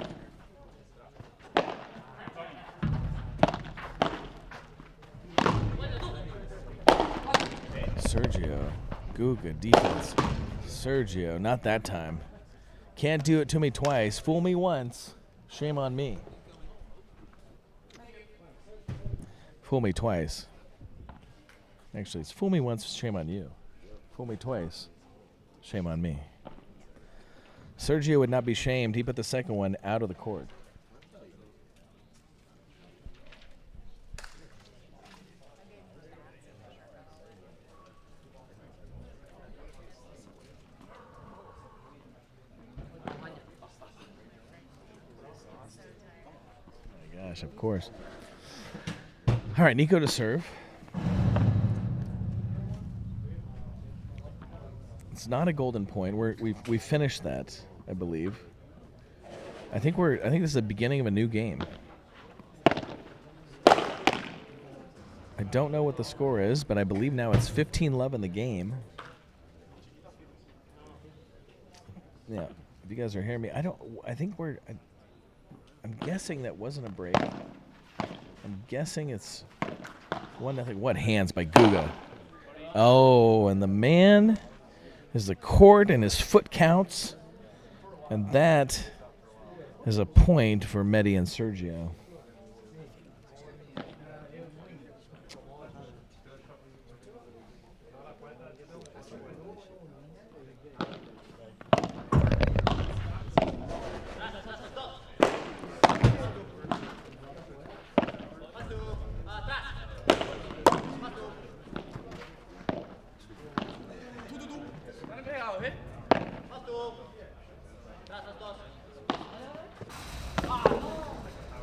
Sergio, Guga, defense. Sergio, not that time. Can't do it to me twice. Fool me once. Shame on me. Fool me twice. Actually, it's fool me once, shame on you. Fool me twice, shame on me. Sergio would not be shamed. He put the second one out of the court. gosh, of course. All right, Nico to serve. It's not a golden point. We finished that, I believe. I think this is the beginning of a new game. I don't know what the score is, but I believe now it's 15-love in the game. Yeah, if you guys are hearing me, I'm guessing that wasn't a break. I'm guessing it's 1-0. What hands by Guga? Oh, and the man is the court and his foot counts. And that is a point for Mehdi and Sergio.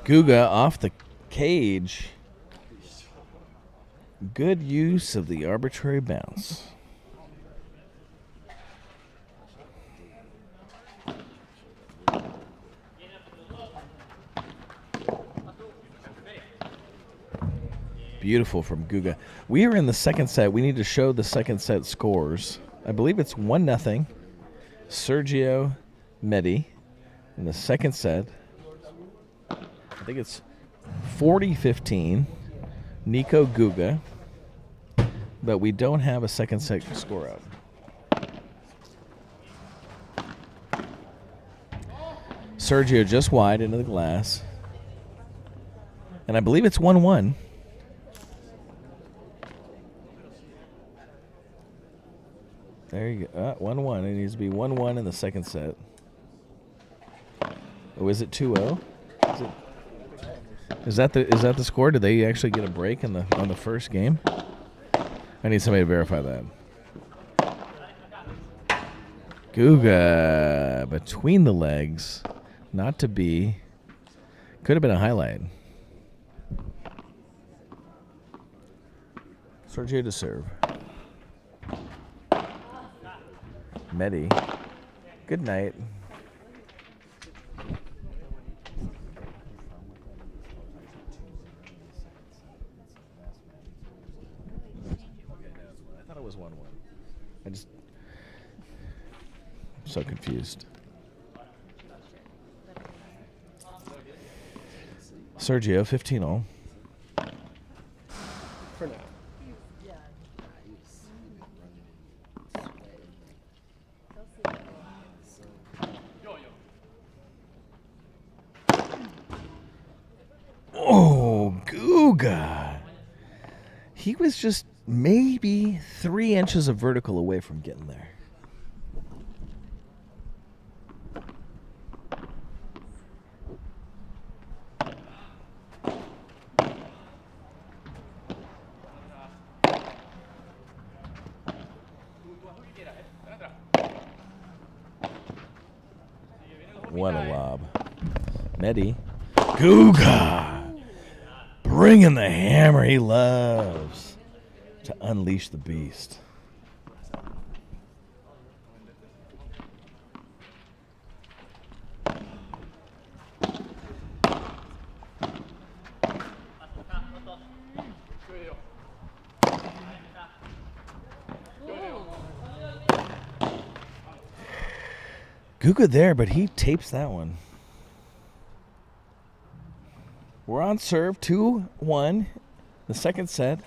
Guga off the cage. Good use of the arbitrary bounce. Beautiful from Guga. We are in the second set. We need to show the second set scores. I believe it's 1-0. Sergio Mehdi in the second set. I think it's 40-15. Nico Guga. But we don't have a second set score out. Sergio just wide into the glass. And I believe it's 1-1. There you go. 1-1. It needs to be 1-1 in the second set. Oh, is it 2-0? Is that the score? Did they actually get a break on the first game? I need somebody to verify that. Guga between the legs, not to be. Could have been a highlight. Sergio to serve. Mehdi. Good night. I thought it was 1-1. I'm so confused. Sergio, 15-all. For now. Oh, Guga. He was just maybe 3 inches of vertical away from getting there. What a lob. Mehdi. Guga. Bringing the hammer he loves to unleash the beast. Guga there, but he tapes that one. We're on serve, 2-1, the second set.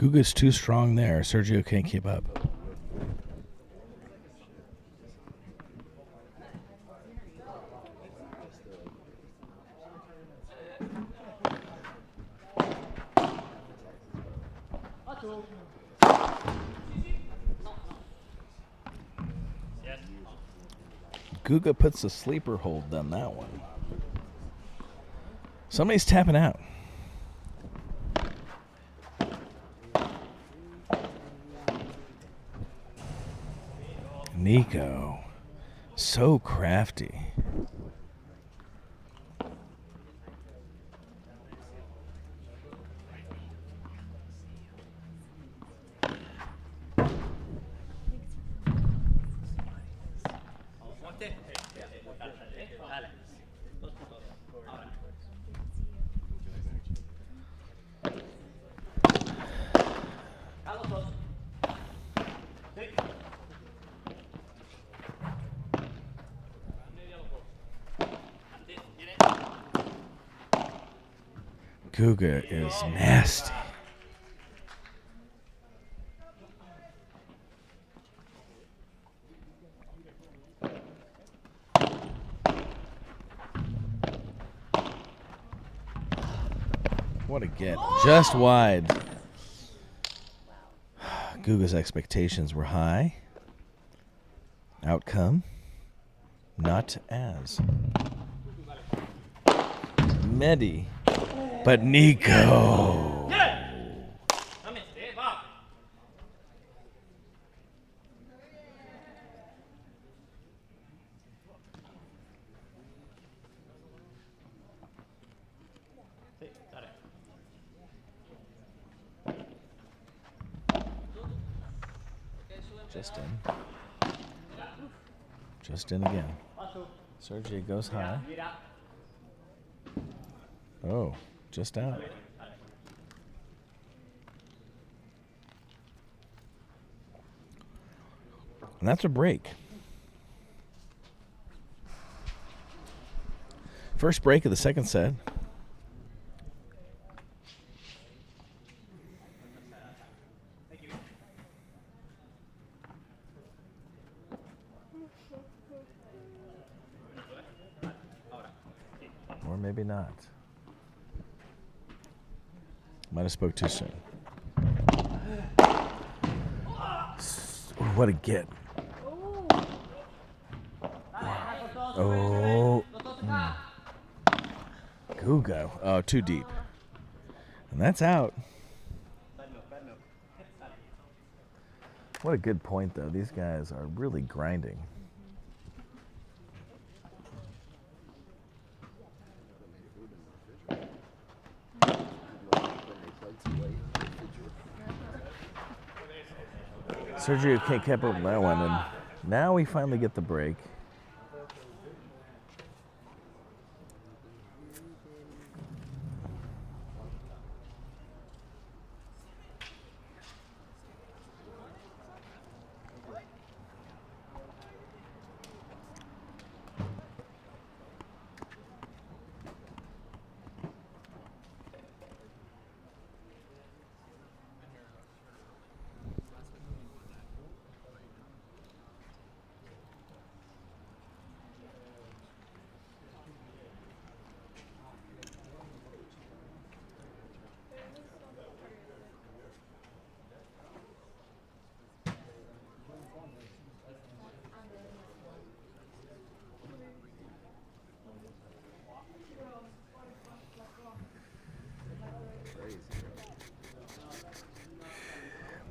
Guga's too strong there. Sergio can't keep up. Guga puts the sleeper hold on that one. Somebody's tapping out. Nico, so crafty. Guga is nasty. What a get. Just wide. Guga's expectations were high. Outcome, not as. Medi. But Nico. Just in. Just in again. Sergio goes high. Oh, just out. And that's a break. First break of the second set. Or maybe not. Might have spoke too soon. What a get. Oh. Guga. Oh, too deep. And that's out. What a good point, though. These guys are really grinding. Sergio can't keep up with that one, and now we finally get the break.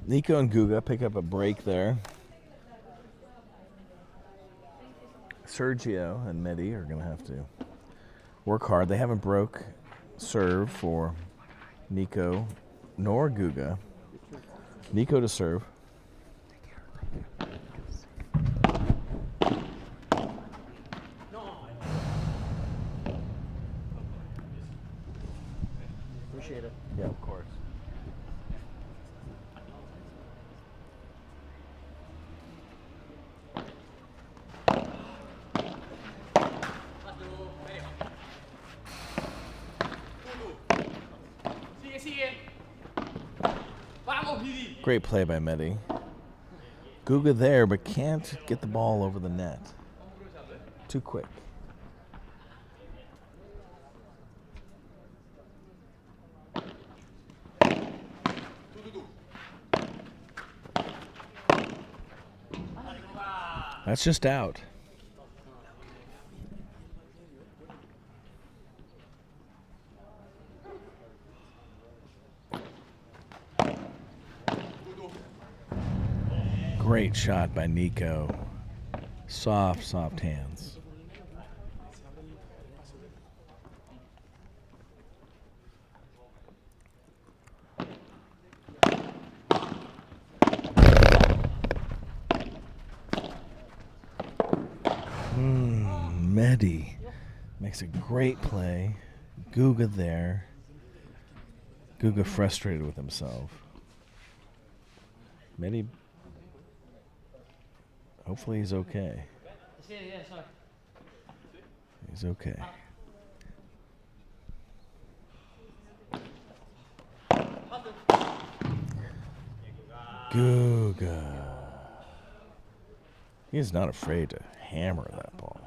Nico and Guga pick up a break there. Sergio and Medi are going to have to work hard. They haven't broke serve for Nico nor Guga. Nico to serve. Appreciate it. Yeah, of course. Sigue, sigue. Vamos. Great play by Medi. Guga there, but can't get the ball over the net. Too quick. That's just out. Great shot by Nico. Soft, soft hands. Medi makes a great play. Guga there. Guga frustrated with himself. Medi, hopefully he's okay. He's okay. Guga. He is not afraid to hammer that ball.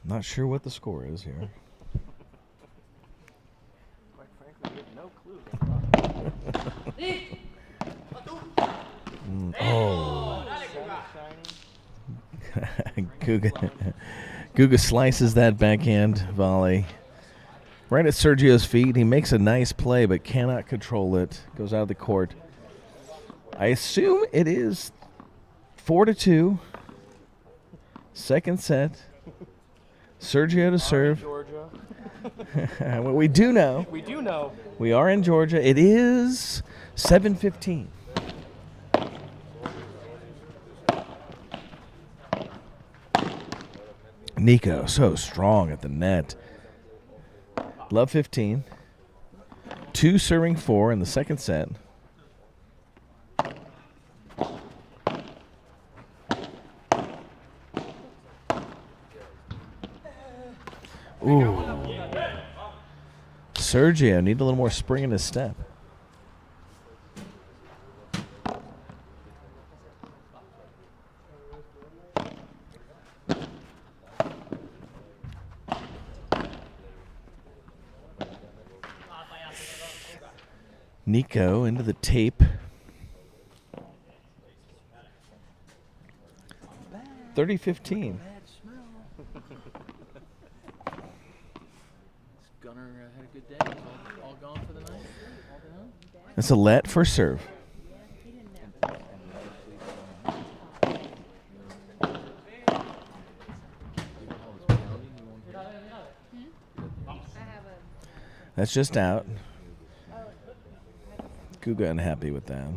Not sure what the score is here. Quite frankly, we have no clue. Oh. Guga slices that backhand volley right at Sergio's feet. He makes a nice play but cannot control it. Goes out of the court. I assume it is 4-2. Second set. Sergio to serve. Georgia. Well, we do know. We do know. We are in Georgia. It is 7:15. Nico, so strong at the net. Love 15. 2 serving 4 in the second set. Ooh. Sergio need a little more spring in his step. Nico into the tape. 30-15. Gunner had a good day. All gone for the night. All done. That's a let for serve. That's just out. Guga unhappy with that.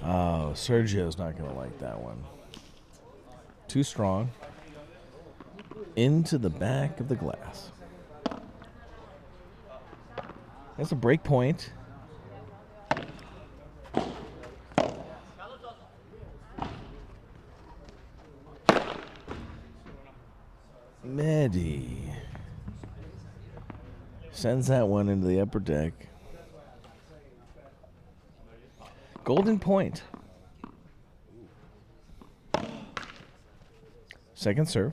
Oh, Sergio's not going to like that one. Too strong. Into the back of the glass. That's a break point. Medi sends that one into the upper deck. Golden point. Second serve.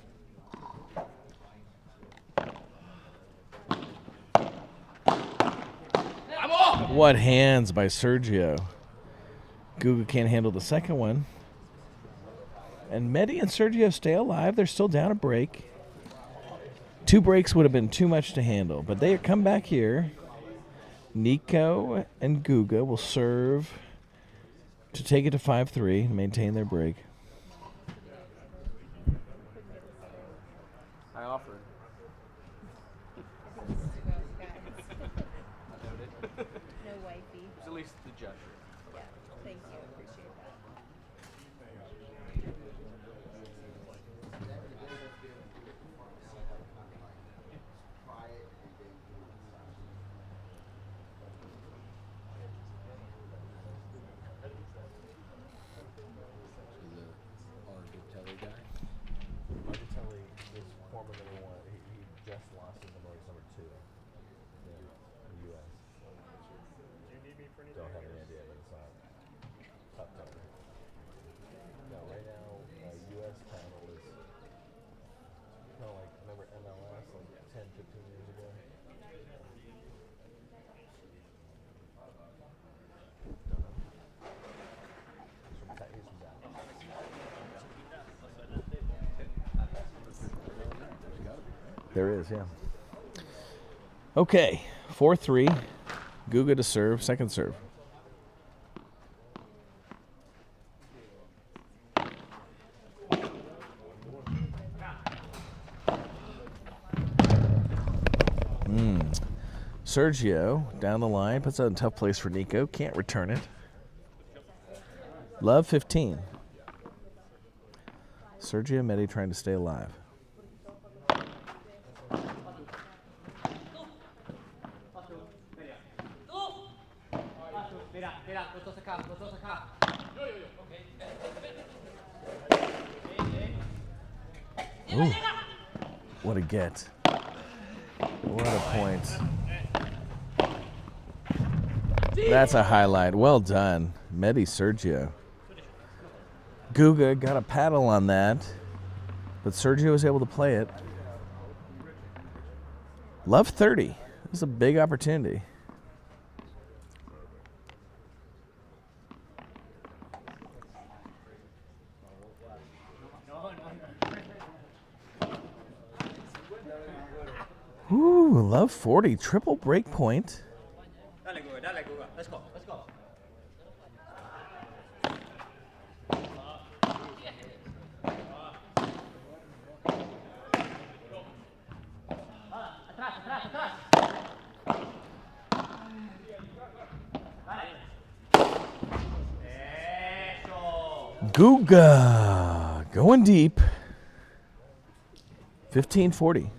What hands by Sergio. Guga can't handle the second one. And Medi and Sergio stay alive. They're still down a break. 2 breaks would have been too much to handle, but they come back here. Nico and Guga will serve to take it to 5-3 and maintain their break. I offered. No wifey. It's at least the gesture. Yeah, thank you. Appreciate that. There is, yeah. Okay, 4-3. Guga to serve, second serve. Sergio down the line, puts out in a tough place for Nico. Can't return it. Love 15. Sergio Medi trying to stay alive. Ooh, what a get. What a point. That's a highlight. Well done. Medi Sergio. Guga got a paddle on that, but Sergio was able to play it. Love 30. This is a big opportunity. Ooh, love 40. Triple break point. Dale, Guga. Let's go. Guga going deep. 15-40.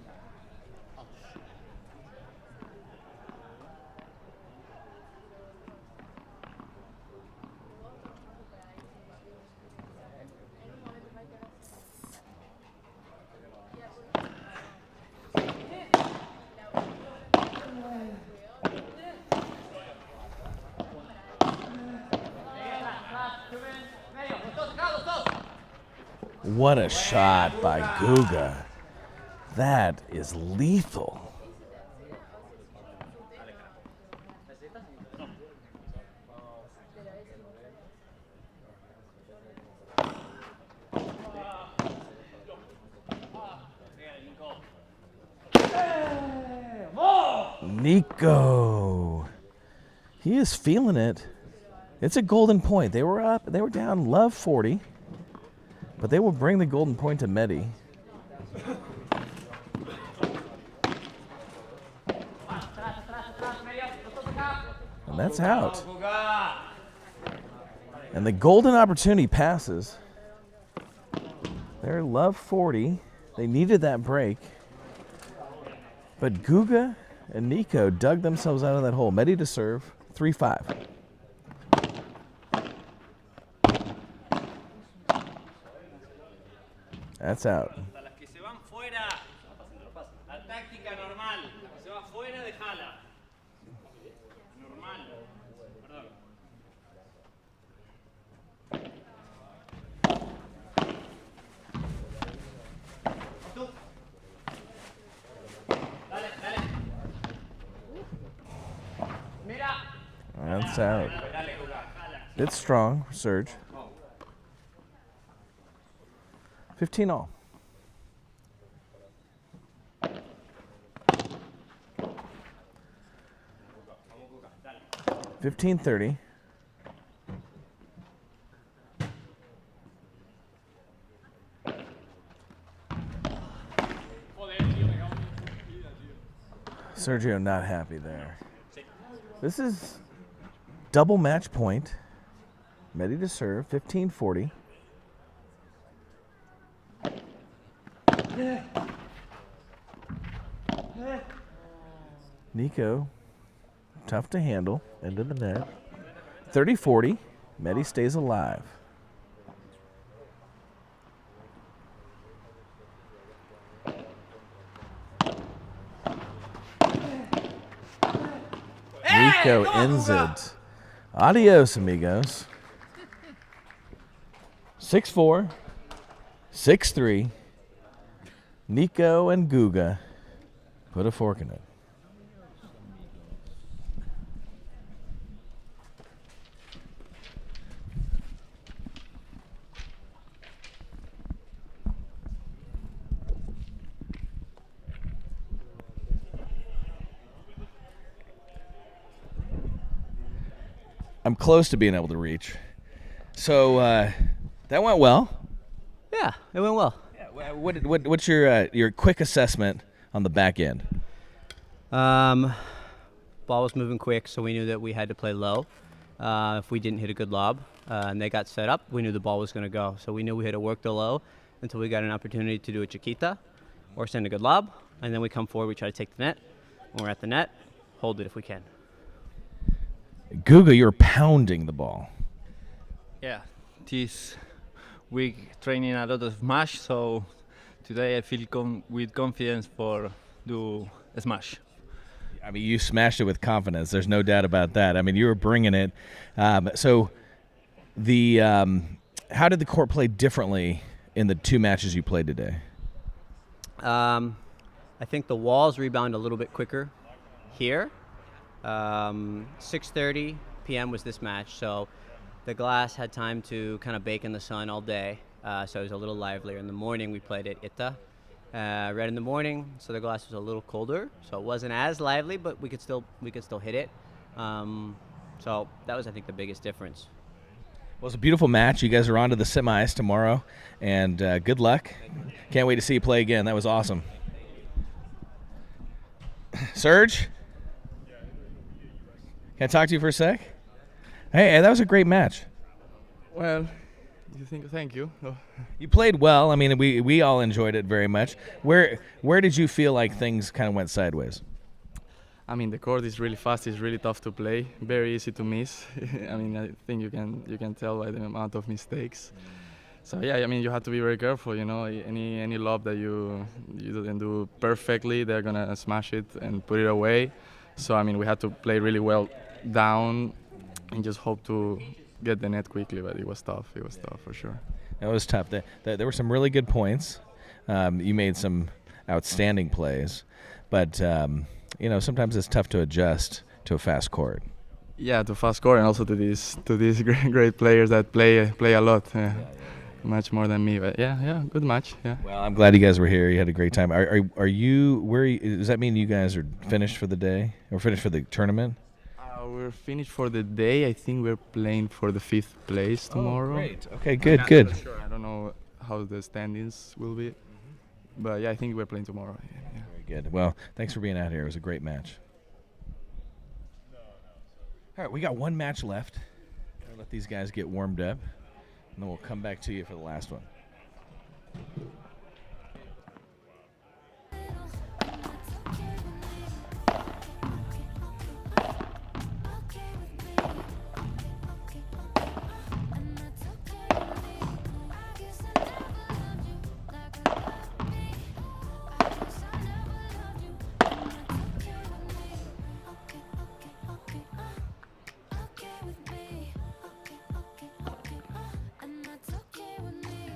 What a shot by Guga. That is lethal. Nico. He is feeling it. It's a golden point. They were up, they were down, love 40. But they will bring the golden point to Medi. And that's out. And the golden opportunity passes. They're love 40. They needed that break. But Guga and Nico dug themselves out of that hole. Medi to serve, 3-5. That's out. Las que se van fuera, la táctica normal. La que se va fuera, dejala. Normal. Perdón. Tú. Dale. Mira. That's out. It's strong, Serge. 15 all. $15.30. Sergio not happy there. This is double match point. Medi to serve, 15-40. Nico, tough to handle, into the net. 30-40, Medi stays alive. Nico ends it. Adios, amigos. 6-4, 6-3. Nico and Guga put a fork in it. I'm close to being able to reach. So that went well. Yeah, it went well. Yeah, what's your quick assessment on the back end? Ball was moving quick, so we knew that we had to play low. If we didn't hit a good lob and they got set up, we knew the ball was going to go. So we knew we had to work the low until we got an opportunity to do a chiquita or send a good lob. And then we come forward, we try to take the net. When we're at the net, hold it if we can. Guga, you're pounding the ball. Yeah, this week training a lot of smash, so today I feel with confidence for do a smash. I mean, you smashed it with confidence. There's no doubt about that. I mean, you were bringing it. So how did the court play differently in the 2 matches you played today? I think the walls rebound a little bit quicker here. 6:30 p.m. was this match, so the glass had time to kind of bake in the sun all day, so it was a little livelier. In the morning, we played at Ita, right in the morning, so the glass was a little colder, so it wasn't as lively, but we could still hit it. So that was, I think, the biggest difference. Well, it's a beautiful match. You guys are on to the semis tomorrow, and good luck. Can't wait to see you play again. That was awesome. Serge? Can I talk to you for a sec? Hey, that was a great match. Well, thank you. You played well. I mean, we all enjoyed it very much. Where did you feel like things kind of went sideways? I mean, the court is really fast. It's really tough to play. Very easy to miss. I mean, I think you can tell by the amount of mistakes. So yeah, I mean, you have to be very careful. You know, any lob that you didn't do perfectly, they're gonna smash it and put it away. So I mean, we had to play really well down and just hope to get the net quickly. But it was tough. It was tough for sure. It was tough. There were some really good points. You made some outstanding plays, but you know, sometimes it's tough to adjust to a fast court. Yeah, to fast court, and also to these great players that play a lot. Much more than me, but yeah, good match. Yeah. Well, I'm glad you guys were here. You had a great time. Are you? Where does that mean? You guys are finished for the day, or finished for the tournament? We're finished for the day. I think we're playing for the 5th place tomorrow. Oh, great. Okay, good. Not sure. I don't know how the standings will be, but yeah, I think we're playing tomorrow. Yeah. Very good. Well, thanks for being out here. It was a great match. All right, we got 1 match left. I'll let these guys get warmed up, and then we'll come back to you for the last one. And that's okay with me.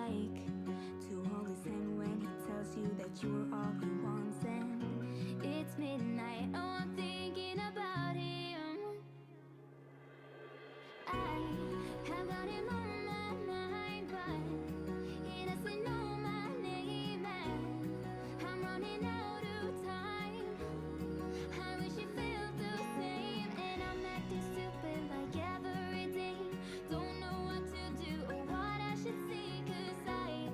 like to hold his hand when he tells you that you are all he wants. And it's midnight, oh, I'm thinking about him. I have got him on my mind, but he doesn't know my name, and I'm running out of time. I wish you felt the same, and I'm acting stupid like every day. Don't know what to do or what I should say, 'cause I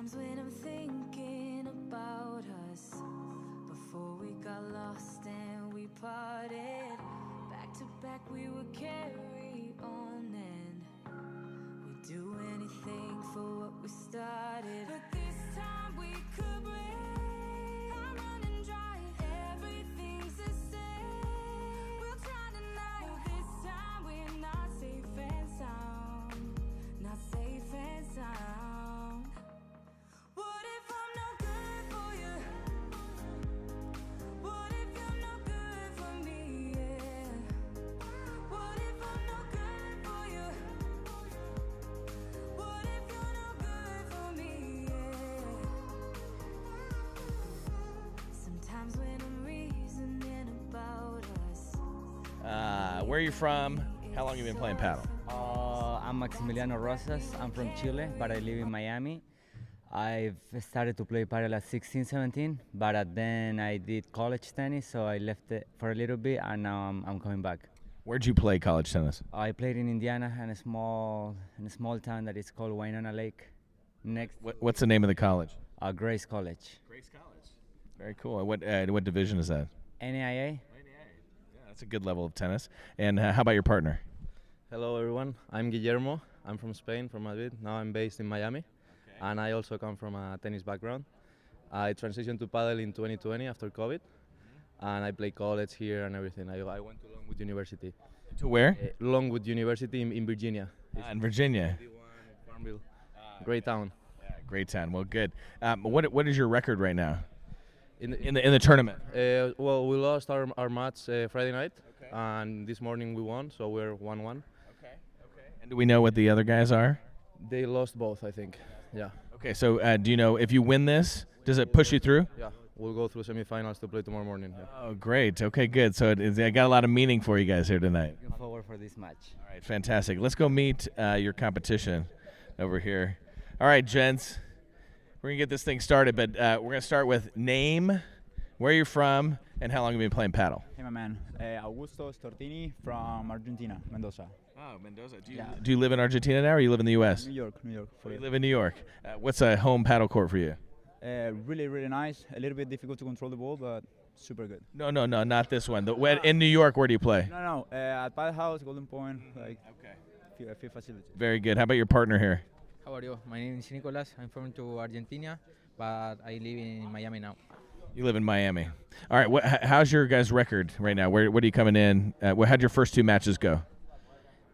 Sometimes when I'm thinking about us, before we got lost and we parted, back to back we would carry on and we'd do anything for what we started. But this time we could break. I'm running dry, everything's the same. We'll try tonight. This time we're not safe and sound, not safe and sound. What if I'm no good for you? What if you're no good for me? Yeah. What if I'm no good for you? What if you're no good for me? Yeah. Sometimes when I'm reasoning about us. Where are you from? How long have you been playing paddle? I'm Maximiliano Rosas. I'm from Chile, but I live in Miami. I've started to play paddle at 16, 17, but then I did college tennis, so I left it for a little bit, and now I'm coming back. Where'd you play college tennis? I played in Indiana in a small town that is called Winona Lake. What's the name of the college? Grace College. Grace College. Very cool. What division is that? NAIA. Yeah, that's a good level of tennis. And how about your partner? Hello everyone, I'm Guillermo. I'm from Spain, from Madrid. Now I'm based in Miami. And I also come from a tennis background. I transitioned to paddle in 2020 after COVID. And I play college here and everything. I went to Longwood University. To where? Longwood University in Virginia. In Virginia. Farmville. Great town. Yeah, great town. Well, good. What is your record right now? In the tournament? Well, we lost our match Friday night, and this morning we won, so we're 1-1. And do we know what the other guys are? They lost both, I think. Yeah. Okay, so do you know if you win this, does it push you through? Yeah, we'll go through semifinals to play tomorrow morning. Yeah. Oh, great. Okay, good. So it got a lot of meaning for you guys here tonight. Looking forward for this match. All right, fantastic. Let's go meet your competition over here. All right, gents, we're going to get this thing started, but we're going to start with name, where you're from, and how long have you been playing paddle? Hey, my man. Augusto Stortini from Argentina, Mendoza. Oh, Mendoza. Do you live in Argentina now, or you live in the U.S.? New York. You live in New York. What's a home paddle court for you? Really, really nice. A little bit difficult to control the ball, but super good. No, not this one. In New York, where do you play? No. At Padel House, Golden Point, a few facilities. Very good. How about your partner here? How are you? My name is Nicolas. I'm from Argentina, but I live in Miami now. You live in Miami. All right. How's your guys' record right now? Where are you coming in? How'd your first two matches go?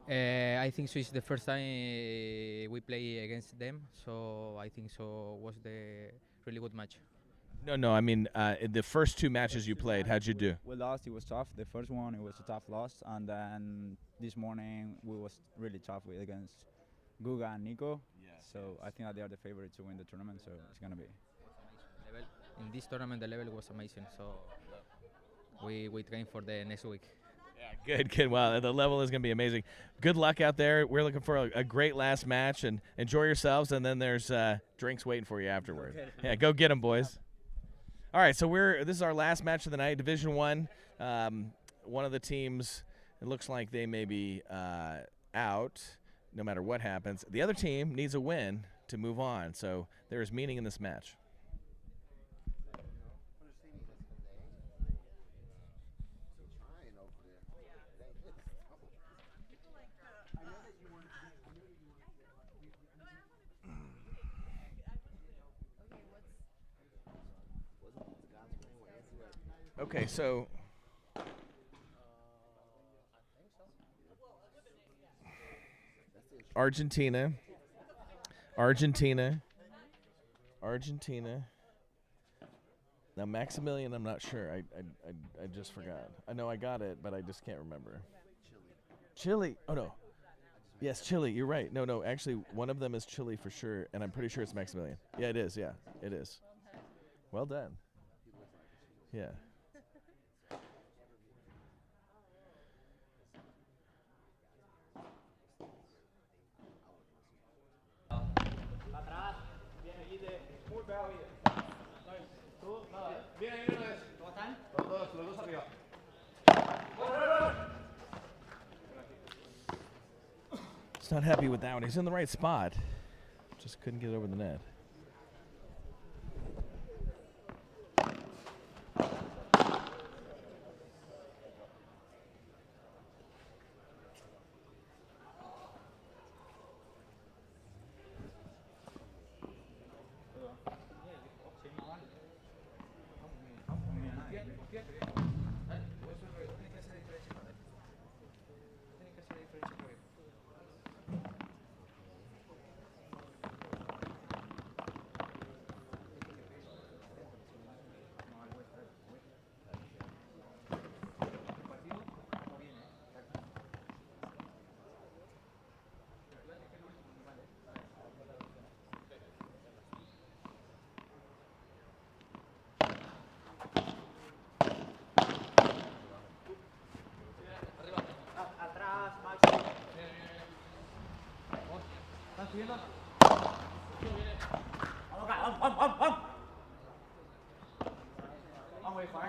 I think so. It's the first time we play against them, so I think so was the really good match. No. I mean, the first two matches you played, how'd you do? We lost. It was tough. The first one, it was a tough loss, and then this morning we was really tough against Guga and Nico. So I think that they are the favorites to win the tournament. So it's gonna be. In this tournament, the level was amazing. So we train for the next week. Yeah, good. Wow, the level is going to be amazing. Good luck out there. We're looking for a great last match, and enjoy yourselves. And then there's drinks waiting for you afterward. Yeah, go get them, boys. All right, so this is our last match of the night, Division I. One of the teams, it looks like they may be out no matter what happens. The other team needs a win to move on, so there is meaning in this match. Okay, so Argentina. Now Maximilian, I'm not sure. I just forgot. I know I got it, but I just can't remember. Chile. Oh no. Yes, Chile. You're right. No. Actually, one of them is Chile for sure, and I'm pretty sure it's Maximilian. Yeah, it is. Yeah, it is. Well done. Yeah. He's not happy with that one. He's in the right spot. Just couldn't get it over the net. Atrás, Maxi. ¿Están subiendo? Vamos acá, vamos, vamos, vamos, vamos. Vamos, hijo,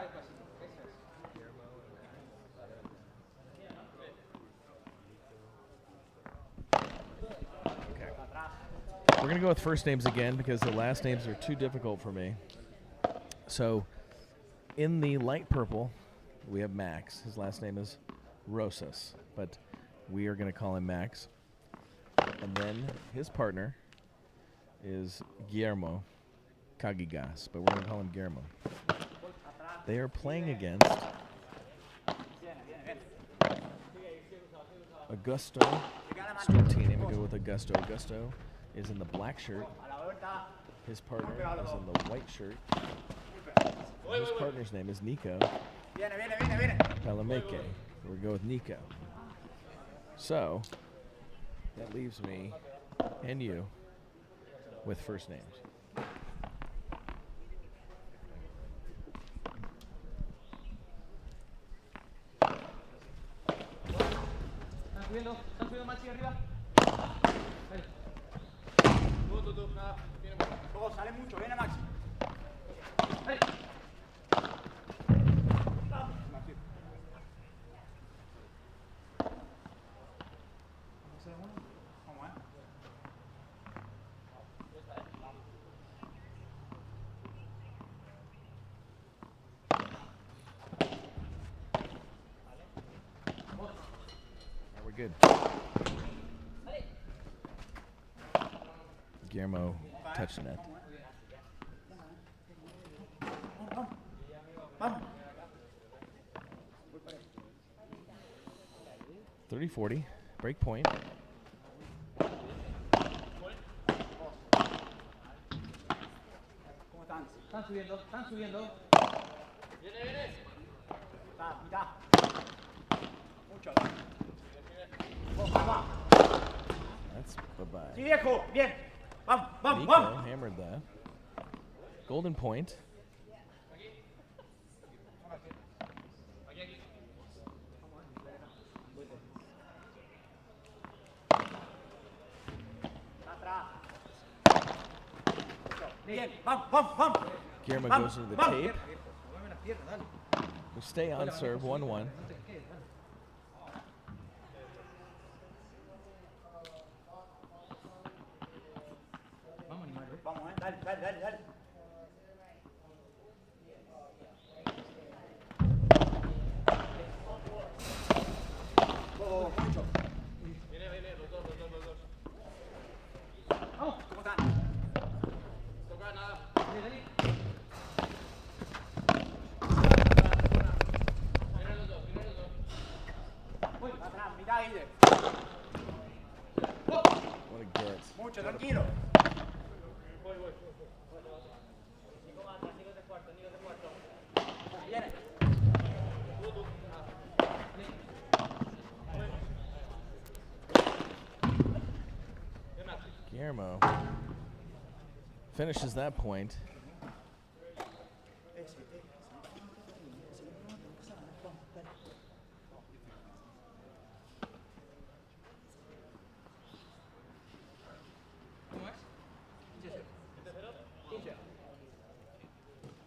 We're going to go with first names again because the last names are too difficult for me. So, in the light purple, we have Max. His last name is Rosas, but we are going to call him Max. And then his partner is Guillermo Cagigas, but we're going to call him Guillermo. They are playing against Augusto Stortini. I'm going to go with Augusto. Augusto is in the black shirt. His partner is in the white shirt. His partner's name is Nico Palameke. We're going to go with Nico. So, that leaves me and you with first names. ¿Están subiendo Maxi arriba? Tú, nada, viene Maxi. Luego sale mucho, viene Maxi. Maxi. Vamos, We're good. Guillermo touched the net. 30-40, break point. ¿Cómo están? Están subiendo, están subiendo. Viene, viene. Mitad. Mucho. Va. That's bye-bye. Sí, viejo, bien. Vamos, vamos, Nico vamos. hammered that. Golden point. Bien, vamos, vamos, vamos. Guillermo Vamos, goes into the vamos. tape. We stay on serve 1-1. Vamos, dale, dale, dale, dale. Mucho. Viene, viene, los dos. Vamos, ¿cómo están? Toca nada. Viene los dos. Uy, atrás, mitad, Guille. What a get. Mucho, tranquilo. Voy. Nico más, Nico de cuarto. Viene. Tú. Guillermo finishes that point.